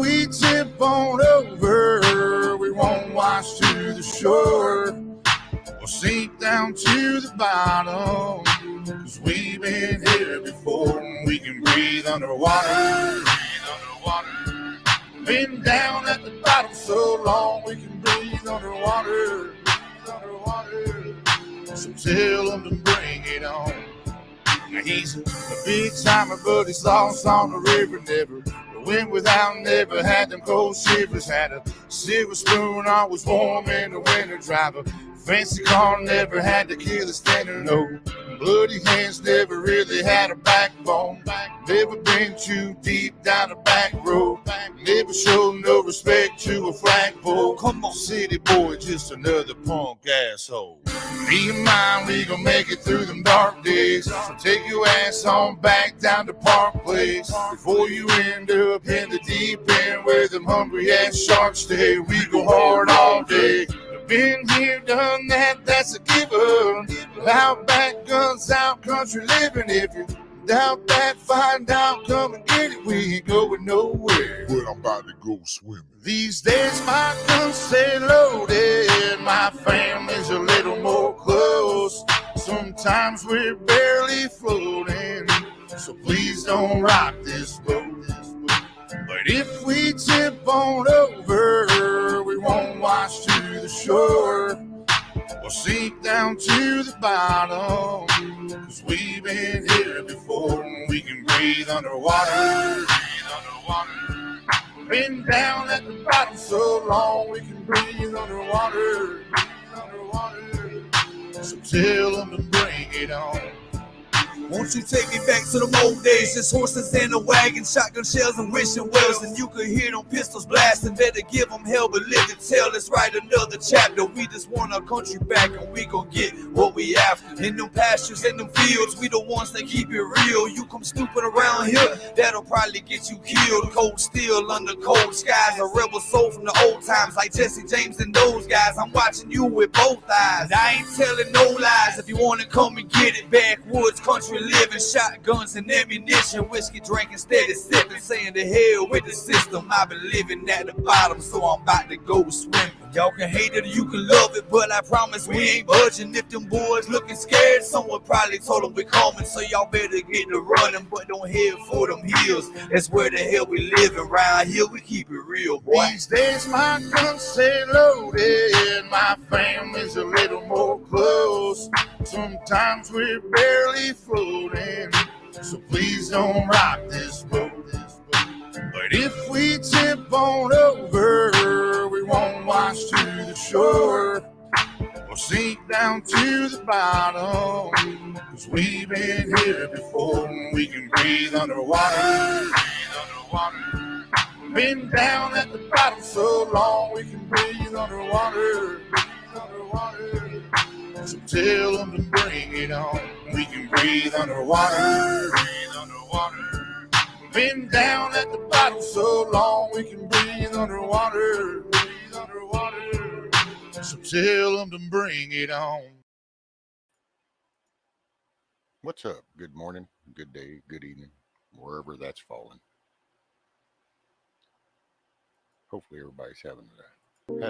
we tip on over, we won't wash to the shore. We'll sink down to the bottom, 'cause we've been here before and we can breathe underwater. Been down at the bottom so long we can breathe underwater. So tell them to bring it on. Now he's a big timer, but he's lost on the river. Never went without, never had them cold shivers. Had a silver spoon, always warm in the winter. Drive a fancy car, never had to kill a standard. No bloody hands, never really had a backbone. Never been too deep down the back road. Never showed no respect to a flagpole. Come on, city boy, just another punk asshole. Me and mine, we gon' make it through them dark days. So take your ass on back down to Park Place before you end up in the deep end where them hungry ass sharks stay. We go hard all day. Been here, done that, that's a given. Out back, guns out, country living. If you doubt that, find out, come and get it. We ain't going nowhere, but I'm about to go swimming. These days my guns stay loaded, my family's a little more close. Sometimes we're barely floating, so please don't rock this boat. But if we tip on over, we won't wash to the shore. We'll sink down to the bottom, 'cause we've been here before and we can breathe underwater. Been down at the bottom so long we can breathe underwater. So tell them to bring it on. Won't you take me back to the old days? Just horses in a wagon, shotgun shells and wishing wells, and you could hear them pistols blasting. Better give them hell, but live to tell. Let's write another chapter. We just want our country back, and we gon' get what we after. In them pastures, in them fields, we the ones that keep it real. You come stupid around here, that'll probably get you killed. Cold steel under cold skies, a rebel soul from the old times, like Jesse James and those guys. I'm watching you with both eyes. I ain't telling no lies. If you wanna come and get it, backwoods country living, shotguns and ammunition, whiskey drinking, steady sipping, saying to hell with the system. I've been living at the bottom, so I'm about to go swimming. Y'all can hate it or you can love it, but I promise we ain't budging. If them boys looking scared, someone probably told them we coming, so y'all better get to running, but don't head for them hills. That's where the hell we live around here. We keep it real, boy. These days my guns stay loaded, my family's a little more close. Sometimes we're barely floating, so please don't rock this boat. But if we tip on over, we won't wash to the shore. We'll sink down to the bottom, 'cause we've been here before and we can breathe underwater. Been down at the bottom so long we can breathe underwater. So tell them to bring it on. We can breathe underwater. Been down at the bottom so long we can breathe underwater. So tell them to bring it on. What's up? Good morning, good day, good evening, wherever that's falling. Hopefully everybody's had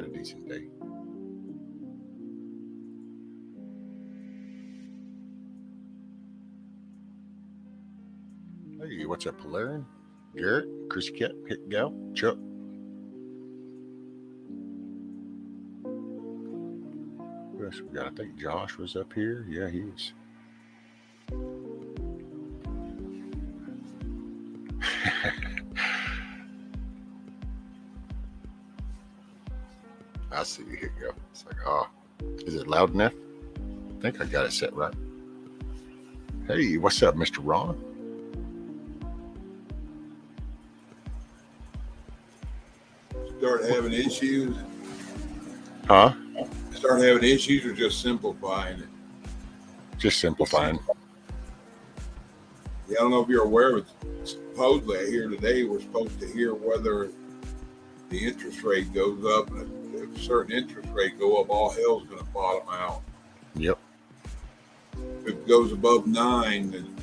a decent day. Hey, what's up, Valerian? Garrett, Chrissy Cat, Hit Gal, Chuck. Who else we got? I think Josh was up here. Yeah, he is. I see you. Here you go. It's like, is it loud enough? I think I got it set right. Hey, what's up, Mr. Ron? Start having issues? Huh? Start having issues or just simplifying it? Just simplifying. Yeah, I don't know if you're aware of it. Supposedly, I hear today we're supposed to hear whether the interest rate goes up. And if a certain interest rate go up, all hell's going to bottom out. Yep. If it goes above 9, then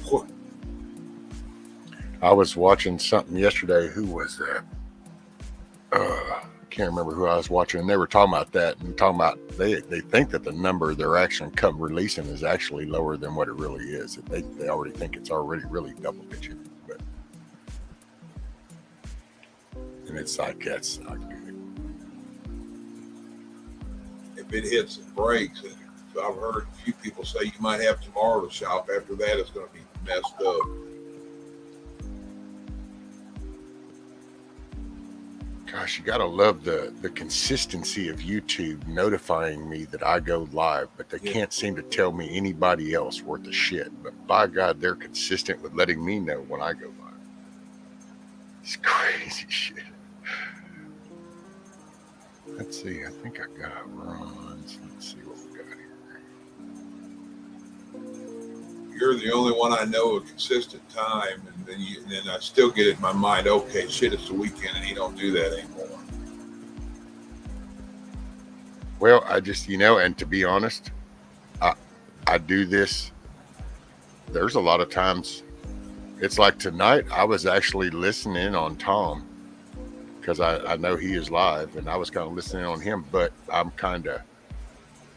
I was watching something yesterday. Who was that? Can't remember who I was watching, and they were talking about that and talking about they think that the number they're actually releasing is actually lower than what it really is. They already think it's already really double digit, but and it's like that's not good. If it hits and breaks, and I've heard a few people say you might have tomorrow to shop. After that, it's going to be messed up. Gosh, you gotta love the consistency of YouTube notifying me that I go live, but they can't seem to tell me anybody else worth a shit. But by God, they're consistent with letting me know when I go live. It's crazy shit. Let's see, I think I got runs. Let's see what we got here. You're the only one I know a consistent time, and then I still get it in my mind, okay, shit, it's the weekend, and he don't do that anymore. Well, I just, and to be honest, I do this. There's a lot of times, it's like tonight, I was actually listening on Tom, because I know he is live, and I was kind of listening on him, but I'm kind of,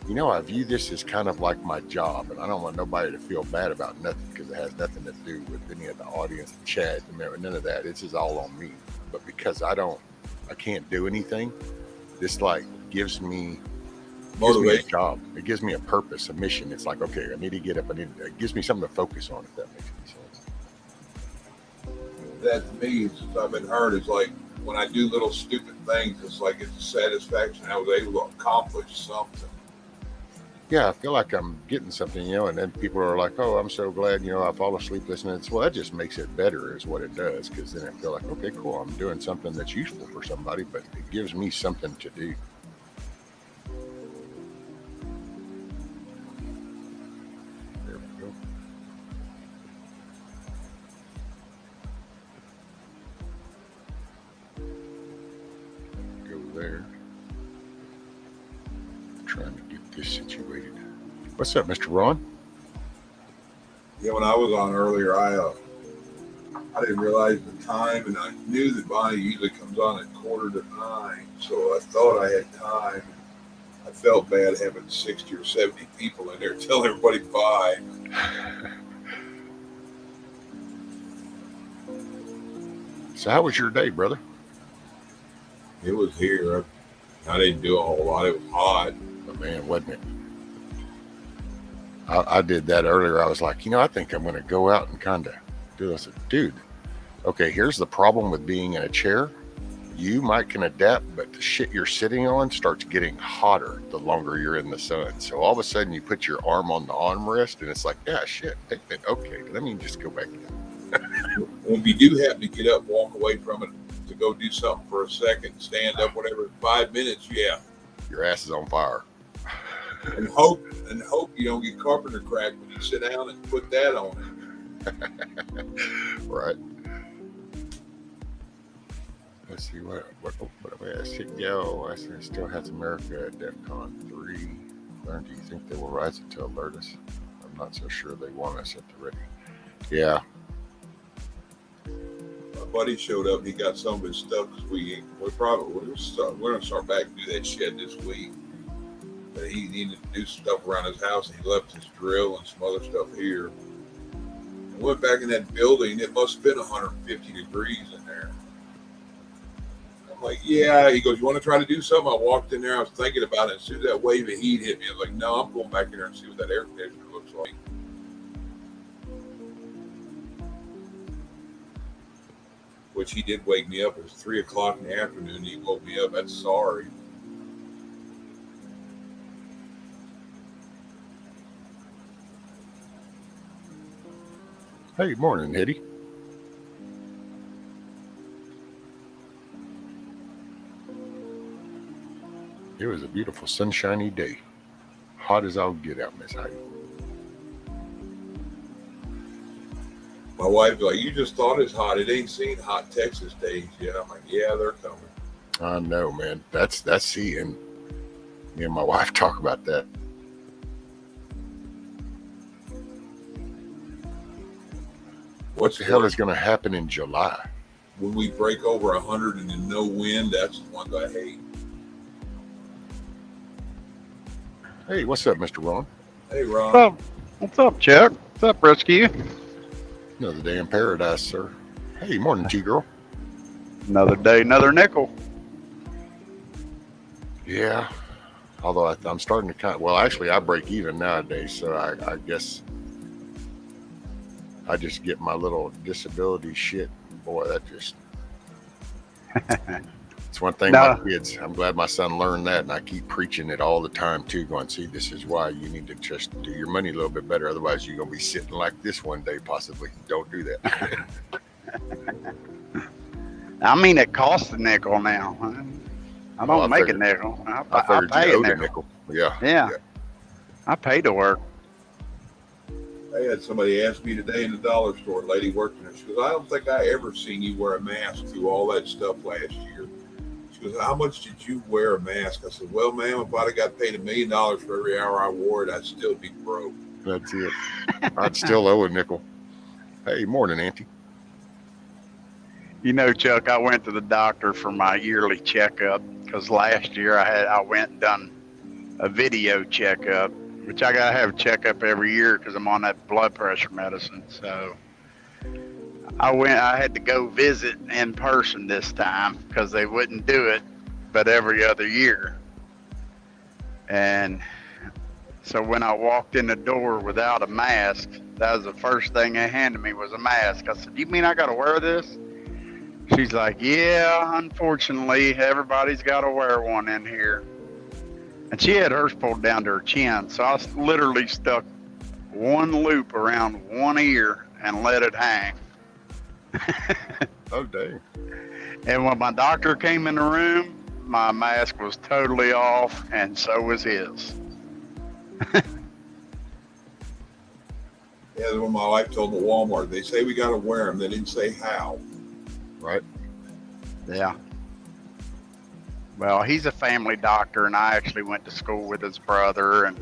I view this as kind of like my job, and I don't want nobody to feel bad about nothing, because it has nothing to do with any of the audience, the chat, none of that. It's just all on me. But because I can't do anything, this like gives me a job. It gives me a purpose, a mission. It's like, okay, I need to get up. It gives me something to focus on, if that makes any sense. That to me, since I've been hurt, is like when I do little stupid things, it's like it's a satisfaction. I was able to accomplish something. Yeah, I feel like I'm getting something, and then people are like, oh, I'm so glad, I fall asleep listening. Well, that just makes it better is what it does, because then I feel like, okay, cool, I'm doing something that's useful for somebody, but it gives me something to do. There we go. Go there. Trying to get this situated. What's up, Mr. Ron? Yeah, when I was on earlier, I didn't realize the time, and I knew that Bonnie usually comes on at 8:45, so I thought I had time. I felt bad having 60 or 70 people in there telling everybody bye. So how was your day, brother? It was here. I didn't do a whole lot. It was hot. But man, wasn't it? I did that earlier. I was like, I think I'm going to go out and kind of do this. I said, dude, okay, here's the problem with being in a chair. You can adapt, but the shit you're sitting on starts getting hotter the longer you're in the sun. So all of a sudden you put your arm on the armrest and it's like, yeah, shit. Okay, let me just go back in. When you do happen to get up, walk away from it to go do something for a second, stand up, whatever, 5 minutes, yeah. Your ass is on fire. And hope you don't get carpenter crack when you sit down and put that on it. Right. Let's see what I said. Yo, I said still has America at DEFCON 3. Learn, do you think they will rise it to alert us? I'm not so sure they want us at the ready. Yeah. My buddy showed up. He got some of his stuff because we're going to start back and do that shed this week. But he needed to do stuff around his house, and he left his drill and some other stuff here. I went back in that building. It must have been 150 degrees in there. I'm like, yeah. He goes, you want to try to do something? I walked in there. I was thinking about it. As soon as that wave of heat hit me, I was like, no, I'm going back in there and see what that air conditioner looks like. Which he did wake me up. It was 3 o'clock in the afternoon. He woke me up. That's sorry. Hey, morning, Eddie. It was a beautiful sunshiny day. Hot as I'll get out, Miss Heidi. My wife's like, you just thought it's hot. It ain't seen hot Texas days yet. I'm like, yeah, they're coming. I know, man. That's seeing. Me and my wife talk about that. What the hell is going to happen in July? when we break over 100 and in no wind, that's the ones I hate. Hey, what's up, Mr. Ron? Hey, Ron. What's up, Chuck? What's up, Rescue? Another day in paradise, sir. Hey, morning, T-girl. Another day, another nickel. Yeah, although I'm starting to kind of, well, actually, I break even nowadays, so I guess I just get my little disability shit. Boy, that just, it's one thing No. my kids, I'm glad my son learned that, and I keep preaching it all the time, too, going, see, this is why you need to just do your money a little bit better, otherwise you're going to be sitting like this one day, possibly. Don't do that. I mean, it costs a nickel now. I don't I make figured- a nickel. I figured pay you a owed a nickel. nickel. Yeah. Yeah. I pay to work. I had somebody ask me today in the dollar store, a lady working there. She goes, I don't think I ever seen you wear a mask through all that stuff last year. She goes, how much did you wear a mask? I said, well, ma'am, if I'd have got paid $1 million for every hour I wore it, I'd still be broke. That's it. I'd still owe a nickel. Hey, morning, Auntie. You know, Chuck, I went to the doctor for my yearly checkup because last year I went and done a video checkup, which I gotta have a checkup every year because I'm on that blood pressure medicine. So I had to go visit in person this time because they wouldn't do it but every other year. And so when I walked in the door without a mask, that was the first thing they handed me was a mask. I said, you mean I gotta wear this? She's like, yeah, unfortunately, everybody's got to wear one in here. And she had hers pulled down to her chin. So I literally stuck one loop around one ear and let it hang. Oh, dang. And when my doctor came in the room, my mask was totally off, and so was his. Yeah, when my wife told me at Walmart, they say we got to wear them. They didn't say how. Right? Yeah. Well, he's a family doctor, and I actually went to school with his brother and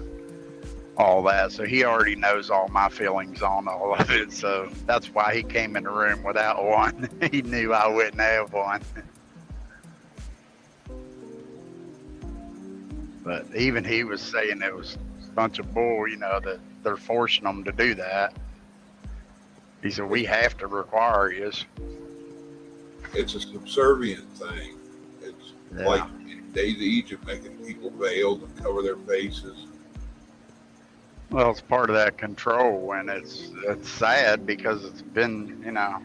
all that. So he already knows all my feelings on all of it. So that's why he came in the room without one. He knew I wouldn't have one. But even he was saying it was a bunch of bull, you know, that they're forcing them to do that. He said, we have to require his. It's a subservient thing. It's like in Days of Egypt, making people veiled and cover their faces. Well, it's part of that control, and it's sad because it's been, you know,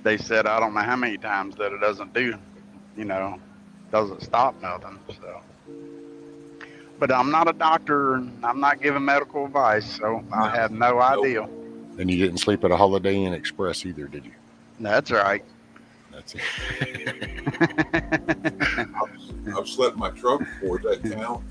they said I don't know how many times that it doesn't do, you know, doesn't stop nothing. So, but I'm not a doctor, and I'm not giving medical advice, so I have no idea. And you didn't sleep at a Holiday Inn Express either, did you? That's right. That's it. I've slept in my truck before. Does that count?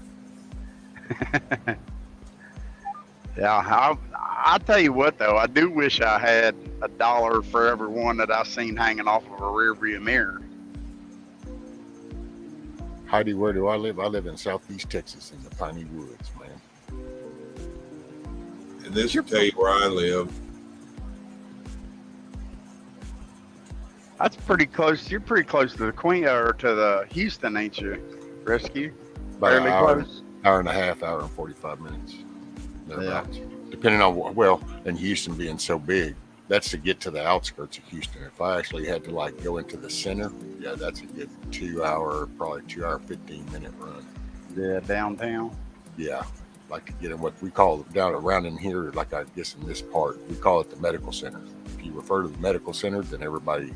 Yeah, I'll tell you what, though, I do wish I had $1 for every one that I seen hanging off of a rearview mirror. Heidi, where do I live? I live in Southeast Texas in the Piney Woods, man. And this will tell you where I live. That's pretty close. You're pretty close to the Queen or to the Houston, ain't you? Rescue? About an Fairly hour, close. hour and a half, hour and 45 minutes. Thereabouts. Depending on, well, and Houston being so big, that's to get to the outskirts of Houston. If I actually had to like go into the center, yeah, that's a good 2 hour, probably 2 hour, 15-minute run. Yeah, downtown. Yeah. Like to get in what we call down around in here, like I guess in this part, we call it the medical center. If you refer to the medical center, then everybody,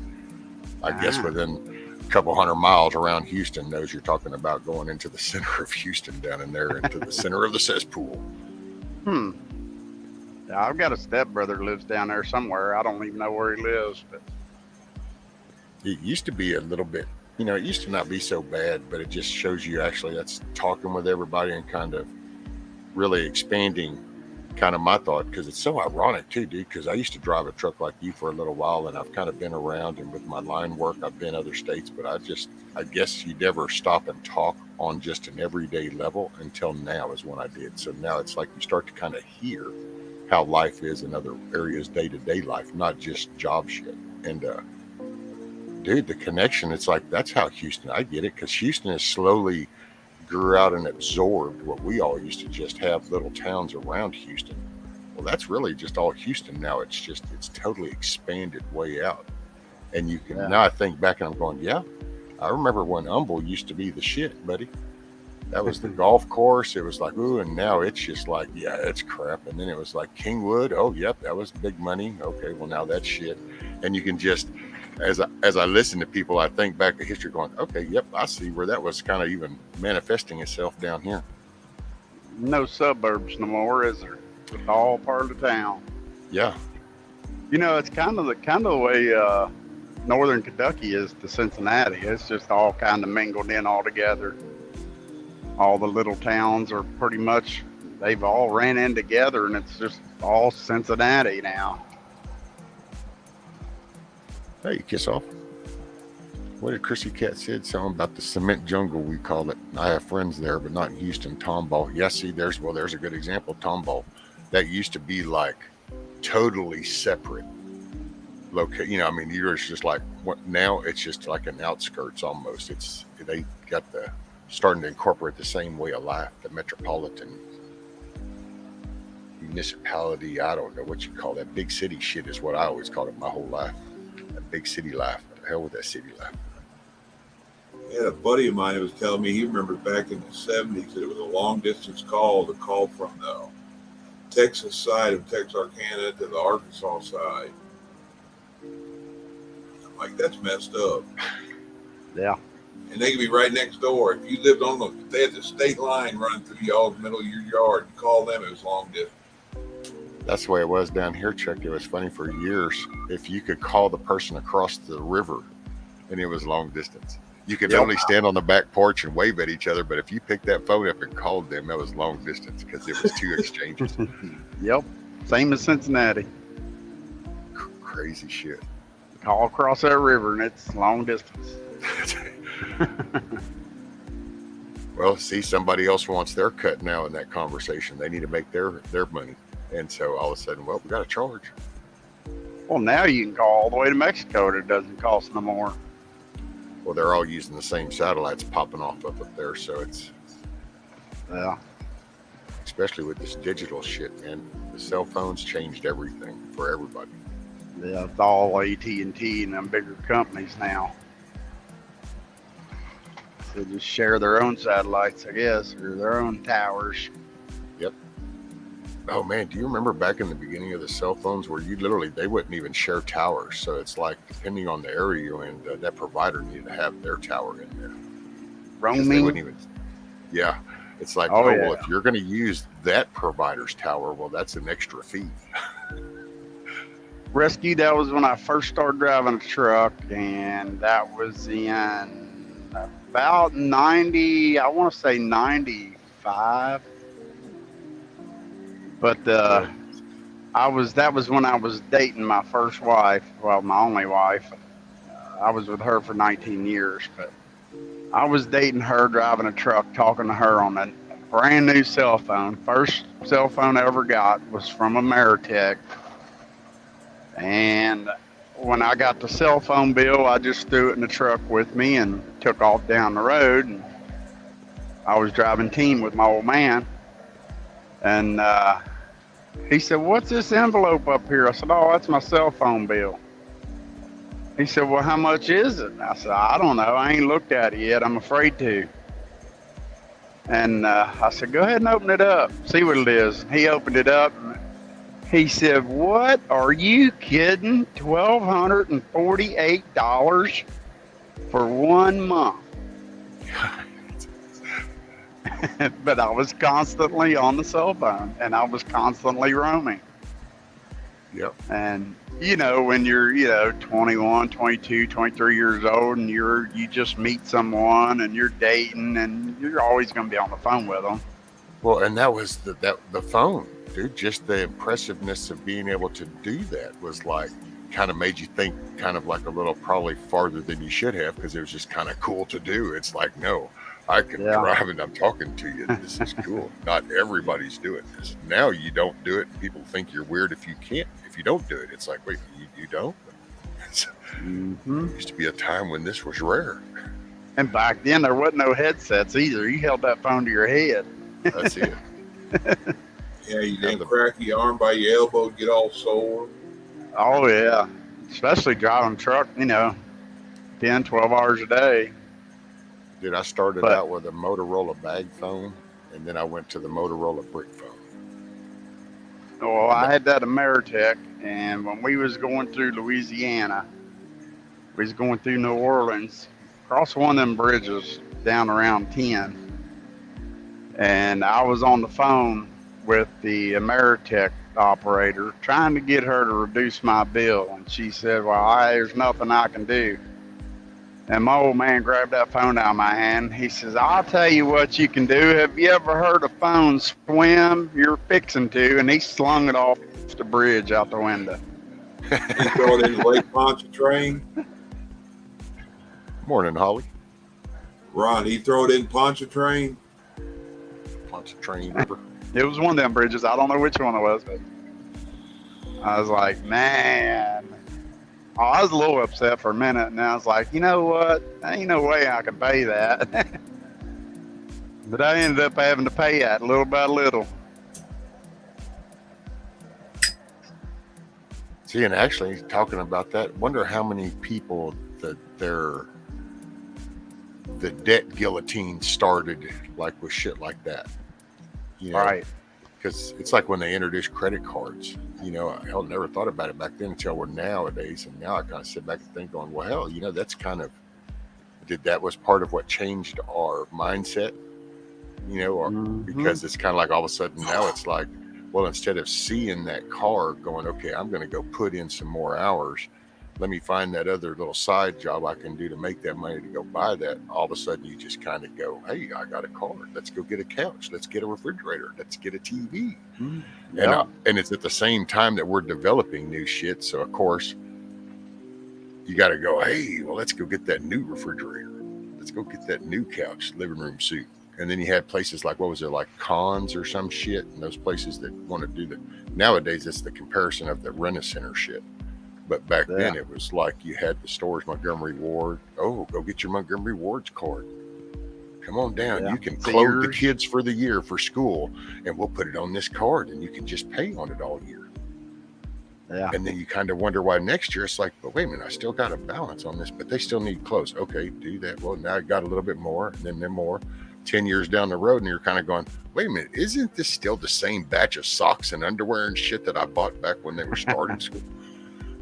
I guess within a couple 100 miles around Houston knows you're talking about going into the center of Houston down in there, into the center of the cesspool. Yeah, I've got a stepbrother who lives down there somewhere. I don't even know where he lives, but It used to be a little bit, you know, it used to not be so bad, but it just shows you actually that's talking with everybody and kind of really expanding kind of my thought, because it's so ironic too, dude, because I used to drive a truck like you for a little while, and I've kind of been around, and with my line work I've been other states, but I guess you never stop and talk on just an everyday level until now is when I did. So now it's like you start to kind of hear how life is in other areas, day-to-day life, not just job shit. And dude, the connection, it's like, that's how Houston, I get it, because Houston has slowly grew out and absorbed what we all used to just have little towns around Houston. Well, that's really just all Houston now. It's totally expanded way out. And you can, now I think back and I'm going, yeah, I remember when Humble used to be the shit, buddy. That was the golf course. It was like, ooh, and now it's just like, yeah, it's crap. And then it was like Kingwood. Oh, yep, that was big money. Okay, well, now that's shit. And you can just, as I listen to people, I think back to history going, okay, yep, I see where that was kind of even manifesting itself down here. No suburbs no more, is there? It's all part of the town. Yeah. You know, it's kind of the way northern Kentucky is to Cincinnati. It's just all kind of mingled in all together. All the little towns are pretty much, they've all ran in together, and it's just all Cincinnati now. Hey, kiss off. What did Chrissy Cat said? Something about the cement jungle, we call it. I have friends there, but not in Houston. Tomball. Yeah, see, there's a good example of Tomball. That used to be like totally separate location. You know, I mean, you're just like, what now? It's just like an outskirts almost. They got starting to incorporate the same way of life, the metropolitan municipality. I don't know what you call that. Big city shit is what I always called it my whole life. That big city life. What the hell with that city life? Yeah, a buddy of mine was telling me he remembers back in the 70s that it was a long distance call to call from the Texas side of Texarkana to the Arkansas side. I'm like, that's messed up. Yeah. And they could be right next door. If you lived if they had the state line running through y'all's middle of your yard, you call them, it was long distance. That's the way it was down here, Chuck. It was funny for years. If you could call the person across the river, and it was long distance. You could only stand on the back porch and wave at each other, but if you picked that phone up and called them, that was long distance because it was two exchanges. Yep. Same as Cincinnati. Crazy shit. Call across that river, and it's long distance. Well, see, somebody else wants their cut now in that conversation. They need to make their money. And so all of a sudden, well, we got to charge. Well, now you can call all the way to Mexico and it doesn't cost no more. Well, they're all using the same satellites popping off up there. So it's, yeah. Especially with this digital shit, man. The cell phones changed everything for everybody. Yeah, it's all AT&T and them bigger companies now. So just share their own satellites, I guess, or their own towers. Yep. Oh man, do you remember back in the beginning of the cell phones where they wouldn't even share towers? So it's like, depending on the area you're in, that provider needed to have their tower in there. Roaming? They wouldn't even, yeah. It's like, well, if you're going to use that provider's tower, well, that's an extra fee. Rescue, that was when I first started driving a truck, and that was in about 90, I want to say 95. But that was when I was dating my first wife, well, my only wife. I was with her for 19 years, but I was dating her, driving a truck, talking to her on a brand new cell phone. First cell phone I ever got was from Ameritech. And when I got the cell phone bill, I just threw it in the truck with me and took off down the road. And I was driving team with my old man. And he said, "What's this envelope up here?" I said, "Oh, that's my cell phone bill." He said, "Well, how much is it?" I said, "I don't know. I ain't looked at it yet. I'm afraid to." And I said, "Go ahead and open it up. See what it is." He opened it up. And he said, "What? Are you kidding? $1,248 for 1 month." But I was constantly on the cell phone, and I was constantly roaming. Yep. And, when you're, 21, 22, 23 years old, and you just meet someone, and you're dating, and you're always going to be on the phone with them. Well, and that was the phone, dude. Just the impressiveness of being able to do that was like, kind of made you think kind of like a little probably farther than you should have, because it was just kind of cool to do. It's like, no, I can drive and I'm talking to you. This is cool. Not everybody's doing this. Now you don't do it, and people think you're weird if you don't do it. It's like, wait, you don't? Used to be a time when this was rare. And back then, there wasn't no headsets either. You held that phone to your head. That's it. Yeah, you damn crack your arm by your elbow, get all sore. Oh, yeah. Especially driving truck, 10, 12 hours a day. Dude, I started out with a Motorola bag phone, and then I went to the Motorola brick phone. Well, I had that Ameritech, and when we was going through Louisiana, we was going through New Orleans, across one of them bridges down around 10, and I was on the phone with the Ameritech operator trying to get her to reduce my bill, and she said, well, there's nothing I can do. And my old man grabbed that phone out of my hand. He says, I'll tell you what you can do. Have you ever heard a phone swim? You're fixing to. And he slung it off the bridge out the window. He throw it in the Lake Pontchartrain. Morning, Holly. Ron, he throw it in Pontchartrain. Pontchartrain River. It was one of them bridges. I don't know which one it was, but I was like, man. Oh, I was a little upset for a minute, and I was like, you know what? Ain't no way I can pay that. But I ended up having to pay that little by little. See, and actually, talking about that, wonder how many people the debt guillotine started, like with shit like that. Right. Because it's like when they introduced credit cards. I never thought about it back then until nowadays. And now I kind of sit back and think going, well, hell, that's kind of, that was part of what changed our mindset, because it's kind of like all of a sudden now it's like, well, instead of seeing that car going, okay, I'm going to go put in some more hours, let me find that other little side job I can do to make that money to go buy that. All of a sudden you just kind of go, hey, I got a car. Let's go get a couch. Let's get a refrigerator. Let's get a TV. Yeah. And it's at the same time that we're developing new shit. So, of course, you got to go, hey, well, let's go get that new refrigerator. Let's go get that new couch, living room suite. And then you had places like, what was it, like Cons or some shit? And those places that want to do that. Nowadays, it's the comparison of the Rent-A-Center shit. But back then, it was like you had the stores, Montgomery Ward. Oh, go get your Montgomery Ward's card. Come on down. You can clothe the kids for the year for school, and we'll put it on this card, and you can just pay on it all year. Yeah. And then you kind of wonder why next year it's like, but wait a minute, I still got a balance on this, but they still need clothes. Okay, do that. Well, now I got a little bit more, and then more. 10 years down the road, and you're kind of going, wait a minute, isn't this still the same batch of socks and underwear and shit that I bought back when they were starting school?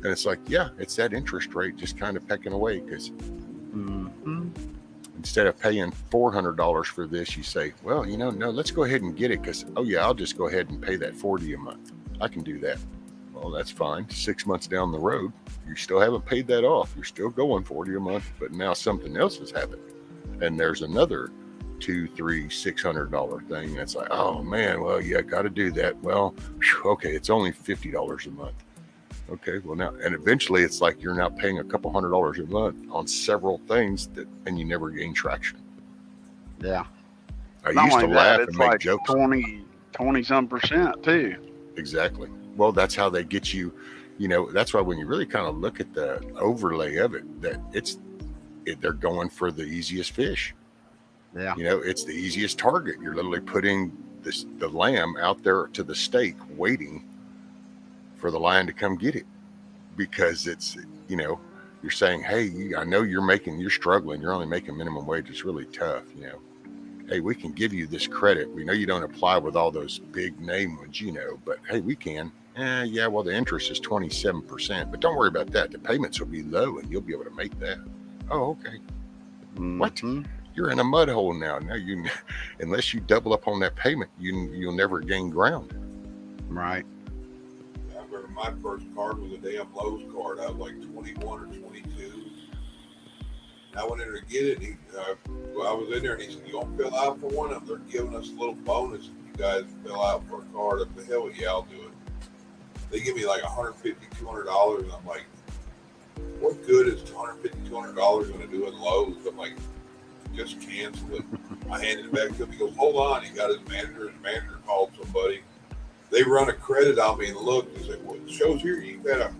And it's like, yeah, it's that interest rate just kind of pecking away because instead of paying $400 for this, you say, well, no, let's go ahead and get it because, oh, yeah, I'll just go ahead and pay that $40 a month. I can do that. Well, that's fine. 6 months down the road, you still haven't paid that off. You're still going $40 a month, but now something else has happened. And there's another $200, $300, $600 thing. That's like, oh, man, well, yeah, got to do that. Well, okay, it's only $50 a month. Okay, well now, and eventually it's like you're now paying a couple $100 a month on several things and you never gain traction. Yeah. I used to laugh and make like jokes. 20-some% too. Exactly. Well, that's how they get you, that's why when you really kind of look at the overlay of it, that they're going for the easiest fish. Yeah. It's the easiest target. You're literally putting the lamb out there to the stake waiting for the lion to come get it because it's, you're saying, hey, I know you're struggling. You're only making minimum wage. It's really tough. Hey, we can give you this credit. We know you don't apply with all those big name ones, but hey, we can. Yeah, well, the interest is 27%, but don't worry about that. The payments will be low and you'll be able to make that. Oh, okay. Mm-hmm. What? You're in a mud hole now. Now unless you double up on that payment, you'll never gain ground. Right. My first card was a damn Lowe's card. I was like 21 or 22. And I went in there to get it. I was in there and he said, you want to fill out for one of them? They're giving us a little bonus if you guys fill out for a card. I said, hell yeah, I'll do it. They give me like $150, $200. And I'm like, what good is $150, $200 going to do in Lowe's? I'm like, just cancel it. I handed it back to him. He goes, hold on. He got his manager. His manager called somebody. They run a credit on me and looked and said, well, it shows here you've had a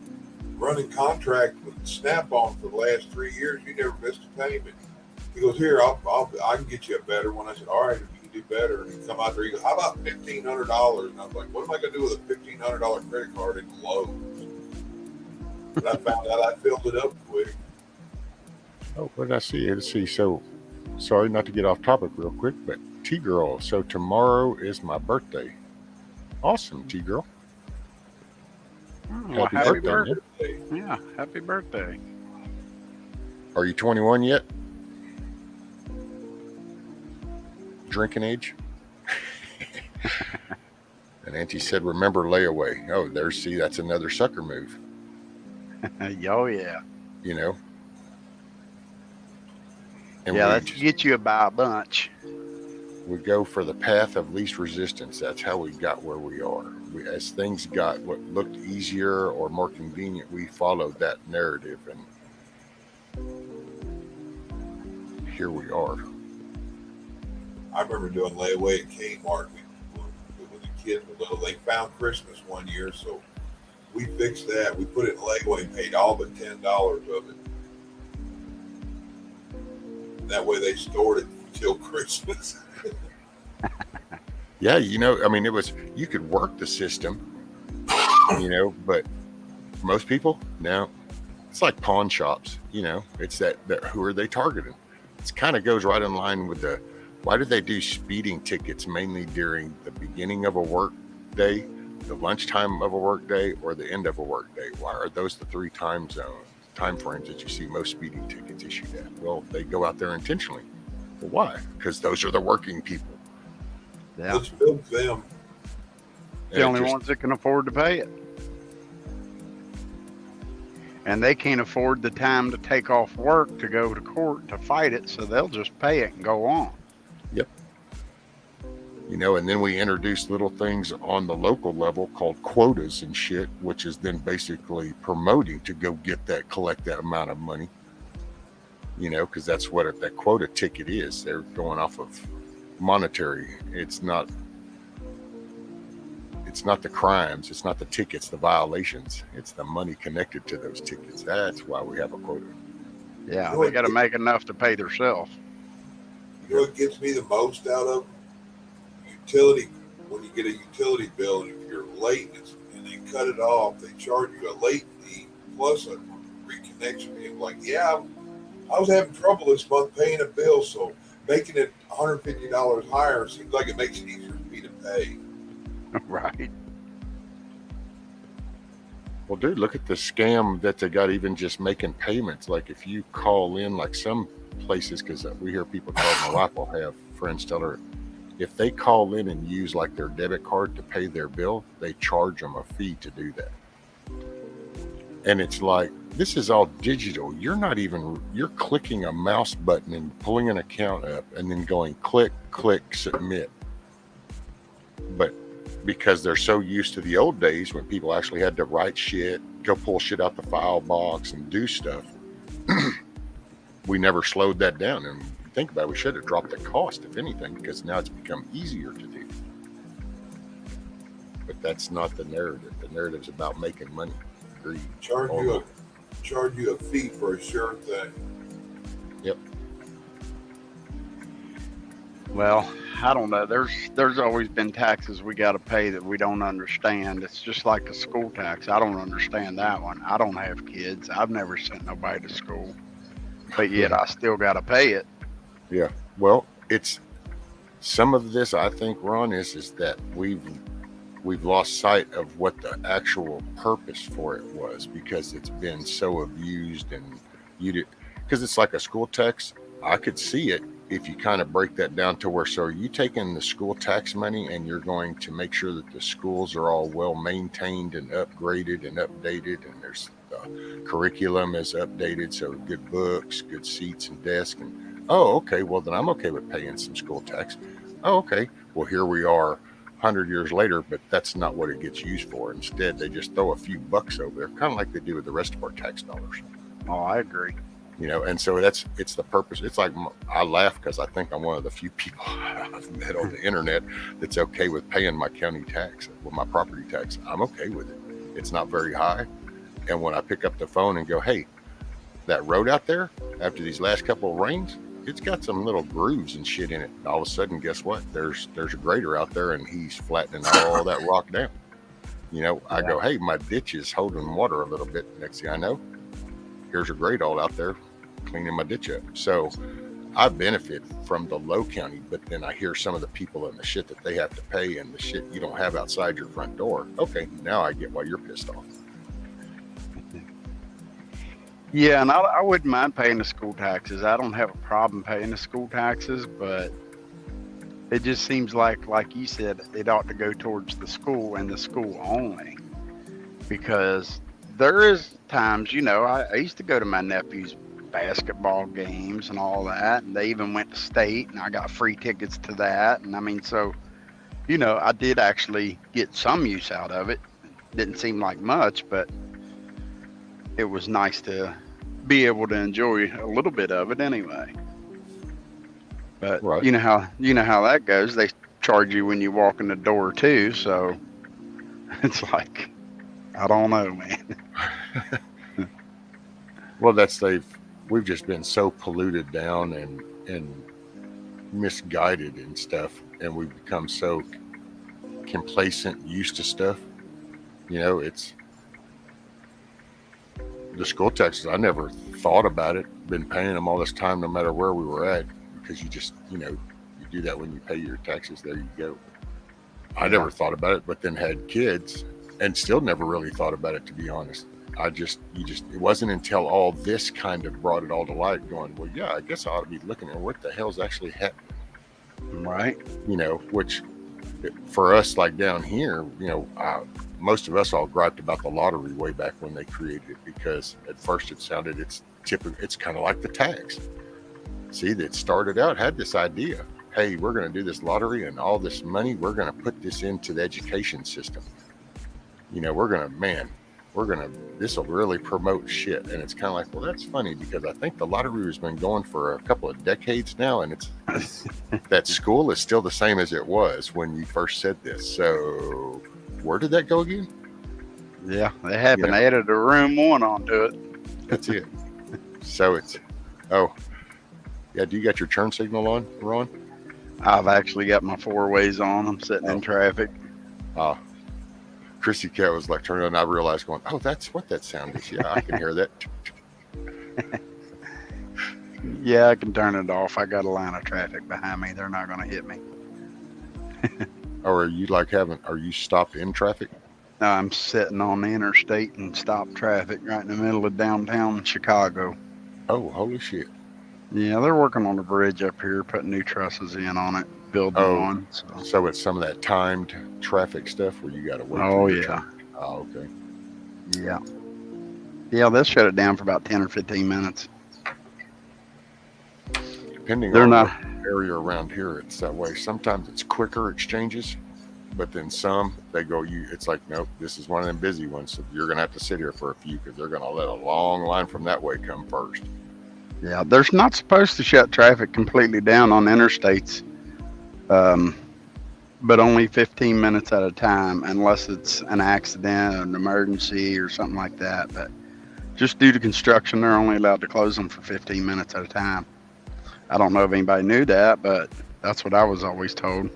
running contract with Snap-on for the last 3 years. You never missed a payment. He goes, here, I can get you a better one. I said, all right, if you can do better. And he come out there, he goes, how about $1,500? And I was like, what am I going to do with a $1,500 credit card in Lowe's? But I found out I filled it up quick. Oh, what did I see? Let's see. So, sorry not to get off topic real quick, but T-Girl. So tomorrow is my birthday. Awesome, T-Girl. Oh, happy birthday. Man. Yeah, happy birthday. Are you 21 yet? Drinking age? And Auntie said, remember layaway. Oh, that's another sucker move. Oh, yeah. You know? And yeah, that get you about a bunch. We go for the path of least resistance. That's how we got where we are. As things got what looked easier or more convenient, we followed that narrative, and here we are. I remember doing layaway at Kmart when the kids were little. They found Christmas one year, so we fixed that. We put it in layaway and paid all but $10 of it. That way they stored it until Christmas. Yeah, you know, I mean, you could work the system, you know, but for most people, no. It's like pawn shops, you know. It's that who are they targeting? It kind of goes right in line with why do they do speeding tickets mainly during the beginning of a work day, the lunchtime of a work day, or the end of a work day? Why are those the three time frames that you see most speeding tickets issued at? Well, they go out there intentionally. Well, why? Because those are the working people. Yeah. Let's build them. The only ones that can afford to pay it. And they can't afford the time to take off work to go to court to fight it, so they'll just pay it and go on. Yep. You know, and then we introduce little things on the local level called quotas and shit, which is then basically promoting to go collect that amount of money. You know, because that's what that quota ticket is. They're going off of monetary. It's not the crimes, it's not the tickets, the violations, it's the money connected to those tickets. That's why we have a quota. Yeah, they got to make enough to pay themselves. You know what gets me the most out of utility? When you get a utility bill and if you're late and they cut it off, they charge you a late fee plus a reconnection fee. I'm like, yeah, I was having trouble this month paying a bill, so making it $150 higher seems like it makes it easier for me to pay. Right. Well, dude, look at the scam that they got even just making payments. Like if you call in, like some places, because we hear people call, my wife will have friends tell her, if they call in and use like their debit card to pay their bill, they charge them a fee to do that. And it's like, this is all digital. You're clicking a mouse button and pulling an account up and then going click, click, submit. But because they're so used to the old days when people actually had to write shit, go pull shit out the file box and do stuff, we never slowed that down. And think about it, we should have dropped the cost, if anything, because now it's become easier to do. But that's not the narrative. The narrative is about making money. Greed. Charge you a fee for a sure thing. Yep. Well, I don't know. There's always been taxes we got to pay that we don't understand. It's just like the school tax. I don't understand that one. I don't have kids. I've never sent nobody to school, but yet I still got to pay it. Yeah. Well, it's some of this, I think, Ron, is that we've lost sight of what the actual purpose for it was, because it's been so abused. And because it's like a school tax. I could see it if you kind of break that down to where, so are you taking the school tax money and you're going to make sure that the schools are all well maintained and upgraded and updated, and there's the curriculum is updated, so good books, good seats and desks, and oh, okay, well then I'm okay with paying some school tax. Oh, okay, well here we are 100 years later, but that's not what it gets used for. Instead, they just throw a few bucks over there, kind of like they do with the rest of our tax dollars. Oh, I agree. You know, and so it's the purpose. It's like, I laugh because I think I'm one of the few people I've met on the internet that's okay with paying my county tax, with my property tax. I'm okay with it. It's not very high, And when I pick up the phone and go, hey, that road out there, after these last couple of rains, it's got some little grooves and shit in it. And all of a sudden, guess what? There's a grader out there, and he's flattening all that rock down. You know, I go, hey, my ditch is holding water a little bit. Next thing I know, here's a grade all out there cleaning my ditch up. So I benefit from the low county, but then I hear some of the people and the shit that they have to pay and the shit you don't have outside your front door. Okay, now I get why you're pissed off. Yeah, and I wouldn't mind paying the school taxes. I don't have a problem paying the school taxes, but it just seems like you said, it ought to go towards the school and the school only. Because there is times, you know, I used to go to my nephew's basketball games and all that, and they even went to state, and I got free tickets to that. And I mean, so, you know, I did actually get some use out of it. Didn't seem like much, but it was nice to be able to enjoy a little bit of it anyway. But Right. you know how that goes. They charge you when you walk in the door too, so it's like, I don't know, man. Well, we've just been so polluted down and misguided and stuff, and we've become so complacent, used to stuff. You know, it's the school taxes. I never thought about it. Been paying them all this time, no matter where we were at, because you just, you know, you do that when you pay your taxes. There you go. I never thought about it, but then had kids and still never really thought about it, to be honest. It wasn't until all this kind of brought it all to light, going, well, yeah, I guess I ought to be looking at what the hell's actually happening. Right. You know, which for us, like down here, you know, most of us all griped about the lottery way back when they created it, because at first it sounded, it's kind of like the tax. See, that started out, had this idea, hey, we're going to do this lottery and all this money, we're going to put this into the education system. You know, this will really promote shit. And it's kind of like, well, that's funny, because I think the lottery has been going for a couple of decades now, and it's that school is still the same as it was when you first said this. So where did that go again? Yeah, they haven't. You know, They added a room 1 onto it. that's it. So it's, oh, yeah, do you got your turn signal on, Ron? I've actually got my 4-ways on. I'm sitting in traffic. Chrissy Cat was like turning on, and I realized going, oh, that's what that sound is. Yeah, I can hear that. Yeah, I can turn it off. I got a line of traffic behind me. They're not going to hit me. Or are you stopped in traffic? No, I'm sitting on the interstate and stop traffic right in the middle of downtown Chicago. Oh, holy shit. Yeah, they're working on the bridge up here, putting new trusses in on it, building on. So it's some of that timed traffic stuff where you got to wait. Oh, yeah. Oh, okay. Yeah. Yeah, they'll shut it down for about 10 or 15 minutes. Depending on the area around here, it's that way. Sometimes it's quicker exchanges, but then some, they go, it's like, nope, this is one of them busy ones, so you're going to have to sit here for a few, because they're going to let a long line from that way come first. Yeah, they're not supposed to shut traffic completely down on interstates, but only 15 minutes at a time, unless it's an accident, an emergency, or something like that. But just due to construction, they're only allowed to close them for 15 minutes at a time. I don't know if anybody knew that, but that's what I was always told.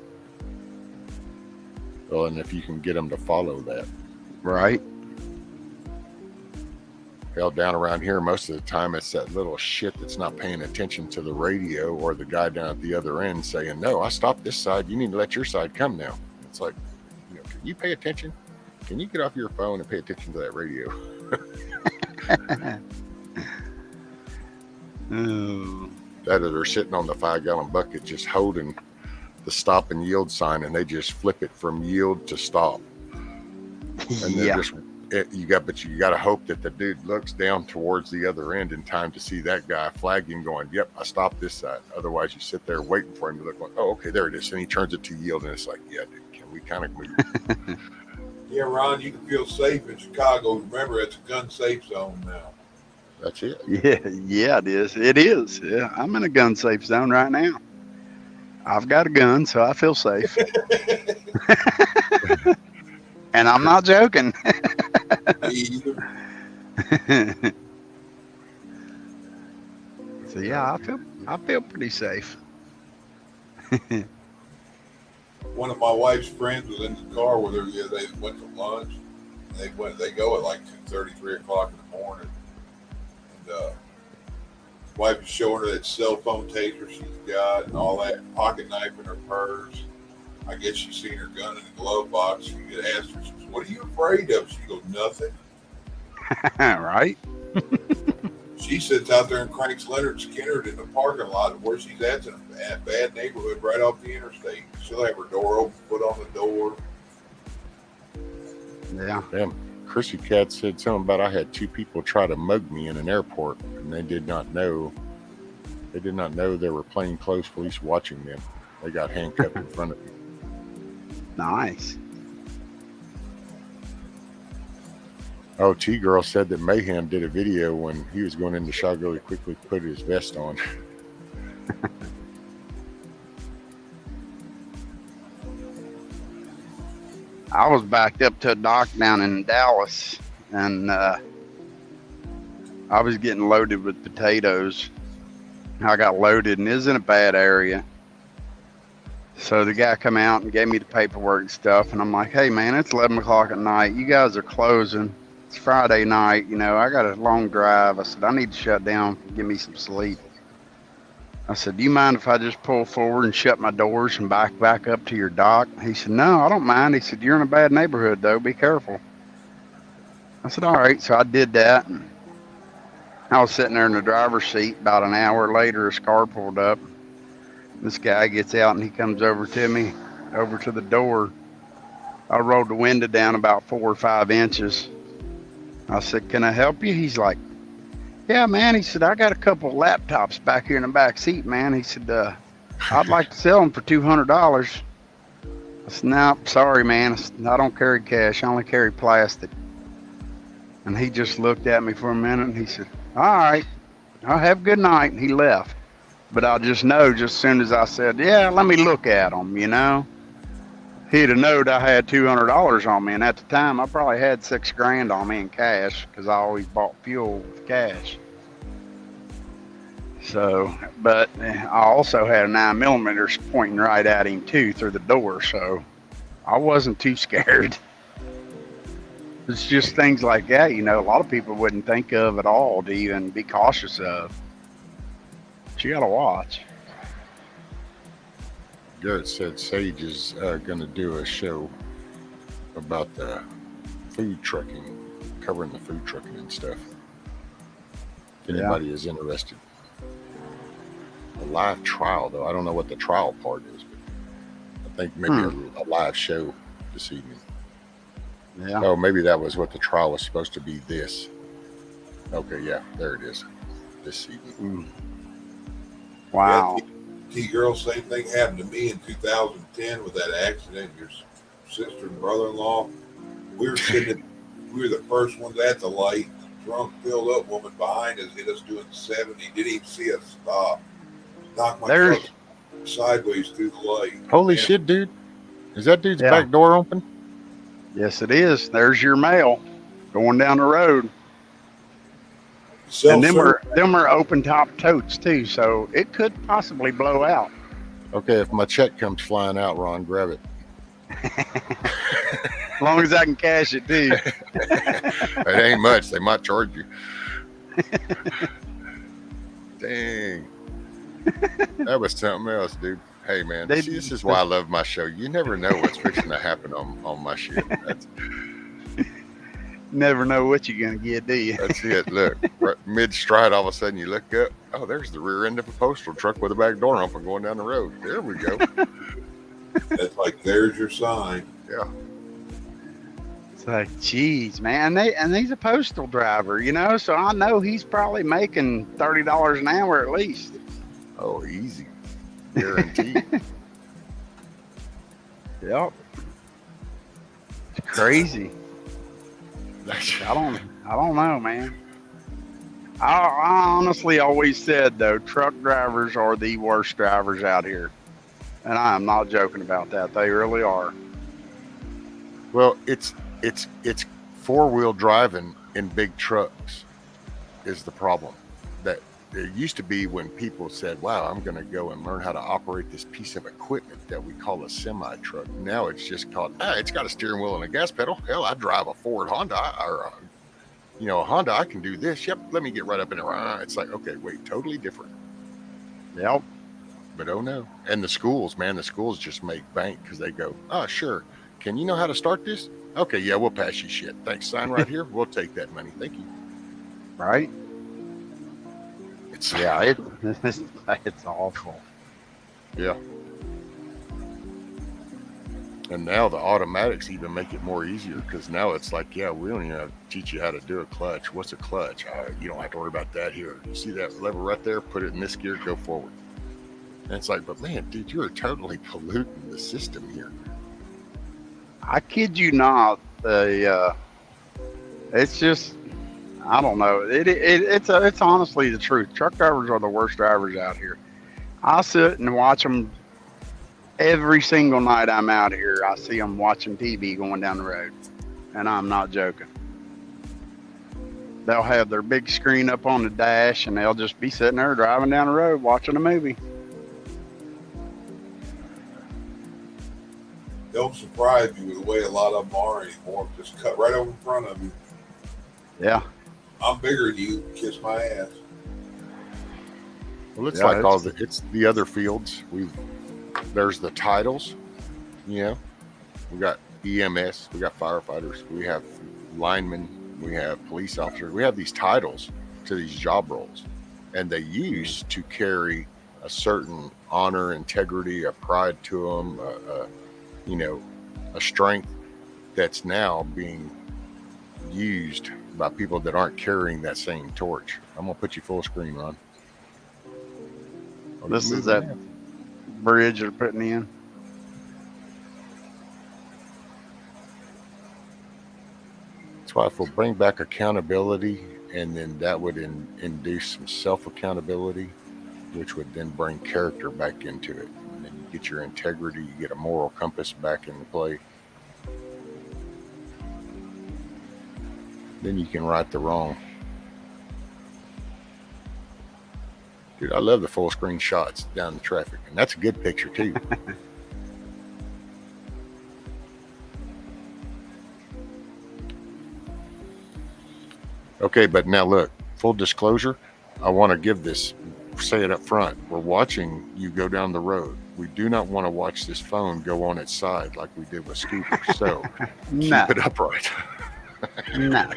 Well, and if you can get them to follow that. Right. Hell, down around here, most of the time, it's that little shit that's not paying attention to the radio, or the guy down at the other end saying, no, I stopped this side. You need to let your side come now. It's like, you know, can you pay attention? Can you get off your phone and pay attention to that radio? That, or they're sitting on the 5-gallon bucket just holding the stop and yield sign, and they just flip it from yield to stop. And they're just, you got to hope that the dude looks down towards the other end in time to see that guy flagging, going, yep, I stopped this side. Otherwise, you sit there waiting for him to look, like, oh, okay, there it is. And he turns it to yield, and it's like, yeah, dude, can we kind of move? Yeah, Ron, you can feel safe in Chicago. Remember, it's a gun safe zone now. That's it. Yeah, it is. It is. Yeah, I'm in a gun safe zone right now. I've got a gun, so I feel safe. And I'm not joking. Me either. So yeah, I feel pretty safe. One of my wife's friends was in the car with her. Yeah, they went to lunch. They go at like 2:30, 3 o'clock in the morning. And his wife is showing her that cell phone taser she's got and all that pocket knife in her purse. I guess she's seen her gun in the glove box. She asked her, she says, "What are you afraid of?" She goes, "Nothing." Right? She sits out there and cranks Leonard Skinner in the parking lot where she's at in a bad neighborhood right off the interstate. She'll have her door open, foot on the door. Yeah. Damn. Chrissy Cat said something about I had 2 people try to mug me in an airport, and they did not know. They did not know there were plainclothes police watching them. They got handcuffed in front of me. Nice. Oh, T-Girl said that Mayhem did a video when he was going into Chicago. He quickly put his vest on. I was backed up to a dock down in Dallas, and I was getting loaded with potatoes. I got loaded, and it was in a bad area. So the guy come out and gave me the paperwork and stuff, and I'm like, "Hey, man, it's 11 o'clock at night. You guys are closing. It's Friday night. You know, I got a long drive." I said, "I need to shut down, give me some sleep." I said, "Do you mind if I just pull forward and shut my doors and back up to your dock?" He said, "No, I don't mind." He said, "You're in a bad neighborhood, though. Be careful." I said, "All right." So I did that. And I was sitting there in the driver's seat. About an hour later, his car pulled up. This guy gets out and he comes over to me, over to the door. I rolled the window down about 4 or 5 inches. I said, "Can I help you?" He's like, "Yeah, man." He said, "I got a couple of laptops back here in the back seat, man." He said, "I'd like to sell them for $200. I said, "No, sorry, man. I don't carry cash. I only carry plastic." And he just looked at me for a minute and he said, "All right, I'll have a good night." And he left. But I just know, just as soon as I said, "Yeah, let me look at them," you know, he'd have known I had $200 on me. And at the time, I probably had $6 grand on me in cash because I always bought fuel with cash. So, but I also had a 9mm pointing right at him too through the door. So I wasn't too scared. It's just things like that, you know, a lot of people wouldn't think of at all to even be cautious of. But you got to watch. Garrett said Sage is going to do a show about the food trucking, covering the food trucking and stuff. If anybody is interested. A live trial, though. I don't know what the trial part is, but I think maybe a live show this evening. Yeah. Oh, maybe that was what the trial was supposed to be. This. Okay, yeah, there it is. This evening. Wow. Yeah, T-Girl, same thing happened to me in 2010 with that accident. Your sister and brother-in-law. We were the first ones at the light. The drunk, filled up woman behind us hit us doing 70. Didn't even see us stop. Knocked my truck sideways through the light. Holy shit, dude! Is that dude's back door open? Yes, it is. There's your mail going down the road. And them are open top totes too, so it could possibly blow out. Okay, if my check comes flying out, Ron, grab it. As long as I can cash it too. It ain't much. They might charge you. Dang. That was something else, dude. Hey, man, this is why I love my show. You never know what's fixing to happen on my shit. Never know what you're going to get, do you? That's it. Look, right, mid-stride, all of a sudden you look up. Oh, there's the rear end of a postal truck with a back door open going down the road. There we go. That's like, there's your sign. Yeah. It's like, geez, man. And he's a postal driver, you know, so I know he's probably making $30 an hour at least. Oh, easy. Guaranteed. Yep. It's crazy. I don't know, man. I honestly always said, though, truck drivers are the worst drivers out here. And I am not joking about that. They really are. Well, it's four-wheel driving in big trucks is the problem. That it used to be when people said, wow, I'm going to go and learn how to operate this piece of equipment that we call a semi truck. Now it's just called, it's got a steering wheel and a gas pedal. Hell, I drive a Ford Honda or a Honda. I can do this. Yep. Let me get right up in there. It's like, okay, wait, totally different. Yep. But oh no. And the schools just make bank because they go, oh, sure. Can you know how to start this? Okay, yeah, we'll pass you shit. Thanks. Sign right here. We'll take that money. Thank you. Right? It's It's awful. Yeah. And now the automatics even make it more easier because now it's like, yeah, we don't even have to teach you how to do a clutch. What's a clutch? You don't have to worry about that here. You see that lever right there? Put it in this gear, go forward. And it's like, but man, dude, you're totally polluting the system here. I kid you not. It's just, I don't know. It's honestly the truth. Truck drivers are the worst drivers out here. I sit and watch them every single night I'm out here. I see them watching TV going down the road, and I'm not joking. They'll have their big screen up on the dash, and they'll just be sitting there driving down the road watching a movie. Don't surprise you with the way a lot of them are anymore. Just cut right over in front of you. Yeah. I'm bigger than you. Kiss my ass. Well, it's like it's the other fields. There's the titles, we got EMS, we got firefighters, we have linemen, we have police officers. We have these titles to these job roles, and they used to carry a certain honor, integrity, a pride to them, a strength that's now being used by people that aren't carrying that same torch. I'm gonna put you full screen, Ron. This is that bridge they're putting in. That's why if we'll bring back accountability, and then that would induce some self-accountability, which would then bring character back into it. And then you get your integrity, you get a moral compass back into play. Then you can right the wrong. Dude, I love the full screen shots down the traffic, and that's a good picture too. Okay, but now look, full disclosure, I want to say it up front. We're watching you go down the road. We do not want to watch this phone go on its side like we did with Scooper. So keep it upright. No.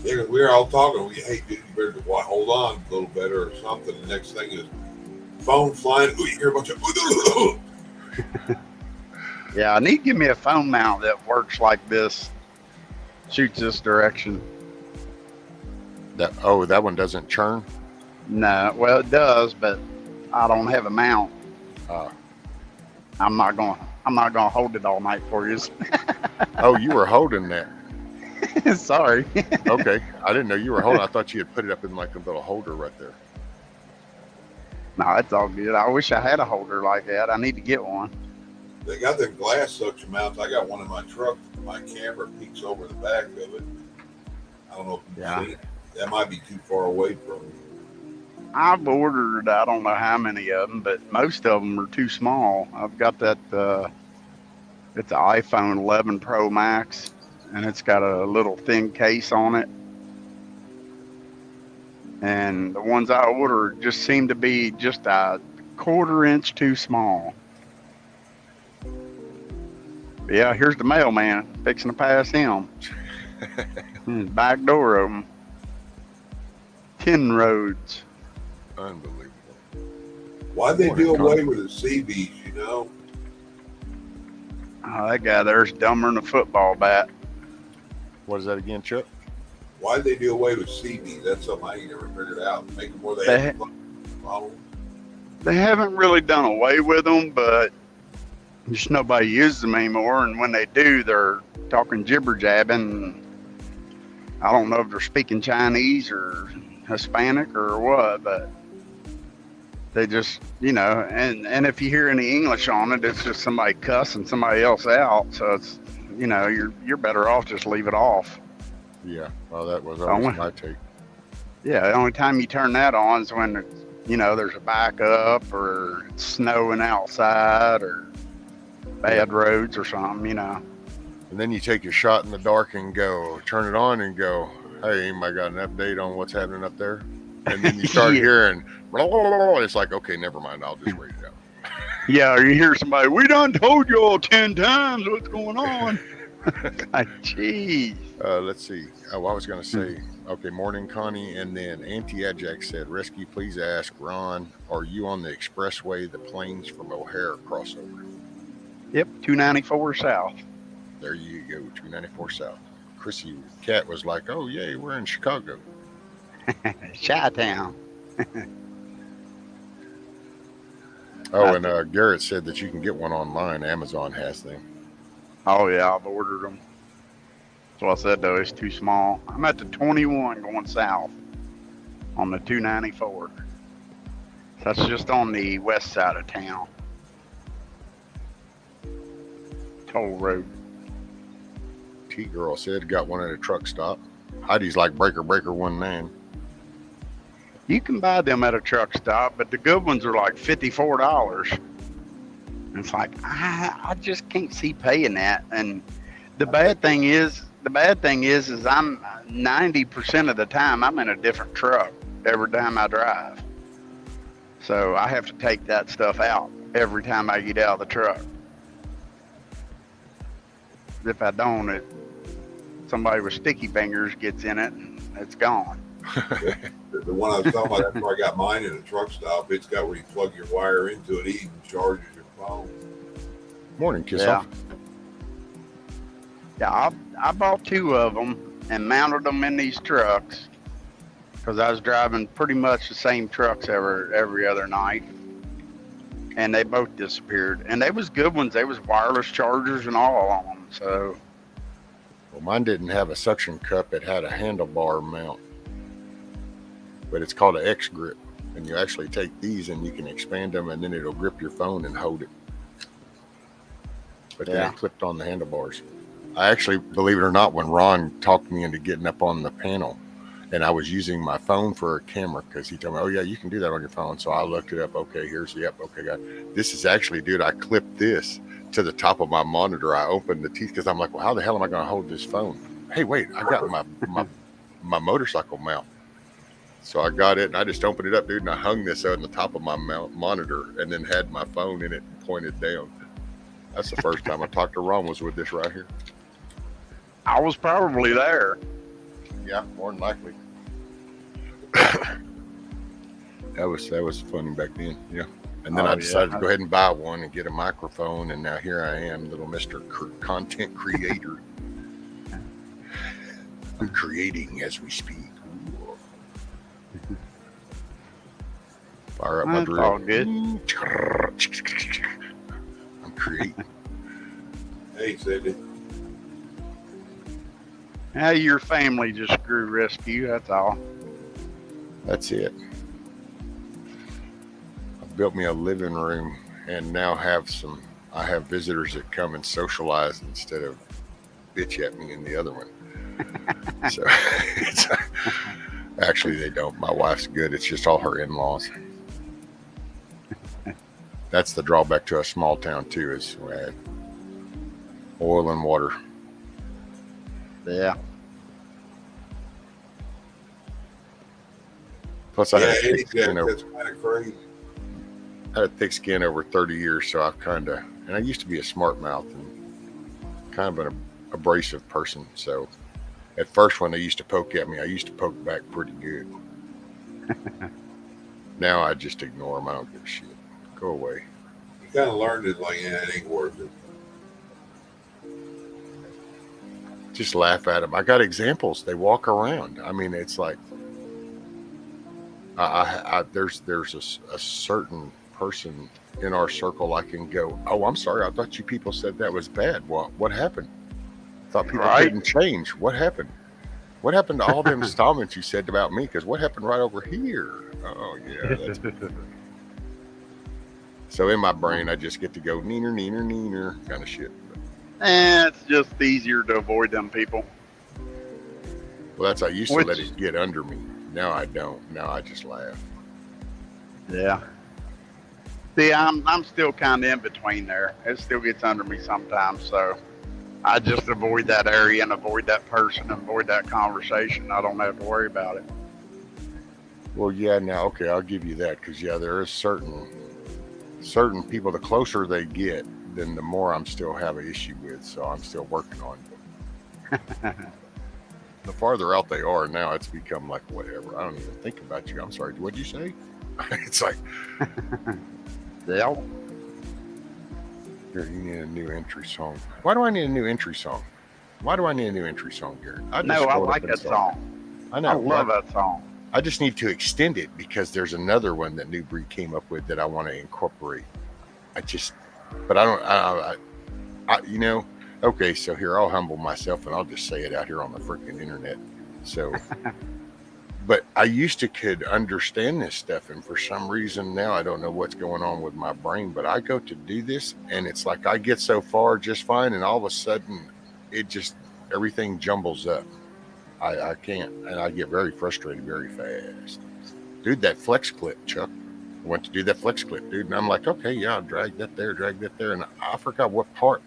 Yeah, we were all talking. Hey, dude, you better hold on a little better or something. The next thing is phone flying. Ooh, you hear a bunch of. Yeah, I need to give me a phone mount that works like this, shoots this direction. That one doesn't churn? No, well it does, but I don't have a mount. I'm not gonna hold it all night for you. Oh, you were holding that. Sorry. Okay, I didn't know you were holding. I thought you had put it up in like a little holder right there. No, it's all good. I wish I had a holder like that. I need to get one. They got the glass suction mounts. I got one in my truck. My camera peeks over the back of it. I don't know if you can see it. That might be too far away from me. I've ordered, I don't know how many of them, but most of them are too small. I've got that, it's an iPhone 11 Pro Max, and it's got a little thin case on it. And the ones I ordered just seem to be just a 1/4 inch too small. But yeah, here's the mailman fixing to pass him. Back door open. 10 roads. Unbelievable. Why'd they do away with the CBs, Oh, that guy there's dumber than a football bat. What is that again, Chuck? Why'd they do away with CBs? That's something I ain't never figured out. Make them where they follow. They haven't really done away with them, but just nobody uses them anymore. And when they do, they're talking jibber jabbing. I don't know if they're speaking Chinese or Hispanic or what, but They just, and if you hear any English on it, it's just somebody cussing somebody else out. So it's, you're better off just leave it off. Yeah, well, that was always my take. Yeah, the only time you turn that on is when, there's a backup or it's snowing outside or bad roads or something, And then you take your shot in the dark and go, turn it on and go, hey, anybody got an update on what's happening up there? And then you start hearing, blah, blah, blah, blah. It's like, okay, never mind. I'll just read it out. Yeah, or you hear somebody, we done told you all 10 times what's going on. Jeez. Let's see. Oh, I was going to say, okay, morning, Connie. And then Auntie Ajax said, Rescue, please ask Ron, are you on the expressway, the Plains from O'Hare crossover? Yep, 294 South. There you go, 294 South. Chrissy Cat was like, oh, yay, we're in Chicago. Chi-town. Oh, and Garrett said that you can get one online. Amazon has them. Oh, yeah, I've ordered them. That's what I said, though. It's too small. I'm at the 21 going south on the 294. That's just on the west side of town. Toll road. T-Girl said got one at a truck stop. Heidi's like breaker 19. You can buy them at a truck stop, but the good ones are like $54. And it's like, I just can't see paying that. And the bad thing is I'm 90% of the time I'm in a different truck every time I drive. So I have to take that stuff out every time I get out of the truck. If I don't, somebody with sticky fingers gets in it and it's gone. The one I was talking about after I got mine in a truck stop, it's got where you plug your wire into it, it even charges your phone. Morning, Kiss Yeah. Off. Yeah, I bought 2 of them and mounted them in these trucks because I was driving pretty much the same trucks every other night, and they both disappeared. And they was good ones. They was wireless chargers and all on them. So, Well, mine didn't have a suction cup. It had a handlebar mount, but it's called an X grip. And you actually take these and you can expand them, and then it'll grip your phone and hold it. But then it clipped on the handlebars. I actually, believe it or not, when Ron talked me into getting up on the panel, and I was using my phone for a camera because he told me, oh, yeah, you can do that on your phone. So I looked it up. Okay, here's the app. Okay, got it. This is actually, dude, I clipped this to the top of my monitor. I opened the teeth because I'm like, well, how the hell am I going to hold this phone? Hey, wait, I got my motorcycle mount. So I got it, and I just opened it up, dude, and I hung this on the top of my monitor and then had my phone in it pointed down. That's the first time I talked to Ron was with this right here. I was probably there. Yeah, more than likely. That was funny back then, yeah. And then I decided to go ahead and buy one and get a microphone, and now here I am, little Mr. Content Creator. I'm creating as we speak. Fire up my drill. All good. I'm creating. Hey, Cindy. Yeah, your family just grew Rescue. That's all. That's it. I built me a living room and now I have visitors that come and socialize instead of bitch at me in the other one. So actually they don't. My wife's good. It's just all her in-laws. That's the drawback to a small town too, is oil and water. Yeah. Plus, I had a thick skin that's kind of crazy. I had a thick skin over 30 years, so and I used to be a smart mouth and kind of an abrasive person. So at first, when they used to poke at me, I used to poke back pretty good. Now I just ignore them. I don't give a shit. Go away. You kind of learned it like, yeah, it ain't worth it. Just laugh at them. I got examples. They walk around. I mean, it's like there's a certain person in our circle I can go, oh, I'm sorry. I thought you people said that was bad. What happened? I thought people didn't change. What happened? What happened to all them installments you said about me? Because what happened right over here? Oh, yeah. So in my brain, I just get to go neener, neener, neener kind of shit. It's just easier to avoid them people. Well, I used to let it get under me. Now I don't. Now I just laugh. Yeah. See, I'm still kind of in between there. It still gets under me sometimes, so I just avoid that area and avoid that person and avoid that conversation. I don't have to worry about it. Well, yeah. Now, okay, I'll give you that because there is certain people. The closer they get, then the more I'm still have an issue with. So I'm still working on it. The farther out they are now, it's become like whatever. I don't even think about you. I'm sorry. What'd you say? It's like, yeah. Here, you need a new entry song. Why do I need a new entry song? Why do I need a new entry song, Gary? I like that song. I know. I love that song. I just need to extend it because there's another one that Newbury came up with that I want to incorporate. But I don't, okay, so here, I'll humble myself and I'll just say it out here on the freaking internet. So, but I used to could understand this stuff, and for some reason now I don't know what's going on with my brain, but I go to do this and it's like I get so far just fine, and all of a sudden everything jumbles up. I can't, and I get very frustrated very fast. Dude, that flex clip, Chuck. I went to do that flex clip, dude, and I'm like, okay, yeah, I'll drag that there, and I forgot what part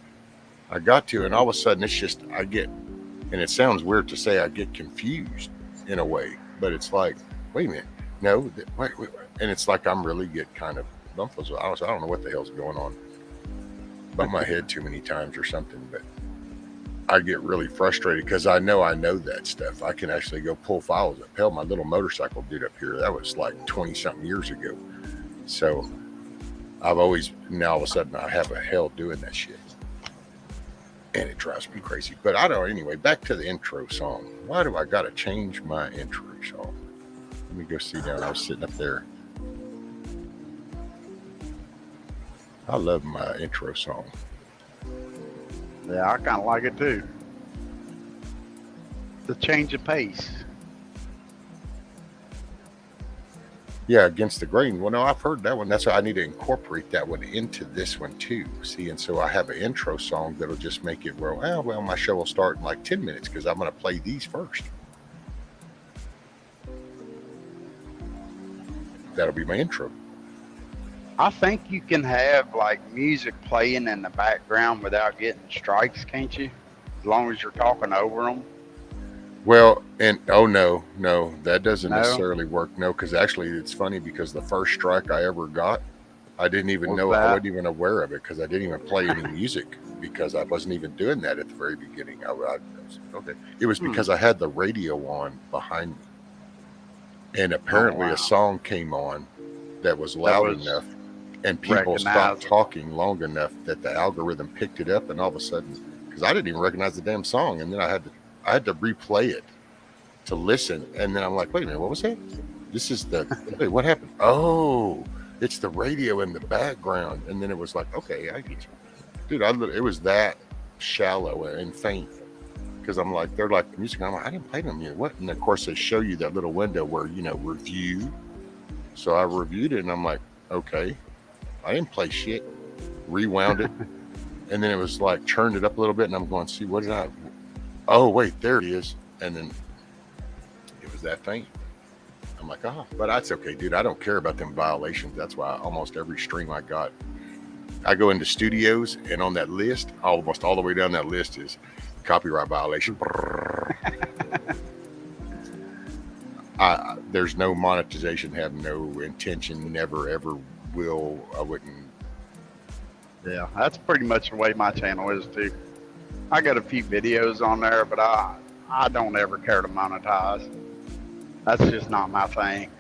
I got to, and all of a sudden it's just, and it sounds weird to say, I get confused in a way, but it's like, wait a minute, no, wait, and it's like I'm really get kind of bumped. I don't know what the hell's going on. Bump my head too many times or something, but I get really frustrated because I know that stuff. I can actually go pull files up. Hell, my little motorcycle dude up here, that was like 20-something years ago. So I've always, now all of a sudden I have a hell doing that shit. And it drives me crazy. But I don't, anyway, back to the intro song. Why do I got to change my intro song? Let me go see down. I was sitting up there. I love my intro song. Yeah, I kind of like it too. The change of pace. Yeah, against the grain. Well, no, I've heard that one. That's why I need to incorporate that one into this one too. See, and so I have an intro song that'll just make it where, well, my show will start in like 10 minutes because I'm going to play these first. That'll be my intro. I think you can have like music playing in the background without getting strikes, can't you? As long as you're talking over them. Well, and no, that doesn't necessarily work. No, because actually it's funny because the first strike I ever got, I didn't even know. I wasn't even aware of it because I didn't even play any music because I wasn't even doing that at the very beginning. Okay, it was because I had the radio on behind me, and apparently a song came on that was loud enough, and people stopped talking long enough that the algorithm picked it up, and all of a sudden, because I didn't even recognize the damn song, and then I had to replay it to listen, and then I'm like, wait a minute, what was that? This is wait, what happened? Oh, it's the radio in the background, and then it was like, okay, I get you, dude. It was that shallow and faint because I'm like, they're like music. I'm like, I didn't play them yet. What? And of course, they show you that little window where review. So I reviewed it, and I'm like, okay, I didn't play shit. Rewound it, and then it was like churned it up a little bit, and I'm going, see, what did I? Oh, wait, there it is. And then it was that faint. I'm like, but that's okay, dude. I don't care about them violations. That's why almost every stream I got, I go into studios, and on that list, almost all the way down that list is copyright violation. There's no monetization, have no intention, never, ever will. I wouldn't. Yeah, that's pretty much the way my channel is too. I got a few videos on there, but I don't ever care to monetize. That's just not my thing.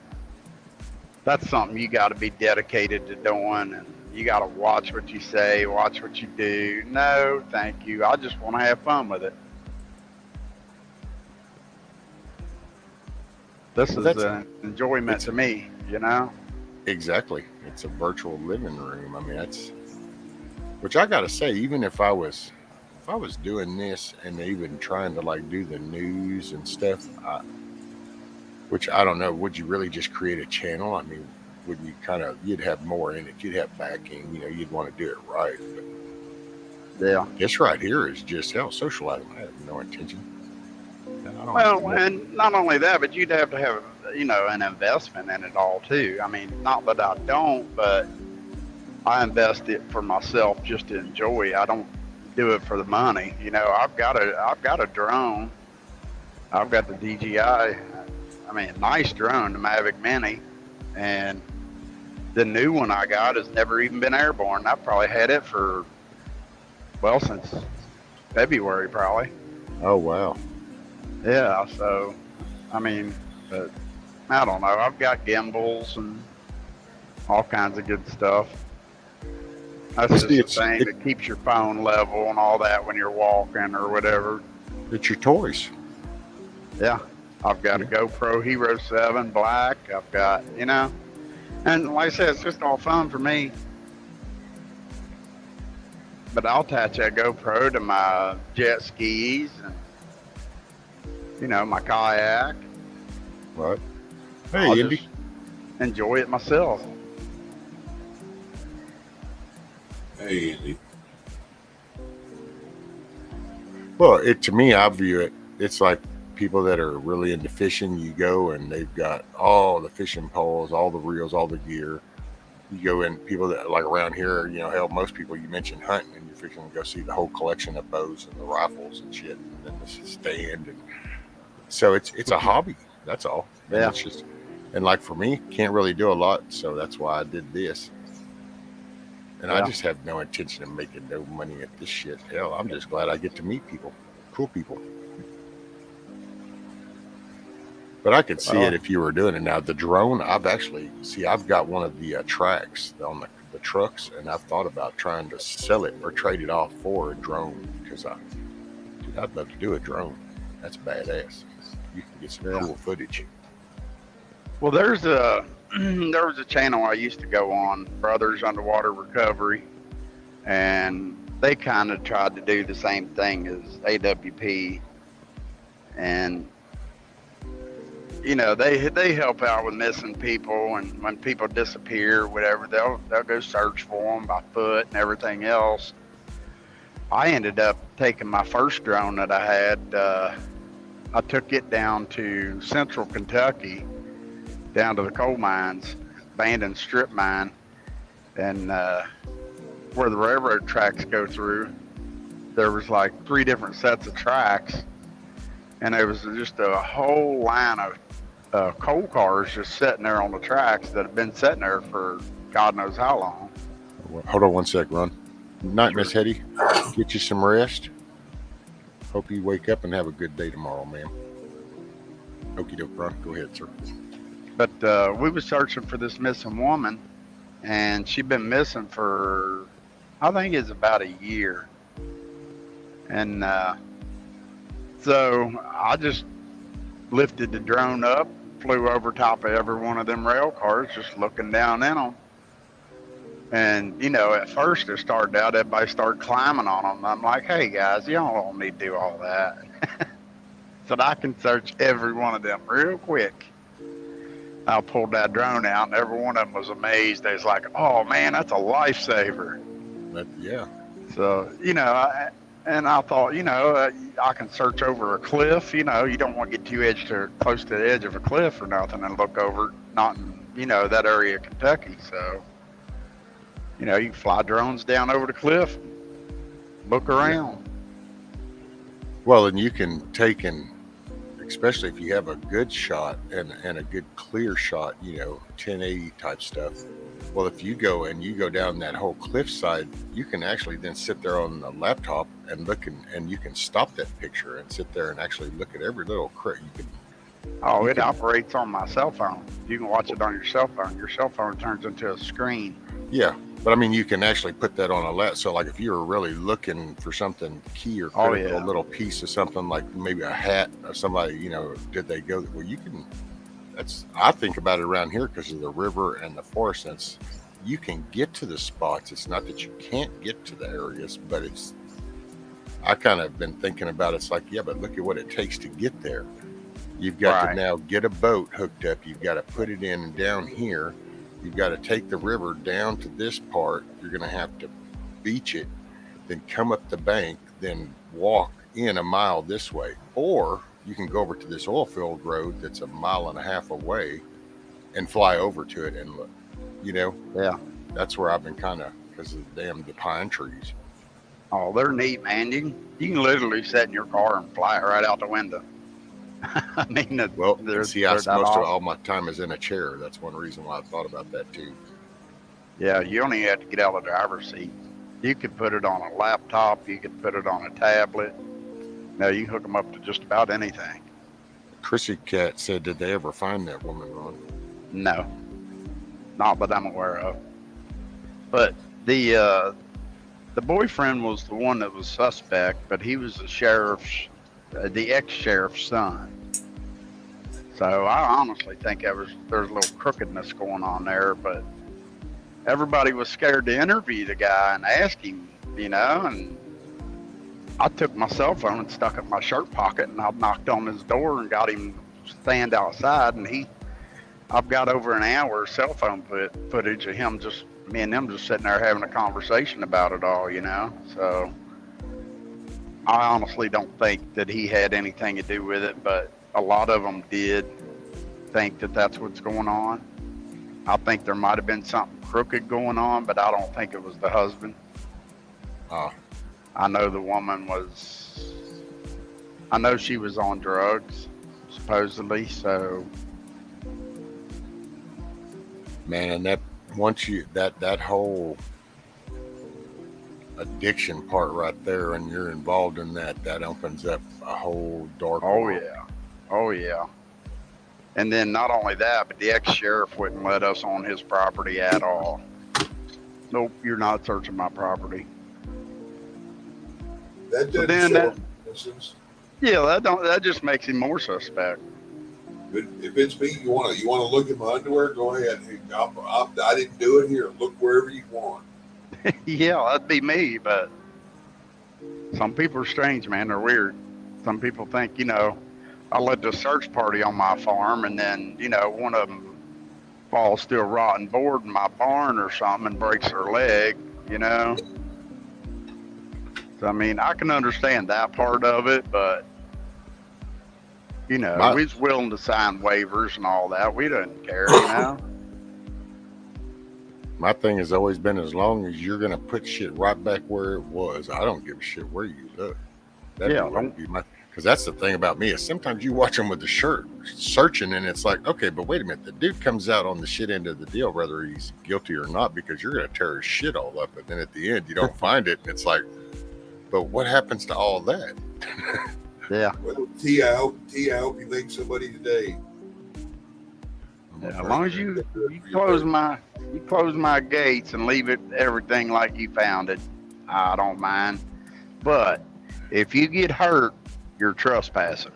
That's something you got to be dedicated to doing, and you got to watch what you say, watch what you do. No, thank you. I just want to have fun with it. This is an enjoyment to me, Exactly. It's a virtual living room. I mean, which I got to say, even if I was doing this and even trying to like do the news and stuff, which I don't know, would you really just create a channel? I mean, when you you'd have more in it. You'd have backing. You'd want to do it right. But Yeah. this right here is just socializing. I have no intention. I don't Well, and not only that, but you'd have to have, an investment in it all too. I mean, not that I don't, but I invest it for myself just to enjoy. I don't do it for the money. I've got a drone. I've got the DJI. I mean, a nice drone, the Mavic Mini, and the new one I got has never even been airborne. I've probably had it for, well, since February probably. Oh wow. Yeah, so I mean, but I don't know. I've got gimbals and all kinds of good stuff. That's just the thing that keeps your phone level and all that when you're walking or whatever. It's your toys. Yeah, I've got a GoPro Hero 7 Black. I've got, and like I said, it's just all fun for me. But I'll attach that GoPro to my jet skis and, my kayak. Right. Hey, I'll Indy. just enjoy it myself. Hey, Andy. Well, to me, I view it. It's like people that are really into fishing. You go and they've got all the fishing poles, all the reels, all the gear. You go in, people that like around here, hell, most people you mentioned hunting, and you're fixing to go see the whole collection of bows and the rifles and shit, and then the stand, and so it's a hobby. That's all. And Yeah. it's just, and like for me, can't really do a lot, so that's why I did this. And I just have no intention of making no money at this shit. Hell, I'm just glad I get to meet people, cool people. But I could see it if you were doing it. Now, the drone, I've got one of the tracks on the trucks, and I've thought about trying to sell it or trade it off for a drone because I'd love to do a drone. That's badass. You can get some cool footage. Well, there was a channel I used to go on, Brothers Underwater Recovery, and they kind of tried to do the same thing as AWP, and they help out with missing people, and when people disappear, whatever, they'll go search for them by foot and everything else. I ended up taking my first drone that I had. I took it down to central Kentucky, down to the coal mines, abandoned strip mine, and where the railroad tracks go through, there was like 3 different sets of tracks, and there was just a whole line of coal cars just sitting there on the tracks that have been sitting there for God knows how long. Hold on one sec, Ron. Night, Miss Hetty. Get you some rest. Hope you wake up and have a good day tomorrow, ma'am. Okie doke, Ron. Go ahead, sir. But we was searching for this missing woman, and she'd been missing for, I think it's about a year. And so I just lifted the drone up, flew over top of every one of them rail cars, just looking down in them. And, at first it started out, everybody started climbing on them. I'm like, hey guys, you don't need to do all that. So I can search every one of them real quick. I pulled that drone out, and every one of them was amazed. They was like, oh man, that's a lifesaver. But yeah. So, and I thought, I can search over a cliff. You don't want to get too close to the edge of a cliff or nothing and look over, not in, that area of Kentucky. So, you can fly drones down over the cliff, look around. Well, and you can take especially if you have a good shot and a good clear shot, 1080 type stuff. Well, if you go down that whole cliffside, you can actually then sit there on the laptop and look and you can stop that picture and sit there and actually look at every little It operates on my cell phone. You can watch it on your cell phone. Your cell phone turns into a screen. Yeah, but I mean, you can actually put that on a laptop. So like if you were really looking for something key or critical, a little piece of something like maybe a hat or somebody, did they go? Well, you can. I think about it around here because of the river and the forest. You can get to the spots. It's not that you can't get to the areas, but I kind of been thinking about it's like, yeah, but look at what it takes to get there. You've got to now get a boat hooked up. You've got to put it in down here. You've got to take the river down to this part. You're going to have to beach it, then come up the bank, then walk in a mile this way. Or you can go over to this oil field road that's a mile and a half away and fly over to it and look. You know? Yeah. That's where I've been kind of, because of the pine trees. Oh, they're neat, man. You can literally sit in your car and fly it right out the window. I mean, Well, see, most awesome. of all my time is in a chair. That's one reason why I thought about that too. Yeah, you only have to get out of the driver's seat. You could put it on a laptop. You could put it on a tablet. No, you can hook them up to just about anything. Chrissy Cat said, did they ever find that woman, Ron? No, not that I'm aware of. But the boyfriend was the one that was suspect, but he was the ex-sheriff's son. So I honestly think there's a little crookedness going on there, but everybody was scared to interview the guy and ask him, and I took my cell phone and stuck it in my shirt pocket, and I knocked on his door and got him to stand outside, and I've got over an hour of cell phone footage of him, just me and them just sitting there having a conversation about it all, So I honestly don't think that he had anything to do with it, but a lot of them did think that that's what's going on. I think there might have been something crooked going on, but I don't think it was the husband. I know the woman I know she was on drugs, supposedly, so. Man, that once that whole addiction part right there, and you're involved in that opens up a whole dark world. Oh yeah. And then not only that, but the ex-sheriff wouldn't let us on his property at all. Nope, you're not searching my property. That doesn't show innocence. Yeah, that just makes him more suspect. But if it's me, you want to look at my underwear, go ahead. I didn't do it here. Look wherever you want. Yeah, that'd be me, but some people are strange, man. They're weird. Some people think, I led the search party on my farm, and then, one of them falls through a rotten board in my barn or something and breaks their leg, So, I mean, I can understand that part of it, but, we's willing to sign waivers and all that. We don't care, My thing has always been, as long as you're going to put shit right back where it was, I don't give a shit where you look. Because that's the thing about me, is sometimes you watch them with the shirt searching, and it's like, okay, but wait a minute, the dude comes out on the shit end of the deal, whether he's guilty or not, because you're going to tear his shit all up, and then at the end you don't find it, and it's like, but what happens to all that? Yeah. Well, T, I hope you make somebody today. Yeah, as long as you close my gates and leave everything like you found it, I don't mind. But if you get hurt, you're trespassing.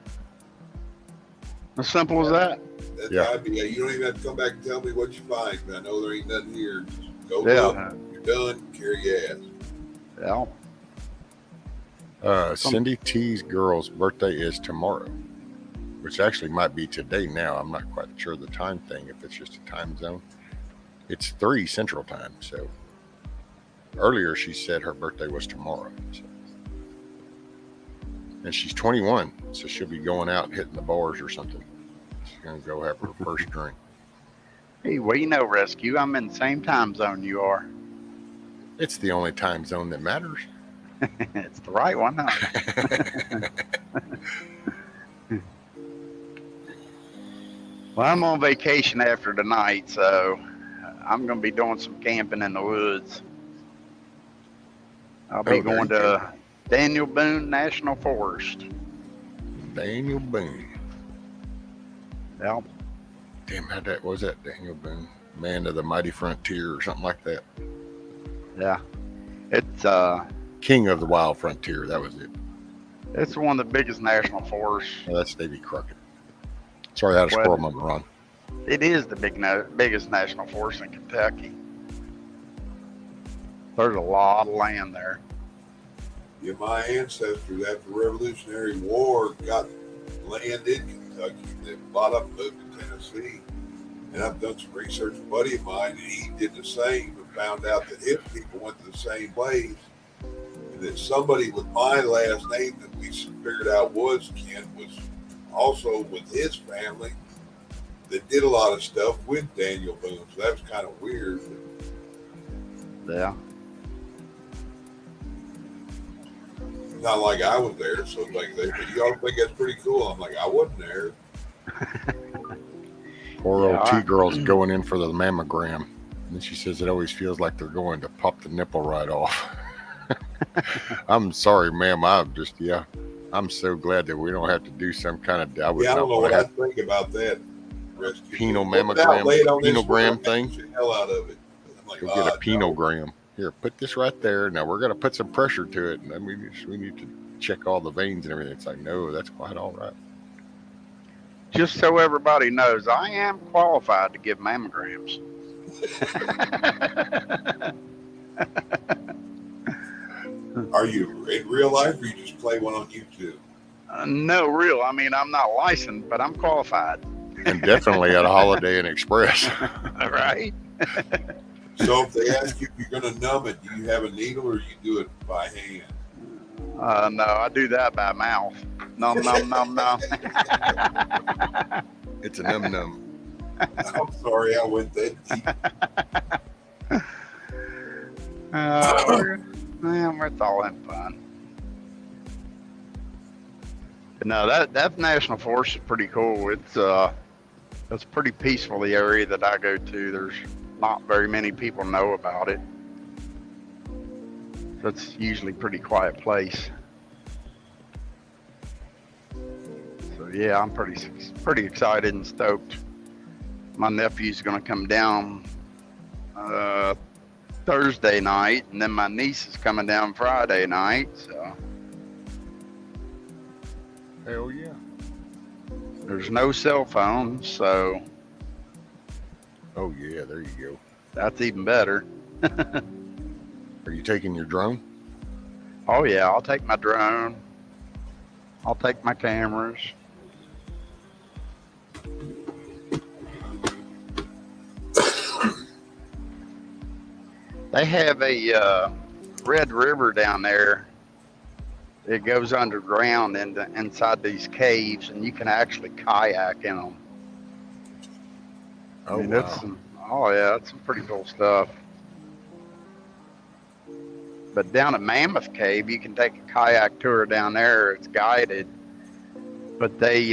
As simple as that. That's Yeah. You don't even have to come back and tell me what you find. I know there ain't nothing here. Just go Yeah. look. You're done. Carry your ass. Yeah. Cindy T's girl's birthday is tomorrow, which actually might be today now. I'm not quite sure the time thing, if it's just a time zone. It's 3 Central Time, so earlier she said her birthday was tomorrow. So. And she's 21, so she'll be going out and hitting the bars or something. She's going to go have her first drink. Hey, Rescue, I'm in the same time zone you are. It's the only time zone that matters. It's the right one, huh? Well, I'm on vacation after tonight, so I'm going to be doing some camping in the woods. I'll be going to Daniel Boone National Forest. Daniel Boone. Yeah. Damn, what was that? Daniel Boone, Man of the Mighty Frontier or something like that. Yeah. It's King of the Wild Frontier, that was it. It's one of the biggest national forests. Oh, that's Davy Crockett. Sorry, I had a squirrel moment, Ron. It is the biggest national forest in Kentucky. There's a lot of land there. Yeah, my ancestors after the Revolutionary War got land in Kentucky. They bought up, moved to Tennessee, And I've done some research. A buddy of mine, and he did the same, and found out that his people went to the same place, and that somebody with my last name that we figured out was Ken was also with his family that did a lot of stuff with Daniel Boone. So that was kind of weird. Yeah. Not like I was there, so like you all think that's pretty cool. I'm like, I wasn't there. Poor old Yeah. T-girl's going in for the mammogram. And she says it always feels like they're going to pop the nipple right off. I'm sorry, ma'am. I'm so glad that we don't have to do some kind of. I I don't know what I have think about that. Rescue. penal Look out, lay it on this penogram one, thing. the hell out of it. I'm like, Go get a no. penogram. Here, put this right there. Now we're going to put some pressure to it, and then we need to check all the veins and everything. It's like, no, that's quite all right. Just so everybody knows, I am qualified to give mammograms. Are you in real life, or you just play one on YouTube? No, real. I mean, I'm not licensed, but I'm qualified. And definitely at a Holiday Inn Express. Right? So if they ask you if you're going to numb it, do you have a needle or you do it by hand? No, I do that by mouth. Nom, nom, nom, nom. It's a num. I'm sorry, I went that deep. It's all in fun. But no, that national forest is pretty cool. It's pretty peaceful, the area that I go to. There's not very many people know about it. So it's usually a pretty quiet place. So yeah, I'm pretty excited and stoked. My nephew's gonna come down Thursday night, and then my niece is coming down Friday night. So Hell yeah. there's no cell phones, so Oh yeah, there you go. that's even better. Are you taking your drone? Oh yeah, I'll take my drone. I'll take my cameras. They have a Red River down there. It goes underground inside these caves, and you can actually kayak in them. Oh, That's some pretty cool stuff. But down at Mammoth Cave, you can take a kayak tour down there. It's guided, but they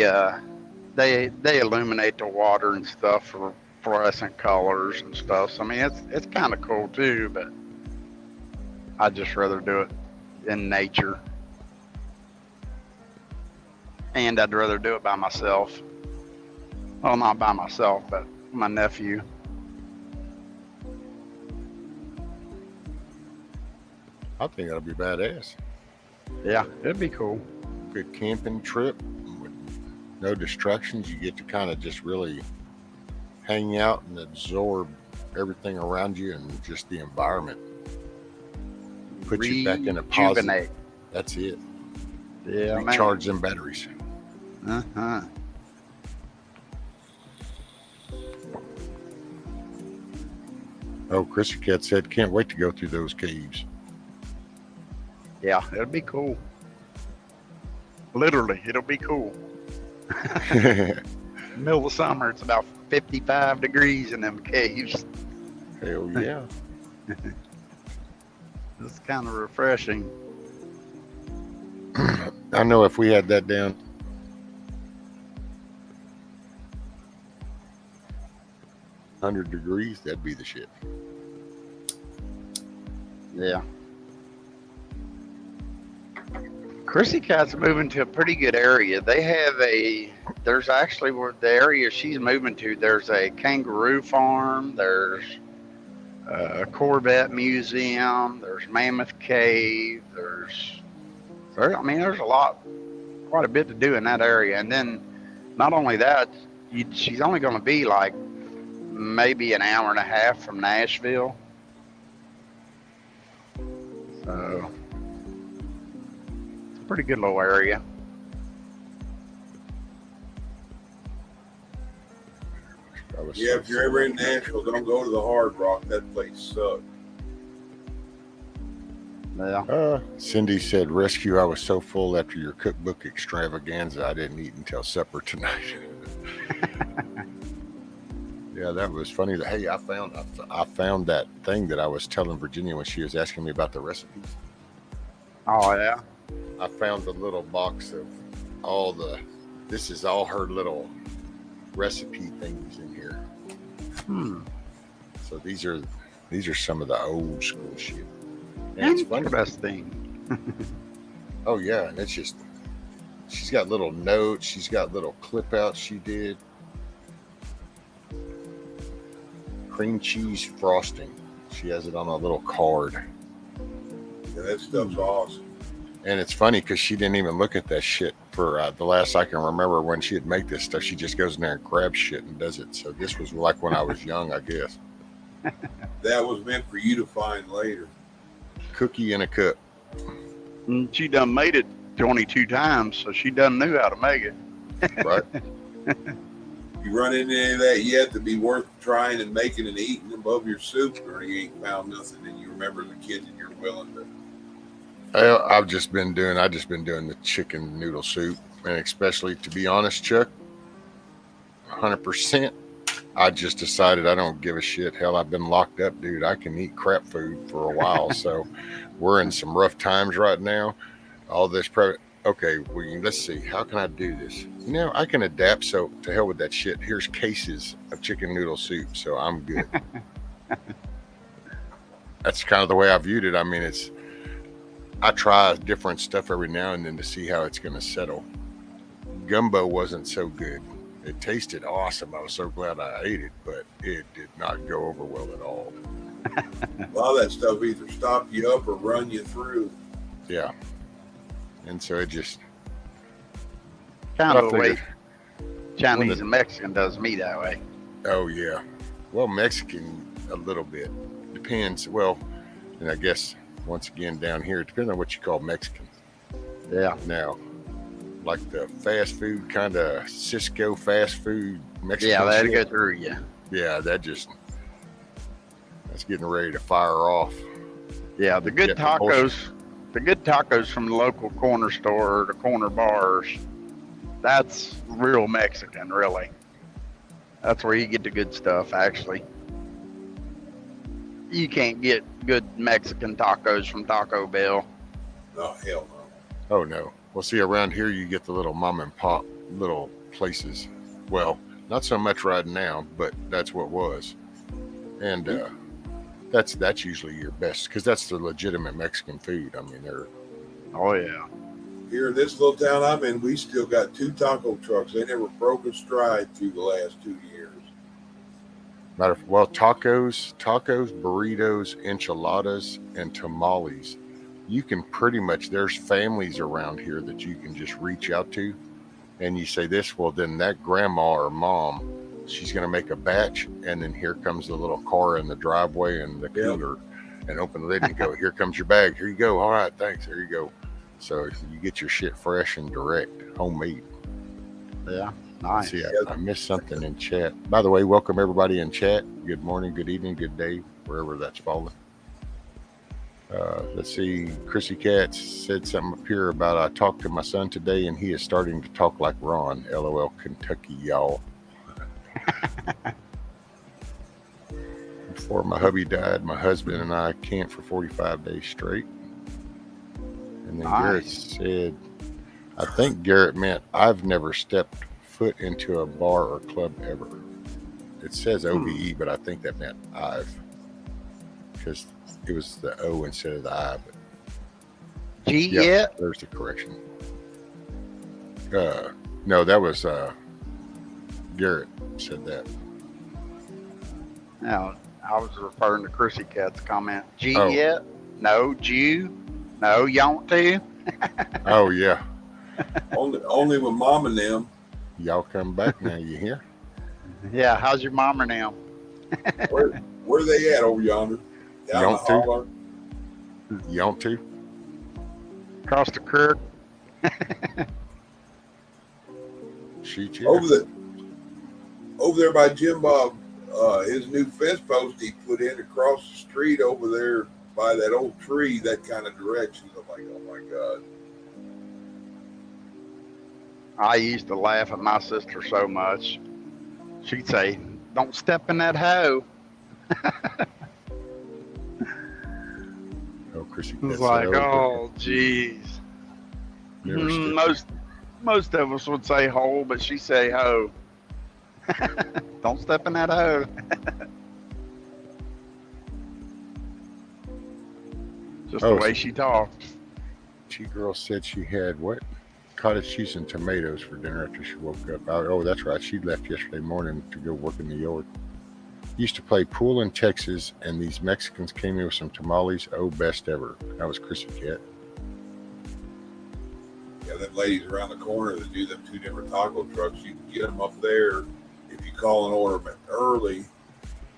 illuminate the water and stuff for fluorescent colors and stuff. So I mean, it's kind of cool too. But I'd just rather do it in nature, and I'd rather do it by myself. Well, not by myself, but my nephew. I think that'll be badass. Yeah, it'd be cool. Good camping trip with no distractions. You get to kind of just really hang out and absorb everything around you and just the environment. Put you back in a positive. Rejuvenate. That's it. Yeah, man. Recharge them batteries. Uh-huh. Oh, Chrissy Cat said, can't wait to go through those caves. Yeah, it'll be cool. Literally, it'll be cool. Middle of summer, it's about 55 degrees in them caves. Hell yeah. It's kind of refreshing. I know if we had that down. "100 degrees, that'd be the shit." Yeah. Chrissy Cat's moving to a pretty good area. There's actually where the area she's moving to, there's a kangaroo farm, there's a Corvette museum, there's Mammoth Cave, there's quite a bit to do in that area. And then not only that, she's only going to be like maybe an hour and a half from Nashville. So it's a pretty good little area. I was was. Yeah, if you're ever in Nashville, don't go to the Hard Rock. That place sucks. Yeah. Cindy said, "Rescue. I was so full after your cookbook extravaganza, I didn't eat until supper tonight." Yeah, that was funny. Hey, I found that thing that I was telling Virginia when she was asking me about the recipes. Oh yeah. I found the little box of all the. This is all her little recipe things in here. So these are some of the old school shit. And it's funny. Interesting. Oh yeah, and it's just she's got little notes. She's got little clip outs she did. Cream cheese frosting. She has it on a little card. Yeah, that stuff's awesome. And it's funny because she didn't even look at that shit for the last I can remember when she'd make this stuff. She just goes in there and grabs shit and does it. So this was like when I was young, I guess. That was meant for you to find later. Cookie in a cup. And she done made it 22 times, so she done knew how to make it. Right? You run into any of that yet to be worth trying and making and eating above your soup, or you ain't found nothing and you remember the kid and you're willing to? I've just been doing the chicken noodle soup, and especially, to be honest, Chuck, 100%. I just decided I don't give a shit. Hell, I've been locked up, dude. I can eat crap food for a while, so we're in some rough times right now. All this okay, let's see. How can I do this? I can adapt, so to hell with that shit. Here's cases of chicken noodle soup, so I'm good. That's kind of the way I viewed it. I mean, I try different stuff every now and then to see how it's going to settle. Gumbo wasn't so good. It tasted awesome. I was so glad I ate it, but it did not go over well at all. A lot of that stuff either stop you up or run you through. Yeah. And so it just... Kind of the way Chinese and Mexican does me that way. Oh, yeah. Well, Mexican, a little bit. Depends. Well, and I guess, once again, down here, it depends on what you call Mexican. Yeah. Now, like the fast food, kind of Cisco fast food Mexican. Yeah, that'll shit. go through you. Yeah, that's getting ready to fire off. Yeah, the good tacos from the local corner store or the corner bars, that's real Mexican, really. That's where you get the good stuff, actually. You can't get good Mexican tacos from Taco Bell. Oh, hell no. Oh, no. Well, see, around here you get the little mom and pop little places. Well, not so much right now, but that's what was. And that's usually your best, because that's the legitimate Mexican food. I mean, they're... Oh, yeah. Here in this little town I'm in, we still got 2 taco trucks. They never broke a stride through the last 2 years. Tacos, burritos, enchiladas, and tamales. You can pretty much, there's families around here that you can just reach out to, and you say this, well, then that grandma or mom, she's going to make a batch, and then here comes the little car in the driveway and the cooler, and open the lid and go, here comes your bag. Here you go. All right, thanks. There you go. So you get your shit fresh and direct, homemade. Yeah, nice. See, I missed something in chat. By the way, welcome everybody in chat. Good morning, good evening, good day, wherever that's falling. Let's see. Chrissy Katz said something up here about I talked to my son today and he is starting to talk like Ron. LOL, Kentucky, y'all. Before my hubby died, my husband and I camped for 45 days straight. And then Garrett said, I think Garrett meant I've never stepped foot into a bar or club ever. It says OBE, but I think that meant I've, because it was the O instead of the I. But yeah, there's the correction. No, that was Garrett said that. Now, I was referring to Chrissy Cat's comment. Yet? No. Jew? No, you want to? Oh, yeah. Only with mom and them. Y'all come back now, you hear? Yeah, how's your mama now? Where they at over yonder? You want to? Across the creek. Shoot you. Over there by Jim Bob his new fence post he put in across the street over there by that old tree, that kind of direction. I'm like, oh my God. I used to laugh at my sister so much. She'd say, "Don't step in that hoe." Oh, Chrissy. It's like, oh, jeez. Most of us would say hole, but she say hoe. Don't step in that hoe. Just the way she talked. Girl said she had what? Cottage cheese and tomatoes for dinner after she woke up. Oh, that's right. She left yesterday morning to go work in the yard. Used to play pool in Texas, and these Mexicans came in with some tamales. Oh, best ever. That was Chrissy Cat. Yeah, them ladies around the corner that do them 2 different taco trucks, you can get them up there. If you call and order them early,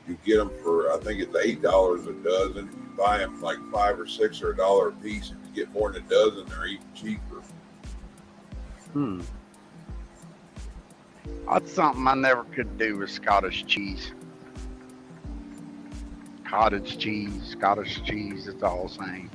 you get them for, I think it's $8 a dozen. If you buy them like 5 or 6 or $1 a piece, if you get more than a dozen, they're even cheaper. That's something I never could do with Scottish cheese. Cottage cheese, it's all the same.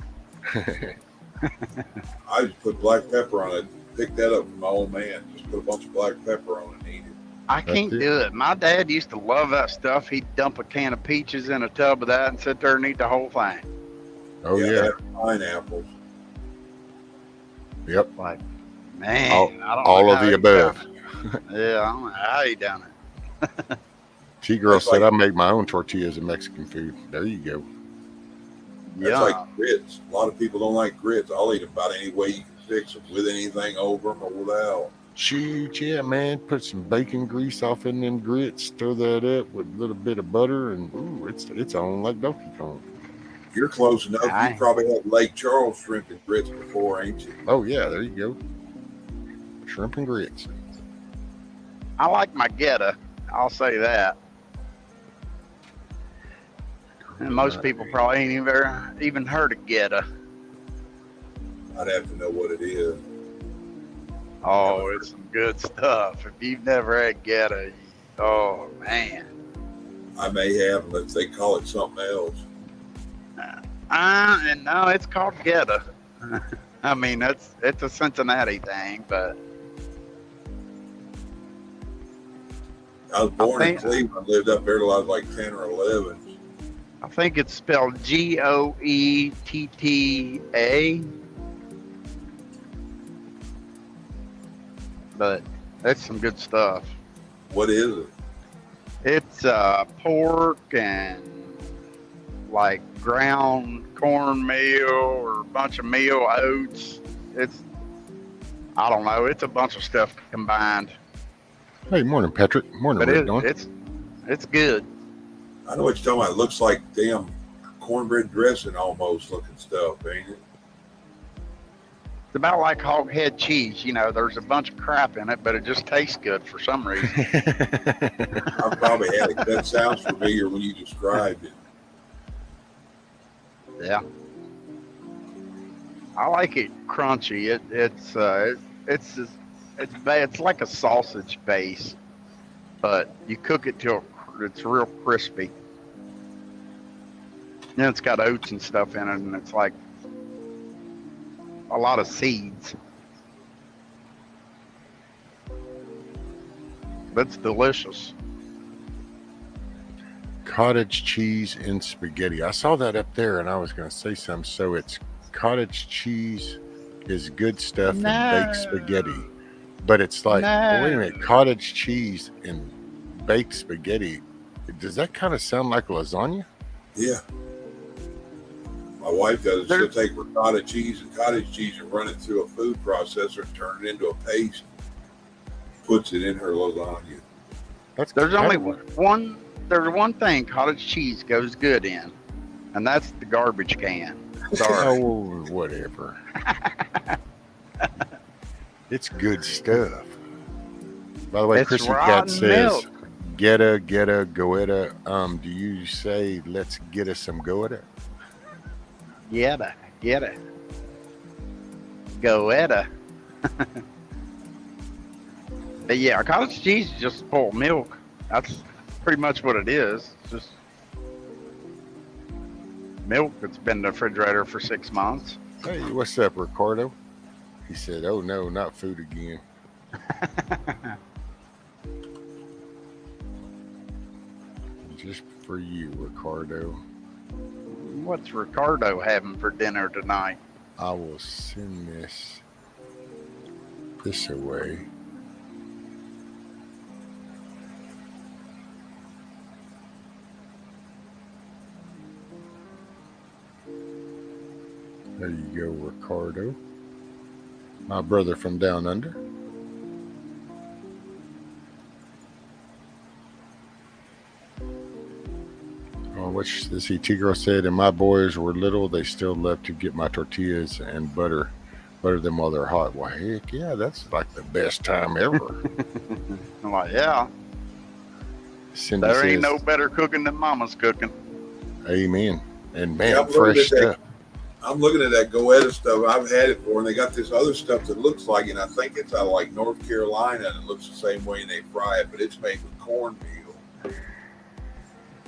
I just put black pepper on it. Picked that up from my old man. Just put a bunch of black pepper on it and eat it. I can't do it. My dad used to love that stuff. He'd dump a can of peaches in a tub of that and sit there and eat the whole thing. Oh, yeah. Pineapples. Yep. Like, man. All of the above. Yeah, I don't know how he done it. T-Girl said, I make my own tortillas of Mexican food. There you go. That's like grits. A lot of people don't like grits. I'll eat about any way you can fix them, with anything over them or without. Shoot, yeah, man. Put some bacon grease off in them grits. Stir that up with a little bit of butter, and ooh, it's on like Donkey Kong. You're close enough. You probably had Lake Charles shrimp and grits before, ain't you? Oh, yeah, there you go. Shrimp and grits. I like my Geta. I'll say that. And most people probably ain't even heard of Geta. I'd have to know what it is. Oh, it's some good stuff. If you've never had Geta, oh, man. I may have, unless they call it something else. And no, it's called Geta. I mean, it's a Cincinnati thing, but I was born in Cleveland, lived up there till I was like 10 or 11. I think it's spelled Goetta. But that's some good stuff. What is it? It's pork and like ground cornmeal or a bunch of meal, oats. I don't know. It's a bunch of stuff combined. Hey, morning, Patrick. Morning, Rick. It's good. I know what you're talking about. It looks like damn cornbread dressing almost looking stuff, ain't it? It's about like hog head cheese. You know, there's a bunch of crap in it, but it just tastes good for some reason. I probably had it. That sounds familiar when you described it. Yeah. I like it crunchy. It's like a sausage base, but you cook it till it's real crispy. Then it's got oats and stuff in it, and it's like a lot of seeds. That's delicious. Cottage cheese and spaghetti. I saw that up there, and I was going to say something. So it's cottage cheese is good stuff and baked spaghetti. But it's like, wait a minute, cottage cheese and baked spaghetti. Does that kind of sound like lasagna? Yeah. My wife does. She'll take ricotta cheese and cottage cheese and run it through a food processor and turn it into a paste. Puts it in her lasagna. There's only one thing cottage cheese goes good in, and that's the garbage can. Sorry. Oh, whatever. It's good stuff. By the way, Chrissy Cat says, Goetta, Goetta. Do you say, let's get us some Goetta? Goetta. Goetta. But yeah, cottage cheese is just full milk. pretty much what it is. It's just milk that's been in the refrigerator for 6 months. Hey, what's up, Ricardo? He said, "Oh no, not food again." Just for you, Ricardo. What's Ricardo having for dinner tonight? I will send this away. There you go, Ricardo. My brother from down under. Which the CT girl said, and my boys were little, they still love to get my tortillas and butter them while they're hot. Well, heck yeah, that's like the best time ever. I'm like, yeah. Cindy There says, ain't no better cooking than Mama's cooking. Amen. And man, Yeah, fresh stuff. I'm looking at that Goetta stuff. I've had it before, and they got this other stuff that looks like, and I think it's out of like North Carolina, and it looks the same way, and they fry it, but it's made with cornmeal.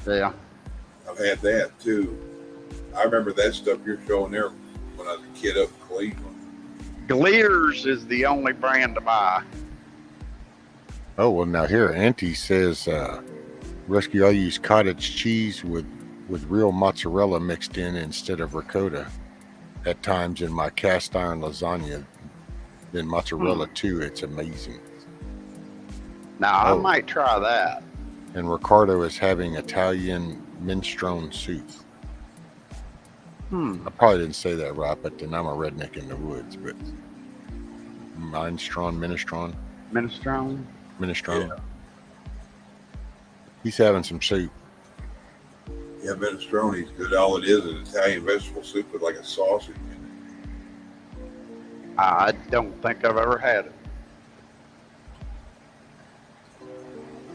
Yeah. I've had that too. I remember that stuff you're showing there when I was a kid up in Cleveland. Glears is the only brand to buy. Oh, well, now here, Auntie says, Rescue, I use cottage cheese with real mozzarella mixed in instead of ricotta at times in my cast iron lasagna. Then mozzarella too. It's amazing. Now, I might try that. And Ricardo is having Italian minestrone soup. I probably didn't say that right, but then I'm a redneck in the woods. But minestrone. Minestrone? Yeah. He's having some soup. Yeah, minestrone's good. All it is Italian vegetable soup with like a sausage in it. I don't think I've ever had it.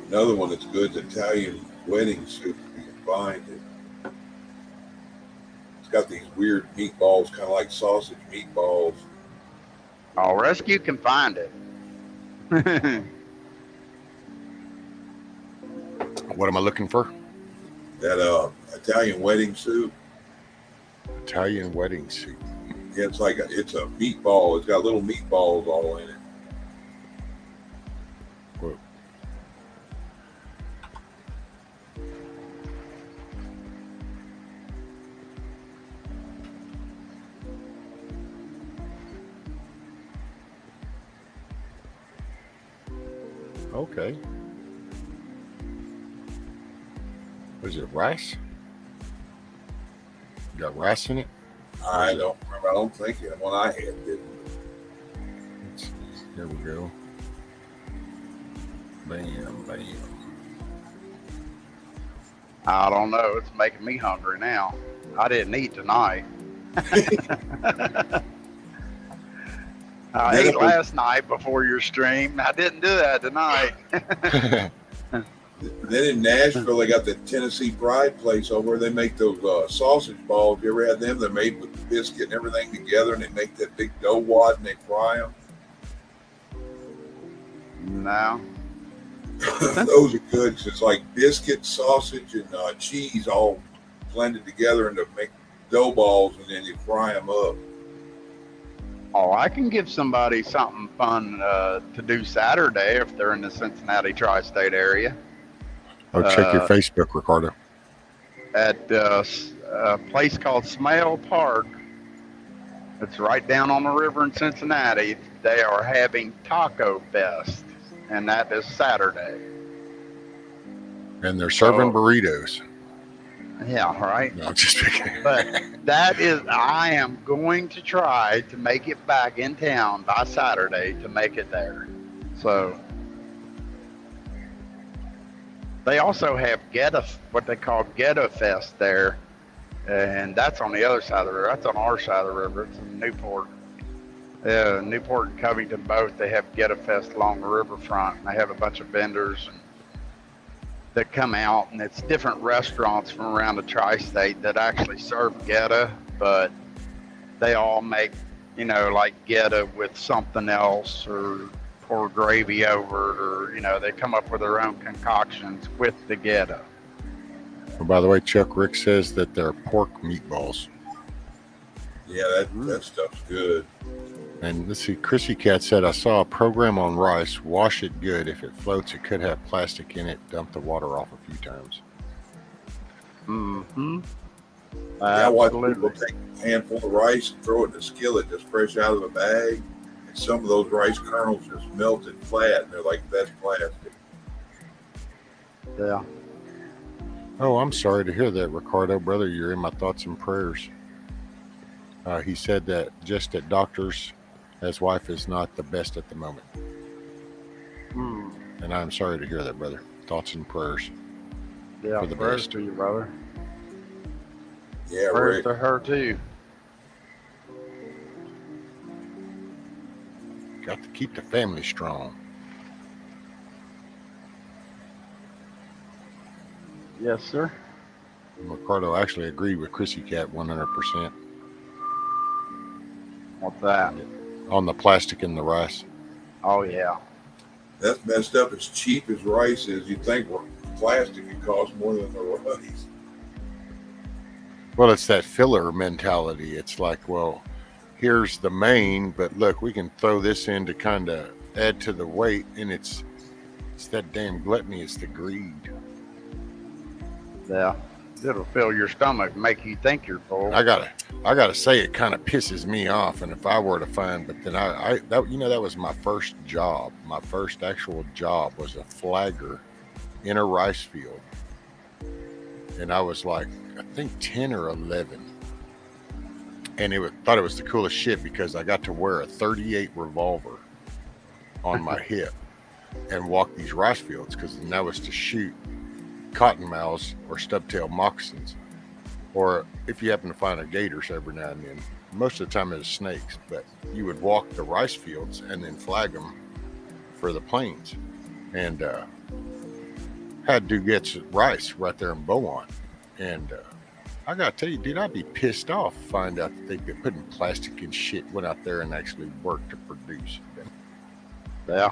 Another one that's good is Italian wedding soup. You can find it. It's got these weird meatballs, kind of like sausage meatballs. Oh, Rescue can find it. What am I looking for? That Italian wedding soup. Italian wedding soup. Yeah, it's a meatball. It's got little meatballs all in it. Whoa. Okay. Was it rice? You got rice in it? I don't remember. I don't think the one I had did. There we go. Bam, bam. I don't know. It's making me hungry now. I didn't eat tonight. I ate last night before your stream. I didn't do that tonight. Then in Nashville, they got the Tennessee Pride place over where they make those sausage balls. You ever had them? They're made with biscuit and everything together, and they make that big dough wad and they fry them. No. Those are good because it's like biscuit, sausage, and cheese all blended together and to make dough balls, and then you fry them up. Oh, I can give somebody something fun to do Saturday if they're in the Cincinnati tri-state area. Oh, check your Facebook, Ricardo. At a place called Smale Park. It's right down on the river in Cincinnati. They are having Taco Fest, and that is Saturday. And they're serving burritos. Yeah, right. No, I'm just kidding. But that is, I am going to try to make it back in town by Saturday to make it there. So they also have what they call Ghetto Fest there, and that's on the other side of the river. That's on our side of the river. It's in Newport. Newport and Covington both, they have Ghetto Fest along the riverfront, and they have a bunch of vendors that come out, and it's different restaurants from around the tri-state that actually serve Ghetto, but they all make, like Ghetto with something else, or pour gravy over it, or they come up with their own concoctions with the ghetto. Well, by the way, Chuck Rick says that they're pork meatballs. Yeah, that stuff's good. And let's see, Chrissy Cat said, I saw a program on rice. Wash it good. If it floats, it could have plastic in it. Dump the water off a few times. Mm-hmm. I watch people take a handful of rice and throw it in a skillet just fresh out of the bag. And some of those rice kernels just melted flat, and they're like, that's plastic. Yeah. Oh, I'm sorry to hear that, Ricardo. Brother, you're in my thoughts and prayers. He said that just at doctors, his wife is not the best at the moment. And I'm sorry to hear that, brother. Thoughts and prayers. Yeah, for the prayers best. to you, brother. Yeah, Prayers Rick. to her, too. Got to keep the family strong. Yes, sir. Ricardo actually agreed with Chrissy Cat 100% What's that? on the plastic in the rice. Oh, yeah. That's messed up. As cheap as rice is, you'd think plastic could cost more than the rice. Well, it's that filler mentality. It's like, well, here's the main, but look, we can throw this in to kind of add to the weight, and it's that damn gluttony. It's the greed. Yeah. It'll fill your stomach, make you think you're full. I gotta say, it kind of pisses me off. And if I were to find, but then that was my first job. My first actual job was a flagger in a rice field, and I was like, I think 10 or 11, and thought it was the coolest shit because I got to wear a 38 revolver on my hip and walk these rice fields, because that was to shoot cottonmouths or stubtail moccasins, or if you happen to find a gators every now and then. Most of the time it was snakes, but you would walk the rice fields and then flag them for the plains, and had Duget's rice right there in Beaumont. And I gotta tell you, dude, I'd be pissed off to find out that they'd been putting plastic and shit, went out there and actually worked to produce. Yeah.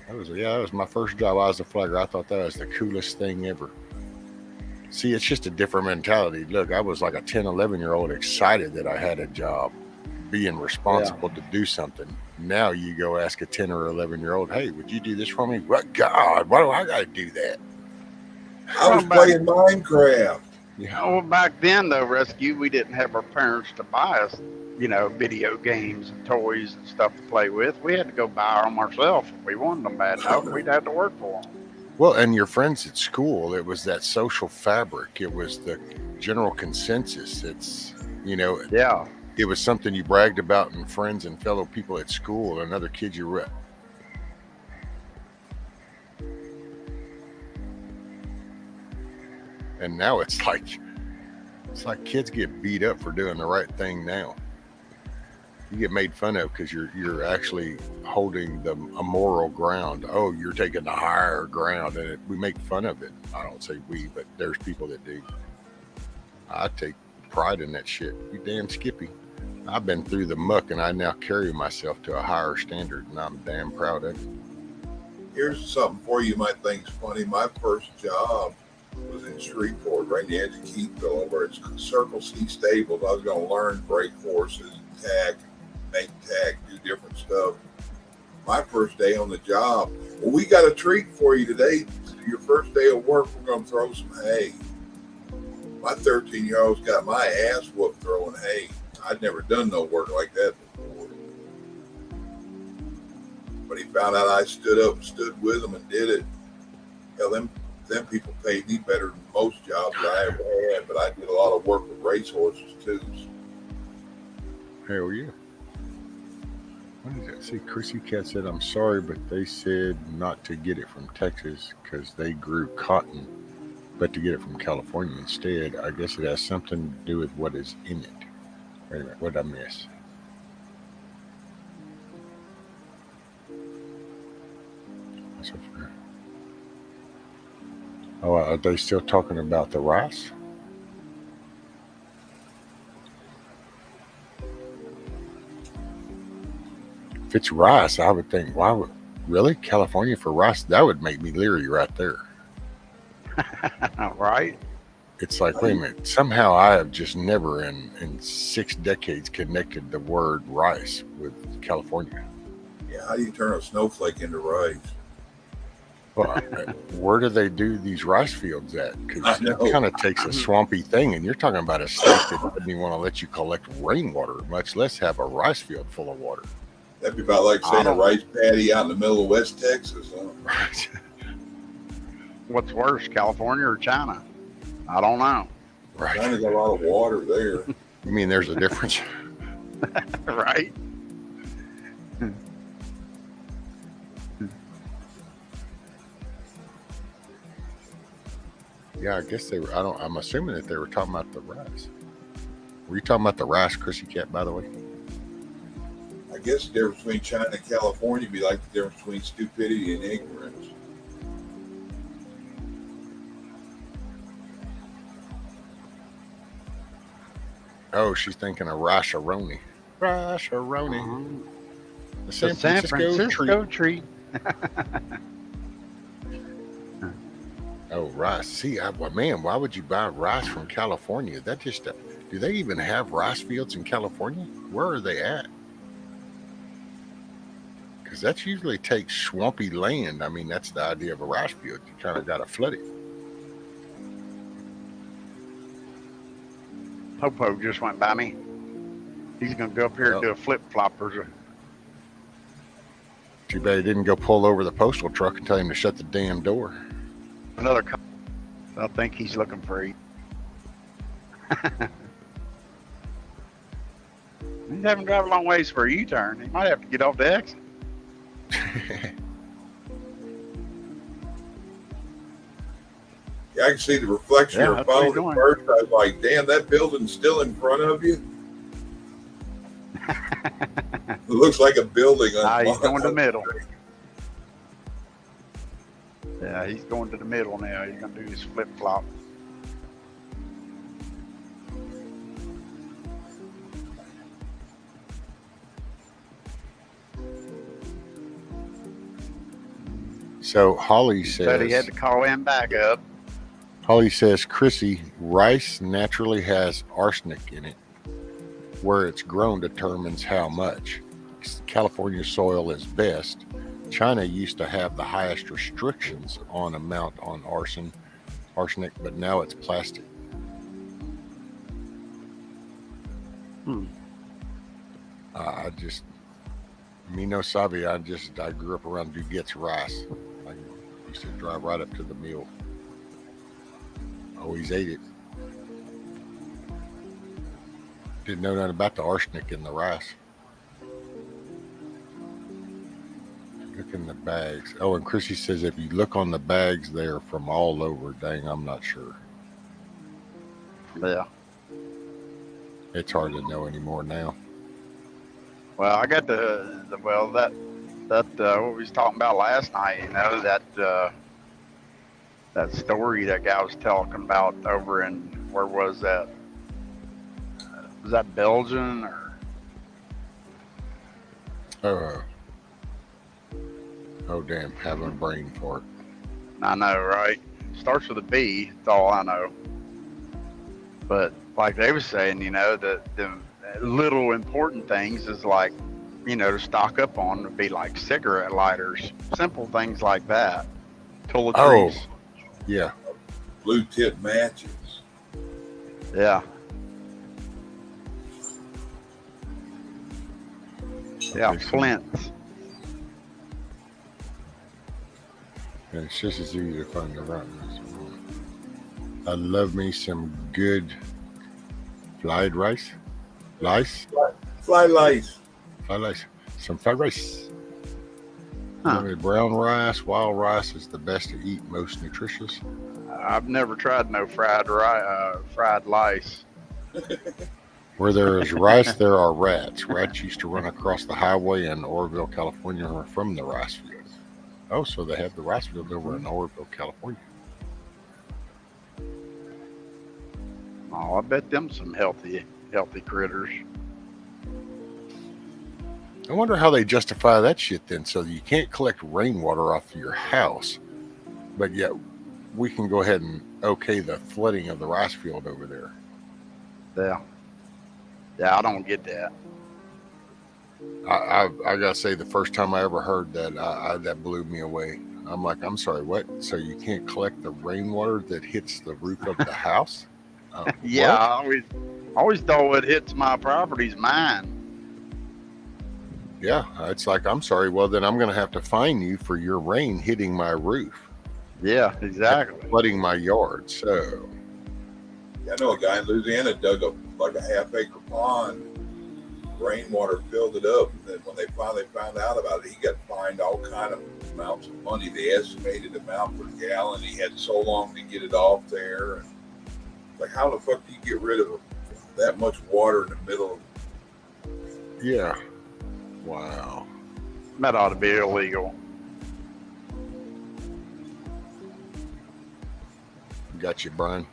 That was my first job. I was a flagger. I thought that was the coolest thing ever. See, it's just a different mentality. Look, I was like a 10, 11-year-old excited that I had a job, being responsible to do something. Now you go ask a 10 or 11-year-old, hey, would you do this for me? What? God, why do I got to do that? I was playing Minecraft. Yeah. Well, back then, though, Rescue, we didn't have our parents to buy us, video games and toys and stuff to play with. We had to go buy them ourselves if we wanted them bad enough. We'd have to work for them. Well, and your friends at school, it was that social fabric. It was the general consensus. It's, Yeah. it was something you bragged about in friends and fellow people at school and other kids you were. And now it's like kids get beat up for doing the right thing now. You get made fun of because you're actually holding a moral ground. Oh, you're taking the higher ground, and we make fun of it. I don't say we, but there's people that do. I take pride in that shit. You damn Skippy. I've been through the muck, and I now carry myself to a higher standard, and I'm damn proud of it. Here's something for you might think's funny. My first job was in Shreveport, right in the edge of Keithville, over at Circle C Stables. I was going to learn brake horses, tack, make tack, do different stuff. My first day on the job, well, we got a treat for you today. Your first day of work, we're going to throw some hay. My 13-year-old's got my ass whooped throwing hay. I'd never done no work like that before. But he found out I stood up and stood with him and did it. Hell, them people paid me better than most jobs that I ever had, but I did a lot of work with racehorses too. Hell yeah. What is that? See, Chrissy Cat said, I'm sorry, but they said not to get it from Texas because they grew cotton, but to get it from California instead. I guess it has something to do with what is in it. Wait a minute, what did I miss? That's okay. Oh, are they still talking about the rice? If it's rice, I would think, why would really California for rice? That would make me leery right there. Right? It's like, wait a minute. Somehow I have just never in 6 decades connected the word rice with California. Yeah, how do you turn a snowflake into rice? Well, where do they do these rice fields at? Because I it know. kind of takes a swampy thing, and you're talking about a state that doesn't even want to let you collect rainwater, much less have a rice field full of water. That'd be about like saying a rice paddy out in the middle of West Texas. Huh? Right. What's worse, California or China? I don't know. Right. China's got a lot of water there. You mean there's a difference? Right? Yeah, I guess they were. I'm assuming that they were talking about the rice. Were you talking about the rice, Chrissy Cat, by the way? I guess the difference between China and California would be like the difference between stupidity and ignorance. Oh, she's thinking of rice-a-roni. Rice-a-roni. The The San Francisco treat. Oh, rice. See, well, man, why would you buy rice from California? That just, do they even have rice fields in California? Where are they at? Because that usually takes swampy land. I mean, that's the idea of a rice field. You kind of got to flood it. Popo just went by me. He's going to go up here and do a flip-flopper. Too bad he didn't go pull over the postal truck and tell him to shut the damn door. Another cop. I think he's looking for you. He's having to drive a long ways for a U-turn. He might have to get off the exit. Yeah, I can see the reflection of your that's what he's phone. At doing. first, I was like, damn, that building's still in front of you. It looks like a building. He's going to the middle. Yeah, he's going to the middle now. He's going to do his flip-flop. So Holly Said he had says, to call him back up. Chrissy, rice naturally has arsenic in it. Where it's grown determines how much. California soil is best. China used to have the highest restrictions on amount on arsenic, but now it's plastic. Me no sabe. I grew up around Duget's rice. I used to drive right up to the mill. Always ate it. Didn't know nothing about the arsenic in the rice. Look in the bags. Oh, and Chrissy says if you look on the bags, they're from all over. Dang, I'm not sure. Yeah. It's hard to know anymore now. Well, I got that what we was talking about last night, you know, that story that guy was talking about over in, where was that? Was that Belgium or? Oh damn, having a brain fart. I know, right? Starts with a B, that's all I know. But like they were saying, you know, the little important things is like, you know, to stock up on would be like cigarette lighters, simple things like that. Toiletries. Oh, yeah. Blue tip matches. Yeah. Yeah, flints. And it's just as easy to find the right one. I love me some good fried rice. Fly lice. Some fried rice. Huh. Brown rice, wild rice is the best to eat, most nutritious. I've never tried no fried lice. Where there is rice, there are rats. Rats used to run across the highway in Oroville, California, from the rice fields. Oh, so they have the rice fields over in Oroville, California. Oh, I bet them some healthy critters. I wonder how they justify that shit then. So you can't collect rainwater off of your house, but yet we can go ahead and okay the flooding of the rice field over there. Yeah. Yeah, I don't get that. I gotta say, the first time I ever heard that, that blew me away. I'm like, I'm sorry, what? So you can't collect the rainwater that hits the roof of the house? Yeah, What? I always thought what hits my property's mine. Yeah, it's like, I'm sorry. Well, then I'm gonna have to fine you for your rain hitting my roof, Yeah, exactly. flooding my yard. So I know a guy in Louisiana dug up like a half-acre pond. Rainwater filled it up, and then when they finally found out about it, he got fined all kind of amounts of money. They estimated the amount per gallon. He had so long to get it off there. And like, how the fuck do you get rid of that much water in the middle of? yeah, wow. That ought to be illegal. Got you, Brian.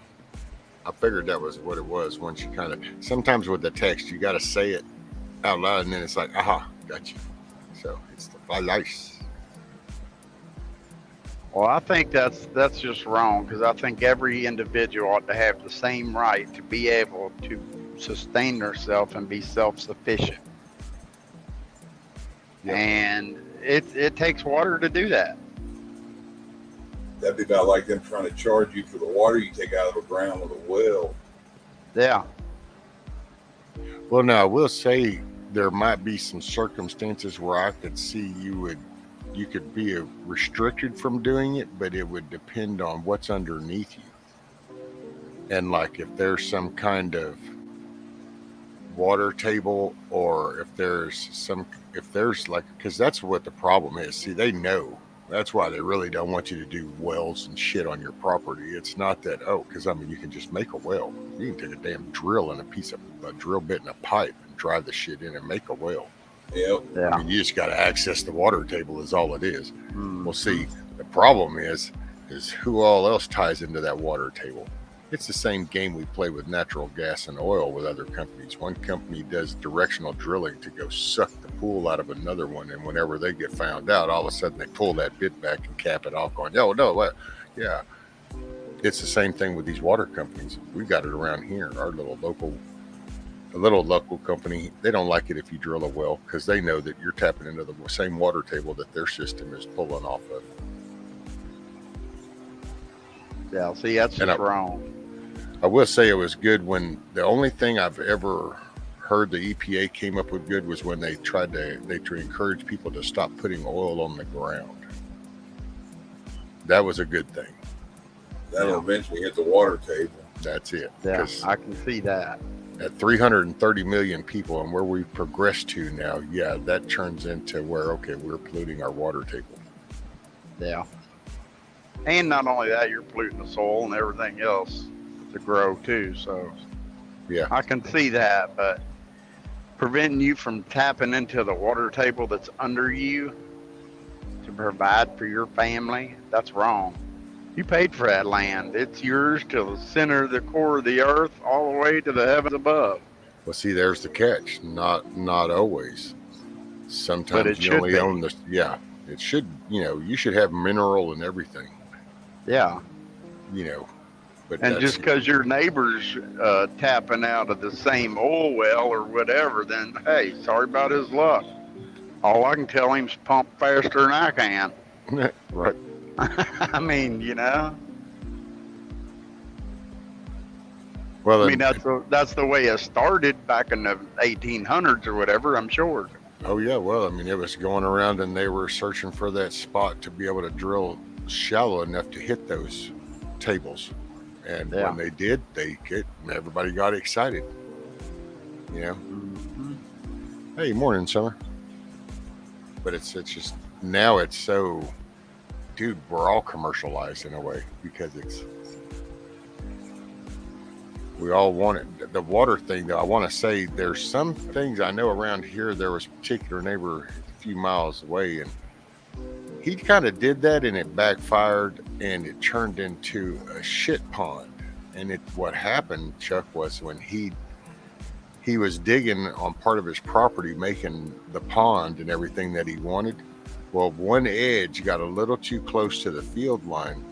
I figured that was what it was. Once you kind of, sometimes with the text, you got to say it out loud, and then it's like, aha, got you. So it's the ice. Well, I think that's just wrong, because I think every individual ought to have the same right to be able to sustain themselves and be self-sufficient. Yep. And it takes water to do that. That'd be about like them trying to charge you for the water you take out of the ground with a well. Yeah. Well, now I will say there might be some circumstances where I could see you could be restricted from doing it, but it would depend on what's underneath you. And like if there's some kind of water table, or if there's like, because that's what the problem is. See, they know. That's why they really don't want you to do wells and shit on your property. It's not that, because I mean, you can just make a well. You can take a damn drill and a drill bit and a pipe and drive the shit in and make a well. Yep. Yeah. I mean, you just got to access the water table is all it is. Well, see, the problem is who all else ties into that water table. It's the same game we play with natural gas and oil with other companies. One company does directional drilling to go suck the pool out of another one, and whenever they get found out, all of a sudden they pull that bit back and cap it off going, oh, no, what? Yeah. It's the same thing with these water companies. We've got it around here. Our little local company, they don't like it if you drill a well, because they know that you're tapping into the same water table that their system is pulling off of. Yeah, see, that's just wrong. I will say it was good when the only thing I've ever heard the EPA came up with good was when they tried to encourage people to stop putting oil on the ground. That was a good thing. That'll eventually hit the water table. That's it. Yeah, I can see that. At 330 million people and where we've progressed to now, yeah, that turns into where, okay, we're polluting our water table. Yeah. And not only that, you're polluting the soil and everything else to grow too. So yeah, I can see that, but preventing you from tapping into the water table that's under you to provide for your family, that's wrong. You paid for that land. It's yours to the center of the core of the earth, all the way to the heavens above. Well, see, there's the catch. Not always. Sometimes you only own the. Yeah, it should. You should have mineral and everything. Yeah. But and just because your neighbor's tapping out of the same oil well or whatever, then hey, sorry about his luck. All I can tell him is pump faster than I can. Right. I mean, Well, I mean, that's the way it started back in the 1800s or whatever, I'm sure. Oh yeah, well, I mean, it was going around and they were searching for that spot to be able to drill shallow enough to hit those tables, and when they did, everybody got excited. Hey, morning, Summer. But it's just now it's so, dude, we're all commercialized in a way because we all want it. The water thing, though, I want to say there's some things I know around here. There was a particular neighbor a few miles away, and he kind of did that, and it backfired, and it turned into a shit pond. And what happened, Chuck, was when he he was digging on part of his property, making the pond and everything that he wanted. Well, one edge got a little too close to the field line.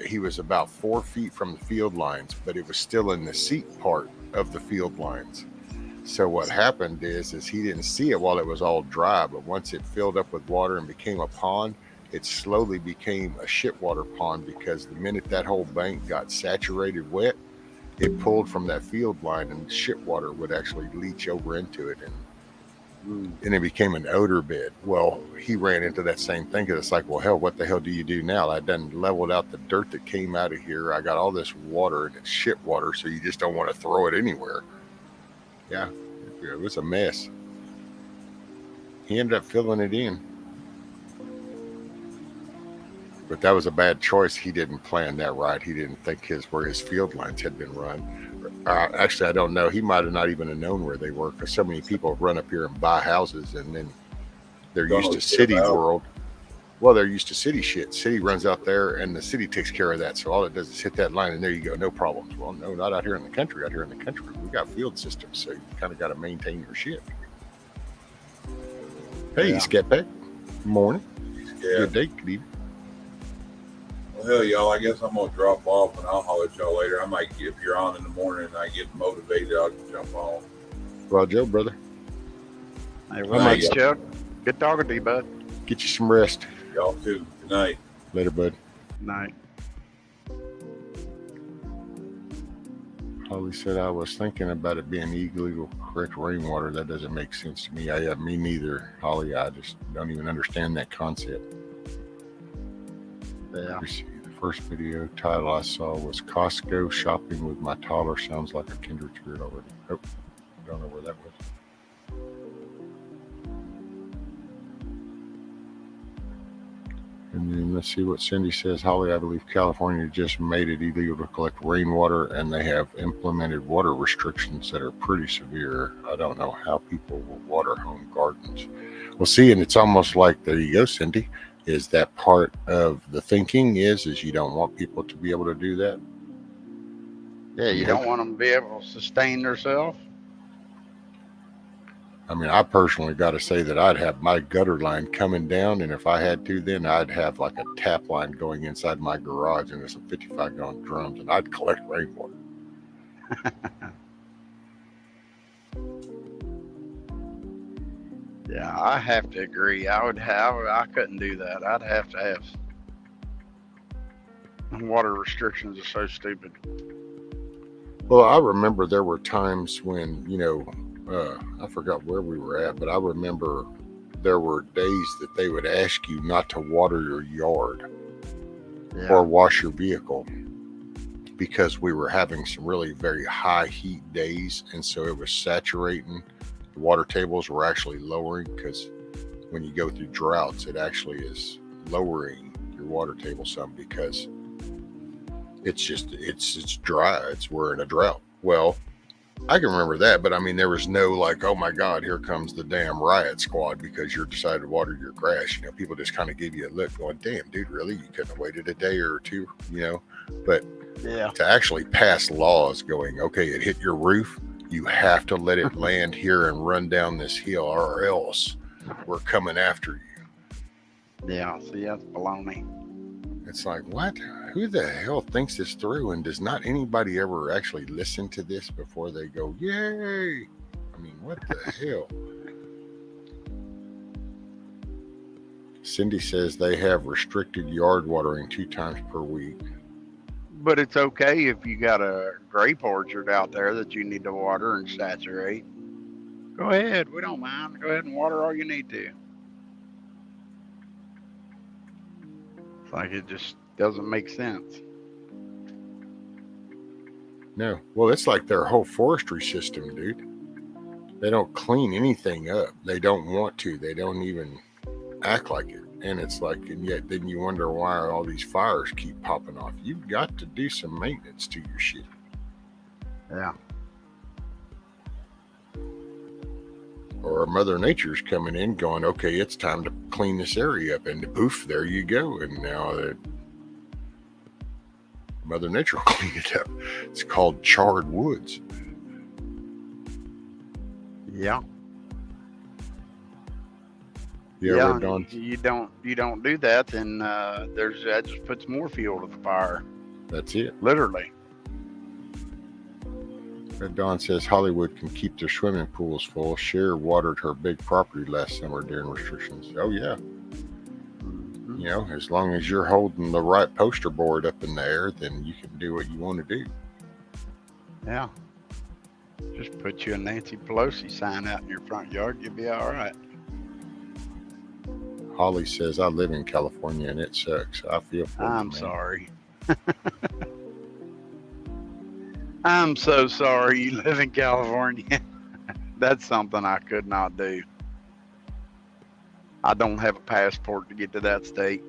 He was about 4 feet from the field lines, but it was still in the seat part of the field lines. So what happened is he didn't see it while it was all dry, but once it filled up with water and became a pond, it slowly became a shitwater pond, because the minute that whole bank got saturated wet, it pulled from that field line and shit water would actually leach over into it, and it became an odor bed. Well, he ran into that same thing, because it's like, well, hell, what the hell do you do now? I done leveled out the dirt that came out of here. I got all this water, and it's shit water, so you just don't want to throw it anywhere. Yeah, it was a mess. He ended up filling it in. But that was a bad choice. He didn't plan that right. He didn't think where his field lines had been run. Actually, I don't know. He might have not even have known where they were, because so many people run up here and buy houses, and then they're used to city world. Well, they're used to city shit. City runs out there, and the city takes care of that. So all it does is hit that line, and there you go, no problems. Well, no, not out here in the country. Out here in the country, we got field systems, so you kind of got to maintain your shit. Hey, Scatback. Good morning. Yeah. Good day. Good evening. Well, hell, y'all, I guess I'm going to drop off, and I'll holler at y'all later. I might, if you're on in the morning and I get motivated, I'll jump on. Well, Joe, brother. Hey, well, thanks, Chuck. Good talking to you, bud. Get you some rest. Y'all too. Good night. Later, bud. Night. Holly said, I was thinking about it being illegal to collect rainwater. That doesn't make sense to me. Me neither, Holly. I just don't even understand that concept. Yeah. The first video title I saw was Costco shopping with my toddler. Sounds like a kindred spirit already. Oh, don't know where that was. And then let's see what Cindy says. Holly, I believe California just made it illegal to collect rainwater, and they have implemented water restrictions that are pretty severe. I don't know how people will water home gardens. Well, see, and it's almost like, there you go, Cindy, is that part of the thinking is you don't want people to be able to do that? Yeah, you don't want them to be able to sustain themselves. I mean, I personally got to say that I'd have my gutter line coming down, and if I had to, then I'd have like a tap line going inside my garage, and there's some 55-gallon drums, and I'd collect rainwater. Yeah, I have to agree. I couldn't do that. I'd have to have. Water restrictions are so stupid. Well, I remember there were times when, I forgot where we were at, but I remember there were days that they would ask you not to water your yard or wash your vehicle, because we were having some really very high heat days, and so it was saturating. The water tables were actually lowering, because when you go through droughts, it actually is lowering your water table some, because it's dry. We're in a drought. Well, I can remember that, but I mean, there was no like, oh my God, here comes the damn riot squad because you decided to water your grass. People just kind of give you a look going, damn, dude, really? You couldn't have waited a day or two, But to actually pass laws going, okay, it hit your roof, you have to let it land here and run down this hill, or else we're coming after you. Yeah, see, that's baloney. It's like, what? Who the hell thinks this through? And does not anybody ever actually listen to this before they go, yay? I mean, what the hell? Cindy says they have restricted yard watering 2 times per week. But it's okay if you got a grape orchard out there that you need to water and saturate. Go ahead. We don't mind. Go ahead and water all you need to. It's like it just doesn't make sense. No. Well, it's like their whole forestry system, dude. They don't clean anything up. They don't want to. They don't even act like it. And it's like, and yet then you wonder why all these fires keep popping off. You've got to do some maintenance to your shit. Yeah. Or Mother Nature's coming in going, okay, it's time to clean this area up. And poof, there you go. And now Mother Nature will clean it up. It's called charred woods. Yeah. Yeah, and Dawn. you don't do that, then that just puts more fuel to the fire. That's it. Literally. Red Dawn says Hollywood can keep their swimming pools full. Cher watered her big property last summer during restrictions. Oh, yeah. Mhm. You know, as long as you're holding the right poster board up in the air, then you can do what you want to do. Yeah. Just put you a Nancy Pelosi sign out in your front yard, you'll be all right. Holly says, I live in California and it sucks. I feel for you, I'm man. sorry. I'm so sorry you live in California. That's something I could not do. I don't have a passport to get to that state.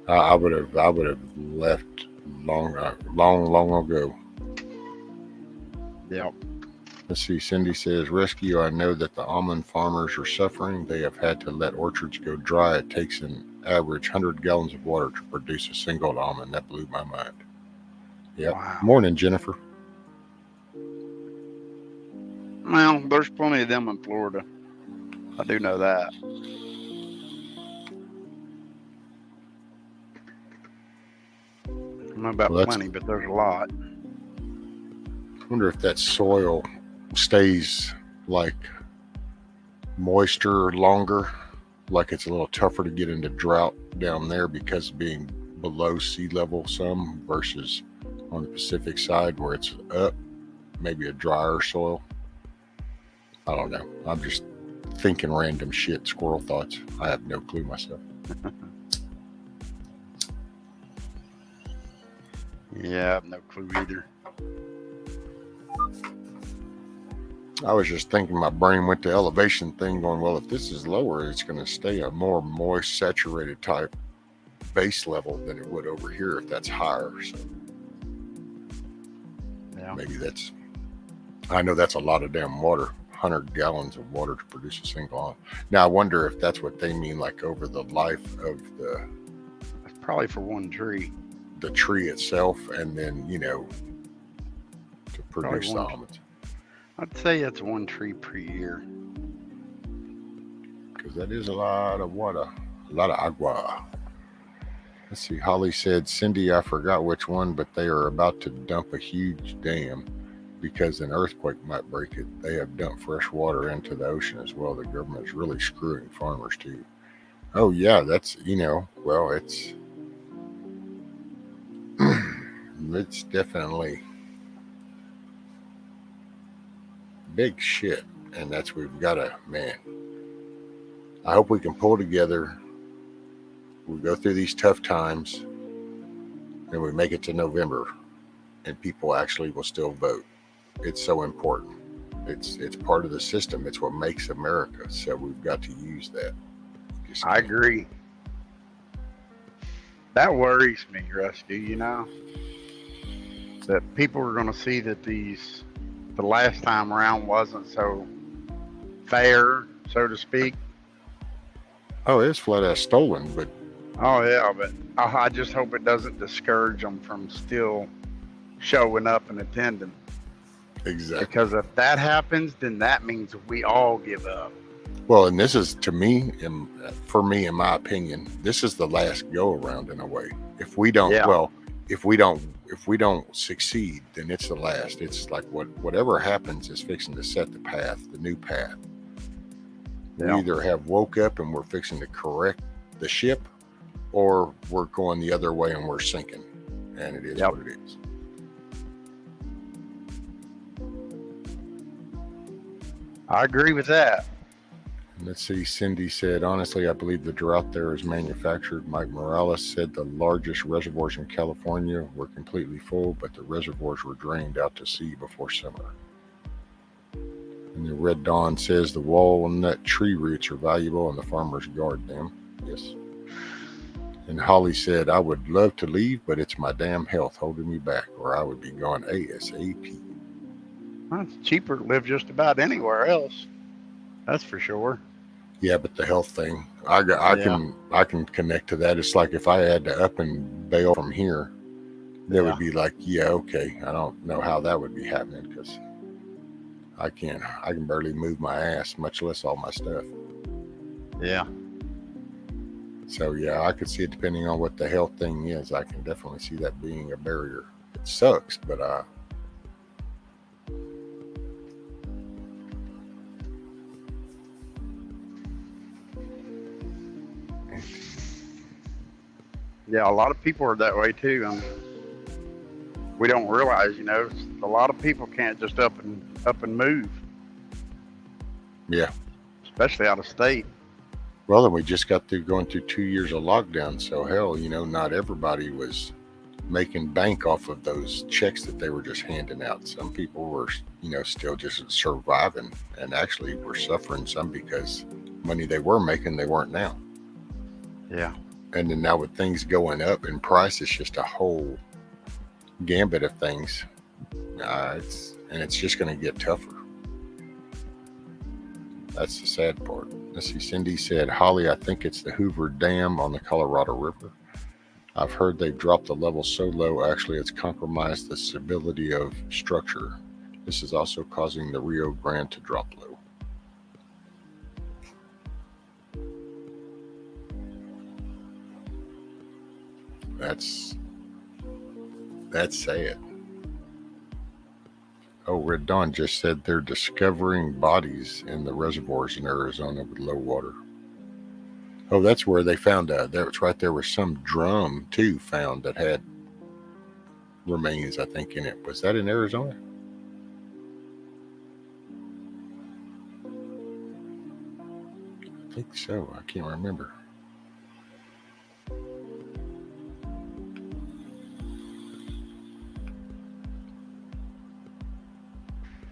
I would have left long ago. Yep. Let's see. Cindy says, rescue. I know that the almond farmers are suffering. They have had to let orchards go dry. It takes an average 100 gallons of water to produce a single almond. That blew my mind. Yep. Wow. Morning, Jennifer. Well, there's plenty of them in Florida. I do know that. I don't know about plenty, but there's a lot. I wonder if that soil stays like moisture longer, like it's a little tougher to get into drought down there because of being below sea level some versus on the Pacific side where it's up, maybe a drier soil. I don't know. I'm just thinking random shit, squirrel thoughts. I have no clue myself. Yeah, I have no clue either. I was just thinking, my brain went to elevation thing going, well, if this is lower, it's going to stay a more moist, saturated type base level than it would over here if that's higher. So Yeah. maybe that's, I know that's a lot of damn water, 100 gallons of water to produce a single almond. Now, I wonder if that's what they mean, like over the life of That's probably for one tree. the tree itself, and then, you know, to produce the one. almonds. I'd say it's one tree per year. Because that is a lot of water, a lot of agua. Let's see, Holly said, Cindy, I forgot which one, but they are about to dump a huge dam because an earthquake might break it. They have dumped fresh water into the ocean as well. The government's really screwing farmers too. Oh yeah, that's, you know, well, it's it's definitely big shit, and that's, we've got to, man, I hope we can pull together. We go through these tough times and we make it to November and people actually will still vote. It's so important. It's part of the system. It's what makes America. So we've got to use that. I agree. That worries me, Rusty, you know, that people are going to see that the last time around wasn't so fair, so to speak. Oh, it's flat out stolen, but Oh yeah, but I just hope it doesn't discourage them from still showing up and attending. exactly. Because if that happens, then that means we all give up. Well, and this is, to me, for me, in my opinion, this is the last go around in a way. If we don't, Yeah. well, if we don't succeed, then it's the last. It's like whatever happens is fixing to set the path, the new path. Yeah. We either have woke up and we're fixing to correct the ship, or we're going the other way and we're sinking. And it is Yep. what it is. I agree with that. Let's see, Cindy said, honestly, I believe the drought there is manufactured. Mike Morales said the largest reservoirs in California were completely full, but the reservoirs were drained out to sea before summer. And the Red Dawn says the walnut tree roots are valuable and the farmers guard them. Yes. And Holly said, I would love to leave, but it's my damn health holding me back, or I would be gone ASAP. Well, it's cheaper to live just about anywhere else. That's for sure. Yeah, but the health thing, I can connect to that. It's like if I had to up and bail from here, that would be like, yeah, okay. I don't know how that would be happening because I can barely move my ass, much less all my stuff. Yeah. So yeah, I could see it depending on what the health thing is. I can definitely see that being a barrier. It sucks, but Yeah, a lot of people are that way too. We don't realize, a lot of people can't just up and move, yeah. especially out of state. Well, then we just got through going through 2 years of lockdown. So hell, not everybody was making bank off of those checks that they were just handing out. Some people were, still just surviving, and actually were suffering some because money they were making, they weren't now. Yeah. And then now with things going up in price, it's just a whole gambit of things. It's just going to get tougher. That's the sad part. Let's see, Cindy said, Holly, I think it's the Hoover Dam on the Colorado River. I've heard they've dropped the level so low, actually it's compromised the stability of structure. This is also causing the Rio Grande to drop low. That's sad. Oh, Red Dawn just said they're discovering bodies in the reservoirs in Arizona with low water. Oh, that's where they found it's right there was some drum too found that had remains, I think, in it. Was that in Arizona? I think so. I can't remember.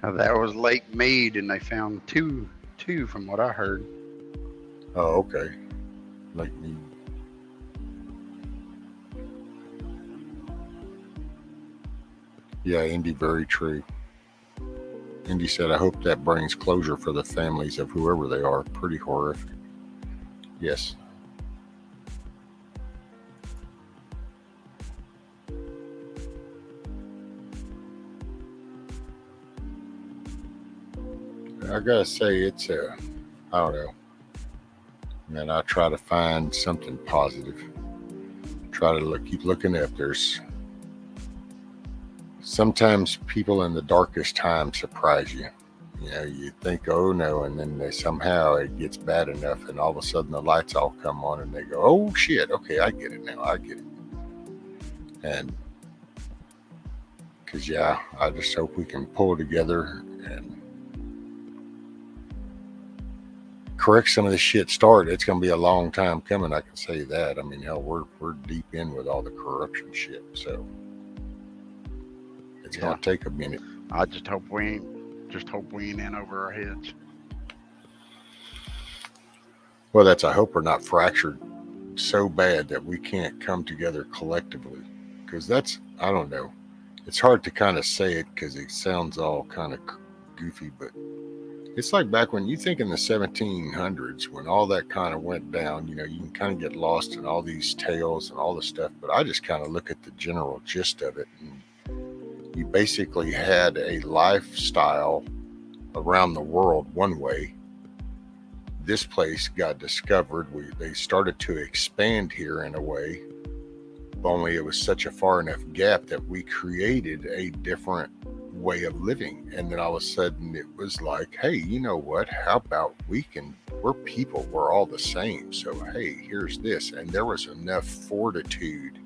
That was Lake Mead, and they found two from what I heard. Oh, okay. Lake Mead. Yeah, Indy, very true. Indy said, I hope that brings closure for the families of whoever they are. Pretty horrific. Yes. I gotta say, it's I don't know. And I try to find something positive. Try to keep looking up. There's sometimes people in the darkest time surprise you. You think, oh no, and then somehow it gets bad enough, and all of a sudden the lights all come on, and they go, oh shit, okay, I get it now. I get it. And because I just hope we can pull together and correct some of the shit started. It's going to be a long time coming, I can say that. I mean, hell, we're deep in with all the corruption shit, so it's going to take a minute. I just hope we ain't in over our heads. Well, I hope we're not fractured so bad that we can't come together collectively, because I don't know. It's hard to kind of say it because it sounds all kind of goofy, but it's like back when you think in the 1700s, when all that kind of went down, you can kind of get lost in all these tales and all this stuff. But I just kind of look at the general gist of it. And you basically had a lifestyle around the world one way. This place got discovered. They started to expand here in a way. Only it was such a far enough gap that we created a different way of living, and then all of a sudden it was like, hey, you know what, how about we're people, we're all the same, so hey, here's this. And there was enough fortitude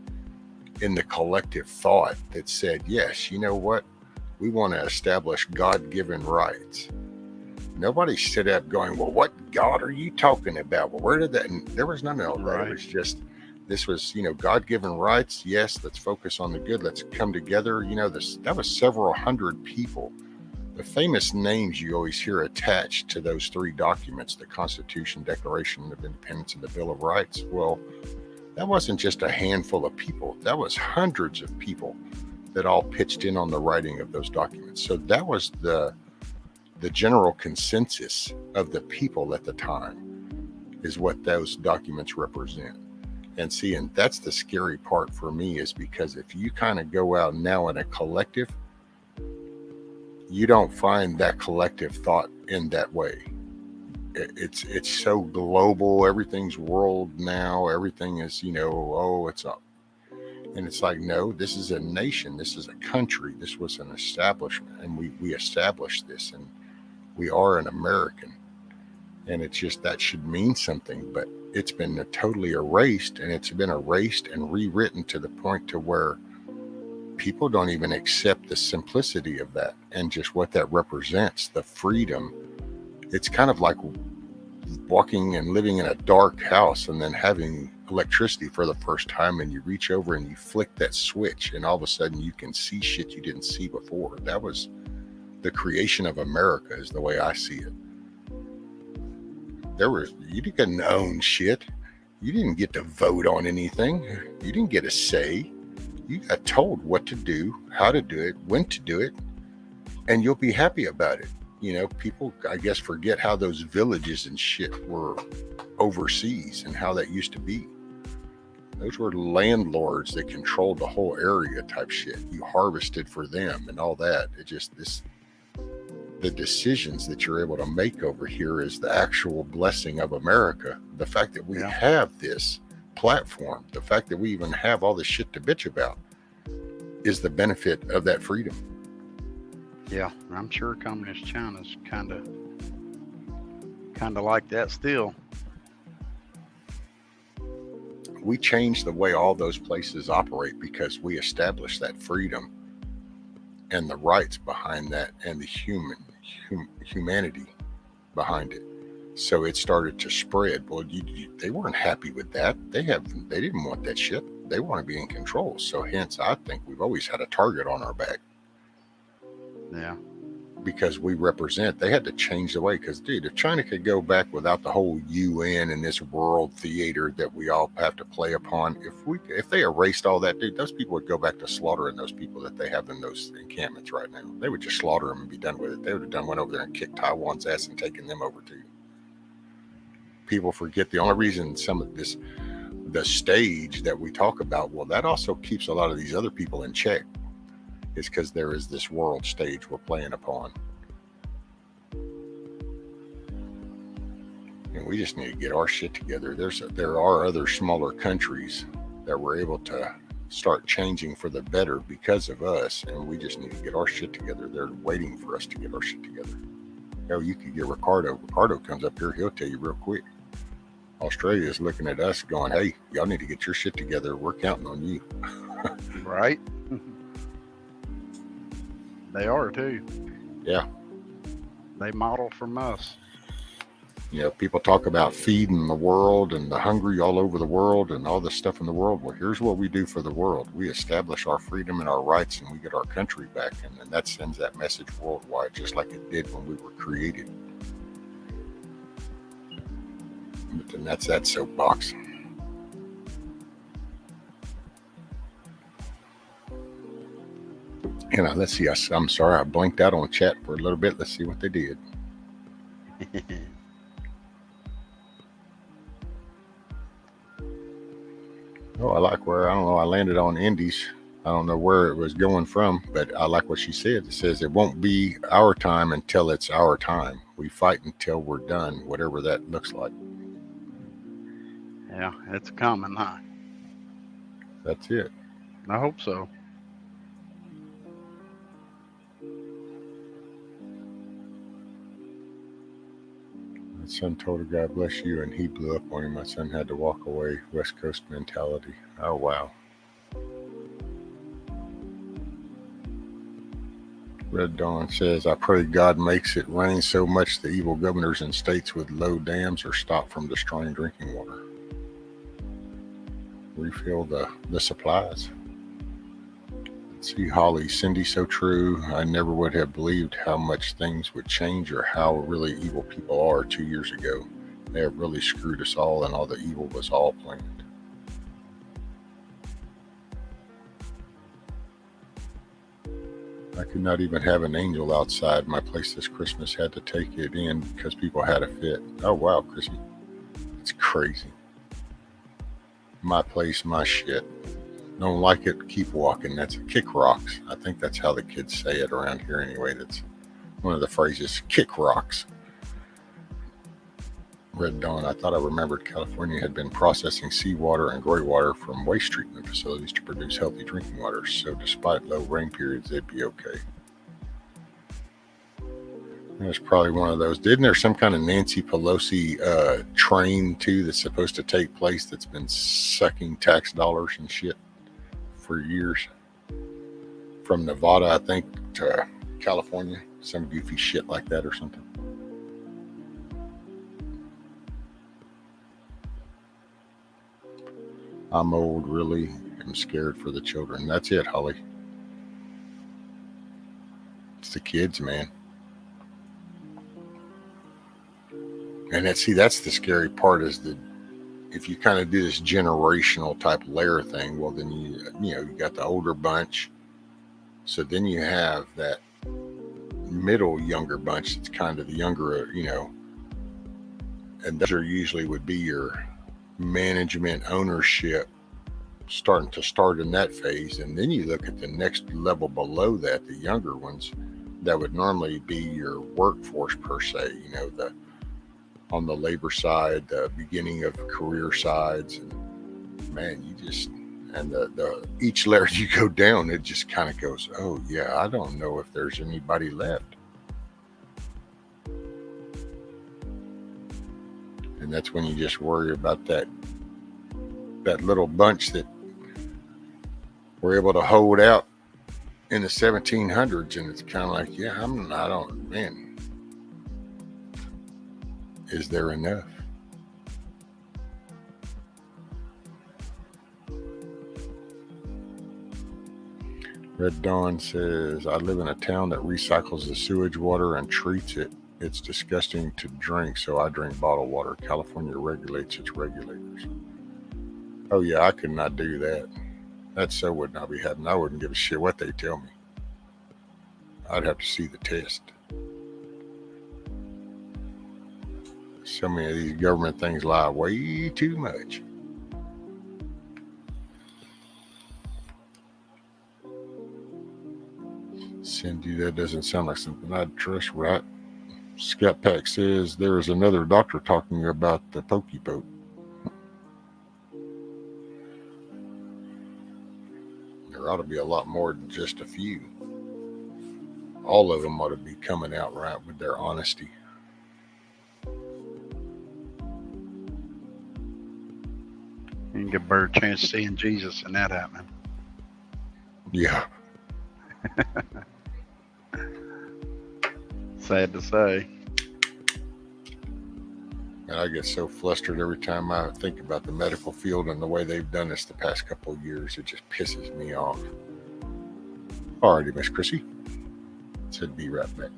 in the collective thought that said, yes, you know what, we want to establish God-given rights. Nobody stood up going, well, what God are you talking about? Well, where did that, and there was none of that. Right. It was just, this was, God-given rights. Yes, let's focus on the good. Let's come together. That was several hundred people. The famous names you always hear attached to those three documents, the Constitution, Declaration of Independence, and the Bill of Rights. Well, that wasn't just a handful of people. That was hundreds of people that all pitched in on the writing of those documents. So that was the general consensus of the people at the time, is what those documents represent. And that's the scary part for me, is because if you kind of go out now in a collective you don't find that collective thought in that way. It's so global. Everything's world now. Everything is, oh, it's up. And it's like, no, this is a nation. This is a country. This was an establishment. And we established this. And we are an American. And it's just, that should mean something. But it's been totally erased. And it's been erased and rewritten to the point to where people don't even accept the simplicity of that and just what that represents, the freedom. It's kind of like walking and living in a dark house and then having electricity for the first time, and you reach over and you flick that switch and all of a sudden you can see shit you didn't see before. That was the creation of America, is the way I see it. You didn't own shit. You didn't get to vote on anything. You didn't get a say. You got told what to do, how to do it, when to do it, and you'll be happy about it. People, I guess, forget how those villages and shit were overseas and how that used to be. Those were landlords that controlled the whole area type shit. You harvested for them and all that. The decisions that you're able to make over here is the actual blessing of America. The fact that we have this platform, the fact that we even have all this shit to bitch about, is the benefit of that freedom. Yeah, I'm sure communist China's kind of like that still. We changed the way all those places operate because we established that freedom and the rights behind that and the humanity behind it. So it started to spread. Well, they weren't happy with that. They didn't want that shit. They want to be in control. So hence, I think we've always had a target on our back. Yeah. Because we represent, they had to change the way. Because, dude, if China could go back without the whole UN and this world theater that we all have to play upon, if they erased all that, dude, those people would go back to slaughtering those people that they have in those encampments right now. They would just slaughter them and be done with it. They would have went over there and kicked Taiwan's ass and taken them over too. People forget the only reason some of this, the stage that we talk about, well, that also keeps a lot of these other people in check. Is because there is this world stage we're playing upon. And we just need to get our shit together. There are other smaller countries that were able to start changing for the better because of us, and we just need to get our shit together. They're waiting for us to get our shit together. You could get Ricardo. Ricardo comes up here, he'll tell you real quick. Australia is looking at us going, hey, y'all need to get your shit together. We're counting on you. Right? They are too. Yeah. They model from us. People talk about feeding the world and the hungry all over the world and all this stuff in the world. Well, here's what we do for the world. We establish our freedom and our rights, and we get our country back. And then that sends that message worldwide, just like it did when we were created. But then that's that soapbox. Let's see. I'm sorry, I blinked out on chat for a little bit. Let's see what they did. I like where, I don't know, I landed on Indies. I don't know where it was going from, but I like what she said. It says it won't be our time until it's our time. We fight until we're done, whatever that looks like. Yeah, it's coming, huh? That's it. I hope so. My son told her, God bless you, and he blew up on him. My son had to walk away. West Coast mentality. Oh, wow. Red Dawn says, I pray God makes it rain so much the evil governors in states with low dams are stopped from destroying drinking water. Refill the supplies. Let's see, Holly, Cindy, so true. I never would have believed how much things would change or how really evil people are 2 years ago. They have really screwed us all, and all the evil was all planned. I could not even have an angel outside my place this Christmas. Had to take it in because people had a fit. Oh, wow, Chrissy. It's crazy. My place, my shit. Don't like it, keep walking. That's kick rocks. I think that's how the kids say it around here anyway. one of the phrases, kick rocks. Red Dawn, I thought I remembered California had been processing seawater and gray water from waste treatment facilities to produce healthy drinking water, so despite low rain periods, they'd be okay. There's probably one of those. Didn't there some kind of Nancy Pelosi train, too, that's supposed to take place that's been sucking tax dollars and shit for years? From Nevada, I think, to California. Some goofy shit like that or something. I'm old, really. I'm scared for the children. That's it, Holly. It's the kids, man. And that's the scary part is that if you kind of do this generational type layer thing, well, then you got the older bunch. So then you have that middle younger bunch that's kind of the younger, and those are usually would be your management ownership starting in that phase. And then you look at the next level below that, the younger ones that would normally be your workforce per se, on the labor side, the beginning of career sides, and man, the each layer you go down, it just kind of goes, oh yeah, I don't know if there's anybody left. And that's when you just worry about that little bunch that were able to hold out in the 1700s, and it's kind of like, yeah, man, is there enough? Red Dawn says, I live in a town that recycles the sewage water and treats it. It's disgusting to drink, so I drink bottled water. California regulates its regulators. Oh yeah, I could not do that. That so would not be happening. I wouldn't give a shit what they tell me. I'd have to see the test. So many of these government things lie way too much. Cindy, that doesn't sound like something I'd trust, right? Scat Pack says there is another doctor talking about the pokey poke. There ought to be a lot more than just a few. All of them ought to be coming out right with their honesty. You can get a better chance of seeing Jesus than that happening. Yeah. Sad to say. And I get so flustered every time I think about the medical field and the way they've done this the past couple of years. It just pisses me off. Alrighty, Miss Chrissy. Said be right back.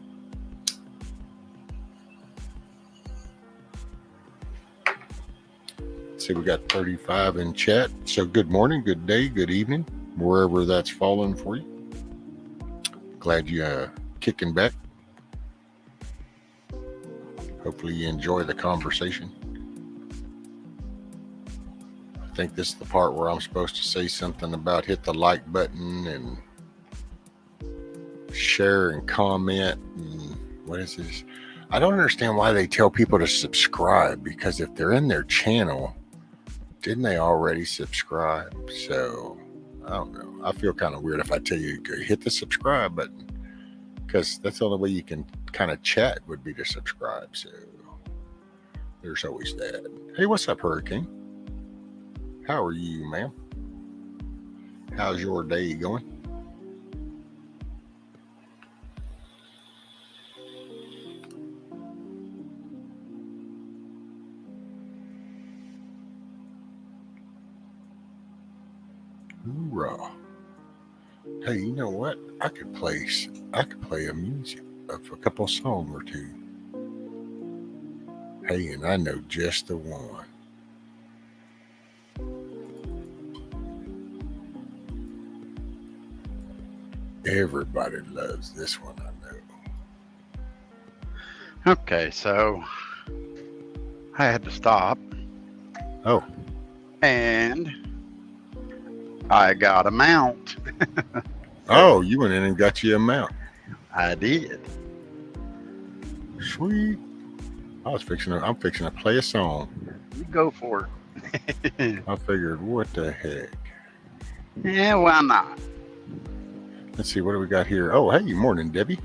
See, we got 35 in chat. So good morning, good day, good evening, wherever that's fallen for you. Glad you kicking back. Hopefully you enjoy the conversation. I think this is the part where I'm supposed to say something about hit the like button and share and comment. And what is this? I don't understand why they tell people to subscribe, because if they're in their channel, didn't they already subscribe? So I don't know. I feel kind of weird if I tell you to hit the subscribe button, because that's the only way you can kind of chat would be to subscribe. So there's always that. Hey, what's up, Hurricane? How are you, ma'am? How's your day going? Hoorah. Hey, you know what? I could play a music of a couple song or two. Hey, and I know just the one. Everybody loves this one, I know. Okay, so I had to stop. Oh. And I got a mount. Oh, you went in and got you a mount. I did. Sweet. I'm fixing to play a song. You go for it. I figured, what the heck? Yeah, why not? Let's see, what do we got here? Oh, hey, morning, Debbie.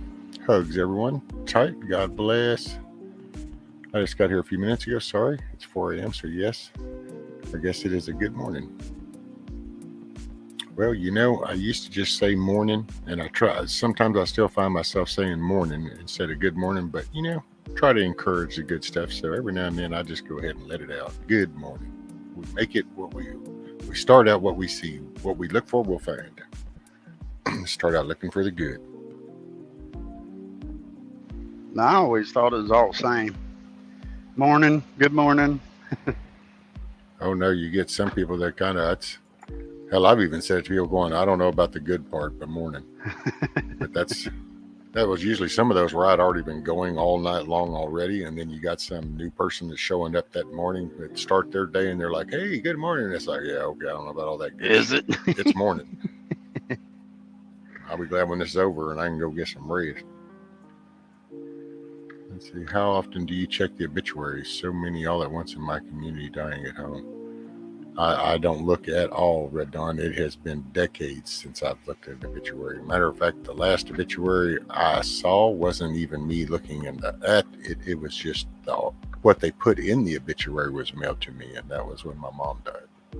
Hugs, everyone. Tight. God bless. I just got here a few minutes ago. Sorry. It's 4 a.m., so yes. I guess it is a good morning. Well, I used to just say morning, and I try. Sometimes I still find myself saying morning instead of good morning, but, try to encourage the good stuff. So every now and then I just go ahead and let it out. Good morning. We make it what we start out what we see. What we look for, we'll find. Start out looking for the good. I always thought it was all the same. Morning, good morning. Oh no, you get some people that kind of, hell, I've even said it to people going, I don't know about the good part, but morning. But that was usually some of those where I'd already been going all night long already, and then you got some new person that's showing up that morning that start their day and they're like, hey, good morning. And it's like, yeah, okay, I don't know about all that good Is shit. it? It's morning. I'll be glad when this is over and I can go get some rest. Let's see, how often do you check the obituaries? So many all at once in my community dying at home. I don't look at all, Red Dawn. It has been decades since I've looked at an obituary. Matter of fact, the last obituary I saw wasn't even me looking into that. It was just what they put in the obituary was mailed to me, and that was when my mom died.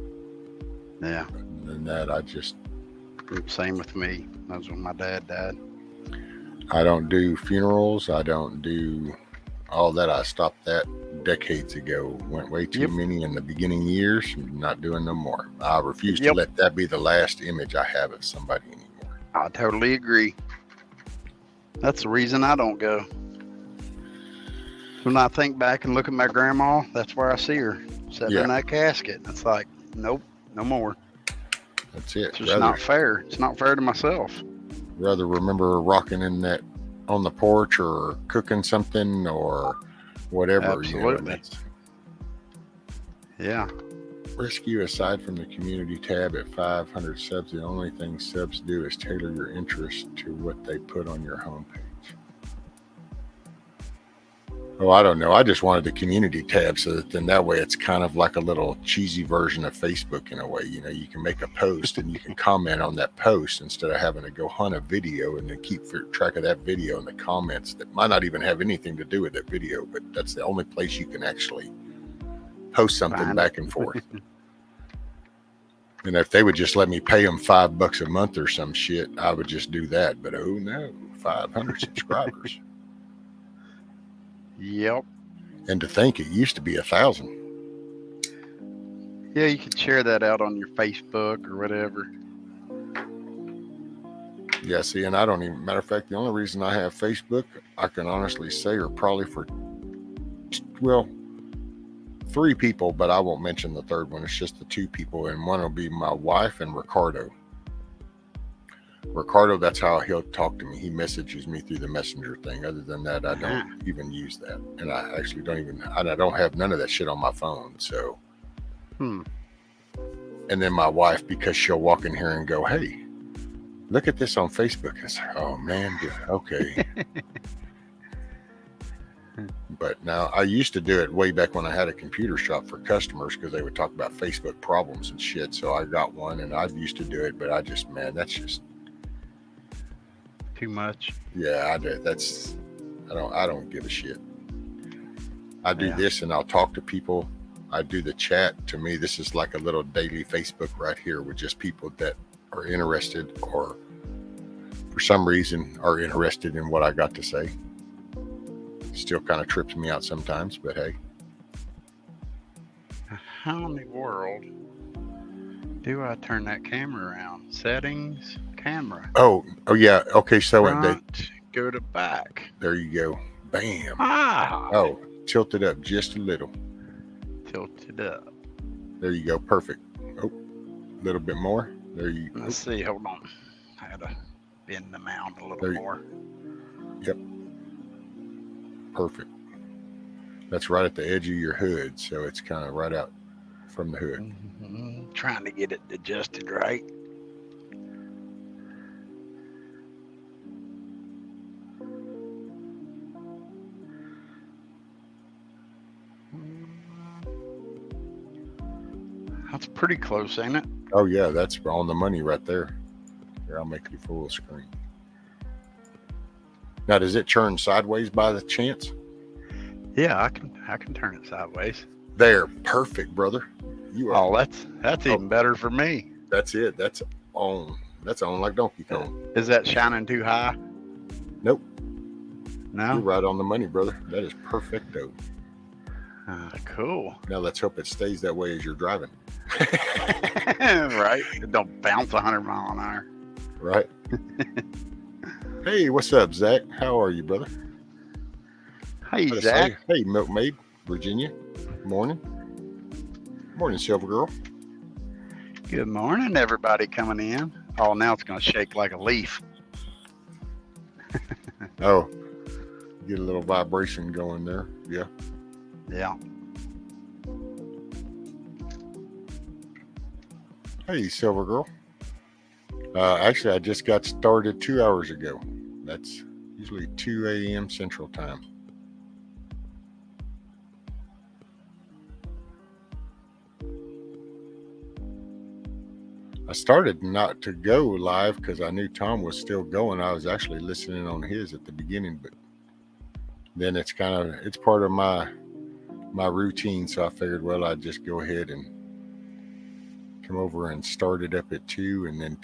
Yeah. And that I just... Same with me. That was when my dad died. I don't do funerals. I don't do all that. I stopped that decades ago. Went way too many in the beginning years. Not doing no more. I refuse to let that be the last image I have of somebody anymore. I totally agree. That's the reason I don't go. When I think back and look at my grandma, that's where I see her sitting in that casket. It's like, nope, no more. That's it. It's just not fair. It's not fair to myself. Rather remember rocking in that on the porch or cooking something or whatever. Absolutely. Yeah. Rescue aside from the community tab at 500 subs, the only thing subs do is tailor your interest to what they put on your homepage. Oh, I don't know. I just wanted the community tab so that then that way it's kind of like a little cheesy version of Facebook in a way. You can make a post and you can comment on that post instead of having to go hunt a video and then keep track of that video in the comments that might not even have anything to do with that video, but that's the only place you can actually post something back and forth. And if they would just let me pay them $5 a month or some shit, I would just do that. But oh no, 500 subscribers. Yep. And to think it used to be 1,000. Yeah, you could share that out on your Facebook or whatever. Yeah, see, and I don't even, matter of fact, the only reason I have Facebook, I can honestly say, are probably for, 3 people, but I won't mention the third one. It's just the 2 people, and one will be my wife and Ricardo. Ricardo, that's how he'll talk to me. He messages me through the messenger thing. Other than that, I don't even use that. And I actually I don't have none of that shit on my phone. So, And then my wife, because she'll walk in here and go, hey, look at this on Facebook. I say, oh man, okay. But now I used to do it way back when I had a computer shop for customers because they would talk about Facebook problems and shit. So I got one and I used to do it, but that's just too much. Yeah, I do. I don't give a shit. I do this and I'll talk to people. I do the chat. To me, this is like a little daily Facebook right here with just people that are interested or for some reason are interested in what I got to say. Still kind of trips me out sometimes, but hey. How in the world do I turn that camera around? Settings, camera. Oh yeah. Okay, so front, go to back. There you go. Bam. Oh, tilt it up just a little. Tilt it up. There you go. Perfect. Oh, a little bit more. There you go. Let's see. Hold on. I had to bend the mount a little more. Yep. Perfect. That's right at the edge of your hood, so it's kind of right out from the hood. Trying to get it adjusted right. That's pretty close, ain't it? Oh yeah, that's on the money right there. Here, I'll make you full screen. Now, does it turn sideways by the chance? Yeah, I can turn it sideways. There, perfect, brother. You are. Oh, that's even better for me. That's it. That's on. That's on like Donkey Kong. Is that shining too high? Nope. No. You're right on the money, brother. That is perfecto. Cool. Now let's hope it stays that way as you're driving. Right. It don't bounce 100 mile an hour. Right. Hey, what's up, Zach? How are you, brother? Hey, Gotta Zach. say, hey, Milkmaid, Virginia. Morning. Morning, Silver Girl. Good morning, everybody coming in. Oh, now it's going to shake like a leaf. Oh, get a little vibration going there. Yeah. Yeah. Hey, Silver Girl. Actually, I just got started 2 hours ago. That's usually 2 a.m. Central Time. I started not to go live because I knew Tom was still going. I was actually listening on his at the beginning, but then it's part of my routine. So I figured, well, I'd just go ahead and come over and start it up at 2 and then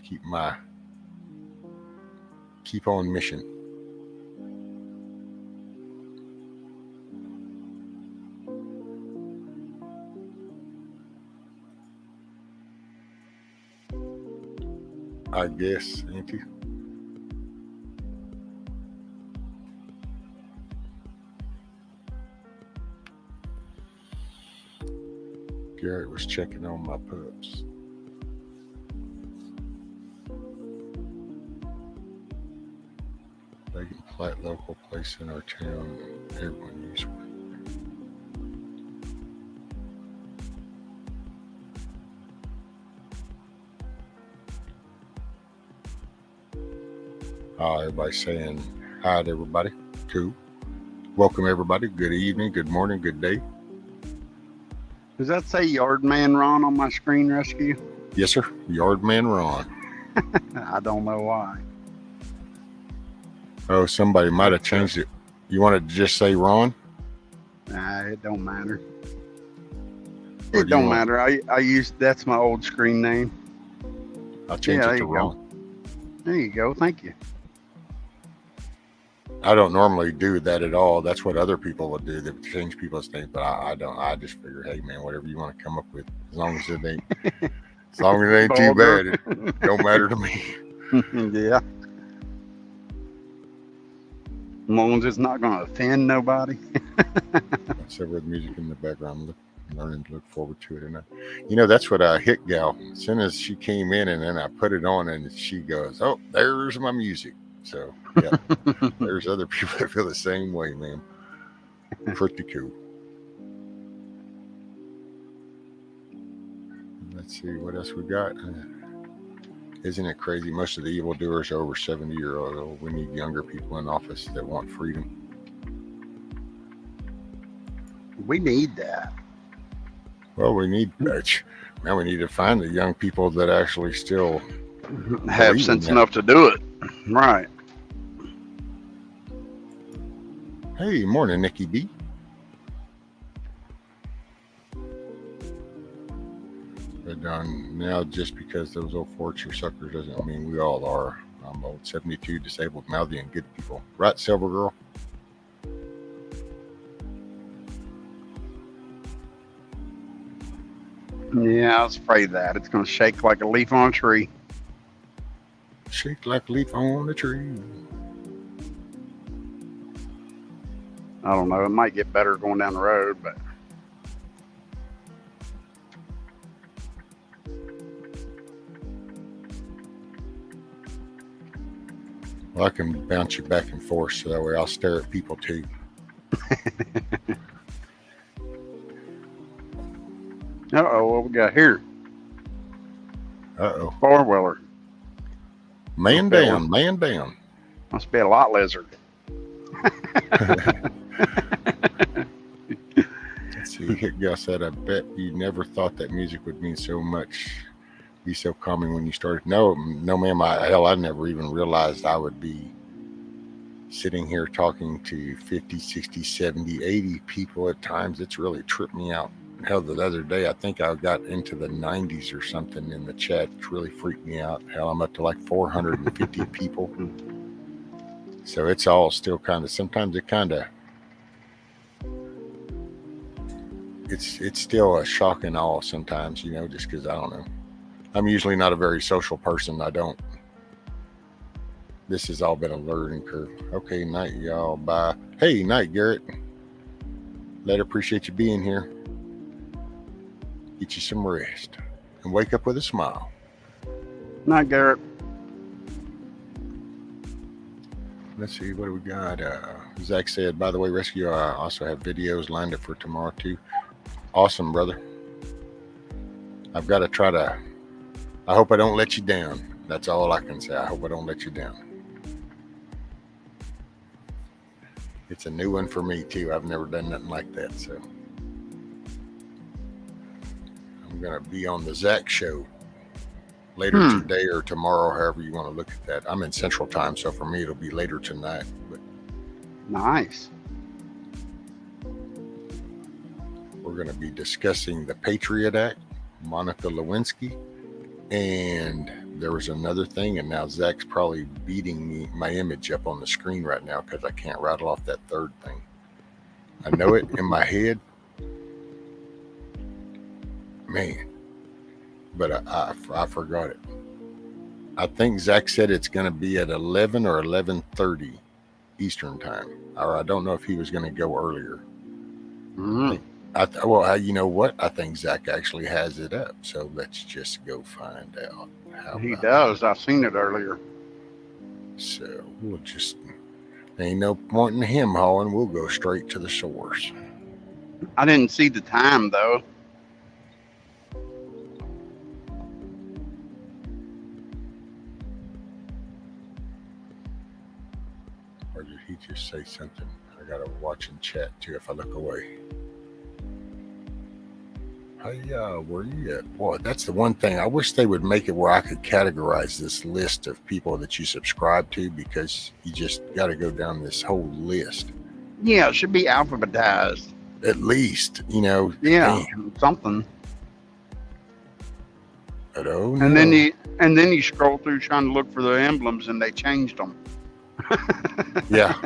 keep on mission. I guess, ain't you? Garrett was checking on my pups. Vacant plat local place in our town. Everyone uses one. Everybody's saying hi to everybody. Cool. Welcome everybody. Good evening, good morning, good day. Does that say Yardman Ron on my screen rescue? Yes, sir. Yardman Ron. I don't know why. Oh, somebody might have changed it. You wanted to just say Ron? Nah, it don't matter. Or It don't matter. That's my old screen name. I'll change it to Ron. There you go. Thank you. I don't normally do that at all. That's what other people would do. They would change people's names, but I don't. I just figure, hey man, whatever you want to come up with, as long as it ain't too bad, it don't matter to me. Yeah. As long as it's not going to offend nobody. So with music in the background, learning to look forward to it. And that's what I hit gal. As soon as she came in and then I put it on and she goes, oh, there's my music. So yeah, there's other people that feel the same way, man. Pretty cool. Let's see what else we got. Isn't it crazy? Most of the evildoers are over 70 years old. We need younger people in office that want freedom. We need that. Well, we need to find the young people that actually still have sense enough to do it. Right. Hey, morning, Nikki B. But now, just because those old forks are suckers doesn't mean we all are. I'm old 72, disabled, mouthy, and good people. Right, Silver Girl? Yeah, I was afraid of that. It's going to shake like a leaf on a tree. Shake like a leaf on a tree. I don't know. It might get better going down the road, but. Well, I can bounce you back and forth so that way I'll stare at people too. Uh-oh, what we got here? Uh-oh. Four-wheeler. Man down, man down. Must be a lot lizard. Let's see see, Gus said, I bet you never thought that music would mean so much, be so calming when you started. No, ma'am. I never even realized I would be sitting here talking to 50, 60, 70, 80 people at times. It's really tripped me out. Hell, the other day, I think I got into the 90s or something in the chat. It's really freaked me out. Hell, I'm up to like 450 people. So it's all still kind of, sometimes it kind of, it's still a shock and awe sometimes, you know, just because I don't know. I'm usually not a very social person. This has all been a learning curve. Okay, night, y'all. Bye. Hey, night, Garrett. Later, appreciate you being here. Get you some rest and wake up with a smile. Night, Garrett. Let's see, what do we got? Zach said, by the way, Rescue, I also have videos lined up for tomorrow too. Awesome, brother. I've got to try to, I hope I don't let you down. That's all I can say. I hope I don't let you down. It's a new one for me too. I've never done nothing like that. So I'm going to be on the Zach show later today or tomorrow, however you want to look at that. I'm in Central Time, so for me it'll be later tonight. But nice. We're going to be discussing the Patriot Act, Monica Lewinsky, and there was another thing, and now Zach's probably beating me, my image up on the screen right now because I can't rattle off that third thing. I know it in my head. Man. But I forgot it. I think Zach said it's going to be at 11 or 11:30 Eastern Time. Or I don't know if he was going to go earlier. Well, you know what? I think Zach actually has it up. So let's just go find out. He does. I've seen it earlier. So we'll just, ain't no point in him hauling. We'll go straight to the source. I didn't see the time though. Or did he just say something? I got to watch and chat too if I look away. Hey, where you at? Boy, that's the one thing. I wish they would make it where I could categorize this list of people that you subscribe to, because you just got to go down this whole list. Yeah, it should be alphabetized. At least, you know. Yeah, something. But oh, and no. then you scroll through trying to look for the emblems, and they changed them. Yeah.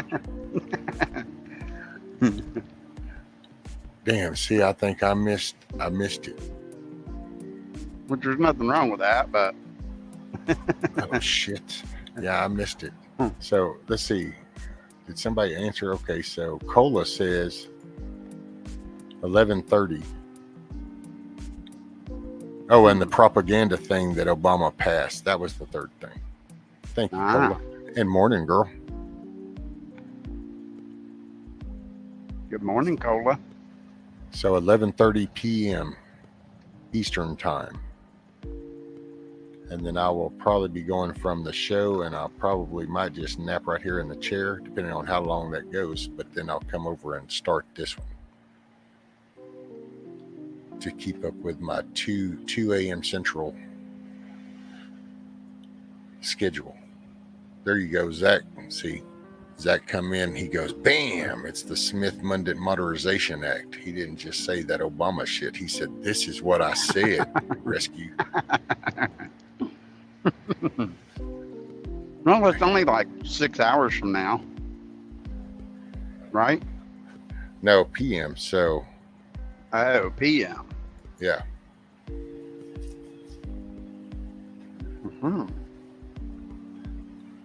Damn, see, I think I missed it. Which there's nothing wrong with that, but Oh shit. Yeah, I missed it. So let's see. Did somebody answer? Okay, so Cola says 11:30. Oh, and the propaganda thing that Obama passed. That was the third thing. Thank you, Cola. And morning, girl. Good morning, Cola. So 11:30 p.m. Eastern Time. And then I will probably be going from the show, and I'll probably might just nap right here in the chair, depending on how long that goes. But then I'll come over and start this one to keep up with my 2 a.m. Central schedule. There you go, Zach. See, Zach come in, he goes, bam, it's the Smith-Mundt Modernization Act. He didn't just say that Obama shit. He said, this is what I said, Rescue. Well, it's only like 6 hours from now, right? No, PM, so. Oh, PM. Yeah. Mm-hmm.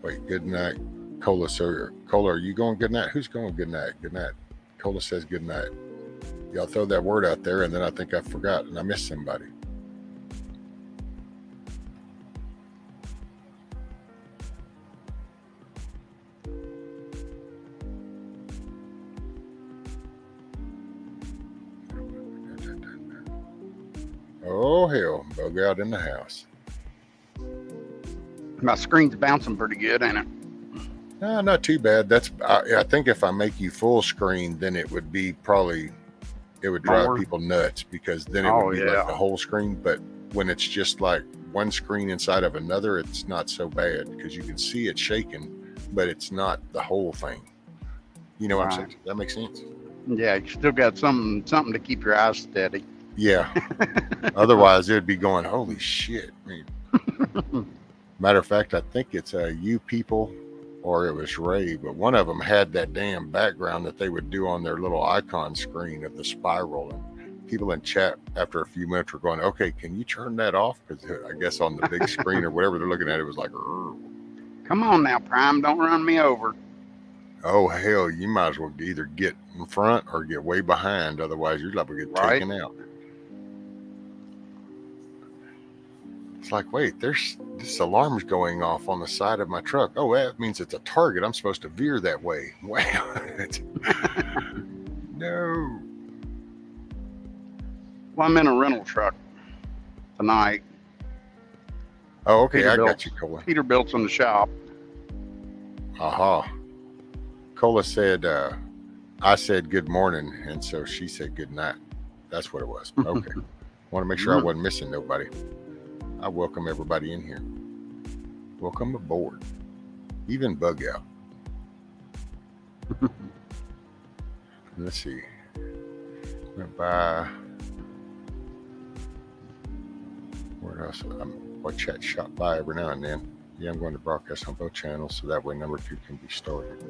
Wait, good night. Cola, sir. Cola, are you going good night? Who's going good night? Good night. Cola says good night. Y'all throw that word out there, and then I think I forgot, and I missed somebody. Oh, hell. Bug out in the house. My screen's bouncing pretty good, ain't it? No, not too bad. I think if I make you full screen, then it would be probably it would drive More? people nuts, because then it Oh, would be yeah. like the whole screen. But when it's just like one screen inside of another, it's not so bad, because you can see it shaking, but it's not the whole thing. You know what I'm Right. saying? Does that make sense? Yeah, you still got something to keep your eyes steady. Yeah. Otherwise, it'd be going, holy shit. I mean, matter of fact, I think it's you people, or it was Ray, but one of them had that damn background that they would do on their little icon screen of the spiral. And people in chat after a few minutes were going, okay, can you turn that off? Because I guess on the big screen or whatever they're looking at, it was like, Come on now, Prime, don't run me over. oh, hell, you might as well either get in front or get way behind. Otherwise, you're liable to get Right. taken out. It's like, wait, there's this alarm's going off on the side of my truck. Oh, that means it's a target. I'm supposed to veer that way. Wow. No. Well, I'm in a rental truck tonight. Oh, okay. I Peterbilt. got you, Cola. Peterbilt's in the shop. Aha. Cola said, I said good morning, and so she said good night. That's what it was. Okay. Want to make sure I wasn't missing nobody. I welcome everybody in here. Welcome aboard. Even Bug Out. Let's see. Went by. Where else? What chat shot by every now and then. Yeah, I'm going to broadcast on both channels, so that way number 2 can be started.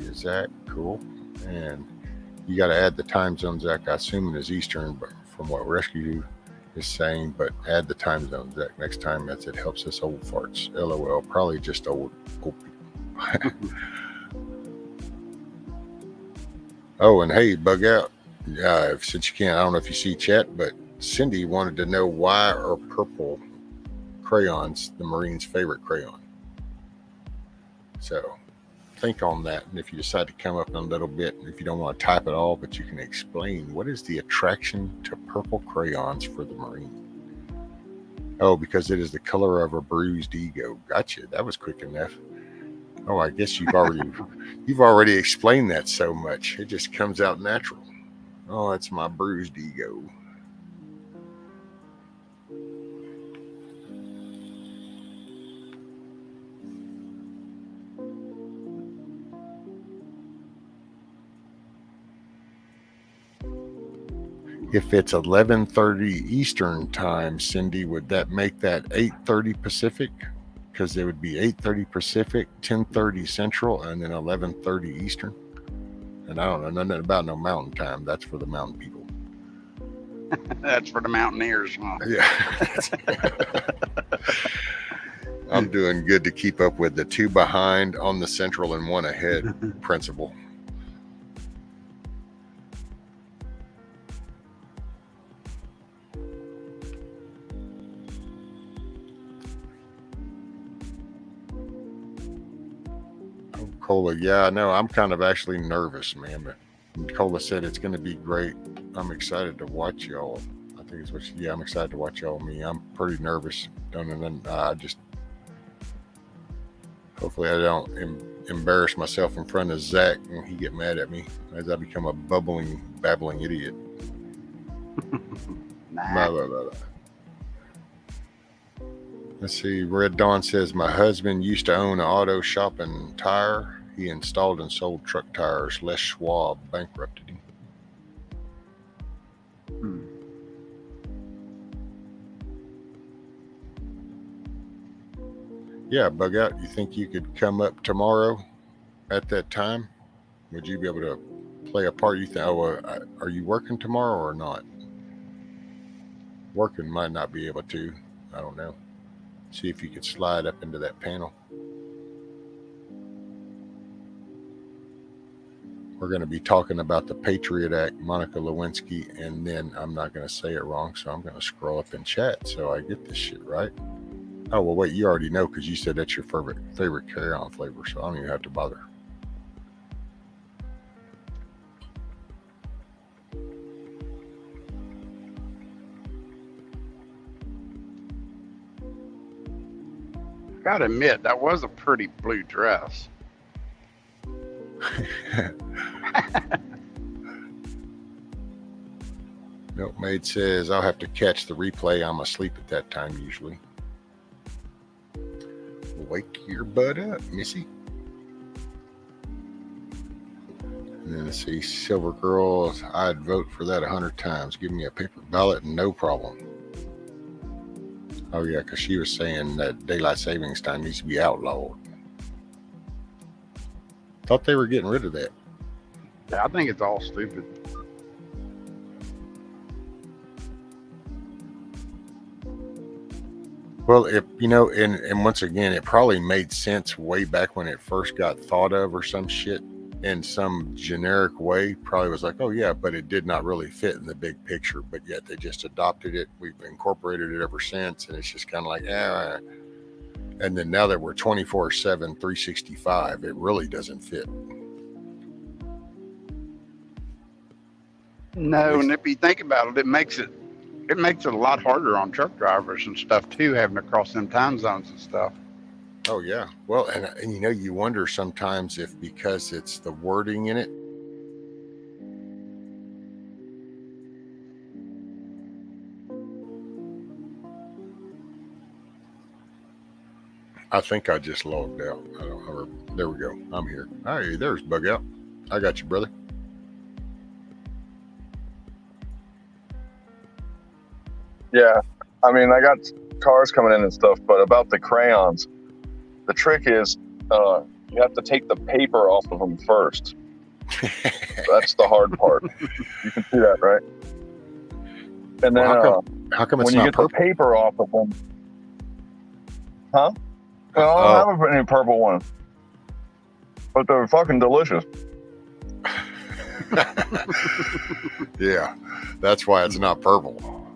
Is that cool? And you got to add the time zone, Zach. I assume it is Eastern, but from what Rescue is saying, but add the time zone, Zach, next time, as it helps us old farts. LOL. Probably just old people. Oh, and hey, Bug Out. Since you can't, I don't know if you see chat, but Cindy wanted to know, why are purple crayons the Marine's favorite crayon? So think on that, and if you decide to come up in a little bit, if you don't want to type it all, but you can explain, what is the attraction to purple crayons for the Marine? Oh, because it is the color of a bruised ego. Gotcha. That was quick enough. Oh, I guess you've already explained that so much. It just comes out natural. Oh, it's my bruised ego. If it's 11:30 Eastern time, Cindy, would that make that 8:30 Pacific? Because it would be 8:30 Pacific, 10:30 Central, and then 11:30 Eastern. And I don't know nothing about no mountain time. That's for the mountain people. That's for the mountaineers, huh? Yeah. I'm doing good to keep up with the 2 behind on the Central and 1 ahead principle. Cola, yeah, I know. I'm kind of actually nervous, man. But Cola said it's going to be great. I'm excited to watch y'all. I think it's what she, yeah, I'm excited to watch y'all. Me, I'm pretty nervous. I just hopefully I don't embarrass myself in front of Zach and he get mad at me as I become a babbling idiot. Nah. Blah, blah, blah, blah. Let's see. Red Dawn says, my husband used to own an auto shop and tire. He installed and sold truck tires. Les Schwab bankrupted him. Yeah, Bug Out, you think you could come up tomorrow at that time? Would you be able to play a part? You think, are you working tomorrow or not? Working might not be able to. I don't know. See if you could slide up into that panel. We're going to be talking about the Patriot Act, Monica Lewinsky, and then I'm not going to say it wrong, so I'm going to scroll up in chat so I get this shit right. Oh, well, wait, you already know because you said that's your favorite carry-on flavor, so I don't even have to bother. Gotta admit, that was a pretty blue dress. Milkmaid says, I'll have to catch the replay. I'm asleep at that time usually. Wake your butt up, Missy. And then let's see, Silver Girls, I'd vote for that 100 times. Give me a paper ballot, no problem. Oh, yeah, because she was saying that daylight savings time needs to be outlawed. Thought they were getting rid of that. Yeah, I think it's all stupid. Well, if you know, and once again, it probably made sense way back when it first got thought of or some shit in some generic way. Probably was like, oh yeah, but it did not really fit in the big picture. But yet they just adopted it. We've incorporated it ever since, and it's just kind of like, And then now that we're 24/7, 365, it really doesn't fit. No, and if you think about it, it makes it a lot harder on truck drivers and stuff too, having to cross them time zones and stuff. Oh yeah. Well, and you know, you wonder sometimes if because it's the wording in it. I think I just logged out. There we go. I'm here. Hey, there's Bug Out. I got you, brother. Yeah, I mean, I got cars coming in and stuff, but about the crayons, the trick is you have to take the paper off of them first. That's the hard part. You can see that, right? And then how come it's when you not get purple? the paper off of them, huh? Well, I don't have any purple ones, but they're fucking delicious. Yeah, that's why it's not purple.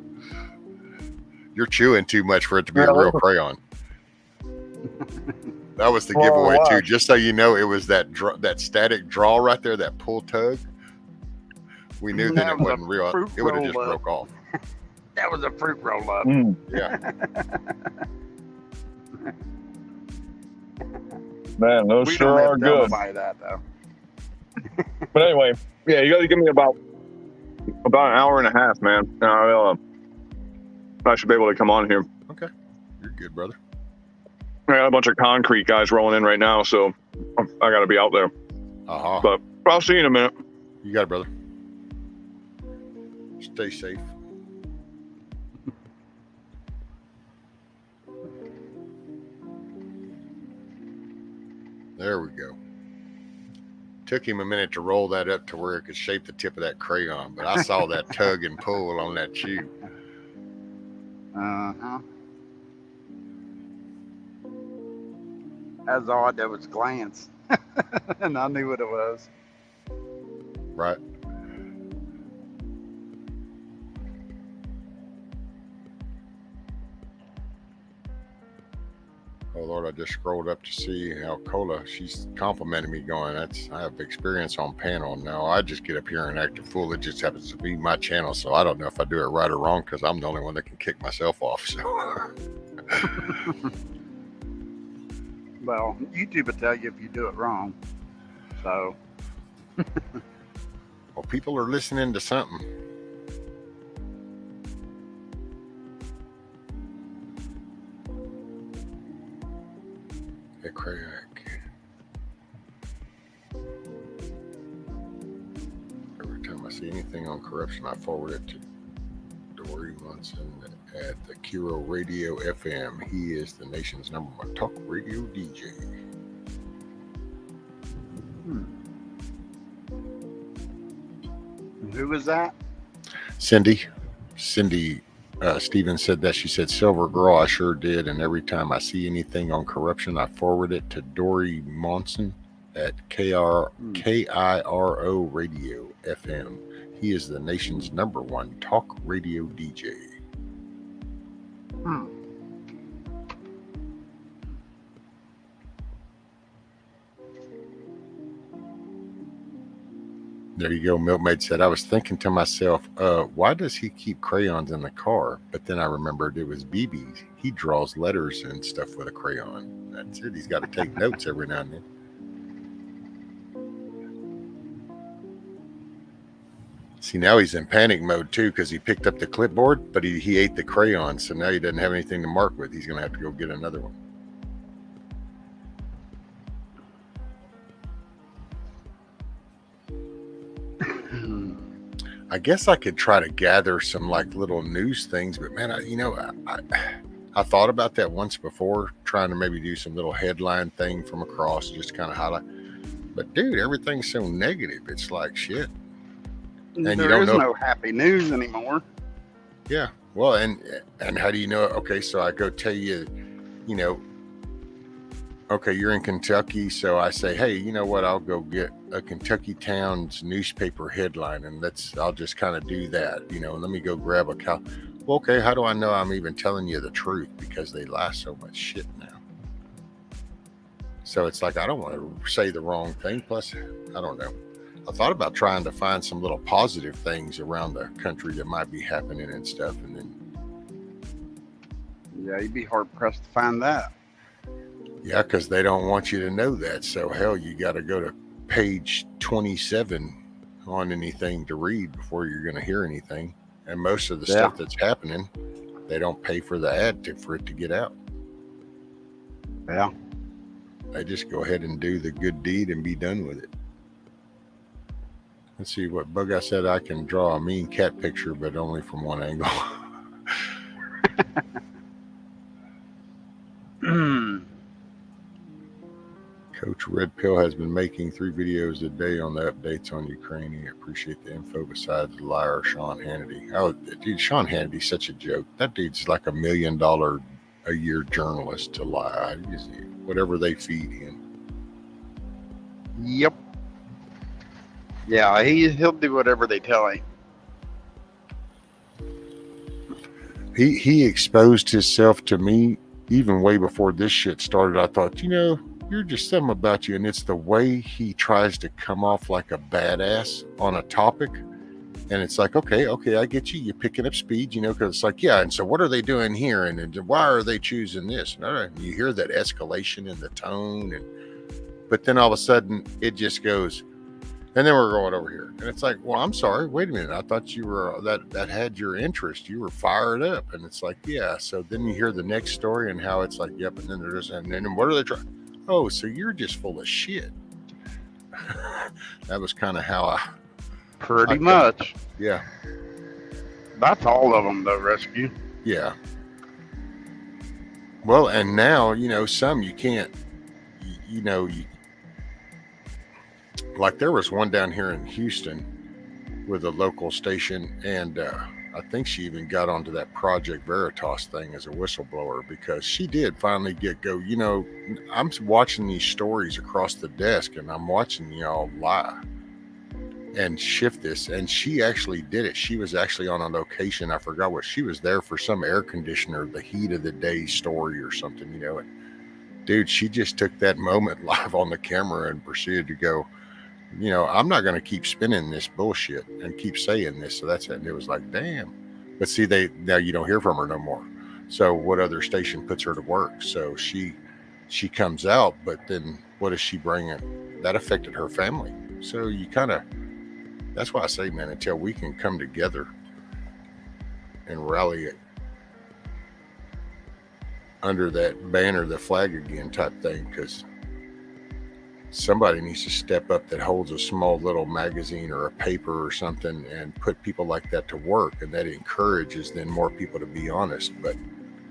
You're chewing too much for it to be a real crayon. That was the giveaway too. Just so you know, it was that static draw right there, that pull tug. We knew then it wasn't real. It would have just broke off. That was a fruit roll up. Yeah. Man, those We sure are good. Buy that though. But anyway, yeah, you got to give me about an hour and a half, man. I should be able to come on here. Okay, you're good, brother. I got a bunch of concrete guys rolling in right now, so I got to be out there. But I'll see you in a minute. You got it, brother. Stay safe. There we go. Took him a minute to roll that up to where it could shape the tip of that crayon, but I saw that tug and pull on that chew. That's all I did was glance, and I knew what it was. Right. Oh Lord, I just scrolled up to see how Cola, she's complimenting me going, I have experience on panel. Now I just get up here and act a fool. It just happens to be my channel, so I don't know if I do it right or wrong because I'm the only one that can kick myself off. So Well, YouTube will tell you if you do it wrong. So well, people are listening to something. Hey, crack. Every time I see anything on corruption, I forward it to Dory Munson at the Kiro Radio FM. He is the nation's #1 talk radio DJ. Who was that? Cindy Stevens said that. She said, Silver Girl, I sure did. And every time I see anything on corruption, I forward it to Dory Monson at KIRO Radio FM. He is the nation's #1 talk radio DJ. There you go. Milkmaid said, I was thinking to myself, why does he keep crayons in the car? But then I remembered it was BB. He draws letters and stuff with a crayon. That's it. He's got to take notes every now and then. See, now he's in panic mode too because he picked up the clipboard, but he ate the crayon, so now he doesn't have anything to mark with. He's going to have to go get another one. I guess I could try to gather some like little news things, but man, I thought about that once before, trying to maybe do some little headline thing from across, just kind of highlight. But dude, everything's so negative. It's like shit. And there is no happy news anymore. Yeah. Well, and how do you know? Okay, so I go tell you, you know, okay, you're in Kentucky, so I say, hey, you know what? I'll go get a Kentucky town's newspaper headline, and I'll just kind of do that, you know. Let me go grab a cow. Well, okay, how do I know I'm even telling you the truth? Because they lie so much shit now. So it's like I don't want to say the wrong thing. Plus, I don't know. I thought about trying to find some little positive things around the country that might be happening and stuff, and then yeah, you'd be hard pressed to find that. Yeah, because they don't want you to know that. So hell, you got to go to page 27 on anything to read before you're going to hear anything. And most of the stuff that's happening, they don't pay for the ad for it to get out. Yeah. They just go ahead and do the good deed and be done with it. Let's see what Bug I said. I can draw a mean cat picture, but only from one angle. Coach Red Pill has been making 3 videos a day on the updates on Ukraine. He appreciate the info besides the liar Sean Hannity. Oh, dude, Sean Hannity's such a joke. That dude's like $1 million a year journalist to lie. Whatever they feed him. Yep. Yeah, he'll do whatever they tell him. He exposed himself to me even way before this shit started. I thought, you know, you're just something about you, and it's the way he tries to come off like a badass on a topic. And it's like, okay, I get you. You're picking up speed, you know, because it's like, yeah, and so what are they doing here? And why are they choosing this? And you hear that escalation in the tone, but then all of a sudden it just goes, and then we're going over here. And it's like, well, I'm sorry. Wait a minute. I thought you were, that had your interest. You were fired up. And it's like, yeah. So then you hear the next story and how it's like, yep. And then there's, and then what are they trying? Oh, so you're just full of shit. That was kind of how I. Pretty much. Yeah. That's all of them, though, Rescue. Yeah. Well, and now, you know, some you can't, you know, like there was one down here in Houston with a local station, and I think she even got onto that Project Veritas thing as a whistleblower because she did finally you know, I'm watching these stories across the desk and I'm watching y'all lie and shift this, and she actually did it. She was actually on a location. I forgot what she was there for, some air conditioner, the heat of the day story or something, you know. And dude, she just took that moment live on the camera and proceeded to go, you know, I'm not going to keep spinning this bullshit and keep saying this. So that's it. And it was like, damn. But see, now you don't hear from her no more. So what other station puts her to work? So she comes out, but then what is she bringing? That affected her family. So you kind of, that's why I say, man, until we can come together and rally it under that banner, the flag again type thing, because somebody needs to step up that holds a small little magazine or a paper or something and put people like that to work, and that encourages then more people to be honest. But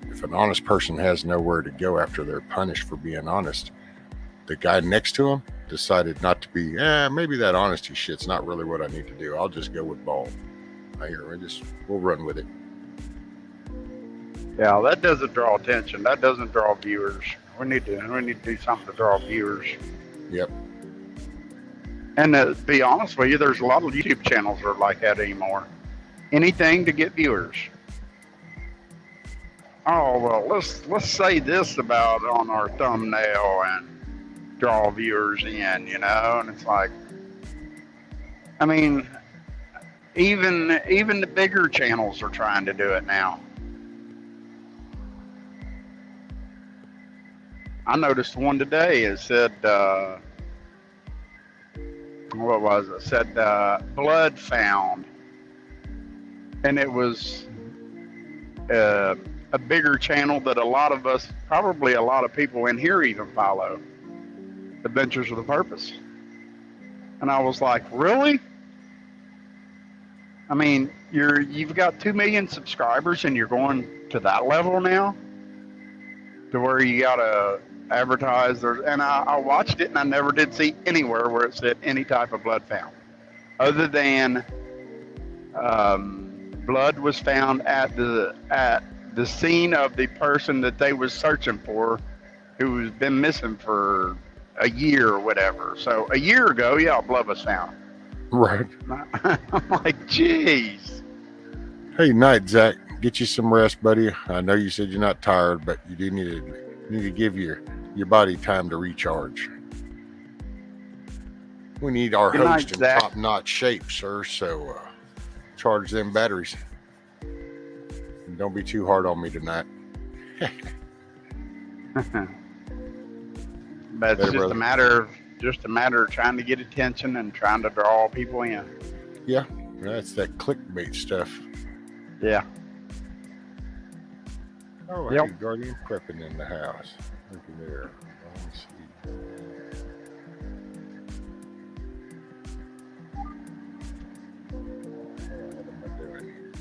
if an honest person has nowhere to go after they're punished for being honest, the guy next to him decided not to be, maybe that honesty shit's not really what I need to do. I'll just go with ball. We'll run with it. Yeah, that doesn't draw attention. That doesn't draw viewers. We need to do something to draw viewers. Yep. And to be honest with you, there's a lot of YouTube channels that are like that anymore. Anything to get viewers. Oh, well, let's say this about on our thumbnail and draw viewers in, you know. And it's like, I mean, even the bigger channels are trying to do it now. I noticed one today. It said, what was it? It said blood found and it was a bigger channel that a lot of us, probably a lot of people in here even follow, Adventures with a Purpose. And I was like, really? I mean, you've got 2 million subscribers and you're going to that level now, to where you gotta advertise there. And I watched it and I never did see anywhere where it said any type of blood found, other than blood was found at the scene of the person that they was searching for, who's been missing for a year or whatever. So a year ago, yeah, blood was found. Right. I'm like, jeez. Hey, night, Zach. Get you some rest, buddy. I know you said you're not tired, but you do need to give your body time to recharge. We need our Good night, host in Zach. top-notch shape, sir. So charge them batteries. And don't be too hard on me tonight. But it's just a matter of trying to get attention and trying to draw people in. Yeah, that's that clickbait stuff. Yeah. Oh, Yep. hey, Guardian prepping in the house. Look at there. Let me see. What am I doing here?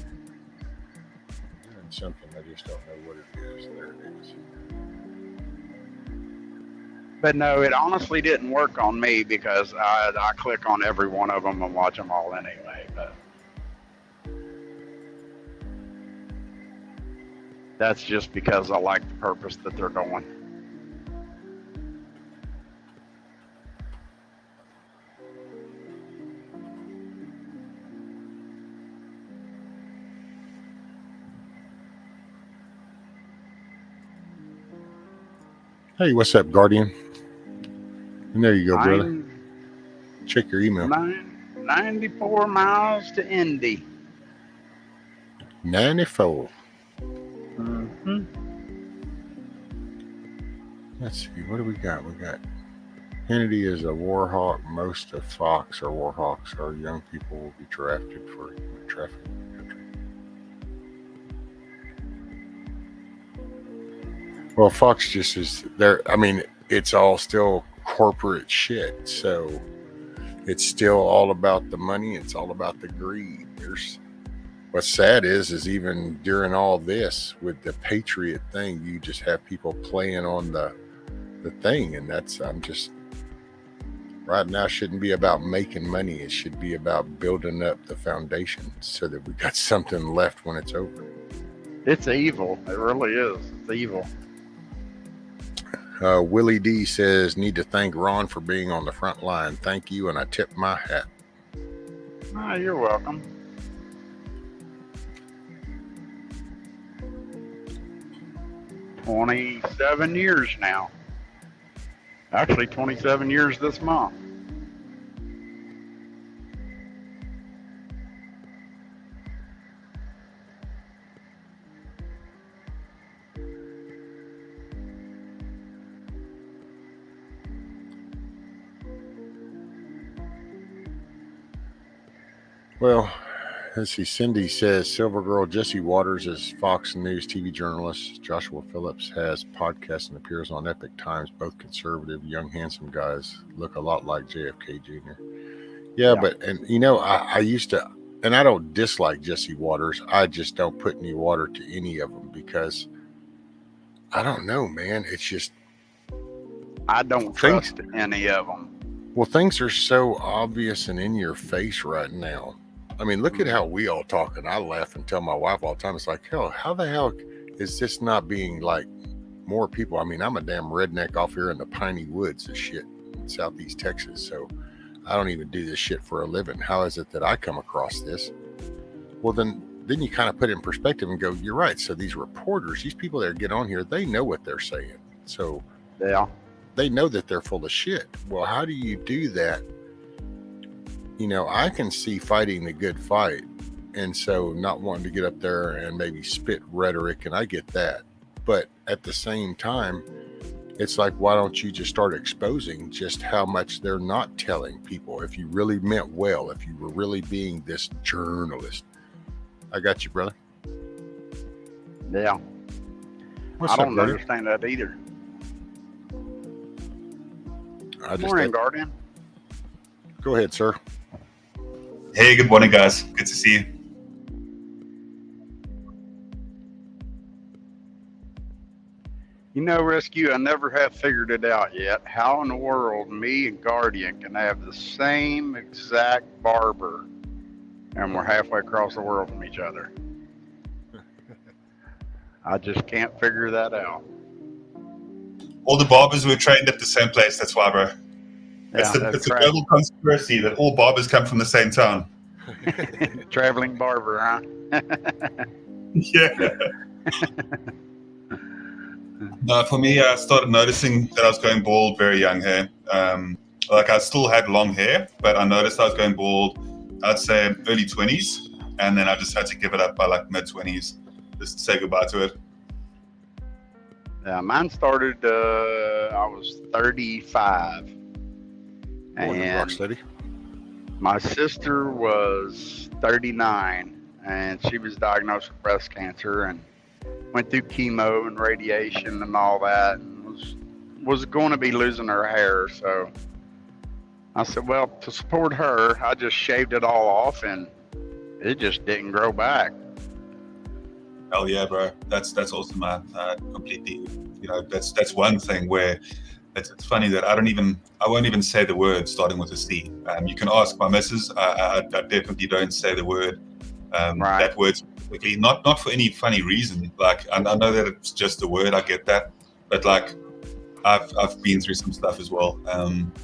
Doing something, I just don't know what it is. There it is. But no, it honestly didn't work on me because I click on every one of them and watch them all anyway. But that's just because I like the purpose that they're doing. Hey, what's up, Guardian? And there you go, brother. Check your email. 94 miles to Indy. 94. Mm-hmm. Let's see, what do we got? We got Kennedy is a warhawk. Most of Fox are warhawks. Our young people will be drafted for traffic. Well, Fox just is there. I mean, it's all still corporate shit. So it's still all about the money. It's all about the greed. What's sad is even during all this with the Patriot thing, you just have people playing on the thing. And right now shouldn't be about making money. It should be about building up the foundation so that we got something left when it's over. It's evil. It really is. It's evil. Willie D says, need to thank Ron for being on the front line. Thank you, and I tip my hat. Oh, you're welcome. "27 years now. Actually, 27 years this month. Well, let's see. Cindy says Silver Girl Jesse Waters is Fox News TV journalist. Joshua Phillips has podcasts and appears on Epic Times. Both conservative, young, handsome guys. Look a lot like JFK Jr. Yeah. But, and you know, I used to, and I don't dislike Jesse Waters. I just don't put any water to any of them because I don't know, man. It's just, I don't trust any of them. Well, things are so obvious and in your face right now. I mean, look at how we all talk, and I laugh and tell my wife all the time. It's like, hell, how the hell is this not being like more people? I mean, I'm a damn redneck off here in the piney woods of shit in Southeast Texas, so I don't even do this shit for a living. How is it that I come across this? Well, then you kind of put it in perspective and go, you're right. So these reporters, these people that get on here, they know what they're saying. So Yeah. they know that they're full of shit. Well, how do you do that? You know, I can see fighting the good fight, and so not wanting to get up there and maybe spit rhetoric, and I get that. But at the same time, it's like, why don't you just start exposing just how much they're not telling people? If you really meant well, if you were really being this journalist, I got you, brother. Yeah. What's I up, don't brother? understand that either. Morning, Morning, Guardian. Go ahead, sir. Hey, good morning, guys. Good to see you. You know, Rescue, I never have figured it out yet. How in the world me and Guardian can have the same exact barber and we're halfway across the world from each other? I just can't figure that out. All the barbers were trained at the same place. That's why, bro. Yeah, It's a global conspiracy that all barbers come from the same town. traveling barber, huh? Yeah. No, for me, I started noticing that I was going bald very young here. Like I still had long hair, but I noticed I was going bald, I'd say early 20s. And then I just had to give it up by like mid 20s, just to say goodbye to it. Yeah, mine started, I was 35. Morning, And Rocksteady. my sister was 39, and she was diagnosed with breast cancer and went through chemo and radiation and all that, and was going to be losing her hair. So I said, well, to support her, I just shaved it all off, and it just didn't grow back. Hell yeah, bro. That's awesome, man. Completely. You know, that's one thing where it's funny that I won't even say the word starting with a C. You can ask my missus. I definitely don't say the word. Right. That word specifically, not for any funny reason. Like I know that it's just a word. I get that, but like I've been through some stuff as well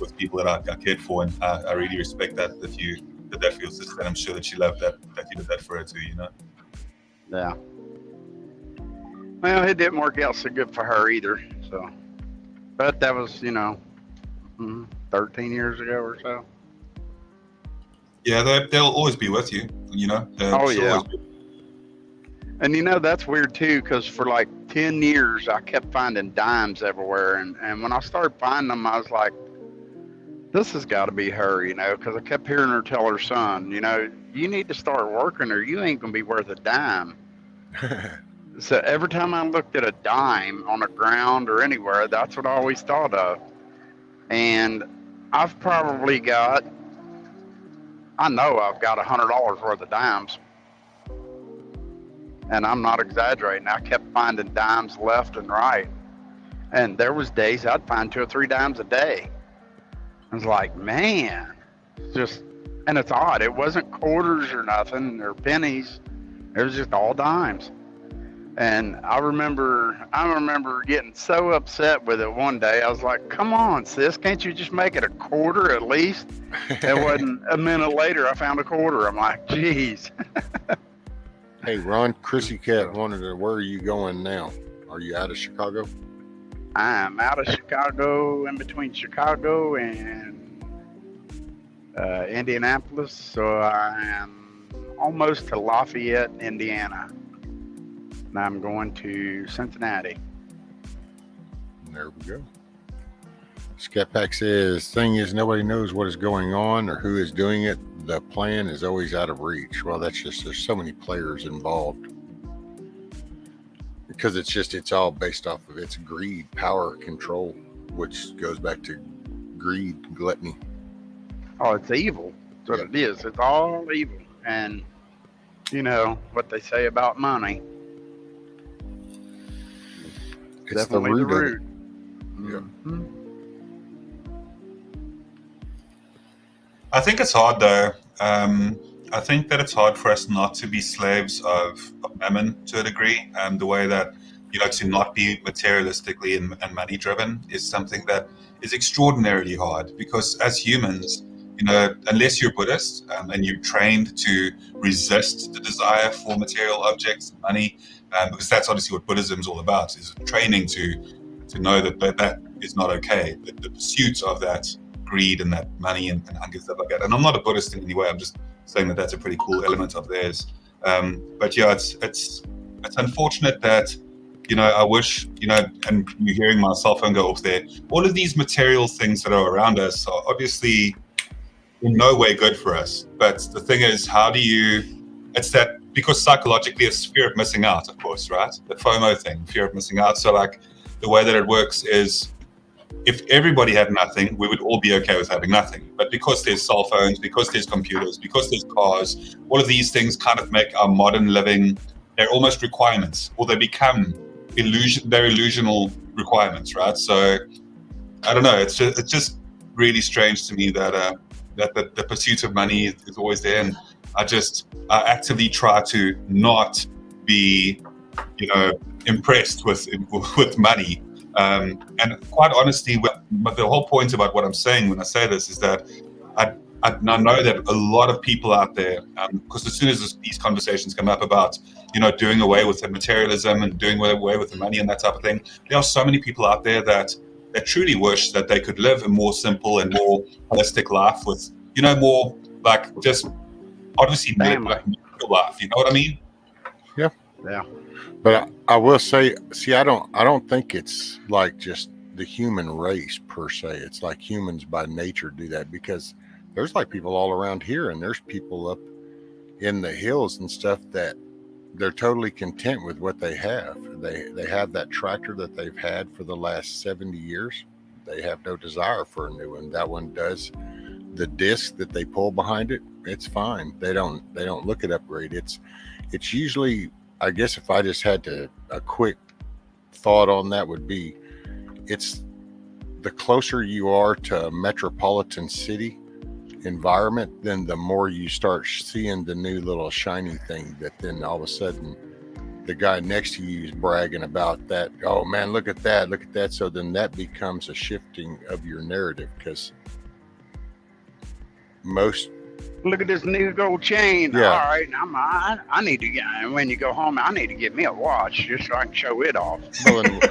with people that I cared for, and I really respect that you did that for your sister. And I'm sure that she loved that you did that for her too. You know. Yeah. Well, it didn't work out so good for her either. So, but that was, 13 years ago or so. Yeah, they'll always be with you. You know. Oh yeah. And that's weird too, because for like 10 years I kept finding dimes everywhere, and when I started finding them, I was like, this has got to be her, because I kept hearing her tell her son, you need to start working or you ain't gonna be worth a dime. So every time I looked at a dime on the ground or anywhere, that's what I always thought of. And I've probably got, I know I've got $100 worth of dimes. And I'm not exaggerating. I kept finding dimes left and right. And there was days I'd find 2 or 3 dimes a day. I was like, man, and it's odd. It wasn't quarters or nothing or pennies. It was just all dimes. And I remember getting so upset with it one day. I was like, come on, sis, can't you just make it a quarter at least? It wasn't a minute later, I found a quarter. I'm like, geez. Hey, Ron, Chrissy Cat wanted to, where are you going now? Are you out of Chicago? I'm out of Chicago, in between Chicago and Indianapolis. So I am almost to Lafayette, Indiana. And I'm going to Cincinnati. There we go. Scat Pack says, thing is, nobody knows what is going on or who is doing it. The plan is always out of reach. Well, that's just, there's so many players involved. Because it's all based off of its greed, power, control, which goes back to greed, gluttony. Oh, it's evil. That's what it is. It's all evil. And, what they say about money. It's definitely the root. Yeah. Mm-hmm. I think it's hard though. I think that it's hard for us not to be slaves of mammon to a degree. The way that, to not be materialistically and money driven is something that is extraordinarily hard, because as humans, unless you're Buddhist and you're trained to resist the desire for material objects and money, because that's obviously what Buddhism is all about, is training to know that is not okay. The pursuit of that greed and that money and hunger and stuff like that. And I'm not a Buddhist in any way. I'm just saying that that's a pretty cool element of theirs. But yeah, it's unfortunate that, I wish, and you're hearing my cell phone go off there, all of these material things that are around us are obviously in no way good for us. But the thing is, it's that because psychologically it's fear of missing out, of course, right? The FOMO thing, fear of missing out. So like the way that it works is, if everybody had nothing, we would all be okay with having nothing. But because there's cell phones, because there's computers, because there's cars, all of these things kind of make our modern living, they're almost requirements, or they become they're illusional requirements, right? So I don't know, it's just really strange to me that that the pursuit of money is always there. And I actively try to not be, impressed with money. And quite honestly, but the whole point about what I'm saying when I say this is that I know that a lot of people out there, because as soon as these conversations come up about, doing away with the materialism and doing away with the money and that type of thing, there are so many people out there that truly wish that they could live a more simple and more holistic life with, more like just obviously like life. You know what I mean? Yeah. Yeah. But I will say, see, I don't think it's like just the human race per se. It's like humans by nature do that, because there's like people all around here, and there's people up in the hills and stuff that they're totally content with what they have. They have that tractor that they've had for the last 70 years. They have no desire for a new one. That one does the disc that they pull behind it. It's fine. They don't look at upgrade. It's usually, I guess if I just had a quick thought on that would be, it's the closer you are to a metropolitan city environment, then the more you start seeing the new little shiny thing that then all of a sudden the guy next to you is bragging about that. Oh man, look at that. So then that becomes a shifting of your narrative, because most look at this new gold chain. Yeah. All right, I need to get, when you go home, I need to get me a watch just so I can show it off. Well, and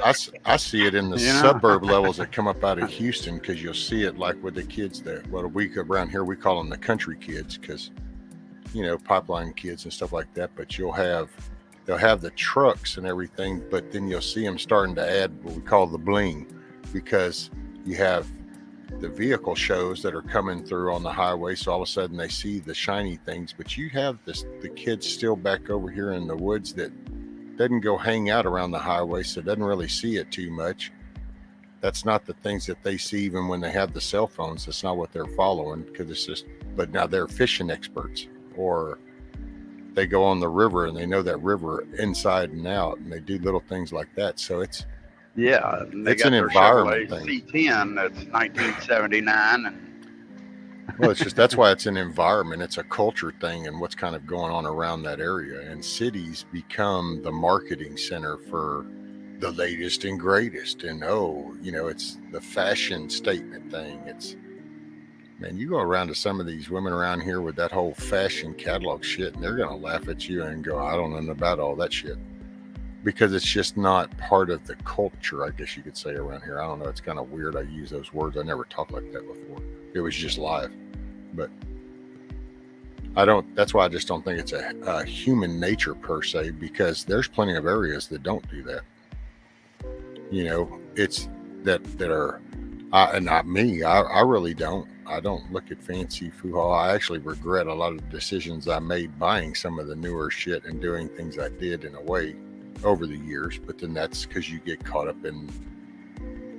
I see it in the suburb levels that come up out of Houston, because you'll see it like with the kids that, around here we call them the country kids, because pipeline kids and stuff like that. But they'll have the trucks and everything, but then you'll see them starting to add what we call the bling, because you have the vehicle shows that are coming through on the highway, so all of a sudden they see the shiny things. But you have the kids still back over here in the woods that doesn't go hang out around the highway, so doesn't really see it too much. That's not the things that they see even when they have the cell phones. That's not what they're following, because it's just, but now they're fishing experts, or they go on the river and they know that river inside and out, and they do little things like that. So it's an environment thing. C10 that's 1979, and well, it's just, that's why it's an environment. It's a culture thing, and what's kind of going on around that area. And cities become the marketing center for the latest and greatest. And it's the fashion statement thing. Man, you go around to some of these women around here with that whole fashion catalog shit, and they're gonna laugh at you and go, I don't know about all that shit. Because it's just not part of the culture, I guess you could say, around here. I don't know. It's kind of weird I use those words. I never talked like that before. It was just live. But that's why I just don't think it's a human nature per se, because there's plenty of areas that don't do that. It's that are, and not me. I really don't. I don't look at fancy foo-ha. I actually regret a lot of the decisions I made buying some of the newer shit and doing things I did in a way over the years. But then that's because you get caught up in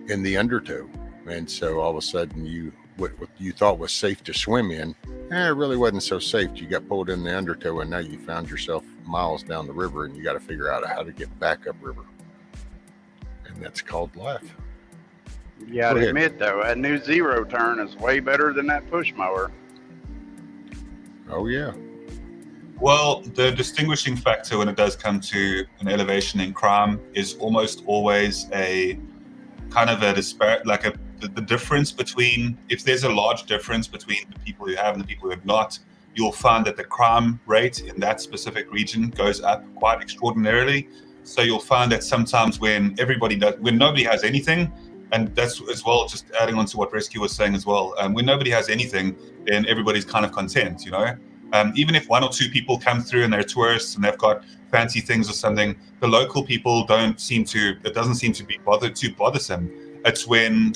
the undertow, and so all of a sudden what you thought was safe to swim in, it really wasn't so safe. You got pulled in the undertow, and now you found yourself miles down the river, and you got to figure out how to get back up river, and that's called life. You gotta admit though, that new zero turn is way better than that push mower. Oh yeah. Well, the distinguishing factor when it does come to an elevation in crime is almost always a kind of a disparate, like the difference between, if there's a large difference between the people who have and the people who have not, you'll find that the crime rate in that specific region goes up quite extraordinarily. So you'll find that sometimes when nobody has anything, and that's as well, just adding on to what Rescue was saying as well, when nobody has anything, then everybody's kind of content, even if one or two people come through and they're tourists and they've got fancy things or something, the local people it doesn't seem to be too bothersome. It's when,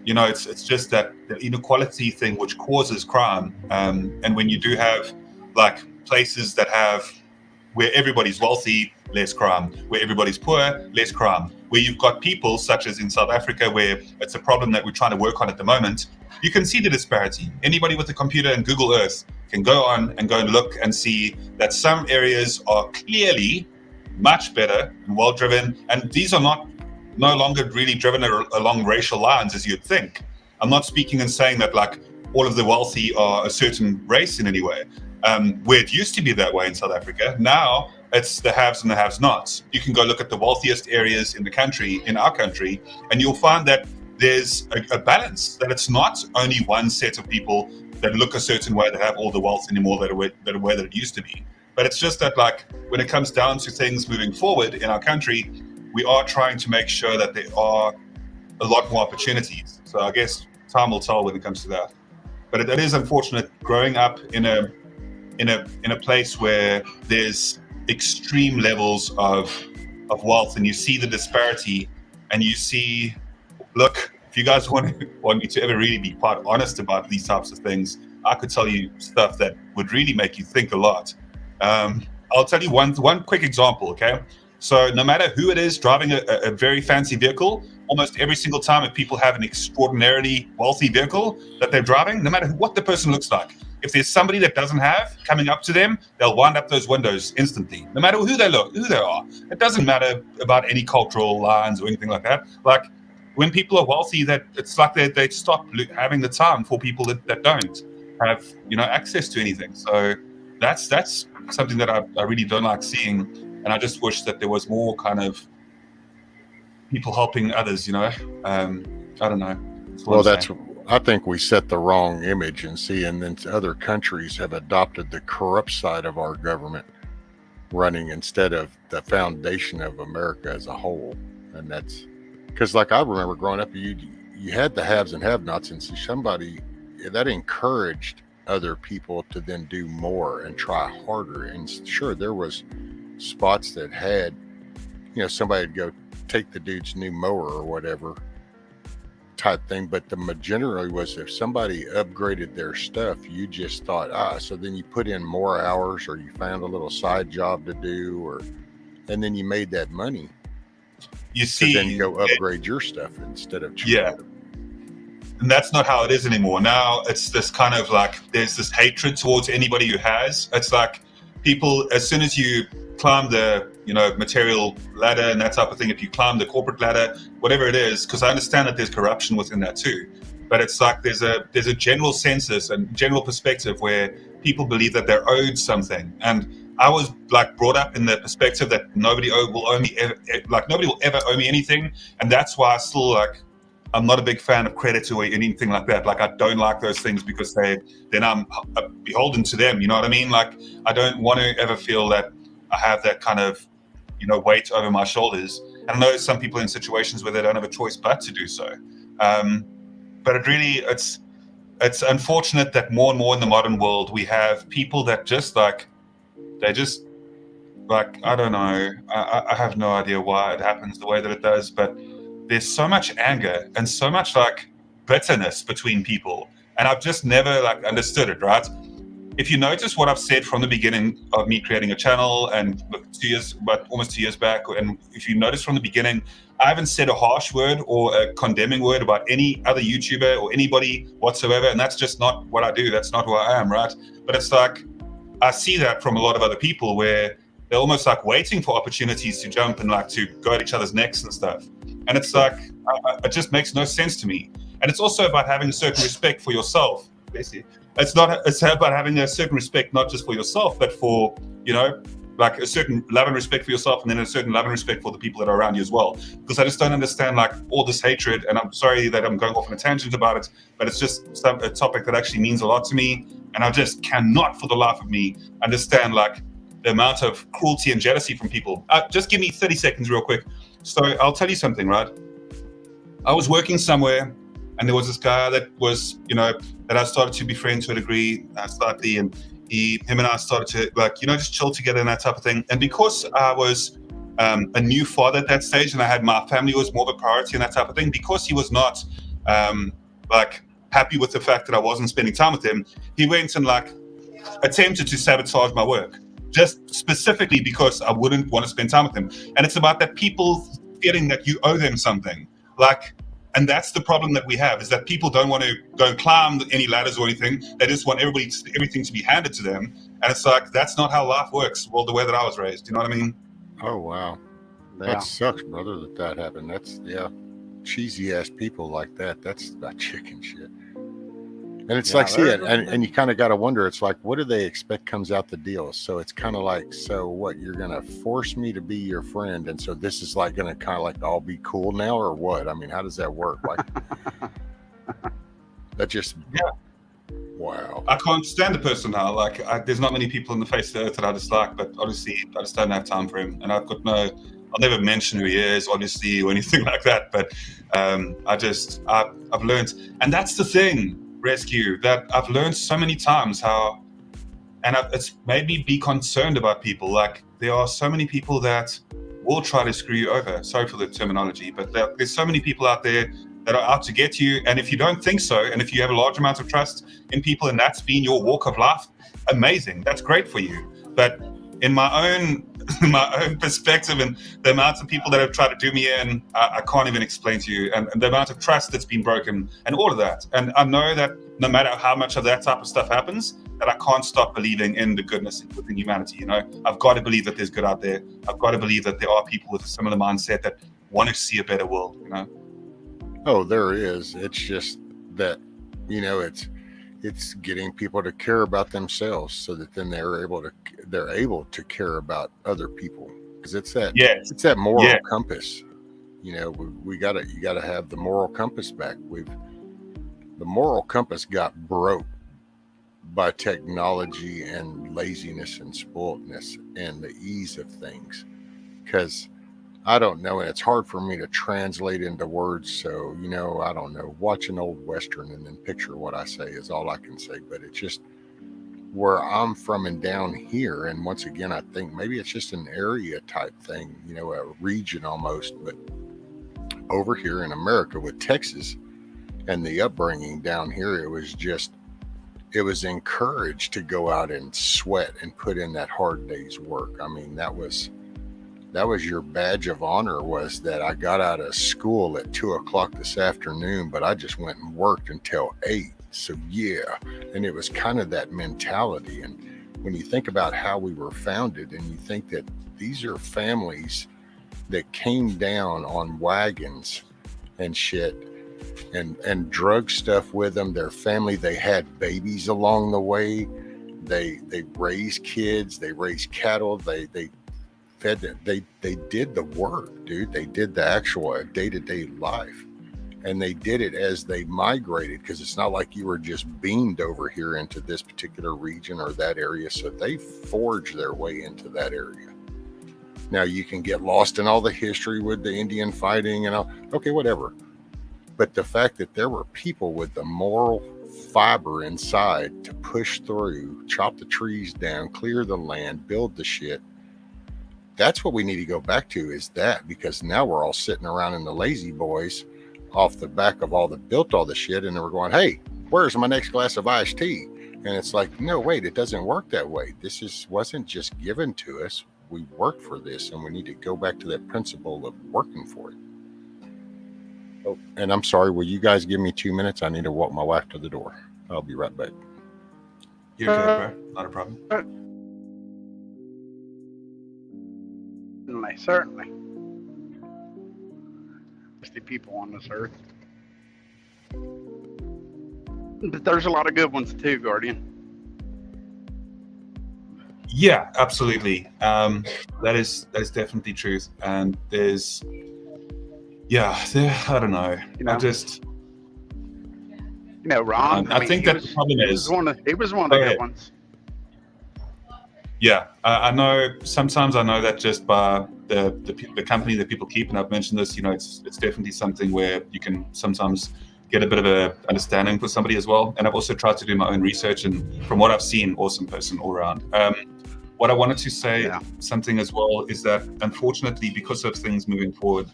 it's just that the inequality thing which causes crime. And when you do have like places that have where everybody's wealthy, less crime. Where everybody's poor, less crime. Where you've got people such as in South Africa, where it's a problem that we're trying to work on at the moment, you can see the disparity. Anybody with a computer and Google Earth can go on and go and look and see that some areas are clearly much better and well-driven, and these are no longer really driven along racial lines as you'd think. I'm not speaking and saying that like all of the wealthy are a certain race in any way. Where it used to be that way in South Africa, now it's the haves and the have-nots. You can go look at the wealthiest areas in the country, in our country, and you'll find that there's a balance, that it's not only one set of people that look a certain way that have all the wealth anymore that are way that it used to be. But it's just that like when it comes down to things moving forward in our country, we are trying to make sure that there are a lot more opportunities. So I guess time will tell when it comes to that. But it is unfortunate growing up in a place where there's extreme levels of wealth, and you see the disparity, and you see, look, if you guys want me to ever really be quite honest about these types of things, I could tell you stuff that would really make you think a lot. I'll tell you one quick example, okay? So no matter who it is driving a very fancy vehicle, almost every single time if people have an extraordinarily wealthy vehicle that they're driving, no matter what the person looks like, if there's somebody that doesn't have coming up to them, they'll wind up those windows instantly, no matter who they are. It doesn't matter about any cultural lines or anything like that. Like when people are wealthy, that it's like they stop having the time for people that don't have access to anything. So that's something that I really don't like seeing, and I just wish that there was more kind of people helping others. I don't know. I think we set the wrong image and then other countries have adopted the corrupt side of our government running instead of the foundation of America as a whole. And that's because, like, I remember growing up, you had the haves and have-nots, and somebody that encouraged other people to then do more and try harder. And sure, there was spots that had, somebody would go take the dude's new mower or whatever type thing, but the generally was if somebody upgraded their stuff, you just thought, so then you put in more hours, or you found a little side job to do, and then you made that money. You see, to then go upgrade your stuff instead of and that's not how it is anymore. Now it's this kind of like there's this hatred towards anybody who has. It's like people, as soon as you climb the material ladder and that type of thing, if you climb the corporate ladder, whatever it is, because I understand that there's corruption within that too, but it's like there's a general census and general perspective where people believe that they're owed something. And I was like brought up in the perspective that nobody will ever owe me anything, and that's why I still I'm not a big fan of credit or anything like that. Like, I don't like those things because then I'm beholden to them. You know what I mean? Like, I don't want to ever feel that I have that kind of, weight over my shoulders. And I know some people in situations where they don't have a choice but to do so. But it's unfortunate that more and more in the modern world, we have people that just I don't know. I have no idea why it happens the way that it does, but there's so much anger and so much bitterness between people, and I've just never understood it, right? If you notice what I've said from the beginning of me creating a channel and almost 2 years back, and if you notice from the beginning, I haven't said a harsh word or a condemning word about any other YouTuber or anybody whatsoever, and that's just not what I do. That's not who I am, right? But it's I see that from a lot of other people where they're almost waiting for opportunities to jump and to go at each other's necks and stuff. And it's it just makes no sense to me. And it's also about having a certain respect for yourself, basically. It's about having a certain respect, not just for yourself, but for, a certain love and respect for yourself, and then a certain love and respect for the people that are around you as well. Because I just don't understand all this hatred, and I'm sorry that I'm going off on a tangent about it, but it's just a topic that actually means a lot to me. And I just cannot for the life of me understand the amount of cruelty and jealousy from people. Just give me 30 seconds real quick. So I'll tell you something, right? I was working somewhere, and there was this guy that was, that I started to befriend to a degree slightly, and him and I started to just chill together and that type of thing. And because I was a new father at that stage, and I had my family was more of a priority and that type of thing, because he was not happy with the fact that I wasn't spending time with him, he went and attempted to sabotage my work. just specifically because I wouldn't want to spend time with them. And it's about that people feeling that you owe them something. Like, and that's the problem that we have, is that people don't want to go climb any ladders or anything. They just want everything to be handed to them. And it's like, that's not how life works. Well, the way that I was raised, you know what I mean? Oh, wow. Yeah. That sucks, brother, that happened. That's, cheesy ass people like that. That's that chicken shit. And it's like, see it, and you kind of got to wonder, it's like, what do they expect comes out the deal? So it's kind of like, so what, you're going to force me to be your friend? And so this is like going to kind of like all be cool now, or what? I mean, how does that work? Like, that just, wow. I can't stand the person now. Like, there's not many people on the face of the earth that I dislike, but obviously I just don't have time for him. And I've never mention who he is, obviously, or anything like that. But I've learned, and that's the thing, Rescue, that I've learned so many times how, and it's made me be concerned about people. Like, there are so many people that will try to screw you over. Sorry for the terminology, but there's so many people out there that are out to get you. And if you don't think so, and if you have a large amount of trust in people, and that's been your walk of life, amazing. That's great for you. But in my own perspective, and the amount of people that have tried to do me in, I can't even explain to you, and the amount of trust that's been broken, and all of that. And I know that no matter how much of that type of stuff happens, that I can't stop believing in the goodness within humanity. You know, I've got to believe that there's good out there. I've got to believe that there are people with a similar mindset that want to see a better world. You know. Oh, there is. It's just that, you know, it's getting people to care about themselves, so that then they're able to care about other people, because it's that moral compass. You know, you gotta have the moral compass back. The moral compass got broke by technology and laziness and spoiledness and the ease of things, because I don't know, and it's hard for me to translate into words. So, you know, I don't know, watch an old Western and then picture what I say is all I can say. But it's just where I'm from and down here. And once again, I think maybe it's just an area type thing, you know, a region almost. But over here in America with Texas and the upbringing down here, it was encouraged to go out and sweat and put in that hard day's work. I mean, that was your badge of honor, was that I got out of school at 2:00 this afternoon, but I just went and worked until 8. So and it was kind of that mentality. And when you think about how we were founded, and you think that these are families that came down on wagons and shit and drug stuff with them, their family, they had babies along the way, they raised kids, they raised cattle, they fed them, they did the work, dude. They did the actual day-to-day life, and they did it as they migrated, because it's not like you were just beamed over here into this particular region or that area. So they forged their way into that area. Now you can get lost in all the history with the Indian fighting and all, okay, whatever. But the fact that there were people with the moral fiber inside to push through, chop the trees down, clear the land, build the shit, that's what we need to go back to, is that, because now we're all sitting around in the lazy boys off the back of all the built all the shit, and then we're going, hey, where's my next glass of iced tea? And it's like, no, wait, it doesn't work that way. This wasn't just given to us. We worked for this, and we need to go back to that principle of working for it. Oh, and I'm sorry, will you guys give me 2 minutes? I need to walk my wife to the door. I'll be right back. You're okay, bro. Not a problem. Certainly. The people on this earth. But there's a lot of good ones too, Guardian. Yeah, absolutely. That is definitely truth. And there's, I don't know. Ron. I think that the problem is he was one of the good ones. Yeah, I know. Sometimes I know that just by the company that people keep, and I've mentioned this. You know, it's definitely something where you can sometimes get a bit of a understanding for somebody as well. And I've also tried to do my own research, and from what I've seen, awesome person all around. What I wanted to say something as well is that unfortunately, because of things moving forward,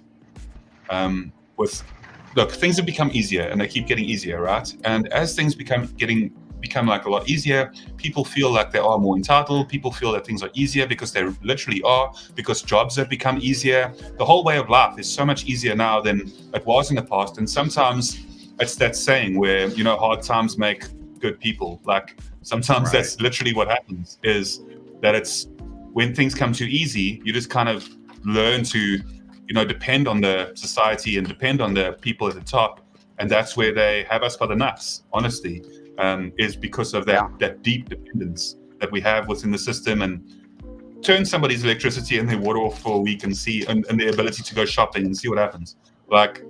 things have become easier, and they keep getting easier, right? And as things become getting become like a lot easier. People feel like they are more entitled. People feel that things are easier because they literally are, because jobs have become easier. The whole way of life is so much easier now than it was in the past. And sometimes it's that saying where, you know, hard times make good people. Like sometimes that's literally what happens, is that it's when things come too easy, you just kind of learn to, you know, depend on the society and depend on the people at the top. And that's where they have us by the nuts, honestly, is because of that deep dependence that we have within the system. And turn somebody's electricity and their water off for a week and see, and the ability to go shopping and see what happens. Like,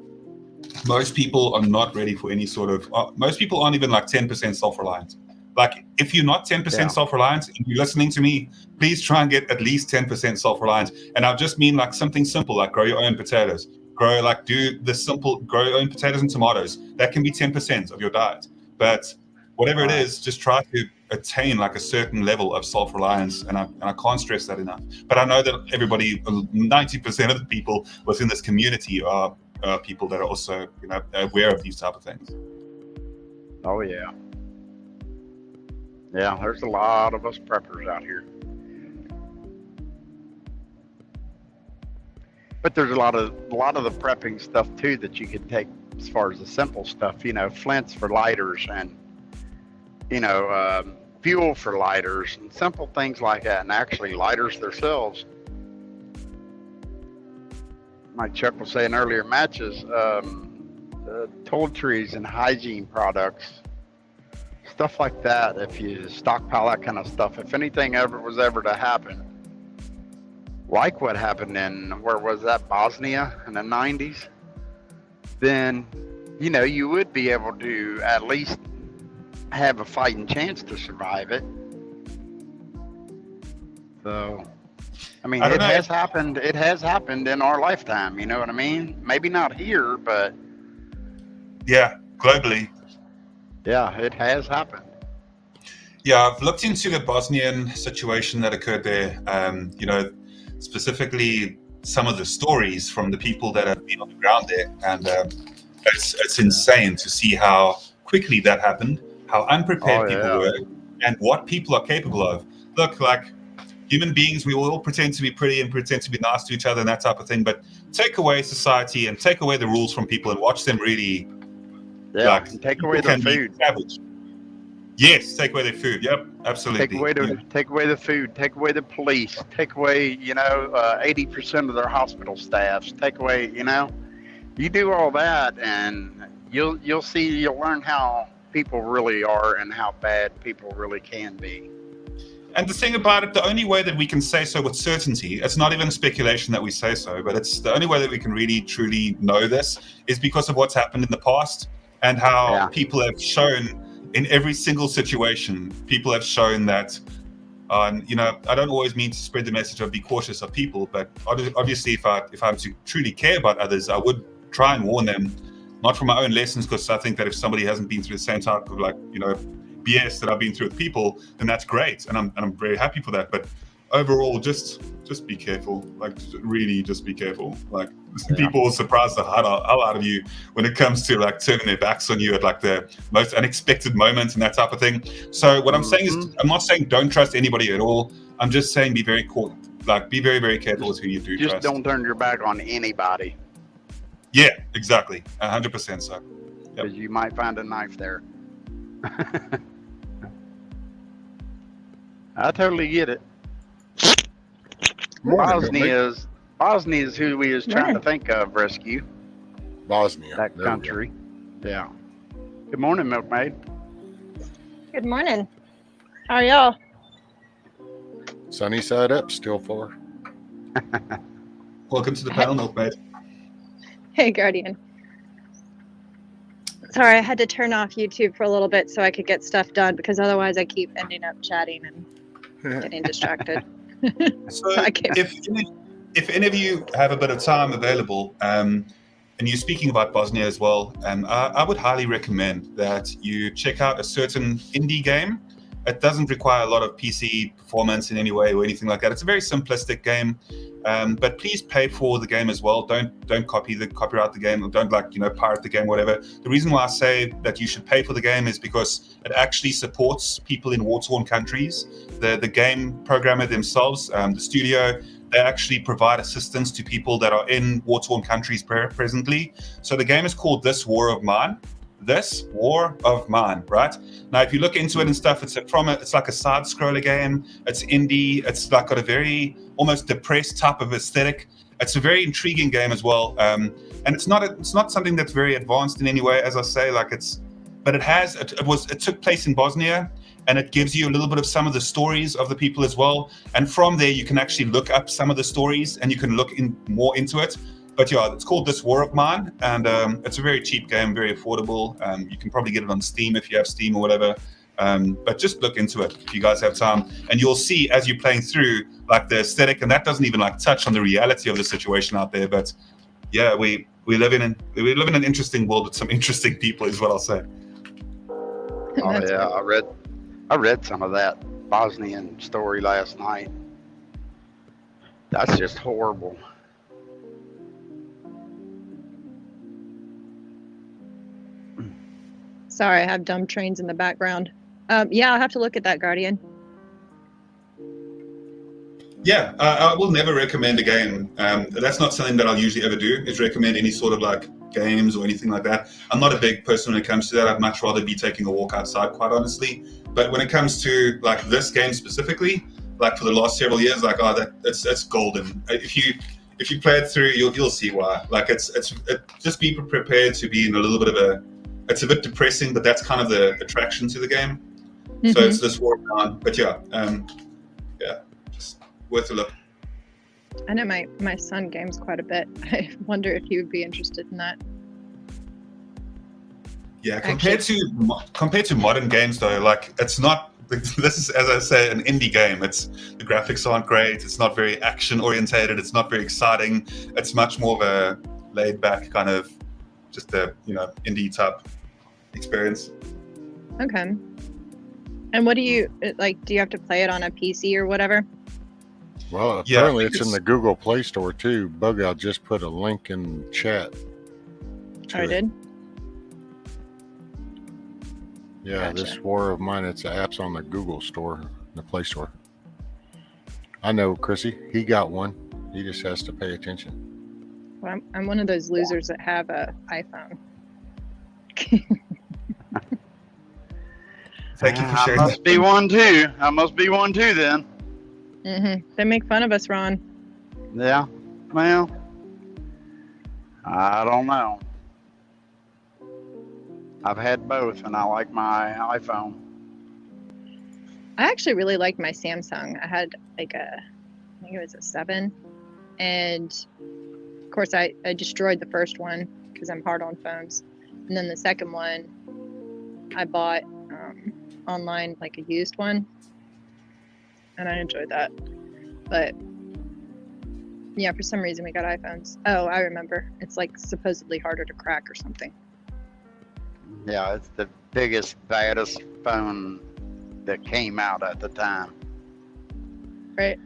most people are not ready for any sort of, most people aren't even like 10% self-reliant. Like, if you're not 10% self-reliant and you're listening to me, please try and get at least 10% self-reliant. And I just mean like something simple, like grow your own potatoes. Do the simple, grow your own potatoes and tomatoes. That can be 10% of your diet. But whatever it is, just try to attain like a certain level of self-reliance. And I can't stress that enough. But I know that everybody, 90% of the people within this community are people that are also, you know, aware of these type of things. Oh, yeah. Yeah, there's a lot of us preppers out here. But there's a lot of the prepping stuff too that you can take as far as the simple stuff, you know, flints for lighters and, you know, fuel for lighters and simple things like that. And actually lighters themselves, like Chuck was saying earlier, matches, toiletries and hygiene products, stuff like that. If you stockpile that kind of stuff, if anything was ever to happen, like what happened in, where was that, Bosnia in the 90s, then, you know, you would be able to at least have a fighting chance to survive it. So, I mean, it has happened in our lifetime, you know what I mean? Maybe not here, but... Yeah, globally. Yeah, it has happened. Yeah, I've looked into the Bosnian situation that occurred there. You know, specifically some of the stories from the people that have been on the ground there, and it's insane to see how quickly that happened, how unprepared people were, and what people are capable of. Look, like human beings, we all pretend to be pretty and pretend to be nice to each other and that type of thing, but take away society and take away the rules from people and watch them really, and take away their food. Yes, take away their food. Yep, absolutely. Take away the food. Take away the police. Take away, you know, 80% of their hospital staffs. Take away, you know, you do all that, and you'll learn how people really are and how bad people really can be. And the thing about it, the only way that we can say so with certainty, it's not even speculation that we say so, but it's the only way that we can really truly know this is because of what's happened in the past and how people have shown. In every single situation, people have shown that, you know, I don't always mean to spread the message of be cautious of people, but obviously if I'm to truly care about others, I would try and warn them, not from my own lessons, because I think that if somebody hasn't been through the same type of, like, you know, BS that I've been through with people, then that's great, and I'm very happy for that. But overall, just be careful. Like, really, just be careful. Like, people will surprise the hell out of you when it comes to like turning their backs on you at like the most unexpected moments and that type of thing. So what I'm saying is, I'm not saying don't trust anybody at all. I'm just saying be very be very, very careful with who you do trust. Just don't turn your back on anybody. Yeah, exactly. 100% so. Because you might find a knife there. I totally get it. Bosnia is who we was trying to think of rescue. Bosnia. That country. Yeah. Good morning, Milkmaid. Good morning. How are y'all? Sunny side up, still for. Welcome to the panel, Milkmaid. Hey, Guardian. Sorry, I had to turn off YouTube for a little bit so I could get stuff done, because otherwise I keep ending up chatting and getting distracted. So if any of you have a bit of time available, and you're speaking about Bosnia as well, I would highly recommend that you check out a certain indie game. It doesn't require a lot of PC performance in any way or anything like that. It's a very simplistic game, but please pay for the game as well. Don't copyright the game, or don't pirate the game, whatever. The reason why I say that you should pay for the game is because it actually supports people in war-torn countries. The game programmer themselves, the studio, they actually provide assistance to people that are in war-torn countries presently. So the game is called This War of Mine. This War of Mine, right? Now, if you look into it and stuff, it's like a side-scroller game. It's indie. It's like got a very almost depressed type of aesthetic. It's a very intriguing game as well, and it's not something that's very advanced in any way, as I say. But it took place in Bosnia, and it gives you a little bit of some of the stories of the people as well. And from there, you can actually look up some of the stories, and you can look more into it. But yeah, it's called This War of Mine, and it's a very cheap game, very affordable. You can probably get it on Steam if you have Steam or whatever. But just look into it if you guys have time, and you'll see as you're playing through like the aesthetic, and that doesn't even like touch on the reality of the situation out there. But yeah, we live in an interesting world with some interesting people, is what I'll say. Oh yeah, I read some of that Bosnian story last night. That's just horrible. Sorry, I have dumb trains in the background. Yeah, I'll have to look at that, Guardian. Yeah, I will never recommend a game. That's not something that I'll usually ever do, is recommend any sort of like games or anything like that. I'm not a big person when it comes to that. I'd much rather be taking a walk outside, quite honestly. But when it comes to like this game specifically, like for the last several years, like it's golden. If you play it through, you'll see why. Like just be prepared to be in a little bit of it's a bit depressing, but that's kind of the attraction to the game. Mm-hmm. So it's this war of mine. But yeah, just worth a look. I know my son games quite a bit. I wonder if he would be interested in that. Yeah, compared to modern games though, like it's not. This is, as I say, an indie game. The graphics aren't great. It's not very action orientated. It's not very exciting. It's much more of a laid back kind of just a indie type experience. Okay. And what do you like? Do you have to play it on a PC or whatever? Well, apparently it's in the Google Play Store too. Bug-Out just put a link in chat. I did? Yeah, gotcha. This War of Mine, it's apps on the Google Store, the Play Store. I know Chrissy, he got one. He just has to pay attention. Well, I'm one of those losers that have a iPhone. Thank you for sharing. I must be one too. Then. Mm-hmm. They make fun of us, Ron. Yeah. Well, I don't know. I've had both, and I like my iPhone. I actually really liked my Samsung. I had I think it was a 7, and of course I destroyed the first one because I'm hard on phones, and then the second one I bought online, like a used one, and I enjoyed that. But yeah, for some reason we got iPhones. Oh, I remember. It's like supposedly harder to crack or something. Yeah, it's the biggest, baddest phone that came out at the time. Right.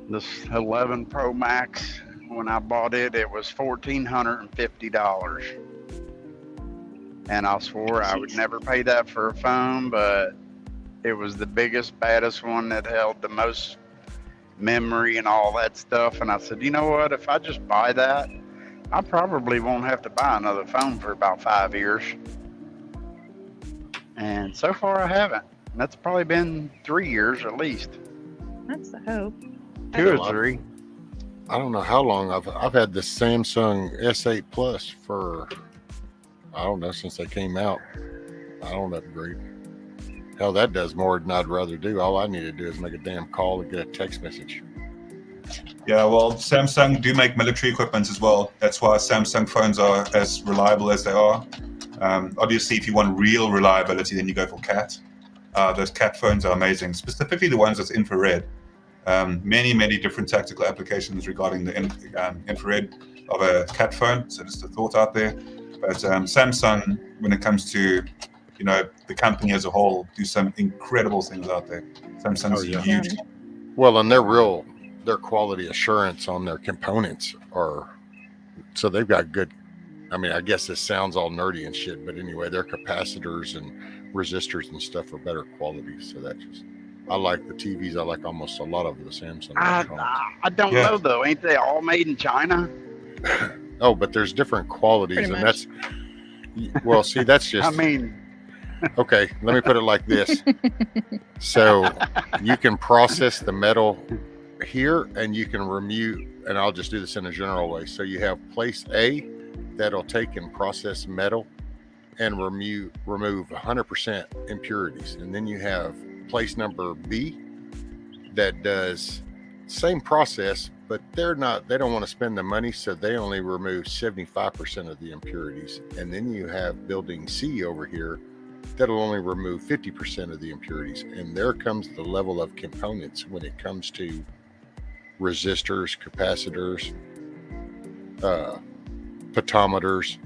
This 11 Pro Max, when I bought it, it was $1,450. And I swore I would never pay that for a phone, but it was the biggest, baddest one that held the most memory and all that stuff. And I said, you know what, if I just buy that, I probably won't have to buy another phone for about 5 years. And so far I haven't. That's probably been 3 years at least. That's the hope. 2 or 3. I don't know how long I've had the Samsung S8 Plus for, I don't know, since they came out. I don't upgrade. Hell, that does more than I'd rather do. All I need to do is make a damn call and get a text message. Yeah, well, Samsung do make military equipment as well. That's why Samsung phones are as reliable as they are. Obviously, if you want real reliability, then you go for CAT. Those CAT phones are amazing, specifically the ones that's infrared. Many different tactical applications regarding the infrared of a CAT phone. So just a thought out there. But Samsung, when it comes to you know, the company as a whole do some incredible things out there. Samsung's Oh, yeah. huge. Well, and their quality assurance on their components are, so they've got good, I mean, I guess this sounds all nerdy and shit, but anyway, their capacitors and resistors and stuff are better quality. So that just, I like the TVs. I like almost a lot of the Samsung electronics. I don't Yeah. know though. Ain't they all made in China? Oh, but there's different qualities, Pretty and much. that's, well, see, that's just, I mean, okay, let me put it like this. So you can process the metal here and you can remove, and I'll just do this in a general way. So you have place A that'll take and process metal and remove 100% impurities. And then you have place number B that does same process, but they don't want to spend the money, so they only remove 75% of the impurities. And then you have building C over here that'll only remove 50% of the impurities. And there comes the level of components when it comes to resistors, capacitors, potometers,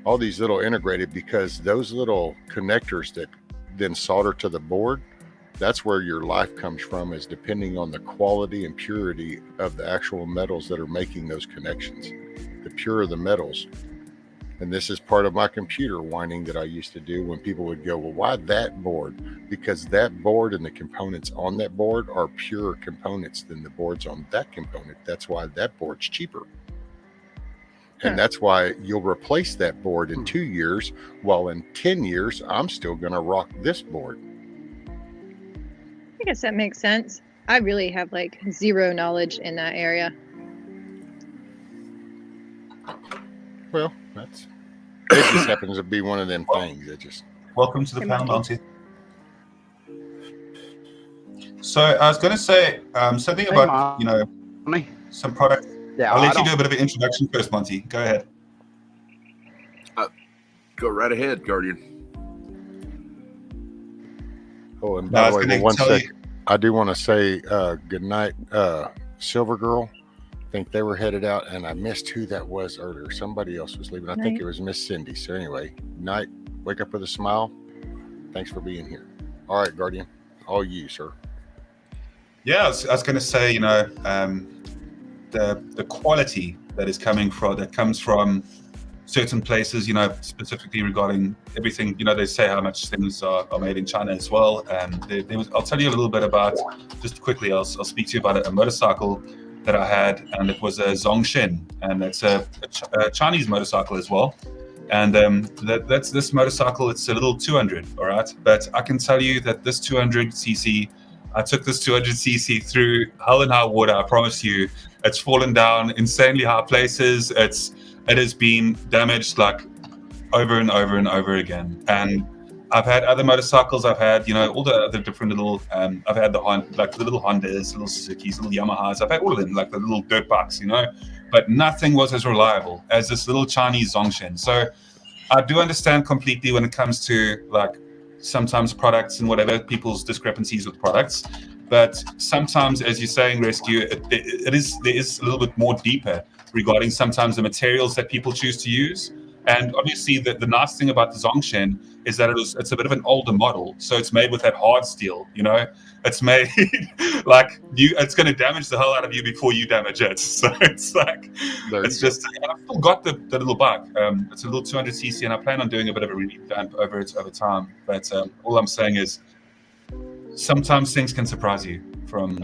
all these little integrated, because those little connectors that then solder to the board, that's where your life comes from, is depending on the quality and purity of the actual metals that are making those connections. The purer the metals. And this is part of my computer whining that I used to do when people would go, well, why that board? Because that board and the components on that board are purer components than the boards on that component. That's why that board's cheaper. And that's why you'll replace that board in 2 years, while in 10 years, I'm still going to rock this board. I guess that makes sense. I really have like zero knowledge in that area. Well, it just happens to be one of them things that just. Welcome to the Hey, panel, Monty. Monty. So I was going to say something Hey, about, you know, Monty. some products. Yeah, I'll I let you don't- do a bit of an introduction first, Monty. Go ahead. Go right ahead, Guardian. Oh, and No, I by was the way, gonna one tell sec. you- I do want to say good night, Silver Girl. I think they were headed out, and I missed who that was earlier. Somebody else was leaving. I think Night. it was Miss Cindy. So anyway, night. Wake up with a smile. Thanks for being here. All right, Guardian. All you, sir. Yeah, I was going to say, you know, the quality that comes from certain places, you know, specifically regarding everything, you know, they say how much things are made in China as well. I'll tell you a little bit about, just quickly, I'll speak to you about a motorcycle that I had, and it was a Zongshin, and it's a Chinese motorcycle as well. And that's this motorcycle. It's a little 200, all right? But I can tell you that this 200cc, I took this 200cc through hell and high water. I promise you, it's fallen down insanely high places. It has been damaged like over and over and over again. And I've had other motorcycles. I've had, you know, all the other different little. I've had the little Hondas, little Suzukis, little Yamahas. I've had all of them, like the little dirt bikes, you know. But nothing was as reliable as this little Chinese Zongshin. So I do understand completely when it comes to like sometimes products and whatever, people's discrepancies with products. But sometimes, as you're saying, Rescue, there is a little bit more deeper regarding sometimes the materials that people choose to use. And obviously, the nice thing about the Zongshin is that it's a bit of an older model, so it's made with that hard steel. You know, it's made like it's going to damage the hell out of you before you damage it. So it's like it's just. I've still got the little bike. It's a little 200cc, and I plan on doing a bit of a revamp over time. But all I'm saying is, sometimes things can surprise you from,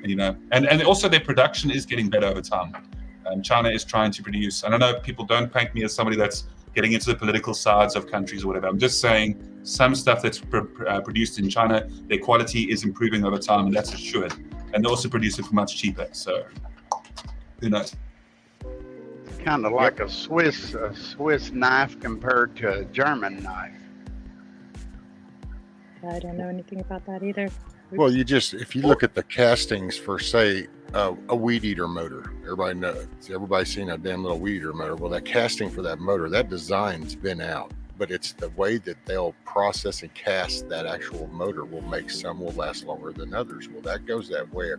you know, and also their production is getting better over time. China is trying to produce, and I know people don't paint me as somebody that's getting into the political sides of countries or whatever. I'm just saying some stuff that's produced in China, their quality is improving over time, and that's assured. And they also produce it for much cheaper. So who knows? Kind of like a Swiss knife compared to a German knife. I don't know anything about that either. Well, if you look at the castings for, say, a weed eater motor, everybody's seen a damn little weed eater motor. Well, that casting for that motor, that design's been out, but it's the way that they'll process and cast that actual motor will make some will last longer than others. Well, that goes that way.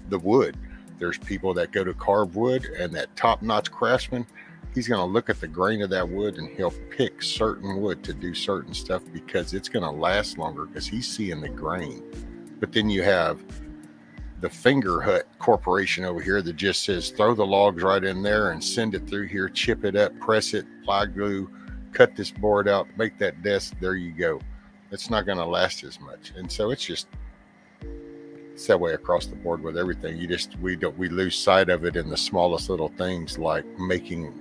The wood, there's people that go to carve wood, and that top-notch craftsman, he's going to look at the grain of that wood and he'll pick certain wood to do certain stuff because it's going to last longer because he's seeing the grain. But then you have the Finger Hut Corporation over here that just says throw the logs right in there and send it through here, chip it up, press it, apply glue, cut this board out, make that desk. There you go. It's not going to last as much. And so it's that way across the board with everything. We lose sight of it in the smallest little things like making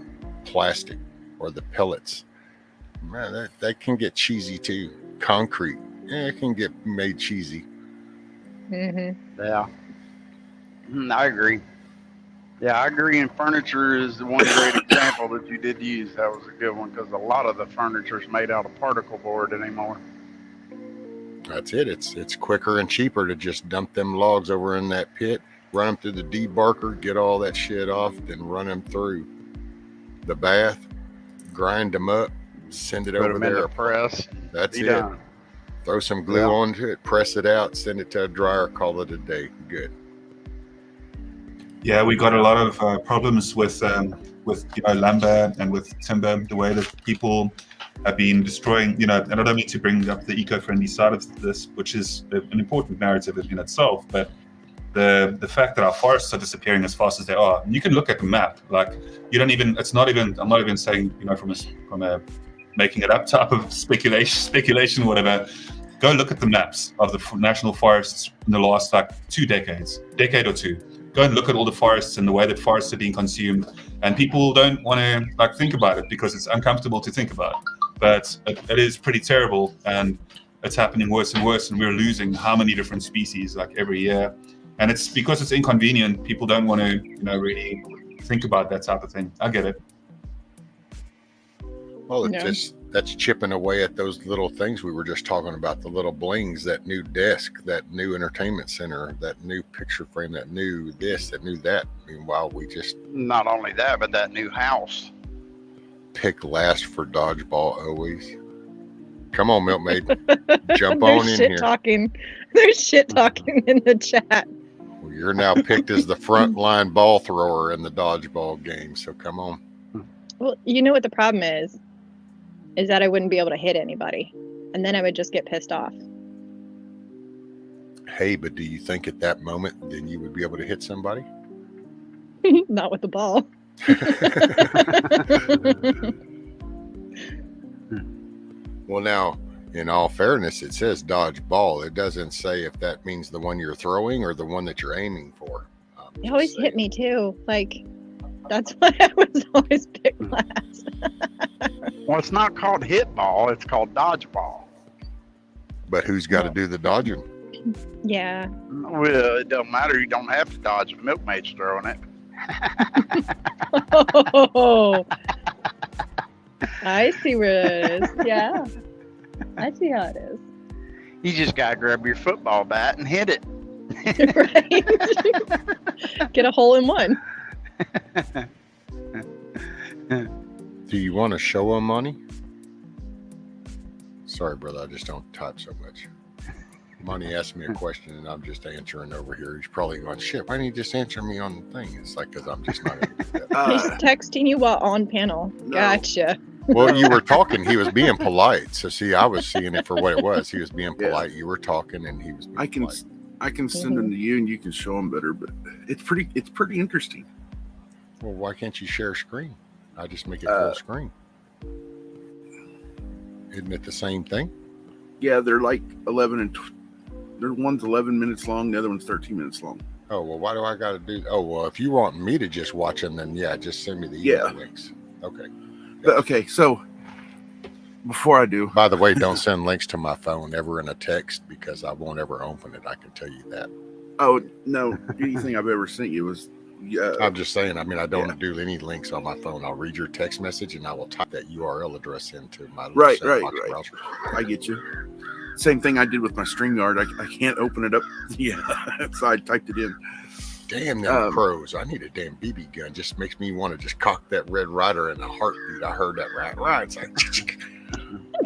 plastic or the pellets. Man, that can get cheesy too. Concrete, it can get made cheesy. Yeah, I agree. Yeah, I agree. And furniture is one great example that you did use. That was a good one because a lot of the furniture is made out of particle board anymore. That's it. It's quicker and cheaper to just dump them logs over in that pit, run them through the debarker, get all that shit off, then run them through the bath, grind them up, send it over there. In the press. That's it. Done. Throw some glue onto it, press it out, send it to a dryer, call it a day. Good. Yeah, we got a lot of problems with lumber and with timber, the way that people have been destroying, and I don't mean to bring up the eco-friendly side of this, which is an important narrative in itself, but the fact that our forests are disappearing as fast as they are, and you can look at the map, like I'm not even saying, from a making it up type of speculation, whatever. Go look at the maps of the national forests in the last decade or two. Go and look at all the forests and the way that forests are being consumed. And people don't want to think about it because it's uncomfortable to think about. But it is pretty terrible, and it's happening worse and worse. And we're losing how many different species every year. And it's because it's inconvenient. People don't want to, really think about that type of thing. I get it. Well, that's chipping away at those little things we were just talking about, the little blings, that new desk, that new entertainment center, that new picture frame, that new this, that new that. Meanwhile, we just... Not only that, but that new house. Pick last for dodgeball always. Come on, Milkmaid. Jump on in here. There's shit talking in the chat. Well, you're now picked as the front line ball thrower in the dodgeball game, so come on. Well, you know what the problem is that I wouldn't be able to hit anybody, and then I would just get pissed off. Hey, but do you think at that moment then you would be able to hit somebody? Not with the ball. Well, now, in all fairness, it says dodge ball. It doesn't say if that means the one you're throwing or the one that you're aiming for. It always hit me too. That's why I was always picked last. Well, it's not called hit ball. It's called dodge ball. But who's got to do the dodging? Yeah. Well, it don't matter. You don't have to dodge if Milkmaid's throwing it. Oh, I see where it is. Yeah. I see how it is. You just got to grab your football bat and hit it. Right. Get a hole in one. Do you want to show them money? Sorry, brother, I just don't type so much. Money asked me a question and I'm just answering over here. He's probably going, shit, why didn't you just answer me on the thing? It's because I'm just not going to do that. He's texting you while on panel. No. Gotcha. Well, you were talking. He was being polite. So, see, I was seeing it for what it was. He was being polite. Yeah. You were talking and he was being polite. I can send them to you and you can show them better, but it's pretty interesting. Well, why can't you share screen? I just make it full screen. Isn't it the same thing? Yeah, they're like 11 and one's 11 minutes long, the other one's 13 minutes long. Oh, well, why do I got to do? Oh, well, if you want me to just watch them, then just send me the email links. Okay. But, okay, so before I do, by the way, don't send links to my phone ever in a text because I won't ever open it. I can tell you that. Oh no, anything I've ever sent you was. I'm just saying. I mean, I don't do any links on my phone. I'll read your text message and I will type that URL address into my right. browser. I get you. Same thing I did with my StreamYard. I can't open it up. Yeah, so I typed it in. Damn them pros! I need a damn BB gun. Just makes me want to just cock that Red Ryder in a heartbeat. I heard that right. It's like.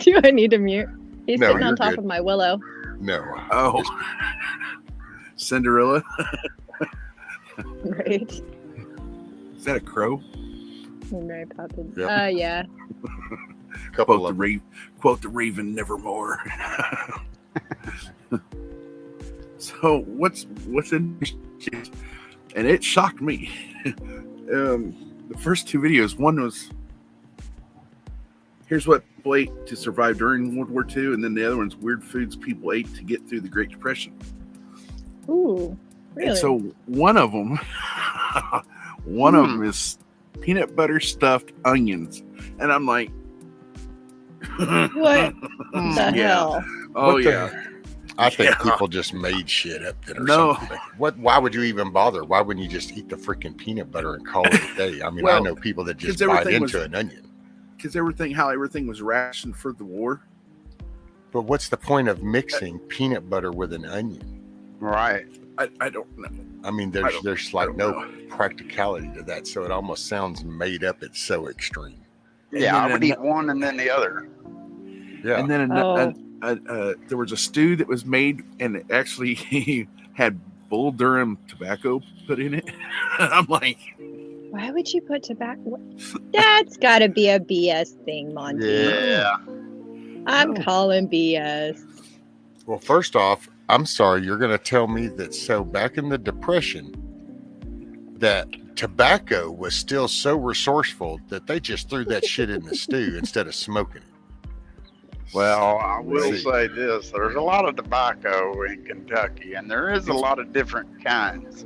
Do I need to mute? He's sitting on top of my willow. No. Oh. Cinderella. Right. Is that a crow? Mary Poppins. Yep. Yeah. Couple Quote of quote the Raven nevermore. So what's in, and it shocked me. The first two videos, one was here's what people ate to survive during World War II, and then the other one's weird foods people ate to get through the Great Depression. Ooh, really? And so one of them is peanut butter stuffed onions, and I'm like, what the hell? Oh What the- yeah. I think Yeah. people just made shit up that or No. something. Why would you even bother? Why wouldn't you just eat the freaking peanut butter and call it a day? I mean, I Well, know people that just 'cause bite everything into was- an onion. Because how everything was rationed for the war. But what's the point of mixing peanut butter with an onion? Right. I don't know. I mean, I there's don't like no know. practicality to that, so it almost sounds made up. It's so extreme. Yeah, I And would then eat one and then the other. Yeah. And then Oh. there was a stew that was made, and it actually had Bull Durham tobacco put in it. I'm like, Why would you put tobacco? That's got to be a BS thing, Monty. Yeah. I'm No. calling BS. Well, first off, I'm sorry. You're going to tell me that so back in the Depression, that tobacco was still so resourceful that they just threw that shit in the stew instead of smoking it. Well, I will See. say this. There's a lot of tobacco in Kentucky, and there is a lot of different kinds.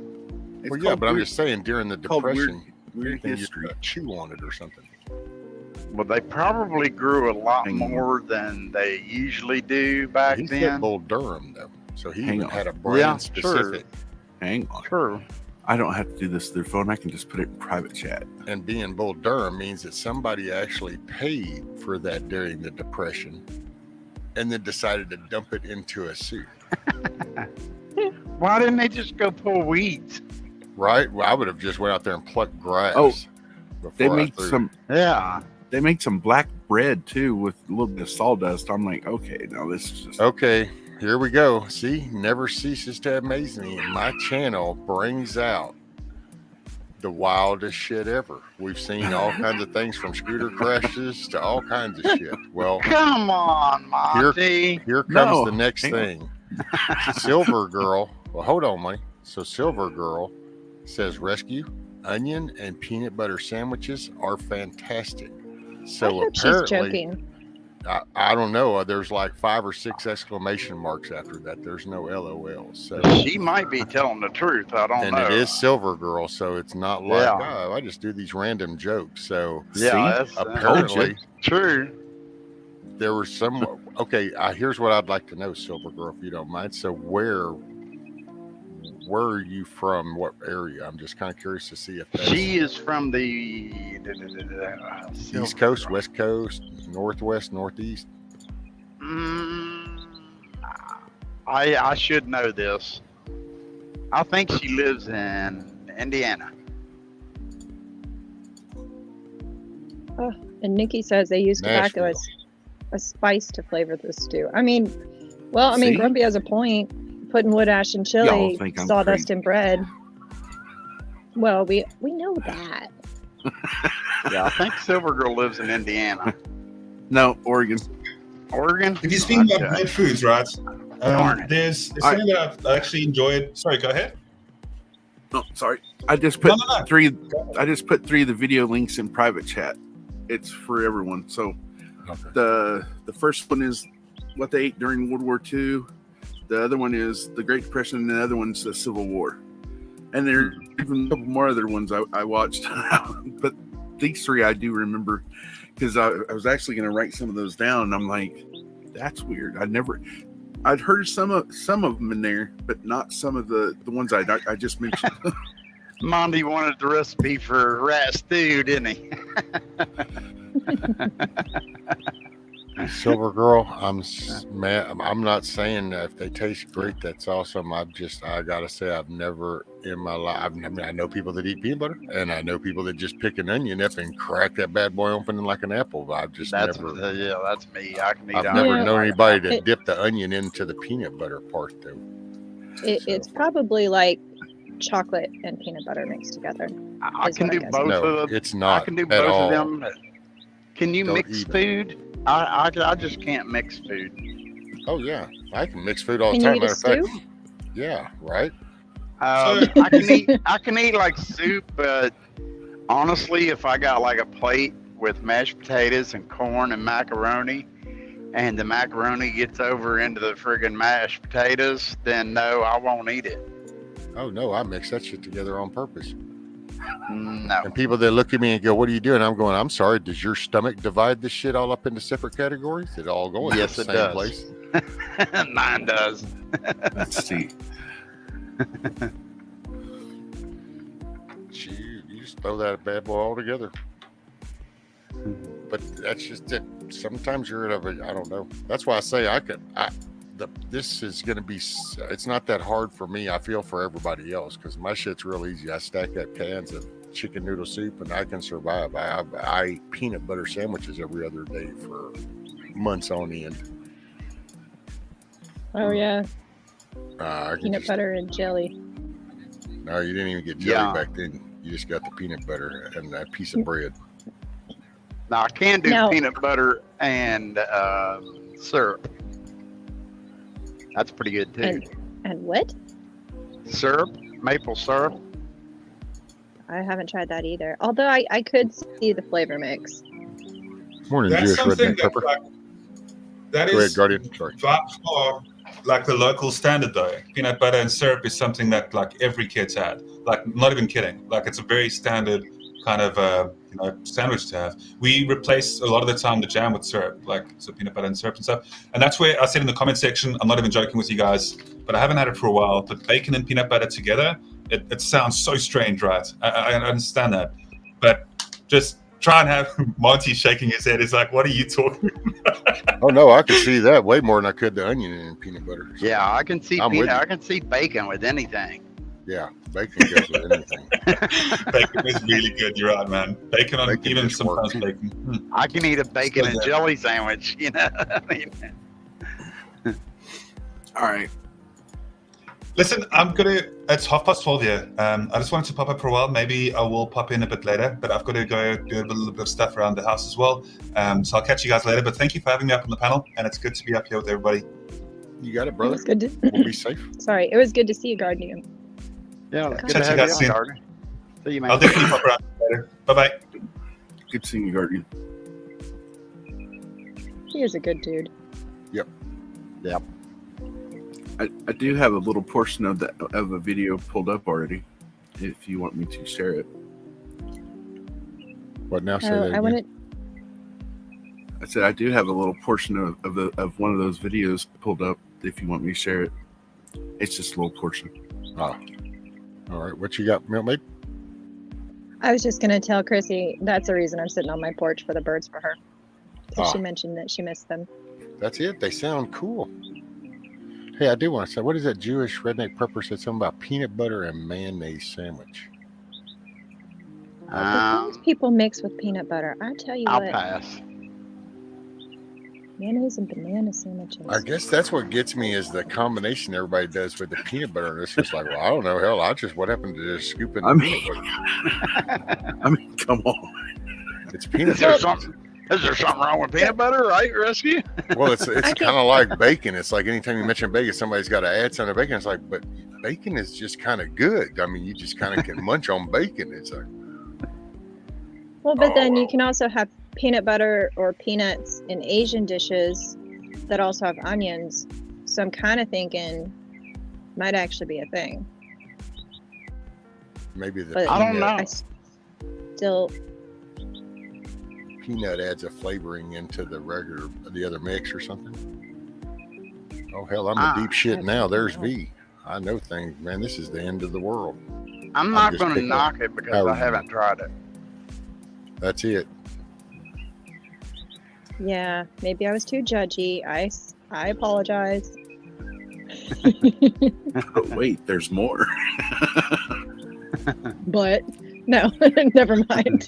it's Well, yeah, called but I'm weird- just saying during the called weird- Depression, weird everything you history. chew on it or something. Well, they probably grew a lot Hang on. more than they usually do back He said then. Bull Durham though, so he Hang even on. had a brand Yeah, specific. Hang on. True. I don't have to do this through phone. I can just put it in private chat. And being Bull Durham means that somebody actually paid for that during the Depression, and then decided to dump it into a soup. Why didn't they just go pull weeds? Right? Well, I would have just went out there and plucked grass. Oh, before They I make threw- some. Yeah. They make some black bread too with a little bit of sawdust. I'm like, okay, now this is just. Okay, here we go. See, never ceases to amaze me. And my channel brings out the wildest shit ever. We've seen all kinds of things from scooter crashes to all kinds of shit. Well, Come on, Monty. here comes No, the next hang on. thing. Silver Girl. Well, hold on, Money. So Silver Girl says rescue onion and peanut butter sandwiches are fantastic. I So hope she's apparently, joking. I don't know. There's like 5 or 6 exclamation marks after that. There's no LOL. So She might be telling the truth. I don't and know. it is Silver Girl, so it's not like Yeah. oh, I just do these random jokes. So Yeah, that's apparently true. there was some. Okay, here's what I'd like to know, Silver Girl, if you don't mind. So where are you from? What area? I'm just kind of curious to see if that's She is from the East Coast, West Coast, Northwest, Northeast. I should know this. I think she lives in Indiana. And Nikki says they use tobacco Nashville. as a spice to flavor the stew. I mean, See? Grumpy has a point. Putting wood ash and Y'all chili, think I'm sawdust crazy. in bread. Well, we know that. Yeah, I think Silver Girl lives in Indiana. No, Oregon. Oregon? If you're speaking about Okay. weird foods, right? Darn it. There's All something that I've actually enjoyed. Sorry, go ahead. Oh, sorry. I just put No. three. I just put 3 of the video links in private chat. It's for everyone. So Okay. the first one is what they ate during World War II. The other one is the Great Depression, and the other one's the Civil War. And there are even a couple more other ones I watched, but these 3 I do remember because I was actually going to write some of those down. And I'm like, that's weird. I'd heard some of them in there, but not some of the ones I just mentioned. Monty wanted the recipe for rat stew, didn't he? Silver Girl, I'm not saying that if they taste great, that's awesome. I gotta say, I've never in my life. I know people that eat peanut butter, and I know people that just pick an onion up and crack that bad boy open like an apple. I've just That's never. that's me. I can eat I've onion. never Yeah. known anybody to It- dip the onion into the peanut butter part, though. It's probably like chocolate and peanut butter mixed together. I Is can what I'm do guessing. both No, of them. it's not I can do at both all. of them. Can you Don't mix even. food? I just can't mix food. Oh yeah, I can mix food all the Can you time. eat a Matter of fact, soup? yeah, right. I can eat like soup, but honestly, if I got like a plate with mashed potatoes and corn and macaroni, and the macaroni gets over into the friggin' mashed potatoes, then no, I won't eat it. Oh no, I mix that shit together on purpose. No. And people that look at me and go, "What are you doing?" I'm going, "I'm sorry. Does your stomach divide this shit all up into separate categories? It all goes Yes, to the it same does. place." Mine does. Let's see. You just throw that bad boy all together. But that's just it. Sometimes you're at I don't know. That's why I say this is going to be, it's not that hard for me. I feel for everybody else because my shit's real easy. I stack up cans of chicken noodle soup and I can survive. I eat peanut butter sandwiches every other day for months on end. Oh yeah, I can peanut butter and jelly. No, you didn't even get jelly back then. You just got the peanut butter and a piece of bread. Now I can do Now- peanut butter and syrup. That's pretty good too. And what? Syrup, maple syrup. I haven't tried that either. Although I could see the flavor mix. Morning, That's Jewish something redneck that, pepper. that Go ahead, is Guardian. Sorry. by far like the local standard though. Peanut butter and syrup is something that like every kid's had. Like not even kidding. Like it's a very standard kind of sandwich to have. We replace a lot of the time the jam with syrup, like so peanut butter and syrup and stuff. And that's where I said in the comment section, I'm not even joking with you guys, but I haven't had it for a while. But bacon and peanut butter together, it sounds so strange, right? I understand that, but just try and have Monty shaking his head. Is like, what are you talking about? Oh no, I can see that way more than I could the onion in peanut butter. So, Yeah, I can see I'm with peanut. you. I can see bacon with anything. yeah, bacon goes with anything. Bacon is really good. You're right, man. Bacon on Bacon even just sometimes works. bacon. I can eat a bacon So and good. jelly sandwich. You know, I mean, All right. Listen, it's 12:30 here. I just wanted to pop up for a while. Maybe I will pop in a bit later, but I've got to go do a little bit of stuff around the house as well. So I'll catch you guys later. But thank you for having me up on the panel, and it's good to be up here with everybody. You got it, It brother. was good to. We'll be safe. Sorry, it was good to see you, Guardian. yeah, it's good Catch to you have guys you soon. on, Gardner. See you, man. I'll definitely pop around later. Bye-bye. Good seeing you, Guardian. He is a good dude. I do have a little portion of a video pulled up already. If you want me to share it, What now? Say that Oh, again. I wanted. I said I do have a little portion of one of those videos pulled up. If you want me to share it, it's just a little portion. All right, what you got, milkmaid? I was just gonna tell Chrissy that's the reason I'm sitting on my porch for the birds for her. So Ah. she mentioned that she missed them. That's it. They sound cool. Hey, I do want to say, what is that Jewish redneck prepper said something about peanut butter and mayonnaise sandwich? The things people mix with peanut butter, I tell you I'll what, pass. mayonnaise and banana sandwiches. I guess that's what gets me is the combination everybody does with the peanut butter. And it's just like, well, I don't know. Hell, what happened to just scooping I the mean- peanut butter? I mean, come on. It's peanut Is there butter. something? Is there something wrong with peanut butter, right, Rescue? Well, it's think- kind of like bacon. It's like anytime you mention bacon, somebody's got to add something to bacon. It's like, but bacon is just kind of good. I mean, you just kind of can munch on bacon. It's like, Well, but then you can also have peanut butter or peanuts in Asian dishes that also have onions. So I'm kind of thinking might actually be a thing. maybe the But I don't know. I still, peanut adds a flavoring into the other mix or something. Oh hell, I'm a deep shit now. There's V. I know things, man. This is the end of the world. I'm not just going to picking knock it because how- I haven't tried it. That's it. yeah, maybe I was too judgy. I apologize. But wait, there's more. But no, never mind.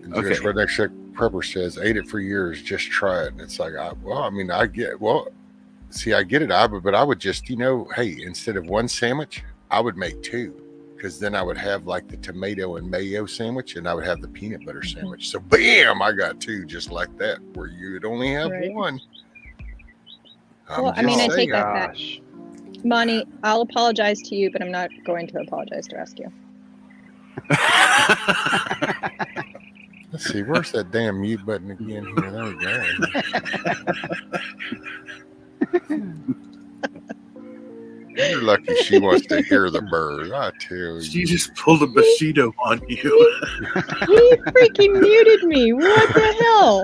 And Okay. Jewish redneck chick prepper says, ate it for years, just try it. And it's like, I get, well, See, I get it, but I would just, hey, instead of one sandwich, I would make two. Because then I would have like the tomato and mayo sandwich, and I would have the peanut butter sandwich. So, bam, I got two just like that, where you would only have Right. one. Well, I mean, I take that back. Gosh. Monty, I'll apologize to you, but I'm not going to apologize to Rescue. Let's see, where's that damn mute button again here? There we go. You're lucky she wants to hear the bird. I tell you. She just pulled a Bushido on you. He freaking muted me. What the hell?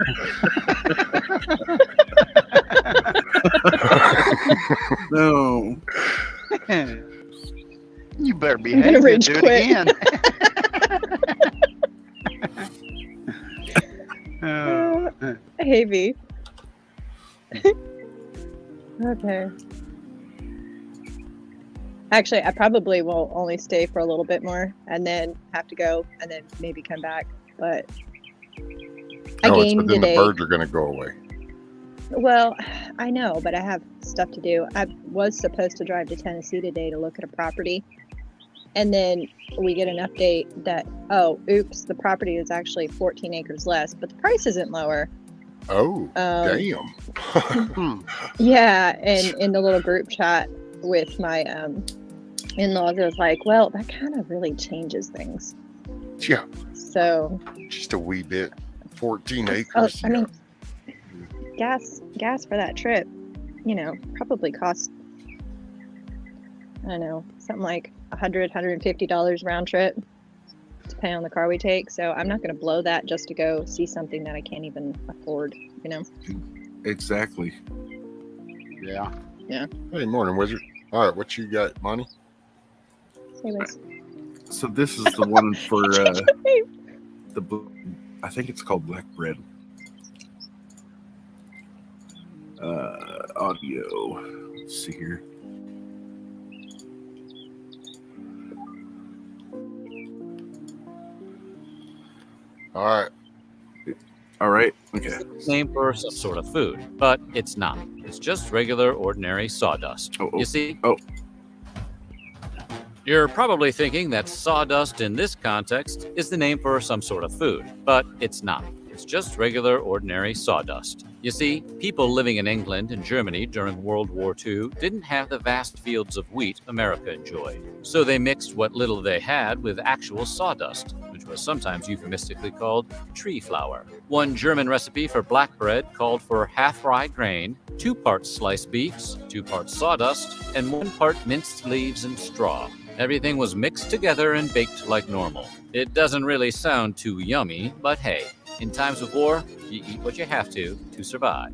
No. You better be I'm gonna rage do it quit. again. Oh. Hey, V. Okay. Actually, I probably will only stay for a little bit more and then have to go and then maybe come back. But I gained but then today. the birds are going to go away. Well, I know, but I have stuff to do. I was supposed to drive to Tennessee today to look at a property. And then we get an update that, oh, oops, the property is actually 14 acres less, but the price isn't lower. Oh, damn. Yeah, and in the little group chat with my in-laws, it was like, well, that kind of really changes things. Yeah. So just a wee bit. 14 acres. I mean, gas for that trip, probably cost, I don't know, something like $150 round trip, depending on the car we take. So I'm not going to blow that just to go see something that I can't even afford, Exactly. Yeah. Hey, morning, Wizard. All right, what you got, Monty? Say this. So this is the one for I think it's called Black Bread. Audio. Let's see here. All right. Okay. Name for some sort of food, but it's not. It's just regular, ordinary sawdust. You see? You're probably thinking that sawdust in this context is the name for some sort of food, but it's not. It's just regular, ordinary sawdust. You see, people living in England and Germany during World War II didn't have the vast fields of wheat America enjoyed. So they mixed what little they had with actual sawdust, which was sometimes euphemistically called tree flour. One German recipe for black bread called for half rye grain, 2 parts sliced beefs, 2 parts sawdust, and 1 part minced leaves and straw. Everything was mixed together and baked like normal. It doesn't really sound too yummy, but hey, in times of war, you eat what you have to survive.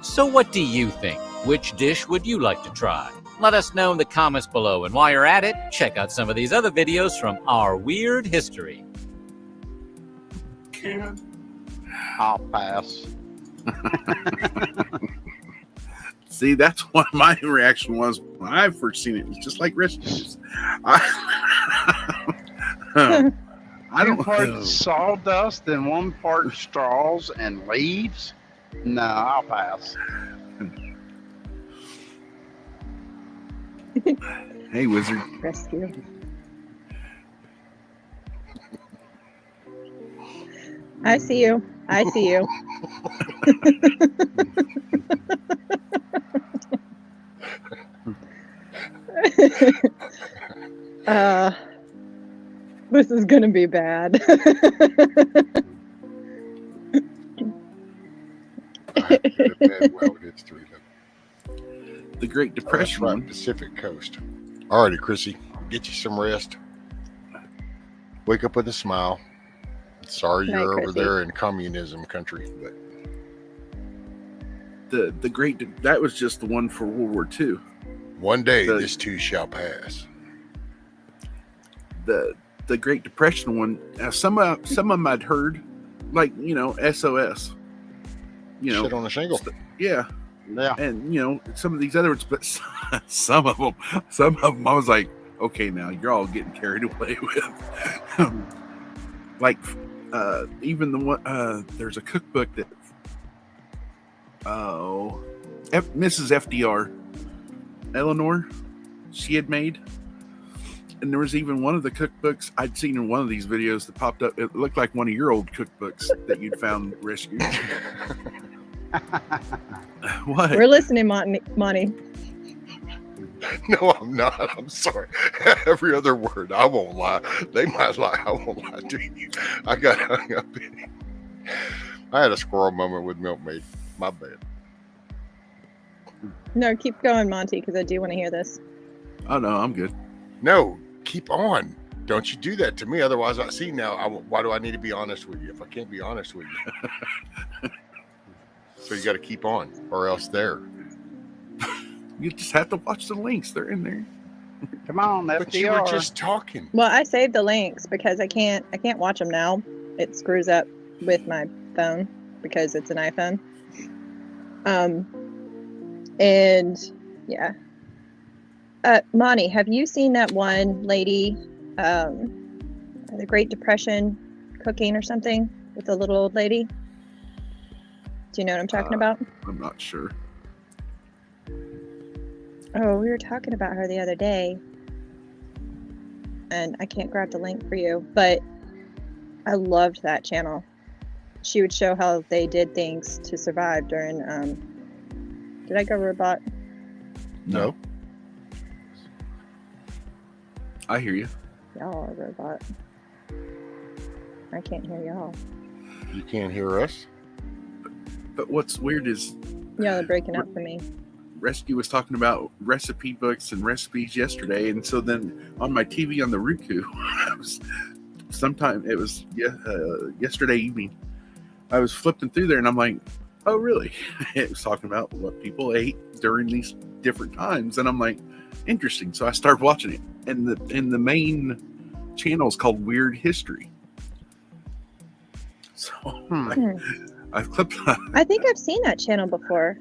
So what do you think? Which dish would you like to try? Let us know in the comments below, and while you're at it, check out some of these other videos from our weird history. I'll pass. See, that's what my reaction was when I first seen it. It was just like Rescue's. I don't 2 parts sawdust and 1 part straws and leaves. No, I'll pass. Hey, Wizard. Rescue. I see you. This is gonna be bad. The Great Depression. Right, Pacific Coast. Alrighty, Chrissy, get you some rest. Wake up with a smile. Sorry you're over there in communism country, but the Great, that was just the one for World War II. One day this too shall pass. The Great Depression one, some of them I'd heard, like, SOS. Shit on a shingle. Yeah. Yeah. And some of these other ones, but some of them I was like, okay, now you're all getting carried away with. Like even the one there's a cookbook that Mrs. FDR, Eleanor, she had made. And there was even one of the cookbooks I'd seen in one of these videos that popped up. It looked like one of your old cookbooks that you'd found rescued. What? We're listening, Monty. No, I'm not. I'm sorry. Every other word. I won't lie. They might lie. I won't lie to you. I got hung up in it. I had a squirrel moment with Milkmaid. My bad. No, keep going, Monty, because I do want to hear this. Oh, no, I'm good. No, keep on. Don't you do that to me. Otherwise, I see now. Why do I need to be honest with you if I can't be honest with you? So you got to keep on, or else there. You just have to watch the links. They're in there. Come on, FDR. But you were just talking. Well, I saved the links because I can't watch them now. It screws up with my phone because it's an iPhone. And yeah. Monty, have you seen that one lady, the Great Depression cooking or something with the little old lady? Do you know what I'm talking about? I'm not sure. Oh, we were talking about her the other day. And I can't grab the link for you, but I loved that channel. She would show how they did things to survive during, did I go robot? No. I hear you. Y'all are robot. I can't hear y'all. You can't hear us? But what's weird is Y'all are breaking up for me. Rescue was talking about recipe books and recipes yesterday, and so then on my TV on the Roku, yesterday evening, I was flipping through there, and I'm like, oh really? It was talking about what people ate during these different times, and I'm like, interesting. So I started watching it, and the main channel is called Weird History. So I clipped. I think I've seen that channel before.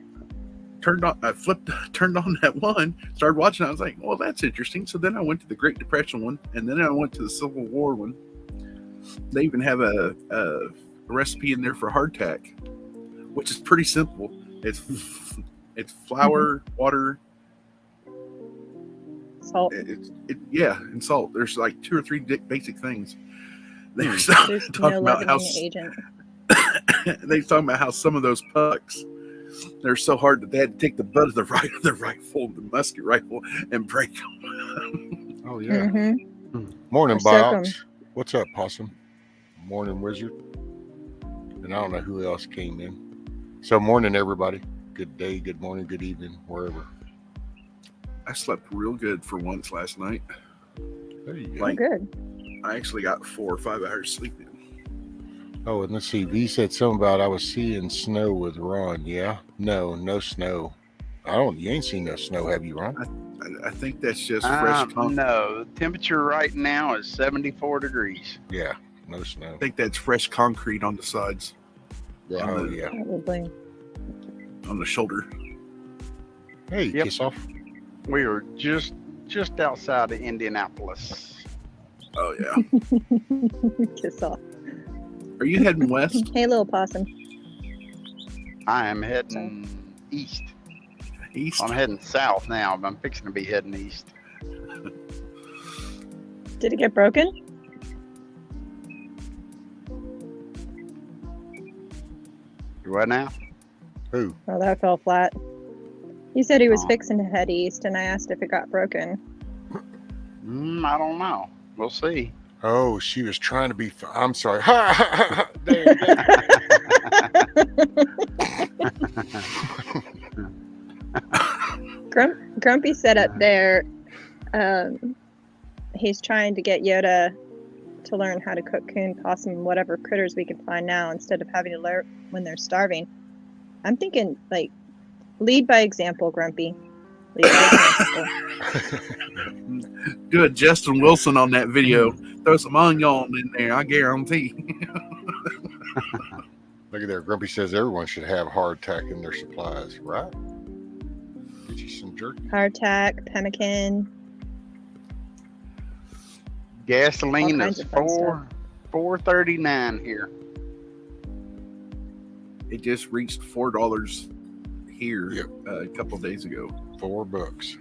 Turned on that one, started watching. I was like, well, that's interesting. So then I went to the Great Depression one, and then I went to the Civil War one. They even have a recipe in there for hardtack, which is pretty simple. It's flour, water, Salt. and salt. There's like 2 or 3 basic things. They were There's talking no about how leavening agent. they were talking about how some of those pucks, they're so hard that they had to take the butt of the rifle, the musket rifle, and break them. Oh, yeah. Mm-hmm. Morning, Or soak 'em. Biox. What's up, Possum? Morning, Wizard. And I don't know who else came in. So, morning, everybody. Good day, good morning, good evening, wherever. I slept real good for once last night. There you go. Oh, good. I actually got 4 or 5 hours sleep in. Oh, and let's see. V said something about I was seeing snow with Ron. Yeah? No snow. You ain't seen no snow, have you, Ron? I think that's just fresh concrete. No, the temperature right now is 74 degrees. Yeah, no snow. I think that's fresh concrete on the sides, Yeah. Oh, yeah. Probably. on the shoulder. Hey, Yep. kiss off. We are just outside of Indianapolis. Oh yeah. Kiss off. Are you heading west? Hey, little possum. I am heading east. East? I'm heading south now, but I'm fixing to be heading east. Did it get broken? What now? Who? Oh, that fell flat. He said he was Oh. fixing to head east, and I asked if it got broken. I don't know. We'll see. Oh, she was trying to be. I'm sorry. Grumpy said up there, he's trying to get Yoda to learn how to cook coon, possum, and whatever critters we can find now instead of having to learn when they're starving. I'm thinking, like, lead by example, Grumpy. Lead by example. Good, Justin Wilson on that video. Throw some onion in there, I guarantee. Look at there. Grumpy says everyone should have hardtack in their supplies, right? Get you some jerky. Hardtack, pemmican. Gasoline All is kinds of fun stuff. $4.39 here. It just reached $4 here Yep. a couple days ago. $4.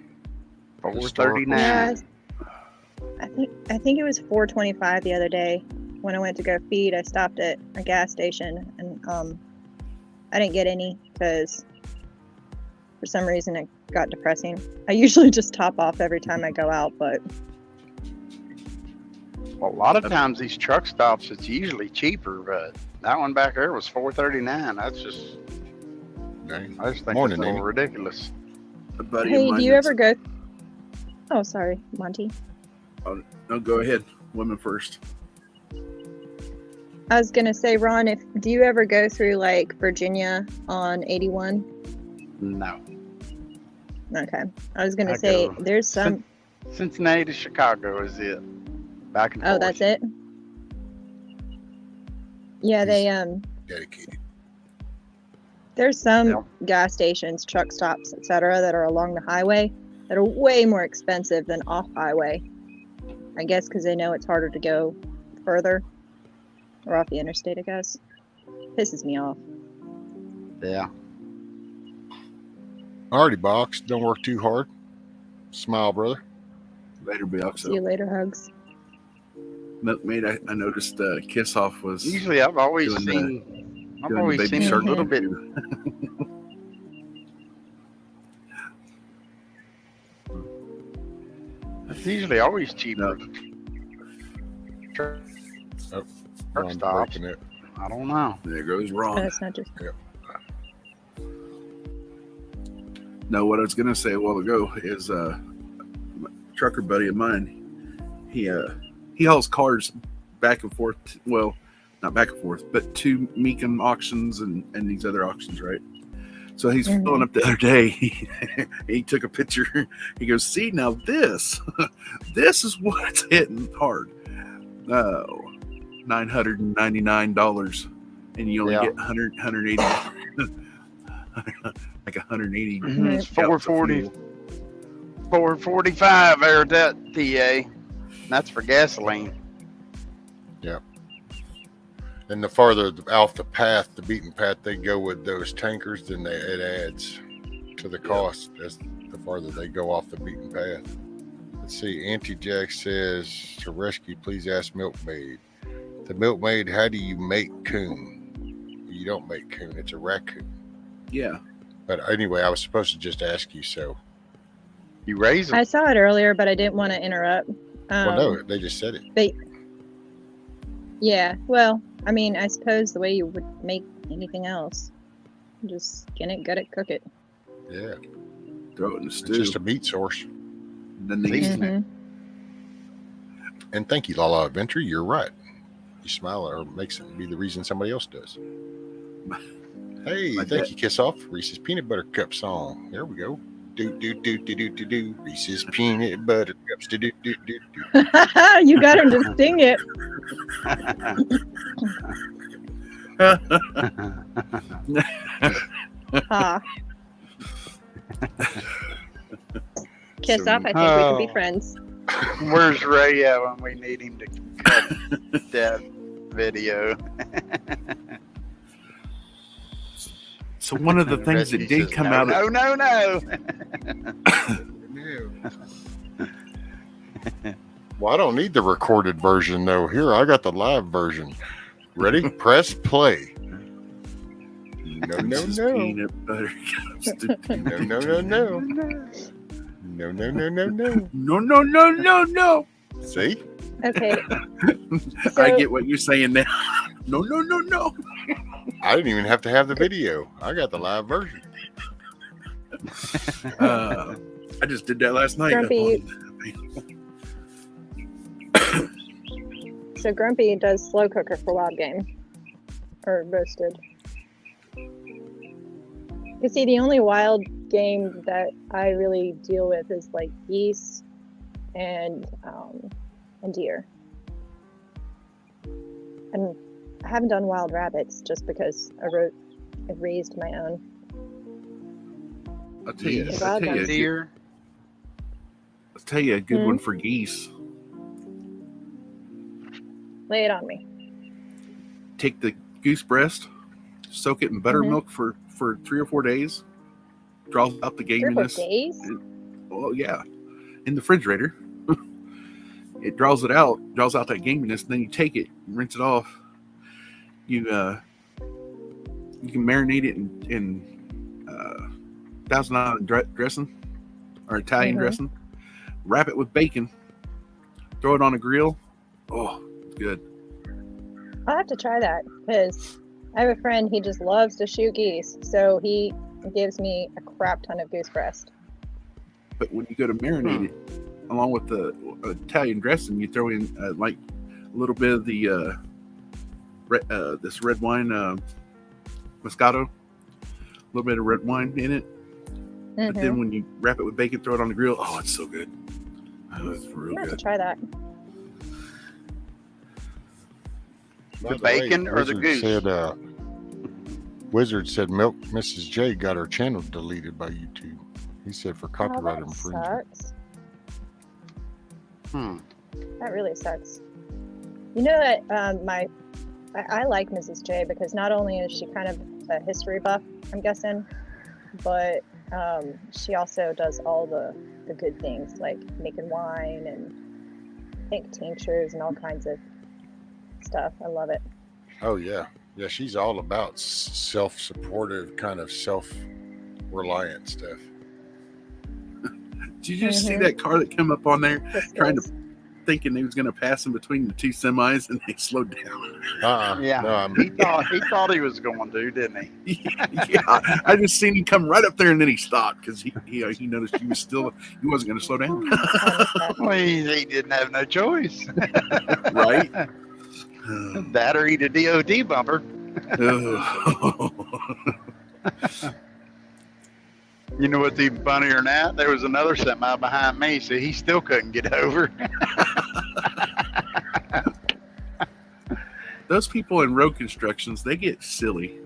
$4.39. Yeah, I think it was $4.25 the other day when I went to go feed. I stopped at a gas station and I didn't get any because for some reason it got depressing. I usually just top off every time I go out, but Well, a lot of times these truck stops, it's usually cheaper, but that one back there was $4.39. That's just, Dang. I just think Morning, it's a little Amy. ridiculous. A buddy hey, of mine do you that's- ever go? Oh, sorry, Monty. No, go ahead. Women first. I was gonna say, Ron, do you ever go through like Virginia on 81? No. Okay, I was gonna I say go there's some. Cincinnati to Chicago is it. Back and Oh, forth. that's it. Yeah, they Dedicated. There's some Yep. gas stations, truck stops, etc., that are along the highway that are way more expensive than off highway. I guess because they know it's harder to go further or off the interstate. I guess pisses me off. Yeah. Alrighty, box. Don't work too hard. Smile, brother. Later, be See you later, hugs. Milkmaid, I noticed Kiss Off was Usually I've always doing seen the it Baby a Shark little bit. It's usually always cheaper. Truck Ron's stops. breaking it. I don't know. There goes Oh, Ron. it's not just. No, what I was gonna say a while ago is a trucker buddy of mine. He hauls cars back and forth. Well, not back and forth, but to Meekum auctions and these other auctions, right? So he's filling up the other day. He took a picture. He goes, "See now this, this is what's hitting hard. Oh, $999, and you only get 180." Like 180. It's 440, 445 there at that TA. That's for gasoline. Yeah. And the farther off the path, the beaten path they go with those tankers, then it adds to the cost as the farther they go off the beaten path. Let's see. Auntie Jack says, to rescue, please ask Milkmaid. The Milkmaid, how do you make coon? You don't make coon. It's a raccoon. Yeah. But anyway, I was supposed to just ask you, so. You raise them. I saw it earlier, but I didn't want to interrupt. Well, no, they just said it. Yeah, well, I mean, I suppose the way you would make anything else, just skin it, gut it, cook it. Yeah. Throw it in the It's stew. just a meat source. Then they season it. And thank you, Lala Adventure. You're right. You smile or makes it be the reason somebody else does. Hey, thank you, Kiss Off. Reese's Peanut Butter Cup song. There we go. Do do do do do do do. Reese's Peanut Butter Cups. Do do do do do. You got him to sing it. Ha. Kiss off. I think we could be friends. Where's Ray at when we need him to cut that video? So one of the things that did come out. No. Well, I don't need the recorded version, though. Here, I got the live version. Ready? Press play. No, no, Reese's no. Peanut Butter Cups. No, no, no, no. No, no, no, no, no. No, no, no, no, no. See? Okay. I get what you're saying now. No, no, no, no. I didn't even have to have the video. I got the live version. I just did that last night. Grumpy. So Grumpy does slow cooker for wild game. Or roasted. You see, the only wild game that I really deal with is like geese and deer. And I haven't done wild rabbits just because I raised my own. I'll tell you, Geese. I'll tell you, Deer. I'll tell you a good one for geese. Lay it on me. Take the goose breast, soak it in buttermilk for 3 or 4 days, draws out the Triple gaminess. days? Oh yeah, in the refrigerator. It draws out that gaminess, and then you take it, rinse it off. You can marinate it in Thousand Island dressing or Italian dressing. Wrap it with bacon. Throw it on a grill. Oh, it's good. I'll have to try that because I have a friend, he just loves to shoot geese. So he gives me a crap ton of goose breast. But when you go to marinate it, along with the Italian dressing, you throw in like a little bit of the this red wine, Moscato, a little bit of red wine in it. But then when you wrap it with bacon, throw it on the grill. Oh, it's so good. Oh, it's real I'll have to good. try that. The bacon or the goose? Wizard said Milk Mrs. J got her channel deleted by YouTube. He said for copyright infringement. Sucks. That really sucks. You know that I like Mrs. J because not only is she kind of a history buff, I'm guessing, but she also does all the good things like making wine and I think tinctures and all kinds of stuff. I love it. Oh yeah, yeah. She's all about self-supportive, kind of self-reliant stuff. Did you just see that car that came up on there, thinking they was going to pass in between the two semis, and they slowed down? Yeah, no, he thought he was going to, didn't he? Yeah, I just seen him come right up there, and then he stopped because he noticed he wasn't going to slow down. Well, he didn't have no choice, right? That or eat a DOD bumper. You know what's even funnier than that? There was another semi behind me, so he still couldn't get over. Those people in road constructions, they get silly.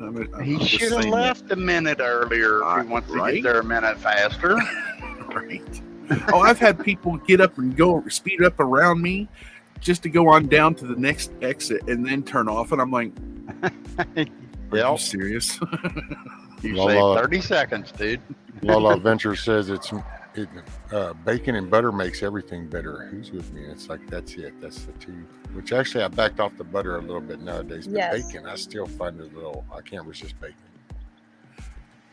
He should have left a minute earlier if he wants to get there a minute faster. Right. Oh, I've had people get up and go speed up around me just to go on down to the next exit and then turn off. And I'm like, are you serious? You saved 30 seconds, dude. Lala Venture says bacon and butter makes everything better. Who's with me? It's like, that's it. That's the two. Which actually, I backed off the butter a little bit nowadays. But bacon, I still find it I can't resist bacon.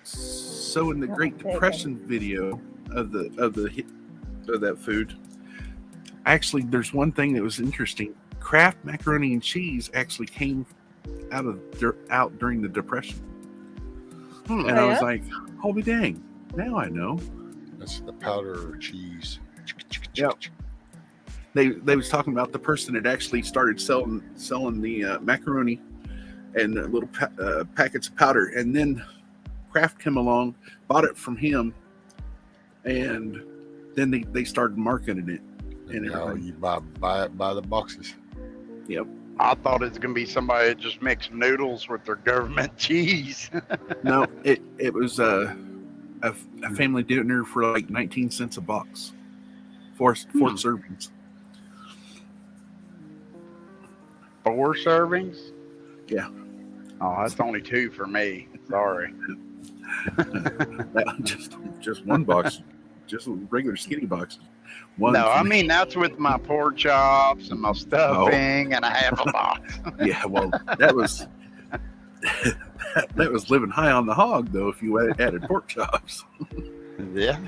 So in the Great Depression video of that food, actually, there's one thing that was interesting. Kraft macaroni and cheese actually came out during the Depression. And I was like, holy dang, now I know. That's the powder cheese. Yep. They was talking about the person that actually started selling the macaroni and the little packets of powder. And then Kraft came along, bought it from him, and then they started marketing it. And now you buy it by the boxes. Yep. I thought it was going to be somebody that just mixed noodles with their government cheese. No, it was a family dinner for like 19 cents a box. Four servings. 4 servings? Yeah. Oh, that's only 2 for me. Sorry. just one box. Just regular skinny boxes. No, I mean, that's with my pork chops and my stuffing and a half a box. Yeah, well, that was living high on the hog, though, if you added pork chops. Yeah,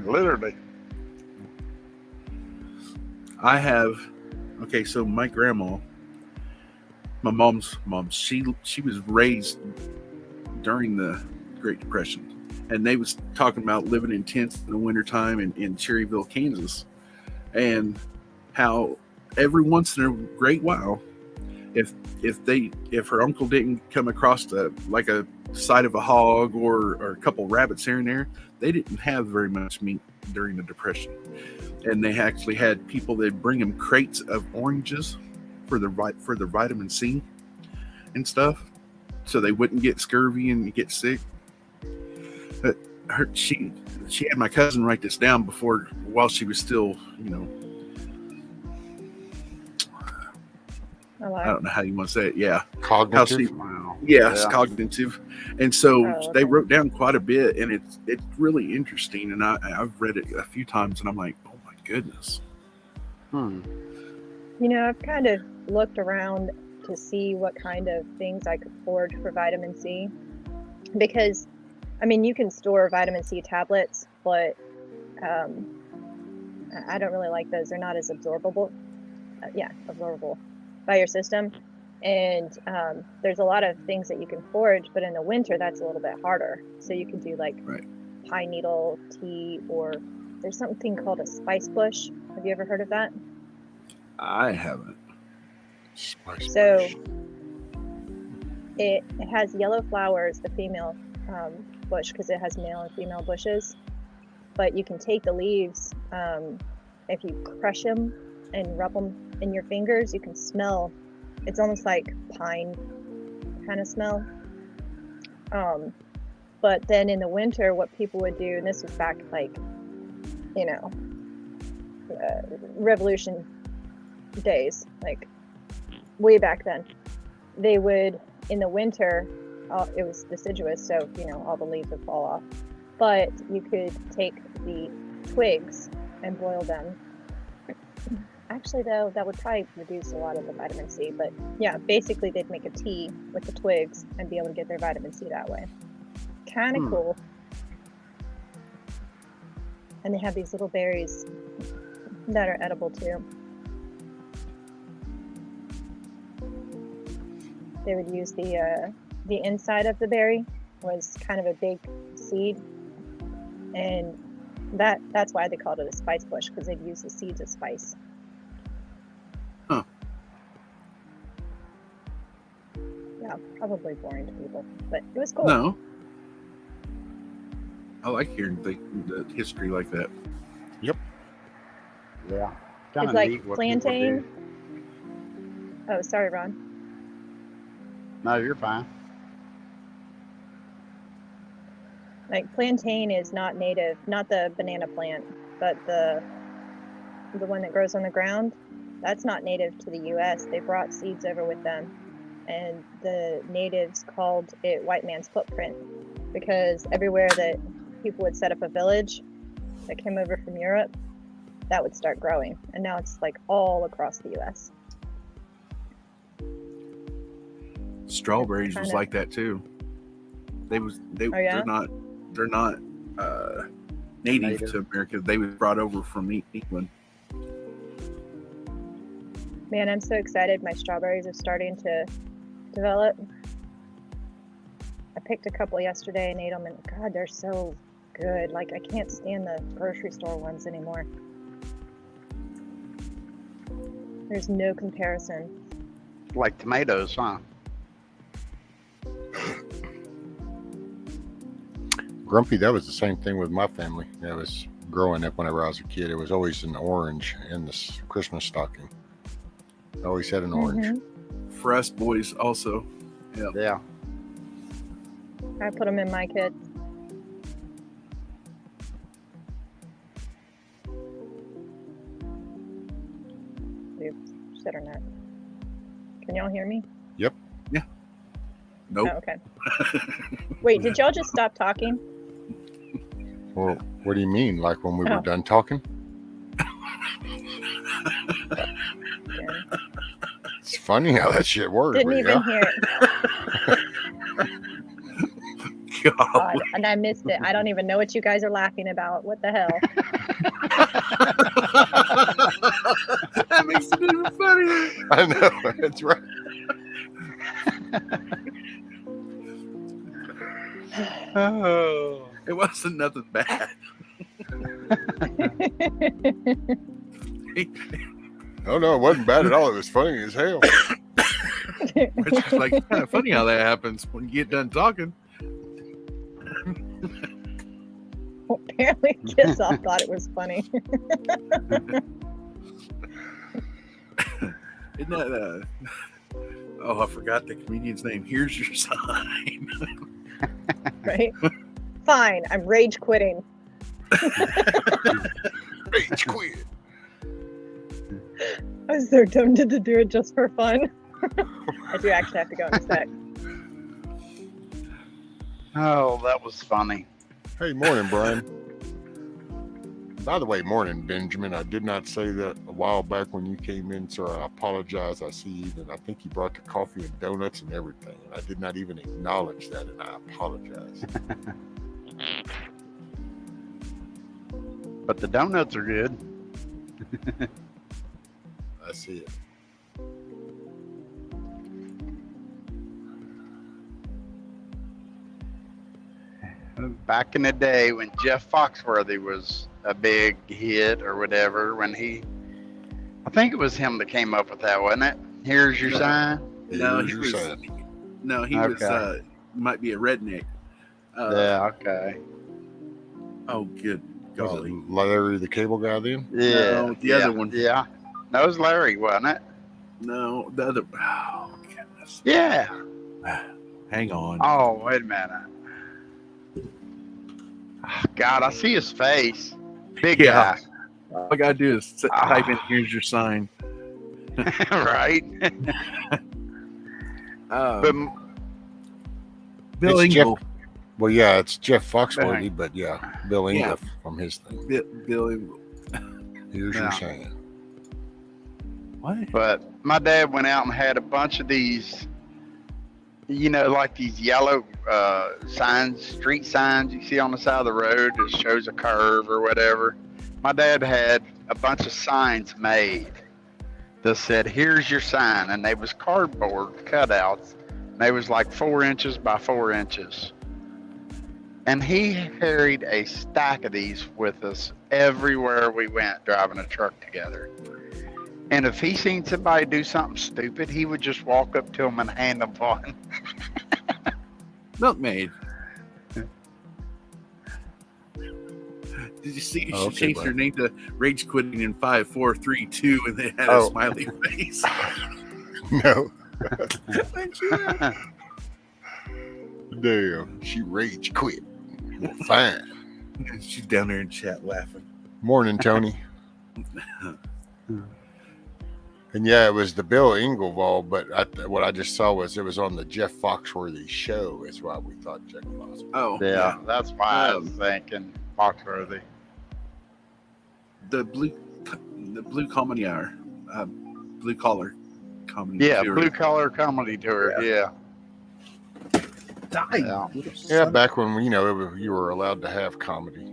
literally. So my grandma, my mom's mom, she was raised during the Great Depression. And they was talking about living in tents in the wintertime in Cherryville, Kansas, and how every once in a great while, if her uncle didn't come across a side of a hog or a couple rabbits here and there, they didn't have very much meat during the Depression. And they actually had people that bring them crates of oranges for the vitamin C and stuff, so they wouldn't get scurvy and get sick. But she had my cousin write this down while she was still, Oh, wow. I don't know how you want to say it. Yeah. Cognitive. Wow. Yes, Yeah. cognitive. And so Oh, they okay. wrote down quite a bit, and it's really interesting. And I've read it a few times, and I'm like, oh my goodness. Hmm. You know, I've kind of looked around to see what kind of things I could forge for vitamin C. Because, I mean, you can store vitamin C tablets, but I don't really like those. They're not as absorbable. Absorbable by your system. And there's a lot of things that you can forage, but in the winter, that's a little bit harder. So you can do like Right. pine needle tea, or there's something called a spice bush. Have you ever heard of that? I haven't. Spice So bush. it has yellow flowers, the female bush, because it has male and female bushes. But you can take the leaves, if you crush them and rub them in your fingers, you can smell. It's almost like pine kind of smell. But then in the winter, what people would do, and this was back like, you know, Revolution days, like way back then, they would, in the winter, it was deciduous, so, you know, all the leaves would fall off. But you could take the twigs and boil them. Actually, though, that would probably reduce a lot of the vitamin C. But yeah, basically, they'd make a tea with the twigs and be able to get their vitamin C that way. Kind of cool. And they have these little berries that are edible too. They would use the inside of the berry was kind of a big seed, and that's why they called it a spice bush, because they'd use the seeds as spice. Huh. Yeah, probably boring to people, but it was cool. No. I like hearing the history like that. Yeah. It's like plantain. Oh, sorry, Ron. No, you're fine. Like plantain is not native, not the banana plant, but the one that grows on the ground. That's not native to the U.S. They brought seeds over with them, and the natives called it white man's footprint, because everywhere that people would set up a village that came over from Europe, that would start growing, and now it's like all across the U.S. Strawberries was Kinda. like that too. Oh, yeah? They're not native to America. They were brought over from England. Man, I'm so excited. My strawberries are starting to develop. I picked a couple yesterday and ate them, and God, they're so good. Like, I can't stand the grocery store ones anymore. There's no comparison. Like tomatoes, huh? Grumpy, that was the same thing with my family. That was growing up whenever I was a kid. It was always an orange in the Christmas stocking. I always had an orange. For us boys also. Yeah. I put them in my kit. Oops, shit or not. Can y'all hear me? Yep. Nope. Oh, okay. Wait, did y'all just stop talking? Well, what do you mean? Like when we were Oh. done talking? Yeah. It's funny how that shit works. Didn't but even yeah. hear it. God, and I missed it. I don't even know what you guys are laughing about. What the hell? That makes it even funnier. I know. That's right. Oh. It wasn't nothing bad. Oh, no, it wasn't bad at all. It was funny as hell. It's just like kind of funny how that happens when you get done talking. Apparently, Kiss Off thought it was funny. Isn't that oh, I forgot the comedian's name. Here's your sign. Right? Fine, I'm rage quitting. Rage quit. I was so tempted to do it just for fun. I do actually have to go in a sec. Oh, that was funny. Hey, morning, Brian. By the way, morning, Benjamin. I did not say that a while back when you came in, sir. I apologize. I see even, I think you brought the coffee and donuts and everything. And I did not even acknowledge that, and I apologize. But the donuts are good. I see it. Back in the day when Jeff Foxworthy was a big hit or whatever, I think it was him that came up with that, wasn't it? Here's your sign. No, Here's he your was. sign. No, he Okay. was. Might be a redneck. Yeah, okay. Oh, good Was golly. it Larry the Cable Guy then? Yeah. No, the other one. Yeah. That was Larry, wasn't it? No, the other. Oh goodness. Yeah. Hang on. Oh, wait a minute. Oh, God, I see his face. Big Yeah. All I gotta do is type in "Here's your sign." guy. Right? But Bill It's Engel. Well, yeah, it's Jeff Foxworthy, but yeah, Bill Engel Yeah. from his thing. Bill Engel. Here's Yeah. your sign. What? But my dad went out and had a bunch of these, like these yellow signs, street signs you see on the side of the road that shows a curve or whatever. My dad had a bunch of signs made that said, "Here's your sign," and they was cardboard cutouts. They was like 4 inches by 4 inches. And he carried a stack of these with us everywhere we went driving a truck together. And if he seen somebody do something stupid, he would just walk up to them and hand them one. Milkmaid. Did you see? She Okay, changed her bud. name to Rage Quitting in 5, 4, 3, 2, and they had Oh. a smiley face. No. Thank you. Damn. She rage quit. Well, fine. She's down there in chat laughing. Morning, Tony. And yeah, it was the Bill Engvall, but what I just saw was it was on the Jeff Foxworthy show. Is why we thought Jeff Foxworthy. Oh, Yeah, that's why I was thinking Foxworthy. The blue comedy hour, blue collar comedy. Yeah, tour. Blue Collar Comedy Tour. Yeah. Yeah. Yeah, back when you were allowed to have comedy.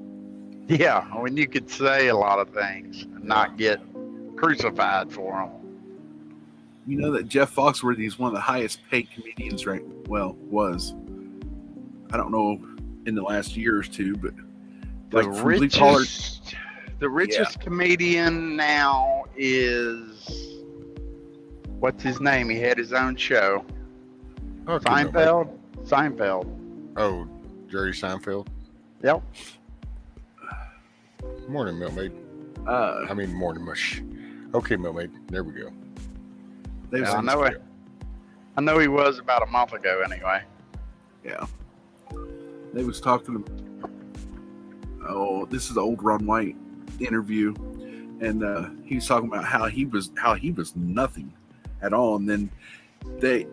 Yeah, when you could say a lot of things and not get crucified for them. You know that Jeff Foxworthy is one of the highest paid comedians, right? Well, was. I don't know in the last year or two, but The from blue collar. richest comedian now is, what's his name? He had his own show. Okay, Seinfeld? Seinfeld. Oh, Jerry Seinfeld. Yep. Morning, Milkmaid. I mean, morning mush. Okay, Milkmaid. There we go. They Yeah, I know he was about a month ago anyway. Yeah. They was talking. Oh, this is the old Ron White interview, and he was talking about how he was nothing at all, and then they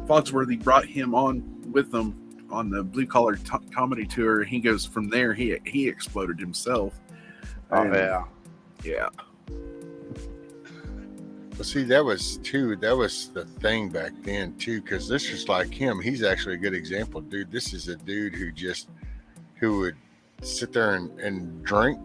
Foxworthy brought him on with them on the blue collar comedy tour. He goes from there. He exploded himself. Oh And, yeah. Well, see, that was the thing back then too, because this is like him. He's actually a good example, dude. This is a dude who would sit there and drink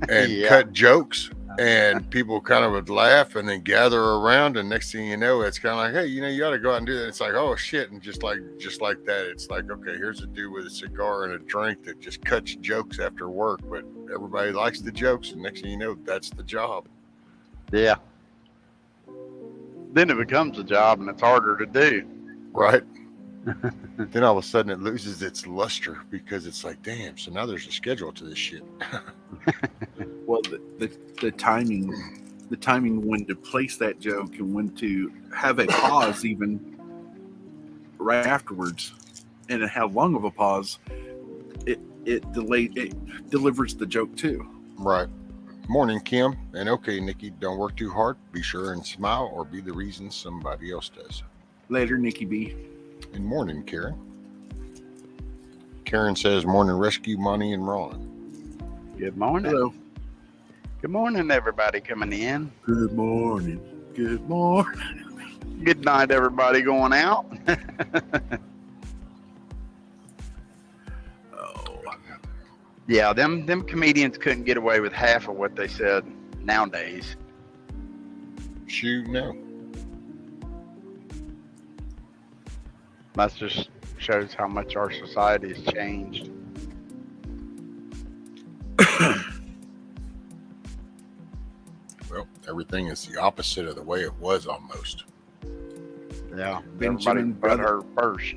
and Yeah. cut jokes, and people kind of would laugh and then gather around, and next thing you know, it's kind of like, hey, you ought to go out and do that. It's like, oh shit, and just like that, it's like, okay, here's a dude with a cigar and a drink that just cuts jokes after work, but everybody likes the jokes, and next thing you know, that's the job. Yeah. Then it becomes a job and it's harder to do. Right. Then all of a sudden it loses its luster because it's like, damn, so now there's a schedule to this shit. Well, the timing when to place that joke and when to have a pause even right afterwards, and how long of a pause it delivers the joke too. Right. Morning, Kim. And okay, Nikki, don't work too hard. Be sure and smile or be the reason somebody else does. Later, Nikki B. And morning, Karen. Karen says, morning, rescue, Monty and Ron. Good morning. Hello. Good morning, everybody coming in. Good morning. Good morning. Good night, everybody going out. Oh, Yeah, them comedians couldn't get away with half of what they said nowadays. Shoot, no. That just shows how much our society has changed. Well, everything is the opposite of the way it was almost. Yeah, Benjamin, everybody but her first.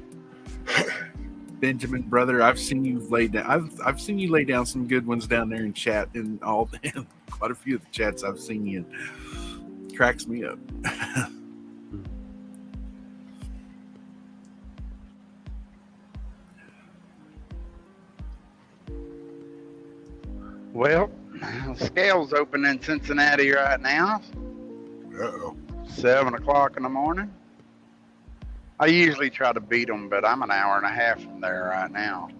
Benjamin, brother, I've seen you lay down. I've seen you lay down some good ones down there in chat, and all in quite a few of the chats I've seen you in. Cracks me up. Well, scale's open in Cincinnati right now. Uh-oh. 7 o'clock in the morning. I usually try to beat them, but I'm an hour and a half from there right now.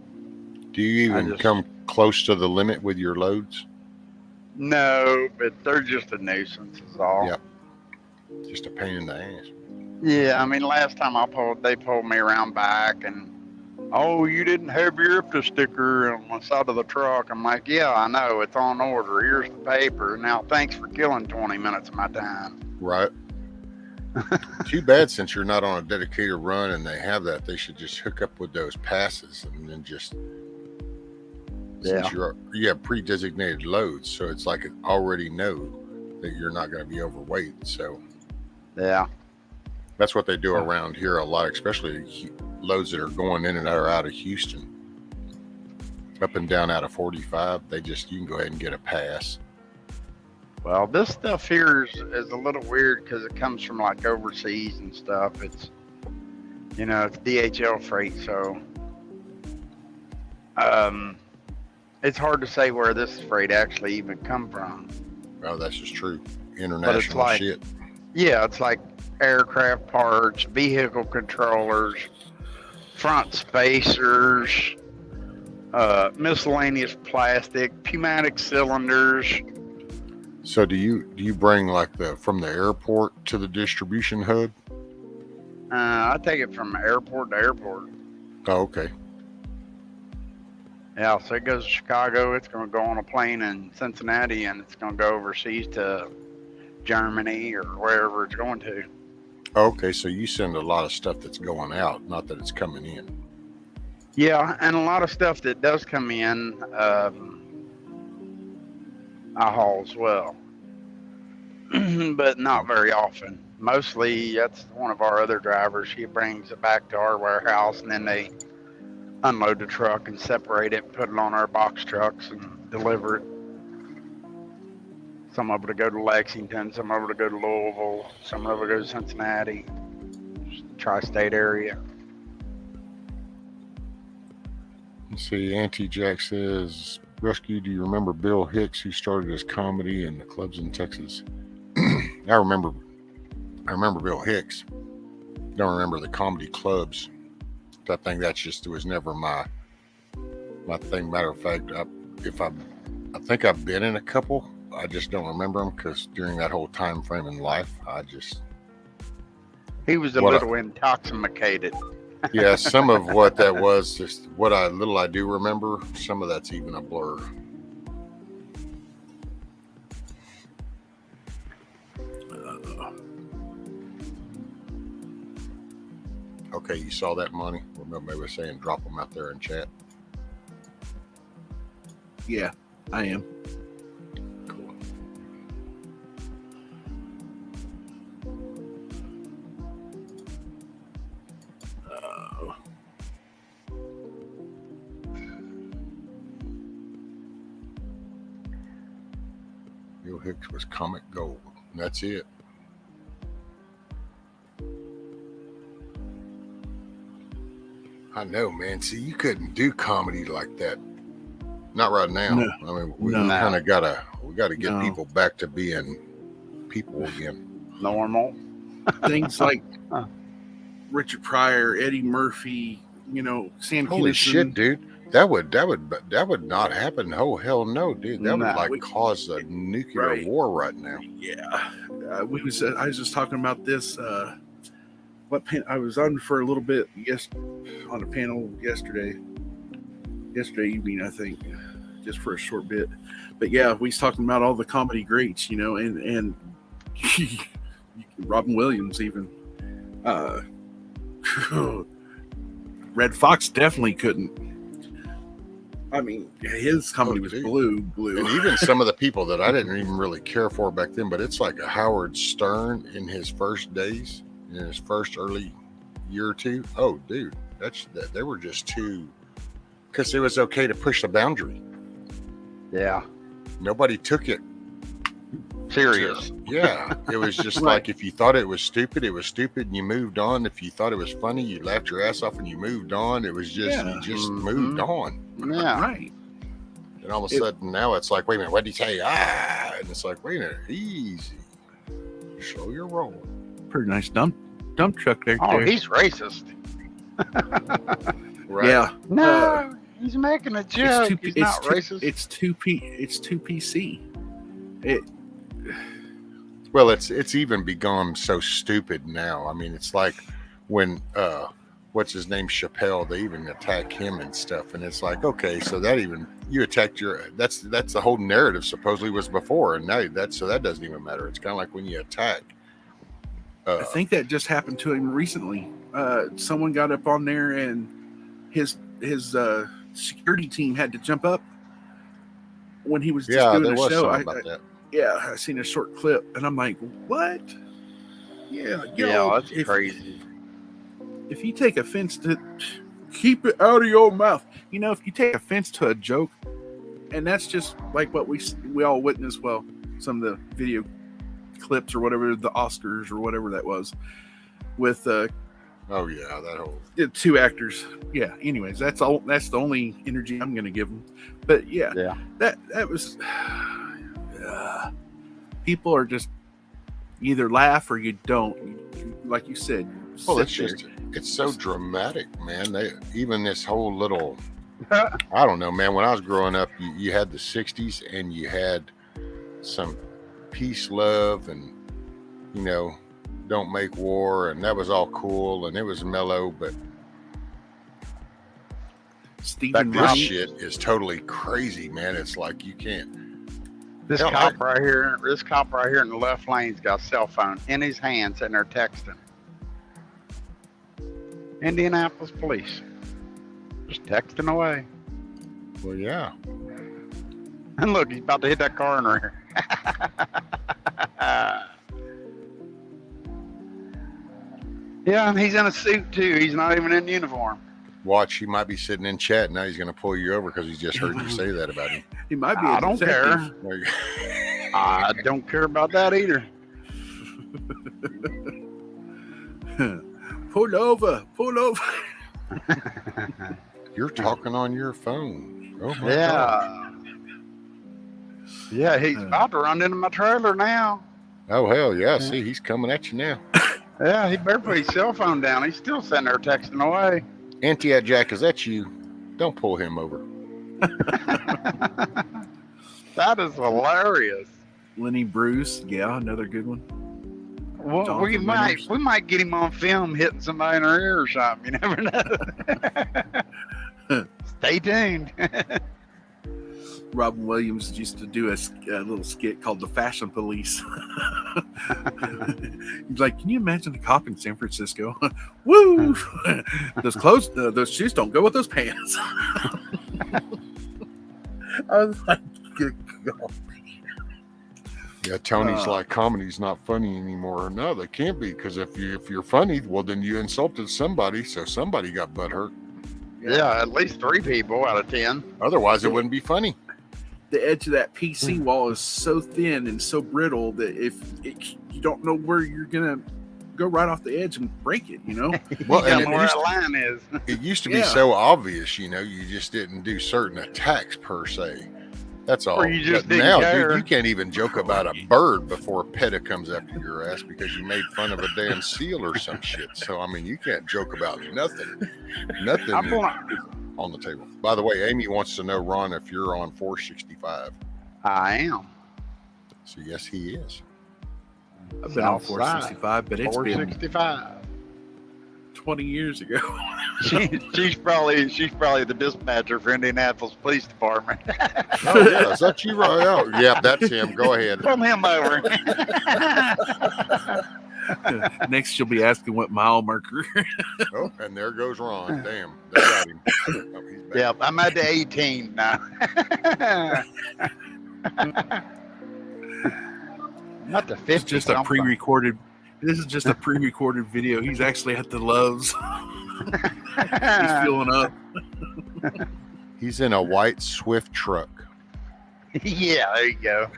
Do you even come close to the limit with your loads? No, but they're just a nuisance is all. Yep. Just a pain in the ass. Yeah, I mean, last time they pulled me around back and, oh, you didn't have your IPTA sticker on the side of the truck. I'm like, yeah, I know. It's on order. Here's the paper. Now, thanks for killing 20 minutes of my time. Right. Too bad since you're not on a dedicated run and they have that, they should just hook up with those passes and then just, since you have pre-designated loads, so it's like it already know that you're not going to be overweight. So yeah, that's what they do around here a lot, especially loads that are going in and out of Houston, up and down out of 45. You can go ahead and get a pass. Well, this stuff here is a little weird because it comes from like overseas and stuff. It's, it's DHL freight, so it's hard to say where this freight actually even come from. Oh, that's just true. International shit. Yeah, it's like aircraft parts, vehicle controllers, front spacers, miscellaneous plastic, pneumatic cylinders. So do you bring like from the airport to the distribution hub? I take it from airport to airport. Oh, okay. Yeah, so it goes to Chicago. It's going to go on a plane in Cincinnati, and it's going to go overseas to Germany or wherever it's going to. Okay, so you send a lot of stuff that's going out, not that it's coming in. Yeah, and a lot of stuff that does come in, I haul as well, but not very often. Mostly, that's one of our other drivers. He brings it back to our warehouse, and then they unload the truck and separate it, put it on our box trucks, and deliver it. Some of it will go to Lexington, some of it will go to Louisville, some of it will go to Cincinnati, tri-state area. Let's see, Auntie Jack says, Rescue, do you remember Bill Hicks, who started his comedy in the clubs in Texas? I remember Bill Hicks. Don't remember the comedy clubs. I think that was never my thing. Matter of fact, I think I've been in a couple. I just don't remember them because during that whole time frame in life, he was a little intoxicated. Yeah, some of what that was, just what I do remember, some of that's even a blur. Okay, you saw that, Monty? Remember, they were saying drop them out there in chat. Yeah, I am. Cool. Bill Hicks was comic gold. And that's it. I know, man. See, you couldn't do comedy like that. Not right now. No. I mean, we kind of got a We got to get No. people back to being people again. Normal. Things like Huh. Richard Pryor, Eddie Murphy, Sam Holy Kinison. shit, dude! That would not happen. Oh hell no, dude! That would No. like cause a nuclear Right. war right now. Yeah, I was just talking about this. I was on for a little bit on a panel yesterday evening, I think, just for a short bit. But yeah, we was talking about all the comedy greats, and Robin Williams even. Red Fox definitely couldn't. I mean, his comedy was dude. blue. And even some of the people that I didn't even really care for back then, but it's like a Howard Stern in his first days, in his first early year or two. Oh, dude, they were just too, because it was okay to push the boundary. Yeah. Nobody took it Serious. Yeah, it was just Right. like if you thought it was stupid, and you moved on. If you thought it was funny, you laughed your ass off and you moved on. It was just Yeah. you just Mhm. moved on. Yeah. Right. And all of a It- sudden now it's like, wait a minute, what did he say? And it's like, wait a minute, easy, slow your roll. Pretty nice dump truck there. Oh, too. he's racist. Right? Yeah. No, he's making a joke. He's not too, racist. It's too PC. It Well, it's even become so stupid now. I mean, it's like when what's his name, Chappelle, they even attack him and stuff, and it's like, okay, so that even you attacked that's the whole narrative supposedly was before, and now that doesn't even matter. It's kind of like when you attack. I think that just happened to him recently. Someone got up on there and his security team had to jump up when he was just Yeah, doing there a was show. something about that. I seen a short clip and I'm like, what? Yeah, That's if, crazy. If you take offense to, keep it out of your mouth. If you take offense to a joke, and that's just like what we all witnessed. Well, some of the video clips or whatever, the Oscars or whatever that was, with Oh yeah, that whole. the two actors. Yeah. Anyways, that's the only energy I'm going to give them. But yeah, that was. People are just either laugh or you don't. Like you said. Well, sit it's so dramatic, man. Even this whole little. I don't know, man. When I was growing up, you had the '60s and you had some peace, love, and don't make war, and that was all cool and it was mellow, but Stephen this Wright. shit is totally crazy, man. It's like you can't. This Hell, cop right here in the left lane's got a cell phone in his hand, sitting there texting. Indianapolis police, just texting away. Well, yeah. And look, he's about to hit that car in there. Yeah, and he's in a suit too. He's not even in uniform. Watch, he might be sitting in chat. Now he's going to pull you over because he just heard you say that about him. He might be. I a don't care. detective. There you go. I don't care about that either. Pull over. You're talking on your phone. Oh my God. Yeah. Yeah, he's about to run into my trailer now. Oh, hell yeah. See, he's coming at you now. Yeah, he better put his cell phone down. He's still sitting there texting away. Auntie Jack, is that you? Don't pull him over. That is hilarious. Lenny Bruce. Yeah, another good one. Well, we Jonathan might Winters. get him on film hitting somebody in her ear or something. You never know. Stay tuned. Robin Williams used to do a little skit called The Fashion Police. He's like, can you imagine a cop in San Francisco? Woo! Those shoes don't go with those pants. I was like, good God. Yeah, Tony's like, comedy's not funny anymore. No, they can't be, because if you're funny, well, then you insulted somebody, so somebody got butthurt. Yeah, at least 3 people out of 10. Otherwise, it wouldn't be funny. The edge of that PC wall is so thin and so brittle that you don't know where you're gonna go right off the edge and break it. Well, You and got where that line is. it used to be Yeah. so obvious, you just didn't do certain attacks per se. That's all. Or you just But didn't now, care. dude, you can't even joke about a bird before PETA comes after your ass because you made fun of a damn seal or some shit. So, I mean, you can't joke about nothing. Nothing I'm is on the table. By the way, Amy wants to know, Ron, if you're on 465. I am. So, yes, he is. I've been on South 465, but it's been 465. 20 years ago. She's probably the dispatcher for Indianapolis Police Department. Oh, yeah. Is that you, right? Oh, yeah, that's him. Go ahead. Come him over. Next, you'll be asking what mile marker. Oh, and there goes Ron. Damn, they got him. Oh, he's back. Yep, I'm at the 18 now. Not the 50. It's just a pre-recorded. This is just a pre-recorded video. He's actually at the Loves. He's filling up. He's in a white Swift truck. Yeah, there you go.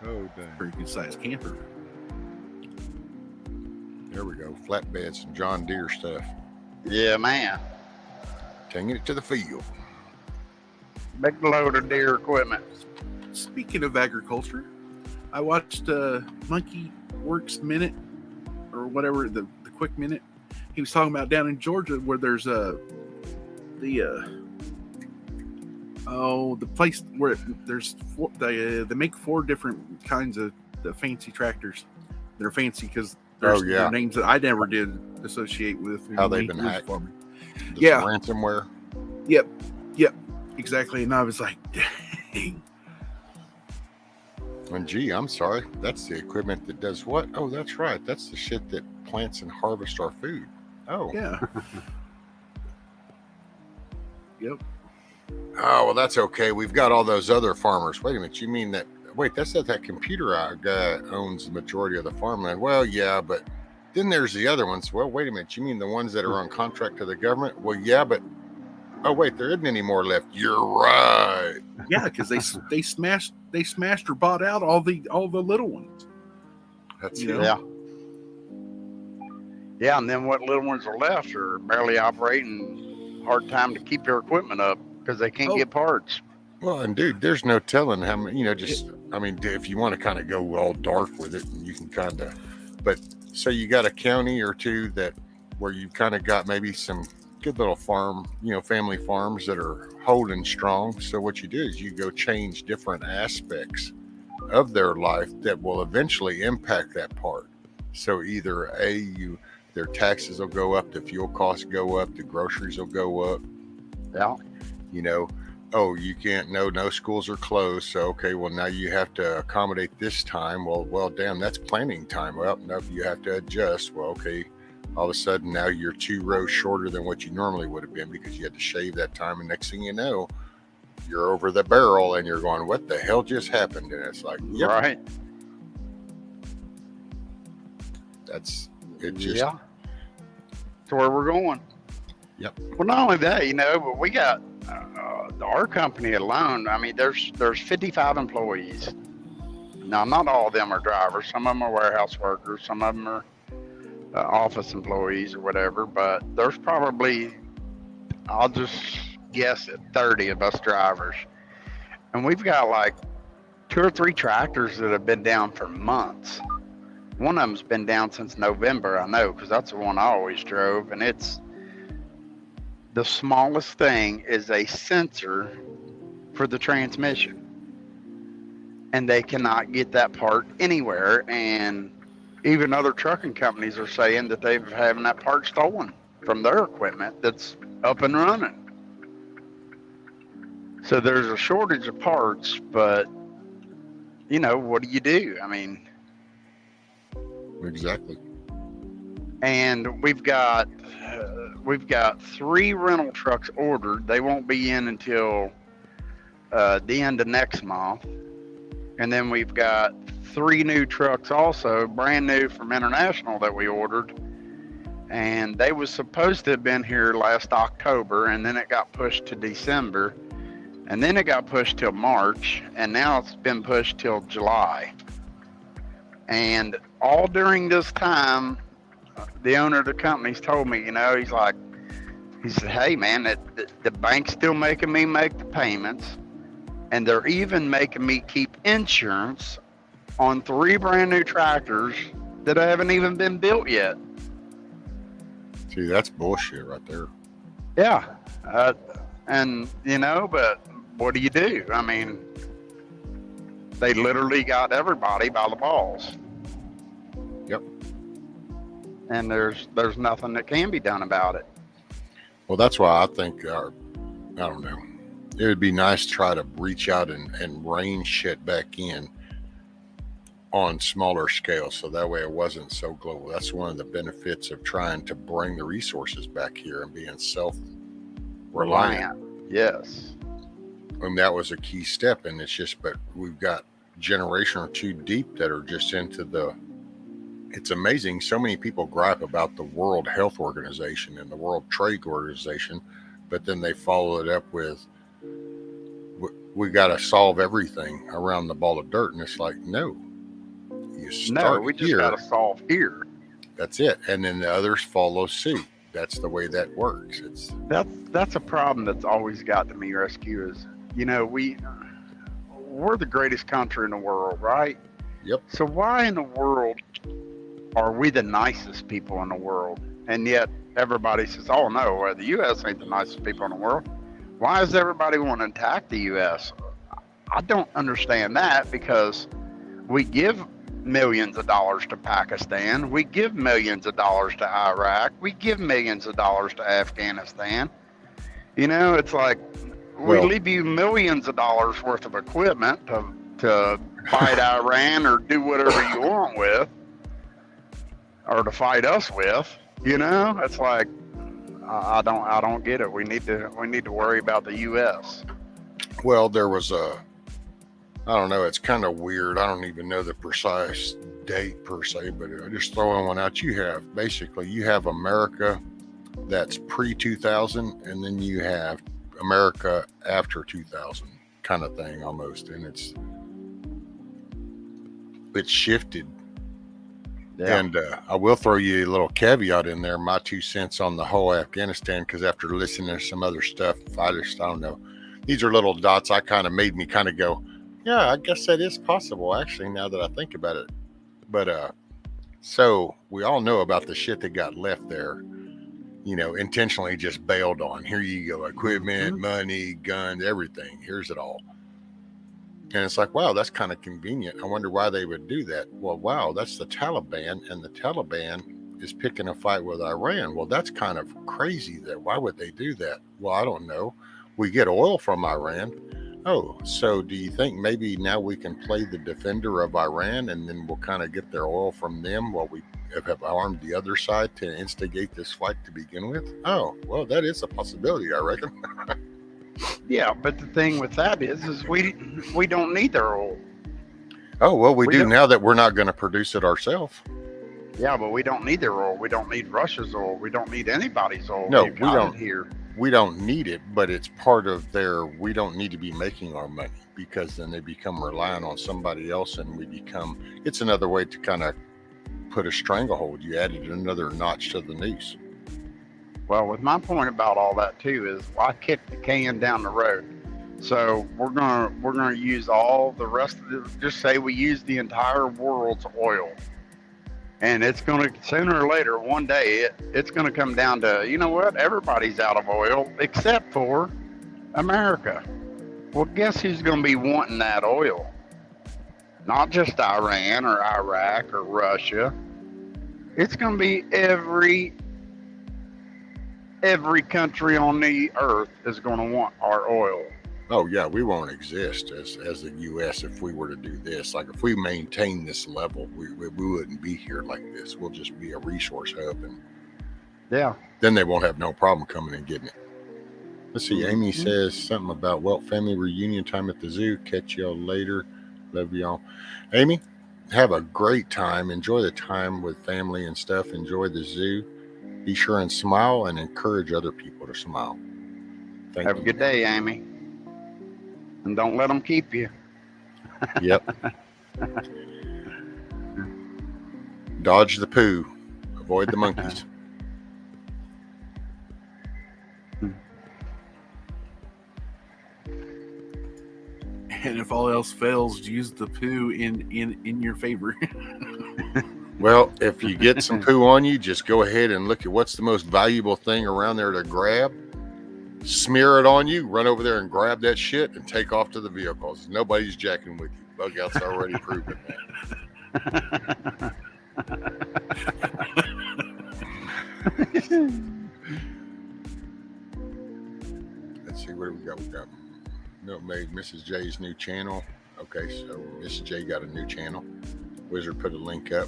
Oh, dang. Pretty good sized camper. There we go. Flatbeds and John Deere stuff. Yeah, man. Taking it to the field. Big load of deer equipment. Speaking of agriculture, I watched Monkey Works Minute or whatever, the quick minute. He was talking about down in Georgia where there's the place where there's they make 4 different kinds of the fancy tractors. They're fancy because they're names that I never did associate with. How they've been hacked. Yeah. Ransomware. Yep. Exactly. And I was like, dang. And gee, I'm sorry. That's the equipment that does what? Oh, that's right. That's the shit that plants and harvests our food. Oh. Yeah. Yep. Oh, well, that's okay. We've got all those other farmers. Wait a minute. You mean that? Wait, that's not that computer guy owns the majority of the farmland. Well, yeah, but then there's the other ones. Well, wait a minute. You mean the ones that are on contract to the government? Well, yeah, but oh, wait, there isn't any more left. You're right. Yeah, because they smashed or bought out all the little ones. That's You it. know? Yeah. Yeah, and then what little ones are left are barely operating, hard time to keep their equipment up because they can't get parts. Well, and dude, there's no telling how many, I mean, if you want to kind of go all dark with it, you can kind of, but so you got a county or two where you kind of got maybe some good little farm, family farms that are holding strong. So what you do is you go change different aspects of their life that will eventually impact that part. So either their taxes will go up, the fuel costs go up, the groceries will go up. Yeah. Oh, you can't, no schools are closed. So, okay, well, now you have to accommodate this time. Well, damn, that's planning time. Well, no, you have to adjust. Well, okay, all of a sudden now you're 2 rows shorter than what you normally would have been because you had to shave that time. And next thing you know, you're over the barrel and you're going, what the hell just happened? And it's like, yep. Right. That's it. Just, Yeah. That's where we're going. Yep. Well, not only that, but we got our company alone. I mean, there's 55 employees. Now, not all of them are drivers. Some of them are warehouse workers. Some of them are office employees or whatever. But there's probably, I'll just guess at 30 of us drivers. And we've got like 2 or 3 tractors that have been down for months. One of them's been down since November, I know, because that's the one I always drove. And it's the smallest thing is a sensor for the transmission. And they cannot get that part anywhere. And even other trucking companies are saying that they've having that part stolen from their equipment that's up and running. So there's a shortage of parts, but what do you do? I mean, exactly. And we've got 3 rental trucks ordered. They won't be in until the end of next month. And then we've got 3 new trucks also, brand new from International that we ordered. And they was supposed to have been here last October, and then it got pushed to December. And then it got pushed till March, and now it's been pushed till July. And all during this time, the owner of the company's told me, you know, he said, hey man, the bank's still making me make the payments, and they're even making me keep insurance on 3 brand new tractors that haven't even been built yet. See, that's bullshit right there. Yeah. And, you know, but what do you do? I mean, they literally got everybody by the balls. Yep. And there's nothing that can be done about it. Well, that's why I think, I don't know, it would be nice to try to reach out and rein shit back in on smaller scale, so that way it wasn't so global. That's one of the benefits of trying to bring the resources back here and being self-reliant. Yes. And that was a key step, and it's just, but we've got generation or two deep that are just into the, it's amazing. So many people gripe about the World Health Organization and the World Trade Organization, but then they follow it up with, we got to solve everything around the ball of dirt. And it's like, no, you start we just here. got to solve here. That's it. And then the others follow suit. That's the way that works. That's a problem that's always got to me, Rescue, is, you know, we're the greatest country in the world, right? Yep. So why in the world are we the nicest people in the world? And yet everybody says, oh no, the U.S. ain't the nicest people in the world. Why does everybody want to attack the U.S.? I don't understand that, because we give millions of dollars to Pakistan. We give millions of dollars to Iraq. We give millions of dollars to Afghanistan. You know, it's like, we leave you millions of dollars worth of equipment to fight Iran or do whatever you want with, or to fight us with. You know, it's like, I don't get it. We need to worry about the U.S. Well, there was I don't know, it's kind of weird. I don't even know the precise date per se, but just throwing one out. You have America that's pre-2000, and then you have America after 2000 kind of thing almost. And it's shifted. Yeah. And I will throw you a little caveat in there, my 2 cents on the whole Afghanistan, because after listening to some other stuff, I don't know. These are little dots made me go, yeah, I guess that is possible, actually, now that I think about it. But so we all know about the shit that got left there, you know, intentionally just bailed on. Here you go, equipment, money, guns, everything. Here's it all. And it's like, wow, that's kind of convenient. I wonder why they would do that. Well, wow, that's the Taliban, and the Taliban is picking a fight with Iran. Well, that's kind of crazy. Why would they do that? Well, I don't know. We get oil from Iran. Oh, so do you think maybe now we can play the defender of Iran, and then we'll kind of get their oil from them while we have armed the other side to instigate this fight to begin with? Oh, well, that is a possibility, I reckon. Yeah, but the thing with that is we don't need their oil. Oh, well, we do now that we're not going to produce it ourselves. Yeah, but we don't need their oil. We don't need Russia's oil. We don't need anybody's oil. No, we don't. Here. We don't need it, but it's part of we don't need to be making our money, because then they become reliant on somebody else, and it's another way to kind of put a stranglehold. You added another notch to the noose. Well, with my point about all that too is, why kick the can down the road? So we're gonna use all the rest of it. Just say we use the entire world's oil, and it's gonna, sooner or later, one day, it's gonna come down to, you know what? Everybody's out of oil except for America. Well, guess who's gonna be wanting that oil? Not just Iran or Iraq or Russia. It's gonna be every country on the earth is going to want our oil. Oh yeah, we won't exist as the U.S. if we were to do this. Like, if we maintain this level, we wouldn't be here like this. We'll just be a resource hub, and then they won't have no problem coming and getting it. Let's see. Amy says something about, well, family reunion time at the zoo. Catch y'all later. Love y'all. Amy, have a great time. Enjoy the time with family and stuff. Enjoy the zoo. Be sure and smile and encourage other people to smile. Have a good day, Amy. And don't let them keep you. Yep. Dodge the poo. Avoid the monkeys. And if all else fails, use the poo in your favor. Well, if you get some poo on you, just go ahead and look at what's the most valuable thing around there to grab. Smear it on you, run over there and grab that shit and take off to the vehicles. Nobody's jacking with you. Bug out's already proven that. Let's see, what do we got? We got Milk made Mrs. J's new channel. Okay, so Mrs. J got a new channel. Wizard put a link up.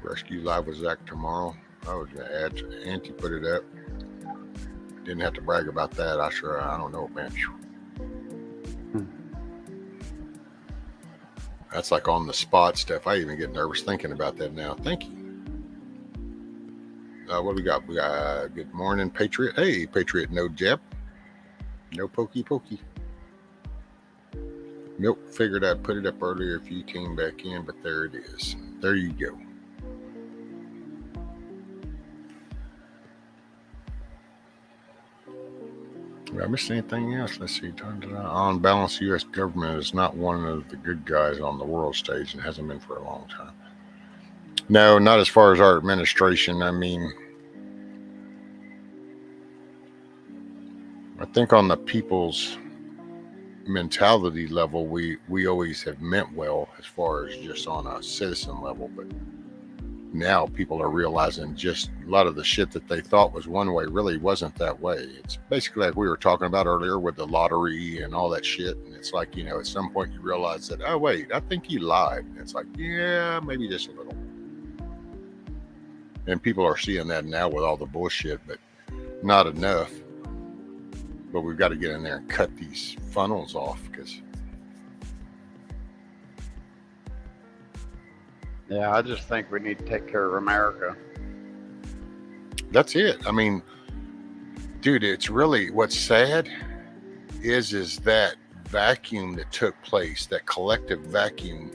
Rescue Live with Zach tomorrow. I was gonna add to Auntie put it up. Didn't have to brag about that. I don't know, man. That's like on the spot stuff. I even get nervous thinking about that now. Thank you. What do we got? We got good morning, Patriot. Hey, Patriot, no jab. No pokey pokey. Milk figured I'd put it up earlier if you came back in, but there it is. There you go. Did I miss anything else? Let's see. On balance, the U.S. government is not one of the good guys on the world stage and hasn't been for a long time. No, not as far as our administration. I mean, I think on the people's mentality level, we always have meant well as far as just on a citizen level, but now people are realizing just a lot of the shit that they thought was one way really wasn't that way. It's basically like we were talking about earlier with the lottery and all that shit. And it's like, you know, at some point you realize that, oh wait, I think he lied. And it's like, yeah, maybe just a little. And people are seeing that now with all the bullshit, but not enough. But we've got to get in there and cut these funnels off because. Yeah, I just think we need to take care of America. That's it. I mean, dude, it's really what's sad is that vacuum that took place, that collective vacuum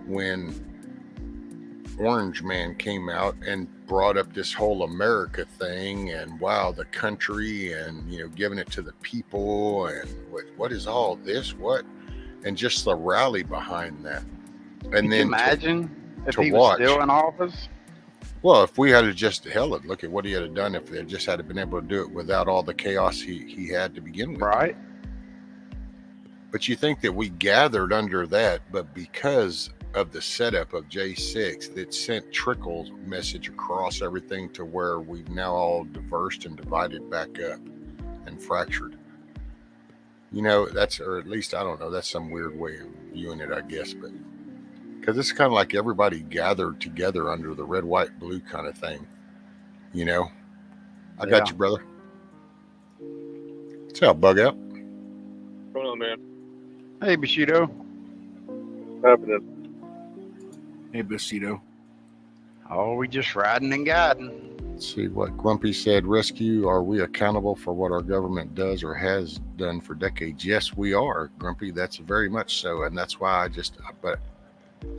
when Orange Man came out and brought up this whole America thing and wow, the country and, you know, giving it to the people and what is all this? What? And just the rally behind that. And Can then you imagine if he watch. was still in office? Well, if we had just held it, look at what he had done if they just had been able to do it without all the chaos he had to begin with. Right. But you think that we gathered under that, but because of the setup of J6 that sent trickles message across everything to where we've now all diversed and divided back up and fractured. You know, that's, or at least, I don't know, that's some weird way of viewing it, I guess, but because it's kind of like everybody gathered together under the red, white, blue kind of thing. You know, I got you, brother. What's up, Bug Out? What's going on, man? Hey, Bushido. What's happening? Hey, Bushido. Oh, we just riding and guiding. Let's see what Grumpy said. Rescue, are we accountable for what our government does or has done for decades? Yes, we are, Grumpy. That's very much so. And that's why but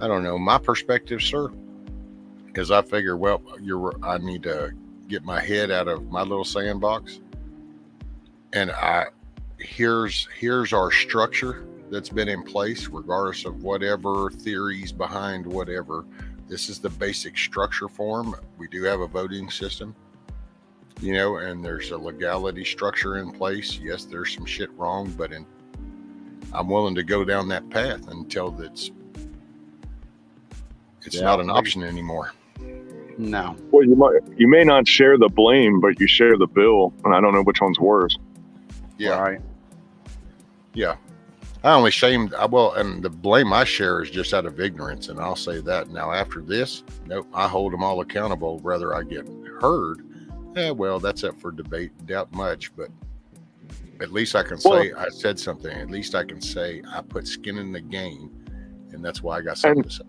I don't know, my perspective, sir, because I figure, well, I need to get my head out of my little sandbox. And here's our structure that's been in place, regardless of whatever theories behind whatever. This is the basic structure form. We do have a voting system, you know, and there's a legality structure in place. Yes, there's some shit wrong, but I'm willing to go down that path until it's not an option anymore. No. Well, you may not share the blame, but you share the bill, and I don't know which one's worse. Yeah. Right. Yeah. I only and the blame I share is just out of ignorance, and I'll say that. Now, after this, nope, I hold them all accountable, whether I get heard. Well, that's up for debate, doubt much, but at least I can say I said something. At least I can say I put skin in the game, and that's why I got something to say.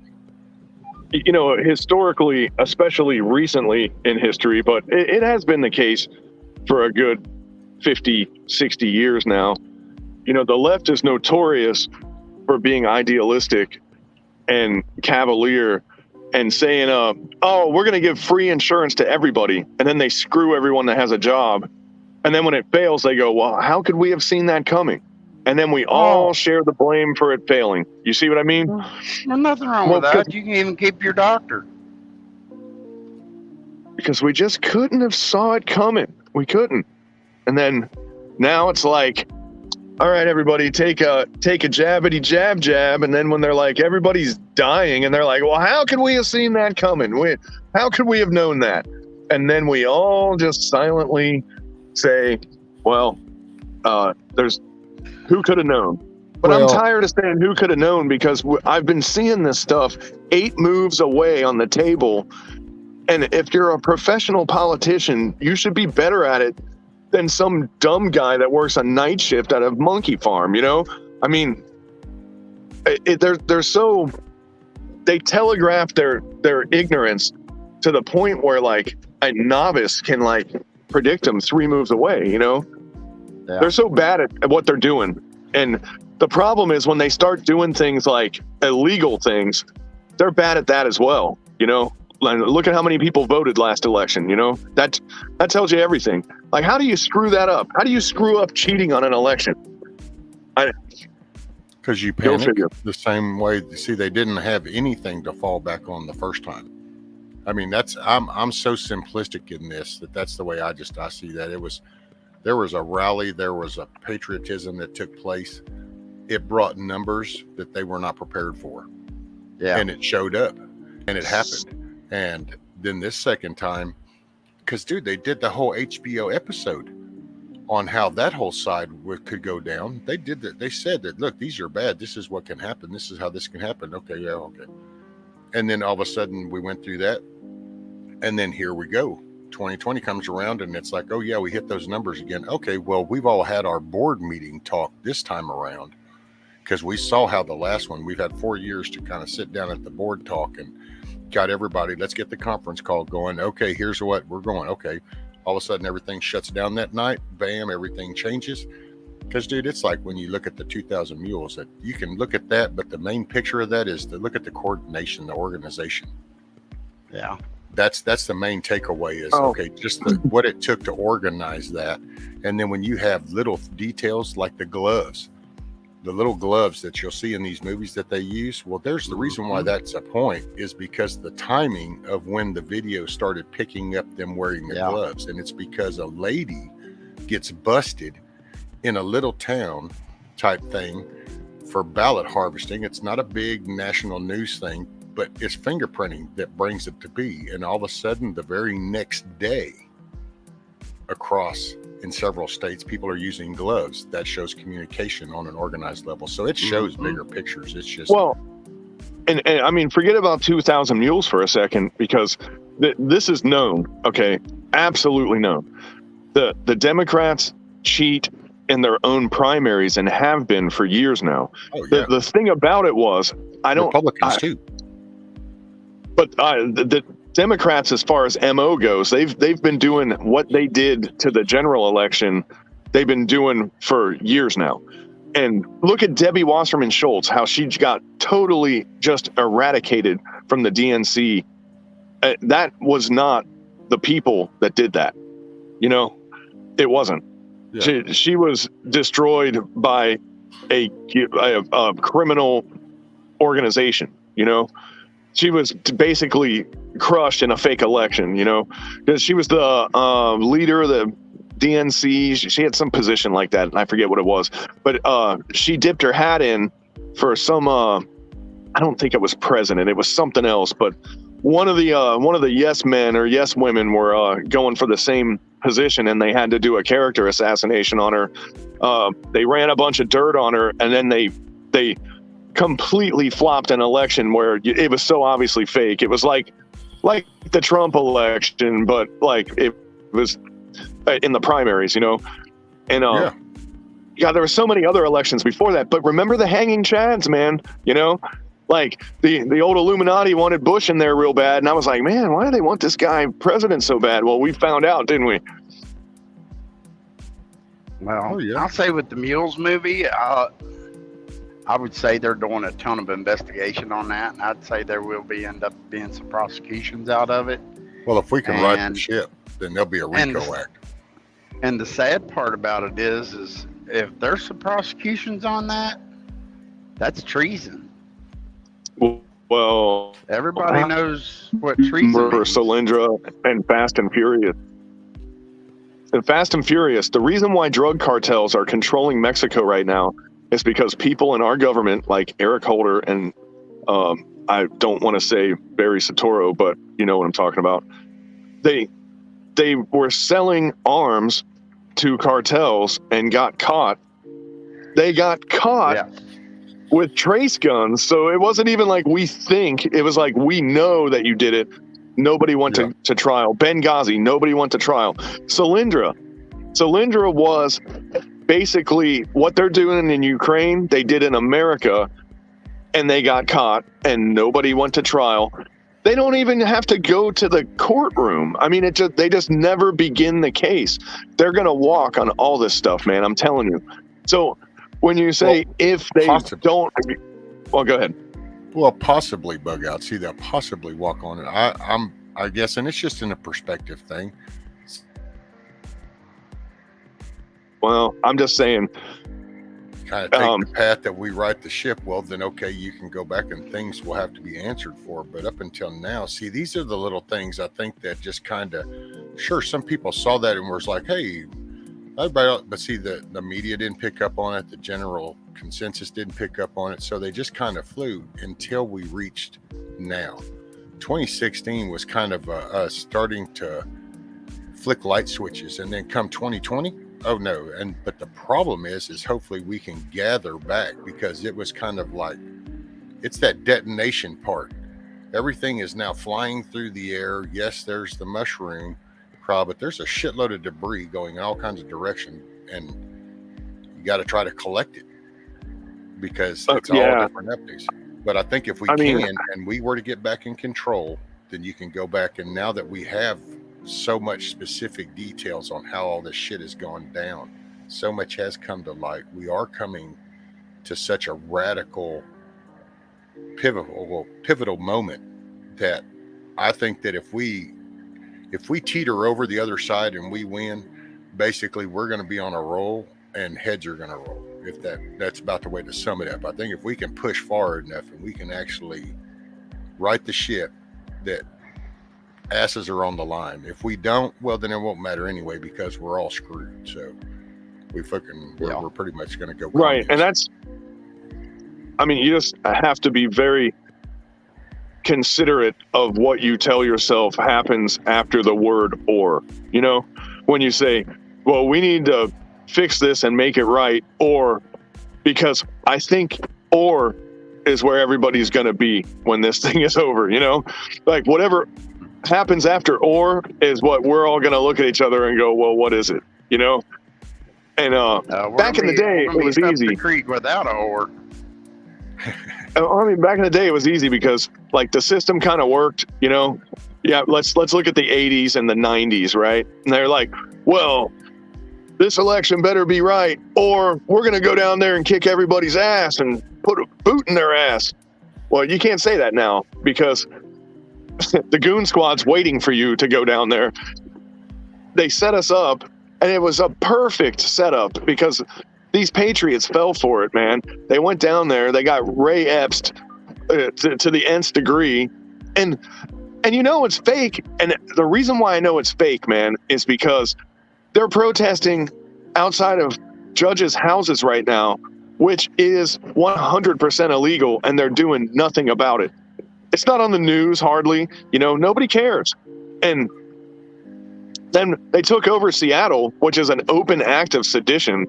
You know, historically, especially recently in history, but it has been the case for a good 50, 60 years now. You know, the left is notorious for being idealistic and cavalier and saying, oh, we're going to give free insurance to everybody. And then they screw everyone that has a job. And then when it fails, they go, well, how could we have seen that coming? And then we all share the blame for it failing. You see what I mean? There's nothing wrong with that. You can even keep your doctor. Because we just couldn't have saw it coming. We couldn't. And then now it's like, all right, everybody, take a jabbity jab. And then when they're like, everybody's dying, and they're like, well, how could we have seen that coming? How could we have known that? And then we all just silently say, well, who could have known? But I'm tired of saying who could have known, because I've been seeing this stuff 8 moves away on the table. And if you're a professional politician, you should be better at it than some dumb guy that works a night shift at a monkey farm, you know? I mean, they telegraph their ignorance to the point where, like, a novice can, like, predict them 3 moves away, you know? Yeah. They're so bad at what they're doing. And the problem is when they start doing things like illegal things, they're bad at that as well, you know? Look at how many people voted last election, you know? That tells you everything. Like, how do you screw that up? How do you screw up cheating on an election? Because you panic the same way. See, they didn't have anything to fall back on the first time. I mean, I'm so simplistic in this that's the way I see that. There was a rally, there was a patriotism that took place. It brought numbers that they were not prepared for. Yeah. And it showed up and it happened. And then this second time, because, dude, they did the whole HBO episode on how that whole side could go down. They did that. They said that, look, these are bad. This is what can happen. This is how this can happen. Okay, yeah, okay. And then all of a sudden we went through that. And then here we go. 2020 comes around and it's like, oh, yeah, we hit those numbers again. Okay, well, we've all had our board meeting talk this time around, because we saw how the last one, we've had 4 years to kind of sit down at the board talk and got everybody, let's get the conference call going. Okay, here's what we're going. Okay, all of a sudden everything shuts down that night. Bam, everything changes. Because, dude, it's like when you look at the 2,000 Mules, that you can look at that, but the main picture of that is to look at the coordination, the organization. Yeah, that's the main takeaway is okay, just what it took to organize that. And then when you have little details like the gloves, the little gloves that you'll see in these movies that they use, well, there's the reason why that's a point, is because the timing of when the video started picking up them wearing the gloves. And it's because a lady gets busted in a little town type thing for ballot harvesting. It's not a big national news thing, but it's fingerprinting that brings it to be. And all of a sudden, the very next day, across in several states, people are using gloves. That shows communication on an organized level. So it shows bigger pictures. It's just, well, and I mean, forget about 2,000 Mules for a second, because this is known. Okay, absolutely known. The Democrats cheat in their own primaries and have been for years now. Oh, yeah. The thing about it was, Republicans too. But the Democrats, as far as MO goes, they've been doing what they did to the general election. They've been doing for years now. And look at Debbie Wasserman Schultz, how she got totally just eradicated from the DNC. That was not the people that did that. You know, it wasn't. Yeah. She was destroyed by a criminal organization, you know. She was basically crushed in a fake election, you know, because she was the leader of the DNC. She had some position like that, and I forget what it was. But she dipped her hat in for some, I don't think it was president. It was something else. But one of the yes men or yes women were going for the same position, and they had to do a character assassination on her. They ran a bunch of dirt on her, and then they completely flopped an election where it was so obviously fake. It was like the Trump election, but like it was in the primaries, you know. And yeah, there were so many other elections before that. But remember the hanging chads, man. You know, like the old Illuminati wanted Bush in there real bad, and I was like, man, why do they want this guy president so bad? Well, we found out, didn't we? Well, I'll say with the Mules movie, I would say they're doing a ton of investigation on that, and I'd say there will end up being some prosecutions out of it. Well, if we can right the And- ship, then there'll be a RICO act. And the sad part about it is if there's some prosecutions on that, that's treason. Well, Everybody knows what treason for means. Solyndra and Fast and Furious. And Fast and Furious, the reason why drug cartels are controlling Mexico right now is because people in our government, like Eric Holder and I don't want to say Barry Soetoro, but you know what I'm talking about. They were selling arms to cartels and got caught. They got caught with trace guns. So it wasn't even like we think. It was like, we know that you did it. Nobody went to trial. Benghazi, nobody went to trial. Solyndra was basically what they're doing in Ukraine, they did in America, and they got caught and nobody went to trial. They don't even have to go to the courtroom. I mean, they just never begin the case. They're going to walk on all this stuff, man. I'm telling you. So when you say if they don't, well, go ahead. Well, possibly bug out. See, they'll possibly walk on it. I guess, and it's just in a perspective thing. Well, I'm just saying. Kind of take the path that we right the ship. Well, then okay, you can go back and things will have to be answered for. But up until now, see, these are the little things I think that just kind of, sure, some people saw that and was like, hey, but see, the media didn't pick up on it. The general consensus didn't pick up on it. So they just kind of flew until we reached now. 2016 was kind of us starting to flick light switches, and then come 2020. Oh no, but the problem is hopefully we can gather back, because it was kind of like, it's that detonation part. Everything is now flying through the air. Yes, there's the mushroom crowd, but there's a shitload of debris going in all kinds of directions, and you got to try to collect it, because it's all different updates. But I think if we can, and we were to get back in control, then you can go back, and now that we have so much specific details on how all this shit has gone down, so much has come to light. We are coming to such a radical, pivotal moment that I think that if we teeter over the other side and we win, basically we're going to be on a roll and heads are going to roll. If that's about the way to sum it up. I think if we can push forward enough and we can actually right the ship, that asses are on the line. If we don't, well, then it won't matter anyway, because we're all screwed. So we're pretty much going to go right. And that's, I mean, you just have to be very considerate of what you tell yourself happens after the word or. You know, when you say, well, we need to fix this and make it right, or, because I think or is where everybody's going to be when this thing is over, you know, like whatever happens after or is what we're all going to look at each other and go, well, what is it, you know? And back in the day, it was easy. The creek without a or. I mean, back in the day, it was easy because like the system kind of worked, you know. Yeah, let's look at the 80s and the 90s, right? And they're like, well, this election better be right, or we're going to go down there and kick everybody's ass and put a boot in their ass. Well, you can't say that now, because the goon squad's waiting for you to go down there. They set us up, and it was a perfect setup because these patriots fell for it, man. They went down there, they got Ray Epps to the nth degree, and you know it's fake. And the reason why I know it's fake, man, is because they're protesting outside of judges' houses right now, which is 100% illegal, and they're doing nothing about it. It's not on the news hardly, you know, nobody cares. And then they took over Seattle, which is an open act of sedition.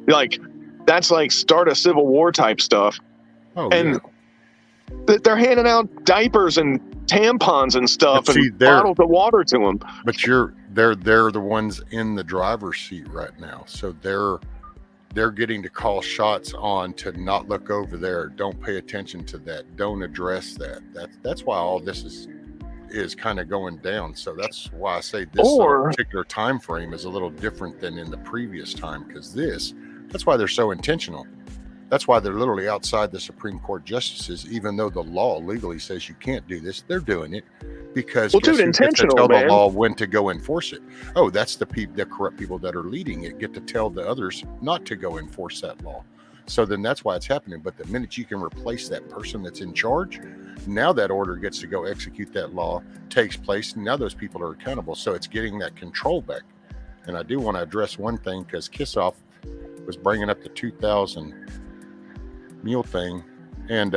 Like, that's like start a civil war type stuff. Oh, and they're handing out diapers and tampons and stuff, and bottles of water to them. But they're the ones in the driver's seat right now, so they're getting to call shots on to not look over there, don't pay attention to that, don't address that. That's why all this is kind of going down. So that's why I say this particular time frame is a little different than in the previous time, because that's why they're so intentional. That's why they're literally outside the Supreme Court justices, even though the law legally says you can't do this. They're doing it because Well, guess dude, who gets to intentional, tell man. the law when to go enforce it? Oh, that's the corrupt people that are leading it get to tell the others not to go enforce that law. So then that's why it's happening. But the minute you can replace that person that's in charge, now that order gets to go execute that law, takes place, and now those people are accountable. So it's getting that control back. And I do want to address one thing because Kissoff was bringing up the 2000 mule thing and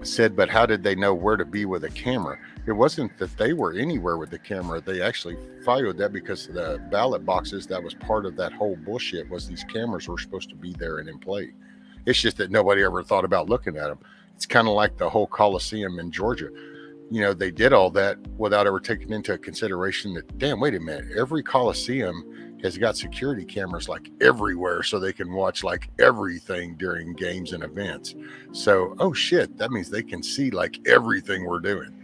said, but how did they know where to be with a camera? It wasn't that they were anywhere with the camera. They actually followed that because the ballot boxes, that was part of that whole bullshit, was these cameras were supposed to be there and in play. It's just that nobody ever thought about looking at them. It's kind of like the whole Coliseum in Georgia. You know, they did all that without ever taking into consideration that, damn, wait a minute, every Coliseum has got security cameras like everywhere so they can watch like everything during games and events. So, oh shit, that means they can see like everything we're doing.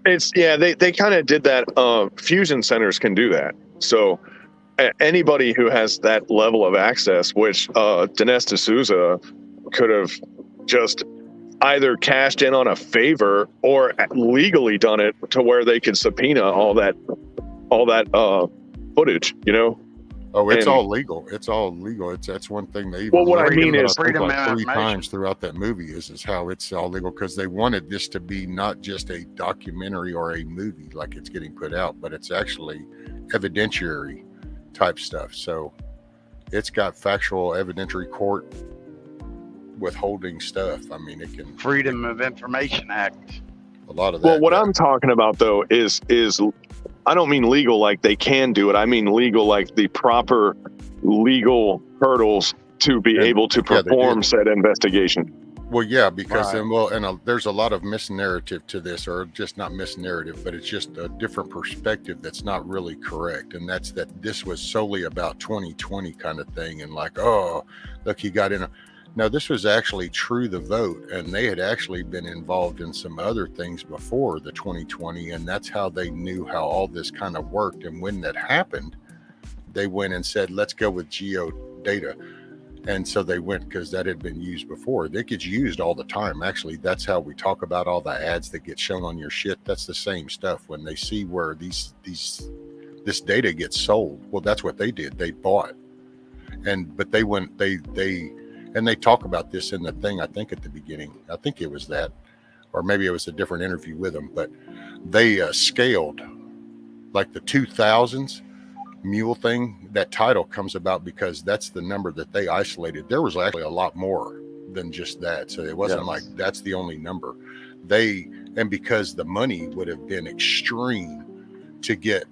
They kind of did that. Fusion centers can do that. So anybody who has that level of access, which Dinesh D'Souza could have just either cashed in on a favor or legally done it to where they could subpoena all that footage, you know. Oh, it's all legal. It's all legal. That's one thing they even. Well, what I mean is freedom like of 3 information. times throughout that movie is how it's all legal, because they wanted this to be not just a documentary or a movie like it's getting put out, but it's actually evidentiary type stuff. So it's got factual evidentiary court withholding stuff. I mean, it can Freedom of Information Act. a lot of that. Well, what I'm talking about though is I don't mean legal like they can do it. I mean legal like the proper legal hurdles to be able to perform said investigation. Well, yeah, because Right. there's a lot of misnarrative to this, or just not misnarrative, but it's just a different perspective that's not really correct. And that's that this was solely about 2020 kind of thing. And like, oh, look, he got in. No, this was actually True the Vote, and they had actually been involved in some other things before the 2020, and that's how they knew how all this kind of worked. And when that happened, they went and said, let's go with geo data. And so they went because that had been used before. It gets used all the time. Actually, that's how we talk about all the ads that get shown on your shit. That's the same stuff. When they see where this data gets sold, well, that's what they did. They bought, but they went, and they talk about this in the thing, I think at the beginning. I think it was that, or maybe it was a different interview with them, but they scaled like the 2000s mule thing. That title comes about because that's the number that they isolated. There was actually a lot more than just that. So it wasn't like that's the only number. And because the money would have been extreme to get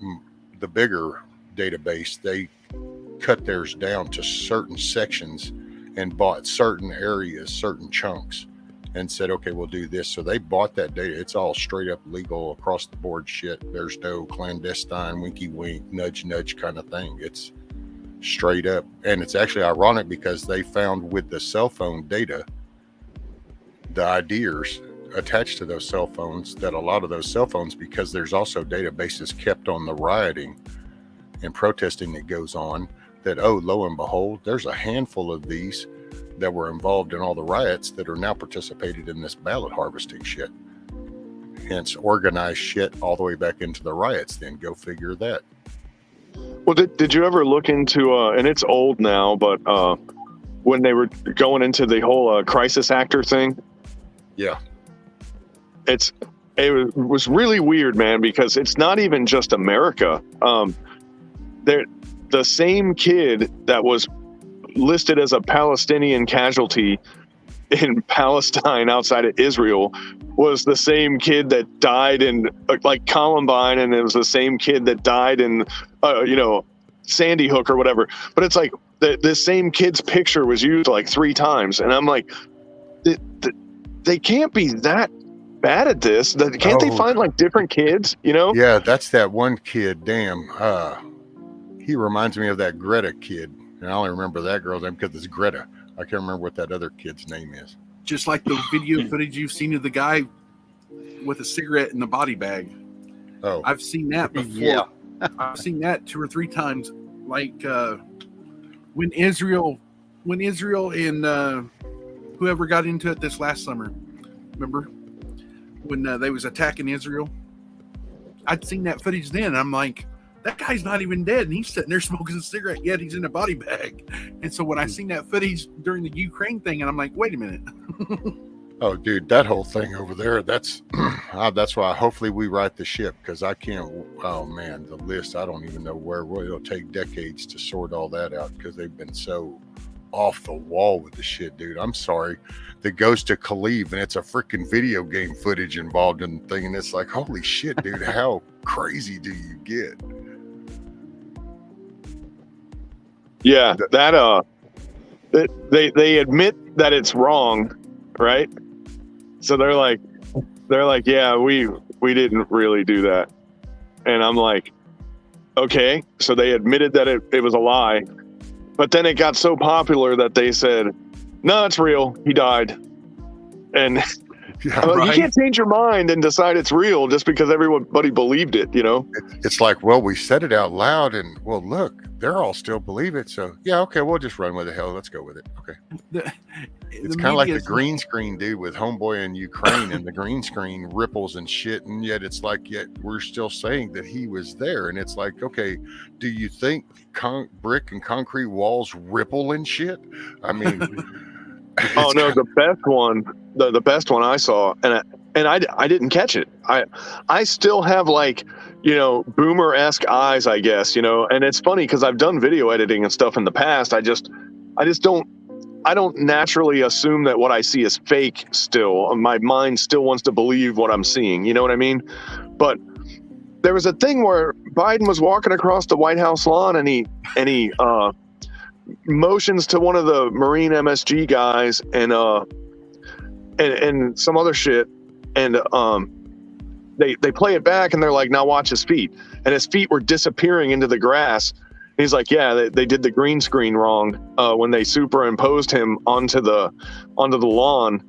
the bigger database, they cut theirs down to certain sections and bought certain areas, certain chunks, and said, okay, we'll do this. So they bought that data. It's all straight up legal across the board shit. There's no clandestine, winky wink, nudge, nudge kind of thing. It's straight up. And it's actually ironic because they found with the cell phone data, the ideas attached to those cell phones, that a lot of those cell phones, because there's also databases kept on the rioting and protesting that goes on, that, oh, lo and behold, there's a handful of these that were involved in all the riots that are now participated in this ballot harvesting shit. Hence, organized shit all the way back into the riots. Then go figure that. Well, did you ever look into, and it's old now, but when they were going into the whole crisis actor thing? Yeah. It was really weird, man, because it's not even just America. The same kid that was listed as a Palestinian casualty in Palestine outside of Israel was the same kid that died in like Columbine, and it was the same kid that died in Sandy Hook or whatever. But it's like the same kid's picture was used like 3 times, and I'm like, they can't be that bad at this. Can't they find like different kids? You know? Yeah, that's that one kid. Damn, he reminds me of that Greta kid, and I only remember that girl's name because it's Greta. I can't remember what that other kid's name is. Just like the video footage you've seen of the guy with a cigarette in the body bag. Oh, I've seen that before. Yeah. I've seen that 2 or 3 times. Like when Israel when Israel and whoever got into it this last summer, remember when they was attacking Israel? I'd seen that footage then. And I'm like, that guy's not even dead, and he's sitting there smoking a cigarette, yet he's in a body bag. And so when I seen that footage during the Ukraine thing, and I'm like, wait a minute. Oh, dude, that whole thing over there, that's why hopefully we right the ship, because I can't, oh man, the list, I don't even know where it'll take decades to sort all that out, because they've been so off the wall with the shit, dude. I'm sorry. That goes to Khalif, and it's a freaking video game footage involved in the thing, and it's like, holy shit, dude, how crazy do you get? Yeah, that they admit that it's wrong, right? So they're like, yeah, we didn't really do that. And I'm like, okay, so they admitted that it was a lie, but then it got so popular that they said, no, it's real, he died. And Yeah, I'm like, right? you can't change your mind and decide it's real just because everybody believed it, you know? It's like, well, we said it out loud, and well, look, they're all still believe it. So yeah, okay, we'll just run with it. Hell, let's go with it. Okay. It's kind of like the green screen, dude, with Homeboy in Ukraine, and the green screen ripples and shit, and yet it's like, yet we're still saying that he was there, and it's like, okay, do you think brick and concrete walls ripple and shit? I mean, oh no, the best one I saw, and I didn't catch it. I still have, like, you know, boomer-esque eyes, I guess, you know. And it's funny because I've done video editing and stuff in the past. I don't naturally assume that what I see is fake still. My mind still wants to believe what I'm seeing, you know what I mean? But there was a thing where Biden was walking across the White House lawn, and he motions to one of the Marine MSG guys and some other shit, and they play it back, and they're like, now watch his feet, and his feet were disappearing into the grass. And he's like, yeah, they did the green screen wrong when they superimposed him onto the lawn.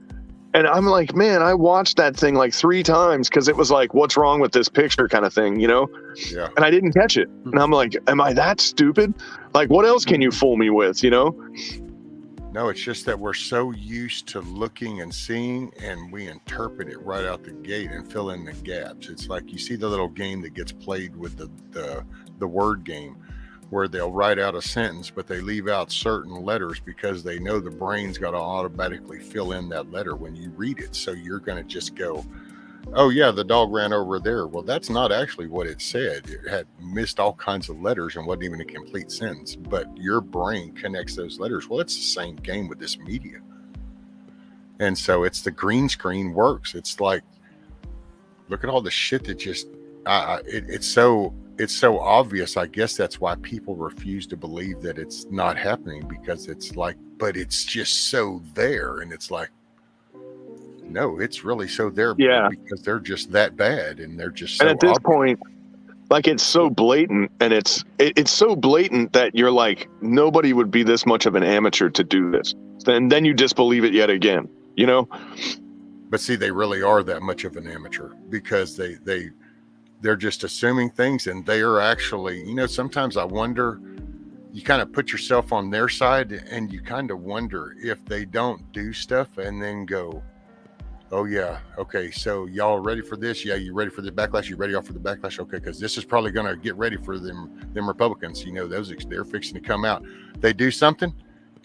And I'm like, man, I watched that thing like 3 times because it was like, what's wrong with this picture kind of thing, you know? Yeah. And I didn't catch it. And I'm like, am I that stupid? Like, what else can you fool me with, you know? No, it's just that we're so used to looking and seeing, and we interpret it right out the gate and fill in the gaps. It's like, you see the little game that gets played with the word game, where they'll write out a sentence, but they leave out certain letters because they know the brain's got to automatically fill in that letter when you read it. So you're going to just go, oh yeah, the dog ran over there. Well, that's not actually what it said. It had missed all kinds of letters and wasn't even a complete sentence, but your brain connects those letters. Well, it's the same game with this media. And so it's the green screen works. It's like, look at all the shit that just, it's so obvious. I guess that's why people refuse to believe that it's not happening, because it's like, but it's just so there. And it's like, no, it's really so there, because they're just that bad, and they're just so and at this obvious. point, like, it's so blatant, and it's so blatant that you're like, nobody would be this much of an amateur to do this. And then you disbelieve it yet again, you know? But see, they really are that much of an amateur, because they're just assuming things, and they are actually, you know, sometimes I wonder, you kind of put yourself on their side, and you kind of wonder if they don't do stuff and then go, oh yeah, okay, so y'all ready for this? Yeah, you ready for the backlash? You ready for the backlash? Okay, because this is probably going to get ready for them Republicans. You know, they're fixing to come out. They do something,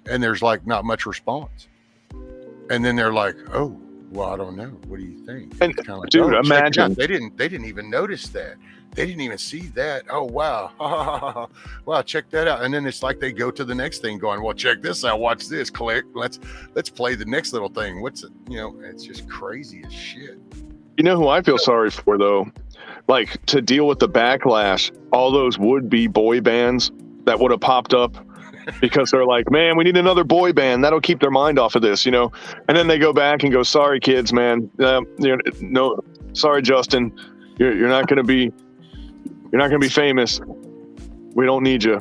and there's like not much response, and then they're like, oh, well, I don't know. What do you think? And like, dude, imagine they didn't even notice that. They didn't even see that. Oh wow, wow, check that out. And then it's like they go to the next thing, going, well, check this out. Watch this. Click. Let's play the next little thing. What's it? You know, it's just crazy as shit. You know who I feel sorry for, though? Like, to deal with the backlash, all those would-be boy bands that would have popped up because they're like, man, we need another boy band. That'll keep their mind off of this, you know? And then they go back and go, sorry, kids, man. No, sorry, Justin. You're not going to be famous. We don't need you.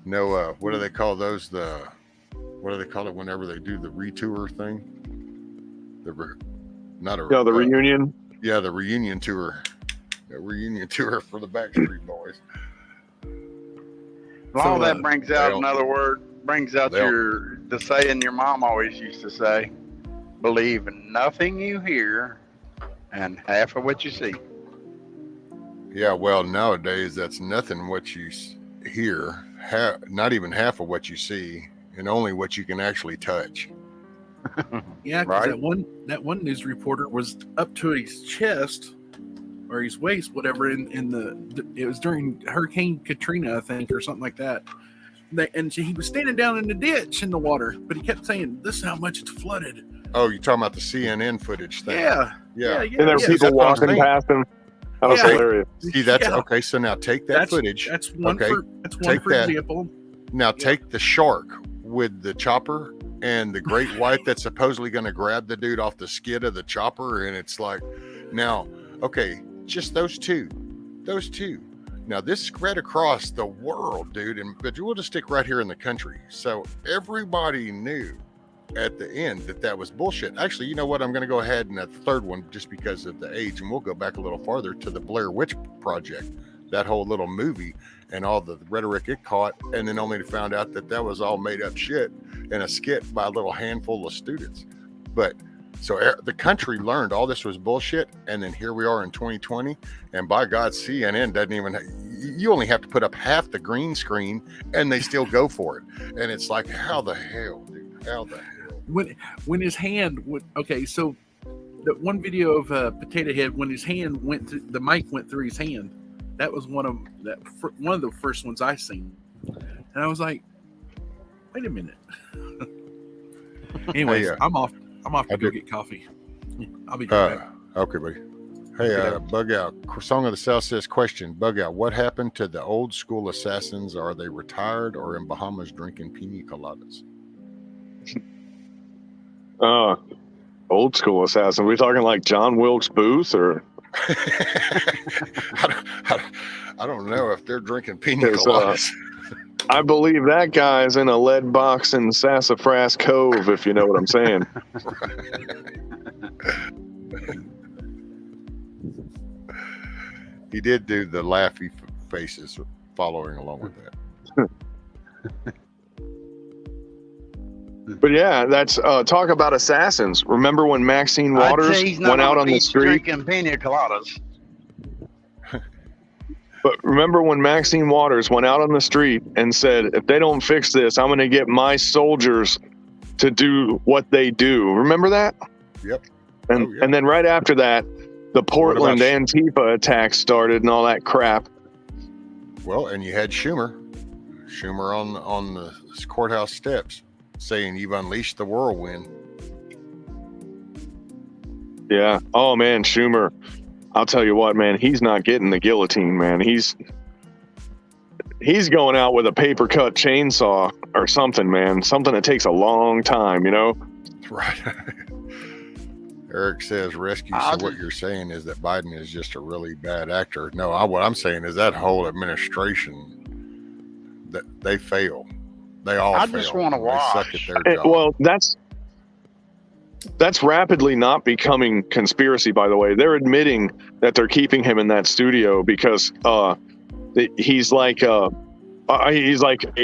No, what do they call those? What do they call it whenever they do the retour thing? The reunion. Yeah, the reunion tour. The reunion tour for the Backstreet Boys. All that brings out another word. brings out the saying your mom always used to say: believe in nothing you hear and half of what you see. Yeah, well, nowadays that's nothing what you hear, not even half of what you see, and only what you can actually touch. Yeah, because Right. that one news reporter was up to his chest or his waist, whatever. It was during Hurricane Katrina, I think, or something like that. And he was standing down in the ditch in the water, but he kept saying, "This is how much it's flooded." Oh, you're talking about the CNN footage thing? Yeah, Yeah. And there were yeah. people That's what I'm walking saying. past him. That was Yeah. hilarious. See, that's Yeah. okay. So now take that footage. That's one Okay, for take that. example. Now take the shark with the chopper and the great white that's supposedly going to grab the dude off the skid of the chopper, and it's like, now, okay, just those two. Now this spread across the world, dude, but we'll just stick right here in the country. So everybody knew at the end that was bullshit. Actually, you know what? I'm going to go ahead and that third one, just because of the age, and we'll go back a little farther to the Blair Witch Project, that whole little movie and all the rhetoric it caught, and then only to find out that was all made up shit in a skit by a little handful of students. But so the country learned all this was bullshit, and then here we are in 2020, and by God, CNN doesn't even, you only have to put up half the green screen, and they still go for it. And it's like, how the hell, dude? How the hell? When his hand would, okay, so the one video of Potato Head, when his hand went through, the mic went through his hand. That was one of the first ones I seen, and I was like, wait a minute. Anyways, Hey, I'm off to go get coffee. I'll be right back. Okay, buddy. Hey, Bug Out. Song of the South says, question, Bug Out, what happened to the old school assassins? Are they retired or in Bahamas drinking pina coladas? Old school assassin. Are we talking like John Wilkes Booth or? I don't know if they're drinking pina coladas. I believe that guy's in a lead box in Sassafras Cove, if you know what I'm saying. He did do the laughy faces following along with that. But yeah, that's talk about assassins. Remember when Maxine Waters went out on the street? Drinking pina coladas. But remember when Maxine Waters went out on the street and said, if they don't fix this, I'm going to get my soldiers to do what they do. Remember that? Yep. And then right after that, the Portland Antifa attack started and all that crap. Well, and you had Schumer on the courthouse steps saying you've unleashed the whirlwind. Yeah. Oh man, Schumer. I'll tell you what, man, he's not getting the guillotine, man. He's going out with a paper cut chainsaw or something, man. Something that takes a long time, you know? Right. Eric says rescue. So what you're saying is that Biden is just a really bad actor. No, what I'm saying is that whole administration, that they fail. They all fail. I just want to watch. They suck at their job. Well, that's rapidly not becoming conspiracy, by the way. They're admitting that they're keeping him in that studio because he's like a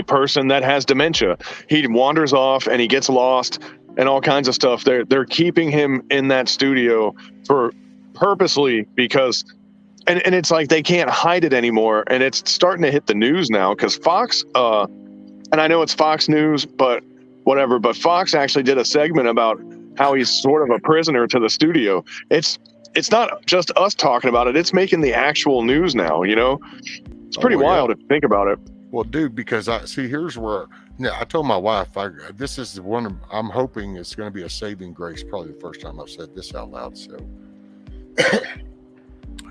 person that has dementia. He wanders off and he gets lost and all kinds of stuff. They're keeping him in that studio for purposely because and it's like they can't hide it anymore, and it's starting to hit the news now because Fox and I know it's Fox News, but whatever, but Fox actually did a segment about how he's sort of a prisoner to the studio. It's not just us talking about it. It's making the actual news now, you know? It's pretty wild if you think about it. Well, dude, because here's where, I told my wife, this is one I'm hoping it's going to be a saving grace. Probably the first time I've said this out loud. So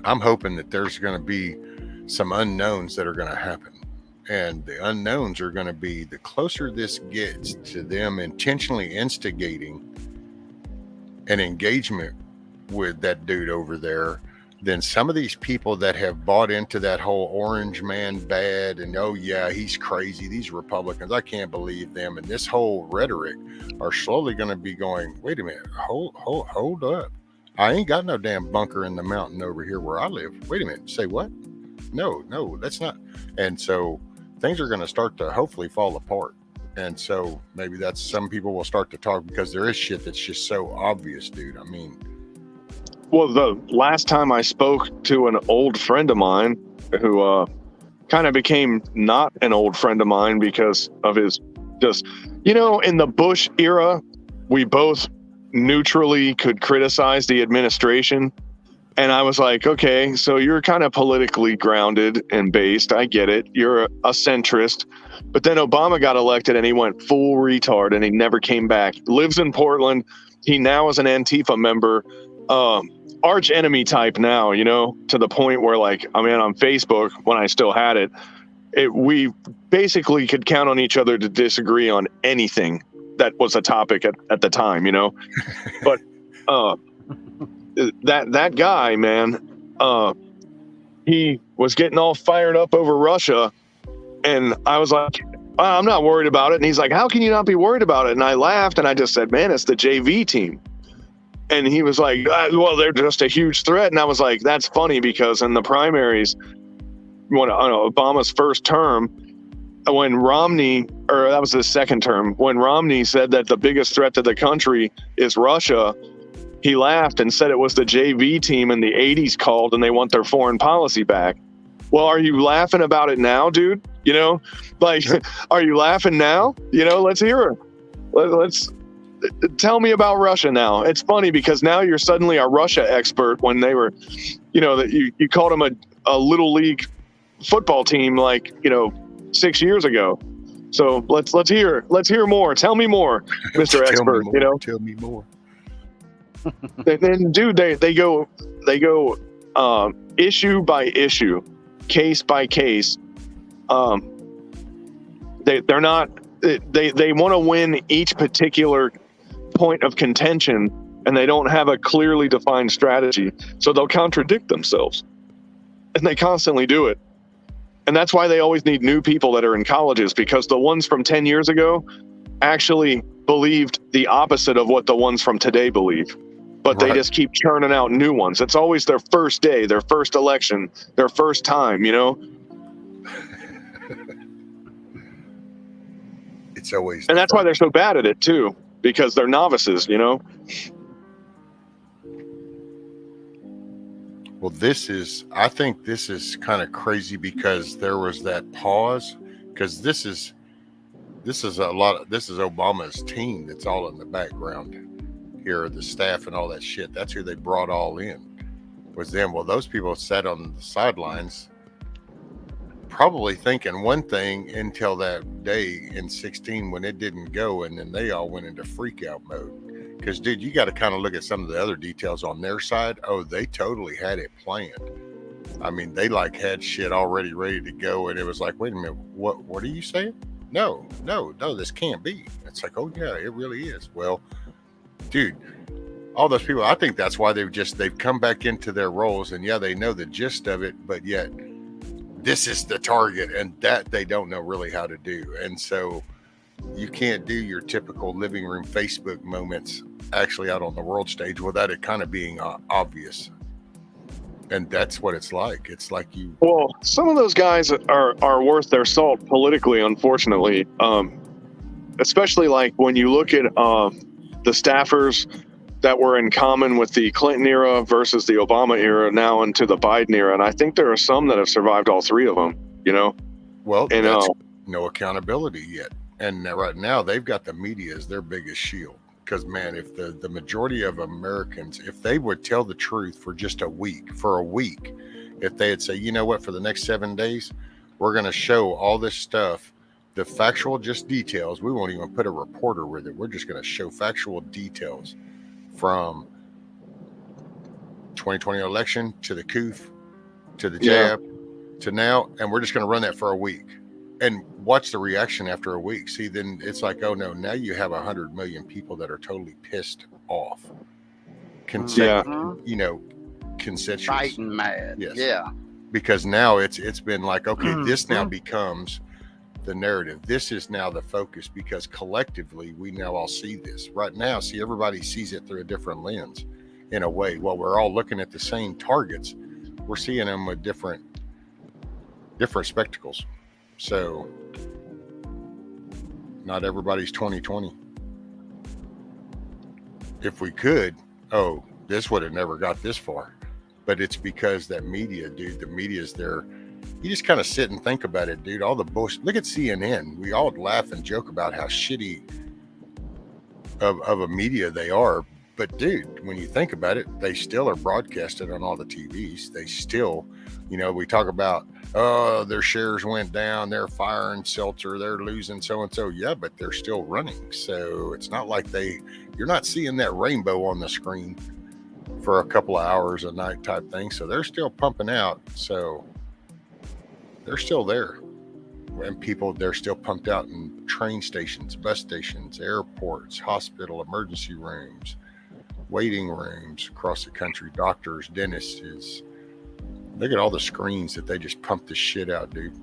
I'm hoping that there's going to be some unknowns that are going to happen. And the unknowns are going to be the closer this gets to them intentionally instigating an engagement with that dude over there, then some of these people that have bought into that whole orange man bad and oh yeah, he's crazy, these Republicans, I can't believe them, and this whole rhetoric are slowly going to be going, wait a minute, hold up. I ain't got no damn bunker in the mountain over here where I live. Wait a minute, say what? No, that's not. And so things are going to start to hopefully fall apart. And so maybe that's some people will start to talk because there is shit that's just so obvious, dude. I mean, Well, the last time I spoke to an old friend of mine who kind of became not an old friend of mine because of his just, in the Bush era, we both neutrally could criticize the administration. And I was like, okay, so you're kind of politically grounded and based. I get it. You're a centrist. But then Obama got elected and he went full retard and he never came back. Lives in Portland. He now is an Antifa member. Arch enemy type now, to the point where, like, I mean, on Facebook, when I still had it, we basically could count on each other to disagree on anything that was a topic at the time, But that guy, man, he was getting all fired up over Russia. And I was like, I'm not worried about it. And he's like, how can you not be worried about it? And I laughed and I just said, man, it's the JV team. And he was like, well, they're just a huge threat. And I was like, that's funny because in the primaries, when Obama's first term, when Romney, or that was his second term, when Romney said that the biggest threat to the country is Russia, he laughed and said it was the JV team in the 80s called and they want their foreign policy back. Well, are you laughing about it now, dude? Like, are you laughing now? Let's hear it. Let's tell me about Russia now. It's funny because now you're suddenly a Russia expert when they were, that you called them a little league football team like, 6 years ago. So let's hear more. Tell me more, Mr. Expert. Tell me more. Then, dude, they go issue by issue, case by case. They're not. They want to win each particular point of contention, and they don't have a clearly defined strategy. So they'll contradict themselves, and they constantly do it. And that's why they always need new people that are in colleges, because the ones from 10 years ago actually believed the opposite of what the ones from today believe. But they just keep churning out new ones. It's always their first day, their first election, their first time, It's always. And that's why they're so bad at it too, because they're novices, Well, I think this is kind of crazy because there was that pause, because this is Obama's team that's all in the background here, the staff and all that shit. That's who they brought all in, was them. Well, those people sat on the sidelines probably thinking one thing until that day in 16 when it didn't go, and then they all went into freak out mode. Because, dude, you got to kind of look at some of the other details on their side. Oh, they totally had it planned. I mean, they had shit already ready to go, and it was like, wait a minute, what are you saying? No, this can't be. It's like, oh yeah, it really is. Well, dude, all those people, I think that's why they've come back into their roles, and yeah, they know the gist of it, but yet this is the target, and that they don't know really how to do. And so you can't do your typical living room Facebook moments actually out on the world stage without it kind of being obvious. And that's what it's like. It's like Well, some of those guys are worth their salt politically, unfortunately. Especially like when you look at the staffers that were in common with the Clinton era versus the Obama era now into the Biden era. And I think there are some that have survived all three of them, Well, and that's no accountability yet. And right now they've got the media as their biggest shield. Because, man, if the majority of Americans, if they would tell the truth for just a week, if they had say, you know what, for the next 7 days, we're going to show all this stuff, the factual just details. We won't even put a reporter with it. We're just going to show factual details from 2020 election to the COOF, to the jab, to now, and we're just going to run that for a week. And watch the reaction after a week. See, then it's like, oh no, now you have 100 million people that are totally pissed off. Consensuous. Fighting mad. Yes. Yeah. Because now it's been like, okay, this now becomes the narrative. This is now the focus, because collectively we now all see this. Right now, see, everybody sees it through a different lens in a way. While we're all looking at the same targets, we're seeing them with different spectacles. So, Not everybody's 2020. If we could, this would have never got this far. But it's because that media, dude, the media's there. You just kind of sit and think about it, dude. All the bullshit. Look at CNN. We all laugh and joke about how shitty of a media they are. But, dude, when you think about it, they still are broadcasted on all the TVs. They still, we talk about, their shares went down. They're firing Seltzer. They're losing so-and-so. Yeah, but they're still running. So it's not like you're not seeing that rainbow on the screen for a couple of hours a night type thing. So they're still pumping out. So they're still there. And they're still pumped out in train stations, bus stations, airports, hospital, emergency rooms, waiting rooms across the country, doctors, dentists. Look at all the screens that they just pump this shit out, dude.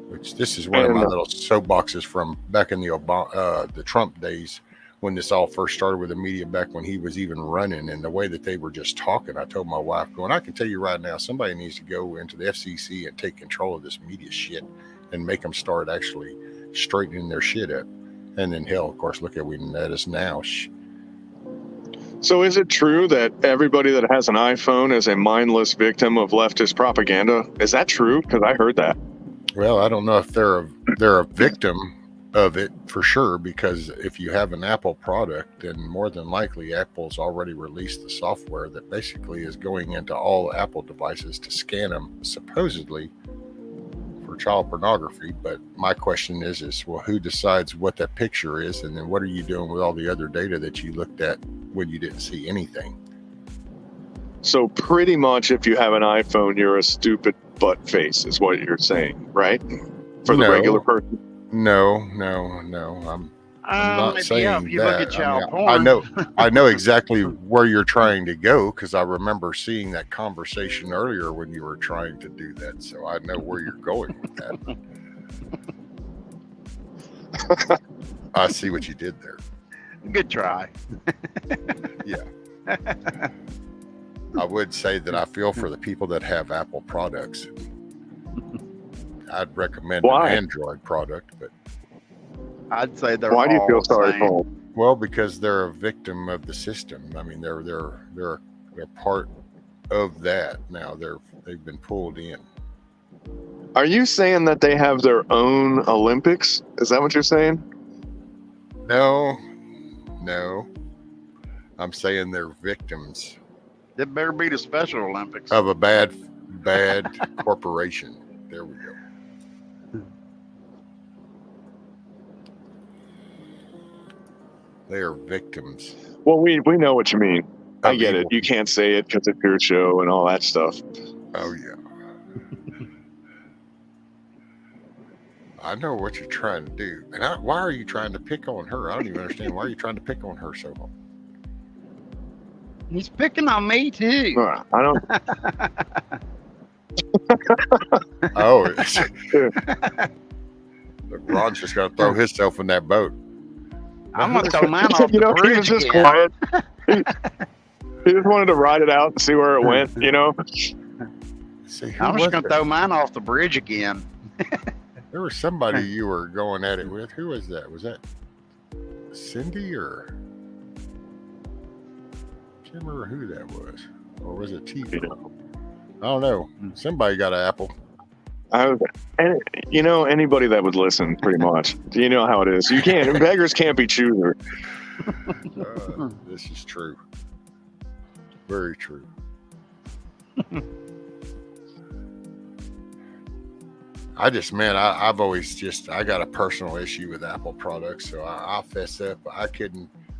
Which this is one of my little soapboxes from back in the Trump days, when this all first started with the media, back when he was even running, and the way that they were just talking. I told my wife, I can tell you right now, somebody needs to go into the FCC and take control of this media shit and make them start actually straightening their shit up. And then hell, of course, look at us now. So is it true that everybody that has an iPhone is a mindless victim of leftist propaganda? Is that true? Because I heard that. Well, I don't know if they're a victim of it for sure, because if you have an Apple product, then more than likely Apple's already released the software that basically is going into all Apple devices to scan them supposedly for child pornography. But my question is well, who decides what that picture is, and then what are you doing with all the other data that you looked at when you didn't see anything? So pretty much if you have an iPhone, you're a stupid butt face is what you're saying, right? For the regular person? No. I'm not saying if you that. look at child porn. I know exactly where you're trying to go, because I remember seeing that conversation earlier when you were trying to do that. So I know where you're going with that. I see what you did there. Good try. Yeah. I would say that I feel for the people that have Apple products. I'd recommend an Android product, but I'd say they're. Why do you feel sorry for them? Well, because they're a victim of the system. I mean, they're part of that now. They've been pulled in. Are you saying that they have their own Olympics? Is that what you're saying? No. I'm saying they're victims. It better be the Special Olympics of a bad corporation. There we go. They are victims. Well, we know what you mean. I get it. You can't say it because it's your show and all that stuff. Oh, yeah. I know what you're trying to do. And why are you trying to pick on her? I don't even understand. Why are you trying to pick on her so much? He's picking on me, too. I don't... Oh. Ron's just going to throw himself in that boat. I'm going to throw mine off the bridge. He was just quiet. He just wanted to ride it out and see where it went, See, I'm just going to throw mine off the bridge again. There was somebody you were going at it with. Who was that? Was that Cindy or... I can't remember who that was. Or was it TV? I don't know. Somebody got an Apple. Anybody that would listen, pretty much. You know how it is. You can't. Beggars can't be choosers. This is true. Very true. I've always I got a personal issue with Apple products, so I'll fess up.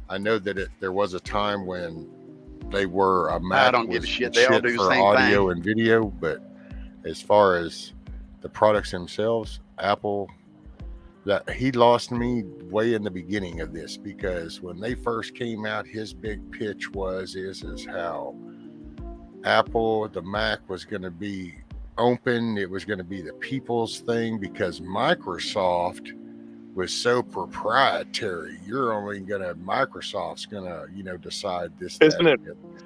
I know that there was a time when they were a Mac. I don't give a shit. They all do the same audio thing. And video, but as far as the products themselves, Apple, that he lost me way in the beginning of this, because when they first came out, his big pitch is how Apple, the Mac, was going to be open. It was going to be the people's thing, because Microsoft was so proprietary. Microsoft's gonna, decide this. Isn't it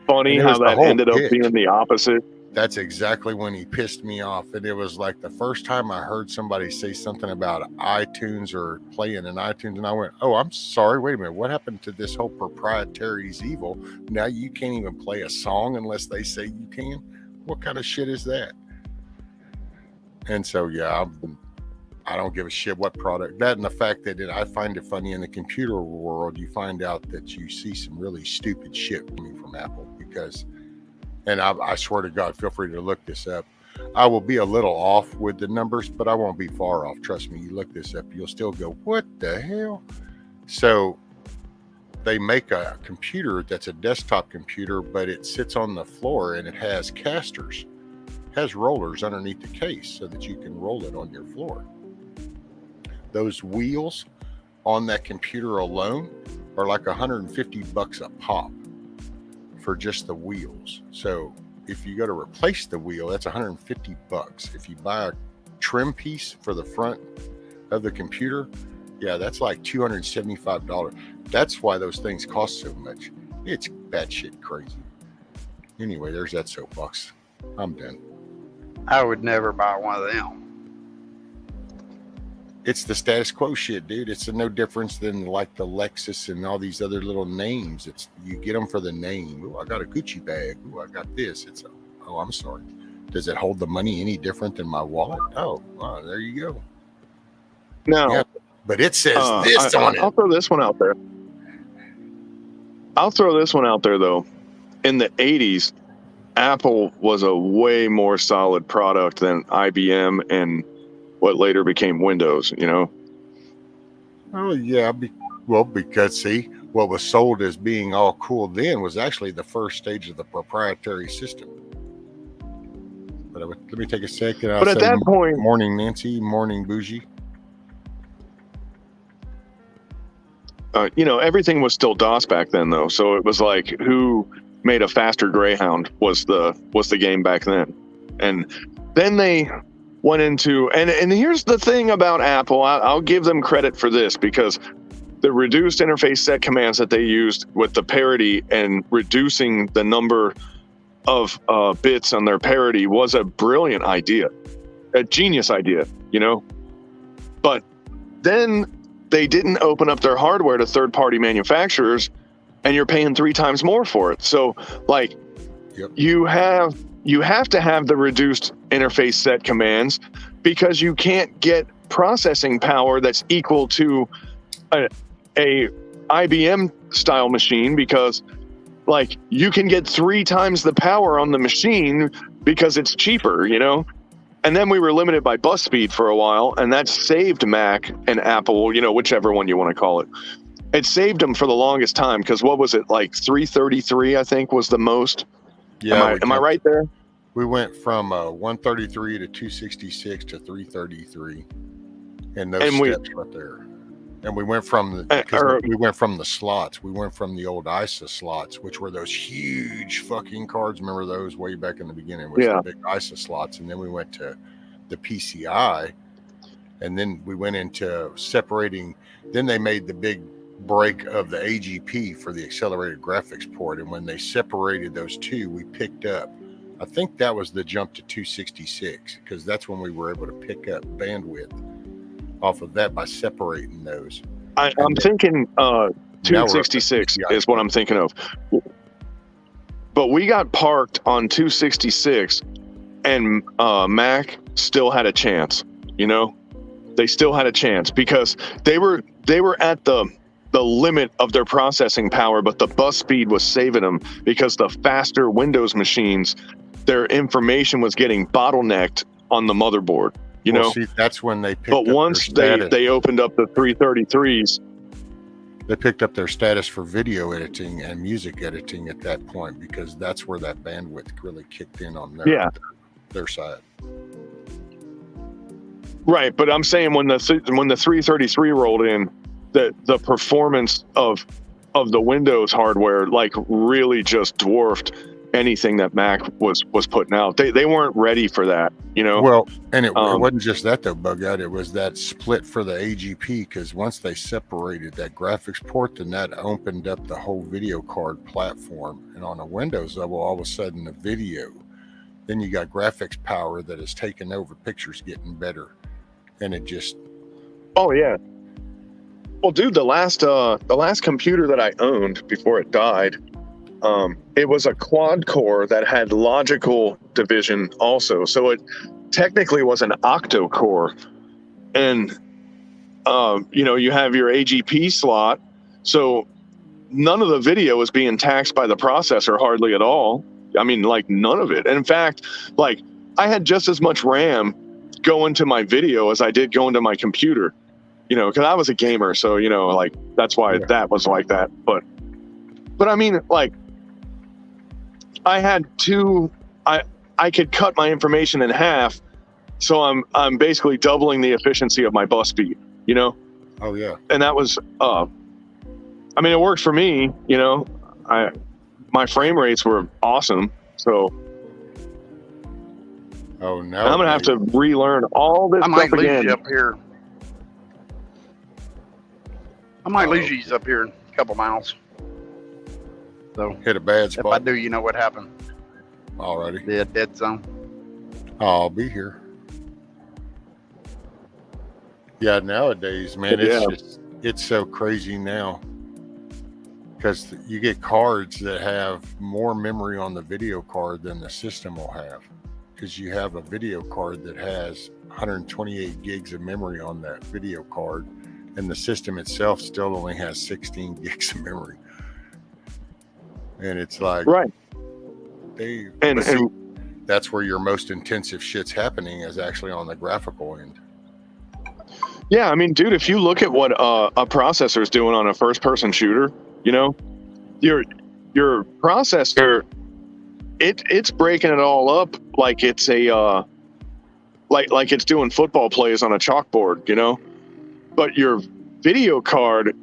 funny how that ended up being the opposite? That's exactly when he pissed me off. And it was like the first time I heard somebody say something about iTunes or playing in iTunes. And I went, oh, I'm sorry. Wait a minute. What happened to this whole proprietary's evil? Now you can't even play a song unless they say you can. What kind of shit is that? And so, yeah, I don't give a shit what product. That and the fact that I find it funny in the computer world, you find out that you see some really stupid shit coming from Apple because... And I swear to God, feel free to look this up. I will be a little off with the numbers, but I won't be far off. Trust me, you look this up, you'll still go, what the hell? So they make a computer that's a desktop computer, but it sits on the floor and it has casters, has rollers underneath the case so that you can roll it on your floor. Those wheels on that computer alone are like $150 a pop for just the wheels. So if you go to replace the wheel, that's $150. If you buy a trim piece for the front of the computer, yeah, that's like $275. That's why those things cost so much. It's batshit crazy. Anyway, there's that soapbox. I'm done. I would never buy one of them. It's the status quo shit, dude. It's no difference than like the Lexus and all these other little names. It's you get them for the name. Oh, I got a Gucci bag. Oh, I got this. Oh, I'm sorry. Does it hold the money any different than my wallet? Oh, well, there you go. No, yeah, but it says this on it. I'll throw this one out there. Though. In the 80s, Apple was a way more solid product than IBM and what later became Windows, you know? Oh, yeah. Because, see, what was sold as being all cool then was actually the first stage of the proprietary system. But let me take a second. But at that point... Morning, Nancy. Morning, Bougie. Everything was still DOS back then, though. So it was like who made a faster Greyhound was the game back then. And then they... went into and here's the thing about Apple. I'll give them credit for this because the reduced interface set commands that they used with the parity and reducing the number of bits on their parity was a brilliant idea, a genius idea, But then they didn't open up their hardware to third-party manufacturers, and you're paying 3 times more for it. So, like, yep. You have to have the reduced interface set commands because you can't get processing power that's equal to a IBM style machine because like you can get 3 times the power on the machine because it's cheaper, And then we were limited by bus speed for a while, and that saved Mac and Apple, whichever one you want to call it. It saved them for the longest time because what was it, like 333, I think, was the most? Yeah, am I right there? We went from 133 to 266 to 333, and those steps right there. And we went from the slots. We went from the old ISA slots, which were those huge fucking cards. Remember those way back in the beginning? The big ISA slots, and then we went to the PCI, and then we went into separating. Then they made the big break of the AGP for the accelerated graphics port, and when they separated those two, we picked up, I think that was the jump to 266, because that's when we were able to pick up bandwidth off of that by separating those. I'm thinking 266 is what I'm thinking of, but we got parked on 266 and Mac still had a chance. They still had a chance because they were at the limit of their processing power, but the bus speed was saving them because the faster Windows machines, their information was getting bottlenecked on the motherboard, See, that's when they picked but up once their status. they opened up the 333s, they picked up their status for video editing and music editing at that point because that's where that bandwidth really kicked in on their side. Right, but I'm saying when the 333 rolled in, the performance of the Windows hardware like really just dwarfed anything that Mac was putting out. They weren't ready for that, Well, and it wasn't just that though, Bug Out. It was that split for the AGP because once they separated that graphics port, then that opened up the whole video card platform. And on a Windows level, all of a sudden the video Then you got graphics power that has taken over, pictures getting better, and it just. Oh yeah. Well, dude, the last computer that I owned before it died, it was a quad core that had logical division also. So it technically was an octo core, and you have your AGP slot, so none of the video is being taxed by the processor hardly at all. I mean, like none of it. And in fact, like I had just as much RAM go into my video as I did go into my computer, because I was a gamer. So, like that's why that was like that. But I mean, like I had I could cut my information in half. So I'm basically doubling the efficiency of my bus speed, Oh yeah. And that was, I mean, it worked for me, my frame rates were awesome. So Oh no. I'm going to have to relearn all this I might stuff lose again. you up here. I might lose you up here in a couple miles. So Hit a bad if I spot. do, you know what happened. Already. The dead zone. I'll be here. Yeah, nowadays, man, it's so crazy now. Because you get cards that have more memory on the video card than the system will have. Because you have a video card that has 128 gigs of memory on that video card, and the system itself still only has 16 gigs of memory. And it's like, Right. That's where your most intensive shit's happening, is actually on the graphical end. Yeah, I mean, dude, if you look at what a processor's doing on a first-person shooter, your processor, it's breaking it all up like it's a like it's doing football plays on a chalkboard, But your video card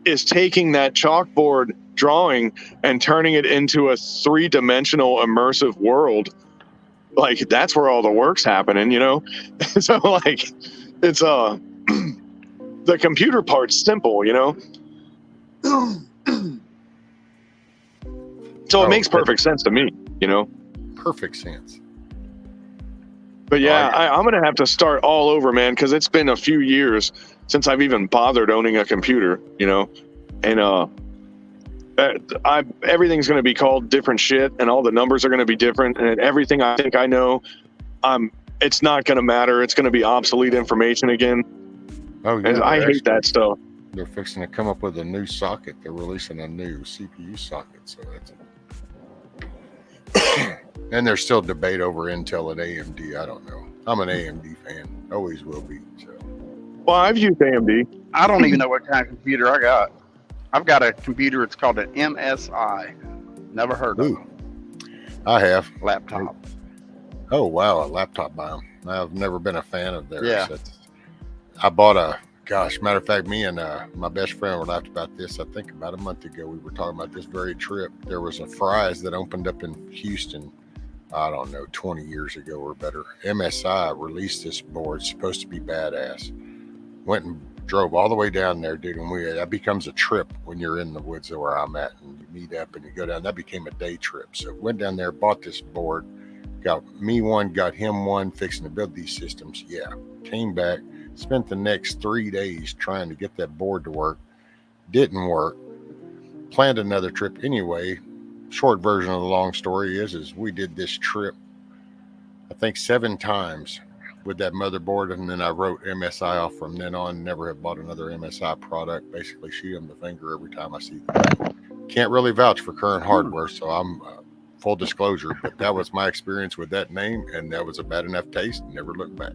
is taking that chalkboard drawing and turning it into a 3-dimensional immersive world. Like that's where all the work's happening, So like it's the computer part's simple, So it makes perfect sense to me, Perfect sense. But yeah, I'm going to have to start all over, man, because it's been a few years since I've even bothered owning a computer, and everything's going to be called different shit, and all the numbers are going to be different, and everything I think I know, it's not going to matter. It's going to be obsolete information again. Oh yeah, and I hate that stuff. They're fixing to come up with a new socket. They're releasing a new CPU socket, so that's. And there's still debate over Intel and AMD. I don't know. I'm an AMD fan. Always will be. So. Well, I've used AMD. I don't even know what kind of computer I got. I've got a computer. It's called an MSI. Never heard of it. I have. Laptop. Oh, wow. A laptop bomb. I've never been a fan of theirs. Yeah. I bought matter of fact, me and my best friend were laughed about this. I think about a month ago, we were talking about this very trip. There was a Fry's that opened up in Houston, I don't know, 20 years ago or better. MSI released this board, supposed to be badass. Went and drove all the way down there, dude. And that becomes a trip when you're in the woods where I'm at, and you meet up and you go down. That became a day trip. So went down there, bought this board, got me one, got him one, fixing to build these systems. Yeah, came back. Spent the next 3 days trying to get that board to work. Didn't work. Planned another trip anyway. Short version of the long story is we did this trip, I think 7 times with that motherboard, and then I wrote MSI off from then on. Never have bought another MSI product. Basically shoot them the finger every time I see them. Can't really vouch for current hardware, so I'm full disclosure, but that was my experience with that name, and that was a bad enough taste. Never looked back.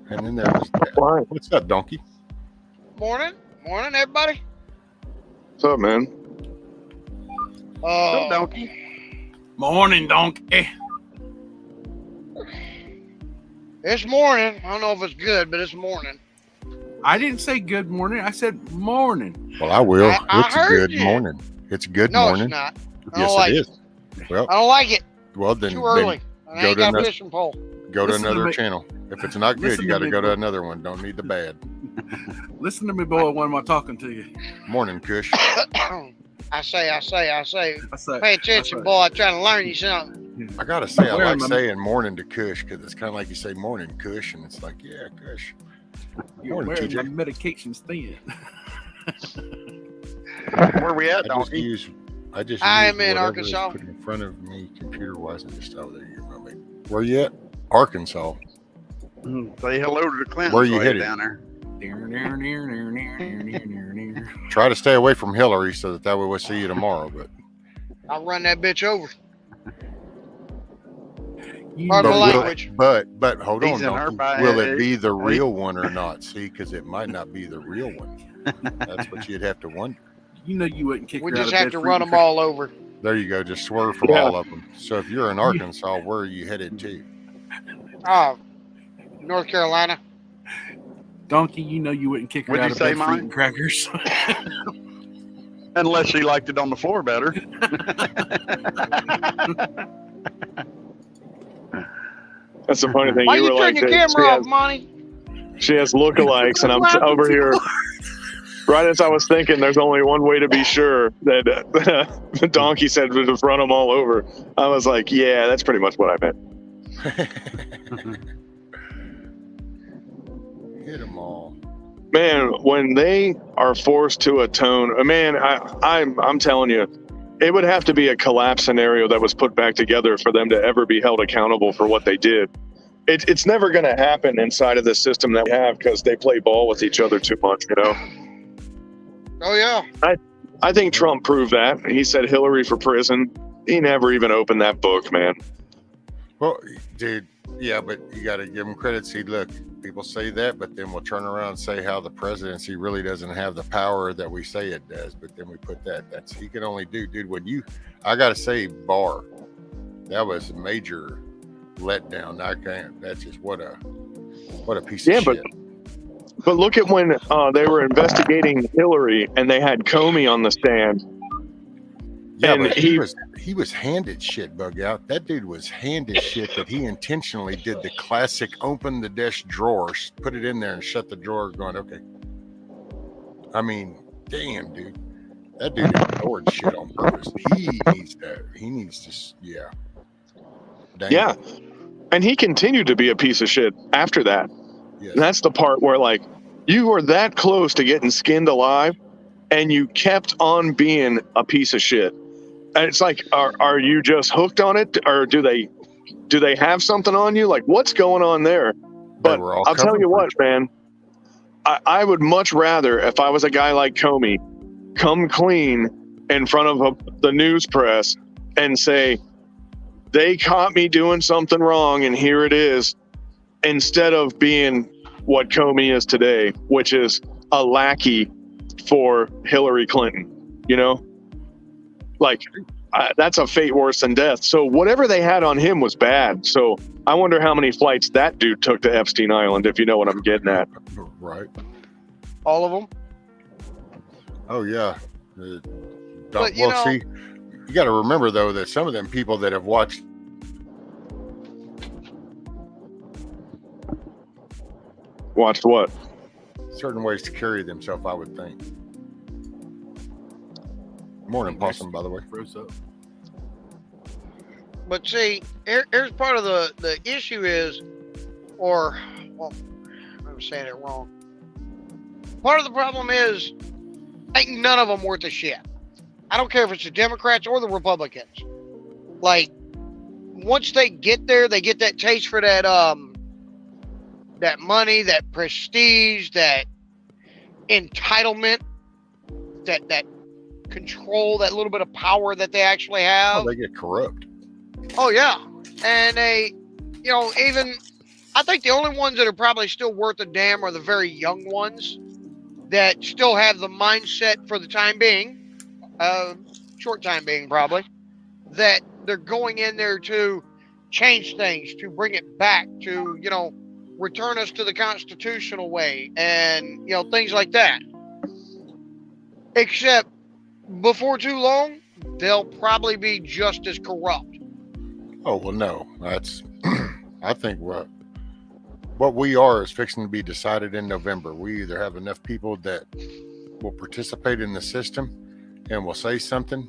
And then there was that. What's up, Donkey? Morning, everybody. What's up, man? What's up, Donkey? Morning, Donkey. It's morning. I don't know if it's good, but it's morning. I didn't say good morning. I said morning. Well, I will. I It's heard good you. morning. It's good No, morning. it's not. I don't Yes, like it it. is. Well, I don't like it. well then, Too early. then I go ain't to got a another, fishing pole. go to Listen to another me. channel. If it's not good, Listen you to got to me. go to another one. Don't need the bad. Listen to me, boy, when I'm talking to you. Morning, Kush. I say. I say, Pay attention, boy. I'm trying to learn you something. I gotta say, I Wearing like my- saying morning to Kush because it's kind of like you say morning Kush, and it's like, yeah, Kush. You're Morning, wearing TJ. my medications thin. Where we at, I just Donkey? use I use am in whatever Arkansas. is put in front of me computer wise and just there you go, mate. Where you at? Arkansas. Say hello to the Clintons Where you while headed? you're down there. Try to stay away from Hillary so that way we'll see you tomorrow. But I'll run that bitch over. You Pardon know my what? language. but hold He's on, in her Donkey. by- Will it be the real one or not? See, because it might not be the real one. That's what you'd have to wonder. You know you wouldn't kick We her out just of have bed to for run eating them all over. There you go. Just swerve from Yeah. all of them. So if you're in Arkansas, where are you headed to? North Carolina. Donkey, you know you wouldn't kick her What'd out you of say, bed for Mike? eating crackers. Unless she liked it on the floor better. That's the funny thing. Why You you were turn like, your this. camera off, Monty? She has lookalikes, and I'm over here. Right as I was thinking, there's only one way to be sure that the Donkey said to just run them all over. I was like, yeah, that's pretty much what I meant. Hit them all. Man, when they are forced to atone, man, I'm telling you, it would have to be a collapse scenario that was put back together for them to ever be held accountable for what they did. It's never going to happen inside of the system that we have because they play ball with each other too much, you know? Oh, yeah. I think Trump proved that. He said Hillary for prison. He never even opened that book, man. Well, dude, yeah, but you got to give him credit. See, look, people say that, but then we'll turn around and say how the presidency really doesn't have the power that we say it does. But then we put that's he can only do, dude. I got to say, Barr, that was a major letdown. I can't. That's just what a piece of shit. But look at when they were investigating Hillary and they had Comey on the stand. Yeah, and but he was handed shit, Bug Out. That dude was handed shit that he intentionally did the classic open the desk drawer, put it in there and shut the drawer going, okay. I mean, damn, dude. That dude ignored shit on purpose. He needs to, yeah. Damn. Yeah. And he continued to be a piece of shit after that. Yes. And that's the part where, like, you were that close to getting skinned alive and you kept on being a piece of shit. And it's like, are you just hooked on it, or do they have something on you? Like, what's going on there? But I'll tell you what, man, I would much rather, if I was a guy like Comey, come clean in front of the news press and say, they caught me doing something wrong and here it is, instead of being what Comey is today, which is a lackey for Hillary Clinton, you know? Like, that's a fate worse than death. So whatever they had on him was bad. So I wonder how many flights that dude took to Epstein Island, if you know what I'm getting at. Right. All of them? Oh, yeah. But, you know, see, you got to remember, though, that some of them people that have watched what? Certain ways to carry themselves, I would think. Morning, Possum, by the way. But see, here's part of the issue is, or, well, I'm saying it wrong. Part of the problem is, ain't none of them worth a shit. I don't care if it's the Democrats or the Republicans. Like, once they get there, they get that taste for that that money, that prestige, that entitlement, that control, that little bit of power that they actually have. Oh, they get corrupt. Oh, yeah. And they, you know, even, I think the only ones that are probably still worth a damn are the very young ones that still have the mindset for the time being, short time being probably, that they're going in there to change things, to bring it back, to, you know, return us to the constitutional way and, you know, things like that. Except before too long, they'll probably be just as corrupt. Oh, well, no. That's, I think what we are is fixing to be decided in November. We either have enough people that will participate in the system and will say something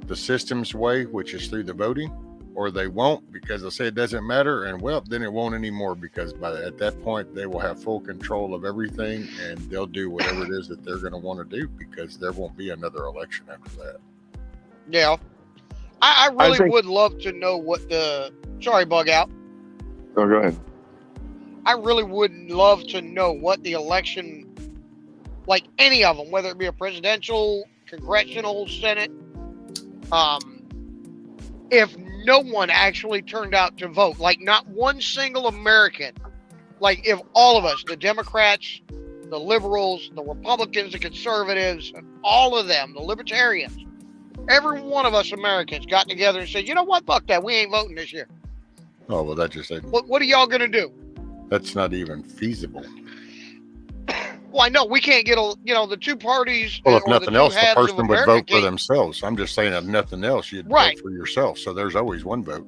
the system's way, which is through the voting, or they won't because they'll say it doesn't matter, and well, then it won't anymore because at that point they will have full control of everything and they'll do whatever it is that they're going to want to do because there won't be another election after that. Yeah. I really think- would love to know what the. Sorry, Bug Out. Oh, go ahead. I really would love to know what the election, like any of them, whether it be a presidential, congressional, Senate, if no one actually turned out to vote, like not one single American, like if all of us, the Democrats, the liberals, the Republicans, the conservatives, all of them, the libertarians, every one of us Americans got together and said, you know what, fuck that, we ain't voting this year. Oh, well, that just What are y'all going to do? that's not even feasible. Well, I know we can't get the two parties. Well, if or nothing the else, two the halves of person would America vote for can't- themselves. I'm just saying, if nothing else, you'd Right. vote for yourself. So there's always one vote.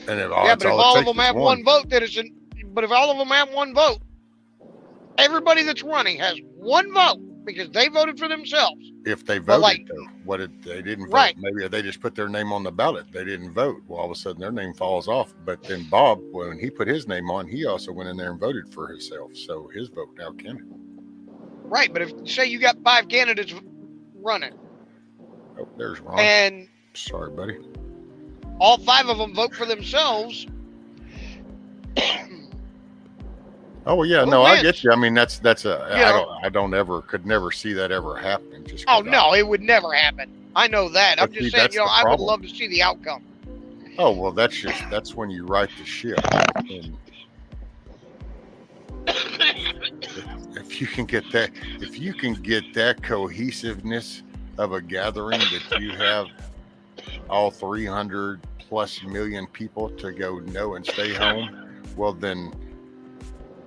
And if, Yeah, but if all of them have one vote, then it's but if all of them have one vote, everybody that's running has one vote because they voted for themselves. if they But, voted, like- though, what if they didn't vote? Right. Maybe they just put their name on the ballot. They didn't vote. Well, all of a sudden their name falls off. But then Bob, when he put his name on, he also went in there and voted for himself. So his vote now counted. Right, but if say you got 5 candidates running Oh, there's Ron. and Sorry, buddy. all 5 of them vote for themselves, Oh well, yeah, Who no, I wins? get you. I mean, that's know? I don't ever could never see that ever happening. Just oh 'cause no, it would never happen. I know that. I'm But just see, saying, that's the I would problem. love to see the outcome. Oh well, that's when you right the ship. And if you can get that cohesiveness of a gathering that you have all 300 plus million people to go no and stay home, well then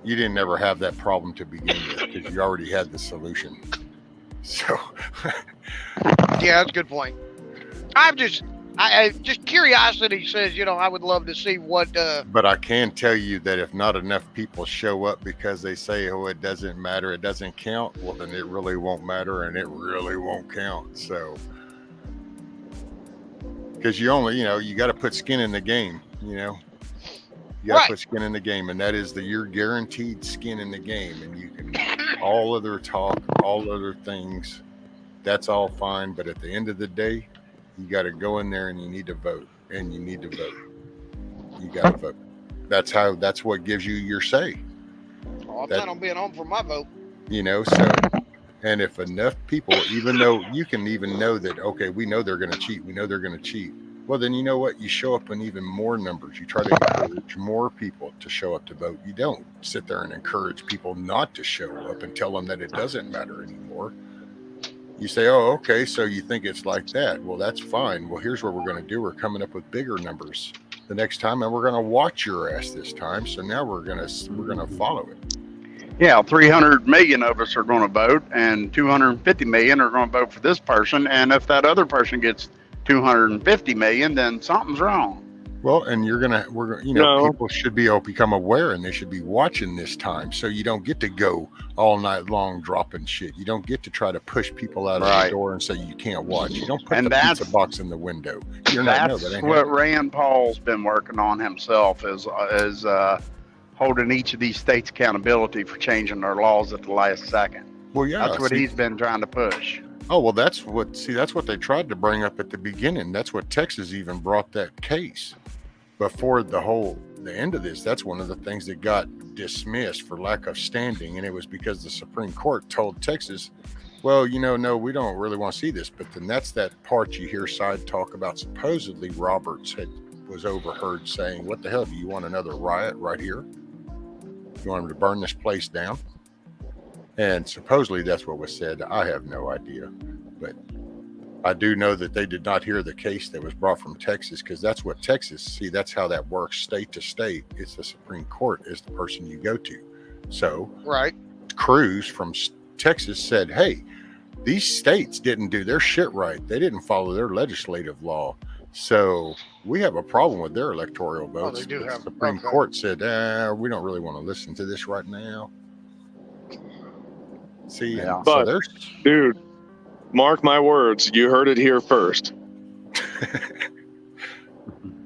you didn't ever have that problem to begin with because you already had the solution. So Yeah, that's a good point. I just curiosity says, I would love to see what. but I can tell you that if not enough people show up because they say, oh, it doesn't matter, it doesn't count, well, then it really won't matter and it really won't count. So, because you only, you got to put skin in the game, you got to Right. put skin in the game, and that is you're guaranteed skin in the game, and you can, all other talk, all other things, that's all fine. But at the end of the day, you got to go in there and you need to vote, and you need to vote. You got to vote. That's what gives you your say, I plan on being home for my vote. so, and if enough people, even though you can even know that, okay, we know they're going to cheat. We know they're going to cheat. Well, then you know what? You show up in even more numbers. You try to encourage more people to show up to vote. You don't sit there and encourage people not to show up and tell them that it doesn't matter anymore. You say, oh, okay, so you think it's like that. Well, that's fine. Well, here's what we're going to do. We're coming up with bigger numbers the next time, and we're going to watch your ass this time. So now we're going to follow it. Yeah, 300 million of us are going to vote, and 250 million are going to vote for this person. And if that other person gets 250 million, then something's wrong. Well, and No. people should become aware, and they should be watching this time. So you don't get to go all night long dropping shit. You don't get to try to push people out of Right. the door and say you can't watch. You don't put And the that's- pizza box in the window. You're not. No, That's that ain't what happening. Rand Paul's been working on himself is holding each of these states accountability for changing their laws at the last second. Well, yeah. That's what see- he's been trying to push. Oh, well, that's what they tried to bring up at the beginning. That's what Texas even brought that case. Before the end of this, that's one of the things that got dismissed for lack of standing. And it was because the Supreme Court told Texas, well, no, we don't really want to see this. But then that's that part you hear side talk about. Supposedly Roberts was overheard saying, what the hell, do you want another riot right here? You want them to burn this place down? And supposedly that's what was said. I have no idea. But I do know that they did not hear the case that was brought from Texas, because that's what that's how that works state to state. It's the Supreme Court is the person you go to. So Right. Cruz from Texas said, hey, these states didn't do their shit right. They didn't follow their legislative law. So we have a problem with their electoral votes. they do But the have- Supreme okay. Court said, we don't really want to listen to this right now. See, Yeah. so But- there's Dude, mark my words. You heard it here first.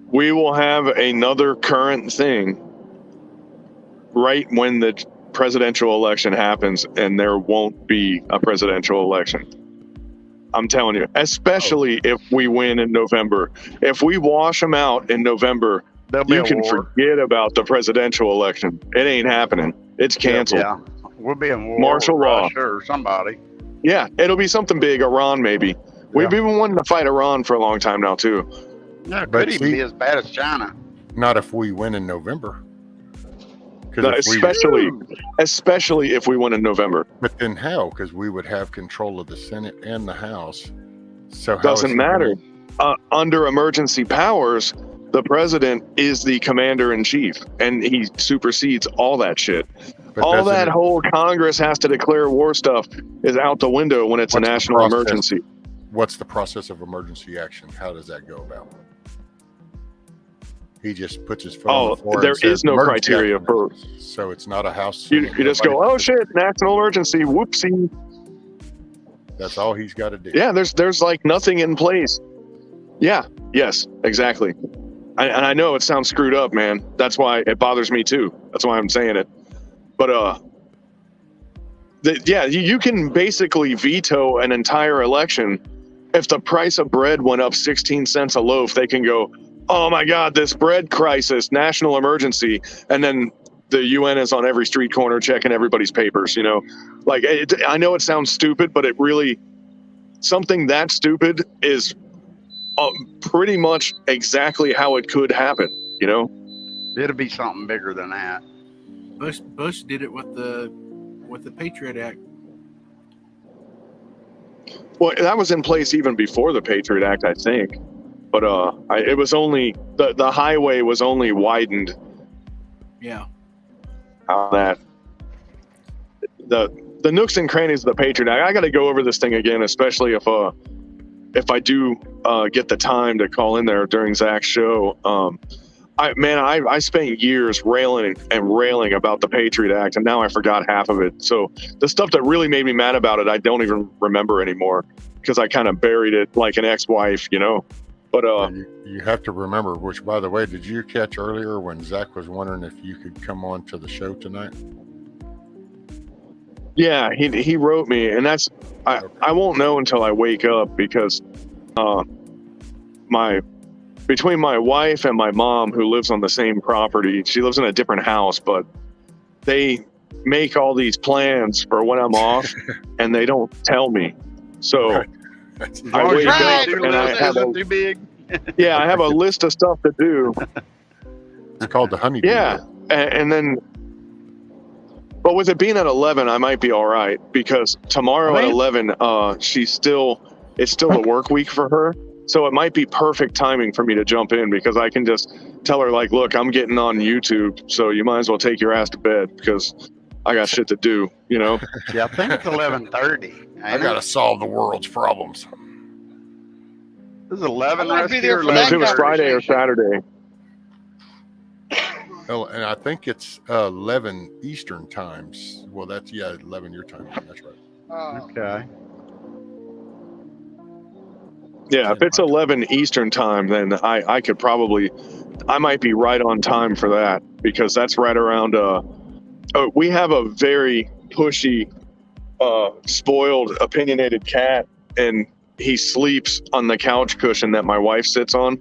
We will have another current thing right when the presidential election happens, and there won't be a presidential election. I'm telling you, especially if we win in November. If we wash them out in November, There'll be you a can war. forget about the presidential election. It ain't happening. It's canceled. Yeah, we'll be in war Martial with law. Russia or somebody. Yeah, it'll be something big. Iran, maybe. We've Yeah. been wanting to fight Iran for a long time now, too. Yeah, it But could even see- be as bad as China. not if we win in November. 'Cause if we- Especially if we win in November. but then how? Because we would have control of the Senate and the House. So how is Doesn't he gonna- matter. Under emergency powers, the president is the commander in chief, and he supersedes all that shit. but All doesn't that it- whole Congress has to declare war stuff is out the window when it's a What's the national process? emergency. What's the process of emergency action? How does that go about? He just puts his foot on the floor. There and says, is no "Emergency criteria action." for. So it's not a House. You Senate, just go, nobody- oh shit, national emergency, whoopsie. That's all he's got to do. Yeah, there's like nothing in place. Yeah, yes, exactly. And I know it sounds screwed up, man. That's why it bothers me too. That's why I'm saying it. But you can basically veto an entire election. If the price of bread went up 16 cents a loaf, they can go, oh my God, this bread crisis, national emergency. And then the UN is on every street corner checking everybody's papers, you know? Like, I know it sounds stupid, but it really, something that stupid is pretty much exactly how it could happen, you know? It'll be something bigger than that. Bush did it with the Patriot Act. Well, that was in place even before the Patriot Act, I think. But it was only the highway was only widened. Yeah. On that the nooks and crannies of the Patriot Act. I got to go over this thing again, especially if I do get the time to call in there during Zach's show. I spent years railing about the Patriot Act, and now I forgot half of it. So the stuff that really made me mad about it, I don't even remember anymore because I kind of buried it like an ex-wife, you know. But you have to remember, which, by the way, did you catch earlier when Zach was wondering if you could come on to the show tonight? yeah, he wrote me, and that's I won't know until I wake up because between my wife and my mom, who lives on the same property, she lives in a different house, but they make all these plans for when I'm off, and they don't tell me. So Right. I wake Right. up and I have too big. I have a list of stuff to do. It's called the honeydew. Yeah, and then, but with it being at 11, I might be all right because tomorrow at 11, it's still the work week for her. So it might be perfect timing for me to jump in because I can just tell her like, look, I'm getting on YouTube, so you might as well take your ass to bed because I got shit to do, you know? Yeah, I think it's 11:30. I got to solve the world's problems. This is 11 I might rest be of there your for Unless that it was life. Friday or Saturday. Oh, and I think it's 11 Eastern times. Well, that's 11 your time. That's right. Okay. Yeah, if it's 11 Eastern time, then I could probably, I might be right on time for that because that's right around, we have a very pushy, spoiled, opinionated cat, and he sleeps on the couch cushion that my wife sits on.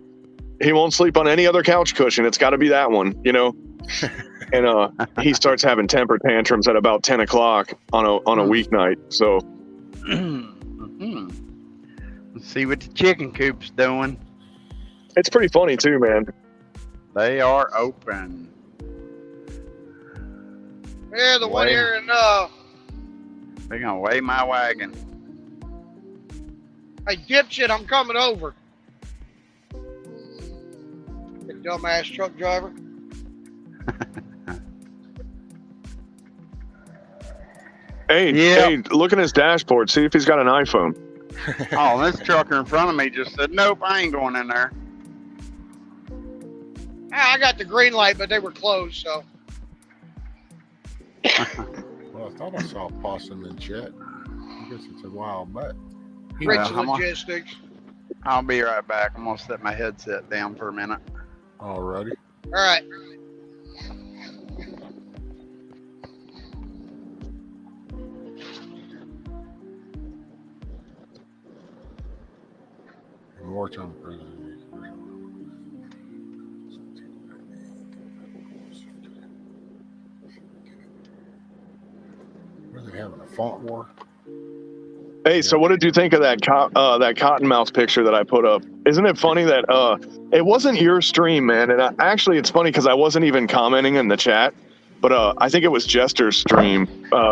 He won't sleep on any other couch cushion. It's got to be that one, you know? And he starts having temper tantrums at about 10 o'clock on a weeknight. So Let's see what the chicken coop's doing. it's pretty funny too, man. They are open. Yeah, the one Way. here in They're gonna weigh my wagon. hey dipshit, I'm coming over. You dumbass truck driver. Hey, look at his dashboard. See if he's got an iPhone. Oh, this trucker in front of me just said, "Nope, I ain't going in there." I got the green light, but they were closed, so Well, I thought I saw a possum in chat. I guess it's a while back. Rich I'm on- logistics. I'll be right back. I'm gonna set my headset down for a minute. Alrighty. All right. More time president. What are they having, a font war? Hey, so what did you think of that that cottonmouth picture that I put up? Isn't it funny that it wasn't your stream, man? And actually, it's funny because I wasn't even commenting in the chat, but I think it was Jester's stream.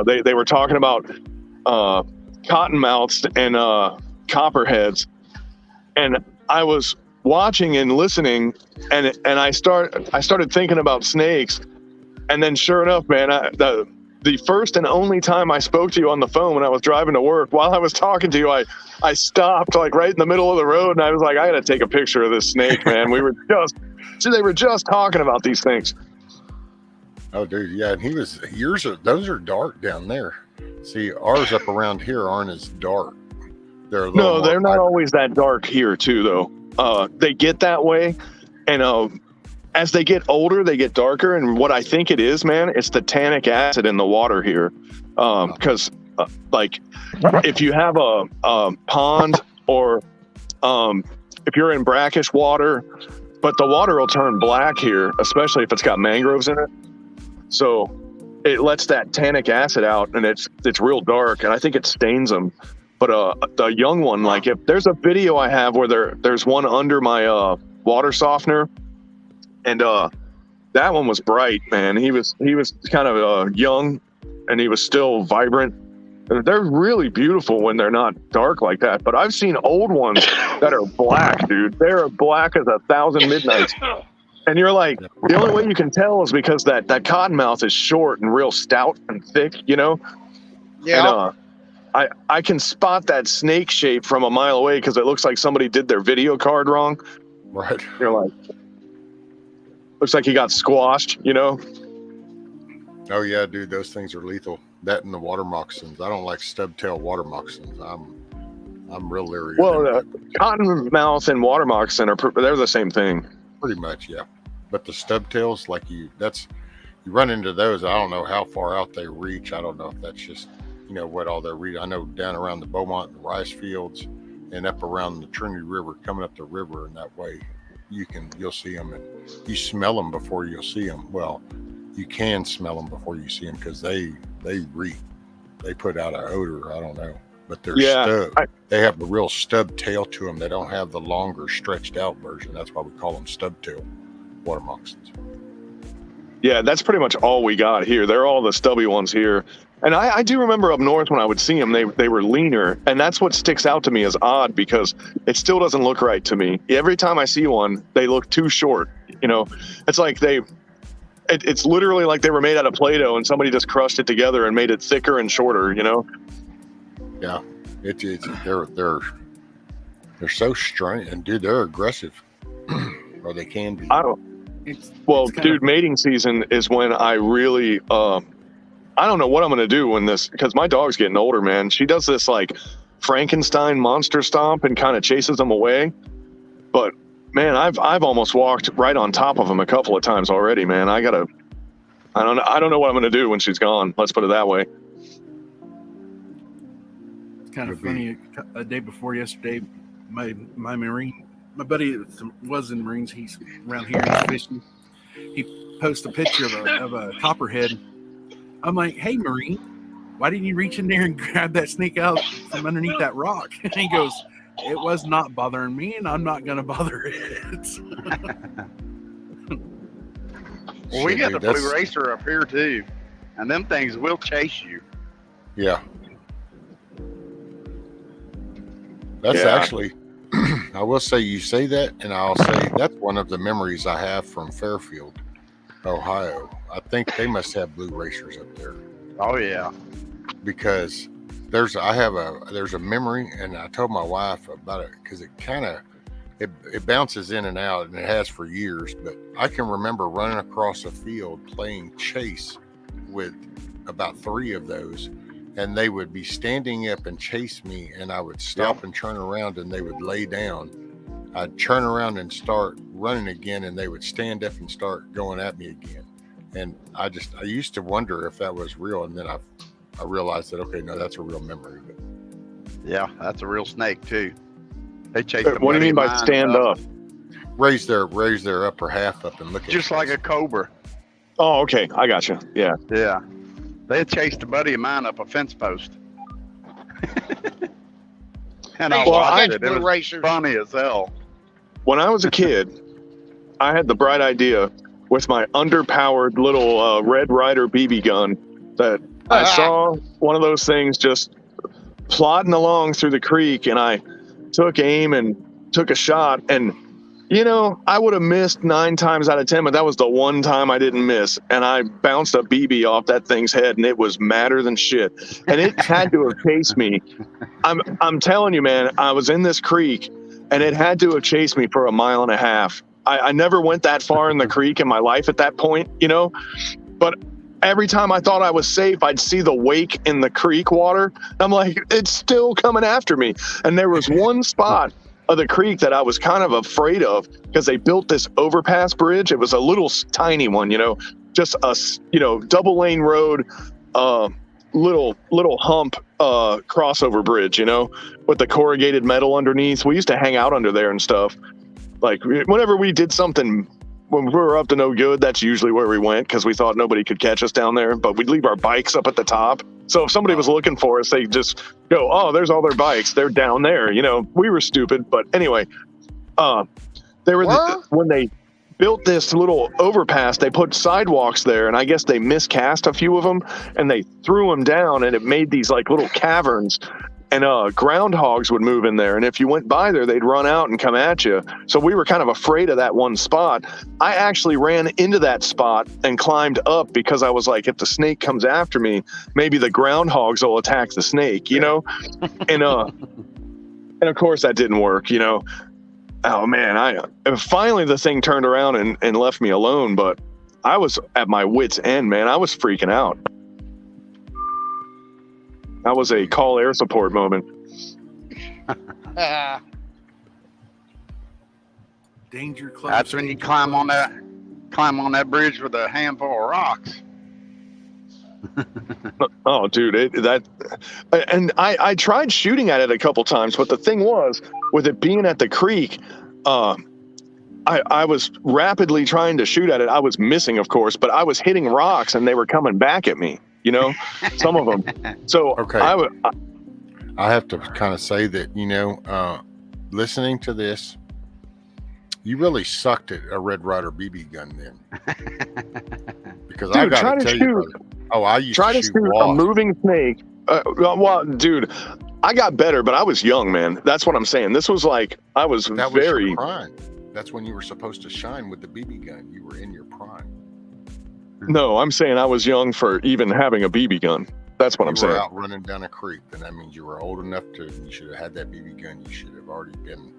They were talking about cottonmouths and copperheads, and I was watching and listening, and I started thinking about snakes, and then sure enough, man, the first and only time I spoke to you on the phone when I was driving to work, while I was talking to you, I stopped like right in the middle of the road, and I was like, I got to take a picture of this snake, man. They were just talking about these things. Oh, dude, yeah, and those are dark down there. See, ours up around here aren't as dark. They're not always that dark here too, though. They get that way, and as they get older, they get darker. And what I think it is, man, it's the tannic acid in the water here. Because like if you have a pond or if you're in brackish water, but the water will turn black here, especially if it's got mangroves in it. So it lets that tannic acid out, and it's real dark, and I think it stains them. But the young one, like if there's a video I have where there's one under my water softener, and that one was bright, man. He was kind of young, and he was still vibrant. They're really beautiful when they're not dark like that. But I've seen old ones that are black, dude. They're black as 1,000 midnights. And you're like, the only way you can tell is because that cottonmouth is short and real stout and thick, you know? Yeah. And I can spot that snake shape from a mile away because it looks like somebody did their video card wrong. Right. You're like, looks like he got squashed, you know? Oh yeah, dude, those things are lethal. That and the water moccasins. I don't like stub-tail water moccasins. I'm real leery. Well, cottonmouth and water moccasin they're the same thing. Pretty much, yeah. But the stubtails, like you run into those. I don't know how far out they reach. I don't know if that's just, what all they're reading. I know down around the Beaumont and the rice fields and up around the Trinity River, coming up the river, and that way you'll see them, and you smell them before you'll see them. Well, you can smell them before you see them because they reek. They put out an odor. I don't know, but they're they have the real stub tail to them. They don't have the longer stretched out version. That's why we call them stub tail water moccasins. Yeah, that's pretty much all we got here. They're all the stubby ones here. And I do remember up north when I would see them, they were leaner. And that's what sticks out to me as odd because it still doesn't look right to me. Every time I see one, they look too short. It's like it's literally like they were made out of Play-Doh and somebody just crushed it together and made it thicker and shorter, Yeah, they're so strange, and dude, they're aggressive, or they can be. Dude, mating season is when I really, I don't know what I'm going to do because my dog's getting older, man. She does this like Frankenstein monster stomp and kind of chases them away. But man, I've almost walked right on top of him a couple of times already, man. I don't know what I'm going to do when she's gone. Let's put it that way. It's kind of funny. A day before yesterday, my buddy was in the Marines. He's around here. He's fishing. He posted a picture of a copperhead. I'm like, hey, Marine, why didn't you reach in there and grab that snake out from underneath that rock? And he goes, it was not bothering me, and I'm not going to bother it. Well, we got the blue racer up here, too. And them things will chase you. Yeah. That's actually, I will say you say that, and I'll say that's one of the memories I have from Fairfield, Ohio. I think they must have blue racers up there. Oh yeah, because there's a memory, and I told my wife about it because it bounces in and out, and it has for years. But I can remember running across a field playing chase with about 3 of those, and they would be standing up and chase me, and I would stop and turn around, and they would lay down. I'd turn around and start running again, and they would stand up and start going at me again. And I used to wonder if that was real, and then I realized that, okay, no, that's a real memory. But Yeah, that's a real snake too. They chase. What do you mean by stand up? raise their upper half up and look at Just like a cobra. Oh, okay. I got you. Yeah. Yeah. They chased a buddy of mine up a fence post. And I Hey, watched it. It Blue was Racers. funny as hell. When I was a kid, I had the bright idea with my underpowered little Red Ryder BB gun that I saw one of those things just plodding along through the creek, and I took aim and took a shot, and I would have missed 9 times out of 10, but that was the one time I didn't miss, and I bounced a BB off that thing's head, and it was madder than shit, and it had to have chased me. I'm telling you, man, I was in this creek, and it had to have chased me for 1.5 miles. I never went that far in the creek in my life at that point, but every time I thought I was safe, I'd see the wake in the creek water. I'm like, it's still coming after me. And there was one spot of the creek that I was kind of afraid of because they built this overpass bridge. It was a little tiny one, just a, double lane road, little hump crossover bridge, with the corrugated metal underneath. We used to hang out under there and stuff. Like whenever we did something, when we were up to no good, that's usually where we went because we thought nobody could catch us down there. But we'd leave our bikes up at the top. So if somebody was looking for us, they'd just go, oh, there's all their bikes. They're down there. We were stupid. But anyway, they were when they built this little overpass, they put sidewalks there. And I guess they miscast a few of them and they threw them down, and it made these like little caverns. And groundhogs would move in there. And if you went by there, they'd run out and come at you. So we were kind of afraid of that one spot. I actually ran into that spot and climbed up because I was like, if the snake comes after me, maybe the groundhogs will attack the snake, and of course that didn't work, Oh man, finally the thing turned around and left me alone, but I was at my wit's end, man. I was freaking out. That was a call air support moment. Danger close. That's when you climb on that bridge with a handful of rocks. Oh, dude, I tried shooting at it a couple times, but the thing was, with it being at the creek, I was rapidly trying to shoot at it. I was missing, of course, but I was hitting rocks and they were coming back at me. Some of them. So okay. I have to kind of say that, listening to this, you really sucked at a Red Ryder BB gun then. Because I got to tell you, brother, I used to shoot a moving snake. Well, dude, I got better, but I was young, man. That's what I'm saying. This was like, I was that very... was your prime. That's when you were supposed to shine with the BB gun. You were in your prime. No, I'm saying I was young for even having a BB gun. That's what I'm saying. You were out running down a creek, and that means you were old enough you should have had that BB gun. You should have already been.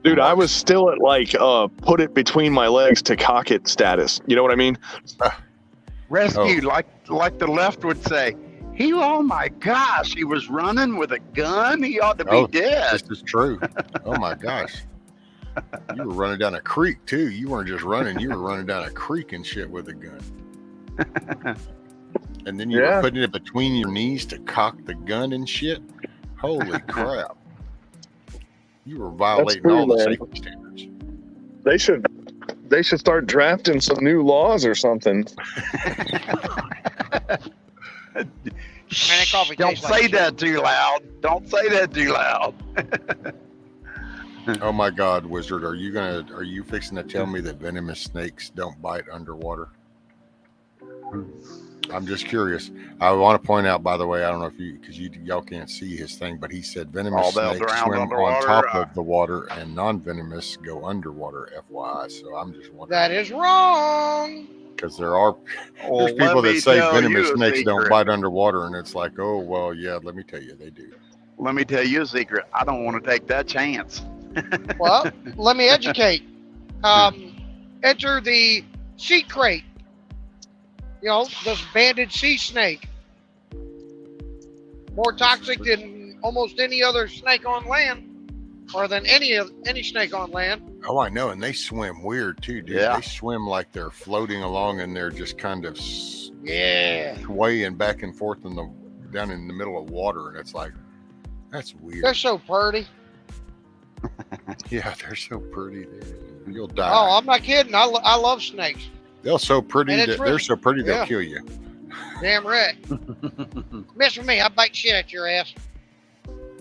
Dude, I was still at like put it between my legs to cock it status. You know what I mean? Rescued, like the left would say. Oh my gosh, he was running with a gun. He ought to be dead. This is true. Oh my gosh. You were running down a creek too. You weren't just running. You were running down a creek and shit with a gun. And then you were putting it between your knees to cock the gun and shit. Holy crap. You were violating all the safety standards. They should start drafting some new laws or something. Don't say that too loud. Don't say that too loud. Oh my God, Wizard, are you fixing to tell me that venomous snakes don't bite underwater? I'm just curious. I want to point out, by the way, I don't know if y'all can't see his thing, but he said venomous snakes swim on top of the water and non-venomous go underwater, FYI. So I'm just wondering. That is wrong. Because there's people that say venomous snakes don't bite underwater, and it's like, oh, well, yeah, let me tell you, they do. Let me tell you a secret. I don't want to take that chance. Well, let me educate. Enter the sea crate. This banded sea snake. More toxic than almost any other snake on land, or than any snake on land. Oh, I know, and they swim weird too, dude. Yeah. They swim like they're floating along, and they're just kind of Yeah. swaying back and forth down in the middle of water, and it's like, that's weird. They're so pretty. Yeah, they're so pretty, dude. You'll die. Oh, I'm not kidding. I love snakes. They're so pretty And it's that really- they're so pretty they'll yeah. kill you. Damn right. Mess with me, I bite shit at your ass.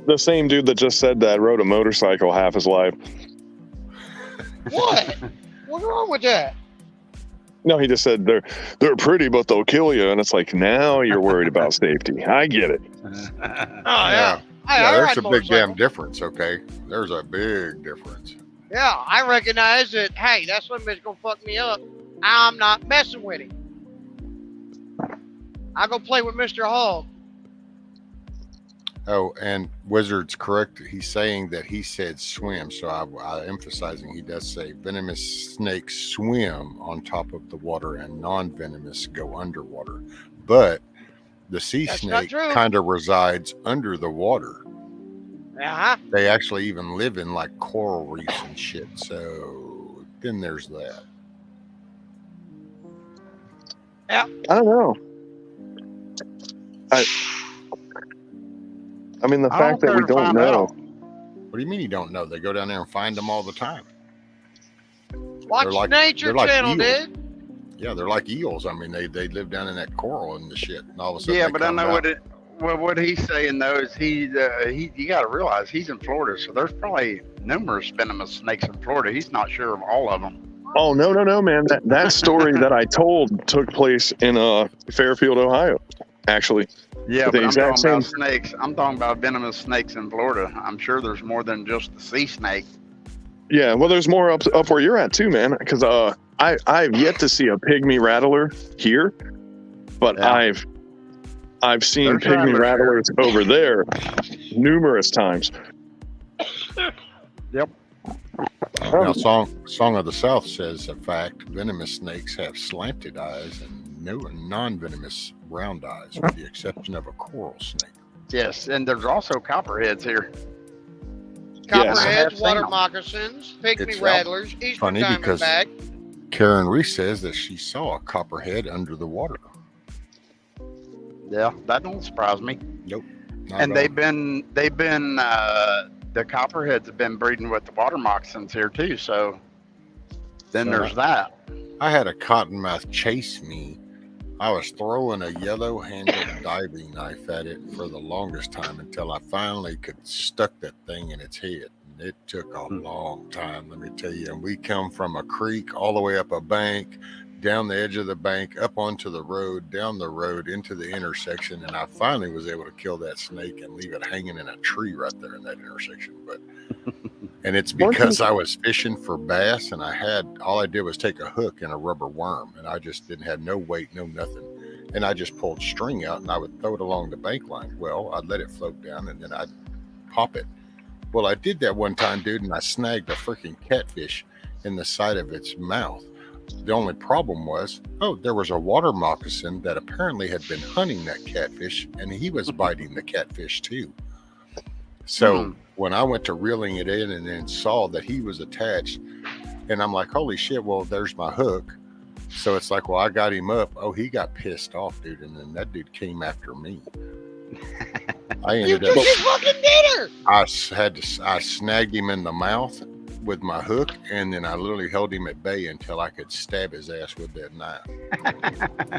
The same dude that just said that rode a motorcycle half his life. What? What's wrong with that? No, he just said they're pretty, but they'll kill you. And it's like, now you're worried about safety. I get it. Oh yeah. Yeah, I there's ride a big damn motorcycle. difference, okay? There's a big difference. Yeah, I recognize that. Hey, that's something that's gonna fuck me up. I'm not messing with him. I go play with Mr. Hog. Oh, and Wizard's correct. He's saying that he said swim, so I emphasizing he does say venomous snakes swim on top of the water and non-venomous go underwater. But the sea That's not snake true. kind of resides under the water. Uh-huh. They actually even live in like coral reefs and shit. So then there's that. I don't know. I mean, the I fact don't that we care to don't find know. out. What do you mean you don't know? They go down there and find them all the time. Watch like- Nature they're like Channel, eels. dude. Yeah, they're like eels. I mean, they live down in that coral and the shit. And all of a sudden, Yeah, they but I come know out. what he's saying though is you got to realize he's in Florida, so there's probably numerous venomous snakes in Florida. He's not sure of all of them. Oh, no, man. That story that I told took place in Fairfield, Ohio, actually. Yeah, The but I'm exact talking about same- snakes. I'm talking about venomous snakes in Florida. I'm sure there's more than just the sea snake. Yeah, well, there's more up where you're at too, man. Because I've yet to see a pygmy rattler here, but Yeah. I've seen There's pygmy rattlers rattlers over there numerous times. Yep. Now, Song of the South says, a fact, venomous snakes have slanted eyes and no non-venomous round eyes, with the exception of a coral snake. Yes, and there's also copperheads here. Copperheads, Yes. water moccasins, pygmy It's rattlers, eastern funny because- diamondback. Karen Reese says that she saw a copperhead under the water. Yeah, that don't surprise me. Not And at they've been the copperheads have been breeding with the water moccasins here too. So then So there's that. I had a cottonmouth chase me. I was throwing a yellow-handled diving knife at it for the longest time until I finally could stuck that thing in its head. And it took a long time, let me tell you. And we come from a creek all the way up a bank, down the edge of the bank, up onto the road, down the road, into the intersection. And I finally was able to kill that snake and leave it hanging in a tree right there in that intersection. And it's because I was fishing for bass, and all I did was take a hook and a rubber worm, and I just didn't have no weight, no nothing. And I just pulled string out and I would throw it along the bank line. Well, I'd let it float down and then I'd pop it. Well, I did that one time, dude, and I snagged a freaking catfish in the side of its mouth. The only problem was, there was a water moccasin that apparently had been hunting that catfish, and he was biting the catfish too. So when I went to reeling it in and then saw that he was attached, and I'm like, holy shit, well, there's my hook. So it's like, well, I got him up. Oh, he got pissed off, dude. And then that dude came after me. I You ended up, took his fucking dinner. I snagged him in the mouth with my hook, and then I literally held him at bay until I could stab his ass with that knife.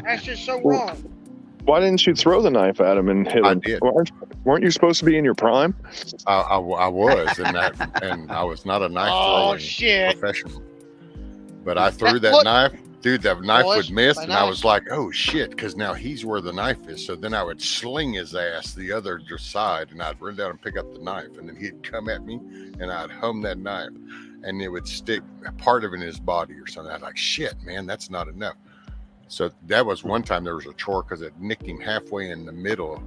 That's just so wrong. Why didn't you throw the knife at him and hit him? I did. Weren't you supposed to be in your prime? I was, and I was not a knife throwing professional. But I threw that knife. Dude, that knife would miss, and I was like, oh shit, because now he's where the knife is. So then I would sling his ass the other side, and I'd run down and pick up the knife, and then he'd come at me, and I'd hum that knife, and it would stick a part of it in his body or something. I'd like, shit, man, that's not enough. So that was one time there was a chore because it nicked him halfway in the middle,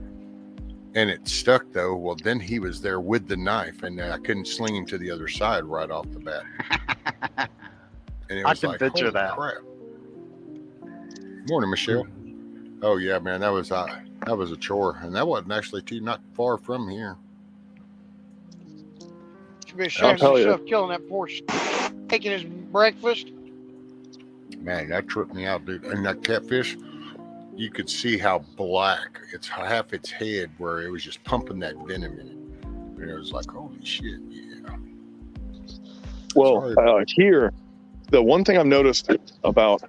and it stuck though. Well, then he was there with the knife, and I couldn't sling him to the other side right off the bat. And it was I can like, picture holy that. crap. Morning, Michelle. Oh yeah, man, that was That was a chore, and that wasn't actually not far from here. Should be I'll ashamed of tell you. yourself killing that poor taking his breakfast. Man, that tripped me out, dude. And that catfish, you could see how black it's half its head, where it was just pumping that venom in it. And it was like, holy shit, yeah. Well, here, the one thing I've noticed about,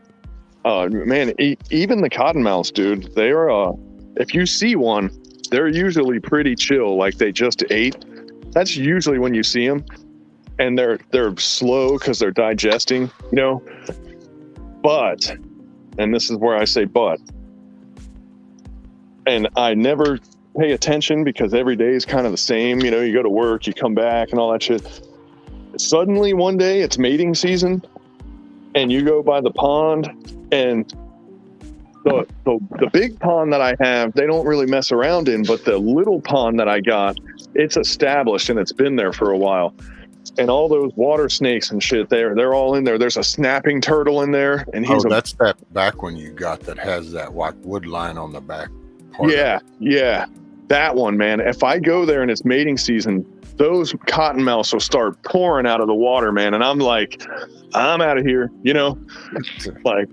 man, even the cottonmouths, dude, they are, if you see one, they're usually pretty chill, like they just ate. That's usually when you see them, and they're slow because they're digesting, you know. But, and this is where I say but, and I never pay attention because every day is kind of the same. You know, you go to work, you come back, and all that shit. Suddenly one day it's mating season, and you go by the pond, and the big pond that I have, they don't really mess around in, but the little pond that I got, it's established and it's been there for a while. And all those water snakes and shit, they're all in there. There's a snapping turtle in there, and that's that back one you got that has that white wood line on the back part. Yeah, that one, man. If I go there and it's mating season, those cottonmouths will start pouring out of the water, man. And I'm like, I'm out of here, you know, like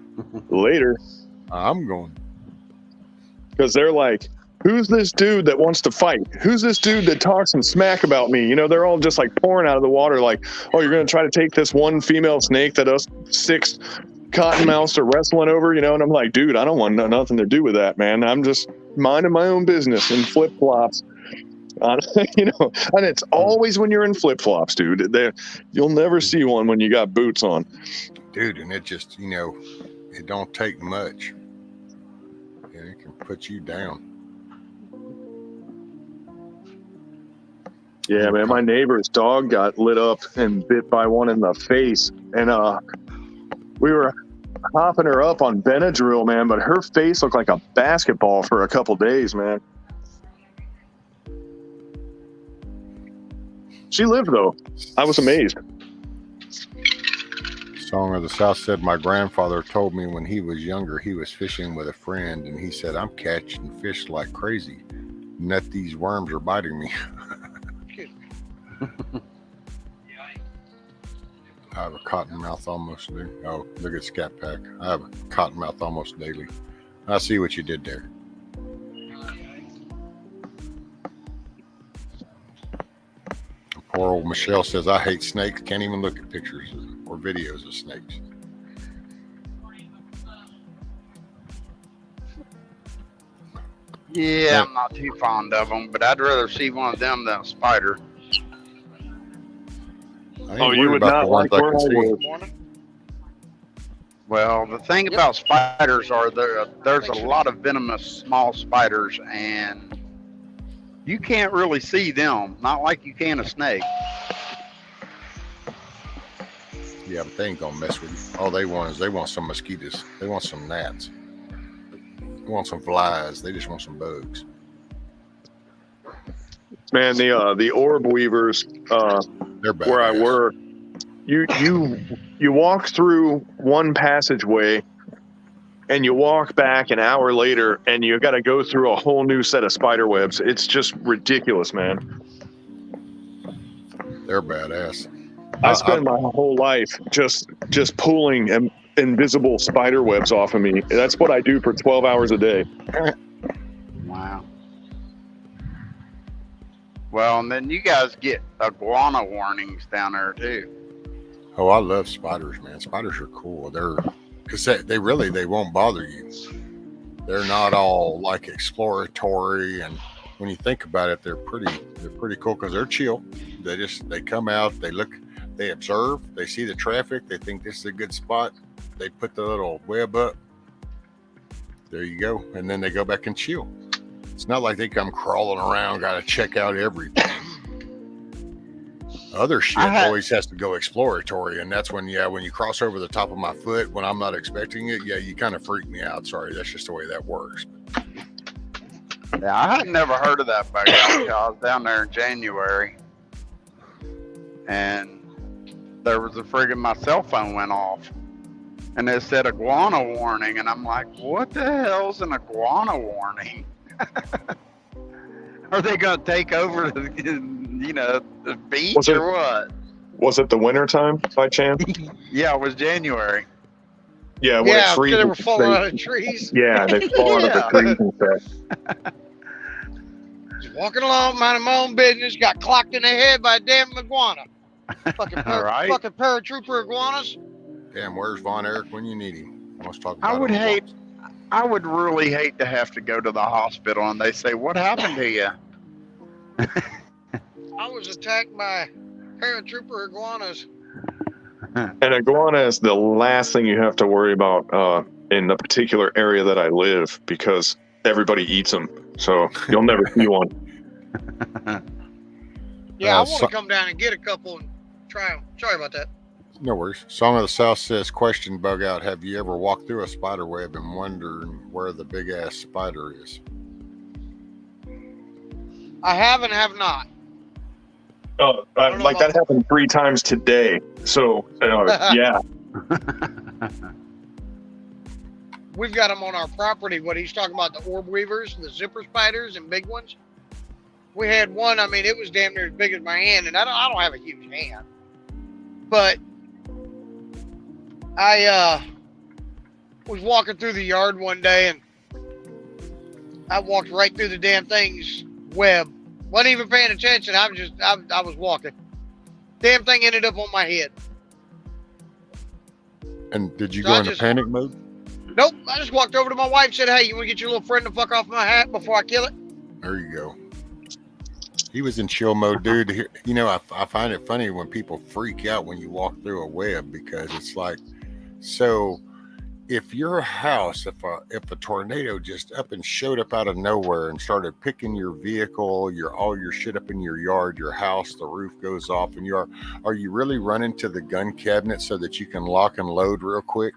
later. I'm going. Because they're like, who's this dude that wants to fight? Who's this dude that talks some smack about me? You know, they're all just like pouring out of the water like, oh, you're going to try to take this one female snake that us 6 cottonmouths are wrestling over, you know? And I'm like, dude, I don't want nothing to do with that, man. I'm just minding my own business in flip-flops. You know, and it's always when you're in flip-flops, dude. You'll never see one when you got boots on. Dude, and it just, you know, it don't take much. And it can put you down. Yeah, man, my neighbor's dog got lit up and bit by one in the face. And we were hopping her up on Benadryl, man, but her face looked like a basketball for a couple days, man. She lived, though. I was amazed. Song of the South said, my grandfather told me when he was younger, he was fishing with a friend, and he said, I'm catching fish like crazy. Net these worms are biting me. I have a cottonmouth almost daily. Oh, look at Scat Pack. I have a cottonmouth almost daily. I see what you did there. Poor old Michelle says, I hate snakes. Can't even look at pictures or videos of snakes. Yeah, I'm not too fond of them, but I'd rather see one of them than a spider. Oh, you would not like where I was. Well, the thing about spiders are there's a lot of venomous small spiders, and you can't really see them, not like you can a snake. Yeah, but they ain't gonna mess with you. All they want is they want some mosquitoes. They want some gnats. They want some flies. They just want some bugs. Man, the orb weavers, they're bad. Where I work, you walk through one passageway, and you walk back an hour later, and you got to go through a whole new set of spider webs. It's just ridiculous, man. They're badass. I spend my whole life just pulling invisible spider webs off of me. That's what I do for 12 hours a day. Wow. Well, and then you guys get iguana warnings down there too. Oh, I love spiders, man. Spiders are cool. Because they won't bother you. They're not all like exploratory, and when you think about it, they're pretty cool because they're chill. They come out, they look, they observe, they see the traffic, they think this is a good spot. They put the little web up. There you go, and then they go back and chill. It's not like they come crawling around, got to check out everything. Other shit always has to go exploratory, and that's when you cross over the top of my foot when I'm not expecting it, you kind of freak me out. Sorry, that's just the way that works. Yeah, I had never heard of that bug until I was down there in January, and there was my cell phone went off, and it said iguana warning, and I'm like, what the hell's an iguana warning? Are they gonna take over the, the beach Was it- or what? Was it the winter time by chance? Yeah, it was January. Yeah, when Yeah, it because freezes. they were falling out of trees. Yeah, they fall out of the Yeah. trees and stuff. Just walking along, minding my own business, got clocked in the head by a damn iguana. Fucking, All right. fucking paratrooper iguanas. Damn, where's Von Erich when you need him? Let's talk I about would it. hate. I would really hate to have to go to the hospital and they say, "What happened to you?" I was attacked by paratrooper iguanas. And iguana is the last thing you have to worry about in the particular area that I live because everybody eats them. So you'll never see one. Yeah, I want so- to come down and get a couple and try them. Sorry about that. No worries. Song of the South says, question bug out. Have you ever walked through a spider web and wondering where the big ass spider is? I have and have not. Oh, don't know like that about- happened 3 times today. So yeah, We've got them on our property. What he's talking about, the orb weavers, the zipper spiders, and big ones. We had one. I mean, it was damn near as big as my hand, and I don't have a huge hand, but I was walking through the yard one day, and I walked right through the damn thing's web. Wasn't even paying attention. I was walking. Damn thing ended up on my head. And did you So go I into just- panic mode? Nope. I just walked over to my wife and said, "Hey, you want to get your little friend to fuck off my hat before I kill it?" There you go. He was in chill mode, dude. You know, I find it funny when people freak out when you walk through a web because it's like, so if your house, if a tornado just up and showed up out of nowhere and started picking your vehicle, all your shit up in your yard, your house, the roof goes off, and are you really running to the gun cabinet so that you can lock and load real quick?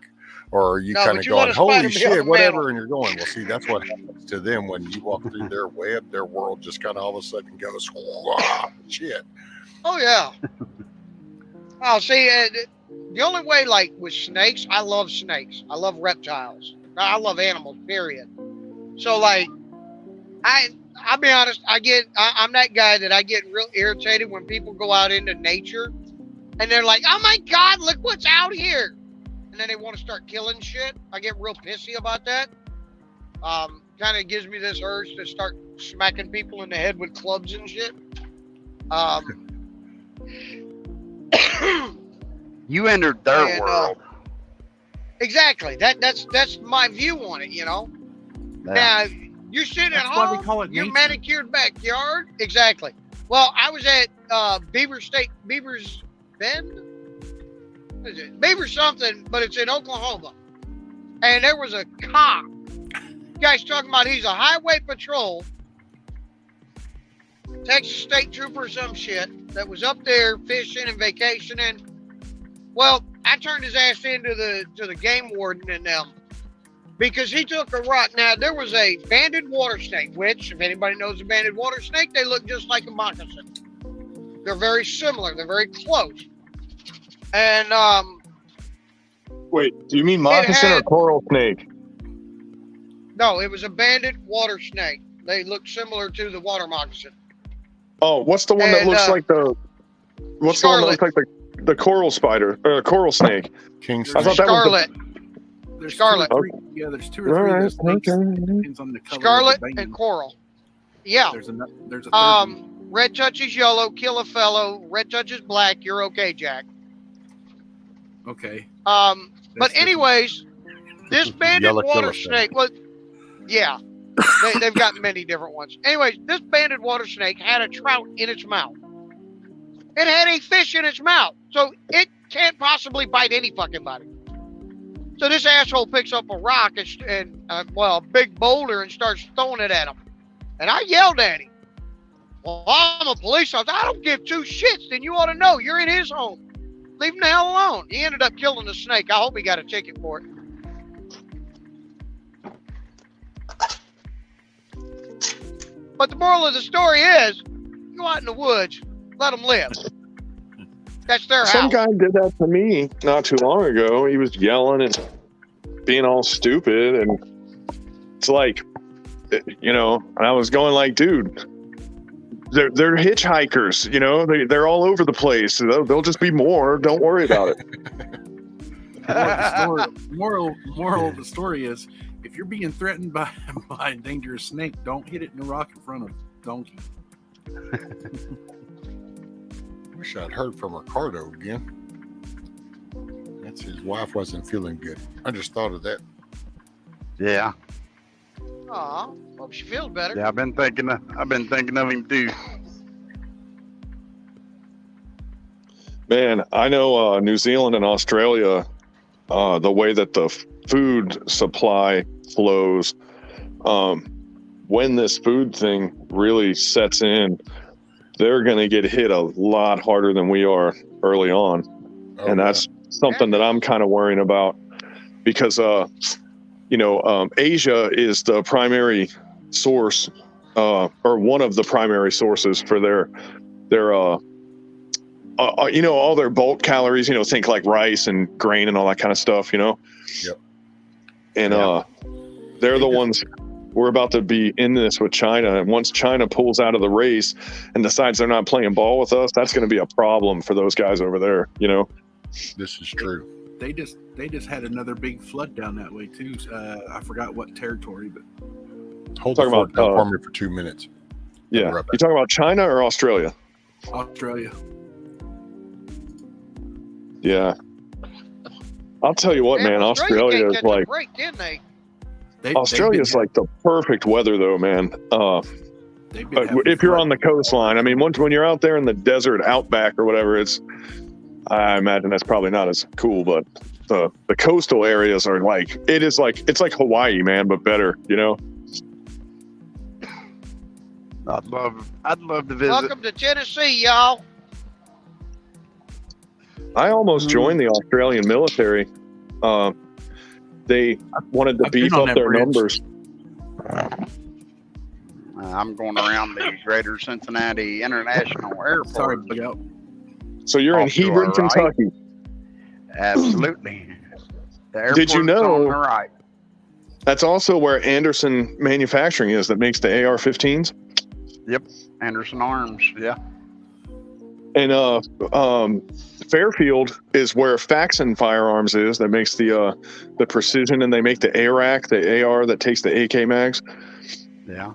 Or are you No, kind but of you let going, a spider holy be on shit, the whatever, mantle. and you're going, well, see, that's what happens to them when you walk through their web, their world just kind of all of a sudden goes, wow, shit. Oh yeah. Oh, see, the only way, like with snakes, I love snakes. I love reptiles. I love animals. Period. So, like, I'll be honest. I'm that guy that I get real irritated when people go out into nature, and they're like, "Oh my God, look what's out here," and then they want to start killing shit. I get real pissy about that. Kind of gives me this urge to start smacking people in the head with clubs and shit. You entered their And, world. Exactly. That's my view on it, you know. Yeah. Now you're sitting at That's why home, they call it your nature. manicured backyard. Exactly. Well, I was at Beaver's Bend. What is it? Beaver something, but it's in Oklahoma. And there was a cop. Guy's talking about he's a highway patrol, Texas state trooper or some shit that was up there fishing and vacationing. Well, I turned his ass into the game warden and them because he took a rock. Now there was a banded water snake, which, if anybody knows a banded water snake, they look just like a moccasin. They're very similar. They're very close. And wait, do you mean moccasin or had- coral snake? no, it was a banded water snake. They look similar to the water moccasin. Oh, what's the one that And, looks like the? What's the one that looks like the coral spider or coral snake? King I thought that was Scarlet, There's Scarlet. Two or three, yeah, there's 2 or 3 Alright, that snakes. okay. Depends on the color Scarlet, of the band. and coral. Yeah. There's a third one. Red touches yellow, kill a fellow. Red touches black, you're okay, Jack. Okay. But That's anyways, this banded Yellow water killer snake. snake, well, yeah, they've got many different ones. Anyways, this banded water snake had a trout in its mouth. It had a fish in its mouth, so it can't possibly bite any fucking body. So this asshole picks up a rock and a big boulder and starts throwing it at him. And I yelled at him. Well, I'm a police officer. I don't give 2 shits. Then you ought to know. You're in his home. Leave him the hell alone. He ended up killing the snake. I hope he got a ticket for it. But the moral of the story is, go out in the woods, let them live. That's their Some house. guy did that to me not too long ago. He was yelling and being all stupid, and it's like you know, and I was going like, dude, they're hitchhikers, you know, they're all over the place. They'll just be more. Don't worry about it. Moral of the story is, if you're being threatened by a dangerous snake, don't hit it in the rock in front of donkey. Wish I'd heard from Ricardo again. That's his wife wasn't feeling good. I just thought of that. Yeah. Aw, hope she feels better. Yeah, I've been thinking of him too. Man, I know New Zealand and Australia, the way that the food supply flows, when this food thing really sets in, they're going to get hit a lot harder than we are early on. And that's something that I'm kind of worrying about because, Asia is the primary source, or one of the primary sources for their all their bulk calories, think like rice and grain and all that kind of stuff, Yep. And they're the ones. We're about to be in this with China, and once China pulls out of the race and decides they're not playing ball with us, that's going to be a problem for those guys over there. This is true. They just had another big flood down that way too. I forgot what territory, but Hold the fort down for me for 2 minutes. Yeah, you talking about China or Australia? Australia. Yeah, I'll tell you what, man. Australia is like break, didn't they? Australia's like the perfect weather, though, man. If you're on the coastline, I mean, when you're out there in the desert outback or whatever, I imagine that's probably not as cool. But the coastal areas are it's like Hawaii, man, but better, I'd love to visit. Welcome to Tennessee, y'all. I almost joined the Australian military. They wanted to beef up their numbers. I'm going around the Greater Cincinnati International Airport. Sorry, bug out. So you're in Hebron, Kentucky. Absolutely. Did you know? On the right. That's also where Anderson Manufacturing is, that makes the AR-15s. Yep, Anderson Arms. Yeah. And Fairfield is where Faxon Firearms is, that makes the precision, and they make the ARAC, the AR that takes the AK mags. Yeah.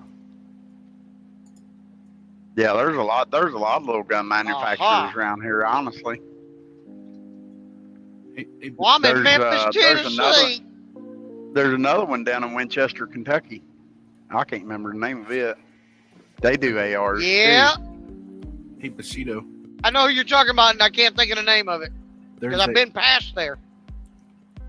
Yeah, there's a lot of little gun manufacturers around here, honestly. Well, I'm in Memphis, Tennessee. There's another one down in Winchester, Kentucky. I can't remember the name of it. They do ARs. Yeah. Hey, Bushido. I know who you're talking about, and I can't think of the name of it because I've been past there.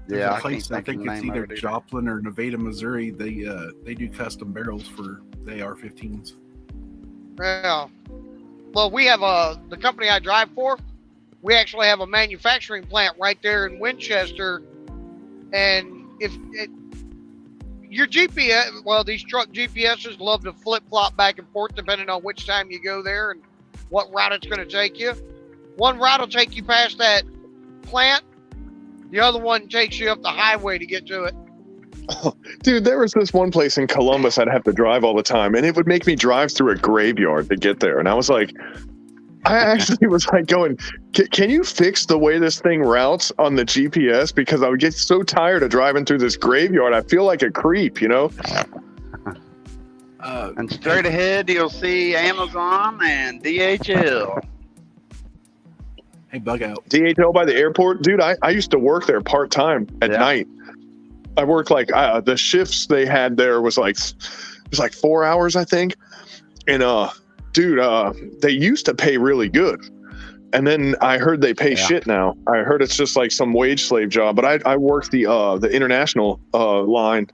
Yeah, I think it's either Joplin or Nevada, Missouri. They do custom barrels for the AR-15s. Yeah. Well, we have the company I drive for. We actually have a manufacturing plant right there in Winchester, and your GPS, well, these truck GPSs love to flip-flop back and forth depending on which time you go there and what route it's going to take you. One route will take you past that plant. The other one takes you up the highway to get to it. Oh, dude, there was this one place in Columbus I'd have to drive all the time, and it would make me drive through a graveyard to get there. And I was like, I actually was like going, can you fix the way this thing routes on the GPS? Because I would get so tired of driving through this graveyard. I feel like a creep, And straight ahead, you'll see Amazon and DHL. Hey, bug out. DHL by the airport? Dude, I used to work there part-time at night. I worked the shifts they had there was like 4 hours, I think. And they used to pay really good. And then I heard they pay shit now. I heard it's just like some wage slave job. But I worked the international line.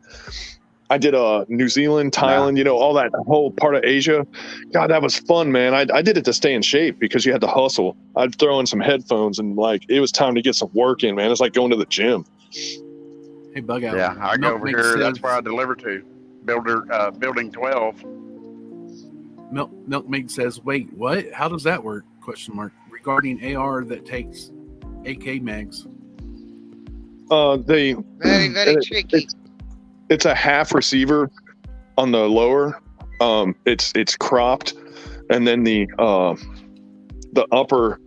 I did New Zealand, Thailand, all that whole part of Asia. God, that was fun, man. I did it to stay in shape because you had to hustle. I'd throw in some headphones and it was time to get some work in, man. It's like going to the gym. Hey, bug out. Yeah, I go over here. That's where I deliver to. Building 12. Milkmaid says, wait, what? How does that work? ? Regarding AR that takes AK mags. Very, very tricky. It's a half receiver, on the lower, it's cropped, and then the upper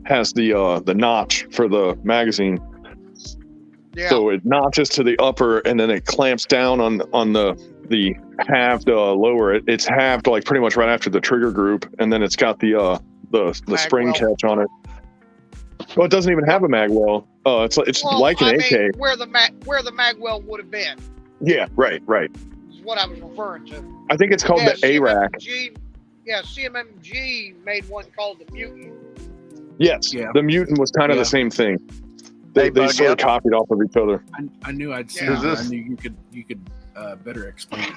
has the notch for the magazine. Yeah. So it notches to the upper, and then it clamps down on the halved lower. It's halved like pretty much right after the trigger group, and then it's got the spring Magwell. catch on it. Well, it doesn't even have a magwell. It's Well, like an I AK. mean, where the magwell would have been Yeah, right. is what I was referring to. I think it's called Yeah, the ARAC. CMMG made one called the Mutant. Yes, Yeah. the Mutant was kind of the same thing. They Bug sort of Out. copied off of each other. I knew I'd seen Yeah. it. Is I this- knew you could better explain it.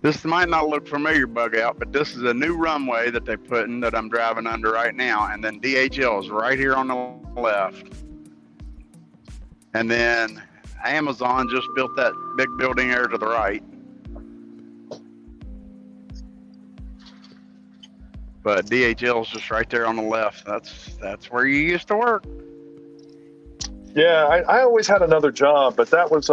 This might not look familiar, Bug Out, but this is a new runway that they put in that I'm driving under right now, and then DHL is right here on the left. And then Amazon just built that big building here to the right. But DHL is just right there on the left. That's where you used to work. Yeah, I always had another job, but that was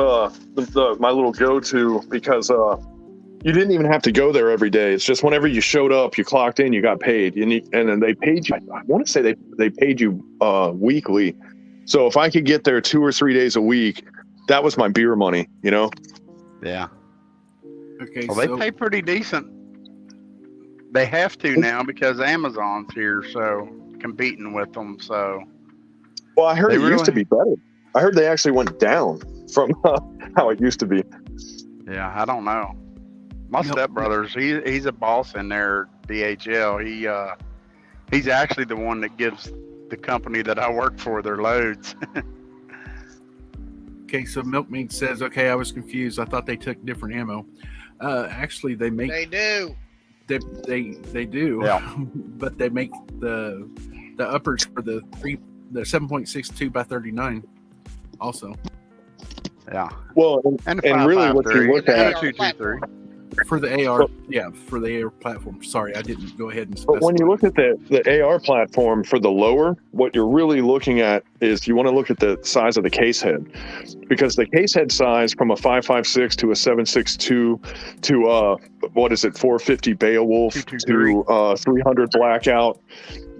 my little go-to because you didn't even have to go there every day. It's just whenever you showed up, you clocked in, you got paid, and then they paid you. I want to say they paid you weekly. So if I could get there 2 or 3 days a week, that was my beer money, you know? Yeah. Okay, Well, they so pay pretty decent. They have to now because Amazon's here, so competing with them. So Well, I heard They it used to really- be better. I heard they actually went down from how it used to be. yeah, I don't know. My Nope. stepbrother's he's a boss in there, DHL. He's actually the one that gives the company that I work for their loads. okay, so Milkmaid says, okay, I was confused. I thought they took different ammo. Actually, they make They do. they do. Yeah. But they make the uppers for the 7.62 by 39 also Yeah. Well, And and really what you look And at, the AR 223. for the AR. Yeah, for the AR platform. Sorry, I didn't go ahead and specify. but when you look at the AR platform for the lower, what you're really looking at is you want to look at the size of the case head, because the case head size from a 5.56 to a 7.62 to 450 Beowulf 223. to 300 Blackout.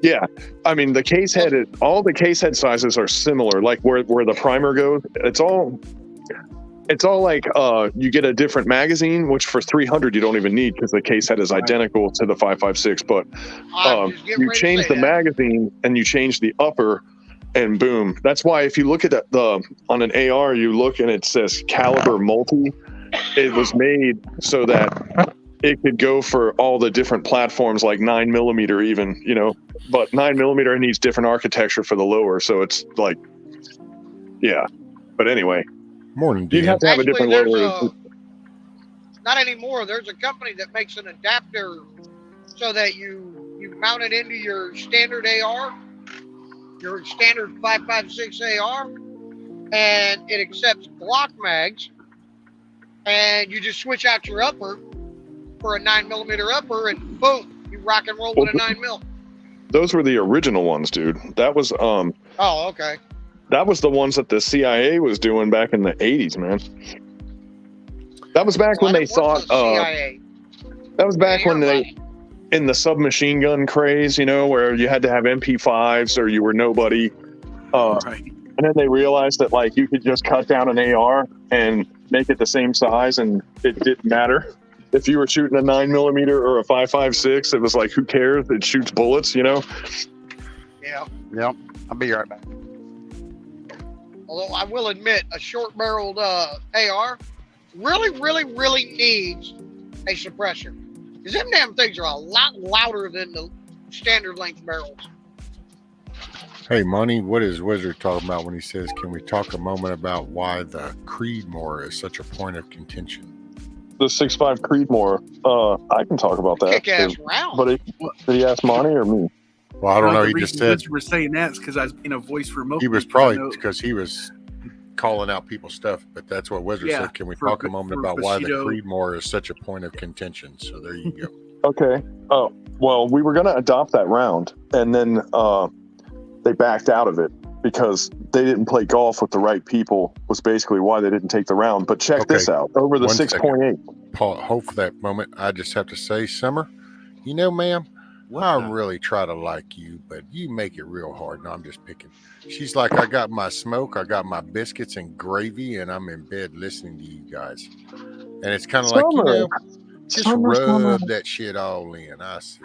Yeah, I mean the case head, all the case head sizes are similar. Like where the primer goes, it's all like you get a different magazine, which for 300 you don't even need because the case head is identical to the 5.56. But I was just getting you ready to change say the that. magazine and you change the upper, and boom. That's why if you look at on an AR, you look and it says caliber multi. It was made so that it could go for all the different platforms, like 9mm even, you know. But 9mm needs different architecture for the lower, so it's like, yeah. But anyway, Morning, you'd Dan. have to have a Actually, different there's lower. not anymore. There's a company that makes an adapter so that you mount it into your standard AR, your standard 5.56 AR, and it accepts Glock mags, and you just switch out your upper for a 9mm upper, and boom, you rock and roll with a 9mm. Those were the original ones, dude. That was Oh, okay. that was the ones that the CIA was doing back in the 80s, man. That was back when they thought CIA. that was back when they Everybody. in the submachine gun craze, you know, where you had to have MP5s or you were nobody. right. And then they realized that like you could just cut down an AR and make it the same size, and it didn't matter if you were shooting a 9mm or a 5.56. It was like, who cares? It shoots bullets, you know. Yeah. Yep. I'll be right back. Although I will admit, a short-barreled AR really needs a suppressor. Because them damn things are a lot louder than the standard length barrels. Hey, Monty, what is Wizard talking about when he says, can we talk a moment about why the Creedmoor is such a point of contention? The 6.5 Creedmoor, I can talk about that. Kick-ass round. But did he ask Monty or me? Well, I don't know. The He reason just said Wizard was saying that is because I was being a voice for Milkmaid. he was 'cause I probably know- because he was calling out people's stuff, but that's what Wizard Yeah, said. Can we for- talk a moment for about why the Bushido. Creedmoor is such a point of contention? So there you go. Okay. Oh, well, we were going to adopt that round, and then they backed out of it because they didn't play golf with the right people, was basically why they didn't take the round. But check Okay. this out. Over the One 6.8, hope for that moment. I just have to say, Summer, you know, ma'am, I really try to like you, but you make it real hard. No, I'm just picking. She's like, I got my smoke, I got my biscuits and gravy, and I'm in bed listening to you guys. And it's kind of like, you Summer, know, just Summer. rub that shit all in. I see.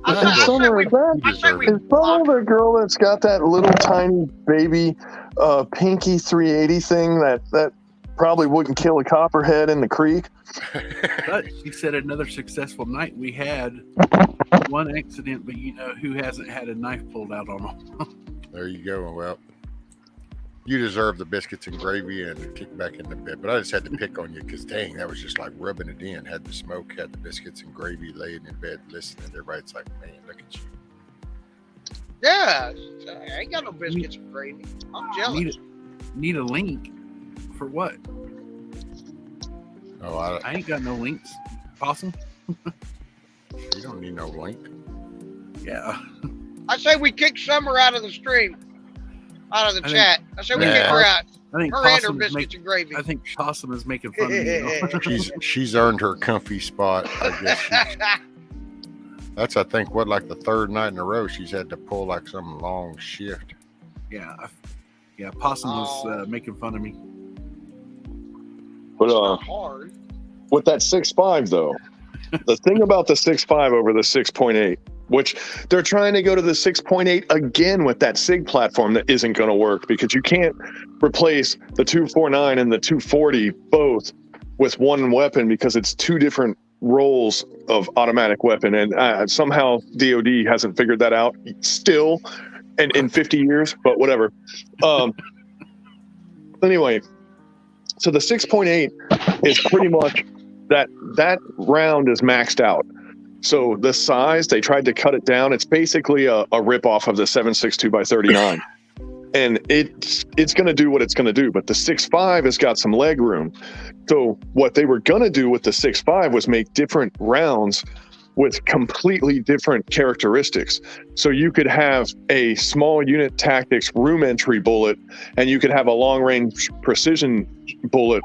Is Summer the girl that's got that little tiny baby pinky 380 thing that probably wouldn't kill a copperhead in the creek? But she said another successful night. We had one accident, but you know who hasn't had a knife pulled out on them? There you go. Well, you deserve the biscuits and gravy and kick back in the bed. But I just had to pick on you because, dang, that was just like rubbing it in. Had the smoke, had the biscuits and gravy, laying in bed listening. Everybody's like, man, look at you. Yeah, I ain't got no biscuits and gravy. I'm jealous. Need a link for what? Oh, I ain't got no links. Possum? You don't need no link. Yeah. I say we kick Summer out of the stream, out of the chat. I say we kick her out. I think her and her biscuits and gravy. I think Possum is making fun of me. She's earned her comfy spot. I guess that's, I think, like the third night in a row she's had to pull like some long shift. Yeah. Possum was making fun of me. But with that 6.5 though, the thing about the 6.5 over the 6.8, which they're trying to go to the 6.8 again with that SIG platform that isn't going to work because you can't replace the 249 and the 240 both with one weapon because it's two different roles of automatic weapon. And somehow DOD hasn't figured that out still and in 50 years, but whatever. Anyway, so the 6.8 is pretty much that round is maxed out. So the size, they tried to cut it down. It's basically a rip-off of the 7.62 by 39. And it's going to do what it's going to do. But the 6.5 has got some leg room. So what they were going to do with the 6.5 was make different rounds with completely different characteristics. So you could have a small unit tactics room entry bullet, and you could have a long-range precision bullet,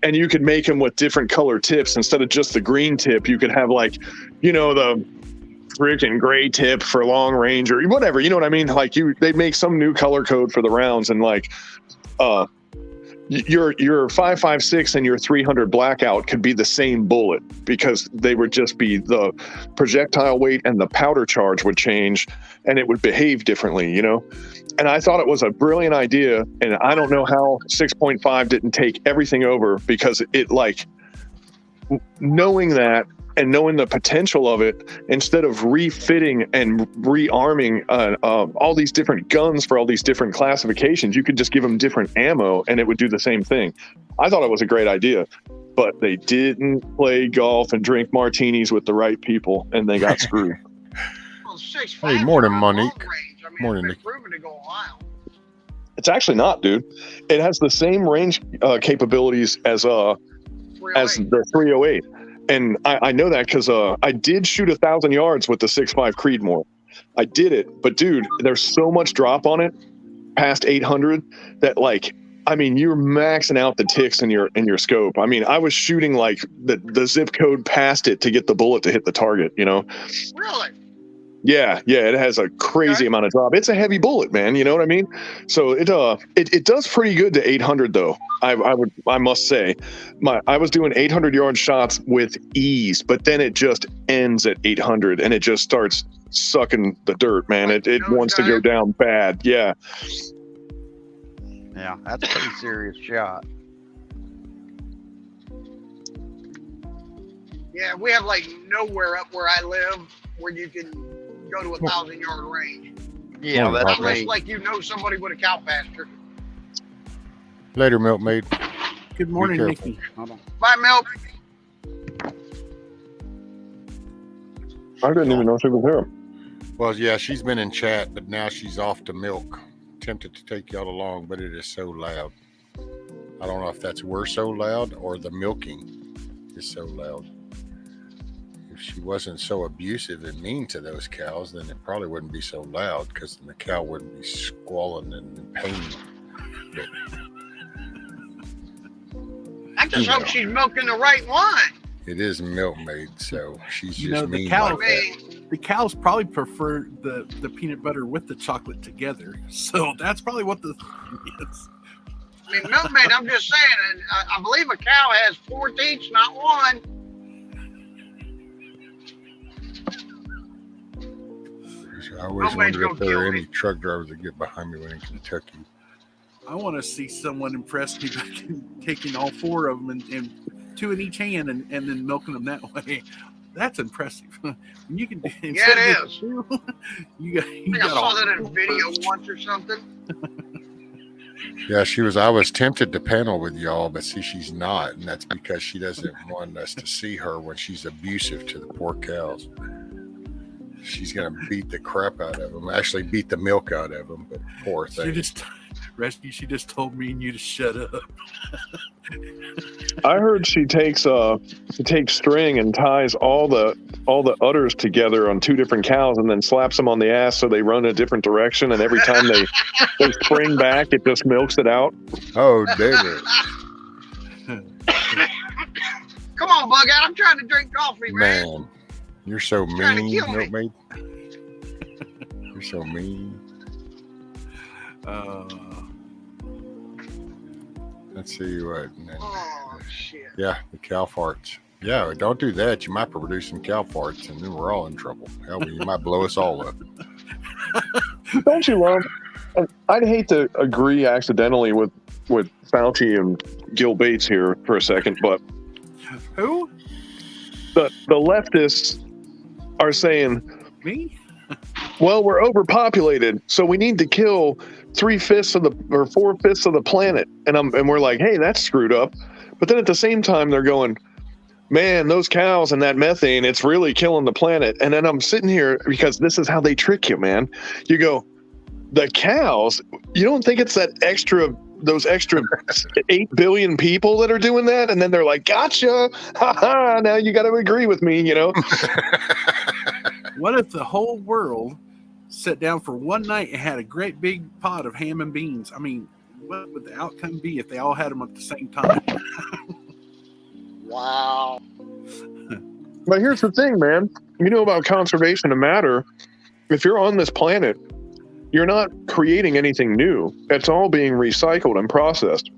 and you could make them with different color tips. Instead of just the green tip, you could have like, you know, the freaking gray tip for long range or whatever. You know what I mean? Like they'd make some new color code for the rounds, and like your 5.56 and your 300 blackout could be the same bullet because they would just be the projectile weight and the powder charge would change, and it would behave differently, you know? And I thought it was a brilliant idea, and I don't know how 6.5 didn't take everything over because it, like, knowing that and knowing the potential of it, instead of refitting and rearming all these different guns for all these different classifications, you could just give them different ammo and it would do the same thing. I thought it was a great idea, but they didn't play golf and drink martinis with the right people, and they got screwed. Well, 6.5 Hey, morning, is Monique. long range. I mean, Morning, it's Nick. been proven to go a mile. It's actually not, dude. It has the same range capabilities as the 308. And I know that because I did shoot 1,000 yards with the 6.5 Creedmoor. I did it, but dude, there's so much drop on it past 800 that, like, I mean, you're maxing out the ticks in your scope. I mean, I was shooting like the zip code past it to get the bullet to hit the target, you know? Really? Yeah, it has a crazy amount of drop. It's a heavy bullet, man. You know what I mean? So it does pretty good to 800 though. I must say, I was doing 800 yard shots with ease, but then it just ends at 800 and it just starts sucking the dirt, man. It wants to go down bad. Yeah. Yeah, that's a pretty serious shot. Yeah, we have like nowhere up where I live where you can go to 1,000 yard range. Yeah, that's unless me. like you know somebody with a cow pasture. Later, milkmaid. Good morning, Be Nikki. Hold on. Bye, Milk. I didn't even know she was here. Well, yeah, she's been in chat, but now she's off to milk. Tempted to take y'all along, but it is so loud. I don't know if that's we're so loud or the milking is so loud. If she wasn't so abusive and mean to those cows, then it probably wouldn't be so loud because then the cow wouldn't be squalling and in pain. But I I just hope she's milking the right one. It is milkmaid, so she's You just know, the mean cow- like that. The cows probably prefer the peanut butter with the chocolate together. So that's probably what the thing is. I mean, milkmaid, I'm just saying, I believe a cow has 4 teats, not one. I always Milkmaid's wonder if gonna there are kill any me. truck drivers that get behind me when in Kentucky. I want to see someone impress me by taking all 4 of them and 2 in each hand and then milking them that way. That's impressive. You can do Yeah, it is. You got, I you think I got saw all that in a video once or something. Yeah, I was tempted to panel with y'all, but see, she's not. And that's because she doesn't want us to see her when she's abusive to the poor cows. She's going to beat the crap out of them. Actually, beat the milk out of them, but poor thing. She just told me and you to shut up. I heard she takes string and ties all the udders together on 2 different cows and then slaps them on the ass so they run a different direction, and every time they spring back, it just milks it out. Oh, David. Come on, Bug Out. I'm trying to drink coffee, man. Man, you're so Trying to mean, kill me. milkmaid. You're so mean. Let's see what. Oh, shit. Yeah, the cow farts. Yeah, don't do that. You might produce some cow farts, and then we're all in trouble. Hell, you might blow us all up. Don't you love? I'd hate to agree accidentally with Fauci and Gil Bates here for a second, but Who? the leftists are saying, Me? well, we're overpopulated, so we need to kill 3/5 or 4/5 of the planet, and we're like, hey, that's screwed up. But then at the same time, they're going, man, those cows and that methane, it's really killing the planet. And then I'm sitting here because this is how they trick you, man. You go, the cows, you don't think it's those extra 8 billion people that are doing that? And then they're like, gotcha. Ha, now you got to agree with me, you know? What if the whole world sat down for one night and had a great big pot of ham and beans? I mean, what would the outcome be if they all had them at the same time? Wow. But here's the thing, man. You know about conservation of matter. If you're on this planet, you're not creating anything new. It's all being recycled and processed.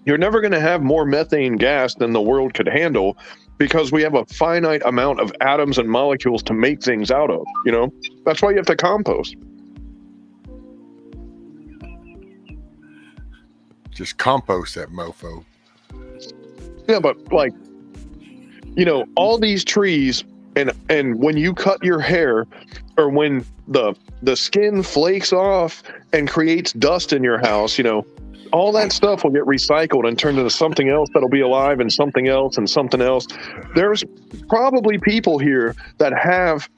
You're never going to have more methane gas than the world could handle because we have a finite amount of atoms and molecules to make things out of, you know? That's why you have to compost. Just compost that mofo. Yeah, but like, you know, all these trees and when you cut your hair or when the skin flakes off and creates dust in your house, you know, all that stuff will get recycled and turned into something else that'll be alive and something else and something else. There's probably people here that have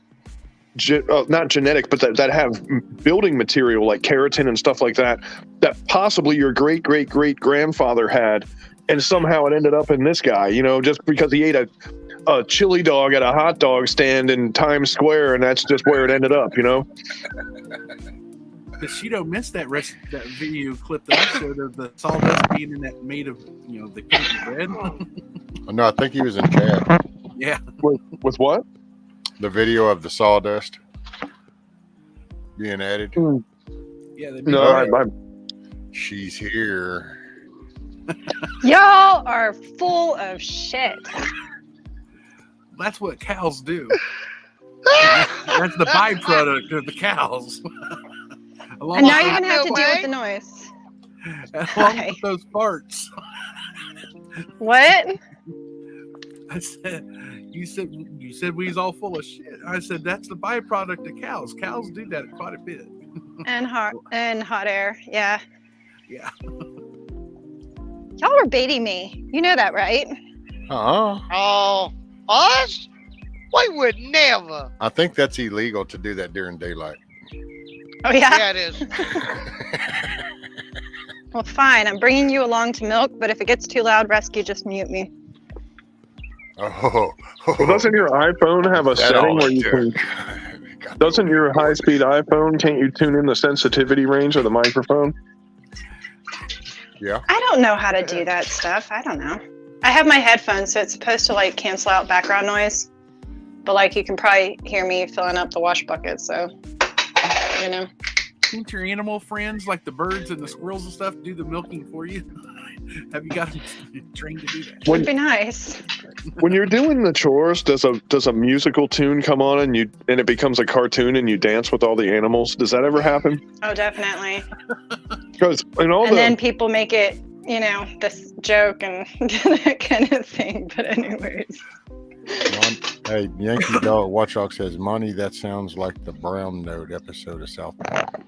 not genetic, but that have building material like keratin and stuff like that possibly your great grandfather had, and somehow it ended up in this guy, you know, just because he ate a chili dog at a hot dog stand in Times Square, and that's just where it ended up, you know. But she don't miss that video clip that I showed of the sawdust being in that made of, you know, the painted bread. No, I think he was in chat. Yeah. With what? The video of the sawdust being added. Yeah. No, she's here. Y'all are full of shit. That's what cows do. That's the byproduct of the cows. And now you're going to have to deal with the noise. Along with those farts. What? I said, you said we was all full of shit. I said, that's the byproduct of cows. Cows do that quite a bit. And hot air. Yeah. Yeah. Y'all were baiting me. You know that, right? Oh, us? We would never. I think that's illegal to do that during daylight. Oh, yeah? Yeah, it is. Well, fine. I'm bringing you along to milk, but if it gets too loud, Rescue, just mute me. Well, doesn't your iPhone have a setting where you can... Doesn't your high-speed iPhone, can't you tune in the sensitivity range of the microphone? Yeah. I don't know how to do that stuff. I don't know. I have my headphones, so it's supposed to like cancel out background noise. But like you can probably hear me filling up the wash bucket, so you know. Can't your animal friends, like the birds and the squirrels and stuff, do the milking for you? Have you got them trained to do that? Would be nice. When you're doing the chores, does a musical tune come on and it becomes a cartoon and you dance with all the animals? Does that ever happen? Oh, definitely. Because then people make it, you know, this joke and that kind of thing. But anyways. Hey, Yankee Dog Watchdog says, Monty, that sounds like the Brown Note episode of South Park.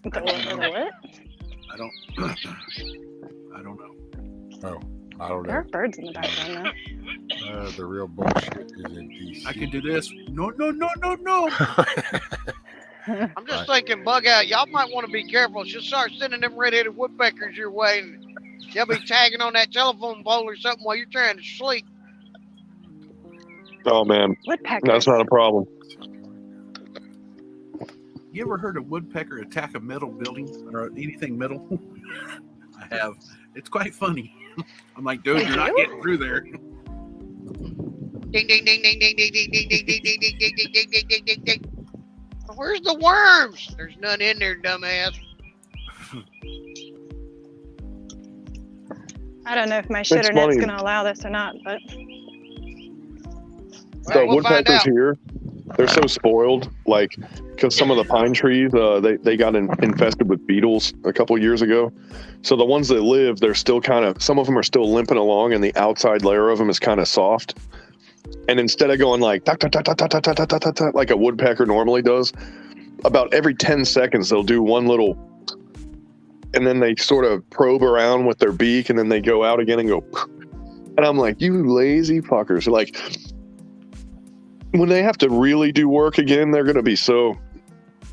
The what? I don't know. Oh, I don't There are know. birds in the background though. The real bullshit is in DC. I can do this. No. I'm just thinking, Bug Out, y'all might want to be careful. She'll start sending them red-headed woodpeckers your way, and they'll be tagging on that telephone pole or something while you're trying to sleep. Oh man, woodpeckers. That's not a problem. You ever heard a woodpecker attack a metal building or anything metal? I have. It's quite funny. I'm like, dude, you're not getting through there. Ding, ding, ding, ding, ding, ding, ding, ding, ding, ding, ding, ding, ding, ding, ding, ding, ding, ding. Where's the worms? There's none in there, dumbass. I don't know if my shitternet's funny. going to allow this or not, but The we'll find woodpeckers out. here, they're so spoiled, like, because some of the pine trees, they got infested with beetles a couple years ago. So the ones that live, they're still kind of, some of them are still limping along, and the outside layer of them is kind of soft. And instead of going like, "Tuck, tuck, tuck, tuck, tuck, tuck, tuck, tuck, tuck, tuck," like a woodpecker normally does, about every 10 seconds, they'll do one little, and then they sort of probe around with their beak, and then they go out again and go, and I'm like, you lazy fuckers. Like, when they have to really do work again, they're going to be so,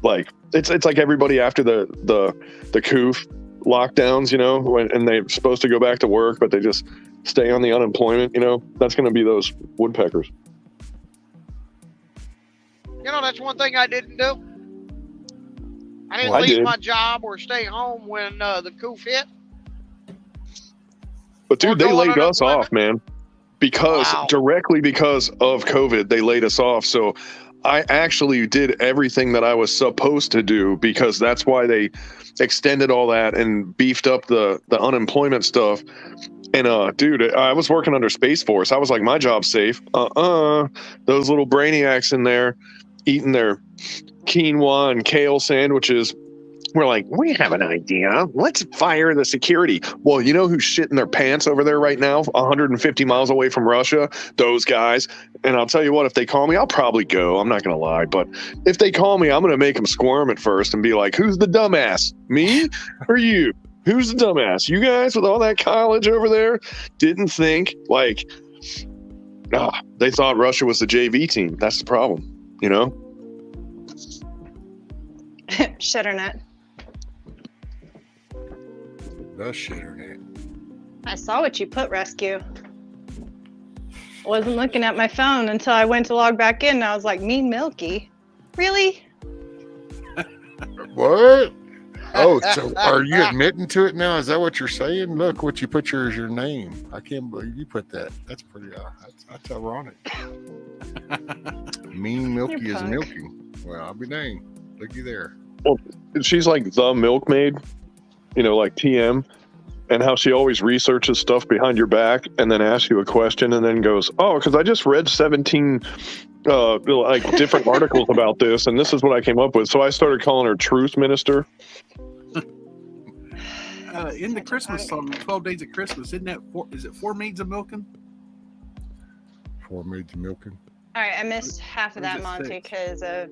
like, it's like everybody after the COOF lockdowns, you know, and they're supposed to go back to work, but they just stay on the unemployment, you know, that's going to be those woodpeckers. You know, that's one thing I didn't do. I didn't Well, I leave did. my job or stay home when the COOF hit. But dude, Or they go on laid us unemployment? off, man, because Wow. directly because of COVID, they laid us off. So I actually did everything that I was supposed to do, because that's why they extended all that and beefed up the unemployment stuff. And dude, I was working under Space Force. I was like, my job's safe. Those little brainiacs in there eating their quinoa and kale sandwiches. We're like, we have an idea. Let's fire the security. Well, you know who's shitting their pants over there right now, 150 miles away from Russia? Those guys. And I'll tell you what, if they call me, I'll probably go. I'm not going to lie. But if they call me, I'm going to make them squirm at first and be like, who's the dumbass? Me or you? Who's the dumbass? You guys with all that college over there didn't think, like, they thought Russia was the JV team. That's the problem, you know? shitternet. The shitternet. I saw what you put, Rescue. Wasn't looking at my phone until I went to log back in, and I was like, Mean Milky? Really? What? Oh, so are you admitting to it now? Is that what you're saying? Look, what you put here is your name. I can't believe you put that. That's pretty, that's ironic. Mean Milky You're is punk. milking. Well, I'll be dang. Looky there. Well, she's like the milkmaid, you know, like TM, and how she always researches stuff behind your back and then asks you a question and then goes, oh, because I just read 17 like different articles about this, and this is what I came up with. So I started calling her Truth Minister. In the Christmas song, 12 Days of Christmas, isn't that is it Four Maids of Milking? Four Maids of Milking. All right, I missed half of Or is that, it Monty, six? because of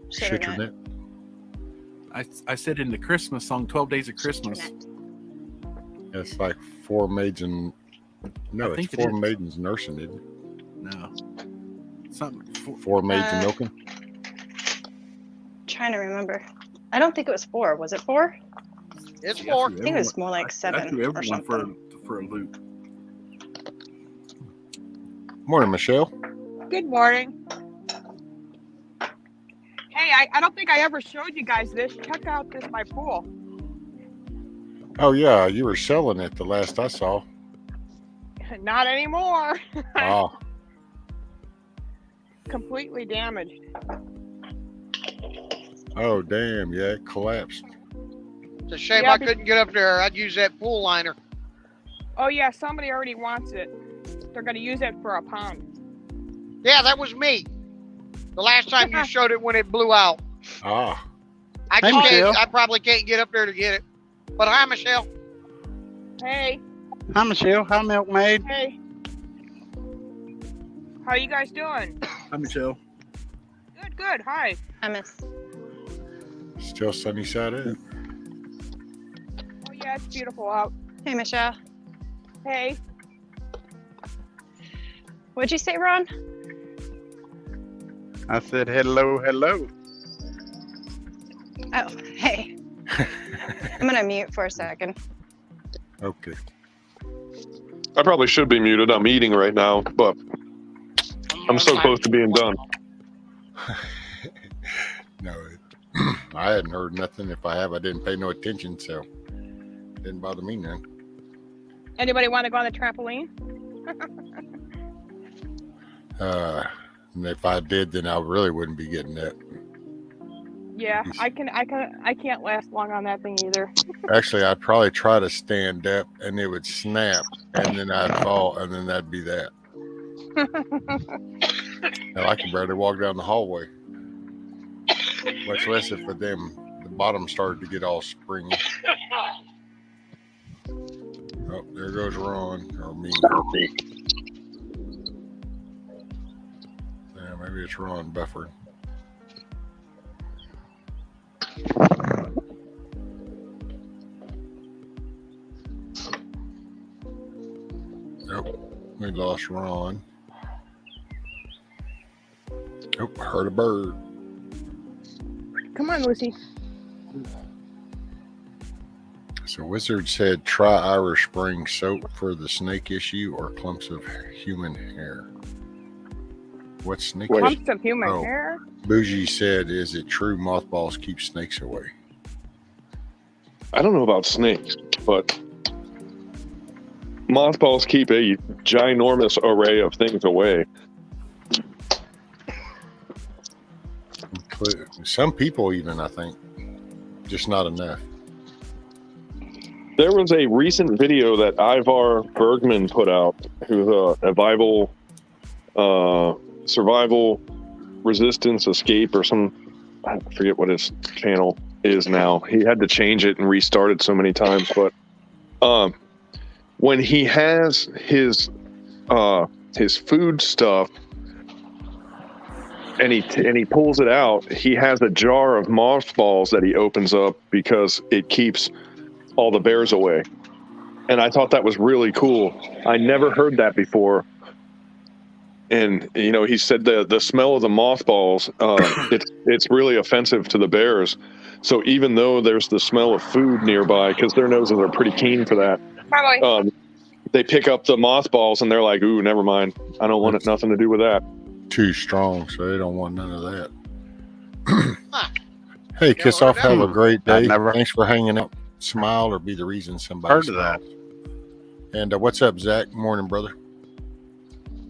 shitternet. Shitternet. I said in the Christmas song, 12 Days of Christmas. Shitternet. It's like Four Maids and... No, I it's think it Four is. Maidens Nursing, isn't it? No. Something. Four Maids of Milking? Trying to remember. I don't think it was 4. Was it 4? It's Yeah, four. I think it was more like 7 I threw or everyone something. for a loop. Morning, Michelle. Good morning. Hey, I don't think I ever showed you guys this. Check out my pool. Oh, yeah, you were selling it the last I saw. Not anymore. Oh, Completely damaged. oh, damn! Yeah, it collapsed. It's a shame Yeah, I couldn't get up there. I'd use that pool liner. Oh yeah, somebody already wants it. They're gonna use it for a pond. Yeah, that was me. The last time you showed it when it blew out. Ah, I Hey, just can't, Michelle. I probably can't get up there to get it. But hi, Michelle. Hey, Hi, Michelle. Hi, Milkmaid. hey. How you guys doing? Hi, Michelle. Good, good. Hi. I miss. still sunny side up. Oh yeah, it's beautiful out. Hey, Michelle. Hey. What'd you say, Ron? I said hello, hello. Oh, hey. I'm gonna mute for a second. Okay. I probably should be muted. I'm eating right now, but I'm so close to being done. No, I hadn't heard nothing. If I have, I didn't pay no attention, so it didn't bother me none. Anybody want to go on the trampoline? And if I did, then I really wouldn't be getting that. Yeah, I can't last long on that thing either. Actually, I'd probably try to stand up, and it would snap, and then I'd fall, and then that'd be that. Hell, I can barely walk down the hallway. Much less if for them, the bottom started to get all springy. Oh, there goes Ron, or me. Yeah, maybe it's Ron buffering. Oh, we lost Ron. Oh, I heard a bird. Come on, Lucy. So Wizard said try Irish Spring soap for the snake issue or clumps of human hair. What snake issue? Clumps of human Oh. hair? Bougie said, is it true mothballs keep snakes away? I don't know about snakes, but mothballs keep a ginormous array of things away. Some people even, I think, just not enough. There was a recent video that Ivar Bergman put out, who's a survival resistance escape or some, I forget what his channel is now. He had to change it and restart it so many times, but when he has his food stuff and he pulls it out, he has a jar of mothballs that he opens up because it keeps all the bears away. And I thought that was really cool. I never heard that before. And you know, he said the smell of the mothballs, it's really offensive to the bears. So even though there's the smell of food nearby, because their noses are pretty keen for that, they pick up the mothballs and they're like, "Ooh, never mind. I don't want nothing to do with that." Too strong, so they don't want none of that. Hey, Kiss Off, have a great day. Thanks for hanging out. Smile or be the reason somebody Heard of that. smiles. And what's up, Zach? Morning, brother.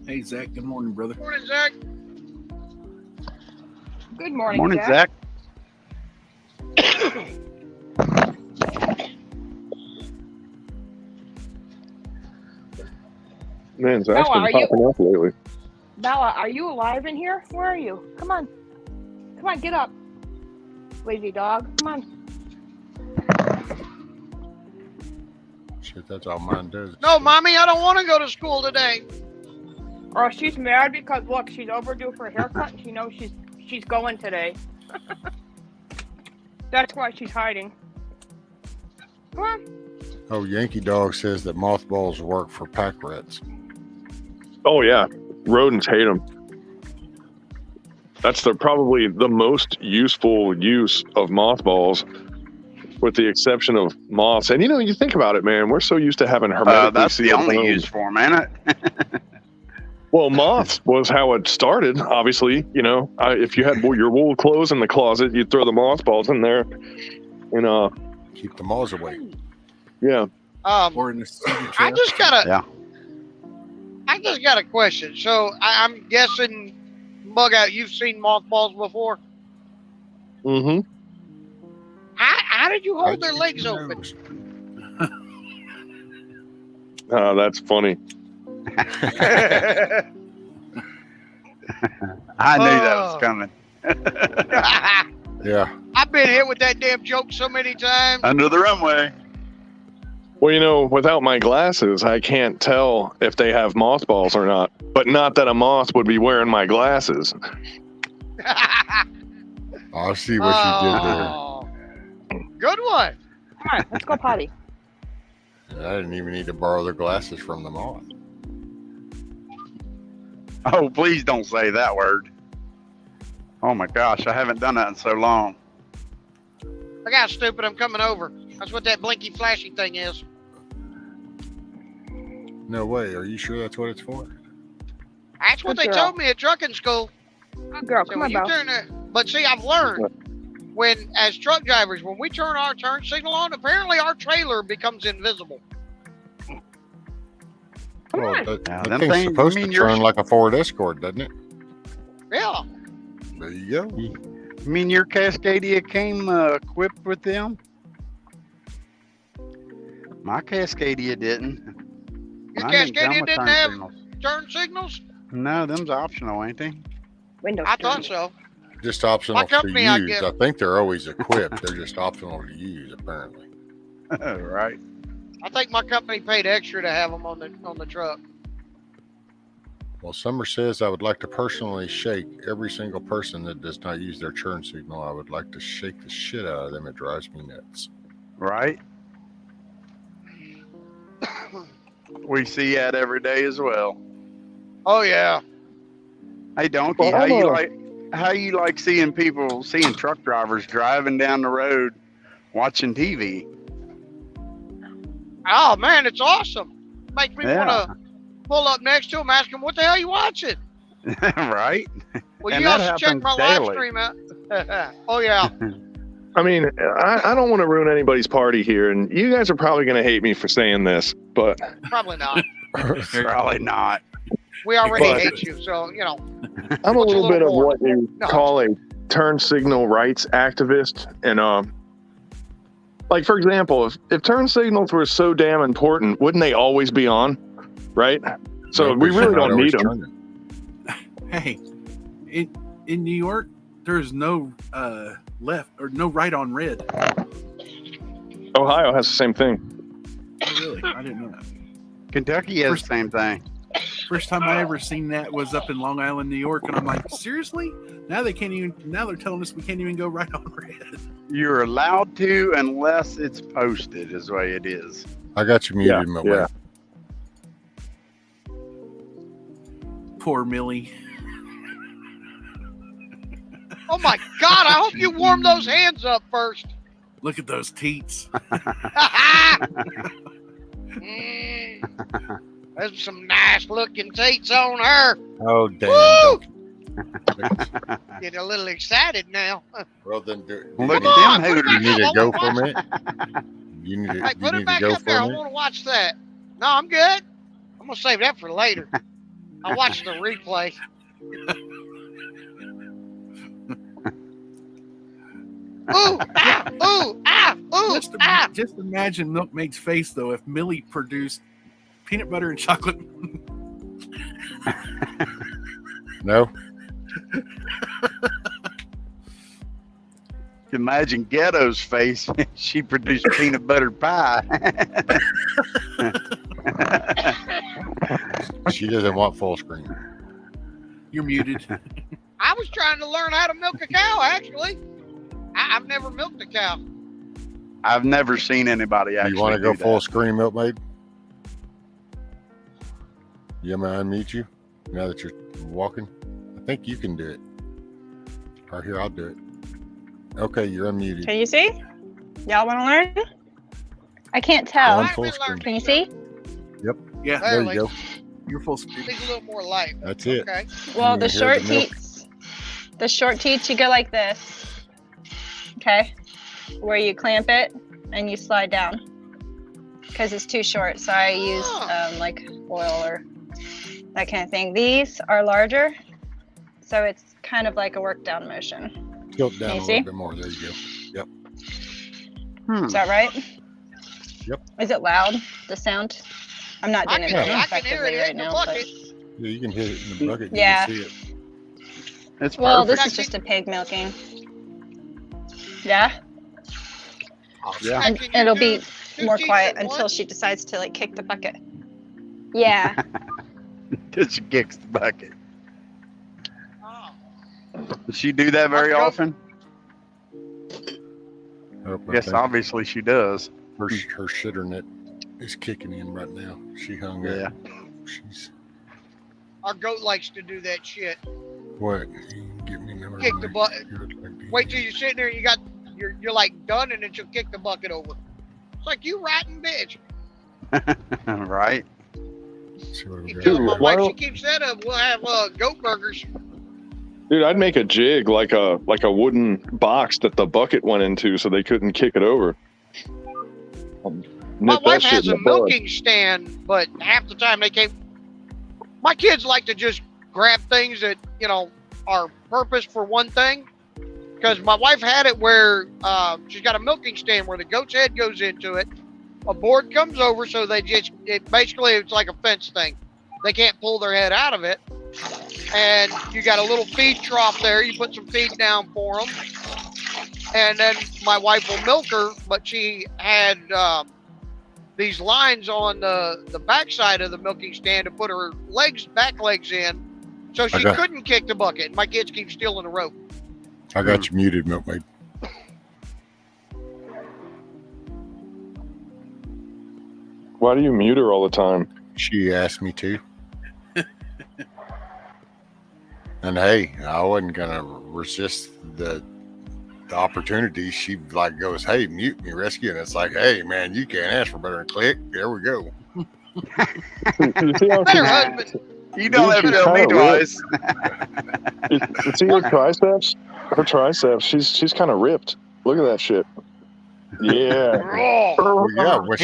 Hey, Zach. Good morning, brother. Morning, Zach. Good morning, Morning, Zach. Man, Zach's Bella, been popping up lately. Bella, are you alive in here? Where are you? Come on. Come on, get up. Lazy dog. Come on. Shit, that's all mine does. No, Mommy, I don't want to go to school today. Oh, she's mad because look, she's overdue for a haircut and she knows she's going today. That's why she's hiding. Come on. Oh, Yankee Dog says that mothballs work for pack rats. Oh yeah, rodents hate them. That's probably the most useful use of mothballs, with the exception of moths. And you know, you think about it, man, we're so used to having hermetically That's the sealed only homes. use for them, ain't it? Well, moths was how it started, obviously. You know, if you had your wool clothes in the closet, you'd throw the mothballs in there and keep the moths away. Yeah. Or in the I just got a. Yeah. just got a question. So I'm guessing, Bug Out, you've seen mothballs before. Mm-hmm. How did you hold their legs open? Oh, that's funny. I knew that was coming. Yeah. I've been hit with that damn joke so many times. Under the runway. Well, you know, without my glasses, I can't tell if they have mothballs or not. But not that a moth would be wearing my glasses. I see what you did there. Good one. Come on, let's go potty. I didn't even need to borrow their glasses from the moth. Oh, please don't say that word. Oh my gosh, I haven't done that in so long. Look how stupid I'm coming over. That's what that blinky flashy thing is. No way. Are you sure that's what it's for? That's what Good they girl. told me at trucking school. Good girl, So come when on, you Belle. turn the, but see, I've learned as truck drivers, when we turn our turn signal on, apparently our trailer becomes invisible. Come Well, on. that them thing's things- supposed you to mean your- turn like a Ford Escort, doesn't it? Yeah. There you go. You mean your Cascadia came equipped with them? My Cascadia didn't. Your Mine didn't come Cascadia with didn't turn have signals. turn signals? No, them's optional, ain't they? Windows. I thought so. Just optional My to company, I use. guess. I think they're always equipped. They're just optional to use, apparently. Right. I think my company paid extra to have them on the truck. Well, Summer says, I would like to personally shake every single person that does not use their turn signal. I would like to shake the shit out of them. It drives me nuts. Right. We see that every day as well. Oh yeah. Hey, Donkey, how you like seeing truck drivers driving down the road watching TV? Oh man, it's awesome. Makes me Yeah. want to pull up next to him, ask him, "What the hell you watching?" Right? Well, And you that also check happens my live daily. stream out. Oh yeah. I mean, I don't want to ruin anybody's party here, and you guys are probably going to hate me for saying this, but Probably not. Probably not. We already But- hate you, so you know. I'm a What's a little little bit of more? what you No. call a turn signal rights activist. And, like, for example, if turn signals were so damn important, wouldn't they always be on? Right? So No, we 'cause really you're not don't need always them. turning. Hey, in New York, there's no left or no right on red. Ohio has the same thing. Oh, really? I didn't know that. Kentucky has the same thing. First time I ever seen that was up in Long Island, New York, and I'm like, seriously? Now they can't even. Now they're telling us we can't even go right on red. You're allowed to unless it's posted, is the way it is. I got you muted, Millie. yeah. Poor Millie. Oh my God! I hope you warm those hands up first. Look at those teats. There's some nice looking teats on her. Oh, damn. Woo! Don't- Get a little excited now. Well, then, Look Come on, at them put it you back need up. to I go wanna for a watch minute. You need to, Hey, put you it need to back go up for there. a I minute. want to watch that. No, I'm good. I'm gonna save that for later. I'll watch the replay. Ooh, ah, ooh, ah, ooh, ah. Just imagine Milkmaid's face though if Millie produced peanut butter and chocolate. No? Imagine Ghetto's face when she produced peanut butter pie. She doesn't want full screen. You're muted. I was trying to learn how to milk a cow. Actually, I've never milked a cow. I've never seen anybody actually You want to go do full that. screen, Milkmaid? You want me to unmute you now that you're walking? I think you can do it. Or here, I'll do it. Okay, you're unmuted. Can you see? Y'all want to learn? I can't tell. On full screen. Can you see? Yep. Yeah, There you Barely. go. you're full screen. Need a little more light. That's it. Okay. Well, You the hear short the milk? teats, you go like this. Okay. Where you clamp it and you slide down. Because it's too short. So I use like oil or that kind of thing. These are larger, so it's kind of like a work down motion. Tilt down Can a you little see? bit more. There you go. Yep. Is that right? Yep. Is it loud, the sound? I'm not doing it very I can hear it effectively in right the now. bucket. Yeah, you can hit it in the bucket. And Yeah. You can see it. It's Well, perfect. this is just a pig milking. Yeah? Yeah. And it'll be more quiet until she decides to like kick the bucket. Yeah. Till she kicks the bucket. Does she do that very often? Oh, Yes, obviously she does. Her shitter net is kicking in right now. She hung Yeah. up. She's Our goat likes to do that shit. what? Give me another Kick the one. bucket. Wait till you're sitting there and you're like done, and then she'll kick the bucket over. It's like, you rotten bitch. Right. Keep telling my wife she keeps that up. We'll have goat burgers. Dude, I'd make a jig like a wooden box that the bucket went into, so they couldn't kick it over. My Nip that wife shit has in a the bud. milking stand, but half the time they can't. My kids like to just grab things that, you know, are purpose for one thing. Because my wife had it where she's got a milking stand where the goat's head goes into it. A board comes over, so basically it's like a fence thing. They can't pull their head out of it. And you got a little feed trough there. You put some feed down for them. And then my wife will milk her, but she had these lines on the backside of the milking stand to put her back legs in, so she couldn't kick the bucket. My kids keep stealing the rope. I got you muted, Milkmaid. Why do you mute her all the time? She asked me to. And hey, I wasn't gonna resist the opportunity. She like goes, "Hey, mute me, rescue," and it's like, "Hey, man, you can't ask for better than click." There we go. You don't have to tell me twice. You see her triceps? Her triceps. She's kind of ripped. Look at that shit. Yeah. Well, yeah. When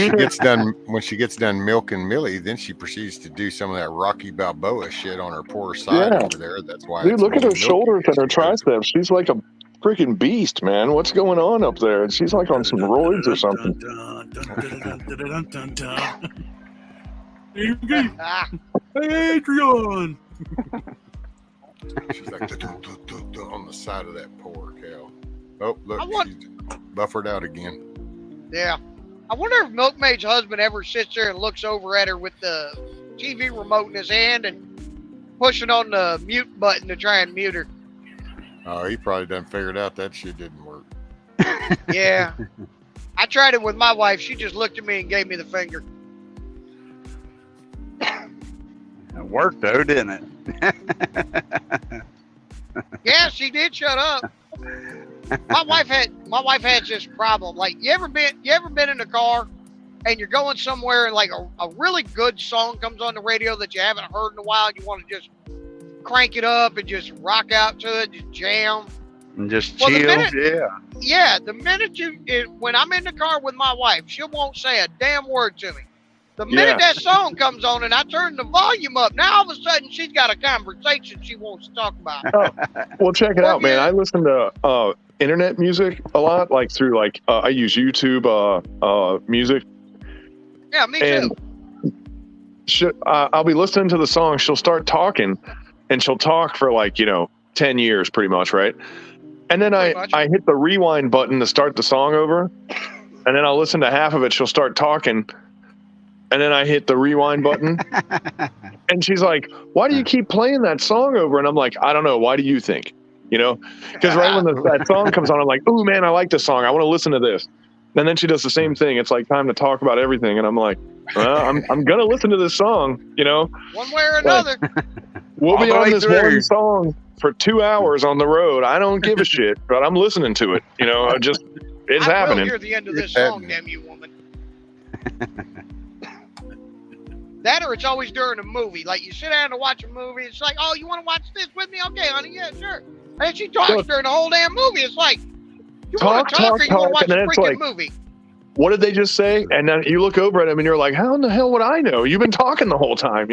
she gets done milking Millie, then she proceeds to do some of that Rocky Balboa shit on her poor side over there. That's why. Dude, it's look at her milky. shoulders and her triceps. She's like a freaking beast, man. What's going on up there? She's like on some roids or something. Adrian. She's like on the side of that poor cow. Oh, look, she's buffered out again. Yeah. I wonder if Milkmaid's husband ever sits there and looks over at her with the TV remote in his hand and pushing on the mute button to try and mute her. Oh, he probably done figured out that shit didn't work. Yeah. I tried it with my wife. She just looked at me and gave me the finger. It worked though, didn't it? Yeah, she did shut up. My wife has this problem. Like, you ever been in the car and you're going somewhere and like a really good song comes on the radio that you haven't heard in a while and you want to just crank it up and just rock out to it, just jam. And just chill, Yeah, the minute when I'm in the car with my wife, she won't say a damn word to me. The minute that song comes on and I turn the volume up, now all of a sudden she's got a conversation she wants to talk about. Well, check it out, man. I listen to internet music a lot, like through I use YouTube music. Yeah, me too. I'll be listening to the song. She'll start talking, and she'll talk for 10 years, pretty much, right? And then I hit the rewind button to start the song over, and then I'll listen to half of it. She'll start talking, and then I hit the rewind button, and she's like, "Why do you keep playing that song over?" And I'm like, "I don't know. Why do you think?" Because right when that song comes on, I'm like, "Ooh, man, I like this song. I want to listen to this." And then she does the same thing. It's like time to talk about everything, and I'm like, well, I'm gonna listen to this song, One way or another. We'll be on this one song for 2 hours on the road. I don't give a shit, but I'm listening to it. It's happening. I will hear the end of this song, damn you, woman. That or it's always during a movie. Like, you sit down to watch a movie, it's like, oh, you want to watch this with me? Okay, honey, yeah, sure. And she talks during the whole damn movie. It's like, you want to talk or you want to watch a freaking movie? What did they just say? And then you look over at him and you're like, how in the hell would I know? You've been talking the whole time,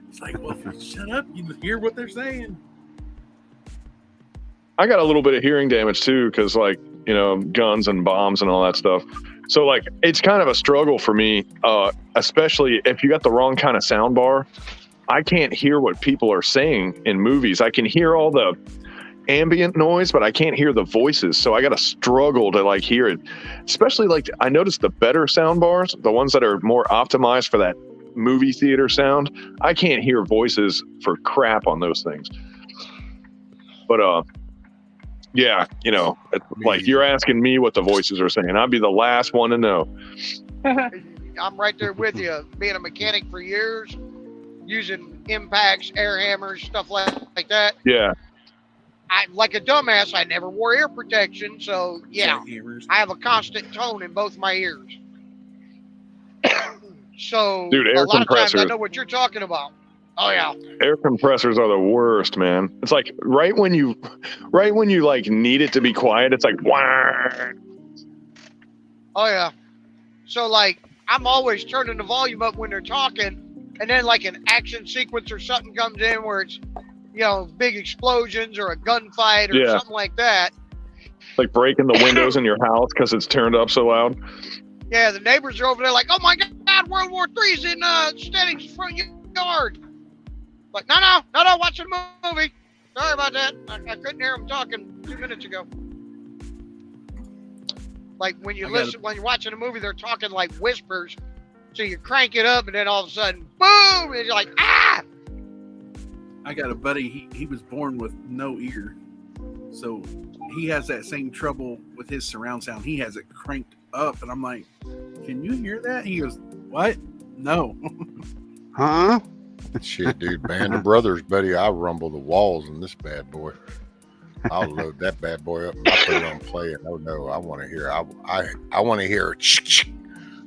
It's like, well, shut up. You hear what they're saying. I got a little bit of hearing damage too, because like, you know, guns and bombs and all that stuff. So like, it's kind of a struggle for me, especially if you got the wrong kind of sound bar. I can't hear what people are saying in movies. I can hear all the ambient noise, but I can't hear the voices. So I got to struggle to like hear it. Especially like, I noticed the better sound bars, the ones that are more optimized for that movie theater sound, I can't hear voices for crap on those things. But yeah, you know, like you're asking me what the voices are saying. I'd be the last one to know. I'm right there with you. Being a mechanic for years, using impacts, air hammers, stuff like that. Yeah. I, like a dumbass, I never wore ear protection, so yeah, I have a constant tone in both my ears. So dude, a lot of times I know what you're talking about. Oh yeah. Air compressors are the worst, man. It's like right when you like need it to be quiet, it's like wah. Oh yeah. So like I'm always turning the volume up when they're talking, and then like an action sequence or something comes in where it's, you know, big explosions or a gunfight or something like that. Like breaking the windows in your house because it's turned up so loud. Yeah, the neighbors are over there like, oh my God, World War III's in Steading's front yard. Like, no, watching a movie. Sorry about that. I couldn't hear them talking 2 minutes ago. Like when you when you're watching a movie, they're talking like whispers. So you crank it up and then all of a sudden, boom, and you're like, ah! I got a buddy, he was born with no ear. So he has that same trouble with his surround sound. He has it cranked up, and I'm like, can you hear that? He goes, what? No. Huh? Shit, dude. Band of Brothers, buddy. I rumble the walls in this bad boy. I'll load that bad boy up and I put it on play. And oh no, I want to hear. I want to hear,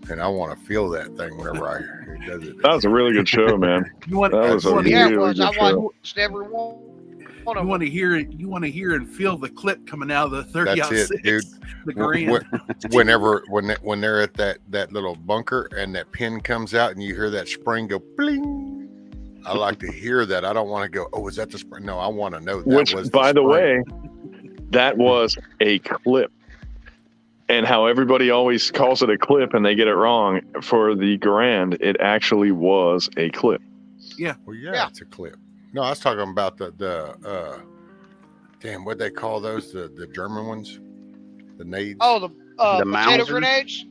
and I want to feel that thing whenever I hear it does it. That was a really good show, man. You want, that was a really good show. I watched every one. You want to hear it. You want to hear and feel the clip coming out of the 30 That's it, dude. The grand. When they're at that little bunker and that pin comes out and you hear that spring go bling. I like to hear that. I don't want to go, oh, is that the spring? No, I want to know that. Which, was by the spring. way, that was a clip. And how everybody always calls it a clip and they get it wrong. For the Grand, it actually was a clip. Yeah. Well, yeah, it's a clip. No, I was talking about the damn, what they call those? The German ones? The nades? Oh, the potato Mauser? grenades?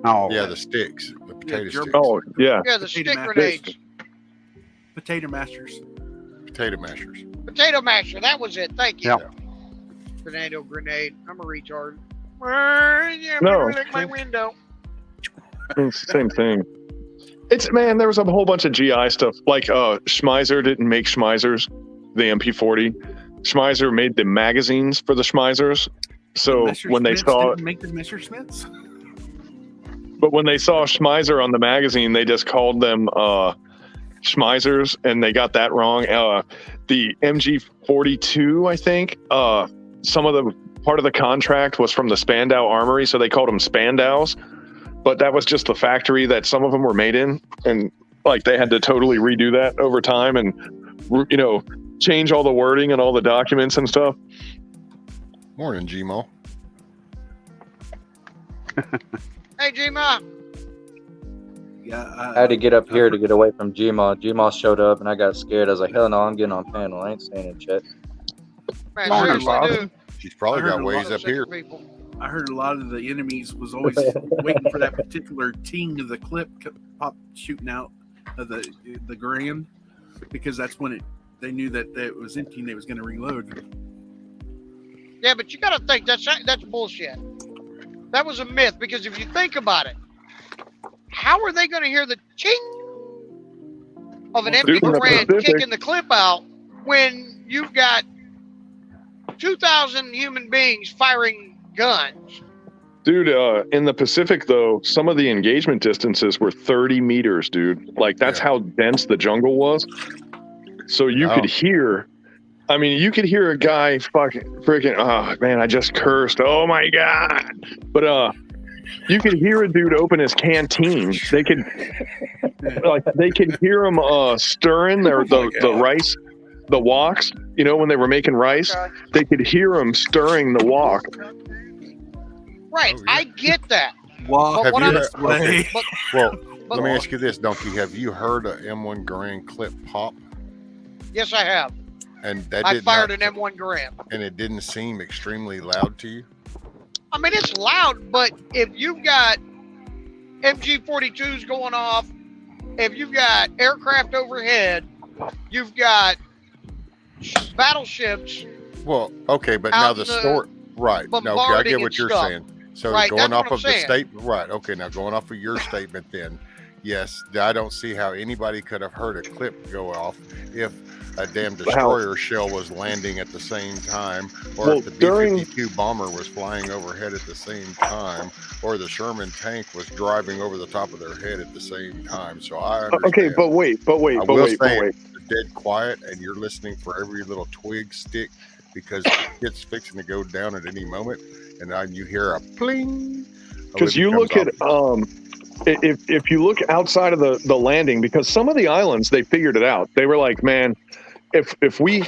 Oh. Yeah, the sticks. The potato sticks. Oh, yeah. Yeah, the stick grenades. Potato mashers. Potato mashers. Potato masher. That was it. Thank you. Yep. Tornado grenade. I'm a retard. No. Lick my window. It's the same thing. It's, man, there was a whole bunch of GI stuff. Like Schmeiser didn't make Schmeisers, the MP40. Schmeiser made the magazines for the Schmeisers. So when they saw it, make the Messerschmitts. But when they saw Schmeiser on the magazine, they just called them Schmeisers, and they got that wrong. The MG42, I think, some of the part of the contract was from the Spandau Armory, so they called them Spandaus. But that was just the factory that some of them were made in, and like they had to totally redo that over time, and you know, change all the wording and all the documents and stuff. Morning, Gmo. Hey, Gmo. Yeah, I had to get up here to get away from Gmo. Gmo showed up, and I got scared. I was like, hell no, I'm getting on panel. I ain't staying in chat. Man, Morning, seriously, Bob. dude. She's probably got ways up here. I heard a lot of the enemies was always waiting for that particular ting of the clip pop shooting out of the Grand, because that's when they knew that it was empty and they was going to reload. Yeah, but you got to think that's bullshit. That was a myth, because if you think about it, how are they going to hear the ching of an empty Grand kicking the clip out when you've got 2,000 human beings firing guns? Dude, in the Pacific, though, some of the engagement distances were 30 meters, dude. Like, that's how dense the jungle was. So you could hear, I mean, you could hear a guy freaking, oh, man, I just cursed. Oh, my God. But you could hear a dude open his canteen. They could hear him stirring the rice, the woks. You know, when they were making rice, they could hear him stirring the wok. Right, I get that. Wow. But what I'm, Well, let me ask you this, Donkey. Have you heard a M1 Garand clip pop? yes, I have. And that I did fired not, an M1 Garand. and it didn't seem extremely loud to you? I mean, it's loud, but if you've got MG-42s going off, if you've got aircraft overhead, you've got battleships. Well, okay, but now the story, right? No, okay, I bombarding get what and you're stuff. saying. So Right, going that's off what I'm of the saying. statement, right? Okay, now going off of your statement, then yes, I don't see how anybody could have heard a clip go off if a damn destroyer shell was landing at the same time, or if the B-52 bomber was flying overhead at the same time, or the Sherman tank was driving over the top of their head at the same time. So I understand. Okay, but wait. It's dead quiet, and you're listening for every little twig stick because it's fixing to go down at any moment, and then you hear a pling. Because you look at if you look outside of the landing, because some of the islands they figured it out. They were like, man, if we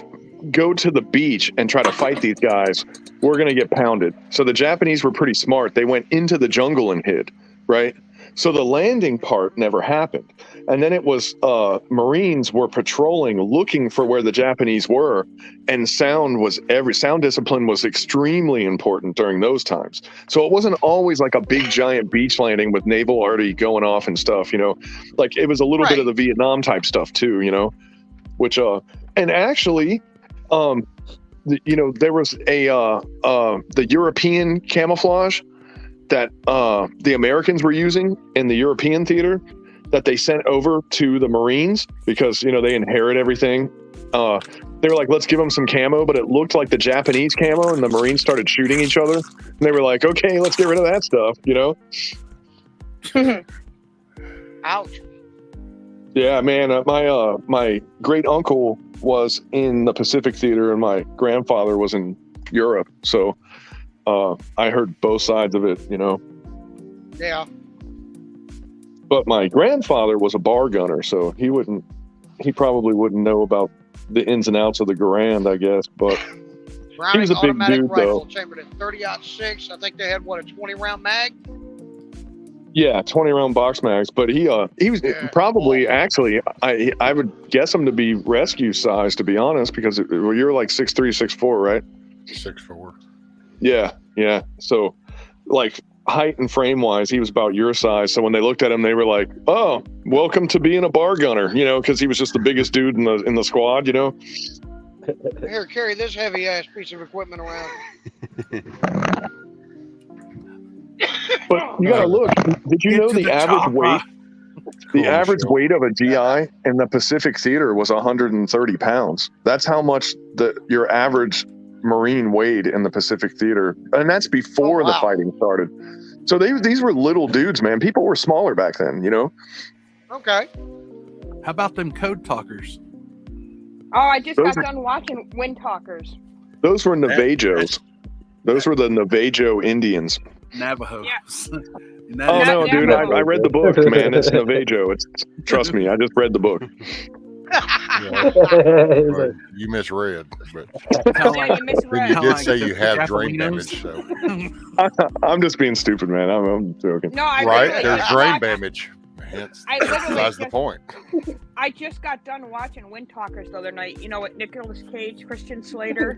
go to the beach and try to fight these guys, we're gonna get pounded. So the Japanese were pretty smart. They went into the jungle and hid, right? So the landing part never happened. And then it was Marines were patrolling, looking for where the Japanese were, and sound discipline was extremely important during those times. So it wasn't always like a big giant beach landing with naval already going off and stuff, you know. Like it was a little bit of the Vietnam type stuff too, you know. Which and actually you know, there was the European camouflage that the Americans were using in the European theater that they sent over to the Marines because, you know, they inherit everything. They were like, let's give them some camo, but it looked like the Japanese camo, and the Marines started shooting each other. And they were like, okay, let's get rid of that stuff, you know? Ouch. Yeah, man, my great uncle was in the Pacific Theater and my grandfather was in Europe. So I heard both sides of it, you know. Yeah. But my grandfather was a bar gunner, so he probably wouldn't know about the ins and outs of the Garand, I guess. But Browning he was a big automatic dude, rifle though. chambered at 30-06. I think they had, what, a 20-round mag? Yeah, 20-round box mags. But he was probably actually I would guess him to be rescue size, to be honest, because you're like 6'3", 6'4", right? 6'4". Yeah. So like height and frame wise, he was about your size. So when they looked at him, they were like, "Oh, welcome to being a bar gunner," you know, because he was just the biggest dude in the squad, you know. Here, carry this heavy ass piece of equipment around. But you gotta look. Did you know the average weight? The average weight of a GI in the Pacific Theater was 130 pounds. That's how much your average Marine weighed in the Pacific Theater, and that's before the fighting started. So these were little dudes, man. People were smaller back then, you know. Okay. How about them code talkers? Oh, I just got done watching Wind Talkers. Those were Navajos. Those were the Navajo Indians. Navajos. Oh no, dude! I read the book, man. It's Navajo. Trust me, I just read the book. Well, you misread, but You misread. you did say you have drain damage. So I'm just being stupid, man. I'm joking. No, I right? really- There's drain damage. Hence, I literally that's the just- point. I just got done watching Wind Talkers the other night. You know, with Nicolas Cage, Christian Slater.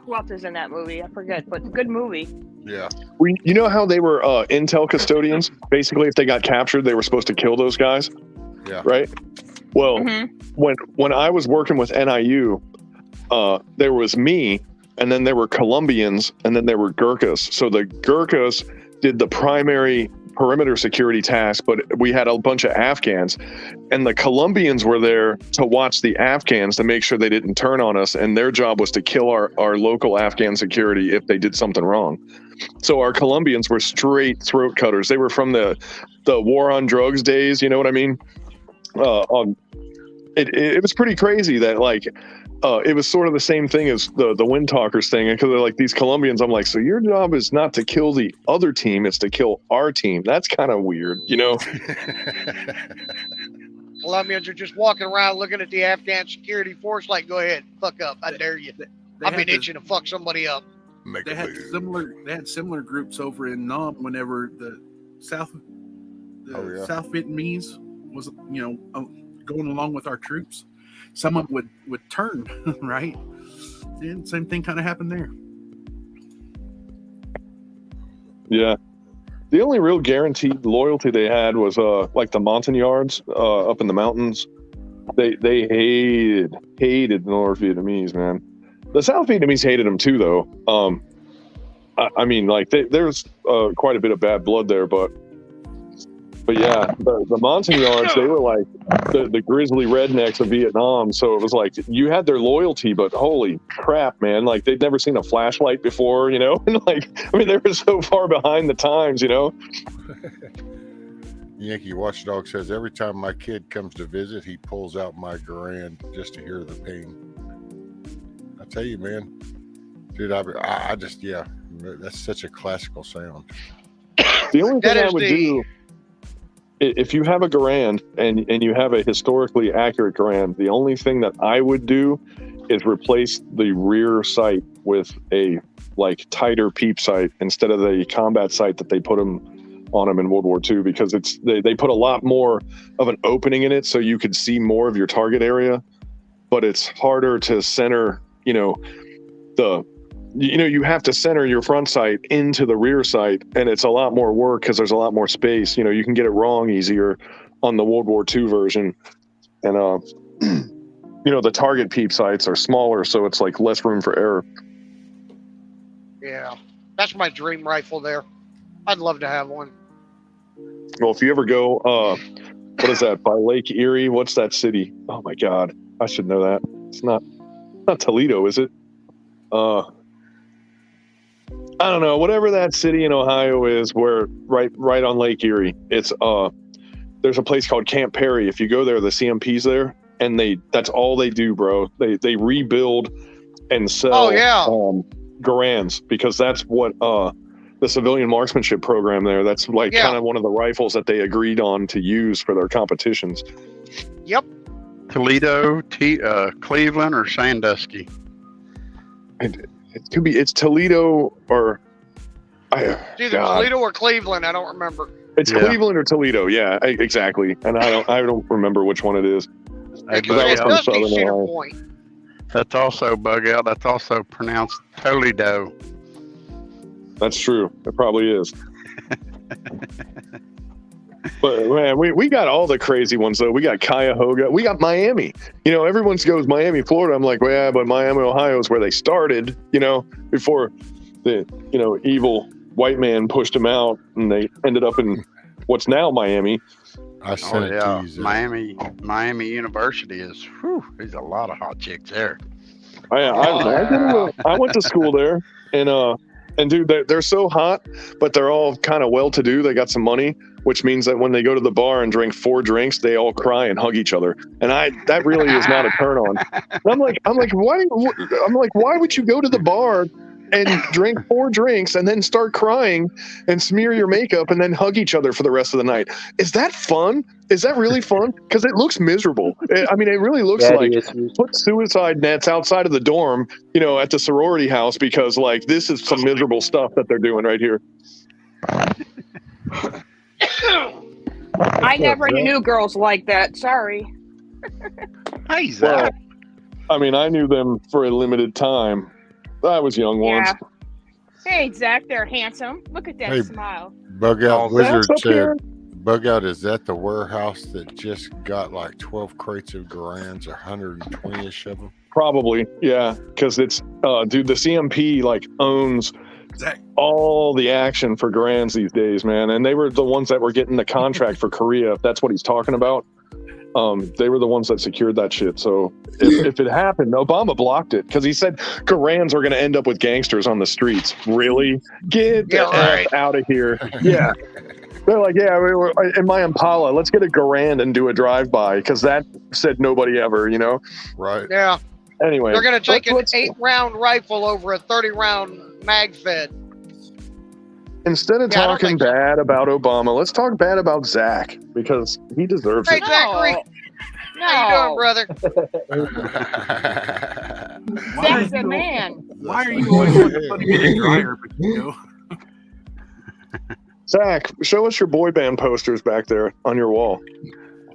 Who else is in that movie? I forget, but good movie. Yeah. You know how they were intel custodians? Basically, if they got captured, they were supposed to kill those guys. Yeah. Right. Well, when I was working with NIU, there was me, and then there were Colombians, and then there were Gurkhas. So the Gurkhas did the primary perimeter security task, but we had a bunch of Afghans, and the Colombians were there to watch the Afghans to make sure they didn't turn on us, and their job was to kill our local Afghan security if they did something wrong. So our Colombians were straight throat cutters. They were from the war on drugs days, you know what I mean? It was pretty crazy that, like, it was sort of the same thing as the Wind Talkers thing, because they're like these Colombians. I'm like, so your job is not to kill the other team, it's to kill our team. That's kind of weird, you know? Colombians are just walking around looking at the Afghan security force like, go ahead, fuck up, I dare you. I've been itching to fuck somebody up. They had similar groups over in Nam whenever the South Vietnamese was, going along with our troops. Someone would turn, right? And same thing kind of happened there. Yeah. The only real guaranteed loyalty they had was like the Montagnards up in the mountains. They hated the North Vietnamese, man. The South Vietnamese hated them too, though. I mean, like there's quite a bit of bad blood there, but yeah, the Montagnards, they were like the grizzly rednecks of Vietnam. So it was like you had their loyalty, but holy crap, man! Like they'd never seen a flashlight before, you know. And like, I mean, they were so far behind the times, you know. Yankee Watchdog says every time my kid comes to visit, he pulls out my Garand just to hear the ping. I tell you, man, dude, I just that's such a classical sound. The only thing I would do, if you have a Garand and you have a historically accurate Garand, the only thing that I would do is replace the rear sight with a like tighter peep sight instead of the combat sight that they put on them in World War II, because they put a lot more of an opening in it so you could see more of your target area, but it's harder to center, you have to center your front sight into the rear sight, and it's a lot more work because there's a lot more space. You can get it wrong easier on the World War II version. And, the target peep sights are smaller, so it's like less room for error. Yeah, that's my dream rifle there. I'd love to have one. Well, if you ever go, what is that, by Lake Erie? What's that city? Oh my God, I should know that. It's not Toledo, is it? I don't know, whatever that city in Ohio is, where right on Lake Erie, it's there's a place called Camp Perry. If you go there, the CMP's there, and that's all they do, bro. They rebuild and sell Garands, because that's what the civilian marksmanship program there, that's like kind of one of the rifles that they agreed on to use for their competitions. Yep. Toledo, Cleveland, or Sandusky? It could be, it's Toledo or it's either Toledo or Cleveland. I don't remember. It's Cleveland or Toledo. Yeah, exactly. And I don't remember which one it is. Point. That's also bug out. That's also pronounced Toledo. That's true. It probably is. But man, we got all the crazy ones though. We got Cuyahoga. We got Miami. Everyone goes Miami, Florida. I'm like, well, yeah, but Miami, Ohio is where they started. Before the evil white man pushed them out, and they ended up in what's now Miami. I sent it to you. Miami University is. There's a lot of hot chicks there. I went to school there, and dude, they're so hot, but they're all kind of well-to-do. They got some money, which means that when they go to the bar and drink 4 drinks, they all cry and hug each other. And that really is not a turn on. And I'm like, why would you go to the bar and drink 4 drinks and then start crying and smear your makeup and then hug each other for the rest of the night? Is that fun? Is that really fun? Because it looks miserable. It really looks like put suicide nets outside of the dorm, at the sorority house, because like this is some miserable stuff that they're doing right here. I never knew girls like that. Sorry. Hey, Zach. Well, I knew them for a limited time. I was young once. Hey, Zach, they're handsome. Look at that smile. Bug Out Wizard said, Bug Out, is that the warehouse that just got like 12 crates of Garands, 120-ish of them? Probably, yeah. Because it's, dude, the CMP like owns all the action for Garands these days, man. And they were the ones that were getting the contract for Korea, if that's what he's talking about. They were the ones that secured that shit. So if it happened, Obama blocked it because he said Garands are going to end up with gangsters on the streets. Really? Get the F out of here. Yeah. They're like, yeah, we're in my Impala, let's get a Garand and do a drive-by, because that said nobody ever, Right. Yeah. Anyway, They're going to take an let's- 8-round rifle over a 30-round mag fed. Instead of Yeah, I don't talking think so. bad about Obama, let's talk bad about Zach because he deserves Hey, it. Zachary. How you doing, brother? Zach's the man. Why are you always putting in a dryer, Pacheco? Zach, show us your boy band posters back there on your wall.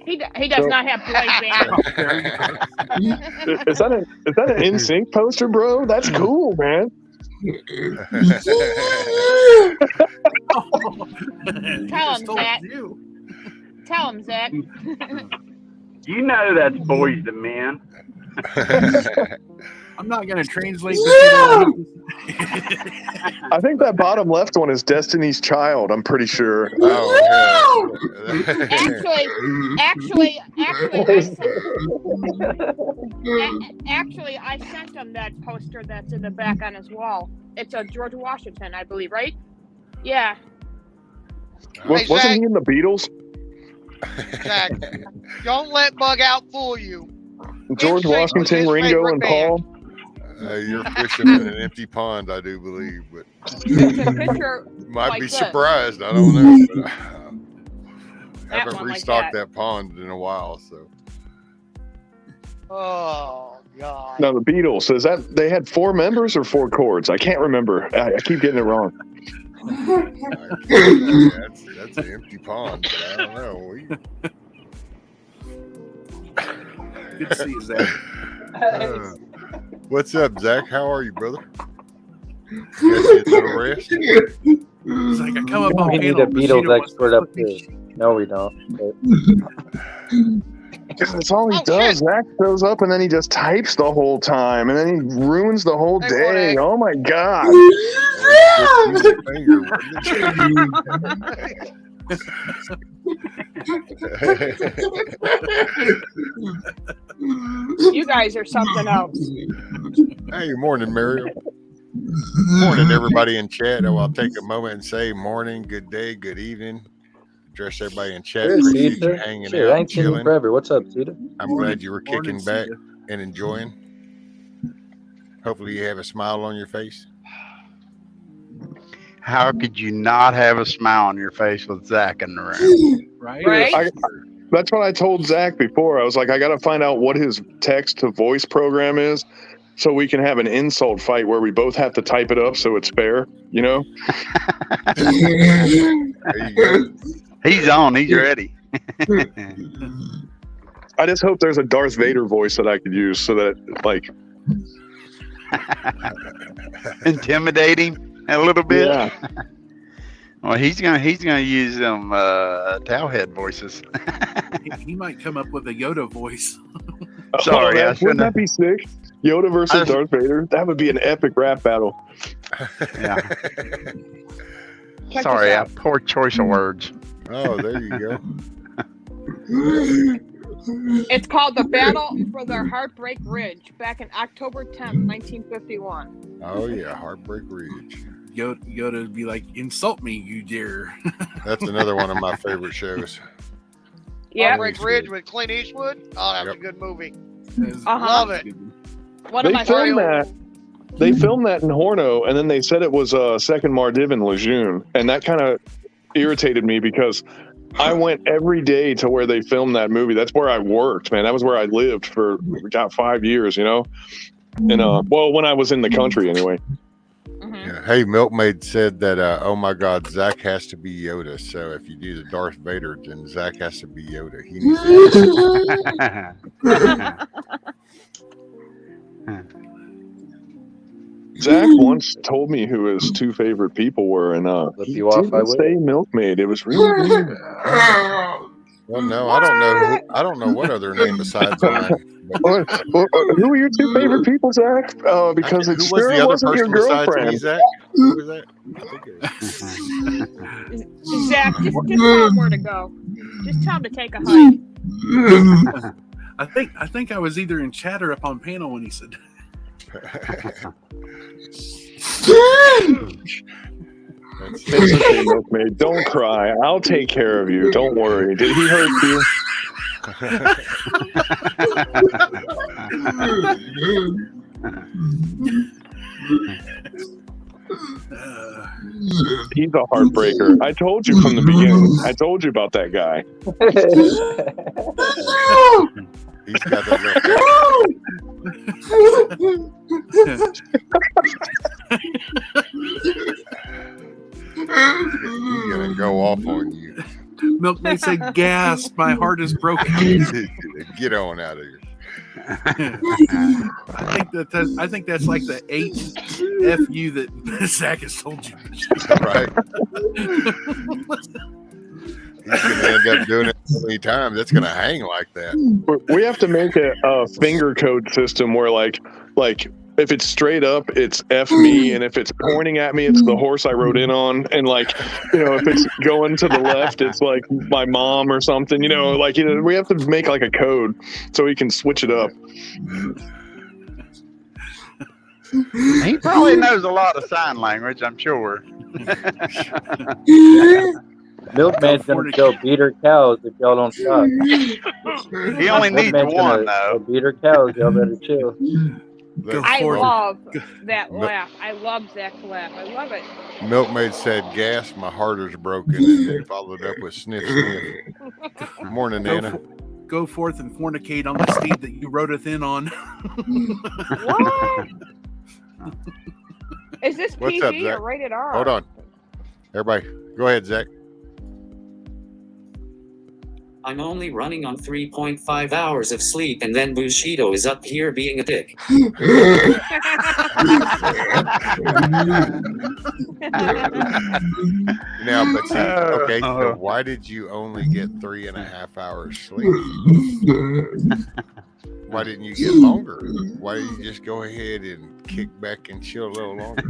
He does So- not have boy band. Is that an NSYNC poster, bro? That's cool, man. Tell him, Zach. Tell him, Zach. You know that's boys to men. I'm not going to translate this. I think that bottom left one is Destiny's Child. I'm pretty sure. Oh, Actually, I sent him that poster that's in the back on his wall. It's a George Washington, I believe, right? Yeah. Hey, Wasn't Zach. he in the Beatles? Zach, don't let Bug Out fool you. George NSYNC was Washington, his Ringo, favorite and band. Paul. You're fishing in an empty pond, I do believe, but It's a picture might like be this. surprised. I don't know. But I haven't one like restocked that. that pond in a while, so. Oh, God. No, the Beatles. Is that they had 4 members or 4 chords? I can't remember. I keep getting it wrong. That's an empty pond, but I don't know. Good to see you, Zach. What's up, Zach? How are you, brother? Got you a little rest? It's like I come up on We need panel. a Beatles expert up here. No, we don't. Because that's all he Oh, does. shit. Zach shows up and then he just types the whole time and then he ruins the whole Hey, day. Warnick. Oh my God. You guys are something else. Hey, morning, Mario. Morning, everybody in chat. Oh, I'll take a moment and say morning, good day, good evening. Address everybody in chat. Sure, Appreciate you Cedar. hanging Sure, I out, ain't seen you chilling. forever. What's up, Cedar? I'm glad you were Morning, kicking back Cedar. and enjoying. Hopefully, you have a smile on your face. How could you not have a smile on your face with Zach in the room? Right? That's what I told Zach before. I was like, I got to find out what his text to voice program is so we can have an insult fight where we both have to type it up so it's fair, you know? There you go. He's on. He's ready. I just hope there's a Darth Vader voice that I could use so that, like, Intimidate him a little bit. yeah. Well, he's gonna use them towelhead voices. He might come up with a Yoda voice. Sorry, I wouldn't shouldn't that have. be sick? Yoda versus I- Darth Vader? That would be an epic rap battle. Yeah. Check Sorry, this I out. poor choice of words. Oh, there you go. It's called the Battle for the Heartbreak Ridge back in October 10th, 1951. Oh, yeah, Heartbreak Ridge. Yoda would be like, insult me, you dare. That's another one of my favorite shows. Yeah. Heartbreak Ridge with Clint Eastwood. Oh, that was Yep. a good movie. Uh-huh. Love it. One of They my filmed favorite. that. They filmed that in Horno, and then they said it was second Mardiv in Lejeune, and that kind of irritated me because I went every day to where they filmed that movie. That's where I worked, man. That was where I lived for 5 years, you know. And well, when I was in the country, anyway. Yeah. Hey, Milkmaid said that, oh my God, Zach has to be Yoda. So if you do the Darth Vader, then Zach has to be Yoda. He needs to Zach once told me who his 2 favorite people were, and Flip he you off, I didn't will. say Milkmaid. It was really weird. Well, no, I don't know what other name besides mine. But Who are your 2 favorite people, Zach? Because it who was sure the other wasn't your person besides me, girlfriend. Zach? Who was that? I think it was. Zach, just tell him where to go. Just tell him to take a hike. I think I was either in chat or up on panel when he said It's okay, Milkmaid. Don't cry. I'll take care of you. Don't worry. Did he hurt you? He's a heartbreaker. I told you from the beginning. I told you about that guy. He's got that He's gonna go off on you. Milkmaid said, "Gas! My heart is broken." Get on out of here. I think that's like the 8th FU that Zach has told you. Right. He's gonna end up doing it so many times. It's gonna hang like that. We have to make a finger code system where like if it's straight up, it's F me, and if it's pointing at me, it's the horse I rode in on, and like, you know, if it's going to the left, it's like my mom or something, you know, like, you know, we have to make like a code so we can switch it up. He probably knows a lot of sign language, I'm sure. Milkman's gonna go beat her cows if y'all don't stop. He only needs one, though. Beat her cows, y'all better chill. I love that laugh. I love Zach's laugh. I love it. Milkmaid said, "Gas, my heart is broken," and then followed up with sniff, sniff. Good morning, Nana. Go forth and fornicate on the steed that you rodeth in on. What? Is this What's PG up, Zach? or rated R? Hold on. Everybody, go ahead, Zach. I'm only running on 3.5 hours of sleep, and then Bushido is up here being a dick. Now, but see, okay, so why did you only get 3.5 hours sleep? Why didn't you get longer? Why didn't you just go ahead and kick back and chill a little longer?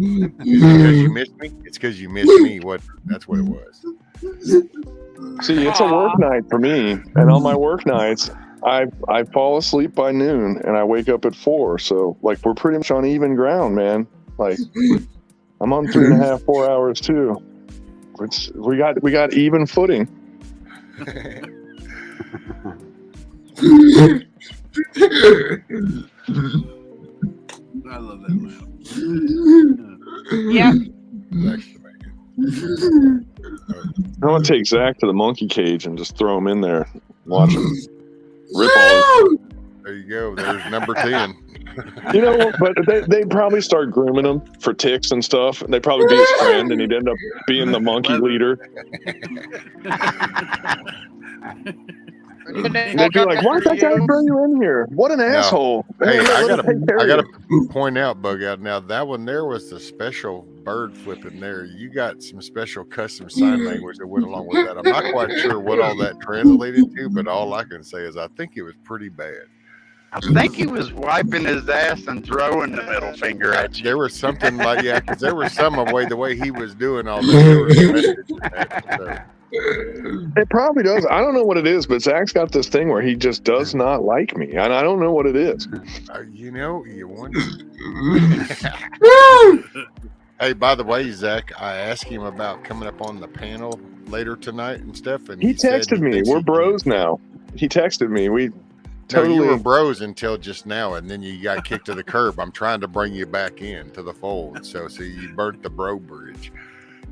Is it because you missed me? It's because you missed me. That's what it was. See, it's a work night for me, and on my work nights, I fall asleep by noon and I wake up at 4. So like we're pretty much on even ground, man. Like I'm on 3.5, 4 hours too. We got even footing. I love that laugh. Yeah. I'm gonna take Zach to the monkey cage and just throw him in there. Watch him rip all. There you go. There's number 10. You know, but they'd probably start grooming him for ticks and stuff. And they'd probably be his friend, and he'd end up being the monkey leader. And they'd be like, "Why did that guy bring you in here? What an asshole!" Hey, Let I him take care of gotta you. point out, Bug Out. Now that one there was the special bird flipping there. You got some special custom sign language that went along with that. I'm not quite sure what all that translated to, but all I can say is I think it was pretty bad. I think he was wiping his ass and throwing the middle finger at you. There was something like, yeah, because there was some way the way he was doing all this. There was a message in that, so. It probably does. I don't know what it is, but Zach's got this thing where he just does not like me, and I don't know what it is. You know, you wonder. Hey, by the way, Zach, I asked him about coming up on the panel later tonight and stuff, and He texted me. We're bros now. He texted me. We totally. No, you were bros until just now, and then you got kicked to the curb. I'm trying to bring you back in to the fold. So you burnt the bro bridge.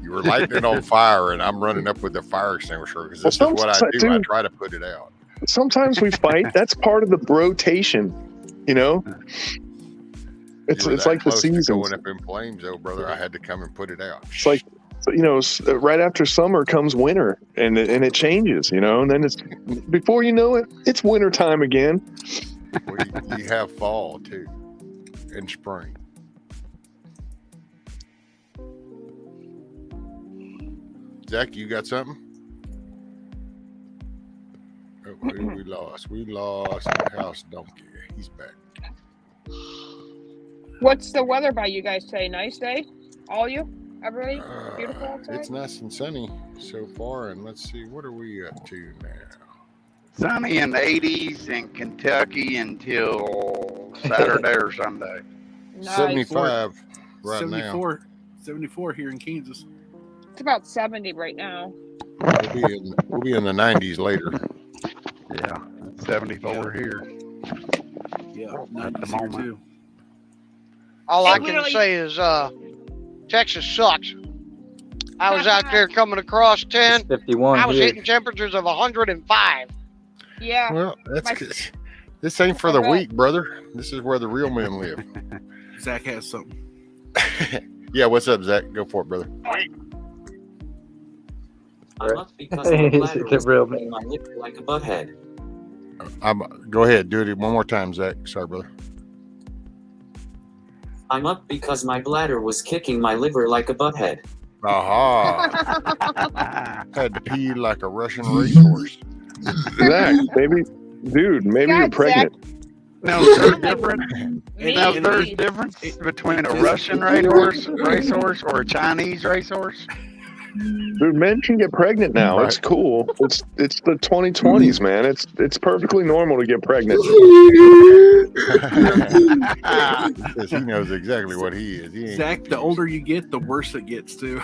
You were lighting it on fire, and I'm running up with the fire extinguisher because this is what I do. I try to put it out. Sometimes we fight. That's part of the rotation, you know. It's like the seasons. Going up in flames, though, brother. I had to come and put it out. It's like, you know, right after summer comes winter, and it changes, you know, and then it's before you know it, it's winter time again. Well, you have fall too, and spring. Zach, you got something? Oh, we lost. We lost House Donkey. He's back. What's the weather by you guys say? Nice day? All you? Everybody? Beautiful outside? It's nice and sunny so far, and let's see, what are we up to now? Sunny in the 80s in Kentucky until Saturday or Sunday. Nice. 75 right 74, now. 74 here in Kansas. It's about 70 right now. We'll be in the 90s later. 74 here. Yeah, At the 90s here moment. too. All It I can literally- say is Texas sucks. I was out there coming across 10. 51 I was here. hitting temperatures of 105. Yeah. Well, that's My- good. This ain't for I the bet. weak, brother. This is where the real men live. Zach has something. Yeah, what's up, Zach? Go for it, brother. I'm up because my bladder The was real kicking my liver like a butthead. Go ahead, do it one more time, Zach. Sorry, brother. I'm up because my bladder was kicking my liver like a butthead. Aha! Had to pee like a Russian racehorse. Zach, maybe, dude, maybe you're God, pregnant. Now, is there a difference? Me. Now, there's a difference between a Russian racehorse or a Chinese racehorse? Dude, men can get pregnant now. It's Right. cool. It's the 2020s, man. It's perfectly normal to get pregnant. Because he knows exactly what he is. He ain't Zach, the confused. older you get, the worse it gets too.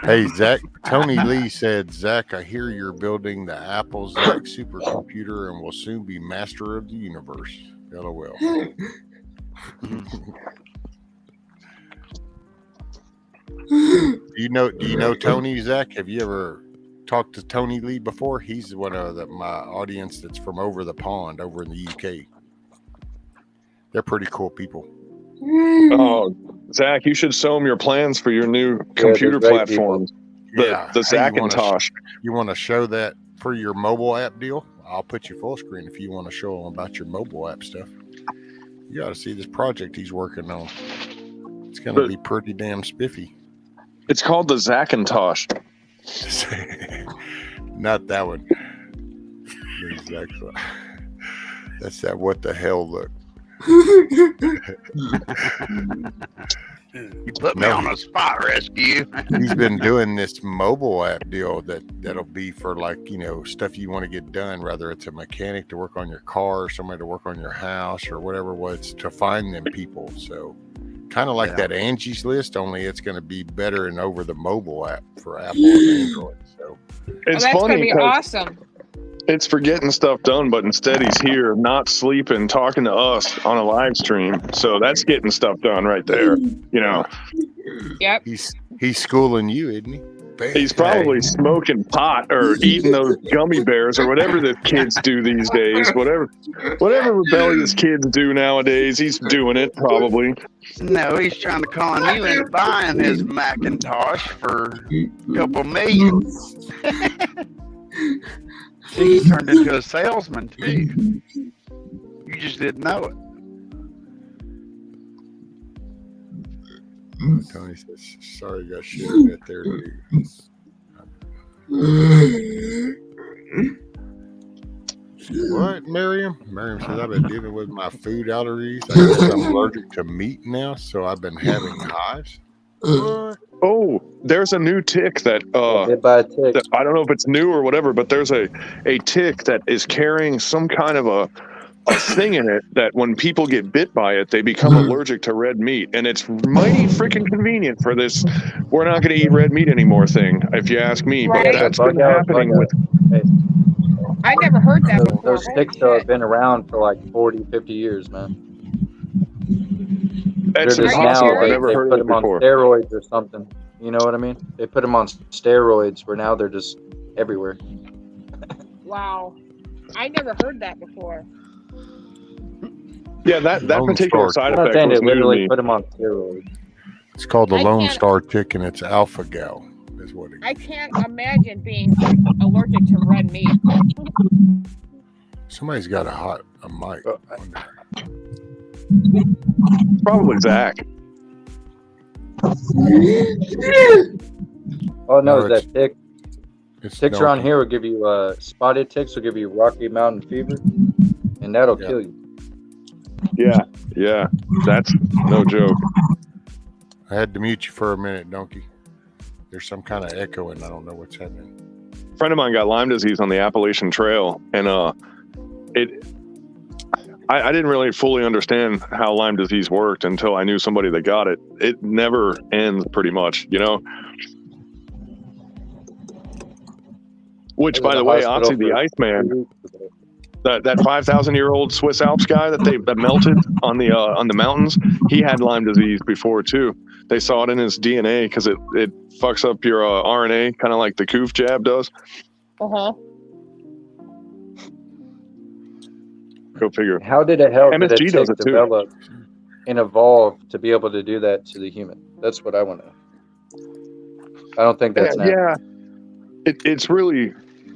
Hey, Zach. Tony Lee said, Zach, I hear you're building the Apple Zach supercomputer and will soon be master of the universe. LOL. Do you know Tony, Zach? Have you ever talked to Tony Lee before? He's one of my audience that's from over the pond over in the UK. They're pretty cool people. Oh, Zach, you should show them your plans for your new computer great platforms. Yeah. The Hey, Zackintosh. You want to show that for your mobile app deal? I'll put you full screen if you want to show them about your mobile app stuff. You got to see this project he's working on. It's going to be pretty damn spiffy. It's called the Zackintosh. Not that one. Exactly. That's that what the hell look. You put me on the spot, Rescue. He's been doing this mobile app deal that'll be for stuff you want to get done, whether it's a mechanic to work on your car or somebody to work on your house or whatever, was to find them people. So kind of like that Angie's List, only it's going to be better and over the mobile app for Apple and Android. So It's that's funny gonna be 'cause awesome. it's for getting stuff done, but instead he's here, not sleeping, talking to us on a live stream. So that's getting stuff done right there. You know, Yep. he's schooling you, isn't he? he's probably smoking pot or eating those gummy bears or whatever the kids do these days. Whatever rebellious kids do nowadays, he's doing it probably. No, he's trying to con you into buying his Macintosh for a couple million. See, he turned into a salesman too. You just didn't know it. Tony says, sorry, got shit a bit there, dude. What, Miriam? Miriam says, I've been dealing with my food allergies. I guess I'm allergic to meat now, so I've been having hives. What? Oh, there's a new tick that that- I don't know if it's new or whatever, but there's a tick that is carrying some kind of a thing in it that when people get bit by it, they become allergic to red meat, and it's mighty freaking convenient for this "we're not going to eat red meat anymore" thing, if you ask me. Right. But that's been happening with. I never heard that before. Those Holy sticks have been around for like 40, 50 years, man. That's They're just impossible. now I never they heard put of it them on before. steroids or something. You know what I mean? They put them on steroids where now they're just everywhere. Wow. I never heard that before. Yeah, that Lone particular Star side tick. I'm not effect saying they was new to literally me. put them on steroids. It's called the I Lone can't- Star tick, and it's alpha gal, is what it is. I can't imagine being allergic to red meat. Somebody's got a mic. Probably Zach. Oh no, No, is that tick? It's Ticks around donkey. here will give you spotted ticks will give you Rocky Mountain fever, and that'll kill you. Yeah, that's no joke. I had to mute you for a minute, Donkey. There's some kind of echo, and I don't know what's happening. A friend of mine got Lyme disease on the Appalachian Trail, and I didn't really fully understand how Lyme disease worked until I knew somebody that got it. It never ends, pretty much, you know. Which, I was by in the the way, hospital Otzi the for Iceman, 2 weeks ago. That 5,000-year-old Swiss Alps guy that melted on the mountains, he had Lyme disease before too. They saw it in his DNA because it fucks up your RNA, kind of like the Coof jab does. Go figure. How did it help that MSG it does it too. develop and evolve to be able to do that to the human? That's what I want to know. I don't think that's natural. Yeah, it's really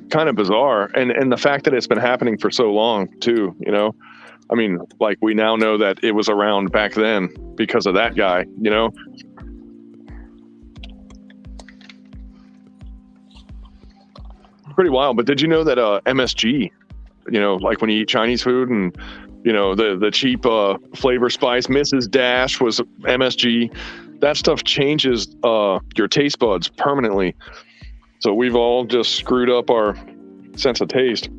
kind of bizarre, and the fact that it's been happening for so long too. You know, I mean, like we now know that it was around back then because of that guy. You know. Pretty wild. But did you know that MSG, you know, like when you eat Chinese food and, you know, the cheap flavor spice, Mrs. Dash was MSG. That stuff changes your taste buds permanently. So we've all just screwed up our sense of taste.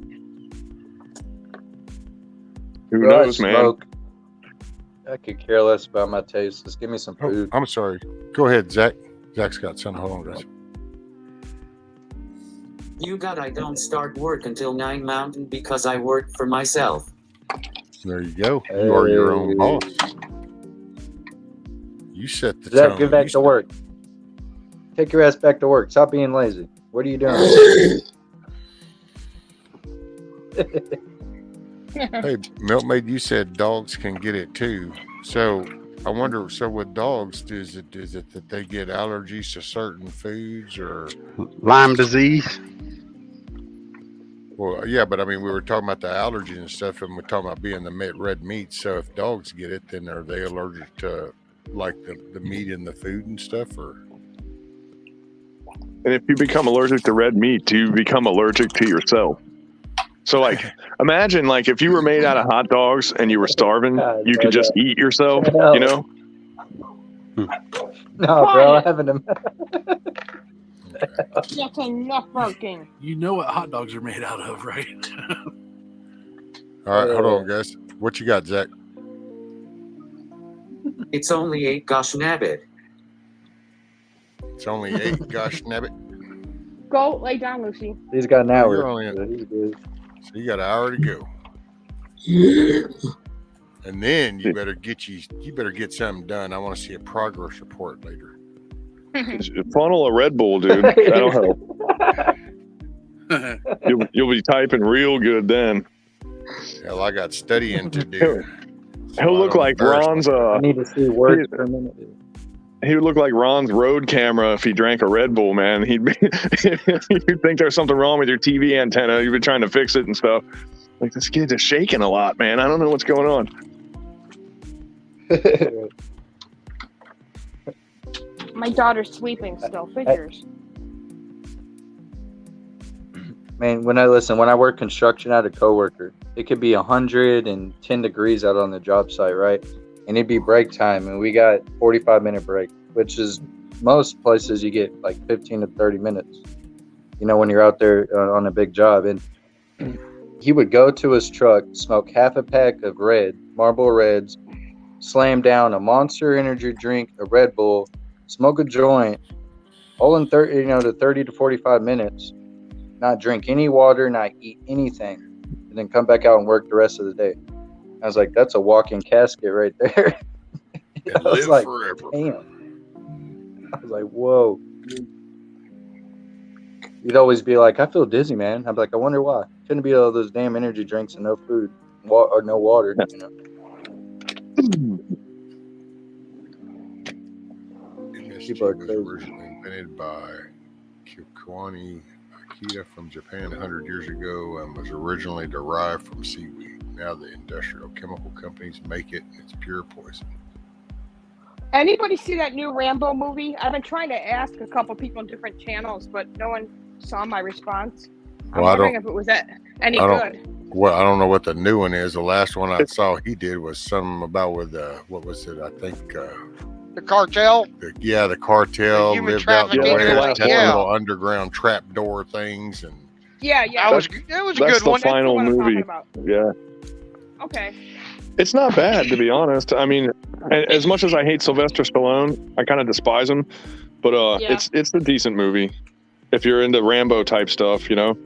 Who knows, man? I could care less about my taste. Just give me some food. I'm sorry. Go ahead, Zach. Zach's got something. Hold on, guys. I don't start work until 9 Mountain because I work for myself. There you go. You are your own boss. You set the Zach, tone. get back to work. Take your ass back to work. Stop being lazy. What are you doing? Hey, Milkmaid, you said dogs can get it too. So I wonder. So with dogs, is it that they get allergies to certain foods or Lyme disease? Well, yeah, but I mean, we were talking about the allergies and stuff, and we're talking about being the red meat. So if dogs get it, then are they allergic to like the meat in the food and stuff, or? And if you become allergic to red meat, do you become allergic to yourself? So, like, imagine, like, if you were made out of hot dogs and you were starving, you could just eat yourself, you know? No, bro, I haven't. That's enough barking. You know what hot dogs are made out of, right? All right, hold on, guys. What you got, Zach? It's only 8 gosh nabbit. It's only 8 gosh nabbit. Go lay down, Lucy. He's got an hour. So you got an hour to go. And then you better get something done. I want to see a progress report later. Funnel a Red Bull, dude. That'll help. You'll be typing real good then. Hell, I got studying to do. He'll look like Ron's. I need to see words per minute. He would look like Ron's road camera if he drank a Red Bull, man. You'd think there's something wrong with your TV antenna. You've been trying to fix it and stuff. Like, this kid is shaking a lot, man. I don't know what's going on. My daughter's sleeping still. Figures. Man, when I work construction, I had a coworker. It could be 110 degrees out on the job site, right? And it'd be break time, and we got 45-minute break, which is most places you get like 15 to 30 minutes, you know, when you're out there on a big job. And he would go to his truck, smoke half a pack of Marlboro Reds, slam down a Monster Energy drink, a Red Bull, smoke a joint, all in 30 to 45 minutes, not drink any water, not eat anything, and then come back out and work the rest of the day. I was like, that's a walking casket right there. I was like, forever. Damn. I was like, whoa. You'd always be like, I feel dizzy, man. I'd be like, I wonder why. Couldn't be all those damn energy drinks and no food or no water, you know. People was originally invented by Kiwani Akita from Japan 100 years ago and was originally derived from seaweed. Now the industrial chemical companies make it, and it's pure poison. Anybody see that new Rambo movie? I've been trying to ask a couple people on different channels, but no one saw my response. I'm wondering if it was any good. Well, I don't know what the new one is. The last one I saw he did was something about with what was it? I think the cartel. The cartel lived out in the way of little underground trapdoor things and. Yeah. It was a good one. That's the final movie. Yeah. Okay. It's not bad, to be honest. I mean, as much as I hate Sylvester Stallone, I kind of despise him. But it's a decent movie if you're into Rambo type stuff, you know.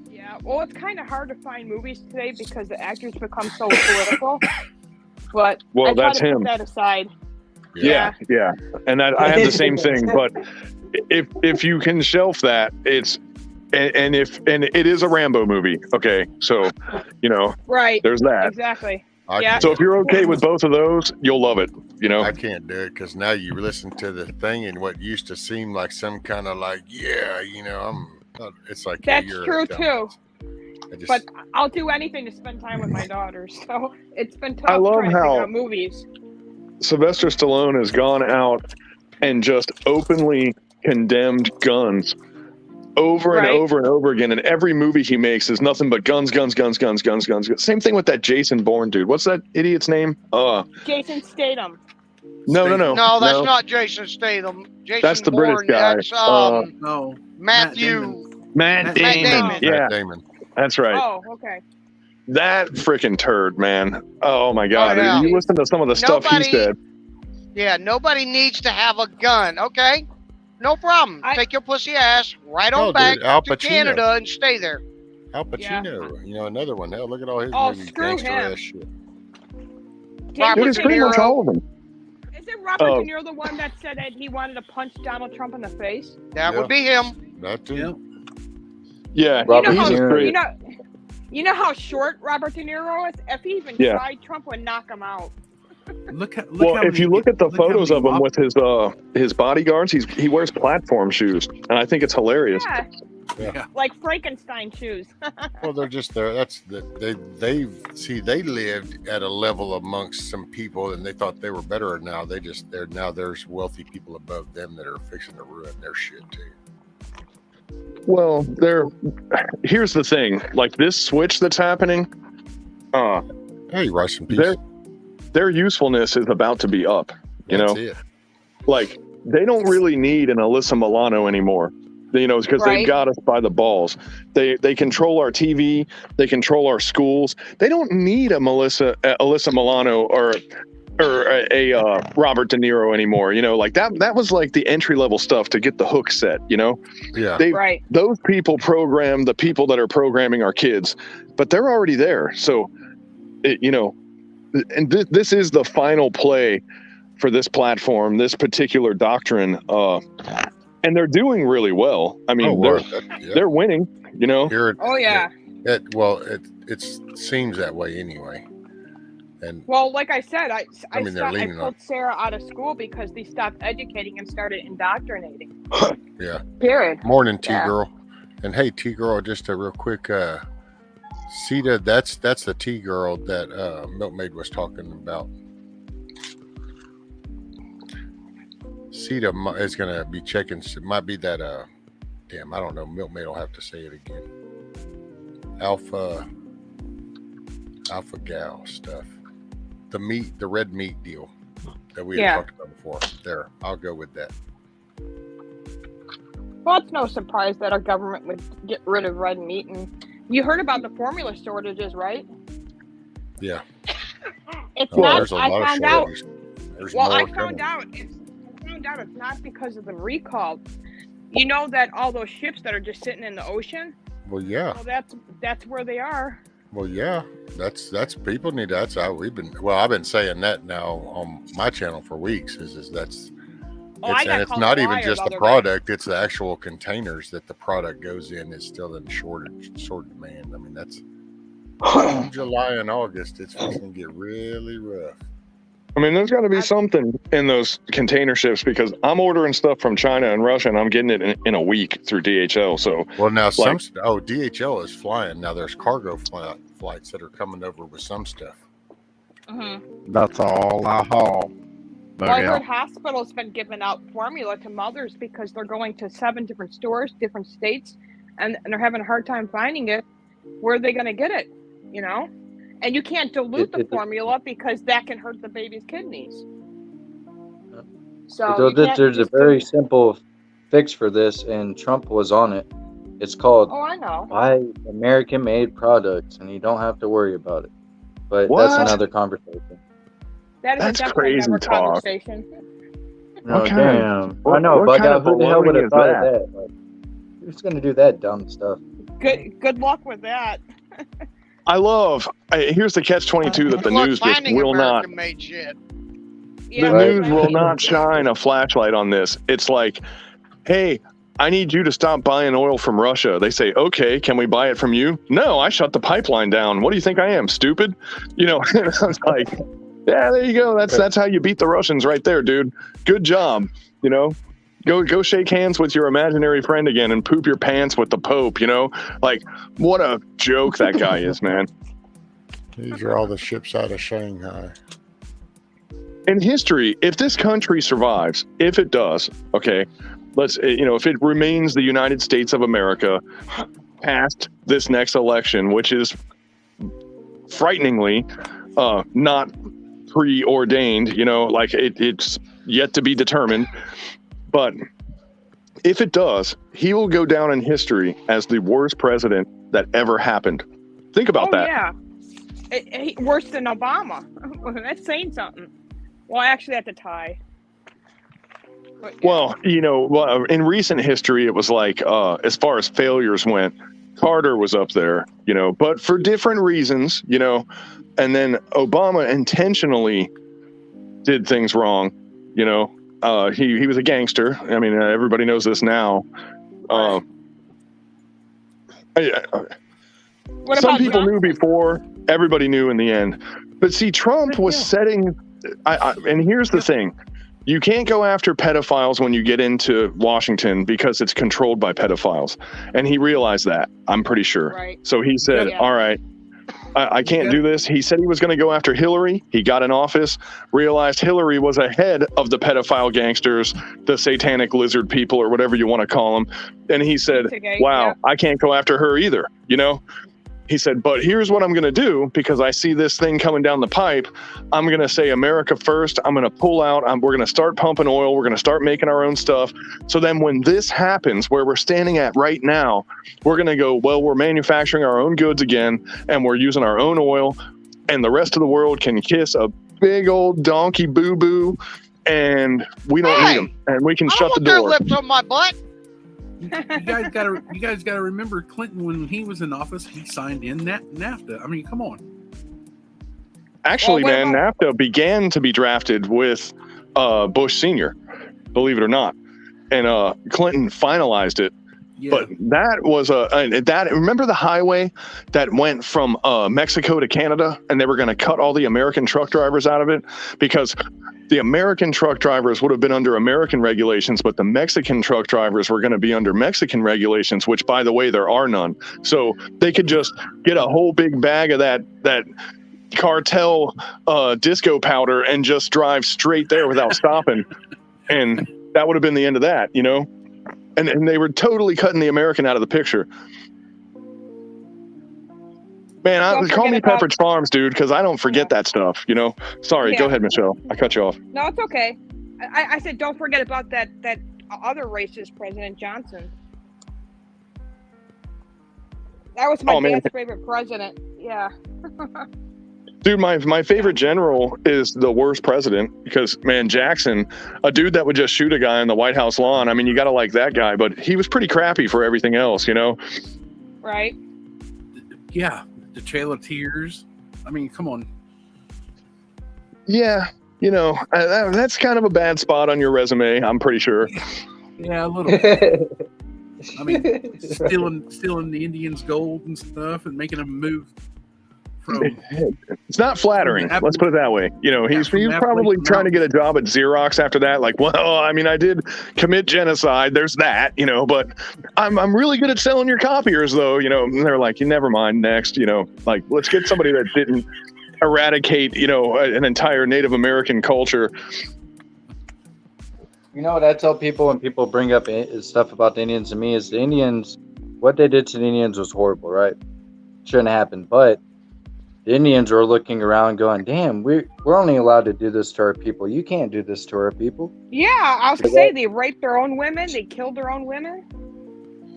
Yeah. well, it's kind of hard to find movies today because the actors become so political. But Well, I try that's to him. put that aside. Yeah. And that I have the same thing. But if you can shelf that, it's and it is a Rambo movie. Okay, so Right. there's that. Exactly. So if you're okay with both of those, you'll love it. I can't do it because now you listen to the thing and what used to seem like some kind of like, it's like That's you're true a dumbass. too. But I'll do anything to spend time with my daughters. So it's been tough I love trying to pick how out movies. Sylvester Stallone has gone out and just openly condemned guns over and over and over again. And every movie he makes is nothing but guns, guns, guns, guns, guns, guns. Same thing with that Jason Bourne dude. What's that idiot's name? Jason Statham. No. No, that's not Jason Statham. Jason That's the Bourne, British guy. That's No. Matthew. Matt Damon. Yeah. Matt Damon. That's right. Oh, okay. That freaking turd, man. Oh my God. Oh, yeah. You listen to some of the stuff he said. Yeah, nobody needs to have a gun. Okay, no problem. Take your pussy ass right on back to Canada and stay there. Al Pacino, another one. Hell, look at all his Oh, movies, screw gangster him. ass shit. Robert It's De pretty much Niro. all of them. Is it Robert De Niro the one that said that he wanted to punch Donald Trump in the face? That would be him. That too. Yeah, You know how short Robert De Niro is? If he even tried, Trump would knock him out. If you look at the photos of him with his bodyguards, he wears platform shoes, and I think it's hilarious. Yeah. Like Frankenstein shoes. Well, they're just there. They lived at a level amongst some people, and they thought they were better. Now there's wealthy people above them that are fixing to ruin their shit too. Well, here's the thing. Like this switch that's happening. Hey, rice and peace. Their usefulness is about to be up. That's it. Like they don't really need an Alyssa Milano anymore. Because they've got us by the balls. They control our TV. They control our schools. They don't need a Alyssa Milano or a Robert De Niro anymore. Like that was like the entry level stuff to get the hook set. Yeah. Those people program the people that are programming our kids, but they're already there. So, and this is the final play for this platform, this particular doctrine. And they're doing really well. I mean, they're winning, Oh yeah. It seems that way anyway. And well, like I said, I leaning pulled Sarah out of school because they stopped educating and started indoctrinating. Yeah. Period. Morning, T-Girl. And hey, T-Girl, just a real quick, Sita, that's the T-Girl that Milkmaid was talking about. Sita is going to be checking. It might be that, I don't know. Milkmaid will have to say it again. Alpha gal stuff. The red meat deal that we had talked about before. There, I'll go with that. Well, it's no surprise that our government would get rid of red meat. And you heard about the formula shortages, right? Yeah. It's not. There's a lot of shortages. I found out it's not because of the recall. You know that all those ships that are just sitting in the ocean? Well, yeah. Well, that's where they are. Well, yeah. That's people need. That's how we've been. Well, I've been saying that now on my channel for weeks. It's not even just the product; it's the actual containers that the product goes in is still in short demand. I mean, that's July and August. It's going to get really rough. I mean, there's got to be something in those container ships because I'm ordering stuff from China and Russia, and I'm getting it in a week through DHL. So, well, now DHL is flying now. There's cargo flights that are coming over with some stuff. Mm-hmm. That's all I haul. Well, I heard hospitals been giving out formula to mothers because they're going to 7 different stores, different states, and they're having a hard time finding it. Where are they going to get it? And you can't dilute the formula because that can hurt the baby's kidneys. So there's a very simple fix for this, and Trump was on it. It's called buy American-made products, and you don't have to worry about it. But that's another conversation. That's crazy talk. Conversation. No, damn. I know, but who the hell would have thought of that? Like, who's going to do that dumb stuff? Good luck with that. Here's the catch-22 that the Good luck news just finding will not. American-made shit. Yeah, The that's news what I will mean. not shine a flashlight on this. It's like, hey, I need you to stop buying oil from Russia. They say, okay, can we buy it from you? No, I shut the pipeline down. What do you think I am, stupid? You know, I was like, yeah, there you go. That's how you beat the Russians right there, dude. Good job. You know, go shake hands with your imaginary friend again and poop your pants with the Pope. You know, like what a joke that guy is, man. These are all the ships out of Shanghai. In history, if this country survives, if it does, okay, if it remains the United States of America past this next election, which is frighteningly not preordained, like it's yet to be determined. But if it does, he will go down in history as the worst president that ever happened. Think about that. Yeah. Worse than Obama. That's saying something. Well, actually, that's a tie. But, yeah. Well, in recent history, it was like, as far as failures went, Carter was up there, but for different reasons, and then Obama intentionally did things wrong, he was a gangster. I mean, everybody knows this now. What Some about people Johnson? knew before, everybody knew in the end. But see, Trump was setting, and here's the thing. You can't go after pedophiles when you get into Washington because it's controlled by pedophiles. And he realized that, I'm pretty sure. Right. So he said, all right, I can't do this. He said he was going to go after Hillary. He got in office, realized Hillary was ahead of the pedophile gangsters, the satanic lizard people, or whatever you want to call them. And he said, wow, I can't go after her either, He said, but here's what I'm going to do because I see this thing coming down the pipe. I'm going to say America first. I'm going to pull out. We're going to start pumping oil. We're going to start making our own stuff. So then when this happens, where we're standing at right now, we're going to go, well, we're manufacturing our own goods again, and we're using our own oil, and the rest of the world can kiss a big old donkey boo-boo, and we don't need them, and we can shut the door. Lips on my butt. You guys gotta remember Clinton when he was in office. He signed in NAFTA. I mean, come on. Actually, NAFTA began to be drafted with Bush Sr., believe it or not, and Clinton finalized it. Yeah. But that was remember the highway that went from Mexico to Canada, and they were going to cut all the American truck drivers out of it because the American truck drivers would have been under American regulations, but the Mexican truck drivers were going to be under Mexican regulations, which, by the way, there are none. So they could just get a whole big bag of that cartel disco powder and just drive straight there without stopping. And that would have been the end of that, And they were totally cutting the American out of the picture. Man, call me Pepperidge Farms, dude, because I don't forget that stuff, Sorry, go ahead, Michelle. I cut you off. No, it's okay. I said don't forget about that other racist President Johnson. That was my dad's favorite president. Yeah. Dude, my favorite general is the worst president because, man, Jackson, a dude that would just shoot a guy on the White House lawn. I mean, you got to like that guy, but he was pretty crappy for everything else, Right. Yeah. The Trail of Tears. I mean, come on. Yeah. That's kind of a bad spot on your resume, I'm pretty sure. Yeah, a little bit. I mean, stealing the Indians' gold and stuff and making them move. It's not flattering. Let's put it that way. He's probably trying to get a job at Xerox after that. Like, well, I mean, I did commit genocide. There's that, but I'm really good at selling your copiers, though. And they're like, you never mind. Next, like let's get somebody that didn't eradicate, an entire Native American culture. What I tell people when people bring up stuff about the Indians to me is the Indians, what they did to the Indians was horrible, right? Shouldn't happen, but the Indians were looking around going, damn, we're only allowed to do this to our people. You can't do this to our people. Yeah, I was going to say, they raped their own women. They killed their own women.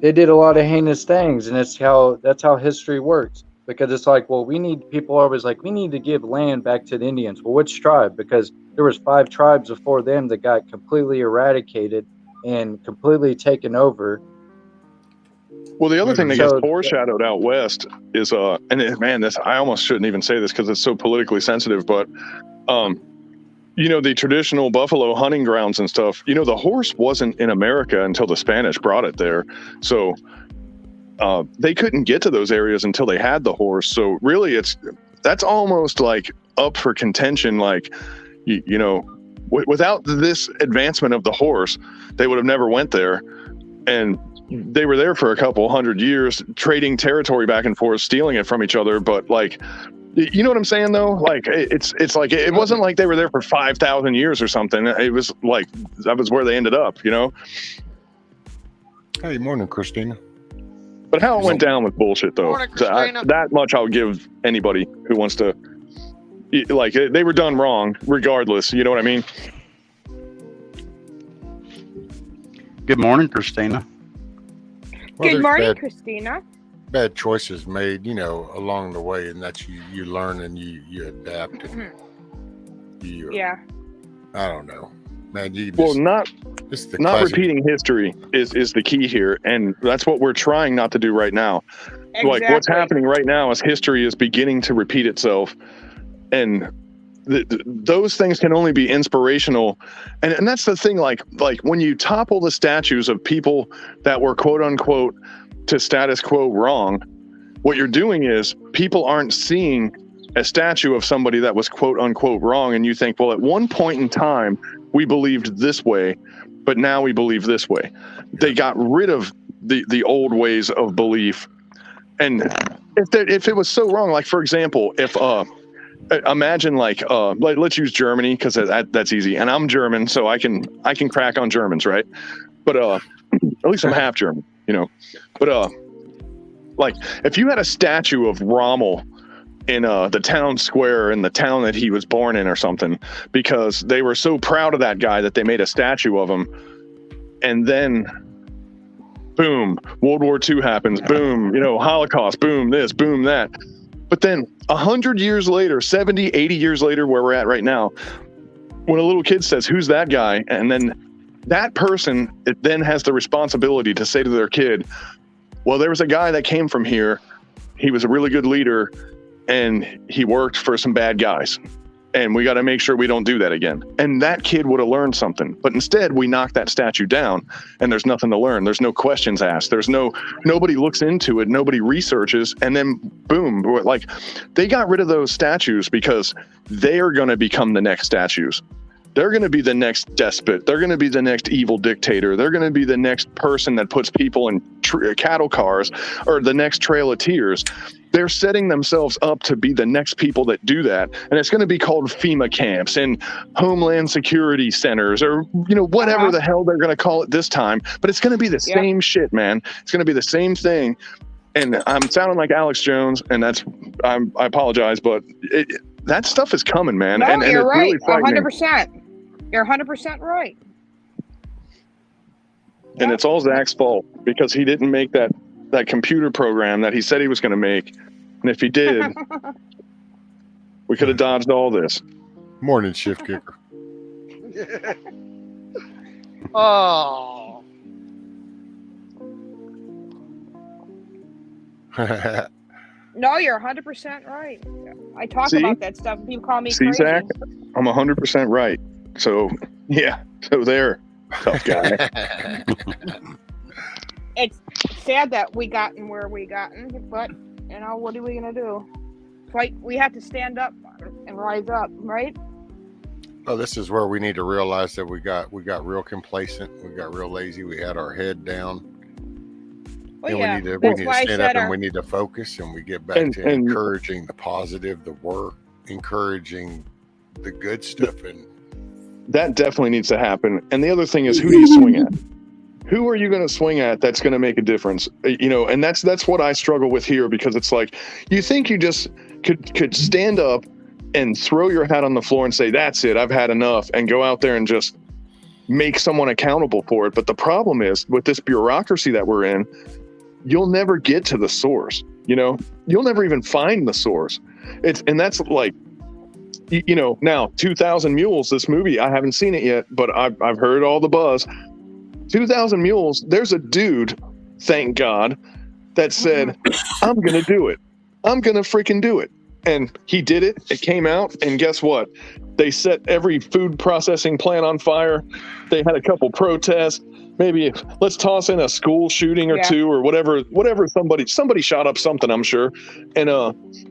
They did a lot of heinous things, and that's how history works. Because it's like, well, people are always like, we need to give land back to the Indians. Well, which tribe? Because there was 5 tribes before them that got completely eradicated and completely taken over. Well, the other thing that So- gets foreshadowed out west is this I almost shouldn't even say this because it's so politically sensitive, but the traditional buffalo hunting grounds and stuff, the horse wasn't in America until the Spanish brought it there. So they couldn't get to those areas until they had the horse. So really that's almost like up for contention. Like, without this advancement of the horse, they would have never went there. And they were there for a couple hundred years, trading territory back and forth, stealing it from each other. But like, you know what I'm saying though? Like it's like, it wasn't like they were there for 5,000 years or something. It was like, that was where they ended up, Hey, morning, Christina. But how it went down with bullshit though. Morning, Christina. That much I'll give anybody who wants to, like, they were done wrong regardless. You know what I mean? Good morning, Christina. Well, Good there's morning, Christina. bad choices made, along the way, and that's you learn and you adapt. And Yeah. I don't know, man. Not repeating history is the key here, and that's what we're trying not to do right now. Like what's Exactly. happening right now is history is beginning to repeat itself, and those things can only be inspirational. And that's the thing, like when you topple the statues of people that were quote unquote to status quo wrong, what you're doing is people aren't seeing a statue of somebody that was quote unquote wrong, and you think, well, at one point in time we believed this way, but now we believe this way. They got rid of the old ways of belief. And if it was so wrong, like for example, if imagine let's use Germany because that's easy, and I'm German, so I can crack on Germans, right? But at least I'm half German, But like if you had a statue of Rommel in the town square in the town that he was born in or something, because they were so proud of that guy that they made a statue of him, and then boom, World War II happens, boom, Holocaust, boom, this, boom, that. But then 100 years later, 70, 80 years later, where we're at right now, when a little kid says, who's that guy? And then that person, it then has the responsibility to say to their kid, well, there was a guy that came from here. He was a really good leader and he worked for some bad guys. And we got to make sure we don't do that again. And that kid would have learned something. But instead, we knock that statue down and there's nothing to learn. There's no questions asked. Nobody looks into it. Nobody researches. And then boom, like they got rid of those statues because they are going to become the next statues. They're going to be the next despot. They're going to be the next evil dictator. They're going to be the next person that puts people in cattle cars, or the next Trail of Tears. They're setting themselves up to be the next people that do that. And it's going to be called FEMA camps and Homeland Security centers, or, whatever the hell they're going to call it this time. But it's going to be the same shit, man. It's going to be the same thing. And I'm sounding like Alex Jones, and I apologize, but that stuff is coming, man. No, and you're it's right. really frightening. 100%. You're 100% right. And it's all Zach's fault because he didn't make that computer program that he said he was going to make. And if he did, we could have dodged all this. Morning, shift kicker. Oh. No, you're 100% right. I talk See? about that stuff. People call me See, crazy. Zach, I'm 100% right. So, yeah. So there, tough guy. It's sad that we gotten where we gotten, but what are we gonna do? Fight. We have to stand up and rise up, right? Well, this is where we need to realize that we got real complacent. We got real lazy. We had our head down. Well, and yeah. we need to That's why I stand up said and we need to focus, and we get back to encouraging the positive, the work, encouraging the good stuff. And that definitely needs to happen. And the other thing is, who do you swing at? Who are you going to swing at that's going to make a difference? And that's what I struggle with here, because it's like, you think you just could stand up and throw your hat on the floor and say, that's it, I've had enough, and go out there and just make someone accountable for it. But the problem is, with this bureaucracy that we're in, you'll never get to the source. You'll never even find the source. And that's like, now 2,000 Mules, this movie, I haven't seen it yet, but I've heard all the buzz. 2,000 Mules, there's a dude, thank God, that said, I'm going to do it. I'm going to freaking do it. And he did it. It came out. And guess what? They set every food processing plant on fire. They had a couple protests. Maybe let's toss in a school shooting or two or whatever. Somebody shot up something, I'm sure. And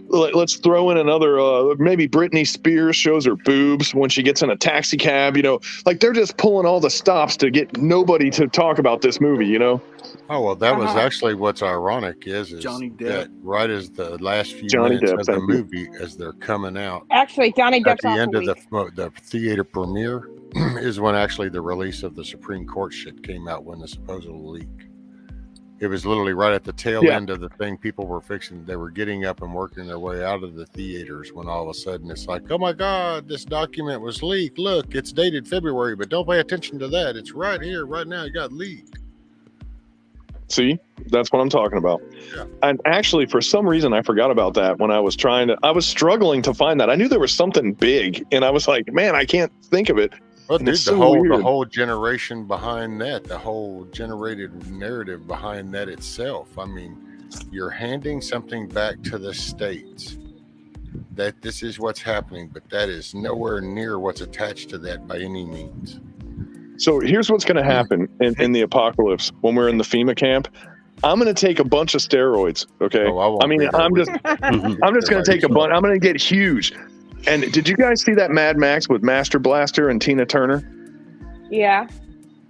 let's throw in another. Maybe Britney Spears shows her boobs when she gets in a taxi cab. You know, like they're just pulling all the stops to get nobody to talk about this movie. You know. Oh, well, that was actually what's ironic is Johnny Depp. that right as the last few Johnny minutes Depp, of the thank you. movie, as they're coming out, Actually, Johnny at Depp's the off end a of week. the theater premiere is when actually the release of the Supreme Court shit came out when the supposed leak. It was literally right at the tail end of the thing. People were fixing, they were getting up and working their way out of the theaters when all of a sudden it's like, oh my God, this document was leaked. Look, it's dated February, but don't pay attention to that. It's right here, right now. It got leaked. See, that's what I'm talking about. Yeah. And actually, for some reason, I forgot about that when I was struggling to find that. I knew there was something big, and I was like, man, I can't think of it. Well, and dude, it's the so whole generation behind that, the whole generated narrative behind that itself. I mean, you're handing something back to the states that this is what's happening, but that is nowhere near what's attached to that by any means. So here's what's going to happen in the apocalypse when we're in the FEMA camp. I'm going to take a bunch of steroids. Okay. I'm just going to take a bunch. I'm going to get huge. And did you guys see that Mad Max with Master Blaster and Tina Turner? Yeah.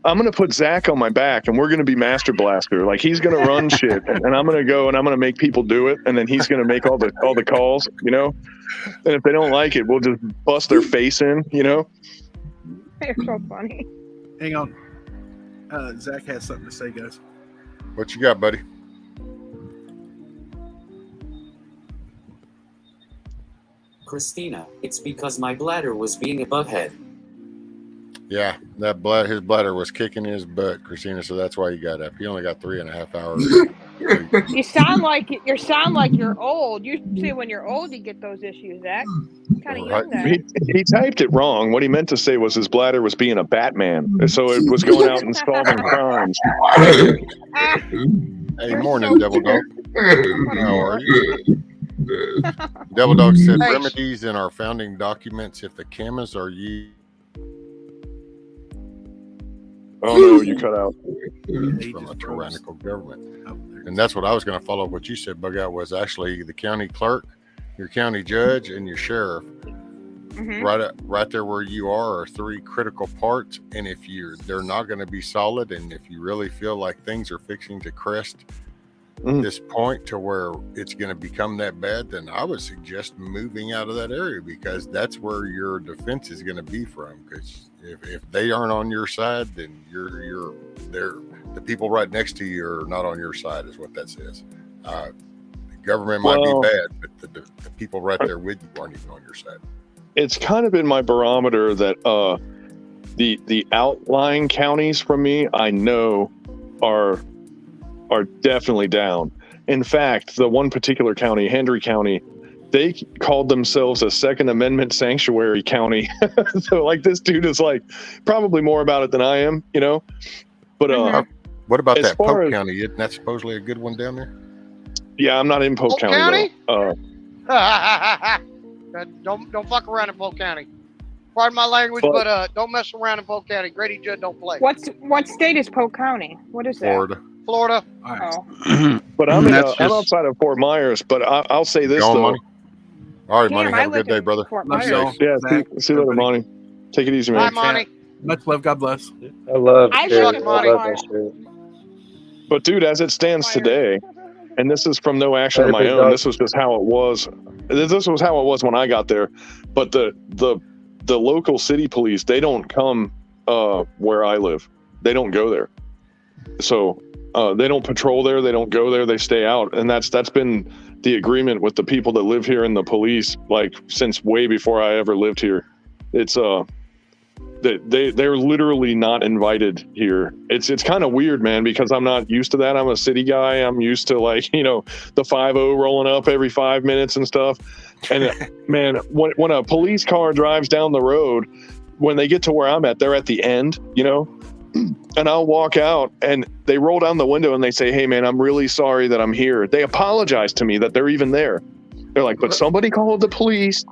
I'm going to put Zach on my back and we're going to be Master Blaster. Like he's going to run shit and I'm going to go and I'm going to make people do it. And then he's going to make all the calls, you know, and if they don't like it, we'll just bust their face in, you know? You're so funny. Hang on. Zach has something to say, guys. What you got, buddy? Christina, it's because my bladder was being a butthead. Yeah, his bladder was kicking his butt, Christina, so that's why he got up. He only got 3.5 hours. You sound like you're old. Usually when you're old, you get those issues, Zach. Kind of young there. He typed it wrong. What he meant to say was his bladder was being a Batman, so it was going out and solving crimes. Hey, morning, Devil Dog. How are you? Devil Dog said remedies in our founding documents. If the cameras are used. Oh no, you cut out. From a tyrannical government. And that's what I was going to follow up what you said, Bug Out, was actually the county clerk, your county judge, and your sheriff. Mm-hmm. Right there where you are three critical parts. And if they're not going to be solid, and if you really feel like things are fixing to crest this point to where it's going to become that bad, then I would suggest moving out of that area, because that's where your defense is going to be from. Because if they aren't on your side, then the people right next to you are not on your side, is what that says. The government might be bad, but the people right there with you aren't even on your side. It's kind of been my barometer that the outlying counties from me, I know are definitely down. In fact, the one particular county, Hendry County, they called themselves a Second Amendment sanctuary county. So like this dude is like probably more about it than I am, you know. But what about that Polk County? Isn't that supposedly a good one down there? Yeah, I'm not in Polk County. Don't fuck around in Polk County. Pardon my language, but don't mess around in Polk County. Grady Judd don't play. What state is Polk County? What is that? Florida. Oh. But I'm outside of Fort Myers. But I'll say this though. Money? All right, Money. Have a good day, brother. Yeah, see you later, Monty. Take it easy, man. Bye, Monty. Much love. God bless. I love that shit. But dude, as it stands today, and this is from no action of my own. This was just how it was. This was how it was when I got there. But the local city police, they don't come where I live. They don't go there. So they don't patrol there. They don't go there. They stay out. And that's been the agreement with the people that live here and the police, like since way before I ever lived here. It's they're literally not invited here. It's kind of weird, man, because I'm not used to that. I'm a city guy. I'm used to like, you know, the 5-0 rolling up every 5 minutes and stuff. And man, when a police car drives down the road, when they get to where I'm at, they're at the end, you know, and I'll walk out and they roll down the window and they say, "Hey man, I'm really sorry that I'm here." They apologize to me that they're even there. They're like, "But somebody called the police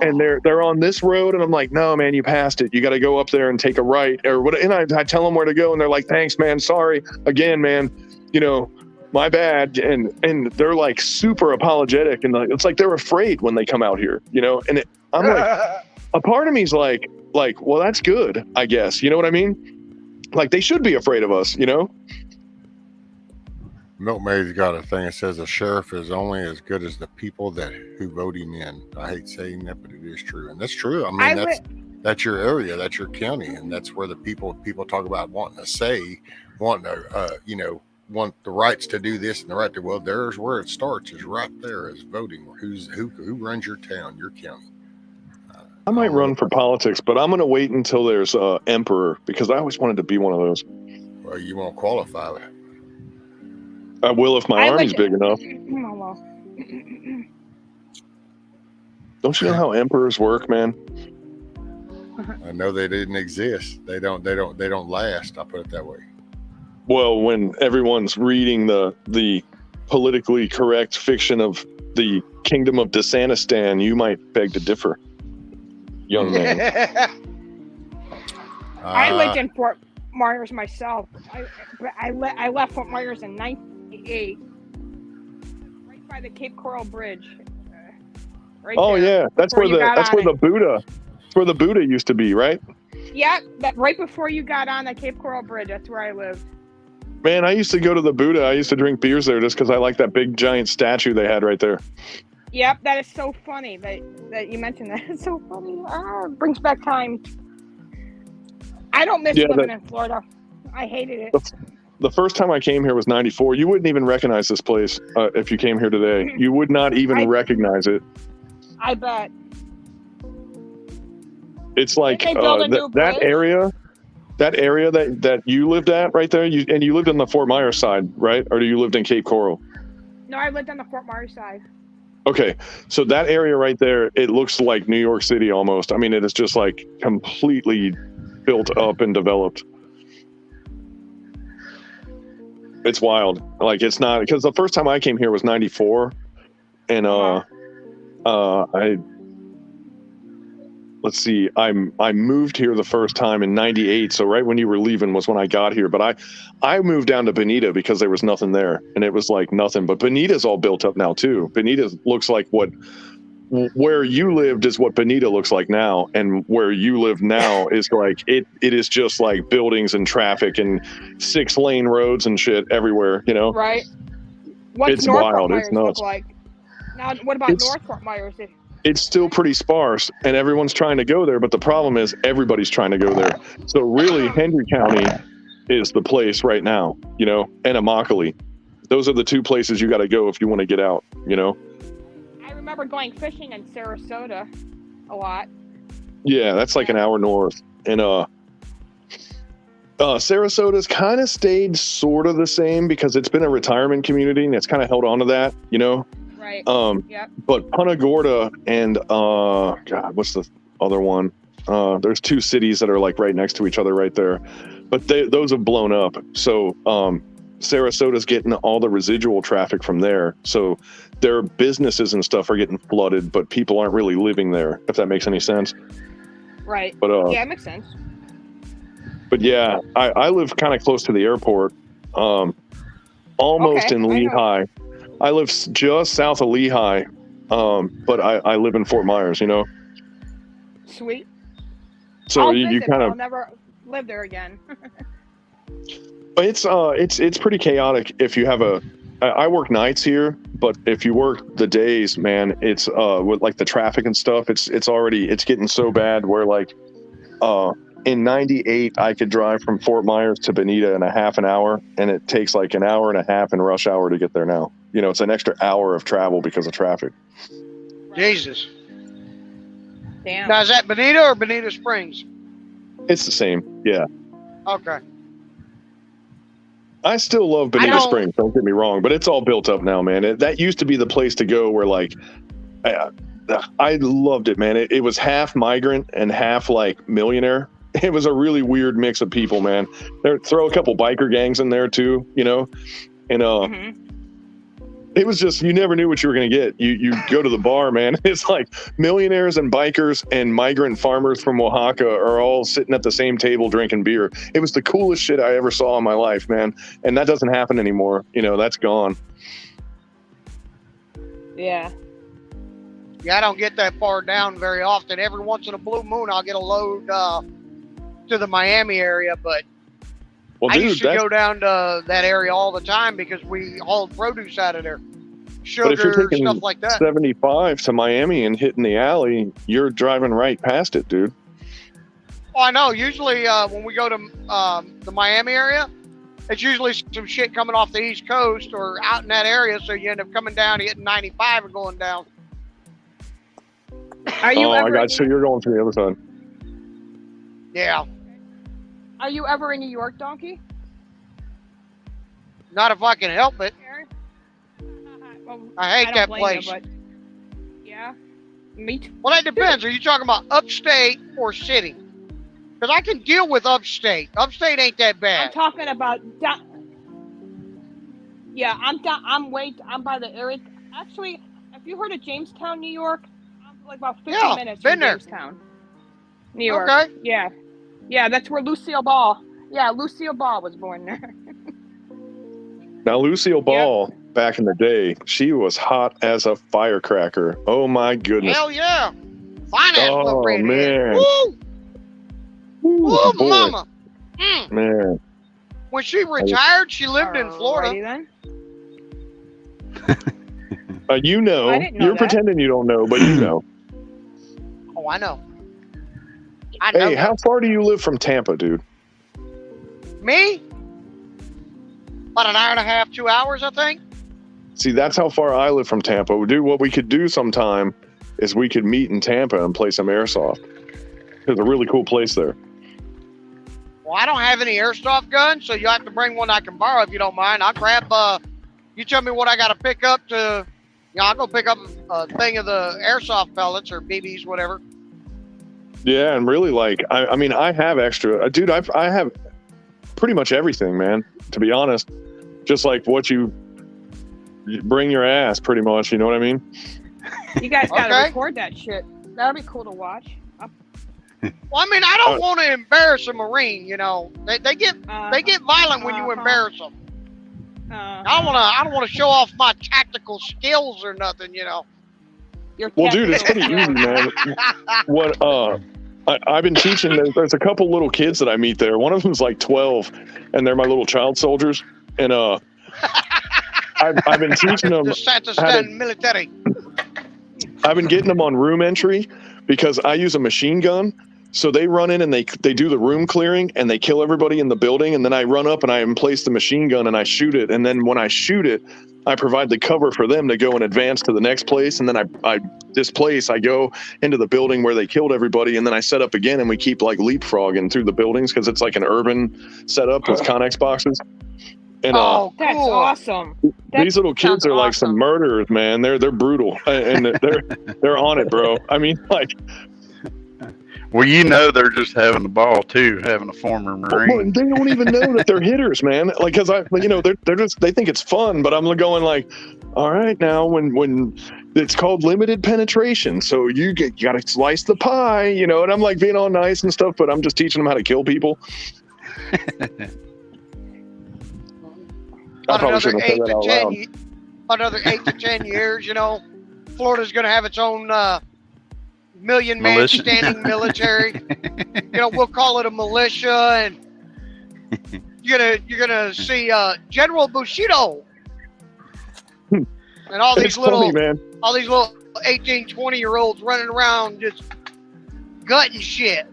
and they're on this road." And I'm like, "No man, you passed it. You got to go up there and take a right or what." And I tell them where to go and they're like, "Thanks man. Sorry again, man. You know, my bad." And they're like super apologetic. And it's like, they're afraid when they come out here, you know? And I'm like, a part of me is like, well, that's good, I guess. You know what I mean? Like they should be afraid of us, you know? Milkmaid's got a thing that says a sheriff is only as good as the people who vote him in. I hate saying that, but it is true, and that's true. I mean, that's your area, that's your county, and that's where the people talk about wanting a say, wanting to, want the rights to do this and the right to. Well, there's where it starts. Is right there is voting. Who runs your town, your county. I might run for politics, but I'm going to wait until there's emperor because I always wanted to be one of those. Well, you won't qualify. I will if my army's big enough. Don't you know how emperors work, man? I know they didn't exist. They don't last. I'll put it that way. Well, when everyone's reading the politically correct fiction of the Kingdom of Dasanistan, you might beg to differ, young man. I lived in Fort Myers myself. I left Fort Myers in 1998, right by the Cape Coral Bridge. Right oh there, yeah, that's where the Buddha used to be, right? Yeah, that right before you got on the Cape Coral Bridge. That's where I lived. Man, I used to go to the Buddha. I used to drink beers there just because I like that big giant statue they had right there. Yep, that is so funny that you mentioned that. It's so funny. It brings back time. I don't miss living in Florida. I hated it. The first time I came here was 94. You wouldn't even recognize this place if you came here today. You would not even recognize it. I bet. It's like that area that you lived at right there. You lived in the Fort Myers side, right? Or you lived in Cape Coral? No, I lived on the Fort Myers side. Okay, so that area right there, it looks like New York City almost. I mean, it is just like completely built up and developed. It's wild. Like it's not, because the first time I came here was 94, and let's see, I moved here the first time in 98, so right when you were leaving was when I got here. But I moved down to Bonita because there was nothing there, and it was like nothing. But Bonita's all built up now too. Bonita looks like where you lived is what Bonita looks like now, and where you live now is like it is just like buildings and traffic and 6-lane roads and shit everywhere, you know? Right. What's it's North wild. Fort Myers It's nuts. look like? Now, what about North Fort Myers? It's still pretty sparse, and everyone's trying to go there. But the problem is everybody's trying to go there. So really, Hendry County is the place right now, you know, and Immokalee. Those are the two places you got to go if you want to get out, you know. I remember going fishing in Sarasota a lot. Yeah, that's like an hour north. And Sarasota's kind of stayed sort of the same because it's been a retirement community and it's kind of held on to that, you know. Right. Yep. But Punta Gorda and God, what's the other one? There's two cities that are like right next to each other right there, but those have blown up. So Sarasota's getting all the residual traffic from there. So their businesses and stuff are getting flooded, but people aren't really living there, if that makes any sense. Right. But yeah, it makes sense. But yeah, I live kind of close to the airport, almost in Lehigh. I live just south of Lehigh, but I live in Fort Myers, you know. Sweet. So I'll you kind of I'll never live there again. It's pretty chaotic if you have I work nights here, but if you work the days, man, it's with like the traffic and stuff, it's getting so bad where like in 98 I could drive from Fort Myers to Bonita in a half an hour, and it takes like an hour and a half in rush hour to get there now. You know, it's an extra hour of travel because of traffic. Jesus. Damn. Now, is that Bonita or Bonita Springs? It's the same, yeah. Okay. I still love Bonita Springs, don't get me wrong, but it's all built up now, man. That used to be the place to go where, like, I loved it, man. It was half migrant and half, like, millionaire. it was a really weird mix of people, man. Throw a couple biker gangs in there too, you know, and it was just, you never knew what you were going to get. You go to the bar, man. It's like millionaires and bikers and migrant farmers from Oaxaca are all sitting at the same table drinking beer. It was the coolest shit I ever saw in my life, man. And that doesn't happen anymore. You know, that's gone. Yeah. Yeah, I don't get that far down very often. Every once in a blue moon, I'll get a load to the Miami area, but well, I used to go down to that area all the time because we hauled produce out of there. Sugar, but if you're taking stuff like that. 75 to Miami and hitting the alley, you're driving right past it, dude. Oh, I know. Usually when we go to the Miami area, it's usually some shit coming off the East Coast or out in that area, so you end up coming down, hitting 95 and going down. Are you I got you. So you're going to the other side. Yeah. Are you ever in New York, Donkey? Not if I can help it. Well, I hate don't that blame place. You, but yeah, me too. Well, that depends. Are you talking about upstate or city? Because I can deal with upstate. Upstate ain't that bad. I'm talking about yeah, I'm by the area. Actually, have you heard of Jamestown, New York? I'm like about 50 minutes from Jamestown, New York. Okay. Yeah, that's where Lucille Ball. Yeah, Lucille Ball was born there. Now, Lucille Ball, back in the day, she was hot as a firecracker. Oh, my goodness. Hell yeah. Fine ass little redhead. Man. Woo! Woo, boy. mama. Man. When she retired, she lived in Florida. You know. I didn't know You're that. pretending you don't know, but you know. Oh, I know. I know. Hey, how far do you live from Tampa, dude? Me? About an hour and a half, 2 hours, I think. See, that's how far I live from Tampa. Dude, what we could do sometime is we could meet in Tampa and play some airsoft. There's a really cool place there. Well, I don't have any airsoft guns, so you have to bring one I can borrow if you don't mind. I'll grab, you tell me what I got to pick up to, I'll go pick up a thing of the airsoft pellets or BBs, whatever. Yeah, and really, like, I mean, I have extra. Dude, I have pretty much everything, man, to be honest. Just like what you bring your ass, pretty much, you know what I mean? You guys got to record that shit. That'd be cool to watch. Well, I mean, I don't want to embarrass a Marine, you know. They get violent when you embarrass them. I don't want to show off my tactical skills or nothing, you know. Well, dude, it's pretty easy, man. What I've been teaching. There's a couple little kids that I meet there. One of them's like 12, and they're my little child soldiers. And I've been teaching them. Military. I've been getting them on room entry because I use a machine gun. So they run in and they do the room clearing and they kill everybody in the building. And then I run up and I place the machine gun and I shoot it. And then when I shoot it, I provide the cover for them to go and advance to the next place. And then I displace, I go into the building where they killed everybody. And then I set up again and we keep like leapfrogging through the buildings because it's like an urban setup with Connex boxes. And, that's awesome. These little kids are like some murderers, man. They're brutal and they're on it, bro. I mean, like. Well, you know, they're just having the ball too, having a former Marine. Well, they don't even know that they're hitters, man. Like, cause they think it's fun, but I'm going like, all right, now when it's called limited penetration, so you got to slice the pie, you know. And I'm like being all nice and stuff, but I'm just teaching them how to kill people. I probably shouldn't have said that out loud. Another 8 to 10 years, you know, Florida's going to have its own million-man militia. standing military. You know, we'll call it a militia, and you're gonna see General Bushido and all these little 18, 20-year-olds running around just gutting shit.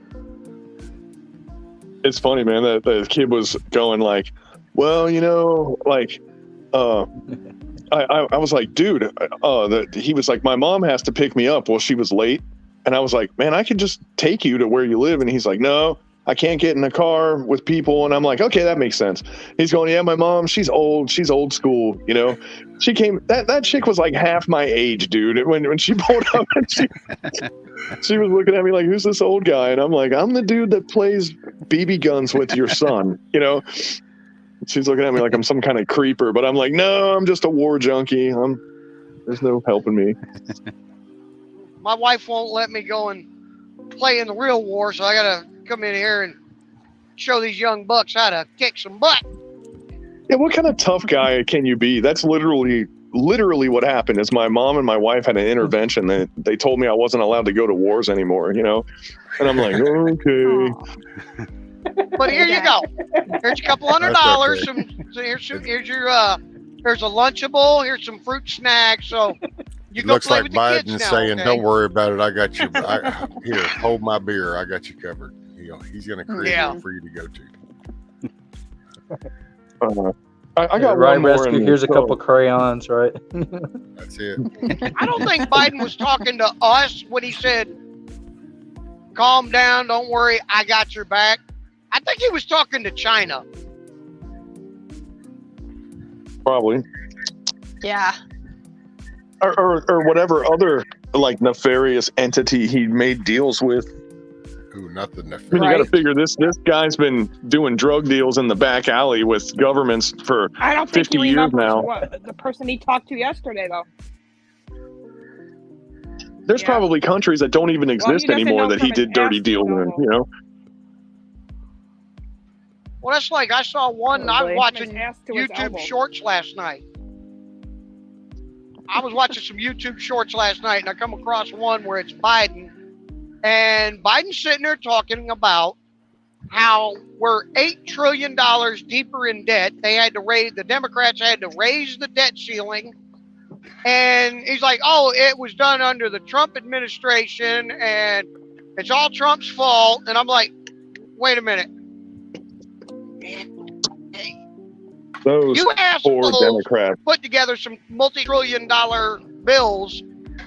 It's funny, man. That the kid was going like, well, you know, like, I was like, dude, he was like, my mom has to pick me up. Well, she was late. And I was like, man, I could just take you to where you live. And he's like, no, I can't get in a car with people. And I'm like, okay, that makes sense. He's going, yeah, my mom, she's old school, you know. She came, that chick was like half my age, dude. When she pulled up and she was looking at me like, who's this old guy? And I'm like, I'm the dude that plays BB guns with your son, you know. She's looking at me like I'm some kind of creeper, but I'm like, no, I'm just a war junkie. There's no helping me. My wife won't let me go and play in the real war, so I gotta come in here and show these young bucks how to kick some butt. Yeah, what kind of tough guy can you be? That's literally what happened. Is my mom and my wife had an intervention. They told me I wasn't allowed to go to wars anymore, you know. And I'm like, okay. But here you go. Here's a couple $100. Here's your here's a Lunchable. Here's some fruit snacks. So you It go looks play like with the kids Biden's now, saying, okay? "Don't worry about it. I got you. Here, hold my beer. I got you covered." He's going to create one for you to go to. I got Right, one more. rescue. Here's a couple crayons, right? That's it. I don't think Biden was talking to us when he said, "Calm down. Don't worry. I got your back." I think he was talking to China. Probably. Yeah. Or whatever other like nefarious entity he made deals with. Ooh, nothing I mean, you got to figure this guy's been doing drug deals in the back alley with governments for I don't think 50 he years remembers now. the person he talked to yesterday, though. There's probably countries that don't even exist doesn't anymore know that he from his did dirty past, deals in, you know? Well, that's like I saw one. I was Probably. watching From his ass to his YouTube elbow. shorts last night. I was watching some YouTube shorts last night, and I come across one where it's Biden, and Biden's sitting there talking about how we're $8 trillion deeper in debt. The Democrats had to raise the debt ceiling. And he's like, oh, it was done under the Trump administration, and it's all Trump's fault. And I'm like, wait a minute. Those You poor assholes Democrats. put together some multi-trillion-dollar bills,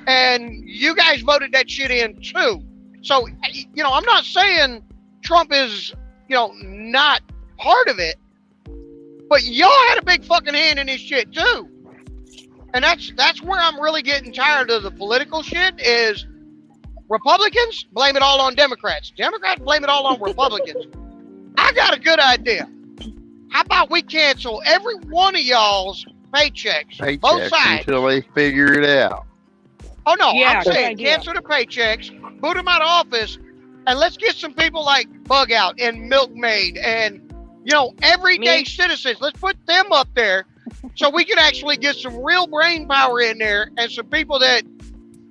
and you guys voted that shit in too. So, I'm not saying Trump is, not part of it, but y'all had a big fucking hand in this shit too. And that's where I'm really getting tired of the political shit is Republicans blame it all on Democrats. Democrats blame it all on Republicans. I got a good idea. How about we cancel every one of y'all's paychecks, both sides? Until they figure it out. Oh, no, Yeah, I'm good saying idea. cancel the paychecks, boot them out of office, and let's get some people like Bug Out and Milkmaid and, everyday citizens. Let's put them up there so we can actually get some real brain power in there and some people that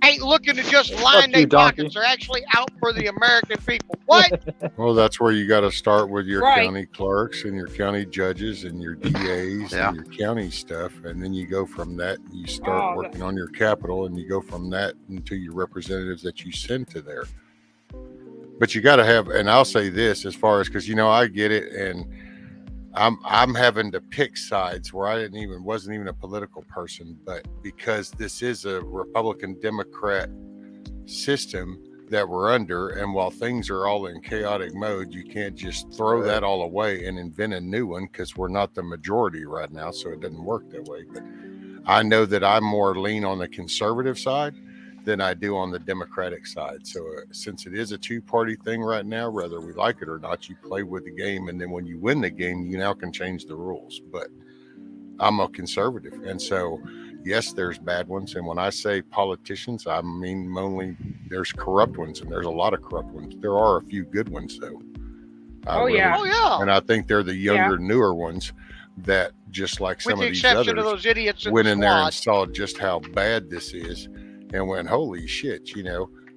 ain't looking to just line their pockets. They're actually out for the American people. What? Well, that's where you got to start with your Right. county clerks and your county judges and your DAs and your county stuff. And then you go from that and you start working on your capital and you go from that into your representatives that you send to there. But you got to have, and I'll say this as far as, because, I get it. And I'm having to pick sides where I wasn't even a political person, but because this is a Republican Democrat system that we're under, and while things are all in chaotic mode, you can't just throw that all away and invent a new one, because we're not the majority right now, so it doesn't work that way. But I know that I'm more lean on the conservative side than I do on the Democratic side. So since it is a two-party thing right now, whether we like it or not, you play with the game, and then when you win the game, you now can change the rules. But I'm a conservative, and so yes, there's bad ones. And when I say politicians, I mean only there's corrupt ones, and there's a lot of corrupt ones. There are a few good ones, though. Oh, yeah. And I think they're the younger, newer ones that, just like some With the of these exception others, of those idiots in went the in there and squad. saw just how bad this is and went, holy shit,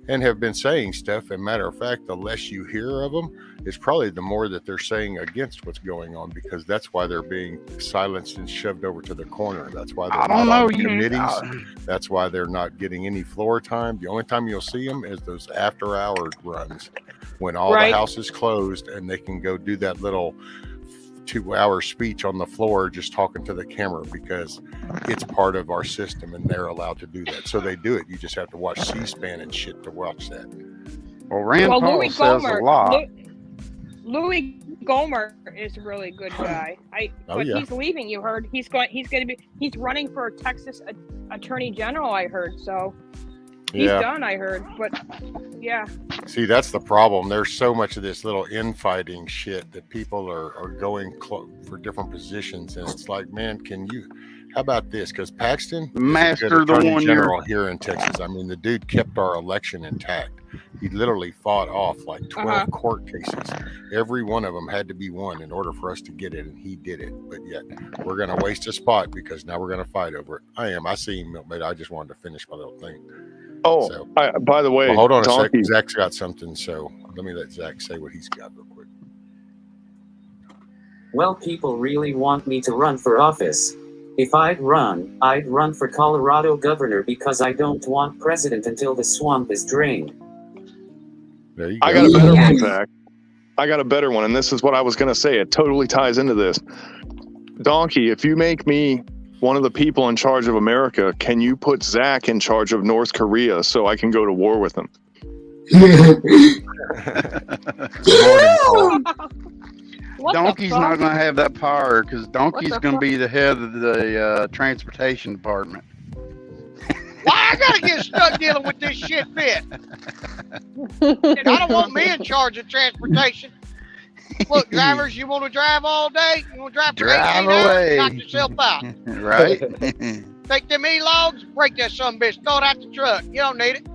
and have been saying stuff. And matter of fact, the less you hear of them, it's probably the more that they're saying against what's going on, because that's why they're being silenced and shoved over to the corner. That's why they're not on committees. That's why they're not getting any floor time. The only time you'll see them is those after-hour runs when all the house is closed and they can go do that little 2-hour speech on the floor just talking to the camera, because it's part of our system and they're allowed to do that. So they do it. You just have to watch C-SPAN and shit to watch that. Well, Rand Paul Louis says Gohmert, a lot. Louis Gohmert is a really good guy. But he's leaving. You heard he's running for Texas Attorney General. I heard so. He's done. I heard, but yeah. See, that's the problem. There's so much of this little infighting shit that people are going for different positions, and it's like, man, how about this? Because Paxton, Master, the Attorney one General here in Texas. I mean, the dude kept our election intact. He literally fought off like 12 court cases. Every one of them had to be won in order for us to get it, and he did it. But yet, we're going to waste a spot because now we're going to fight over it. I see him, but I just wanted to finish my little thing. Oh, so, by the way, well, hold on Donkey. a sec. Zach's got something, so let me let Zach say what he's got real quick. Well, people really want me to run for office. If I'd run for Colorado governor because I don't want president until the swamp is drained. There you go. I got a better one, Zach. I got a better one, and this is what I was going to say. It totally ties into this. Donkey, if you make me one of the people in charge of America, can you put Zach in charge of North Korea so I can go to war with him? Donkey's not going to have that power because Donkey's going to be the head of the transportation department. Why I gotta get stuck dealing with this shit fit? I don't want me in charge of transportation. Look, drivers, you want to drive all day? You want to drive for 18 hours? Knock yourself out. Right? Take them E-logs, break that sumbitch, throw it out the truck. You don't need it.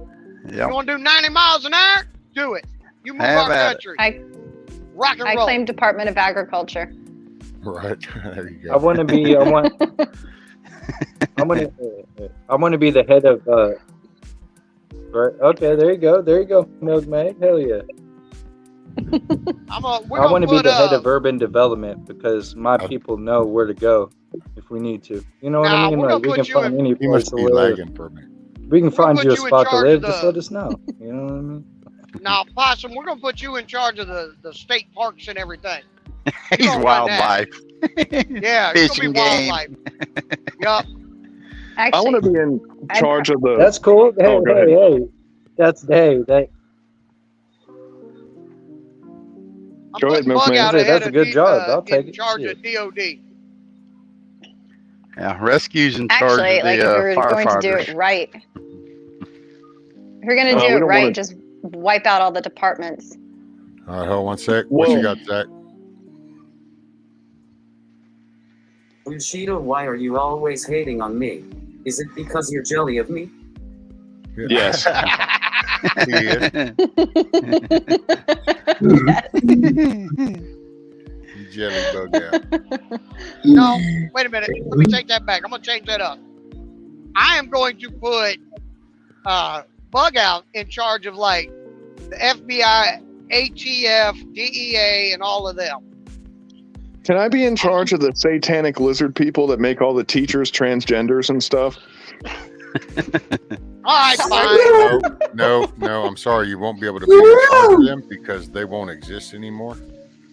Yep. You want to do 90 miles an hour? Do it. You move our country. Rock and roll. I claim Department of Agriculture. Right. There you go. I want to be. I want to be the head of. Right. Okay. There you go. There you go, Milkmaid. Hell yeah. I want to be the head of urban development because my people know where to go if we need to. You know what I mean? Like we can find any place to live. We can find you a spot to live. Just let us know. You know what I mean? Now, Possum, we're gonna put you in charge of the state parks and everything. He's wildlife. Yeah, fishing game. Yup. I want to be in charge of the. That's cool. Hey. That's hey. Go ahead, Milkman. That's a good job. I'll take it. In charge of DOD. Yeah, rescue's in charge Actually, of like the if we were going to do firefighters. it right, if we're going to do it right, just wipe out all the departments. All right, hold on one sec. What you got, Zach? Bushido, why are you always hating on me? Is it because you're jelly of me? Yes. He is. You jelly bug out. No, wait a minute. Let me take that back. I'm gonna change that up. I am going to put Bug Out in charge of like the FBI, ATF, DEA, and all of them. Can I be in charge of the satanic lizard people that make all the teachers transgenders and stuff? All right, fine. No, I'm sorry. You won't be able to be in charge of them because they won't exist anymore.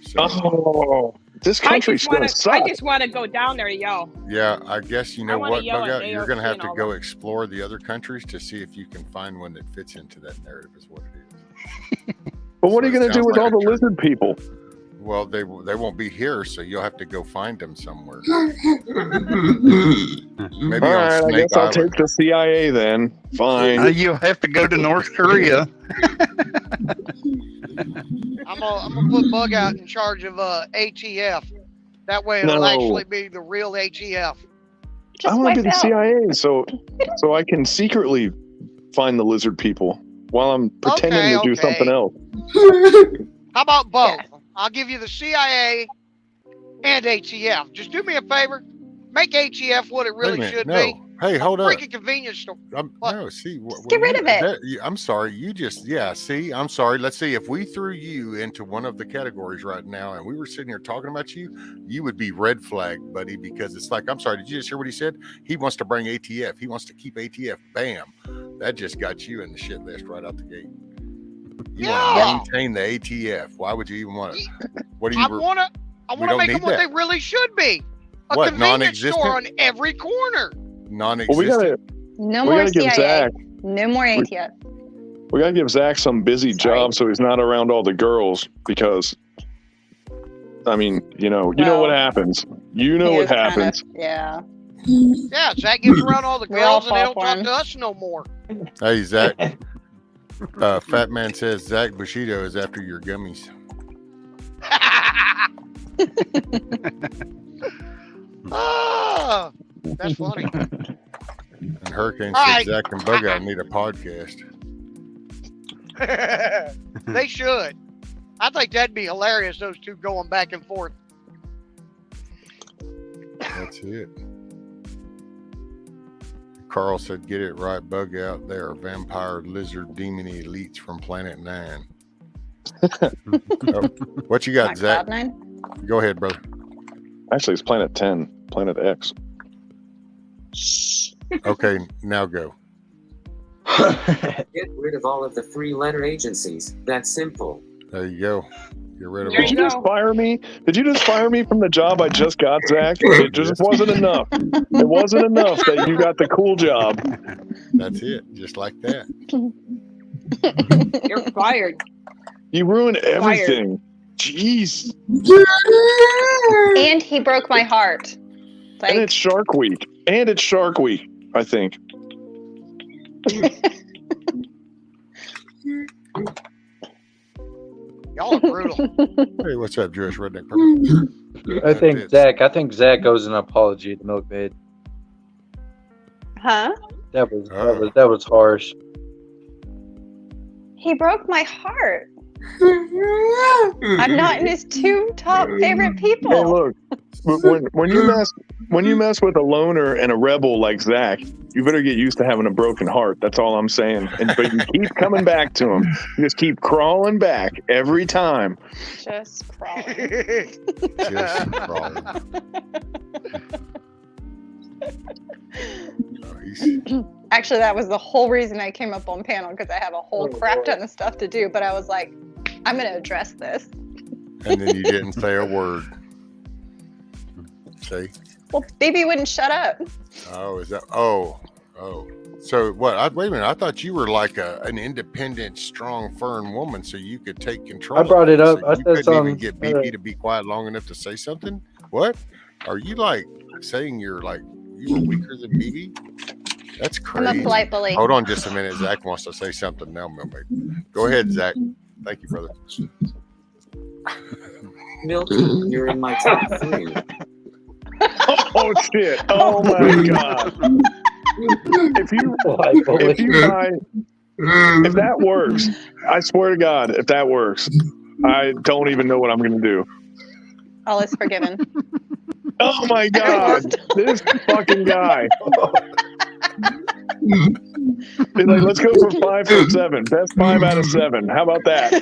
So, this country's going to suck. I just want to go down there to yell. Yeah, I guess you know what, yell Bug at Out, you're going to AOC have and to all go that. explore the other countries to see if you can find one that fits into that narrative is what it is. But what are you going to do with all the lizard people? Well, they won't be here, so you'll have to go find them somewhere. Maybe All right, on I Snake guess I'll Island. take the CIA then. Fine. You'll have to go to North Korea. I'm gonna put Bug Out in charge of ATF. That way it'll No. actually be the real ATF. I want to be the CIA so I can secretly find the lizard people while I'm pretending to do okay. something else. How about both? I'll give you the CIA and ATF. Just do me a favor. Make ATF what it Wait a really minute, should no. be. Hey, hold up. Freaking convenience store. No, see. Get rid of it. I'm sorry. See, I'm sorry. Let's see. If we threw you into one of the categories right now and we were sitting here talking about you, you would be red flagged, buddy, because it's like, I'm sorry. Did you just hear what he said? He wants to bring ATF. He wants to keep ATF. Bam. That just got you in the shit list right out the gate. You want to maintain the ATF. Why would you even want it? What do you? I want to make them what they really should be. A What, convenience non-existent? store on every corner. Non-existent. No we more gotta give CIA. Zach. No more ATF. We gotta give Zach some busy job so he's not around all the girls because I mean, you know what Well, happens. You know he what is kinda- happens. yeah. Yeah, Zach gets around all the We all girls and they fall don't for talk him. to us no more. Hey, Zach. Fat Man says Zach Bushido is after your gummies. Ah, that's funny. And Hurricane All said right. Zach and Bug Out need a podcast. They should. I think that'd be hilarious, those two going back and forth. That's it. Carl said, get it right, Bug Out. They are vampire, lizard, demon elites from Planet 9. Oh, what you got, Not Zach? Cloud9? Go ahead, brother. Actually, it's Planet 10, Planet X. Okay, now go. Get rid of all of the three-letter agencies. That's simple. There you go. Get rid of Did you just fire me? Did you just fire me from the job I just got, Zach? It just wasn't enough. It wasn't enough that you got the cool job. That's it. Just like that. You're fired. You ruined everything. Jeez. And he broke my heart. And it's Shark Week. I think. Y'all are brutal. Hey, what's up, Jewish Redneck? Purple? I think Zach owes an apology to Milkmaid. Huh? That was harsh. He broke my heart. I'm not in his two top favorite people. Hey, look. When you mess with a loner and a rebel like Zach, you better get used to having a broken heart. That's all I'm saying. But you keep coming back to him. You just keep crawling back every time. Just crawling. Just crawling. Actually, that was the whole reason I came up on panel, because I have a whole crap ton of stuff to do. But I was like, I'm going to address this. And then you didn't say a word. See? Well, BB wouldn't shut up. Oh, is that? Oh. So what? Wait a minute. I thought you were like an independent, strong, firm woman, so you could take control. I brought it up. So I you said couldn't something. even get BB to be quiet long enough to say something. What? Are you like saying you were weaker than BB? That's crazy. I'm a polite bully. Hold on just a minute. Zach wants to say something now, Milkmaid. Go ahead, Zach. Thank you, brother. Milton, you're in my top 3. Oh shit! Oh my god! If that works, I swear to God, if that works, I don't even know what I'm going to do. All is forgiven. Oh my god! This fucking guy. Be like, let's go for 5 from 7. Best 5 out of 7. How about that?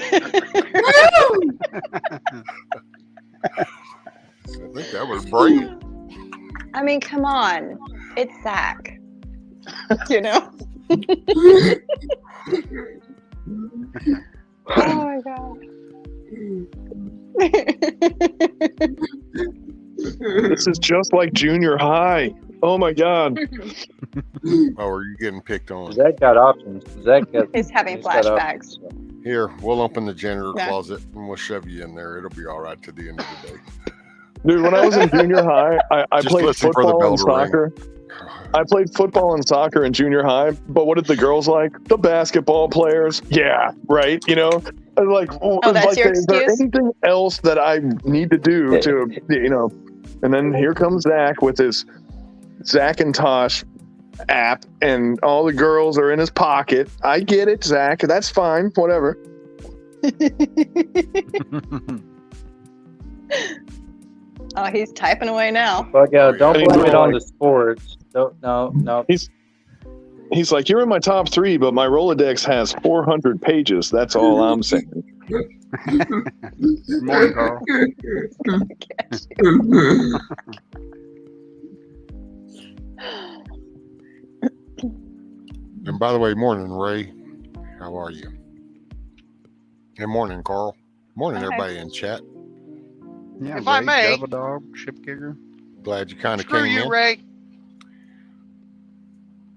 I think that was brilliant. I mean, come on. It's Zach. You know? Oh my god. This is just like junior high. Oh my god. Oh, are you getting picked on? Zach got options. He's having he's got flashbacks. Here, we'll open the janitor Yeah. closet and we'll shove you in there. It'll be all right to the end of the day. Dude, when I was in junior high, I Just played listen for the football bell and to ring. soccer. I played football and soccer in junior high, but what did the girls like? The basketball players. Yeah, right. You know, like, that's your is there excuse? anything else that I need to do to, you know? And then here comes Zach with his Zach and Tosh app, and all the girls are in his pocket. I get it, Zach. That's fine. Whatever. Oh, he's typing away now. Bug out. Don't I mean, blame it on like- the sports. No. He's like, you're in my top 3, but my Rolodex has 400 pages. That's all I'm saying. Morning, Carl. And by the way, morning, Ray. How are you? And morning, Carl. Morning, Okay. everybody in chat. Yeah, If I Ray, may. Double Dog, Ship Kicker. Glad you kind of Screw came you, in. Ray.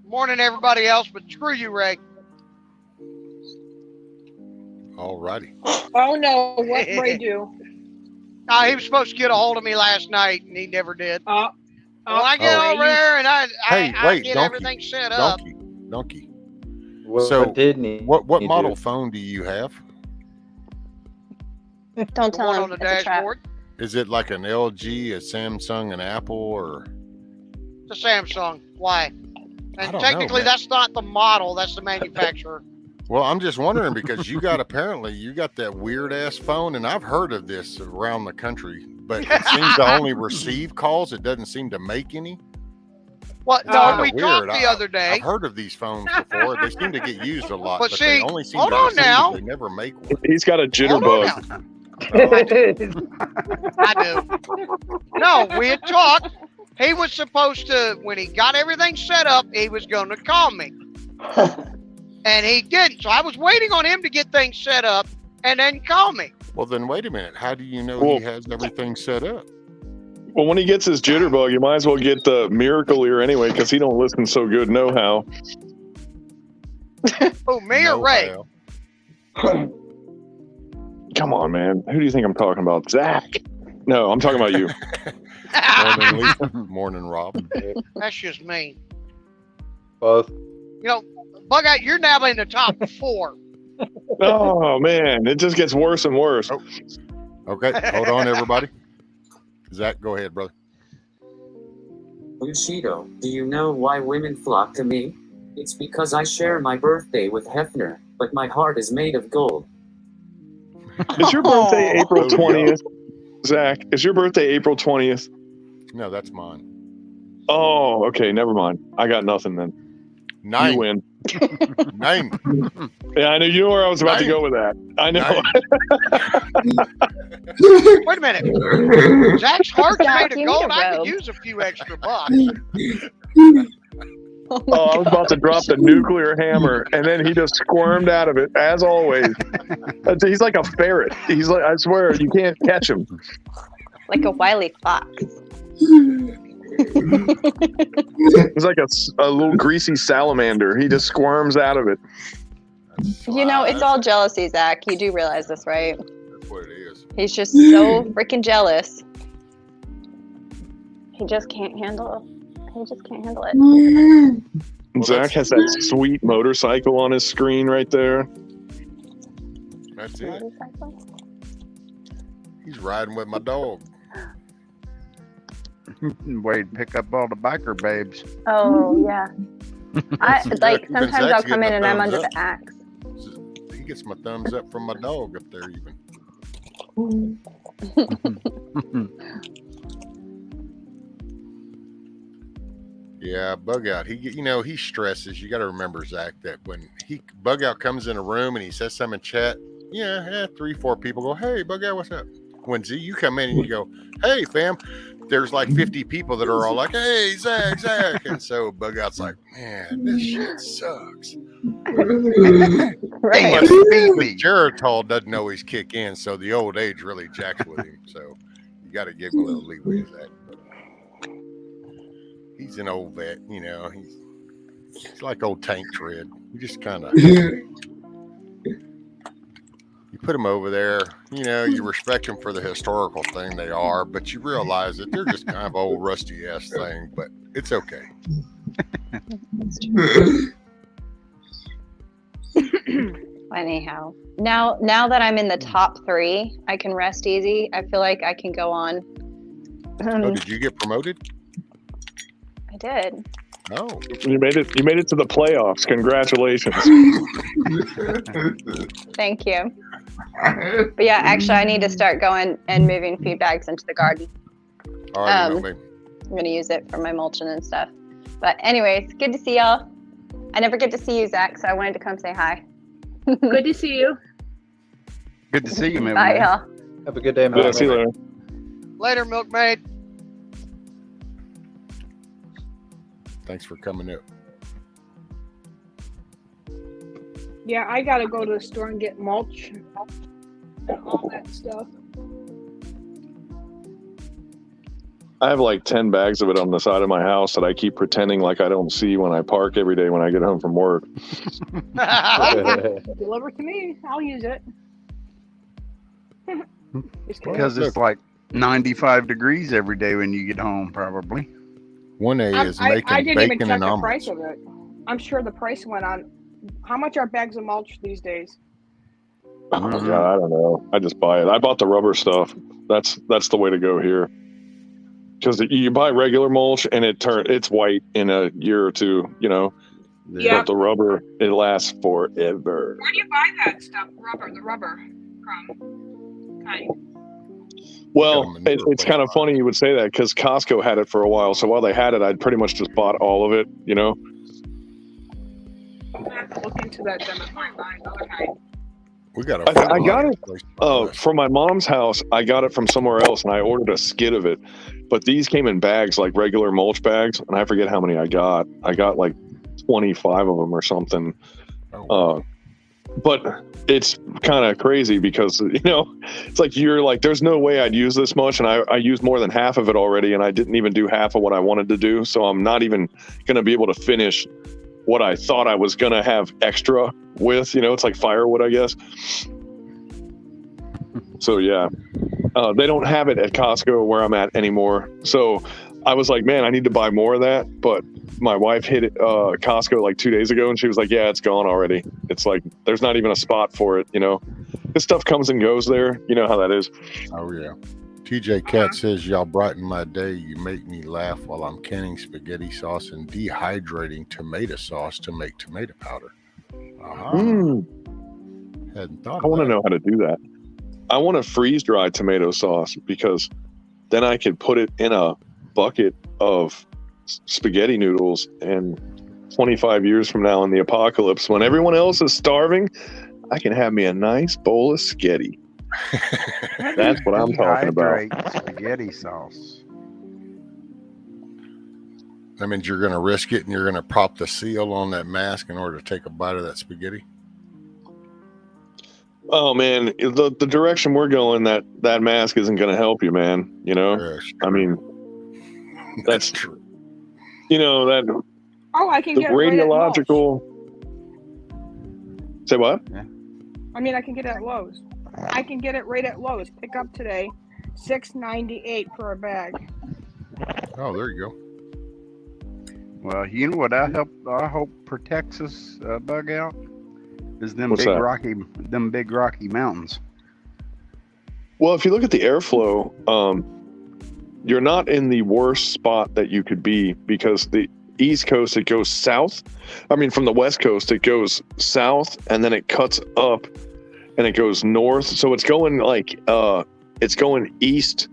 Morning, everybody else, but screw you, Ray. All righty. Oh no, what Ray do? No, he was supposed to get a hold of me last night, and he never did. When I get Oh. over there and I Wait, get donkey, everything set up. Donkey. What So, didn't he? what he model do? phone do you have? Don't The tell one him. on the It's a trap. dashboard. Is it like an LG, a Samsung, an Apple, or? It's a Samsung. Why? I And don't know, technically, man. that's not the model. That's the manufacturer. Well, I'm just wondering because you got that weird ass phone, and I've heard of this around the country, but it seems to only receive calls. It doesn't seem to make any. What? It's No, kinda we weird. talked the other day. I've heard of these phones before. They seem to get used a lot, But but see, they only seem hold to on receive. now. They never make one. He's got a jitterbug. I do. No, we had talked. He was supposed to, when he got everything set up, he was going to call me. And he didn't. So I was waiting on him to get things set up and then call me. Well, then wait a minute. How do you know Well- he has everything set up? Well, when he gets his jitterbug, you might as well get the Miracle Ear anyway, because he don't listen so good. No how. Oh, me or Ray? Come on, man. Who do you think I'm talking about? Zach? No, I'm talking about you. Morning, Lisa. Morning, Rob. That's just me. Both. You know, Bug Out, you're now in the top 4. Oh man, it just gets worse and worse. Oh. Okay, hold on, everybody. Zach, go ahead, brother. Bushido, do you know why women flock to me? It's because I share my birthday with Hefner, but my heart is made of gold. Is your birthday April Oh, yeah. 20th? Zach, is your birthday April 20th? No, that's mine. Oh, okay, never mind. I got nothing then. Nine. You win. 9. Yeah, I know. You know where I was about to go with that. I know. Wait a minute. Zach's heart's Zach, made you of need gold. a I could robe. use a few extra bucks. Oh, I was about to drop the nuclear hammer, and then he just squirmed out of it, as always. He's like a ferret. He's like, I swear, you can't catch him. Like a wily fox. He's like a little greasy salamander. He just squirms out of it. You know, it's all jealousy, Zach. You do realize this, right? That's what it is. He's just so freaking jealous. He just can't handle. He just can't handle it. Zach has that sweet motorcycle on his screen right there. That's it. He's riding with my dog. Wait, pick up all the biker babes. Oh yeah. I like Even sometimes Zach's I'll come getting in a and I'm thumbs under up. the axe. He gets my thumbs up from my dog up there even. Yeah, Bug Out. He stresses. You got to remember, Zach, that when Bug Out comes in a room and he says something in chat, 3, 4 people go, "Hey, Bug Out, what's up?" When you come in and you go, "Hey, fam," there's like 50 people that are all like, "Hey, Zach," and so Bug Out's like, "Man, this shit sucks." Right. But Geritol doesn't always kick in, so the old age really jacks with him. So you got to give him a little leeway, Zach. He's an old vet, he's like old Tank Tread. You just kind of you put him over there, you respect them for the historical thing they are, but you realize that they're just kind of old rusty ass thing, but it's okay. Anyhow, now that I'm in the top 3, I can rest easy. I feel like I can go on. Did you get promoted? I did. Oh, You made it to the playoffs. Congratulations. Thank you. But yeah, actually, I need to start going and moving feed bags into the garden. all right, I'm gonna use it for my mulching and stuff. But anyways, good to see y'all. I never get to see you, Zach, so I wanted to come say hi. Good to see you. Good to see you, man. Bye, y'all. Have a good day, Yeah, man. see you later. Later, milkmaid. Thanks for coming up. Yeah, I gotta go to the store and get mulch and all that stuff. I have like 10 bags of it on the side of my house that I keep pretending like I don't see when I park every day when I get home from work. Deliver to me. I'll use it. Just kidding. Because it's like 95 degrees every day when you get home, probably. 1A is making I didn't even bacon check and the omelets. price of it. I'm sure the price went on. How much are bags of mulch these days? Oh God, I don't know. I just buy it. I bought the rubber stuff. That's the way to go here. Because you buy regular mulch and it's white in a year or two, you know. Yeah. But the rubber, it lasts forever. Where do you buy that stuff? The rubber from? Kind. Well, it's kind of funny you would say that because Costco had it for a while. So while they had it, I'd pretty much just bought all of it, you know. I have to look into that then if I buy another kind. We got I got it from my mom's house. I got it from somewhere else, and I ordered a skid of it. But these came in bags, like regular mulch bags, and I forget how many I got. I got like 25 of them or something. But it's kind of crazy because, you know, it's like you're like, there's no way I'd use this much, and I used more than half of it already, and I didn't even do half of what I wanted to do. So I'm not even going to be able to finish what I thought I was going to have extra with, you know, it's like firewood, I guess. So yeah, they don't have it at Costco where I'm at anymore. So I was like, man, I need to buy more of that. But my wife hit it, Costco like 2 days ago, and she was like, yeah, it's gone already. It's like, there's not even a spot for it. You know, this stuff comes and goes there. You know how that is. Oh yeah. TJ Cat says, y'all brighten my day. You make me laugh while I'm canning spaghetti sauce and dehydrating tomato sauce to make tomato powder. Hadn't thought of I want to that. know how to do that. I want to freeze dry tomato sauce because then I could put it in a bucket of spaghetti noodles, and 25 years from now in the apocalypse, when everyone else is starving, I can have me a nice bowl of spaghetti. That's what I'm talking about. Dehydrate spaghetti sauce. That means you're going to risk it and you're going to pop the seal on that mask in order to take a bite of that spaghetti. Oh man, the direction we're going, that mask isn't going to help you, man. You know, I mean, that's true. You know that. Oh, I can the get it right at Lowe's. radiological. Say what? I mean, I can get it at Lowe's. I can get it right at Lowe's. Pick up today, $6.98 for a bag. Oh, there you go. Well, you know what I hope protects us, bug out, is them What's that? big rocky mountains. Well, if you look at the airflow, you're not in the worst spot that you could be, because the East Coast, it goes south. I mean, from the West Coast, it goes south and then it cuts up and it goes north. So it's going like, it's going east,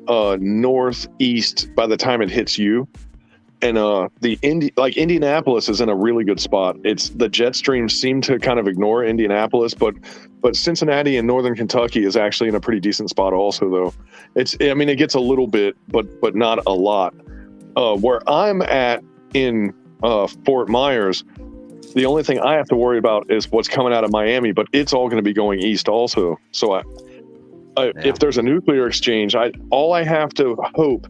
northeast by the time it hits you. And Indianapolis is in a really good spot. It's the jet streams seem to kind of ignore Indianapolis, but Cincinnati and Northern Kentucky is actually in a pretty decent spot also, though. It gets a little bit, but not a lot. Where I'm at in Fort Myers, the only thing I have to worry about is what's coming out of Miami, but it's all going to be going east also. So if there's a nuclear exchange, all I have to hope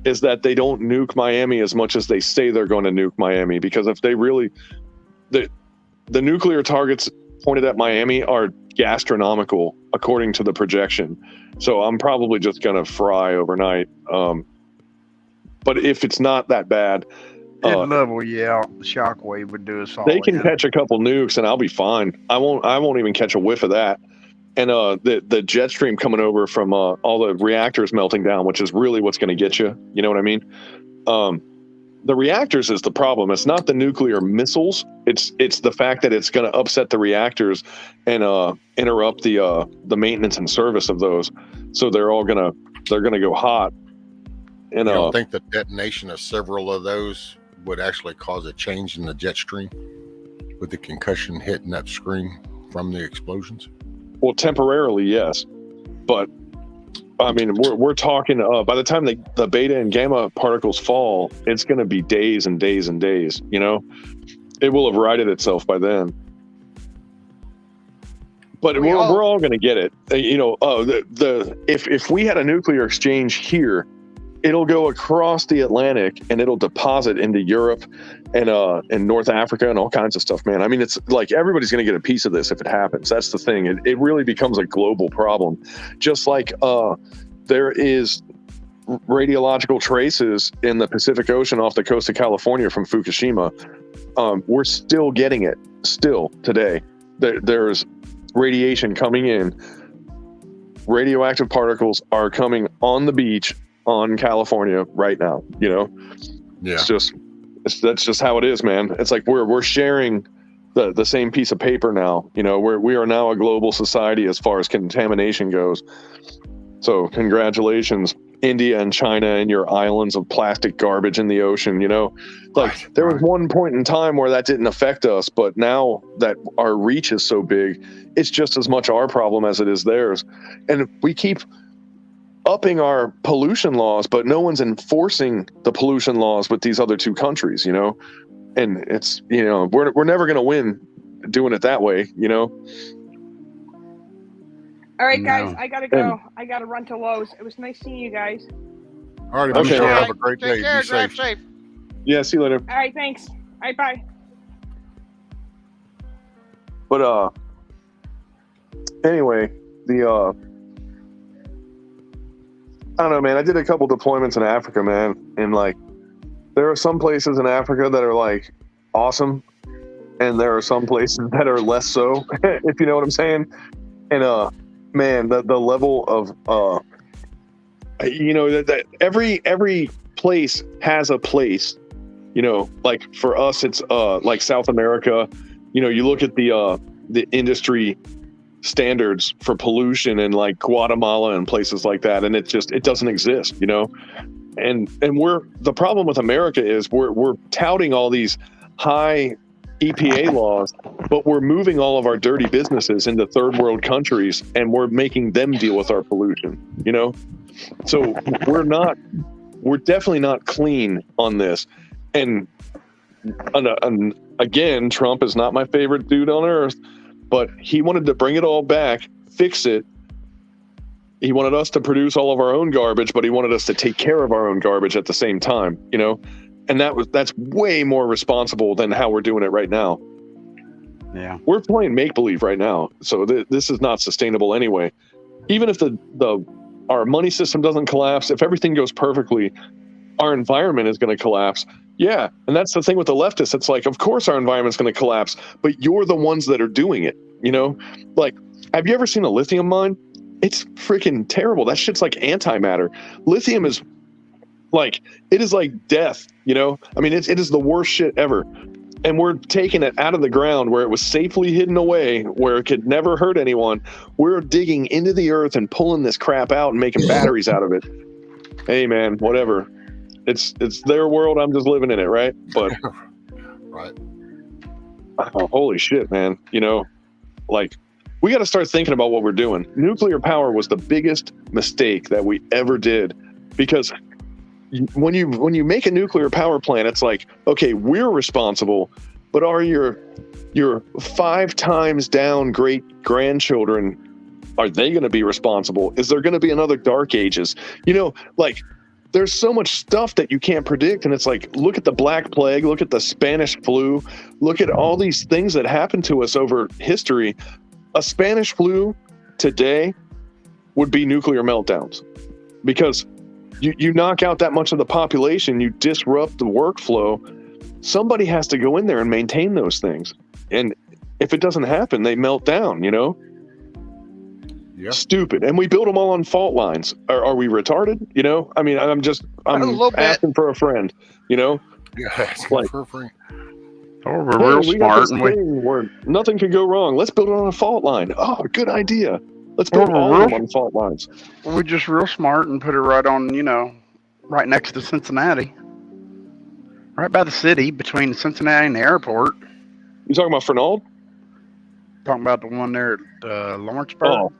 is that they don't nuke Miami as much as they say they're going to nuke Miami, because if they really, the nuclear targets pointed at Miami are gastronomical according to the projection. So I'm probably just going to fry overnight. But if it's not that bad, It'd level you out. The shockwave would do us all. they can catch a couple nukes and I'll be fine. I won't even catch a whiff of that. And the jet stream coming over from all the reactors melting down, which is really what's going to get you. You know what I mean? The reactors is the problem. It's not the nuclear missiles. It's the fact that it's going to upset the reactors and interrupt the maintenance and service of those. So they're gonna go hot. And you don't think the detonation of several of those would actually cause a change in the jet stream with the concussion hitting that screen from the explosions? Well, temporarily, yes, but I mean, we're talking by the time the beta and gamma particles fall, it's going to be days and days and days. You know, it will have righted itself by then. But we're all going to get it. If we had a nuclear exchange here, it'll go across the Atlantic and it'll deposit into Europe and North Africa and all kinds of stuff, man. I mean, it's like everybody's going to get a piece of this if it happens. That's the thing. It really becomes a global problem. Just like there is radiological traces in the Pacific Ocean off the coast of California from Fukushima. We're still getting it still today. There's radiation coming in. Radioactive particles are coming on the beach on California right now. You know, Yeah. That's just how it is, man. It's like we're sharing the same piece of paper now. You know, we are now a global society as far as contamination goes. So congratulations, India and China and your islands of plastic garbage in the ocean. You know, like there was one point in time where that didn't affect us, but now that our reach is so big, it's just as much our problem as it is theirs. And we keep upping our pollution laws, but no one's enforcing the pollution laws with these other two countries, you know? And it's, you know, we're never going to win doing it that way, you know? All right, guys, No. I gotta go. I gotta run to Lowe's. It was nice seeing you guys. All right, Okay. Michelle, All have right. a great Take day. care. Be Drive safe. safe. Yeah, see you later. All right, thanks. All right, bye. But anyway, I don't know, man. I did a couple deployments in Africa, man, and like there are some places in Africa that are like awesome, and there are some places that are less so, if you know what I'm saying. And man, the level of you know, that every place has a place. You know, like for us, it's like South America. You know, you look at the industry standards for pollution in like Guatemala and places like that, and it doesn't exist. You know, and the problem with America is we're touting all these high EPA laws, but we're moving all of our dirty businesses into third world countries, and we're making them deal with our pollution. You know, so we're definitely not clean on this. And again, Trump is not my favorite dude on earth, but he wanted to bring it all back, fix it. He wanted us to produce all of our own garbage, but he wanted us to take care of our own garbage at the same time, you know? And that's way more responsible than how we're doing it right now. Yeah. We're playing make-believe right now. So this is not sustainable anyway. Even if our money system doesn't collapse, if everything goes perfectly, our environment is going to collapse. Yeah. And that's the thing with the leftists. It's like, of course our environment's going to collapse, but you're the ones that are doing it. You know, like, have you ever seen a lithium mine? It's freaking terrible. That shit's like antimatter. Lithium is like, it is like death, you know? I mean, it is the worst shit ever. And we're taking it out of the ground where it was safely hidden away, where it could never hurt anyone. We're digging into the earth and pulling this crap out and making batteries out of it. Hey man, whatever. It's their world. I'm just living in it, right? But right. Oh, holy shit, man. You know, like, we got to start thinking about what we're doing. Nuclear power was the biggest mistake that we ever did, because when you make a nuclear power plant, it's like, okay, we're responsible, but are your 5 times down great grandchildren, are they going to be responsible? Is there going to be another dark ages? You know, like, there's so much stuff that you can't predict. And it's like, look at the Black Plague, look at the Spanish flu, look at all these things that happened to us over history. A Spanish flu today would be nuclear meltdowns, because you knock out that much of the population, you disrupt the workflow. Somebody has to go in there and maintain those things. And if it doesn't happen, they melt down, you know? Yeah. Stupid. And we build them all on fault lines. Are we retarded? You know, I mean, I'm asking for a friend, you know? Yeah, like, for free. Oh, we're hey, real we got smart, this and we thing where nothing can go wrong. Let's build it on a fault line. Oh, good idea. Let's build Well, all we're of them on fault lines. we're just real smart and put it right on, you know, right next to Cincinnati, right by the city, between Cincinnati and the airport. You talking about Fernald? Talking about the one there at Lawrenceburg. Oh,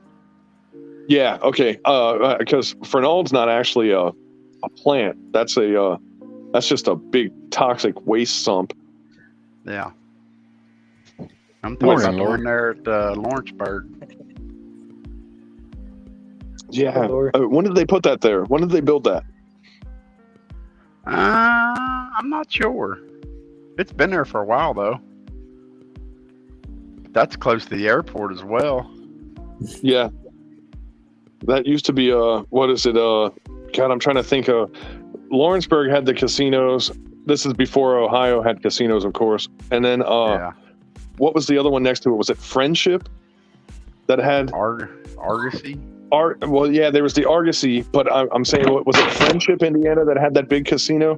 yeah. Okay. Because Fernald's not actually a plant. That's just a big toxic waste sump. Yeah. I'm talking about the one there at Lawrenceburg. Yeah. When did they put that there? When did they build that? I'm not sure. It's been there for a while though. That's close to the airport as well. Yeah. That used to be what is it? God, I'm trying to think of. Lawrenceburg had the casinos. This is before Ohio had casinos, of course. And then what was the other one next to it? Was it Friendship that had Argosy? Well, yeah, there was the Argosy, but I'm saying, was it Friendship, Indiana, that had that big casino?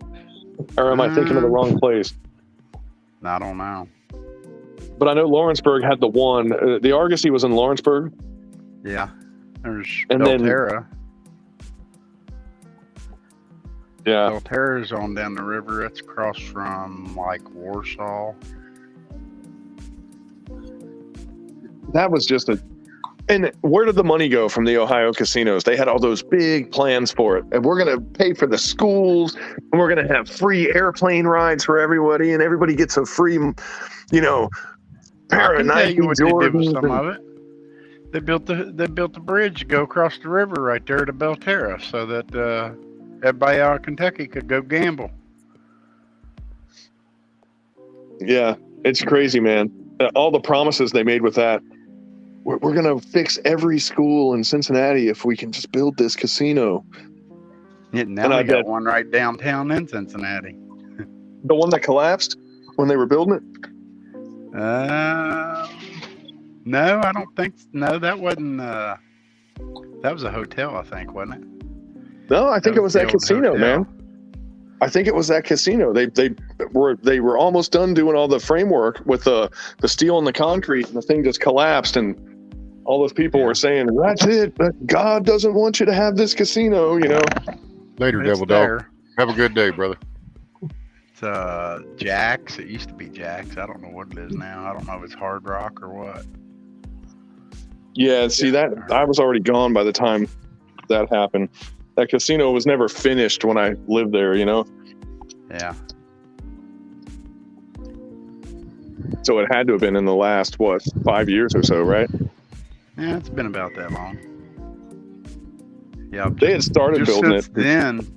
Or am I thinking of the wrong place? I don't know. But I know Lawrenceburg had the one. The Argosy was in Lawrenceburg. Yeah. There's And Belterra. Yeah. Belterra's on down the river. It's across from like Warsaw. That was just and where did the money go from the Ohio casinos? They had all those big plans for it. And we're going to pay for the schools, and we're going to have free airplane rides for everybody, and everybody gets a free, pair of Nike Jordans. Some of it. They built the bridge to go across the river right there to Belterra so that everybody out of Kentucky could go gamble. Yeah, it's crazy, man. All the promises they made with that. We're going to fix every school in Cincinnati if we can just build this casino. Yeah, now they got one right downtown in Cincinnati. The one that collapsed when they were building it? No, I don't think. No, that wasn't. That was a hotel, I think, wasn't it? No, I think it was that casino, man. I think it was that casino. They were almost done doing all the framework with the steel and the concrete, and the thing just collapsed, and all those people were saying, "That's it. But God doesn't want you to have this casino," Later, Devil Dog. Have a good day, brother. It's Jack's. It used to be Jack's. I don't know what it is now. I don't know if it's Hard Rock or what. Yeah, see that I was already gone by the time that happened. That casino was never finished when I lived there, Yeah. So it had to have been in the last 5 years or so, right? Yeah, it's been about that long. Yeah, they had started building it.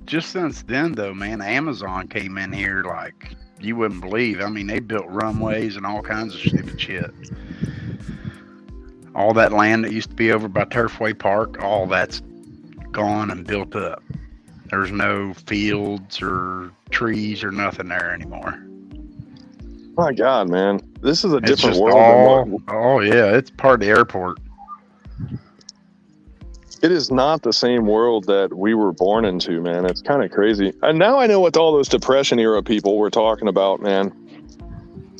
Just since then, though, man, Amazon came in here like you wouldn't believe. I mean, they built runways and all kinds of stupid shit. All that land that used to be over by Turfway Park, all that's gone and built up. There's no fields or trees or nothing there anymore. My God, man, this is a different world. Oh yeah, it's part of the airport. It is not the same world that we were born into, man. It's kind of crazy. And now I know what all those Depression era people were talking about, man.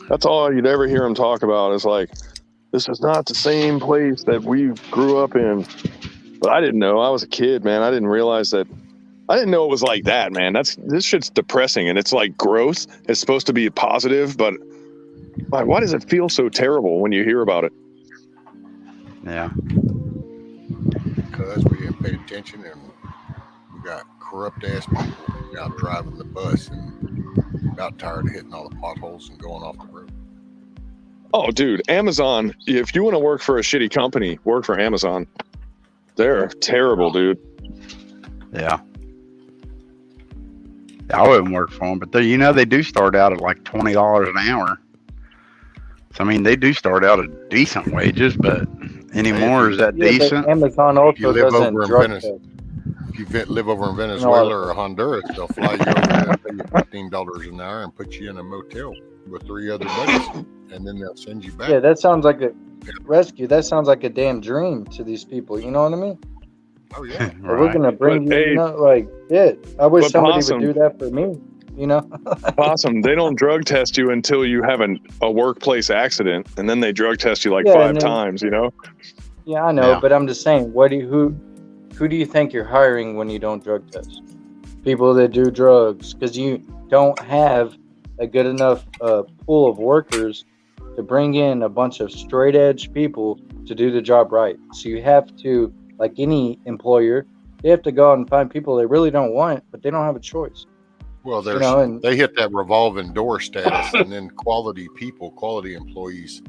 That's all you'd ever hear them talk about is like, this is not the same place that we grew up in. But I didn't know. I was a kid, man. I didn't realize that. I didn't know it was like that, man. This shit's depressing, and it's like growth. It's supposed to be positive, but like, why does it feel so terrible when you hear about it? Yeah. Because we didn't pay attention, and we got corrupt ass people out driving the bus and about tired of hitting all the potholes and going off the road. Oh, dude, Amazon. If you want to work for a shitty company, work for Amazon. They're terrible, dude. Yeah. I wouldn't work for them, but they do start out at like $20 an hour. So, I mean, they do start out at decent wages, but anymore, is that decent? Amazon also doesn't drug test. If you live over in Venezuela or Honduras, they'll fly you over there and pay you $15 an hour and put you in a motel with 3 other buddies, and then they'll send you back. Yeah, that sounds like a rescue. That sounds like a damn dream to these people. You know what I mean? Oh yeah. Right. We're gonna bring like it. I wish somebody would do that for me. Possum, they don't drug test you until you have a workplace accident, and then they drug test you like 5 times. Yeah, I know, but I'm just saying, who do you think you're hiring when you don't drug test? People that do drugs, because you don't have a good enough pool of workers to bring in a bunch of straight edge people to do the job right. So you have to, like any employer, they have to go out and find people they really don't want, but they don't have a choice. Well, and they hit that revolving door status, and then quality employees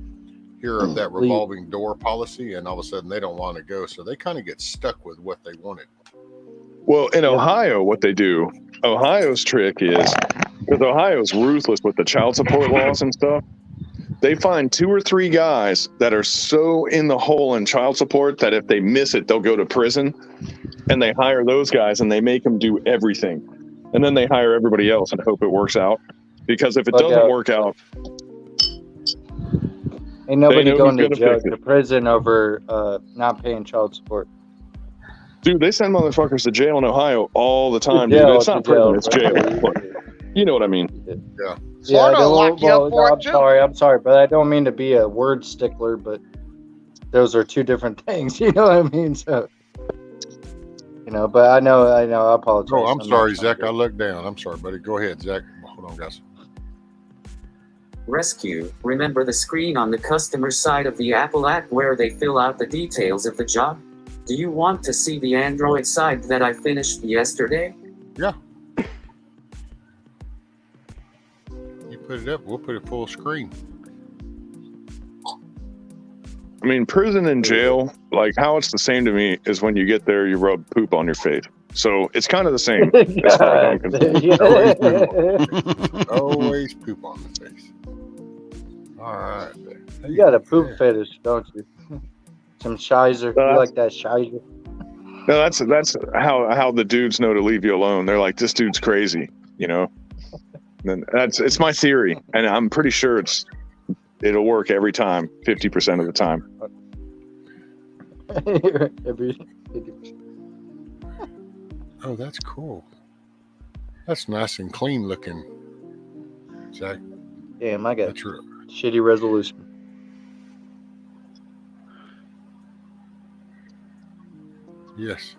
hear of that revolving door policy, and all of a sudden they don't want to go, so they kind of get stuck with what they wanted. Well, in Ohio, what they do, Ohio's trick is, because Ohio's ruthless with the child support laws and stuff, they find 2 or 3 guys that are so in the hole in child support that if they miss it, they'll go to prison. And they hire those guys and they make them do everything. And then they hire everybody else and hope it works out. Because if it doesn't work out, ain't nobody know going who's to gonna jail fix it. to prison over not paying child support. Dude, they send motherfuckers to jail in Ohio all the time, jail, dude. It's not to jail, prison, it's bro. jail. But you know what I mean? Yeah. Yeah, Florida will lock you up for it too. I'm sorry, but I don't mean to be a word stickler, but those are 2 different things. You know what I mean? So, but I know. I apologize. Oh, I'm not sorry, trying Zach. to- I looked down. I'm sorry, buddy. Go ahead, Zach. Hold on, guys. Rescue. Remember the screen on the customer side of the Apple app where they fill out the details of the job? Do you want to see the Android side that I finished yesterday? Yeah. You put it up. We'll put it full screen. I mean, prison and jail, like how it's the same to me is when you get there, you rub poop on your face. So it's kind of the same as far as I'm concerned. Always poop on the face. All right. You got a poop fetish, don't you? Some shizer. You like that shizer? No, that's how the dudes know to leave you alone. They're like, this dude's crazy, And then it's my theory, and I'm pretty sure it'll work every time, 50% of the time. Oh, that's cool. That's nice and clean looking, Zach. Damn, I got shitty resolution. Yes.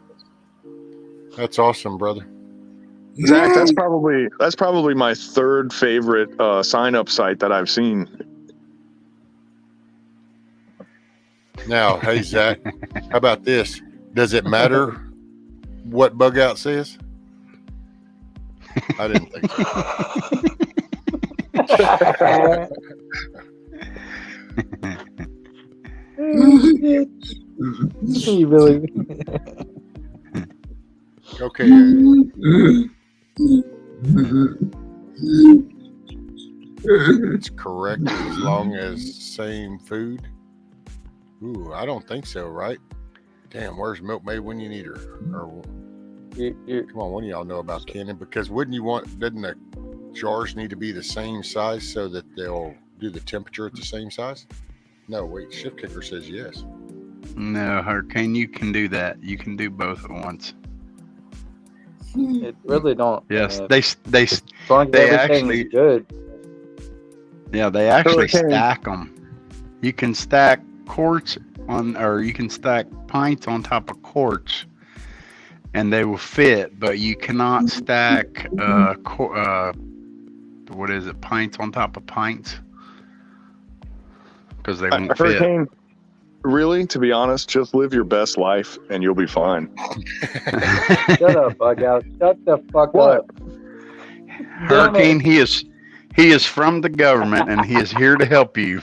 That's awesome, brother. Zach, that's probably my 3rd favorite sign up site that I've seen. Now, hey, Zach, how about this? Does it matter what Bug Out says? I didn't think so. You really? Okay. It's correct as long as same food. Ooh, I don't think so, right? Damn, where's Milkmaid when you need her? Or, come on, one of y'all know about Cannon, because doesn't the jars need to be the same size so that they'll do the temperature at the same size? No, wait, Shift Kicker says yes. No, Hurricane, you can do that. You can do both at once. It really don't. Yes, as they long as everything's actually good. Yeah, they actually Hurricane. stack them. You can stack quarts or you can stack pints on top of quarts, and they will fit. But you cannot stack what is it? Pints on top of pints, because they won't fit. Hurricane, really, to be honest, just live your best life and you'll be fine. Shut up, Bug Out. Shut the fuck up. Hurricane, he is from the government, and he is here to help you.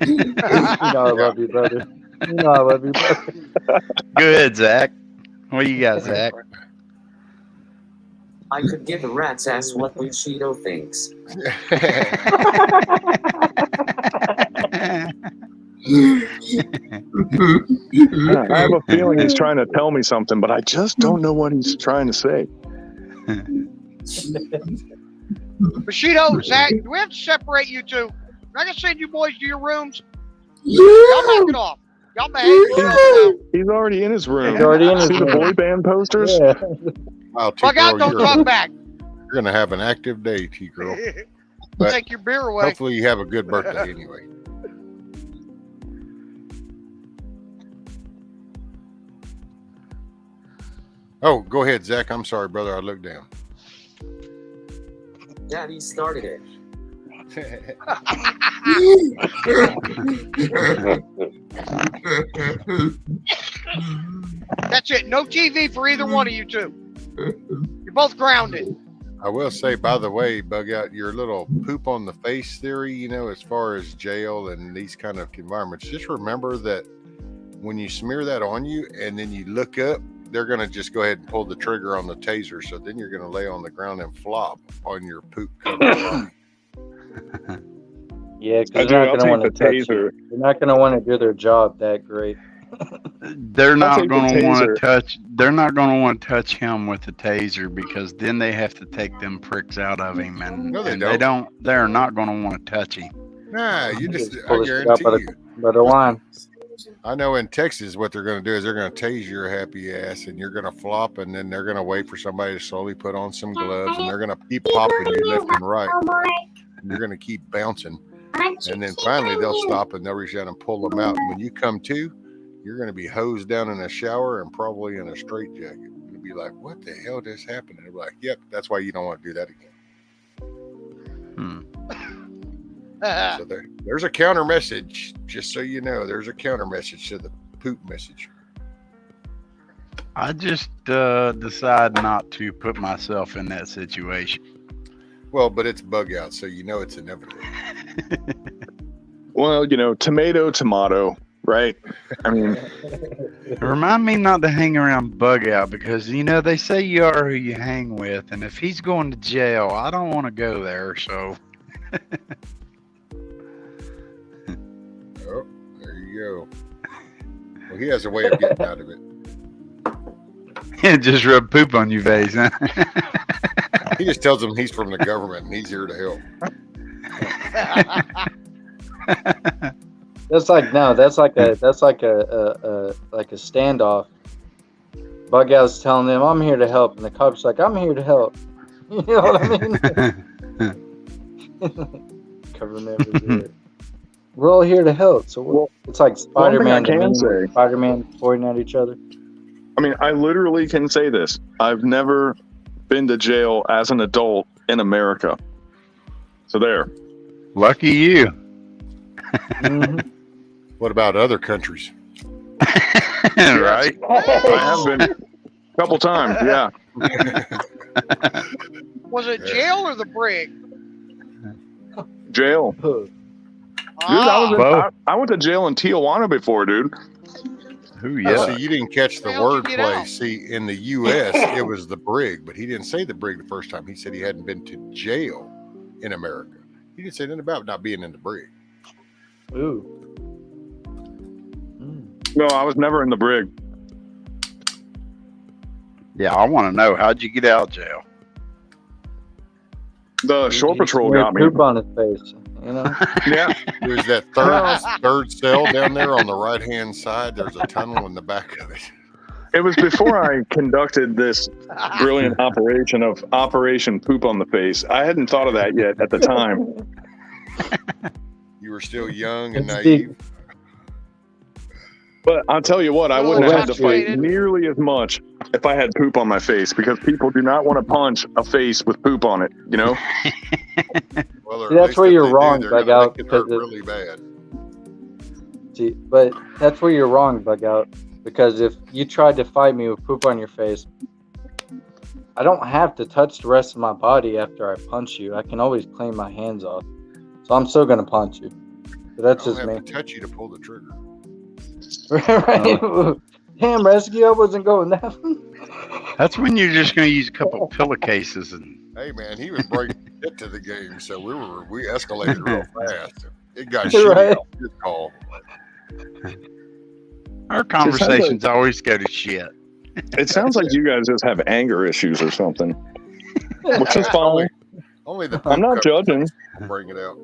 You know I love you, brother. You know I love you, brother. Good, Zach. What you got, Zach? I could give a rat's ass what Bushido thinks. I have a feeling he's trying to tell me something, but I just don't know what he's trying to say. Bushido, Zach, do we have to separate you two? I can send you boys to your rooms. Y'all knock it off. Y'all behave yourselves. He's already in his room. He's already in his See the room. boy band posters? Yeah. Wow, Bug out, don't talk back. You're going to have an active day, T-Girl. Take your beer away. Hopefully you have a good birthday anyway. Oh, go ahead, Zach. I'm sorry, brother. I looked down. Daddy started it. That's it. No TV for either one of you two. You're both grounded. I will say, by the way, Bug Out, your little poop on the face theory, as far as jail and these kind of environments, just remember that when you smear that on you and then you look up, they're going to just go ahead and pull the trigger on the taser. So then you're going to lay on the ground and flop on your poop covered body. Yeah, I because do. they're I'll not going to take want the to touch you. taser. They're not going to want to do their job that great. They're I'll not take the going to want taser. to touch. They're not going to want to touch him with the taser because then they have to take them pricks out of him, and No, they and don't. they're not going to want to touch him. Nah, you You just, just I pull the shit out guarantee by you. the line. I know in Texas what they're going to do is they're going to tase your happy ass and you're going to flop and then they're going to wait for somebody to slowly put on some gloves and they're going to keep popping you left and right. And you're going to keep bouncing. And then finally they'll stop and they'll reach out and pull them out. And when you come to, you're going to be hosed down in a shower and probably in a straitjacket. You'll be like, what the hell just happened? And they're like, yep, that's why you don't want to do that again. So there's a counter message, just so you know. There's a counter message to the poop message. I just decide not to put myself in that situation. Well, but it's bug out, so you know it's inevitable. Well, tomato, right? I mean, Remind me not to hang around bug out because they say you are who you hang with, and if he's going to jail, I don't want to go there. So. Oh, there you go. Well, he has a way of getting out of it. Just rub poop on your face, huh? He just tells them he's from the government and he's here to help. That's like a standoff. Bug out's telling them, "I'm here to help," and the cop's like, "I'm here to help." You know what I mean? Government was here. We're all here to help. So it's like Spider-Man. Spider-Man pointing at each other. I mean, I literally can say this. I've never been to jail as an adult in America. So there. Lucky you. Mm-hmm. What about other countries? Right? I have been a couple times, yeah. Was it jail or the brig? Jail. Dude, I went to jail in Tijuana before, dude. Ooh, yeah. So you didn't catch the wordplay. See, in the U.S., it was the brig, but he didn't say the brig the first time. He said he hadn't been to jail in America. He didn't say anything about not being in the brig. Ooh. No, I was never in the brig. Yeah, I want to know, how'd you get out of jail? The shore patrol got me. Poop on his face. Yeah. There's that third cell down there on the right-hand side. There's a tunnel in the back of it. It was before I conducted this brilliant operation of Operation Poop on the Face. I hadn't thought of that yet at the time. You were still young and naive. But I'll tell you what, I wouldn't have had to fight nearly as much if I had poop on my face, because people do not want to punch a face with poop on it, Well, See, that's where you're wrong, Bug Out. Because really bad. See, but that's where you're wrong, Bug Out. Because if you tried to fight me with poop on your face, I don't have to touch the rest of my body after I punch you. I can always clean my hands off. So I'm still gonna punch you. But that's just me. I don't have to touch you to pull the trigger. Right? Damn, Rescue, I wasn't going that. That's when you're just going to use a couple of pillowcases and. Hey man, he was breaking it to the game, so we escalated real fast. It got shitty Right. off his call. Our conversations always go to shit. It sounds like you guys just have anger issues or something, which is fine. Only the I'm not judging. bring it out.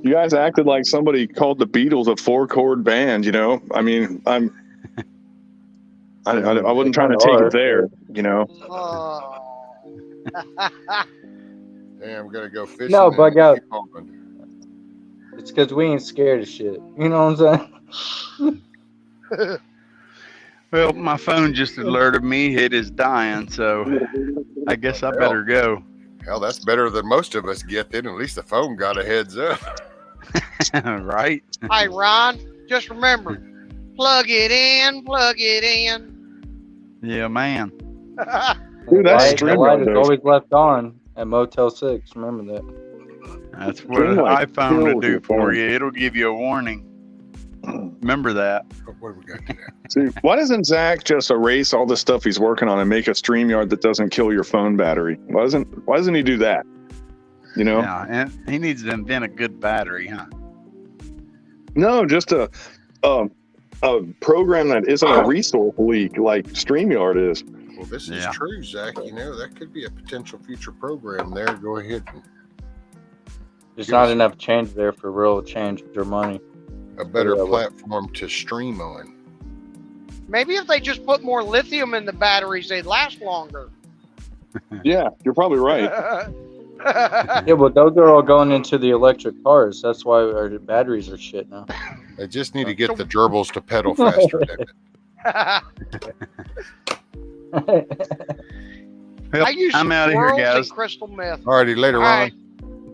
You guys acted like somebody called the Beatles a 4-chord band, I mean, I wasn't trying to take it there, Hey, I'm gonna go fishing. No, Bug and Out. keep pumping. It's because we ain't scared of shit. You know what I'm saying? Well, my phone just alerted me it is dying, so I guess I better go. Hell, that's better than most of us get. Then at least the phone got a heads up. Right? Hey, Ron, just remember, plug it in. Yeah, man. Dude, that's The light is always left on at Motel 6. Remember that. That's what an iPhone will do for you. It'll give you a warning. Remember that. What have we got today? See, why doesn't Zach just erase all the stuff he's working on and make a StreamYard that doesn't kill your phone battery? Why doesn't he do that? Yeah, and he needs to invent a good battery, huh? No, just a program that isn't a resource leak like StreamYard is. Well, this is true, Zach. You know, that could be a potential future program there. Go ahead. There's not enough change there for real change or money. A better platform to stream on. Maybe if they just put more lithium in the batteries, they'd last longer. Yeah, you're probably right. Yeah, but those are all going into the electric cars. That's why our batteries are shit now. They just need to get the gerbils to pedal faster. I use I'm out of here, guys. Crystal meth. Alrighty, later, All Ron. right.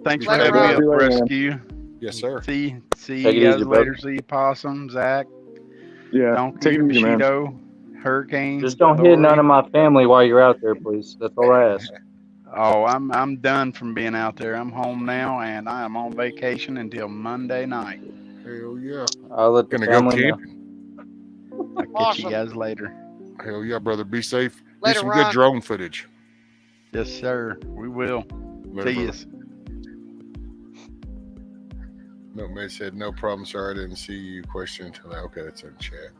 Thanks for Later, having me Ron. up, Rescue. Yes, sir. See Take you it guys easy, later. bud. See you, Possum, Zach, Yeah, Donkey, take it easy, man. Bushido, Hurricane. Just don't hit none of my family while you're out there, please. That's all I ask. Oh, I'm done from being out there. I'm home now, and I am on vacation until Monday night. Hell yeah. I'll let the Gonna go family know. camping. I'll catch Awesome. you guys later. Hell yeah, brother. Be safe. Later, Get some Ron. good drone footage. Yes, sir. We will. Later, See you. brother. No, man said, no problem, sir. I didn't see you question until now. Okay, that's in chat.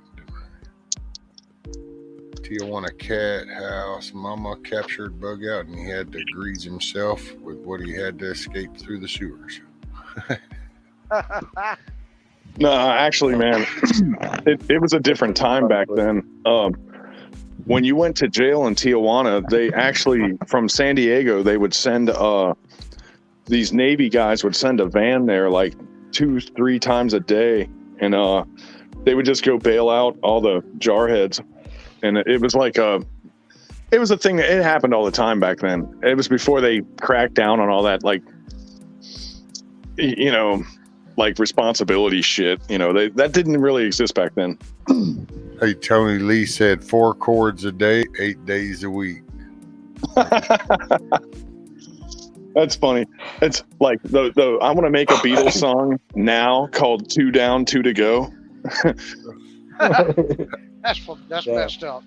Tijuana cat house. Mama captured bug out and he had to grease himself with what he had to escape through the sewers. No, actually, man, it was a different time back then. When you went to jail in Tijuana, they actually, from San Diego, they would send, these Navy guys would send a van there like 2-3 times a day. And they would just go bail out all the jarheads. And it was like it was a thing that it happened all the time back then. It was before they cracked down on all that, like, you know, like responsibility shit. You know, that didn't really exist back then. Hey, Tony Lee said 4 chords a day, 8 days a week. That's funny. It's like the I want to make a Beatles song now called 2 Down, 2 to Go. That's messed up.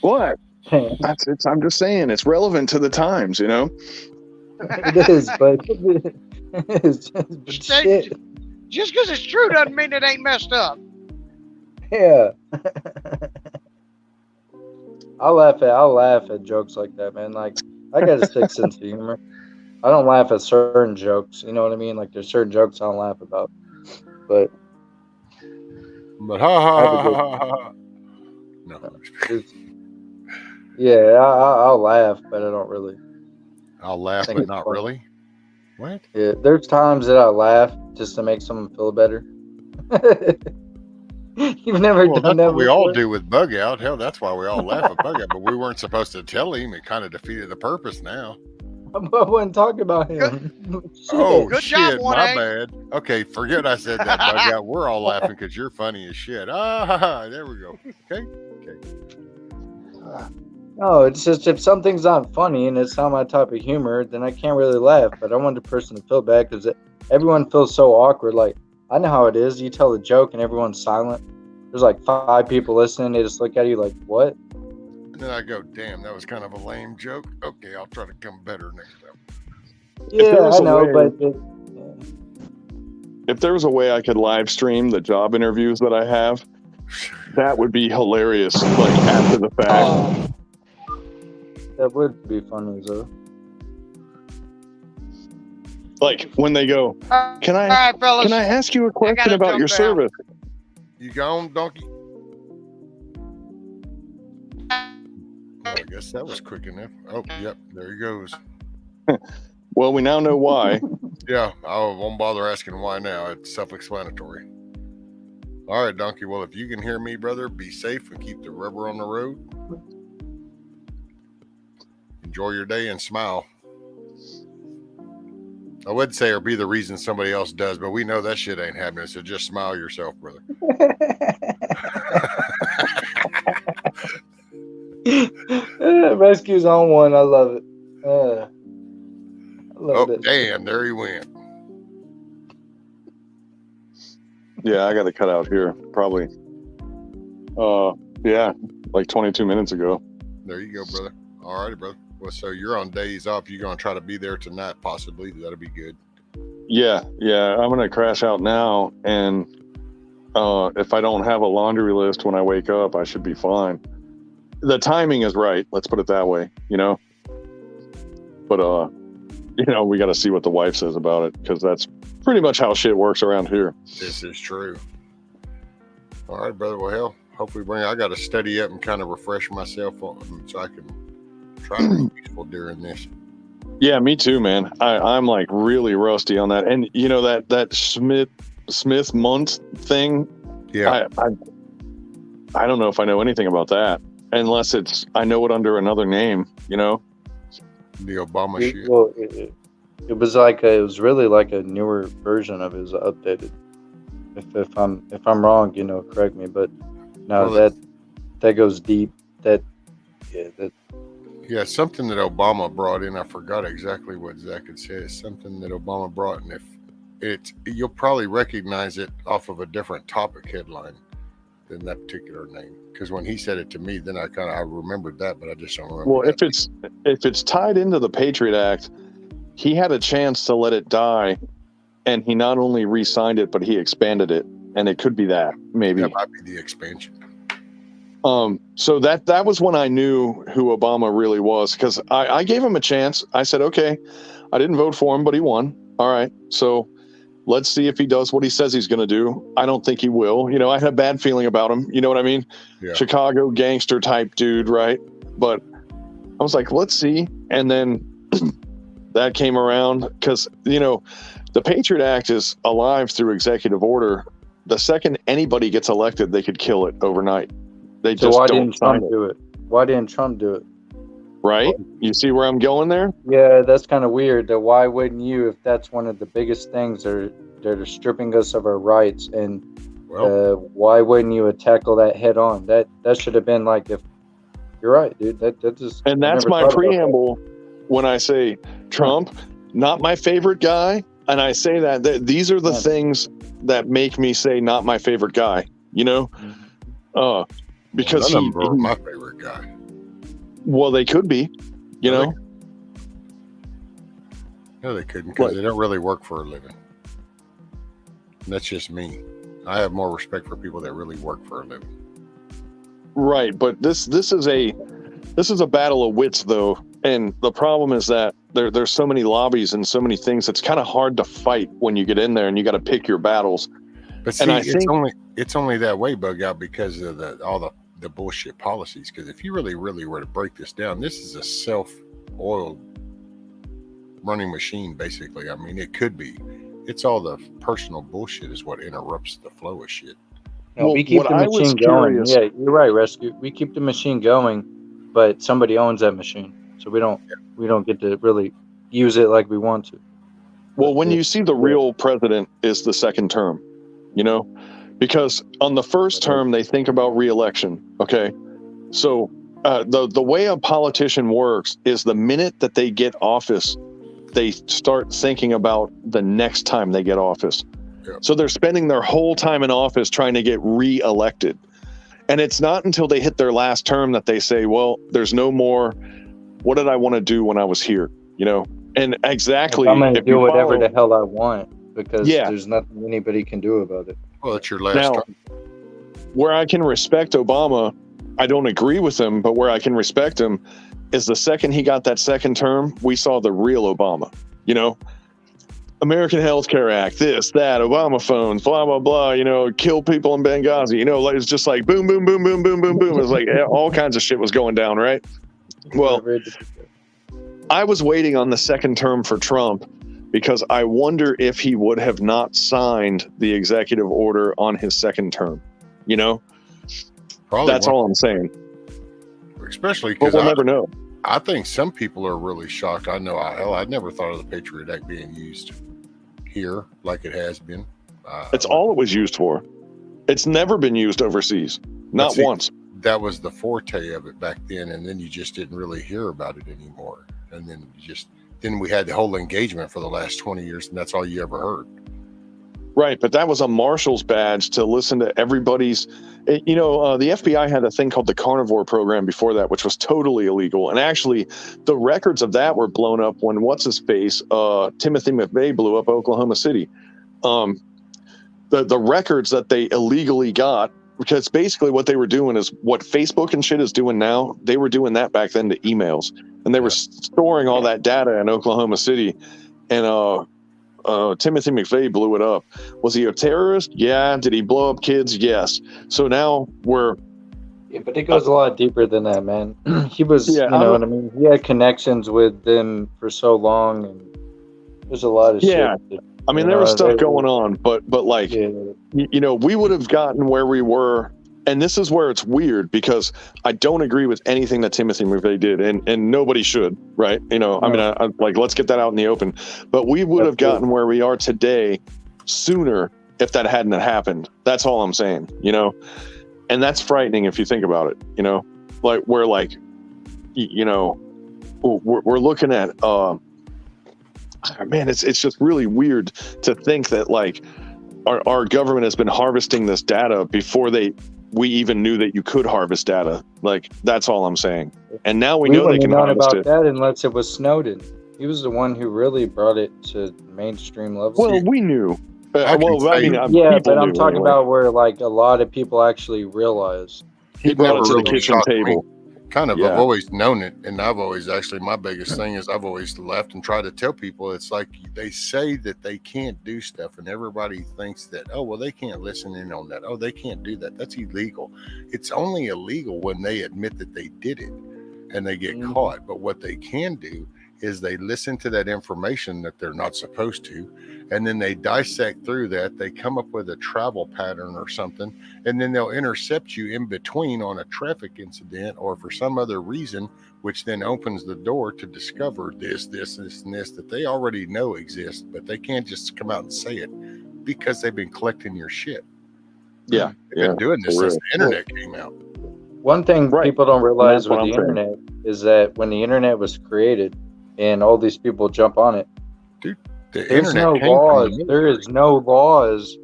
What? I'm just saying it's relevant to the times, you know. It is, but it's just shit. Just because it's true doesn't mean it ain't messed up. Yeah. I'll laugh at jokes like that, man. Like, I got a sick sense of humor. I don't laugh at certain jokes. You know what I mean? Like, there's certain jokes I don't laugh about. But ha ha ha ha. No. Yeah, I'll laugh, but I don't really. I'll laugh, but not really. What? Yeah, there's times that I laugh just to make someone feel better. You've never done that. We all do with Bug Out. Hell, that's why we all laugh at Bug Out. But we weren't supposed to tell him. It kind of defeated the purpose now. I wasn't talking about him. Oh, Good shit, job, my 1A. bad. Okay, forget I said that, Bug Out. We're all laughing because you're funny as shit. Ah, there we go. Okay. No, it's just if something's not funny and it's not my type of humor, then I can't really laugh. But I want the person to feel bad because everyone feels so awkward. Like, I know how it is. You tell a joke and everyone's silent. There's like 5 people listening. They just look at you like, what? And then I go, damn, that was kind of a lame joke. Okay, I'll try to come better next time. Yeah, I know, but if there was a way I could live stream the job interviews that I have, that would be hilarious. Like after the fact. That would be funny, though. Like when they go, can I right, fellas. can I ask you a question gotta about your jump out. service? You gone, donkey? I guess that was quick enough. Oh, yep, there he goes. Well, we now know why. Yeah, I won't bother asking why now. It's self-explanatory. All right, donkey. Well, if you can hear me, brother, be safe and keep the rubber on the road. Enjoy your day and smile. I would say or be the reason somebody else does, but we know that shit ain't happening, so just smile yourself, brother. Rescue's on one. I love it. I love it. Damn, there he went. Yeah, I got to cut out here. Probably. Yeah, like 22 minutes ago. There you go, brother. All righty, brother. Well, so you're on days off. You're going to try to be there tonight, possibly. That'll be good. Yeah, I'm gonna crash out now, and if I don't have a laundry list when I wake up, I should be fine. The timing is right. Let's put it that way, But we got to see what the wife says about it, because that's pretty much how shit works around here. This is true. All right, brother. Well, hell, hopefully I got to study up and kind of refresh myself so I can try to be useful during this. Yeah, me too, man. I'm like really rusty on that. And that Smith Munt thing. Yeah. I don't know if I know anything about that, unless I know it under another name, The Obama shit. Well, it was really like a newer version of it. It was updated. If I'm wrong, correct me. But no, that goes deep. Yeah, something that Obama brought in. I forgot exactly what Zach had said. Something that Obama brought, and you'll probably recognize it off of a different topic headline than that particular name. Because when he said it to me, then I remembered that, but I just don't remember. Well, if it's tied into the Patriot Act, he had a chance to let it die, and he not only re-signed it, but he expanded it, and it could be that maybe. That might be the expansion. So that was when I knew who Obama really was, because I gave him a chance. I said, okay, I didn't vote for him, but he won. All right, so let's see if he does what he says he's going to do. I don't think he will. I had a bad feeling about him. You know what I mean? Yeah. Chicago gangster type dude, right? But I was like, let's see. And then that came around because, the Patriot Act is alive through executive order. The second anybody gets elected, they could kill it overnight. They So just why don't didn't Trump sign it. do it? Why didn't Trump do it? Right? You see where I'm going there? Yeah, that's kind of weird. That why wouldn't you, if that's one of the biggest things, they're stripping us of our rights, and why wouldn't you tackle that head on? That should have been like, if you're right, dude. That just And that's my preamble when I say Trump, not my favorite guy, and I say that these are the things that make me say not my favorite guy. Because None of them are my favorite guy. Well, they could be, No, they couldn't, because they don't really work for a living. And that's just me. I have more respect for people that really work for a living. Right, but this is a battle of wits, though, and the problem is that there's so many lobbies and so many things. It's kind of hard to fight when you get in there, and you got to pick your battles. But see, it's only that way, Bug Out, because of all the bullshit policies. Because if you really were to break this down, this is a self-oiled running machine, basically. I mean, it could be. It's all the personal bullshit is what interrupts the flow of shit. No, we keep the machine going. Yeah, you're right, Rescue. We keep the machine going, but somebody owns that machine, so we don't get to really use it like we want to. Well, when you see the real president is the second term, because on the first term they think about re-election. Okay, so the way a politician works is the minute that they get office, they start thinking about the next time they get office. Yeah. So they're spending their whole time in office trying to get re-elected. And it's not until they hit their last term that they say, well, there's no more, what did I want to do when I was here? And exactly. I'm going to do whatever the hell I want, because there's nothing anybody can do about it. Well, it's your last term. Where I can respect Obama, I don't agree with him, but where I can respect him is the second he got that second term, we saw the real Obama, American Health Care Act, this, that, Obama phones, blah, blah, blah, kill people in Benghazi, it's just like boom, boom, boom, boom, boom, boom, boom. It's like all kinds of shit was going down, right? Well, I was waiting on the second term for Trump because I wonder if he would have not signed the executive order on his second term, Probably That's all I'm saying. Especially because we'll never know. I think some people are really shocked. I know I'd never thought of the Patriot Act being used here like it has been. It's all it was used for. It's never been used overseas. Not once. That was the forte of it back then, and then you just didn't really hear about it anymore. And then then we had the whole engagement for the last 20 years, and that's all you ever heard. Right, but that was a marshal's badge to listen to everybody's. The FBI had a thing called the Carnivore Program before that, which was totally illegal. And actually, the records of that were blown up when what's-his-face, Timothy McVeigh, blew up Oklahoma City. The records that they illegally got, because basically what they were doing is what Facebook and shit is doing now. They were doing that back then to emails, and they were storing all that data in Oklahoma City. And Timothy McVeigh blew it up. Was he a terrorist? Yeah. Did he blow up kids? Yes. So now we're. Yeah, but it goes a lot deeper than that, man. He was, you know what I mean? He had connections with them for so long, and there's a lot of shit. I mean, there was stuff going on, but like, we would have gotten where we were. And this is where it's weird, because I don't agree with anything that Timothy McVeigh did, and nobody should, right? I mean, I let's get that out in the open. But we would have gotten where we are today sooner if that hadn't happened. That's all I'm saying, and that's frightening if you think about it. We're looking at, man, it's just really weird to think that like our government has been harvesting this data before we even knew that you could harvest data. Like, that's all I'm saying. And now we know they can harvest about it. that unless it was Snowden. He was the one who really brought it to mainstream levels. Well, we knew. But I'm talking about where like a lot of people actually realize. He brought it to the kitchen table. I've always known it, and I've always my biggest thing is I've always left and tried to tell people, it's like they say that they can't do stuff, and everybody thinks that, oh, well, they can't listen in on that. Oh, they can't do that. That's illegal. It's only illegal when they admit that they did it and they get caught. But what they can do is they listen to that information that they're not supposed to, and then they dissect through that. They come up with a travel pattern or something, and then they'll intercept you in between on a traffic incident or for some other reason, which then opens the door to discover this, and this that they already know exists, but they can't just come out and say it because they've been collecting your shit. Yeah. They've been doing this since the internet came out. One thing people don't realize with the internet is that when the internet was created and all these people jump on it, dude, there's no laws. There is no laws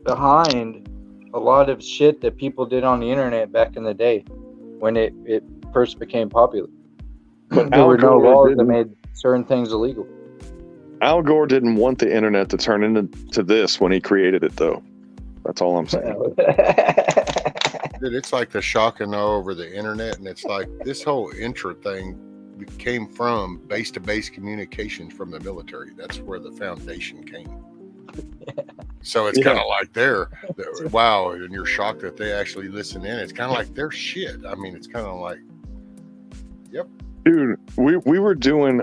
behind a lot of shit that people did on the internet back in the day when it first became popular. But there were no laws that made certain things illegal. Al Gore didn't want the internet to turn into this when he created it, though. That's all I'm saying. Dude, it's like the shock and awe over the internet, and it's like this whole intra thing came from base-to-base communications from the military. That's where the foundation came. So it's kind of like wow, and you're shocked that they actually listen in. It's kind of like their shit. I mean, it's kind of like, yep. Dude, we were doing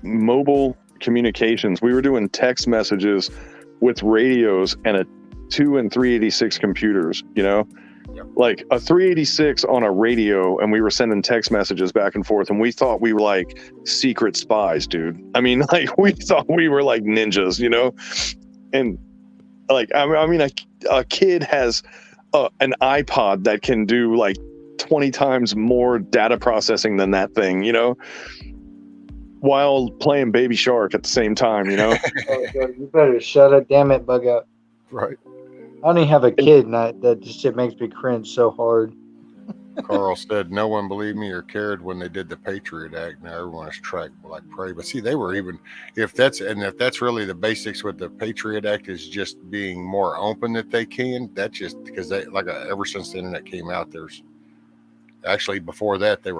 mobile communications. We were doing text messages with radios and a 2 and 386 computers, like a 386 on a radio, and we were sending text messages back and forth, and we thought we were like secret spies, dude. I mean, like, we thought we were like ninjas, and like, I mean, a kid has an iPod that can do like 20 times more data processing than that thing, while playing Baby Shark at the same time, Oh, you better shut it, damn it, bug out. Right. I don't even have a kid, and that shit makes me cringe so hard. Carl said, no one believed me or cared when they did the Patriot Act. Now everyone is tracked like prey. But see, they were even, if that's really the basics with the Patriot Act is just being more open that they can, that's just because they, ever since the internet came out, there's actually before that, they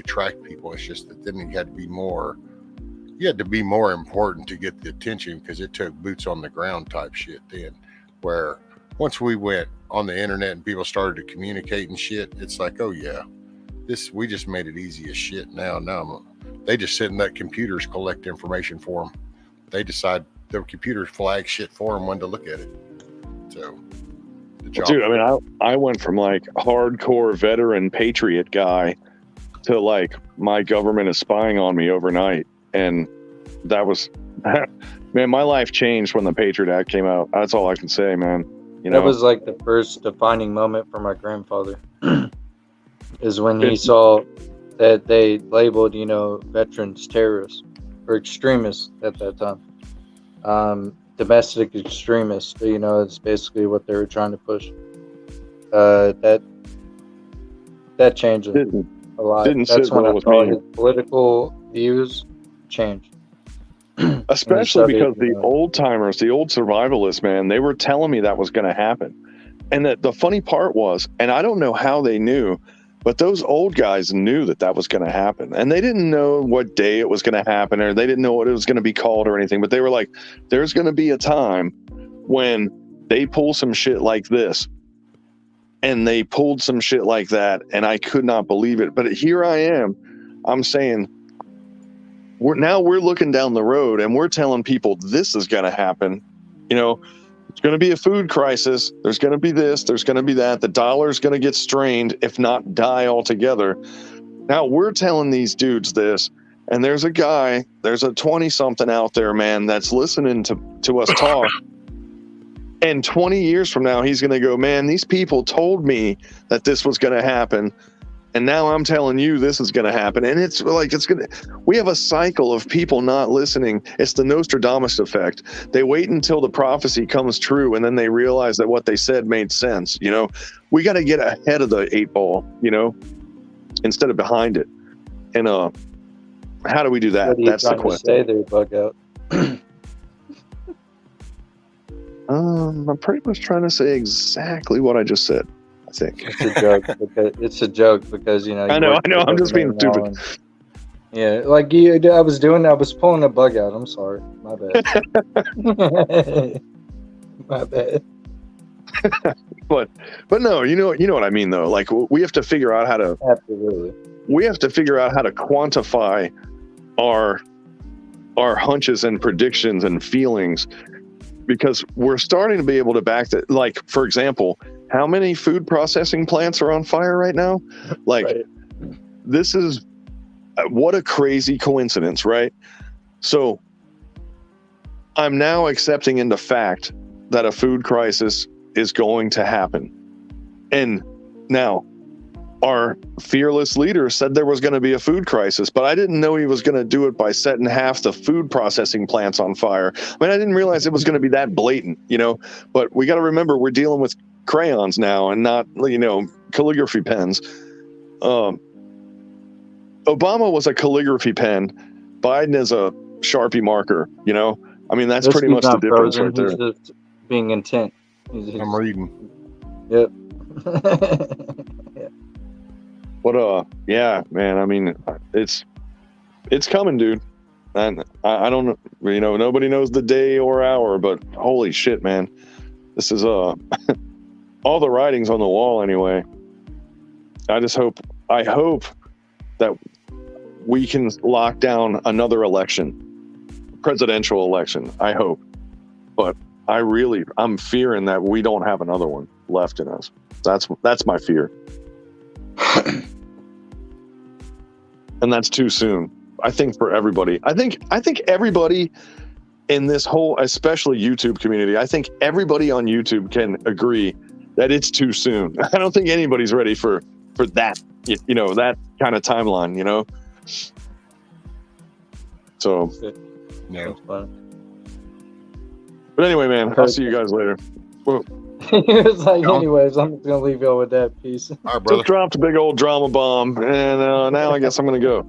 tracked people. It's just that then you had to be more important to get the attention because it took boots on the ground type shit then, where once we went on the internet and people started to communicate and shit, it's like, oh yeah, we just made it easy as shit. Now they just sit and let computers collect information for them. They decide the computers flag shit for them when to look at it. So, dude, I mean, I went from like hardcore veteran patriot guy to like my government is spying on me overnight, and that was, man, my life changed when the Patriot Act came out. That's all I can say, man. That was like the first defining moment for my grandfather. Is when he saw that they labeled, veterans terrorists or extremists at that time. domestic extremists. You know, it's basically what they were trying to push. That changes a lot. Didn't That's sit when well I with saw me. his political views change. Especially because you the know, old timers, the old survivalists, man, they were telling me that was going to happen. And the funny part was, and I don't know how they knew, but those old guys knew that was going to happen. And they didn't know what day it was going to happen, or they didn't know what it was going to be called or anything. But they were like, there's going to be a time when they pull some shit like this. And they pulled some shit like that. And I could not believe it. But here I am. I'm saying, we're looking down the road and we're telling people this is going to happen. You know, it's going to be a food crisis. There's going to be this. There's going to be that. The dollar's going to get strained, if not die altogether. Now we're telling these dudes this, and there's a 20-something out there, man, that's listening to us talk. And 20 years from now, he's going to go, man, these people told me that this was going to happen. And now I'm telling you this is going to happen. And it's like, we have a cycle of people not listening. It's the Nostradamus effect. They wait until the prophecy comes true, and then they realize that what they said made sense. You know, we got to get ahead of the 8 ball, you know, instead of behind it. And how do we do that? what are you That's the trying to question. say there, Bug Out? I'm pretty much trying to say exactly what I just said, I think. It's a joke because you know. I know. I'm just being stupid. And, yeah, like I was pulling a Bug Out. I'm sorry, my bad. My bad. but no, you know what I mean though. Like we have to figure out how to. Absolutely. We have to figure out how to quantify our hunches and predictions and feelings, because we're starting to be able to back that. Like, for example, how many food processing plants are on fire right now? Like, right. This is what a crazy coincidence, right? So I'm now accepting into fact that a food crisis is going to happen. And now our fearless leader said there was going to be a food crisis, but I didn't know he was going to do it by setting half the food processing plants on fire. I mean, I didn't realize it was going to be that blatant, you know, but we got to remember we're dealing with crayons now and not, you know, calligraphy pens. Obama was a calligraphy pen. Biden is a Sharpie marker, you know? I mean, that's pretty much the difference right there. He's just being intent. I'm reading. Yep. Yeah. But yeah, man. I mean, it's coming, dude. And I don't know, you know, nobody knows the day or hour, but holy shit, man, this is all the writing's on the wall anyway. I hope that we can lock down another election, presidential election. I hope, but I'm fearing that we don't have another one left in us. That's my fear. And that's too soon. I think for everybody. I think everybody in this whole, especially YouTube community, I think everybody on YouTube can agree that it's too soon. I don't think anybody's ready for that, you know, that kind of timeline, you know? So, no. But anyway, man, I'll see you guys later. Whoa. It's like, anyways, I'm just gonna leave y'all with that piece. All right, brother. Just dropped a big old drama bomb, and now I guess I'm gonna go.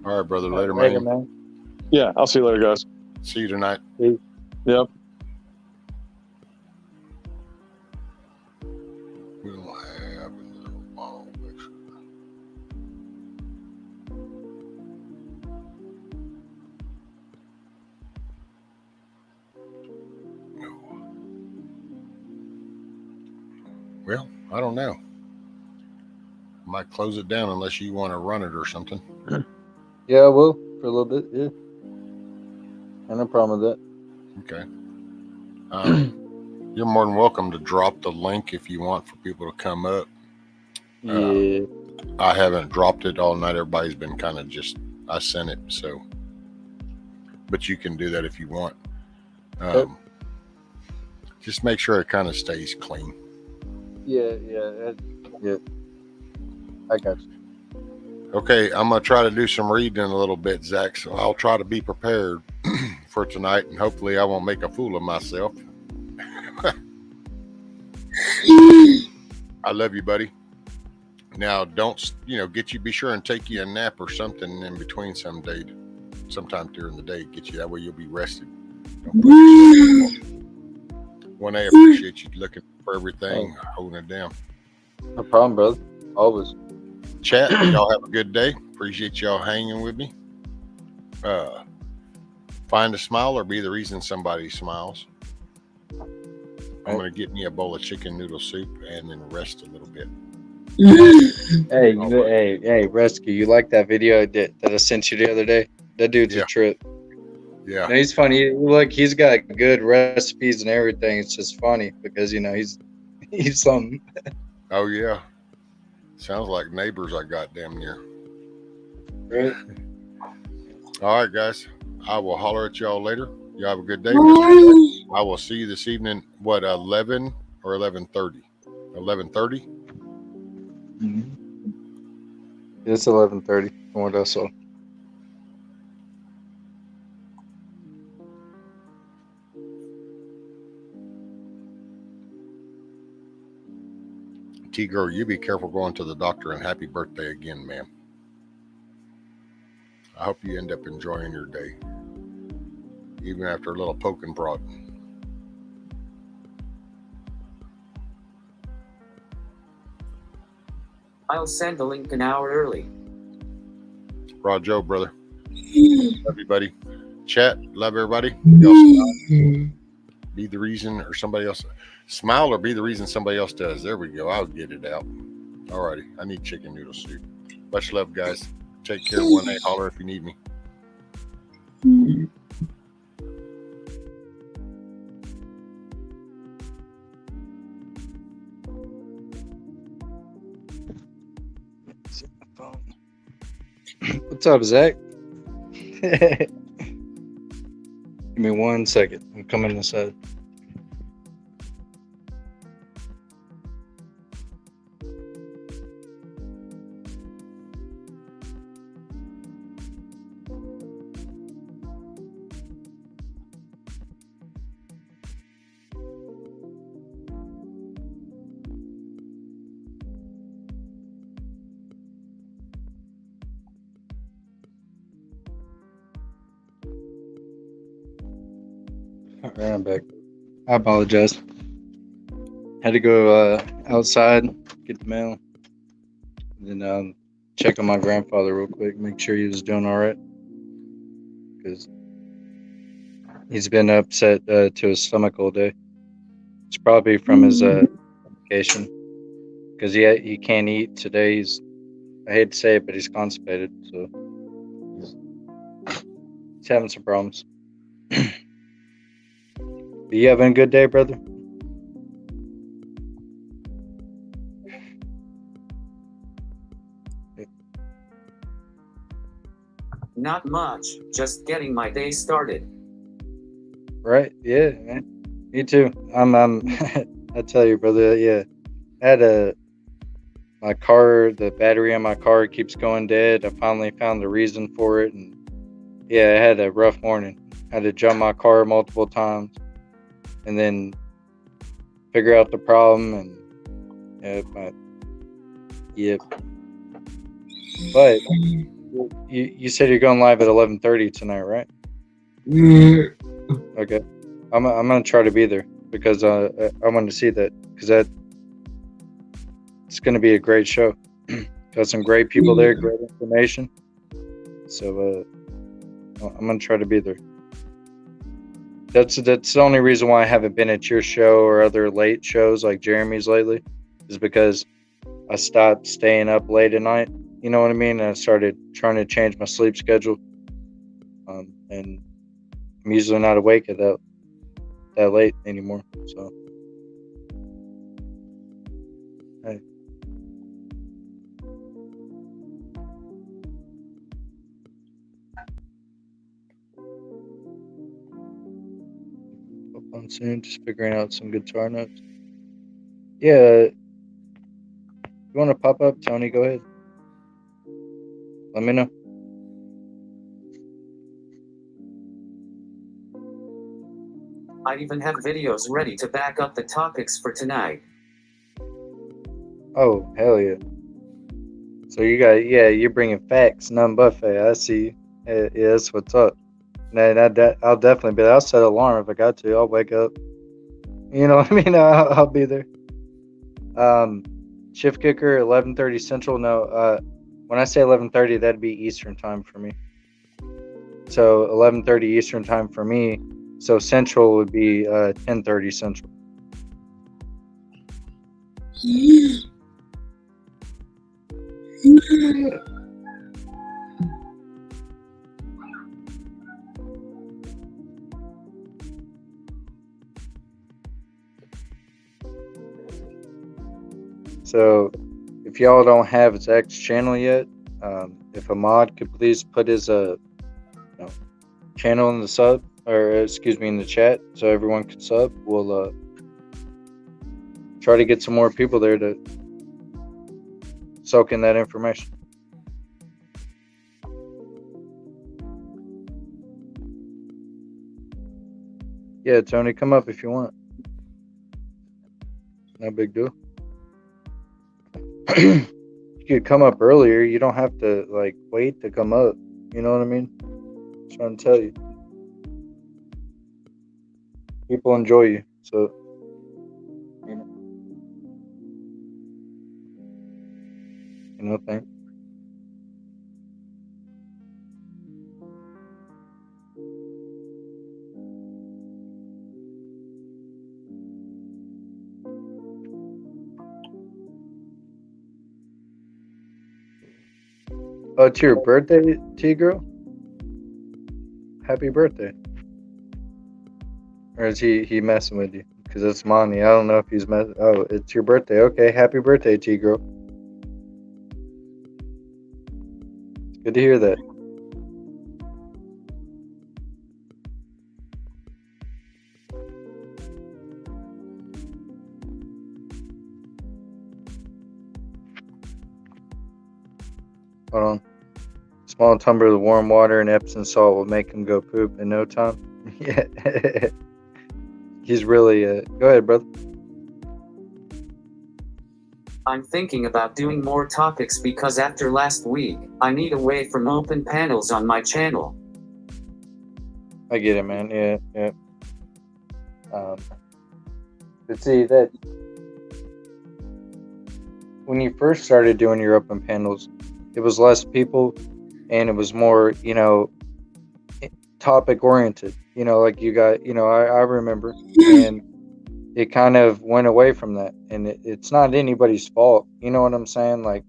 All right, brother. Later, man. Yeah, I'll see you later, guys. See you tonight. Peace. Yep. We'll have a little ball picture. Well, I don't know. Might close it down unless you want to run it or something. Yeah, I will for a little bit. Yeah, no problem with that. Okay. You're more than welcome to drop the link if you want for people to come up. Yeah. I haven't dropped it all night. Everybody's been kind of I sent it, so. But you can do that if you want. Just make sure it kind of stays clean. Yeah. I got you. Okay, I'm going to try to do some reading in a little bit, Zach, so I'll try to be prepared for tonight, and hopefully I won't make a fool of myself. I love you, buddy. Now, don't, be sure and take you a nap or something in between sometime during the day. Get you, that way you'll be rested. One, I appreciate you looking for everything, holding it down. No problem, brother. Always. Chat, y'all have a good day. Appreciate y'all hanging with me. Find a smile or be the reason somebody smiles. I'm going to get me a bowl of chicken noodle soup and then rest a little bit. Hey, Rescue, you like that video that I sent you the other day? That dude's a trip. Yeah. No, he's funny. Look, he's got good recipes and everything. It's just funny because, he's something. Oh, yeah. Sounds like neighbors I got damn near. Right. All right, guys. I will holler at y'all later. You have a good day. I will see you this evening, 11 or 11:30? 11:30? It's 11:30 from what I saw. T-Girl, you be careful going to the doctor, and happy birthday again, ma'am. I hope you end up enjoying your day, even after a little poke and prod. I'll send the link an hour early. Rod Joe, brother. Love everybody. Chat, love everybody. Y'all smile. Be the reason or somebody else. Smile or be the reason somebody else does. There we go. I'll get it out. Alrighty. I need chicken noodle soup. Much love, guys. Take care. 1-8. Holler if you need me. What's up, Zach? Give me 1 second. I'm coming inside. All right, I'm back. I apologize. Had to go outside, get the mail, and then check on my grandfather real quick, make sure he was doing all right. Because he's been upset to his stomach all day. It's probably from his medication. Because he can't eat today. I hate to say it, but he's constipated, so he's having some problems. You having a good day, brother? Not much, just getting my day started. Right? Yeah, man. Me too. I'm I tell you, brother. Yeah, I had my car. The battery on my car keeps going dead. I finally found the reason for it, and yeah, I had a rough morning. I had to jump my car multiple times, and then figure out the problem. And yep. But you said you're going live at 11:30 tonight, right? Okay. I'm gonna try to be there because I want to see that because it's gonna be a great show. Got some great people there, great information. So I'm gonna try to be there. That's the only reason why I haven't been at your show or other late shows like Jeremy's lately, is because I stopped staying up late at night. You know what I mean? And I started trying to change my sleep schedule. And I'm usually not awake at that late anymore. So, hey. Hope on soon. Just figuring out some guitar notes. Yeah. You want to pop up, Tony? Go ahead. Let me know. I even have videos ready to back up the topics for tonight. Oh, hell yeah. So you got, yeah, you're bringing facts, none but facts. I see. Yeah, that's what's up. And I'll definitely be there. I'll set an alarm if I got to. I'll wake up. You know what I mean? I'll be there. Shift kicker, 11:30 Central. No, when I say 11:30, that'd be Eastern time for me. So 11:30 Eastern time for me. So Central would be 10:30 Central. So if y'all don't have Zach's channel yet, if a mod could please put his channel in the sub, or excuse me, in the chat, so everyone can sub, we'll try to get some more people there to soak in that information. Yeah, Tony, come up if you want. No big deal. You could come up earlier. You don't have to like wait to come up. You know what I mean? I'm trying to tell you. People enjoy you, so you know, thank. Oh, it's your birthday, T-Girl? Happy birthday. Or is he messing with you? Because it's Monty. I don't know if he's messing. Oh, it's your birthday. Okay, happy birthday, T-Girl. It's good to hear that. Hold on. Small tumbler of warm water and Epsom salt will make him go poop in no time. Yeah. He's really go ahead, brother. I'm thinking about doing more topics because after last week, I need away from open panels on my channel. I get it, man. Yeah. But see that when you first started doing your open panels, it was less people and it was more, topic oriented. Like you got, I remember, and it kind of went away from that. And it's not anybody's fault. You know what I'm saying? Like,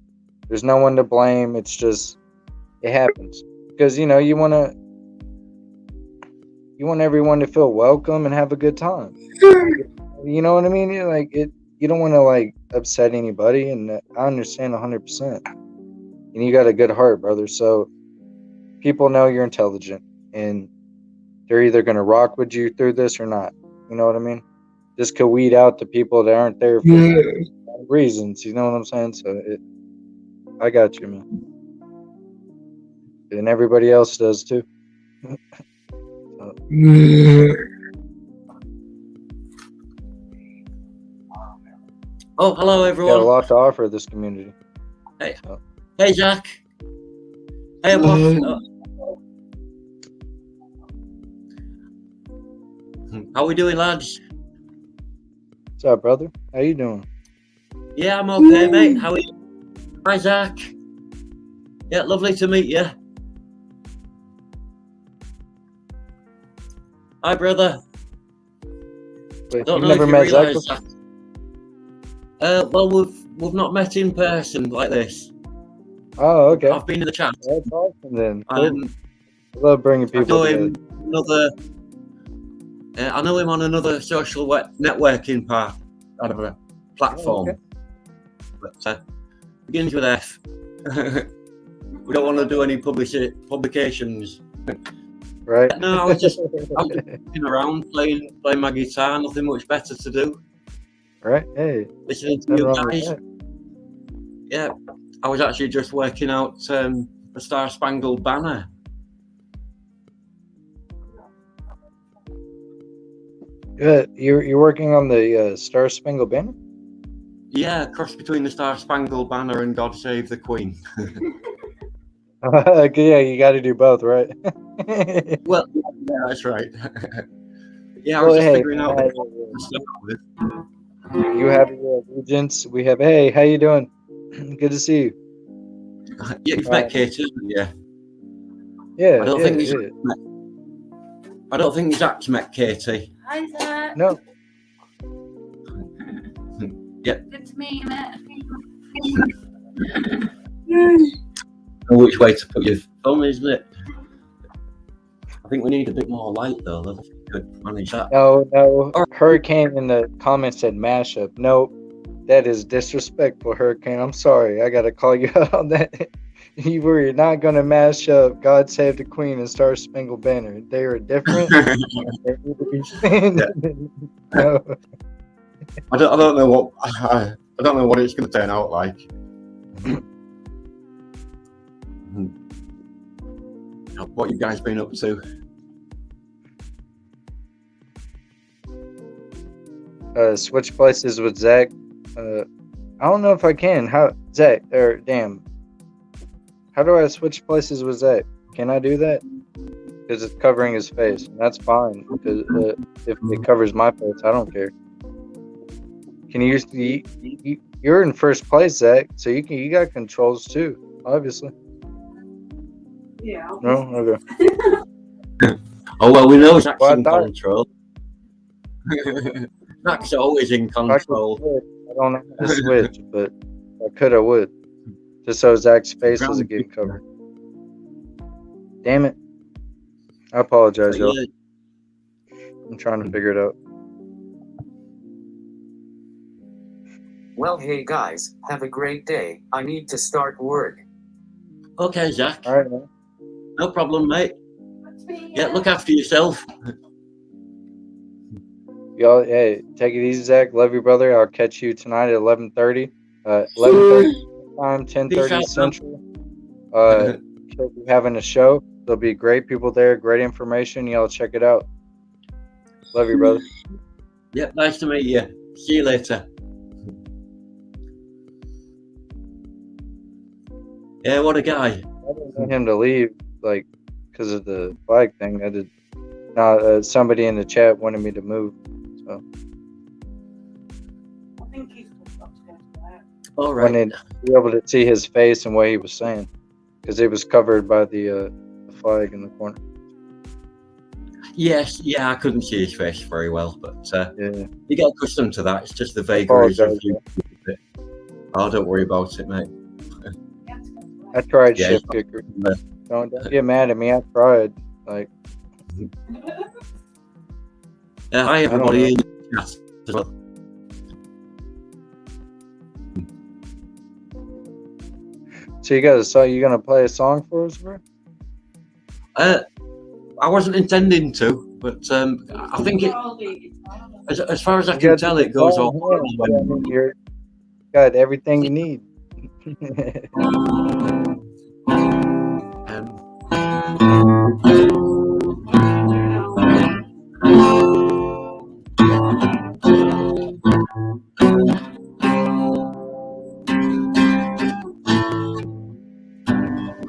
there's no one to blame. It's just, it happens. Because, you want everyone to feel welcome and have a good time. You know what I mean? You don't want to, like, upset anybody. And I understand 100%. And you got a good heart, brother. So people know you're intelligent. And they're either going to rock with you through this or not. You know what I mean? This could weed out the people that aren't there for reasons. You know what I'm saying? So I got you, man. And everybody else does too. Oh, hello everyone. Got a lot to offer this community. Hey, hey Jack. Hey, boss. How we doing, lads? What's up, brother? How you doing? Yeah, I'm okay, mate. How are you? Hi, Zach. Yeah, lovely to meet you. Hi, brother. Wait, Don't you've know never if you met Zach realise before? that. Well, we've not met in person like this. Oh, okay. I've been in the chat. That's awesome then. Cool. I love bringing I know people him together. I know him on another social networking kind of a platform. Oh, okay. But begins with F. We don't want to do any publications. Right. No, I was just looking around, playing my guitar. Nothing much better to do. Right. Hey. Listening to nothing you wrong with guys. that. Yeah, I was actually just working out the Star Spangled Banner. You're working on the Star Spangled Banner? Yeah, cross between the Star Spangled Banner and God Save the Queen. Yeah, you got to do both, right? Well, yeah, that's right. Yeah, I Well, was just hey, figuring out hey, what to start with. you have your allegiance. We have. Hey, how you doing? Good to see you. Yeah, you've met Katie, haven't you? Yeah, I don't yeah, think he's yeah. I don't think Zach's met Katie. Hi, Zach. No. Yep. Good to meet you, mate. Know which way to put your phone, isn't it? I think we need a bit more light though. If you could manage that. No. Hurricane in the comments said mashup. Nope. That is disrespectful, Hurricane. I'm sorry. I gotta call you out on that. You were not gonna mash up God Save the Queen and Star Spangled Banner. They are different. They need to be no. I don't know what I don't know what it's going to turn out like. What you guys been up to? Switch places with Zach. I don't know if I can. How Zach? Or damn. How do I switch places with Zach? Can I do that? Because it's covering his face. And that's fine. Because if it covers my face, I don't care. Can you use the? You're in first place, Zach. So you got controls too, obviously. Yeah. No, okay. Oh well, we know Zach's in control. Zach's always in control. I don't know how to switch, but I could, I would. Just so Zach's face doesn't get covered. Damn it. I apologize, y'all. I'm trying to figure it out. Well, hey guys, have a great day. I need to start work. Okay, Zach. All right, man. No problem, mate. Yeah, look after yourself. Y'all, hey, take it easy, Zach. Love you, brother. I'll catch you tonight at 11:30. 11:30 time, 10:30 Central. He'll be having a show. There'll be great people there, great information. Y'all check it out. Love you, brother. Yeah, nice to meet you. See you later. Yeah, what a guy. I didn't want him to leave, like, because of the flag thing. I did. Somebody in the chat wanted me to move. So. I think he's supposed to go to that. All right. Wanted to be able to see his face and what he was saying, because it was covered by the flag in the corner. Yes, yeah, I couldn't see his face very well, but yeah. You get accustomed to that. It's just the vagaries of you. Oh, don't worry about it, mate. I tried Yeah, shift kicker. Don't get mad at me. I tried. Like. Hi, everybody in the chat as well. So you got a song? You gonna play a song for us, bro? I wasn't intending to, but I think it. As far as I can tell, it goes all. You got everything you need. Hang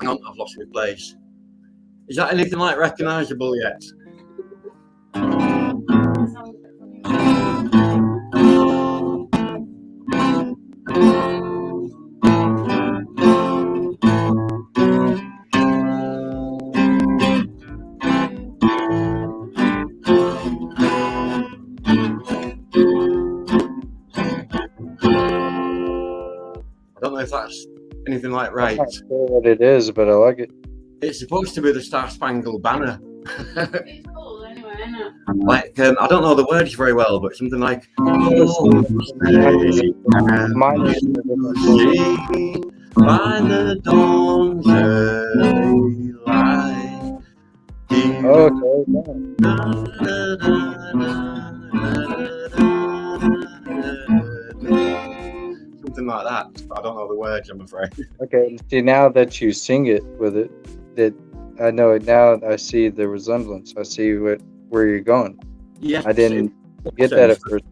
on, I've lost my place. Is that anything like recognisable yet? I don't know if that's anything like right. I'm not sure what it is, but I like it. It's supposed to be the Star Spangled Banner. It's cool anyway, isn't it? Like, I don't know the words very well, but something like, by the dawn's early light. Something like that. I don't know the words, I'm afraid. Okay. See, now that you sing it with it, that I know it now. I see the resemblance. I see where you're going. Yeah. I didn't get that at first.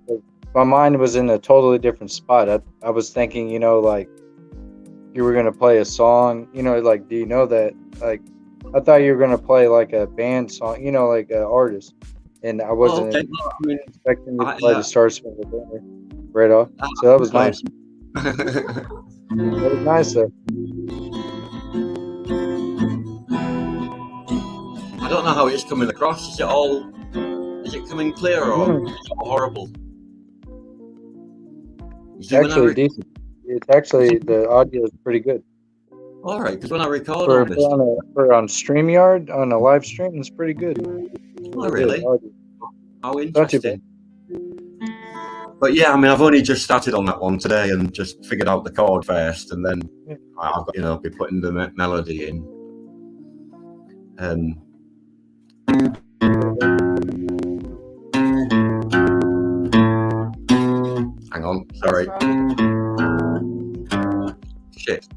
My mind was in a totally different spot. I was thinking, you know, like you were gonna play a song, you know, like do you know that? Like I thought you were gonna play like a band song, you know, like an artist, and I wasn't okay. Well, I mean, expecting you to play the Star Spangled Banner right off. So that was nice. That was nice though. I don't know how it's coming across. Is it coming clear or is it horrible? It's actually decent. It's actually the audio is pretty good. All right, because when I record For on this, on StreamYard on a live stream, it's pretty good. oh really? How Not too bad. interesting. But yeah, I mean, I've only just started on that one today and just figured out the chord first, and then I've got, you know, be putting the melody in. Hang on, sorry. Shit.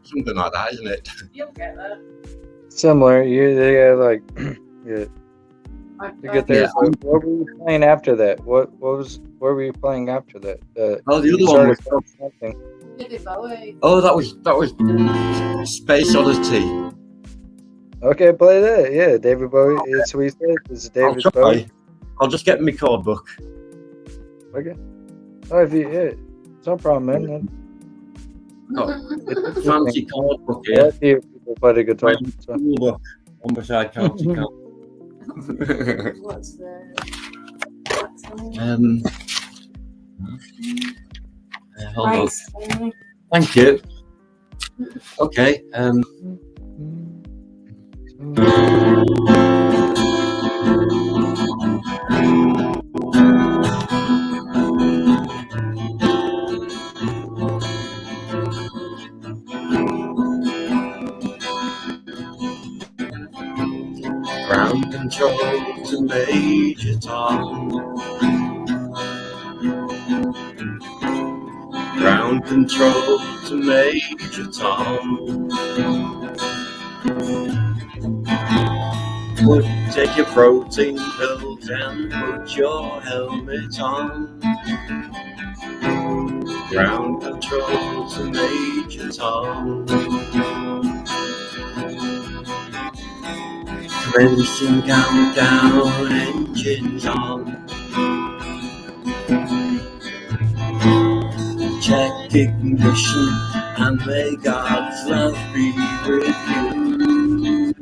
Something like that, isn't it? You'll get that. Similar. They got like yeah. You get there. Yeah. So what were you playing after that? What were you playing after that? The other one was something. Oh, that was Space Oddity. Okay, play that. Yeah, David Bowie. It's what he said. It's David Bowie. I'll just get my chord book. Okay. Oh, if you it's no problem, man. It's fancy chord book here. Yeah, people play the guitar. So. Book on beside County Count. What's the? Hold on. Thank you. Okay. Ground control to Major Tom. Ground control to Major Tom. Take your protein pills and put your helmet on. Ground control to Major Tom. Commencing countdown, engines on. Check ignition and may God's love be with you.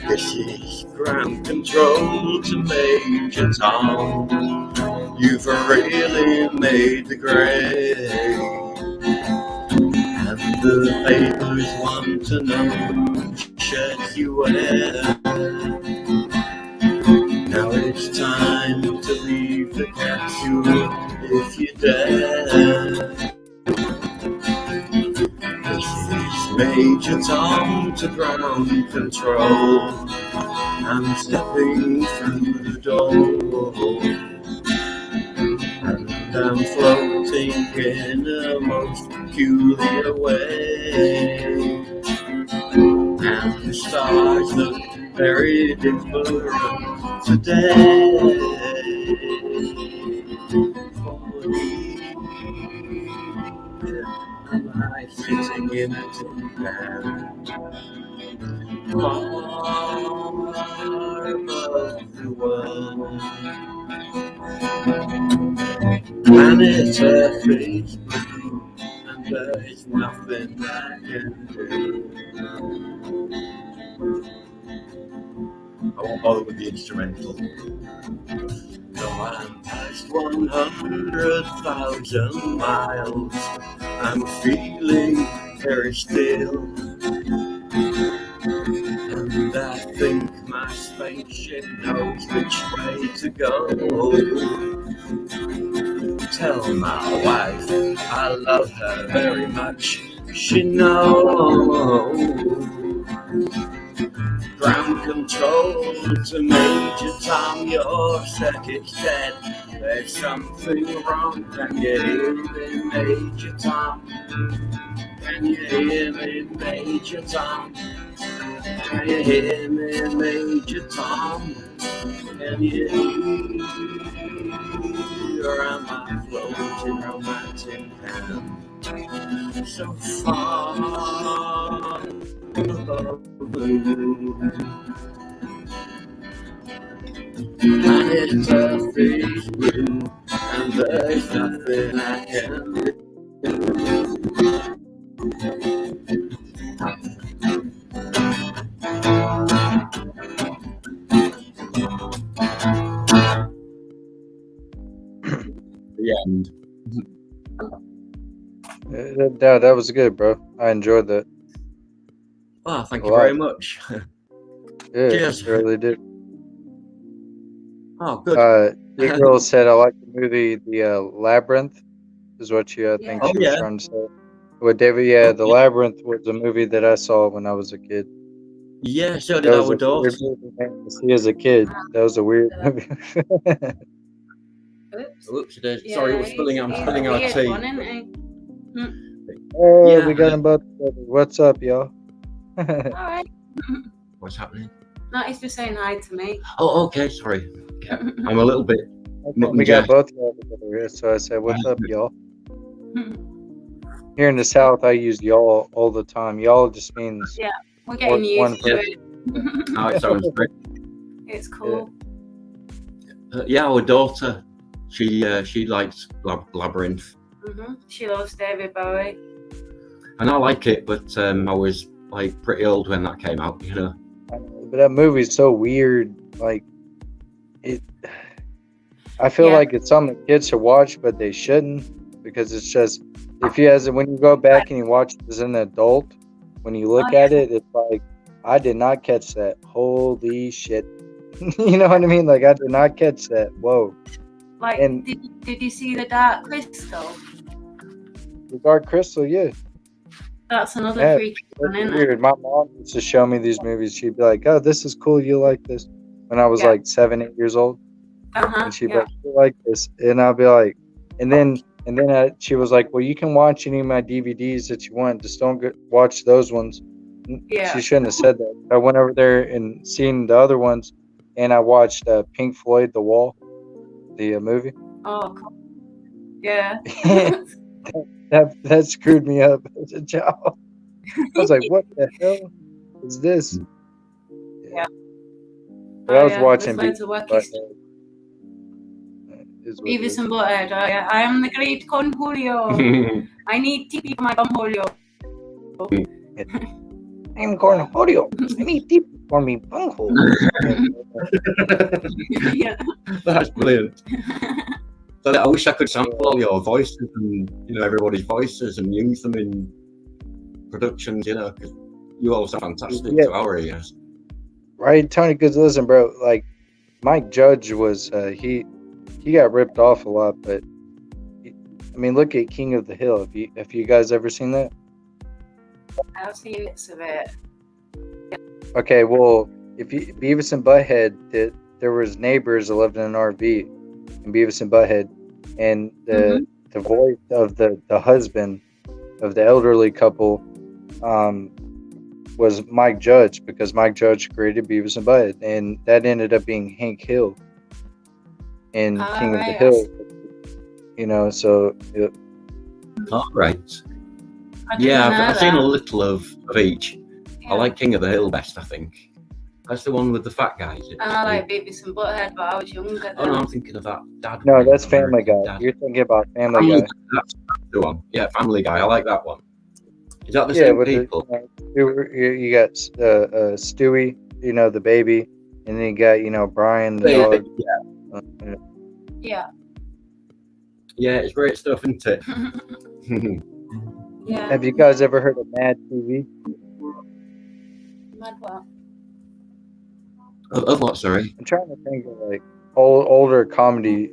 This is ground control to Major Tom. You've really made the grade. And the papers want to know which shirt you wear. Now it's time to leave the capsule if you dare. This is Major Tom to ground control. I'm stepping through the door. And I'm floating in a most peculiar way. And the stars look very different today. For me, I'm sitting in a tin can, far above the world. Planet Earth is blue, and there is nothing I can do. I won't bother with the instrumental. No, I'm past 100,000 miles. I'm feeling very still. And I think my spaceship knows which way to go. Tell my wife I love her very much. She knows. Ground control to Major Tom, your circuit's dead. There's something wrong. Can you hear me, Major Tom? Can you hear me, Major Tom? Can you hear me, Major Tom? Can you hear my floating romantic hand? So far above blue. And it's earth is blue, and there's nothing I can do. The end. That was good, bro. I enjoyed that. Oh, thank A you lot. very much. Yeah, Cheers. I really did. Oh, good. Your girl said I like the movie The Labyrinth, is what she think Oh, she was yeah. trying to say. With David, yeah, The Labyrinth was a movie that I saw when I was a kid. Yeah, so That did was our a daughter. weird movie to see as a kid. That was a weird movie. Oops, it is. Sorry, I'm spilling our tea. Oh, Yeah. we got them both together. What's up, y'all? Alright. What's happening? No, he's just saying hi to me. Oh, okay, sorry. Okay. I'm a little bit We got both y'all together here, so I said, "What's up, y'all?" Here in the South, I use y'all all the time. Y'all just means Yeah, we're getting used to it. Oh, it sounds great. It's cool. Yeah, our daughter, she likes Labyrinth, She loves David Bowie. and I like it, but I was like pretty old when that came out, you know. But that movie's so weird. Like it, I feel like it's something kids should watch, but they shouldn't, because it's just when you go back and you watch it as an adult, when you look at it, it's like I did not catch that. Holy shit! You know what I mean? Like I did not catch that. Whoa! Like, And did you see The Dark Crystal? The Dark Crystal, yeah. That's another Yeah, freaky one, it's isn't it? weird. My mom used to show me these movies. She'd be like, "Oh, this is cool. You like this?" When I was like 7, 8 years old, and she'd be like, "You like this?" And I'll be like, and then she was like, "Well, you can watch any of my DVDs that you want. Just don't watch those ones." Yeah. She shouldn't have said that. I went over there and seen the other ones, and I watched Pink Floyd, The Wall, the movie. Oh, cool. Yeah. That screwed me up as a child. I was like, "What the hell is this?" Yeah. But I was watching There's loads of Beavis wacky is what it Beavis is. and Butthead. Oh, yeah. I am the great Con Julio. I need TP for my bum Julio. I'm Con Julio. I need deep for me bunghole. Yeah. That's brilliant. So I wish I could sample all your voices and everybody's voices and use them in productions, because you all sound fantastic to our ears. Right, Tony? Because listen, bro, like Mike Judge was he got ripped off a lot, but I mean, look at King of the Hill. Have you guys ever seen that? I've seen bits of it. Okay, well, Beavis and Butthead, there was neighbors that lived in an RV in Beavis and Butthead, and the voice of the husband of the elderly couple was Mike Judge, because Mike Judge created Beavis and Butthead, and that ended up being Hank Hill in King of the Hill. So. All right. Yeah, I've seen a little of each. I like King of the Hill best, I think. That's the one with the fat guy. And I like Beavis and Butthead, but I was younger then. Oh no, I'm thinking of that Dad. No, that's Family Guy. You're thinking about Family Guy. That's the one. Yeah, Family Guy. I like that one. Is that the same people? You got Stewie, the baby, and then you got Brian the dog. Yeah. Yeah, it's great stuff, isn't it? Yeah. Have you guys ever heard of Mad TV? Mad what? Of what? Sorry. I'm trying to think of like older comedy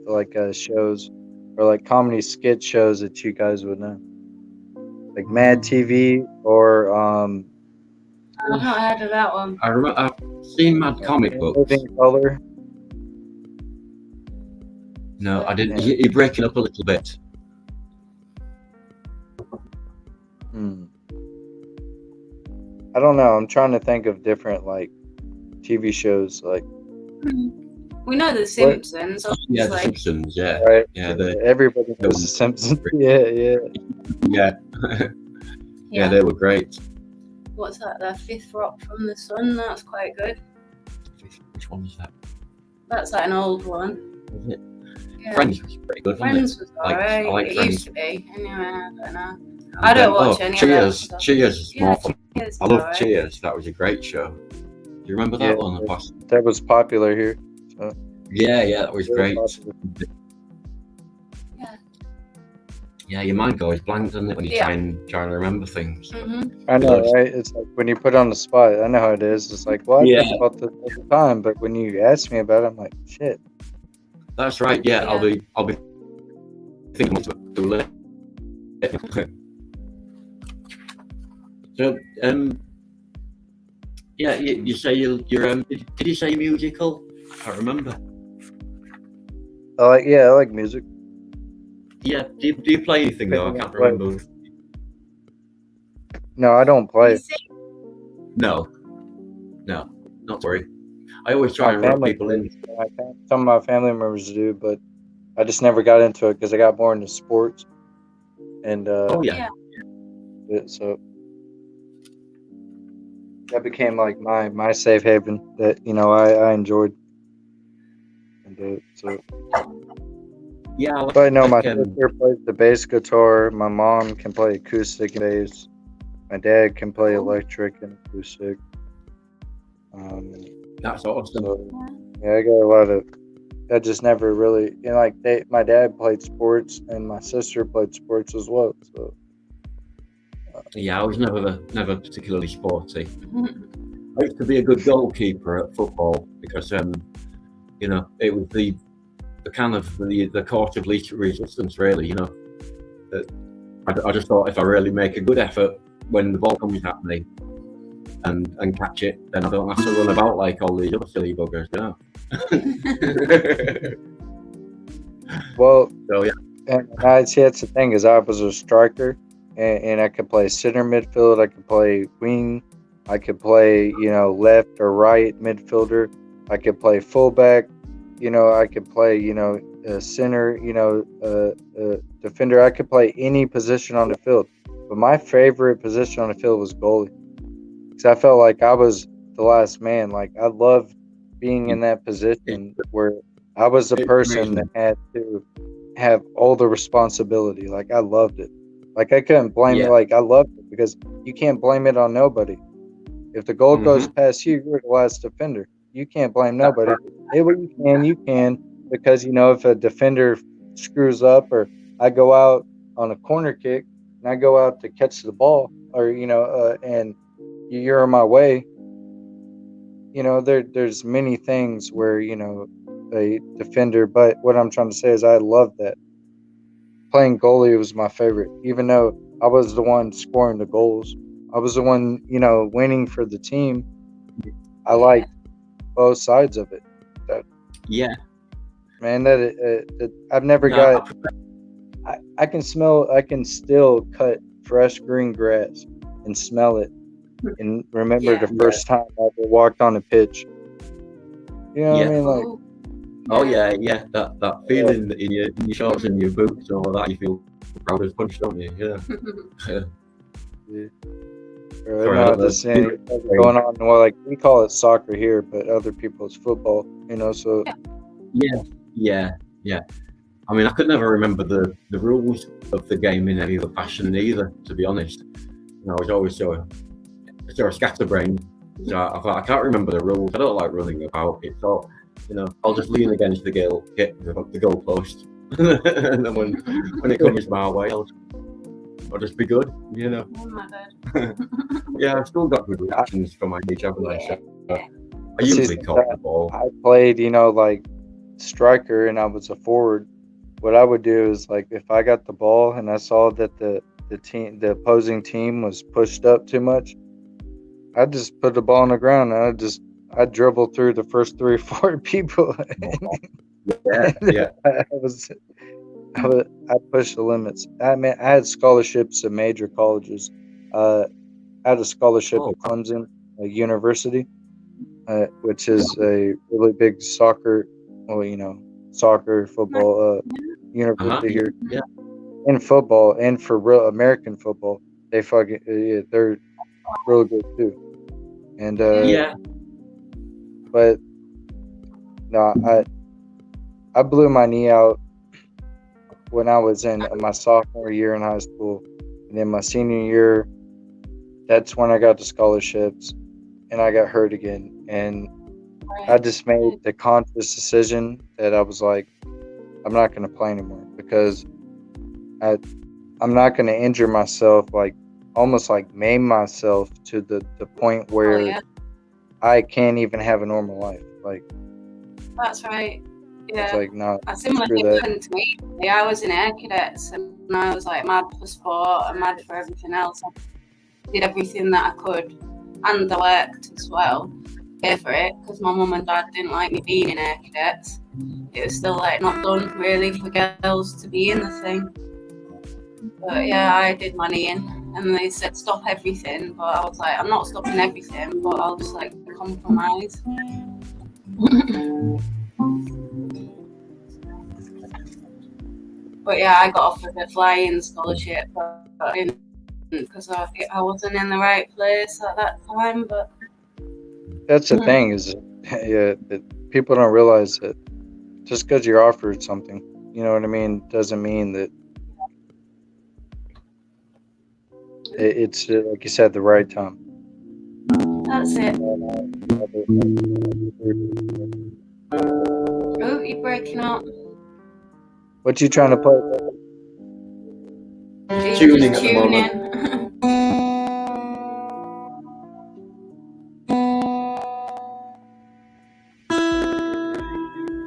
shows or like comedy skit shows that you guys would know. like Mad TV or I've not heard of that one. I've seen Mad Comic Books. Living Color. No, I didn't. You're breaking up a little bit. I don't know. I'm trying to think of different like TV shows. Like We know The Simpsons. Yeah, The obviously. Simpsons. Yeah, right? yeah. Everybody knows The Simpsons. Yeah. Yeah, they were great. What's that? The Fifth Rock from the Sun. That's quite good. Which one was that? That's like an old one. Was it? Yeah. Friends was pretty good. Friends wasn't was it? alright. I like It Friends. used to be. Anyway, I don't know. And I don't then- watch any of that Cheers. stuff. Cheers is Yeah, more fun. Cheers I is love alright. Cheers. That was a great show. Do you remember that Yeah, one? Boss? that was popular here. So. Yeah, that was Very great. popular. Yeah, your mind goes blank, doesn't it, when you Yeah. try to remember things. I know, right? It's like when you put on the spot. I know how it is. It's like, well, I Yeah. think about this all the time, but when you ask me about it, I'm like, shit. That's right. Yeah, I'll be thinking about it too late. So, yeah, you say you're did you say musical? I can't remember. I like music. Yeah, do you play anything though? I can't remember. No, I don't play. No, not to worry. I always try and rub people in. Some of my family members do, but I just never got into it because I got more into sports. And so that became like my safe haven that I enjoyed. And so yeah, but no, my sister plays the bass guitar. My mom can play acoustic and bass. My dad can play electric and acoustic. That's awesome. So, yeah, I got a lot of. I just never really, my dad played sports and my sister played sports as well. So yeah, I was never particularly sporty. I used to be a good goalkeeper at football because it was the kind of the court of least resistance, really. That I just thought if I really make a good effort when the ball comes at me and catch it, then I don't have to run about like all these other silly buggers do. Well, so yeah. And I see that's the thing is I was a striker, and I could play center midfield. I could play wing. I could play left or right midfielder. I could play fullback. I could play center. Defender. I could play any position on the field. But my favorite position on the field was goalie, because I felt like I was the last man. Like I loved being in that position where I was the person that had to have all the responsibility. Like I loved it. Like I couldn't blame it. Like I loved it because you can't blame it on nobody. If the goal goes past you, you're the last defender. You can't blame nobody. You can because if a defender screws up, or I go out on a corner kick and I go out to catch the ball, or and you're in my way. There's many things where a defender, but what I'm trying to say is I love that. Playing goalie was my favorite, even though I was the one scoring the goals. I was the one, winning for the team. I liked both sides of it. Man, I've never got. I can still cut fresh green grass and smell it, and remember the first time I ever walked on a pitch. You know what I mean? Like. Oh yeah, that feeling in your shorts and your boots and all that, you feel proud as punch, don't you? Yeah. Sorry, I don't see going on. Well, like we call it soccer here, but other people it's football. So. Yeah. I mean, I could never remember the rules of the game in any other fashion either, to be honest. I was always so scatterbrained. So I thought I can't remember the rules. I don't like running about. It's all. I'll just lean against the goal post, and then when it comes my way, I'll just be good. Oh my God. Yeah, I've still got good reactions for my age, haven't I? So, I usually caught the ball. I played, like striker, and I was a forward. What I would do is like if I got the ball and I saw that the the opposing team was pushed up too much, I just put the ball on the ground and I dribbled through the first 3 or 4 people. Yeah. I pushed the limits. I had scholarships at major colleges. I had a scholarship at Clemson University, which is a really big soccer, football university here. Yeah. In football and for real American football, they're real good too. And Yeah. but no, I blew my knee out when I was in my sophomore year in high school, and then my senior year, that's when I got the scholarships, and I got hurt again, and I just made the conscious decision that I was like, I'm not going to play anymore because I'm not going to injure myself, like almost like maim myself to the point where I can't even have a normal life. Like That's right. Yeah. It's like, no, A similar screw thing that. happened to me. I was in air cadets and I was like mad for sport and mad for everything else. I did everything that I could, and I worked as well. Pay for it because my mum and dad didn't like me being in air cadets. It was still like not done really for girls to be in the thing. But yeah, I did my knee in, and they said stop everything. But I was like, I'm not stopping everything, but I'll just like compromise. But yeah, I got offered a flying scholarship, but I didn't because I wasn't in the right place at that time. But That's the thing is, that people don't realize that just because you're offered something, you know what I mean, doesn't mean that it's like you said, the right time. that's it. Oh, you're breaking up. What you trying to play? Tuning at the moment.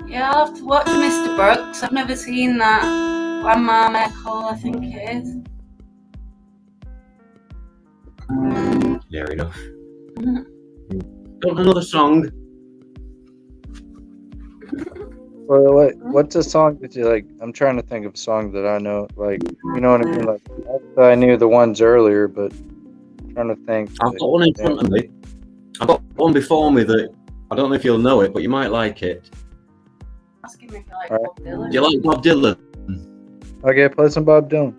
Yeah, I'll have to watch Mr. Brooks. I've never seen that. Grandma Michael, I think it is. Fair enough. Got another song. Well, what's a song that you like? I'm trying to think of a song that I know, like, you know what I mean? Like, I knew the ones earlier, but I'm trying to think. I've got one in front of me. I've got one before me that I don't know if you'll know it, but you might like it. Asking me if you like All Bob Dylan. Do you like Bob Dylan? Okay, play some Bob Dylan.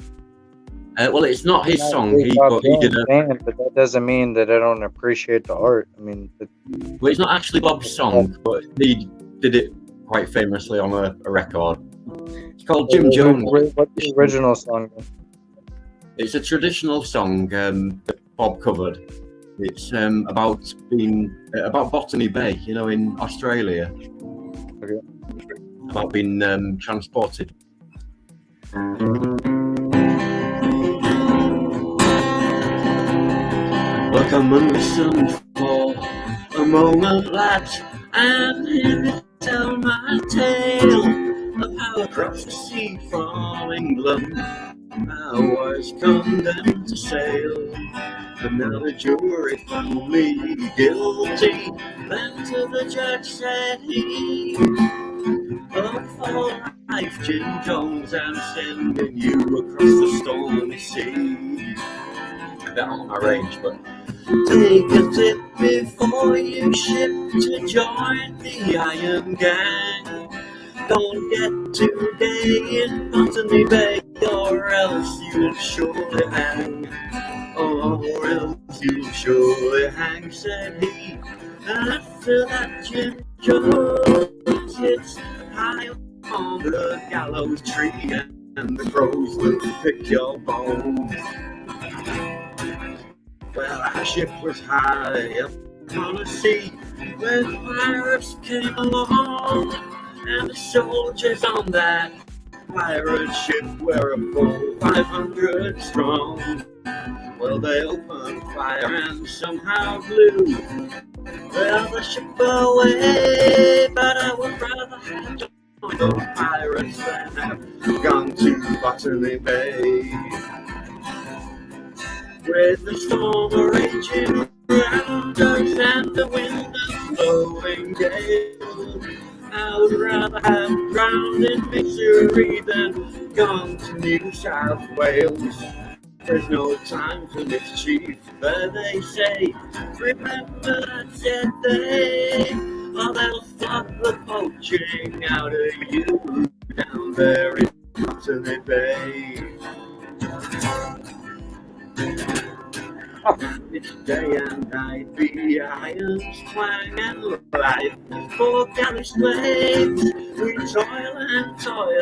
Well, it's not his I'm not a song. big He Bob did Dylan a. fan, but that doesn't mean that I don't appreciate the art. I mean, Well, it's not actually Bob's song, but he did it quite famously on a record. It's called Jim Jones. What's the original song? It's a traditional song that Bob covered. It's about Botany Bay, you know, in Australia. Okay. About being transported. Well, come and listen for a moment, lads. I'm here to tell my tale of how I crossed the sea from England. I was condemned to sail, but now the jury found me guilty. Then to the judge said he, "Oh, for life, Jim Jones, I'm sending you across the stormy sea." That on my range, but take a tip before you ship to join the Iron Gang. Don't get too gay in Botany Bay, or else you'll surely hang. Or else you'll surely hang, said he. And after that, Jim Jones sits high on the gallows tree, and the crows will pick your bones. Well, our ship was high up on the sea when pirates came along, and the soldiers on that pirate ship were a full 500 strong. Well, they opened fire and somehow blew the ship away, but I would rather have joined those pirates than have gone to Botany Bay. with the storm raging around us and the wind blowing gale. I would rather have drowned in misery than gone to New South Wales. There's no time for mischief, but they say, remember that said they, or they'll stop the poaching out of you down there in Botany Bay. It's day and night, the irons twang and life for Gary slaves. We toil,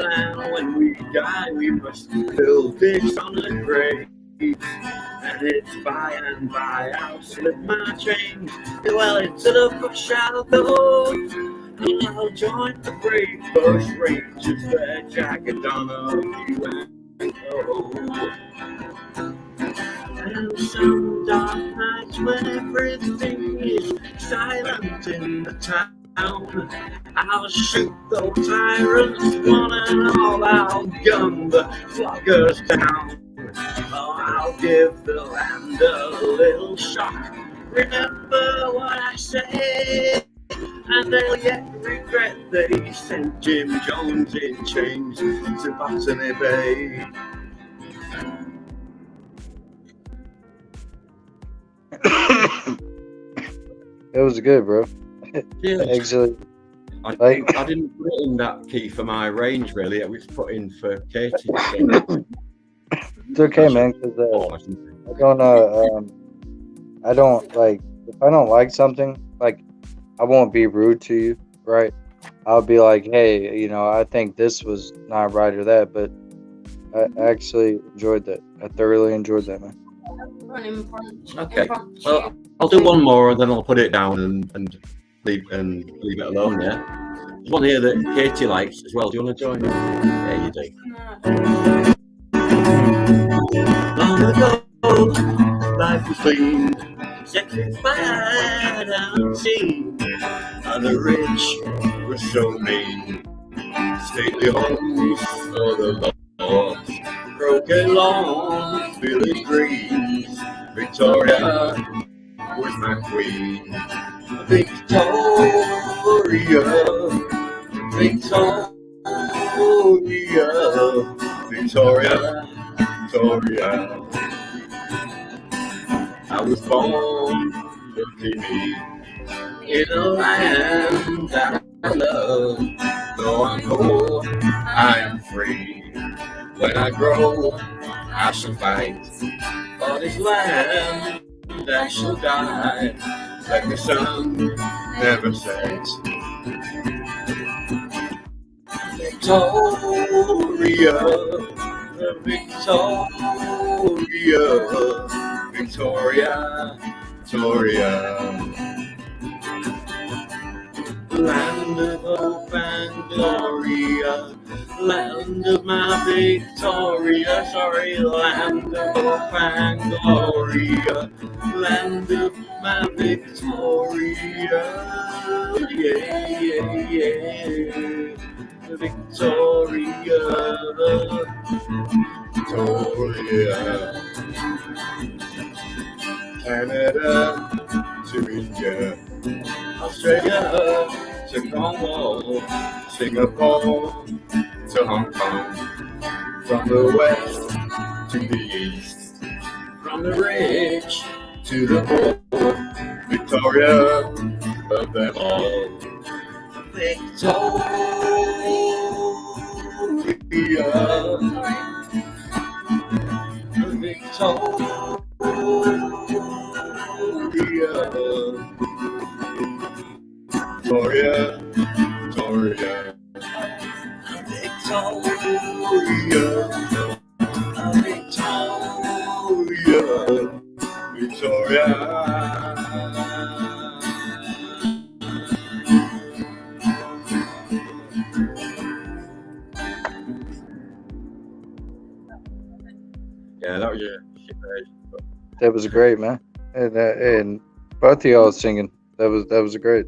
and when we die, we must build this on a grave. And it's by and by I'll slip my chains. Well, into the bush I'll go, and I'll join the brave bush rangers, their jagged on a you and go. And some dark nights when everything is silent in the town, I'll shoot those tyrants one and all. I'll gun the floggers down. Oh, I'll give the land a little shock. Remember what I said, and they'll yet regret they sent Jim Jones in chains to Botany Bay. It was good, bro. Cheers. Excellent. I Like, didn't put in that key for my range, really. It was put in for Katie. it's okay, man. Cause I don't like if I don't like something, like I won't be rude to you, right? I'll be like, hey, you know, I think this was not right or that, but I actually enjoyed that. I thoroughly enjoyed that, man. Okay. Well, I'll do one more and then I'll put it down and leave it alone. Yeah. There's one here that Katie likes as well. Do you want to join? Yeah, you do. Long ago, life was clean, sacrificed and seen. And the rich were so mean. Stately homes for the lords, broken lawns, village greens. Victoria was my queen. Victoria, Victoria, Victoria, Victoria. I was born, look at me, in a land that I love. Though I'm poor, I am free. When I grow, I shall fight for this land that shall die, like the sun never sets. Victoria, Victoria, Victoria, Victoria. Land of hope and glory, land of my Victoria, sorry, land of hope and glory, land of my Victoria, yeah, yeah, yeah, Victoria, Victoria, Canada to India, Australia to Cornwall, Singapore to Hong Kong, from the west to the east, from the rich to the poor, Victoria of them all. Victoria, Victoria, Victoria, Victoria, Victoria. Yeah, that was your shit version. That was great, man. And both of y'all singing. That was great.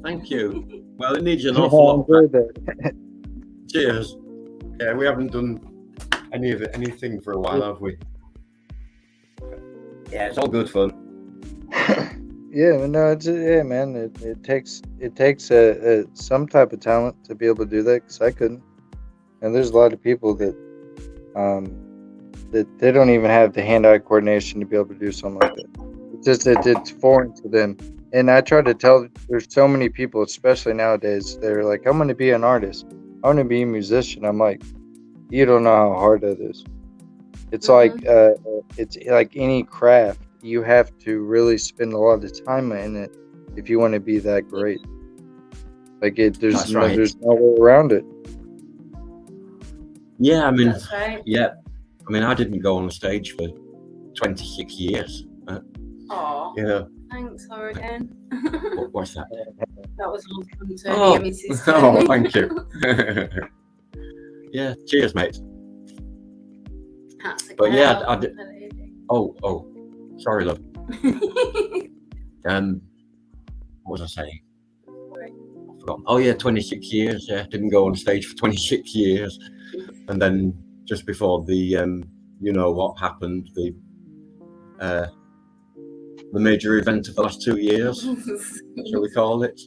Thank you. Well, it needs an awful lot. I enjoyed that. Cheers. Yeah, we haven't done anything for a while, have we? Yeah, it's all good fun. Yeah, no, man. It takes some type of talent to be able to do that, because I couldn't. And there's a lot of people that that they don't even have the hand-eye coordination to be able to do something like that. It's foreign to them. And I try to tell, there's so many people, especially nowadays, they're like, I'm going to be an artist. I want to be a musician. I'm like, you don't know how hard that is. It's it's like any craft. You have to really spend a lot of time in it if you want to be that great. Like there's no way around it. Yeah, I mean, That's right. yeah, I mean, I didn't go on stage for 26 years. Oh, Yeah. thanks, Oregon. What's that? That was all fun to Oh, hear me sister. oh, thank you. Yeah, cheers, mate. That's But yeah, okay. I did. Oh, sorry, love. What was I saying? I forgot. Oh yeah, 26 years. Yeah, didn't go on stage for 26 years, and then just before the, you know what happened, the major event of the last 2 years, shall we call it?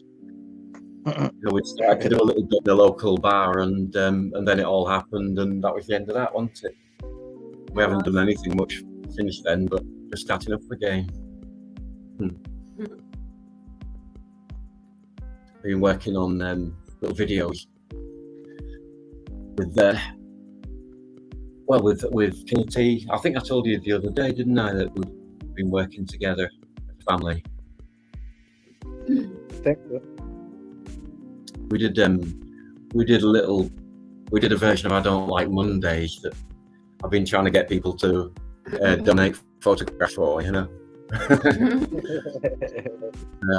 You know, we started to do a little bit in the local bar, and then it all happened, and that was the end of that, wasn't it? We haven't done anything much since then, but just starting up again. Been working on little videos with KT. I think I told you the other day, didn't I, that we've been working together as a family. Thank you. We did a version of I Don't Like Mondays that I've been trying to get people to donate photographs for, you know.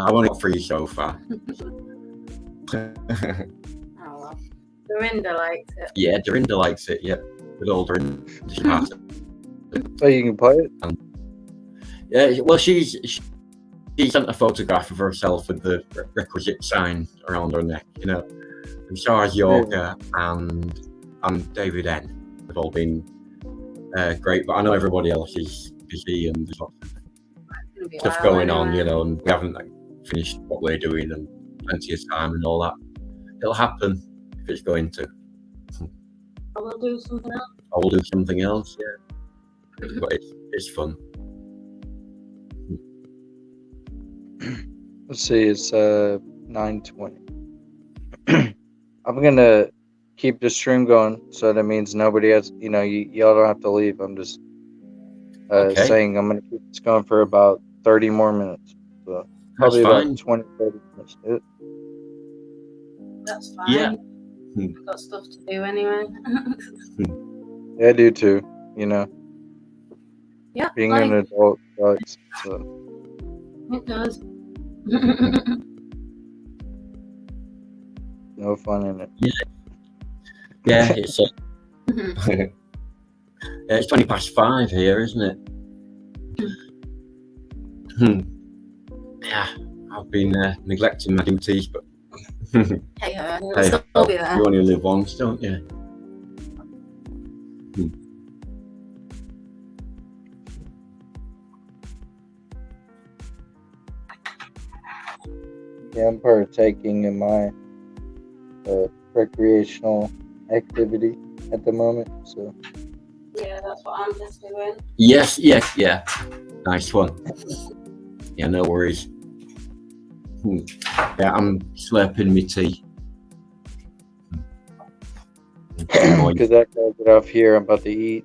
I've only got 3 so far. Oh, well. Dorinda likes it. Yeah, Dorinda likes it. Yeah, good old Dorinda. She passed it. So you can play it? Yeah, well, she sent a photograph of herself with the requisite sign around her neck, you know. And Shars Yoga and David N have all been great, but I know everybody else is busy and there's lots of stuff going on, you know, and we haven't finished what we're doing and plenty of time and all that. It'll happen if it's going to. I will do something else. I will do something else, yeah. But it's fun. Let's see, it's 9:20. I'm gonna keep the stream going, so that means nobody has, you know, y'all don't have to leave. I'm just saying I'm gonna keep this going for about 30 more minutes. So probably about 20, 30 minutes. That's fine. Yeah. I've got stuff to do anyway. Yeah, I do too, you know. Yeah. Being an adult sucks, so. It does. No fun in it. Yeah, it's it's 20 past 5 here, isn't it? Yeah, I've been neglecting my duties, but Hey, it'll be there. you only live once, don't you? Yeah, I'm partaking in my recreational activity at the moment, so. Yeah, that's what I'm just doing. Yes, yeah. Nice one. Yeah, no worries. Yeah, I'm slurping my tea. Because I gotta get off here, I'm about to eat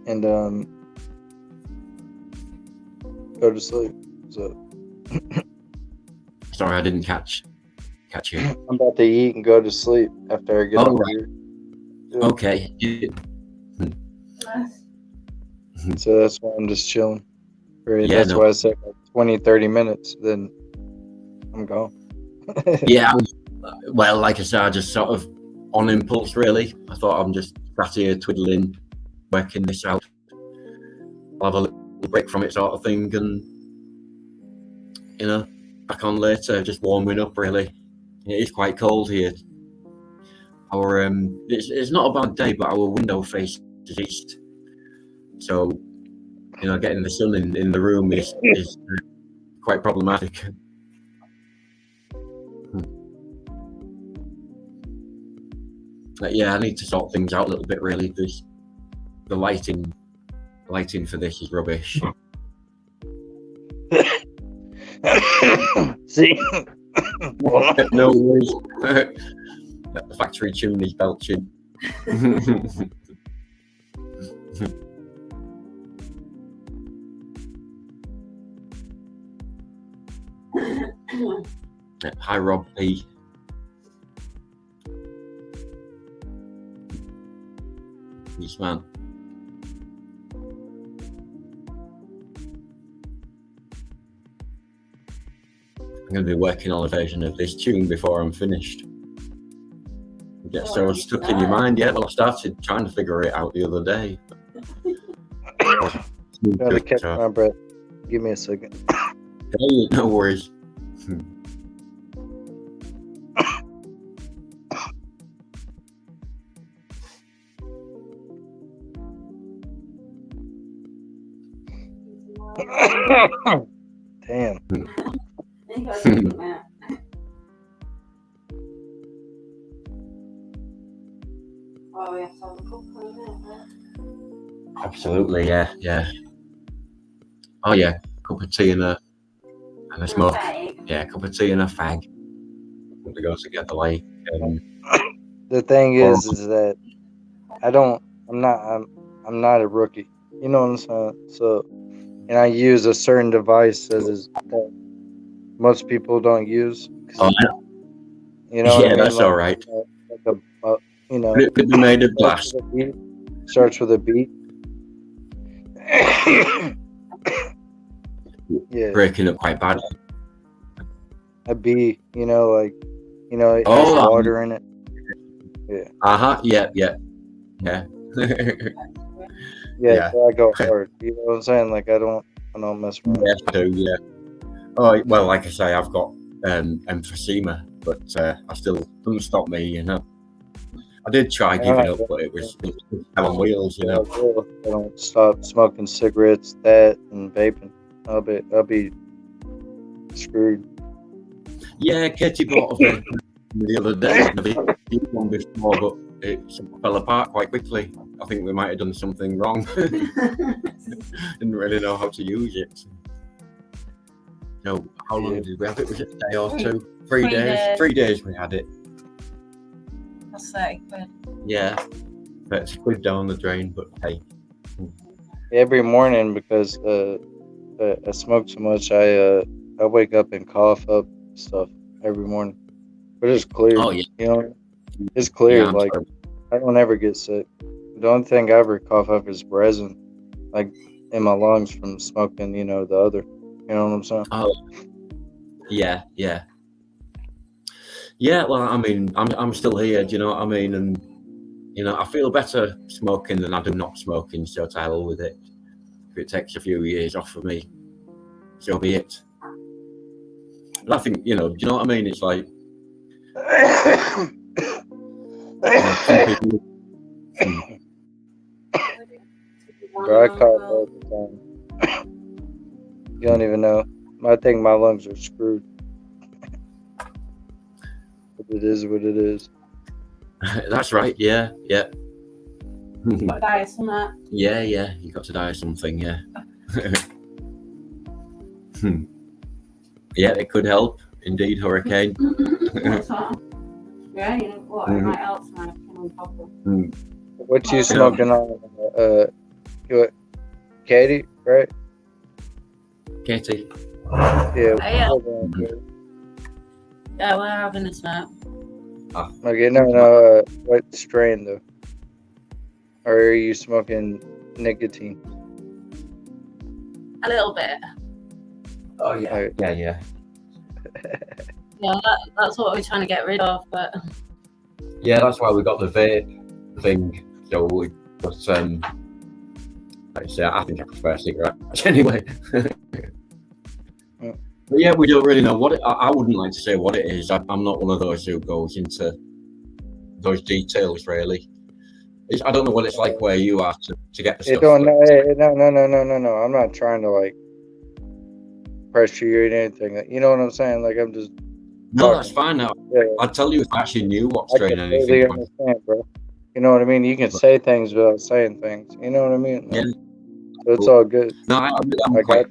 and go to sleep. So sorry, I didn't catch you. I'm about to eat and go to sleep after I get off right. here. Okay. So that's why I'm just chilling. Right? Yeah, That's no. why I said like 20, 30 minutes, then I'm gone. Yeah, well, like I said, I just sort of on impulse, really. I thought I'm just sat here twiddling, working this out. I'll have a little break from it, sort of thing, and you know, back on later, just warming up, really. It is quite cold here. Our it's not a bad day, but our window faces east, so getting the sun in the room is quite problematic. But yeah, I need to sort things out a little bit. Really, the lighting for this is rubbish. See, no worries. The factory chimney's belching. Hi, Rob P. Peace, man. I'm going to be working on a version of this tune before I'm finished. It gets so stuck in your mind. Yeah, well, I started trying to figure it out the other day. Gotta catch my breath. Give me a second. Hey, no worries. Damn. Oh, we have to have a couple of minutes. Absolutely, yeah. Oh yeah, cup of tea and a smoke. Yeah, cup of tea and a fag. To go together, like. The thing is that I'm not a rookie. You know what I'm saying? So, and I use a certain device that most people don't use. Oh, you know yeah, what I mean? that's all right. It could be made of glass. Starts with a beat. Yeah. Breaking up quite badly. A bee, it has Oh, water in it. Yeah. Yeah. Yeah. So I go hard. You know what I'm saying? Like I don't mess around. Yes, I do. Yeah. Oh well, like I say, I've got emphysema, but I still doesn't stop me. I did try giving up, but it was hell on wheels. I don't stop smoking cigarettes, that and vaping. I'll be screwed. Yeah, Katie bought a vape the other day. I've used one before, but it fell apart quite quickly. I think we might have done something wrong. Didn't really know how to use it. So, how long did we have it? Was it a day or two? 3 days? 3 days we had it. That's 30 quid. Yeah, that's a quid down the drain, but hey. Every morning, because I smoke so much, I wake up and cough up stuff every morning. But it's clear. Oh, yeah. It's clear. Yeah, like, I don't ever get sick. The only thing I ever cough up is resin, like in my lungs from smoking, the other. You know what I'm saying? Oh, yeah. Yeah, well, I mean, I'm still here, do you know what I mean? And, I feel better smoking than I do not smoking, so to hell with it. If it takes a few years off of me, so be it. But I think, do you know what I mean? It's like... Bro, I cough all the time. You don't even know. I think my lungs are screwed. But it is what it is. That's right, yeah. Got to die of something. Yeah, you got to die of something, yeah. Yeah, it could help. Indeed, hurricane. Yeah, what? It might help my problem. What you smoking on? Katie, right? Katie. Yeah. Yeah, we're having a smoke. Okay, no. What strain though? Or are you smoking nicotine? A little bit. Oh yeah. Yeah. Yeah, that's what we're trying to get rid of, but. Yeah, that's why we got the vape thing. So we, but like I say, I think I prefer cigarettes anyway. But yeah, we don't really know what it. I wouldn't like to say what it is. I'm not one of those who goes into those details really. I don't know what it's like where you are to get the stuff. No. I'm not trying to like pressure you or anything. You know what I'm saying? Like I'm just. No, that's fine now. Yeah. I'd tell you if I actually knew what I strain can anything totally was. understand, bro. You know what I mean? You can say things without saying things. You know what I mean? Yeah. So it's all good. No, I'm Like quite.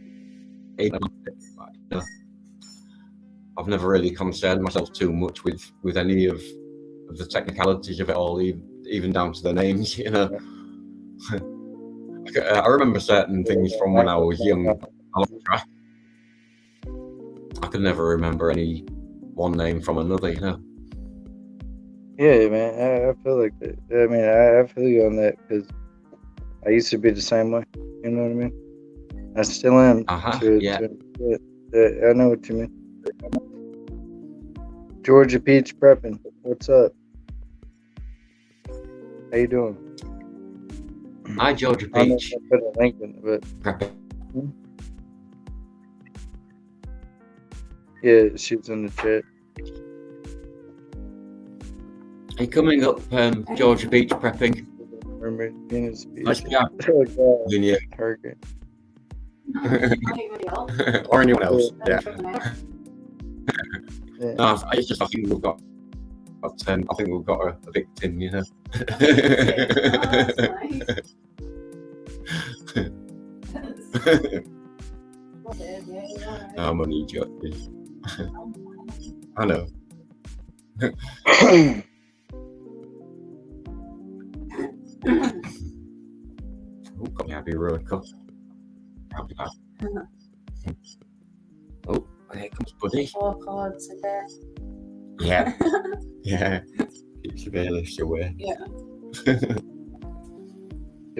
I've never really concerned myself too much with any of the technicalities of it all, even down to the names. You know, I remember certain things from when I was young. I lost track. I could never remember any one name from another. You know. Yeah, man. I feel like that. I mean, I feel you on that because I used to be the same way. You know what I mean? I still am. Yeah. I know what you mean. Georgia Peach Prepping. What's up? How you doing? Hi, Georgia I don't know Peach. if I put a link in it, but Prepping. yeah, she's in the chat. Are you coming up, Georgia Beach Prepping? Remember, Venus Beach. Let's go. Oh, God. Yeah. Hurricane. Or anyone else. Yeah. Yeah. No, I think we've got. I think we've got a victim. You know. I'm only joking. I know. Oh, got me happy road cup. Oh, there comes Buddy. 4 chords a day. Yeah. Yeah. Keeps your bailiffs away. Yeah. The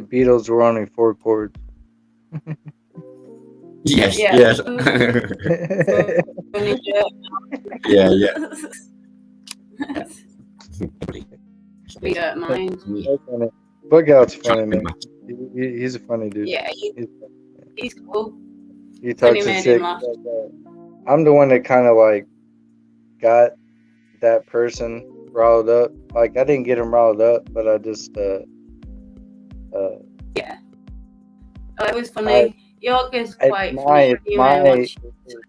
Beatles were only 4 chords. Yes. Yeah. Yes. Yeah. We don't mind. Bug Out's funny, man. He's a funny dude. Yeah, he's cool. He talks Funny shit. man, I'm the one that kind of like got that person riled up. Like I didn't get him riled up, but I just yeah. Oh, it was funny. Yoga's quite funny.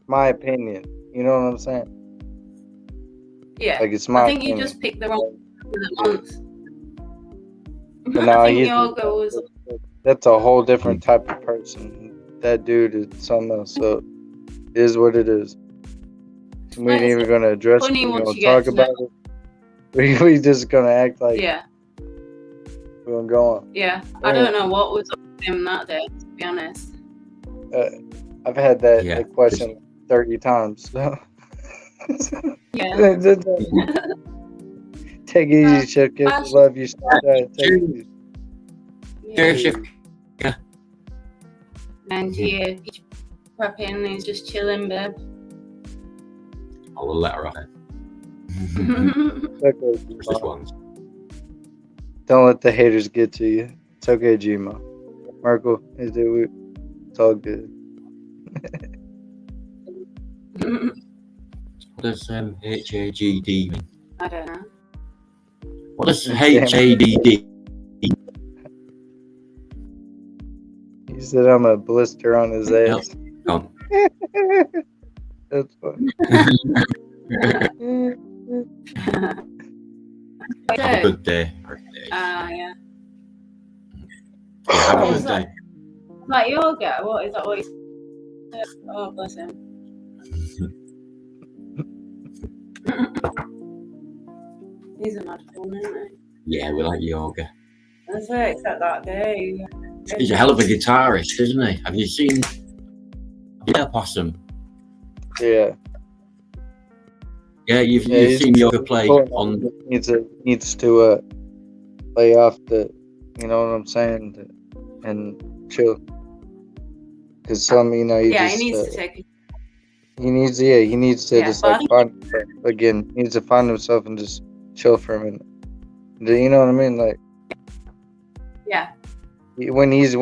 My opinion. You know what I'm saying? Yeah. Like it's my I think opinion. you just picked the wrong month. But no, I think Yoga was. That's a whole different type of person. That dude is something else. So it is what it is. We ain't even gonna address it. We're gonna talk about it. We just gonna act like Yeah. we're gonna go on. Yeah. I don't know what was up with him that day, to be honest. I've had that question 30 times. So. Yeah. Take it easy, Chip. Love you. Take it easy. Yeah. And here, he's prepping, he's just chilling, babe. I will let her off. Just once. Don't let the haters get to you. It's okay, Gmo. Marco, it's all good. What does HAGD mean? I don't know. What does HADD? He said I'm a blister on his ass. No. That's funny. Have a good day. Yeah. Have a good day. Like yoga? What is that? What you said? Oh, bless him. He's a mad fun, isn't Yeah, we like yoga. he? That's it, except that day. He's a hell of a guitarist, isn't he? Have you seen Possum? Yeah. Yeah, you've seen yoga play on. Needs to lay off the, you know what I'm saying, and chill. Because some, you know, He needs to take. He needs to just like find again. He needs to find himself and just chill for a minute. You know what I mean? Like, yeah. When he's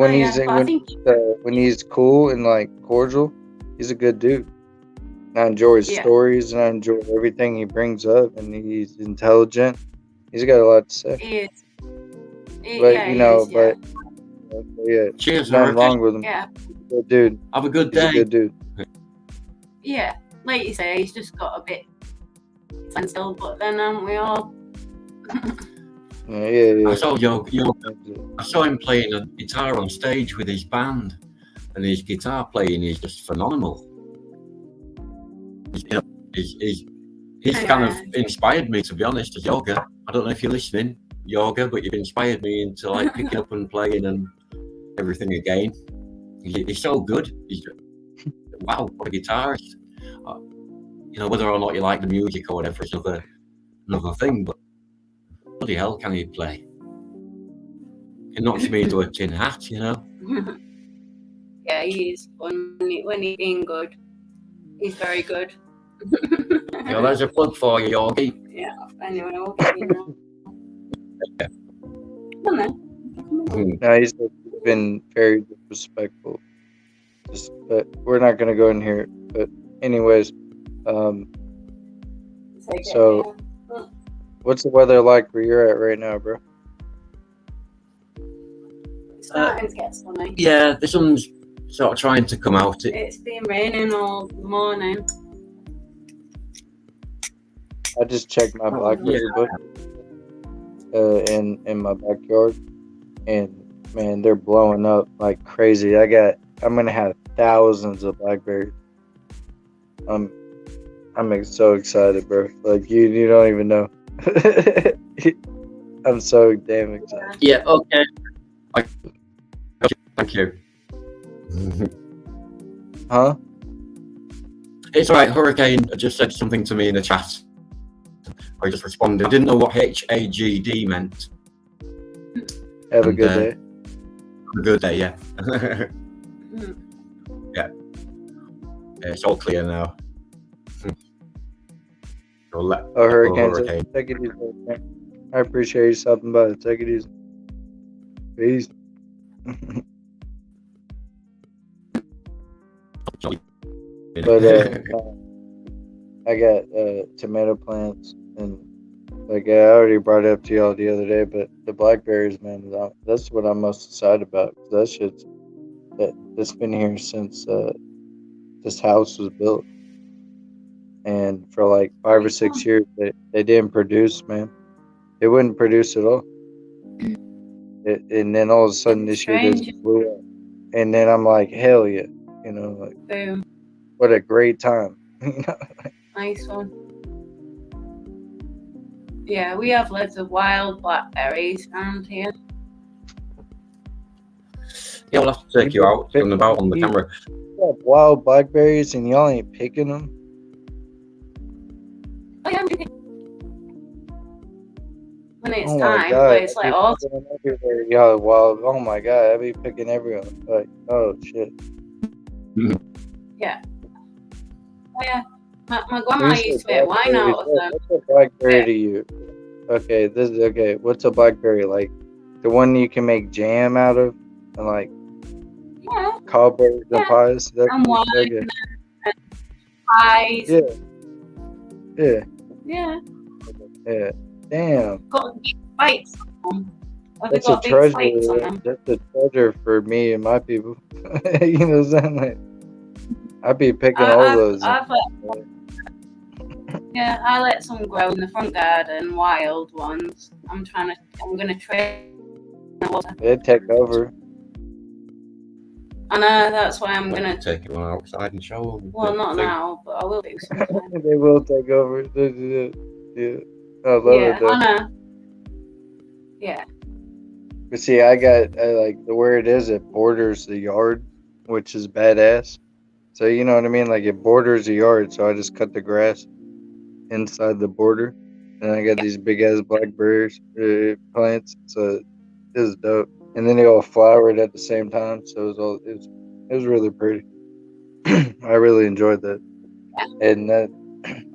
cool and like cordial, he's a good dude. And I enjoy his stories and I enjoy everything he brings up, and he's intelligent. He's got a lot to say. He But Yeah, you he know, is, yeah. yeah, Cheers, nothing wrong Hurricane. with him. Yeah. Good dude. Have a good He's a day. good dude. Yeah, like you say, he's just got a bit sensible, but then we all. Yeah. I saw him playing a guitar on stage with his band, and his guitar playing is just phenomenal. He's kind of inspired me, to be honest, as Yoga. I don't know if you're listening, Yoga, but you've inspired me into like picking up and playing and everything again. He's so good. Wow, what a guitarist. You know, whether or not you like the music or whatever is another thing, but bloody hell, can he play? It knocks me into a tin hat, you know. Yeah, he is fun when he's being good. He's very good. You know, there's a plug for you, Yogi. Yeah, anyway, we'll get you now. Come on then. No, he's been very disrespectful. But we're not gonna go in here. But anyways, so what's the weather like where you're at right now, bro? It's starting to get sunny. Yeah, the sun's sort of trying to come out. It's been raining all morning. I just checked my blackberry bush in my backyard, and man, they're blowing up like crazy. I'm gonna have thousands of blackberries. I'm so excited, bro. Like you don't even know. I'm so damn excited. Yeah. Okay. Thank you. Huh? It's all right. Hurricane just said something to me in the chat. I just responded. I didn't know what HAGD meant. Have a good day. Have a good day, yeah. Yeah. It's all clear now. Hurricane. Take it easy, man. I appreciate you stopping by. Take it easy. Peace. But I got tomato plants, and like I already brought it up to y'all the other day, but the blackberries, man, that's what I'm most excited about. That shit's that's been here since this house was built, and for like 5 or 6 years they didn't produce, man. It wouldn't produce at all. And then all of a sudden this year just blew up, and then I'm like, hell yeah, you know, like Boom. what a great time. Nice one. Yeah, we have loads of wild blackberries around here. Yeah, I'll have to take you out and about on the camera. You have wild blackberries and y'all ain't picking them? Oh, yeah, I'm picking. When it's Oh my time, God, but it's I like be all. picking them everywhere. Y'all wild. Oh my God, I be picking everyone. Like, oh shit. Yeah. Oh, yeah. My grandma used to make wine out of them. What's a blackberry to you? Okay, what's a blackberry like? The one you can make jam out of, and like cobblers and pies. And wine and pies. Yeah. Damn. Got big bites on them. That's a treasure. That's a treasure for me and my people. You know what I'm saying? Like, I'd be picking all those. Yeah, I let some grow in the front garden, wild ones. I'm gonna trade. They'd take over. I know, that's why I'm gonna take it outside and show them. Well, not now, but I will do sometime. They will take over. Yeah. I love it though. I know. Yeah. But see, I like where it is, it borders the yard, which is badass. So you know what I mean? Like it borders the yard, so I just cut the grass inside the border, and I got these big ass blackberries plants. So it was dope, and then they all flowered at the same time. So it was really pretty. I really enjoyed that, and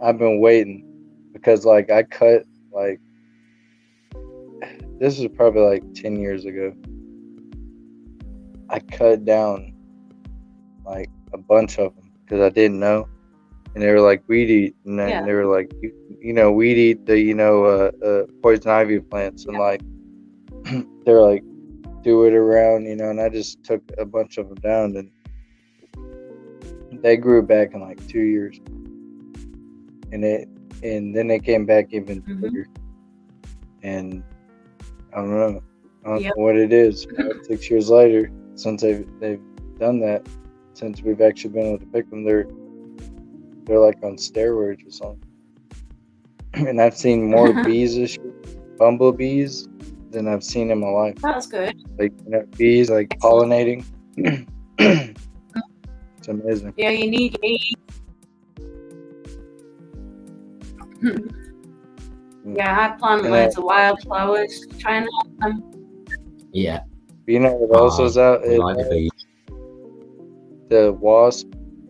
I've been waiting because like I cut like this is probably like 10 years ago. I cut down like a bunch of them because I didn't know. And they were like weed eat, and then they were like, you know, weed eat the poison ivy plants, and like they're like, do it around, you know, and I just took a bunch of them down, and they grew back in like 2 years, and then they came back even bigger, and I don't know what it is. 6 years later, since they've done that, since we've actually been able to pick them, they're like on steroids or something. And I've seen more bees this year, bumblebees, than I've seen in my life. That's good. Like, you know, bees like pollinating. It's amazing. Yeah, you need bees. Yeah, I plant And loads of wildflowers to try and help them. Yeah. You know what else was out? We like the bees. The wasp,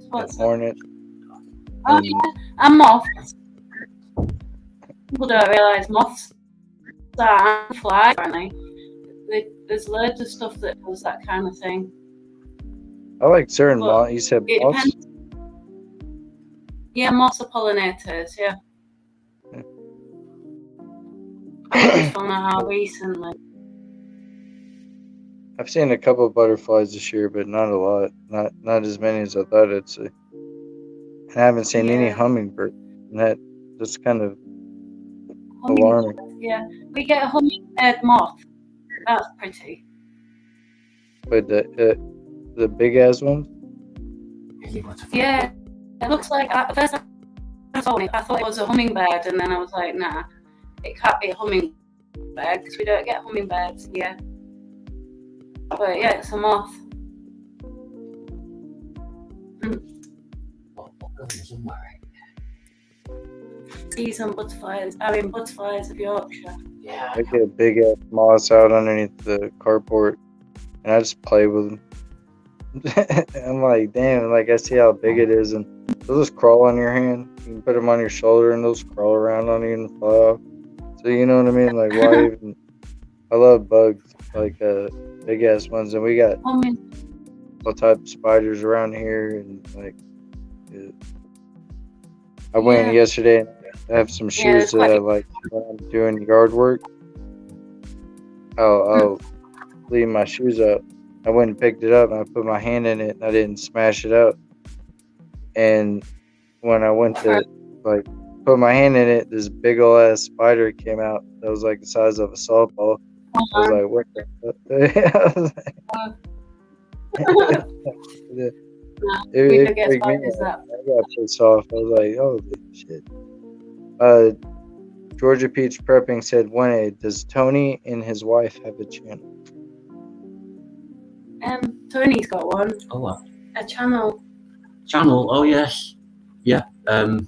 What's the hornet. Oh yeah, and moths. People don't realise moths are fly apparently. There's loads of stuff that does that kind of thing. I like certain But moths. You said it moths? depends. Yeah, moths are pollinators, yeah. I just found that out recently. I've seen a couple of butterflies this year, but not a lot. Not as many as I thought I'd see. I haven't seen any hummingbird. And that's kind of alarming. Yeah, we get a hummingbird moth. That's pretty. But the big ass ones? Yeah, it looks like the first time I saw it, I thought it was a hummingbird, and then I was like, nah, it can't be a hummingbird because we don't get hummingbirds here. But yeah, it's a moth. See some butterflies. I mean, butterflies of Yorkshire. Yeah. I get big ass moths out underneath the carport, and I just play with them. I'm like, damn, like I see how big it is, and they'll just crawl on your hand. You can put them on your shoulder, and they'll just crawl around on you and fly off. So you know what I mean? Like, why even? I love bugs, like big ass ones, and we got all type of spiders around here, and like, I went yesterday and I have some shoes that I like when I'm doing yard work. I'll leave my shoes up. I went and picked it up and I put my hand in it and I didn't smash it up. And when I went to like put my hand in it, this big old ass spider came out that was like the size of a softball. I was like, what the It freaked me out. I got pissed off. I was like, holy shit. Georgia Peach Prepping said, 1A, does Tony and his wife have a channel? Tony's got one. Oh, what? A channel. Channel? Oh, yes. Yeah. Yeah,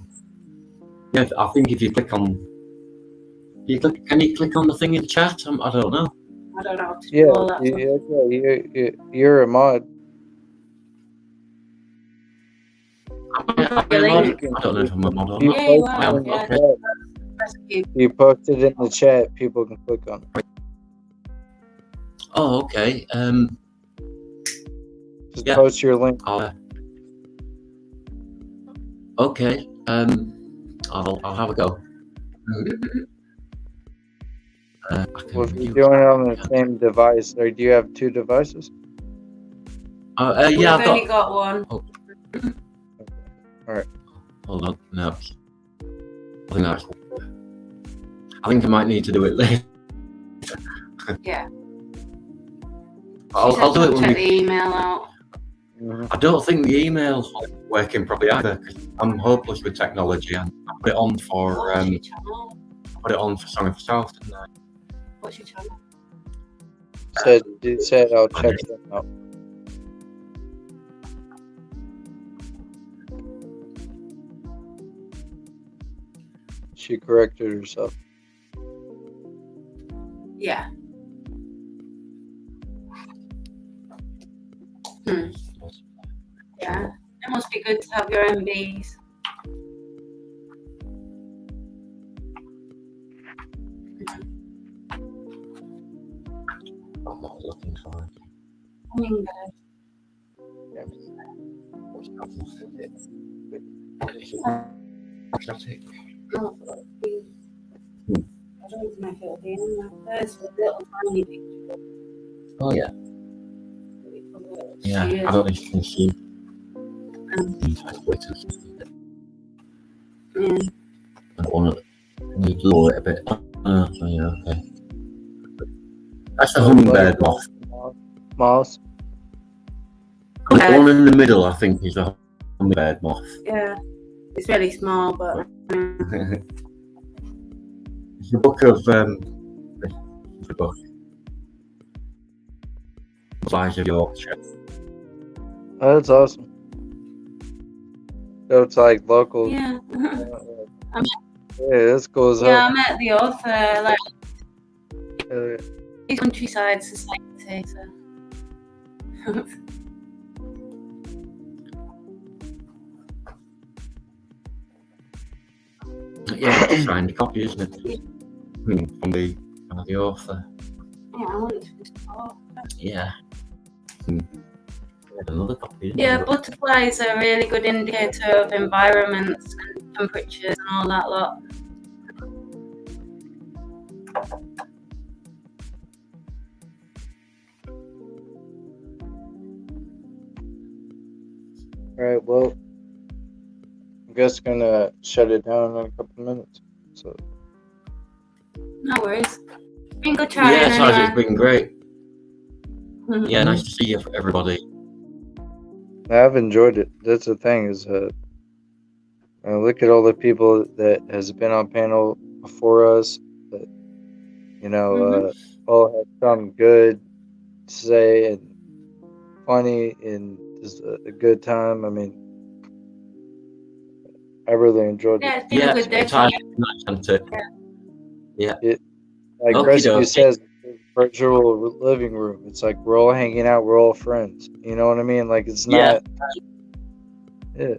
I think if you click on... Can you click on the thing in the chat? I don't know. I don't know how to Yeah, do all that. you're a mod. I don't know if I'm a mod or not. Yeah, you are. Yeah. You posted it in the chat, people can click on it. Oh, okay. Just post your link. Okay. I'll have a go. Well, if you're doing it on the same device, or do you have two devices? Yeah, We've I've only got one. Oh. All right. Hold on. No. I think I might need to do it later. Yeah. I'll do it when check the email out. I don't think the email's working properly either. 'Cause I'm hopeless with technology, and I put it on for Song of the South, didn't I? What's your channel? You said I'll check them out. She corrected herself. Yeah. Yeah. It must be good to have your own bees. I'm not looking for it. Hummingbird. Exotic. I don't even know if it'll There's a little tiny picture. Oh yeah. Yeah, I don't know if you can see. Yeah. I want to lower it a bit. So yeah, okay. That's a hummingbird moth. Moss. The one in the middle, I think, is a hummingbird moth. Yeah. It's really small, but. It's the book of the book. Flies of Yorkshire. Oh, that's awesome. So it's like local. Yeah. Yeah, that's cool as hell. Yeah, I met the author, like, Countryside Society. So. Yeah, it's a signed copy, isn't it? From the author. Yeah, I want to talk. Yeah. Another copy. Yeah, butterflies are a really good indicator of environments and temperatures and all that lot. All right, well, I'm just gonna shut it down in a couple of minutes. So. No worries. Been good trying. Yeah, Sarge, anyway. it's been great. Yeah, nice to see you, everybody. I've enjoyed it. That's the thing is, look at all the people that has been on panel before us. That all had something good to say and funny and just a good time. I mean, I really enjoyed Yeah, it. it's been a good day. It's hard to. Yeah. Like Okie Rescue dokie. says, virtual living room. It's like we're all hanging out. We're all friends. You know what I mean? Like it's not. Yeah.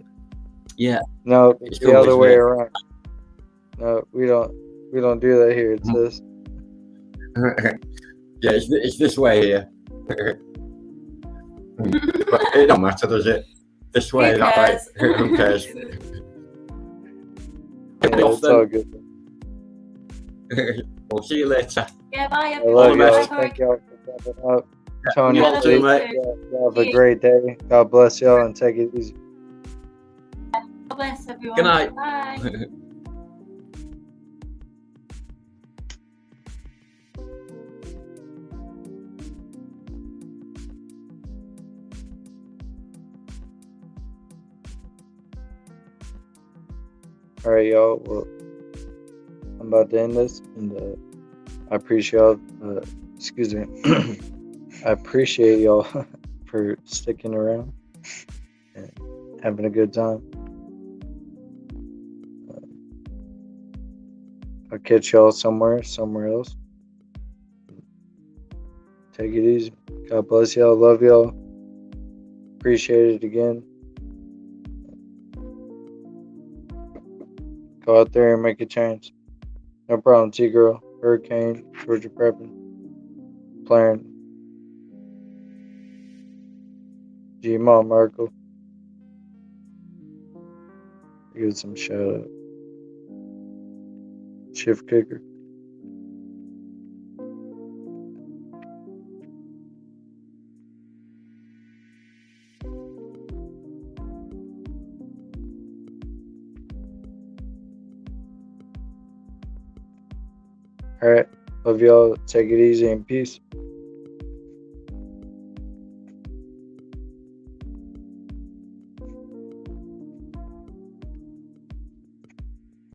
Yeah. No, It's the other always way lit. around. No, we don't do that here. It's this. Yeah, it's this way here. But it don't matter, does it? This way, Who that way. cares? Who cares? Yeah, it's all good. We'll see you later. Yeah, bye I everyone. love Bye, y'all. mate. Thank y'all for coming up. Tony, you too, mate. y'all have a great day. God bless y'all and take it easy. God bless everyone. Good night. Bye. All right, y'all. Well, I'm about to end this, and I appreciate y'all. Excuse me. I appreciate y'all for sticking around and having a good time. I'll catch y'all somewhere else. Take it easy. God bless y'all. Love y'all. Appreciate it again. Go out there and make a change. No problem, T-Girl, Hurricane, Georgia Prepping, Clarence, G-Mom, Merkel. Give some shout out. Shift Kicker. All right. Love y'all. Take it easy and peace.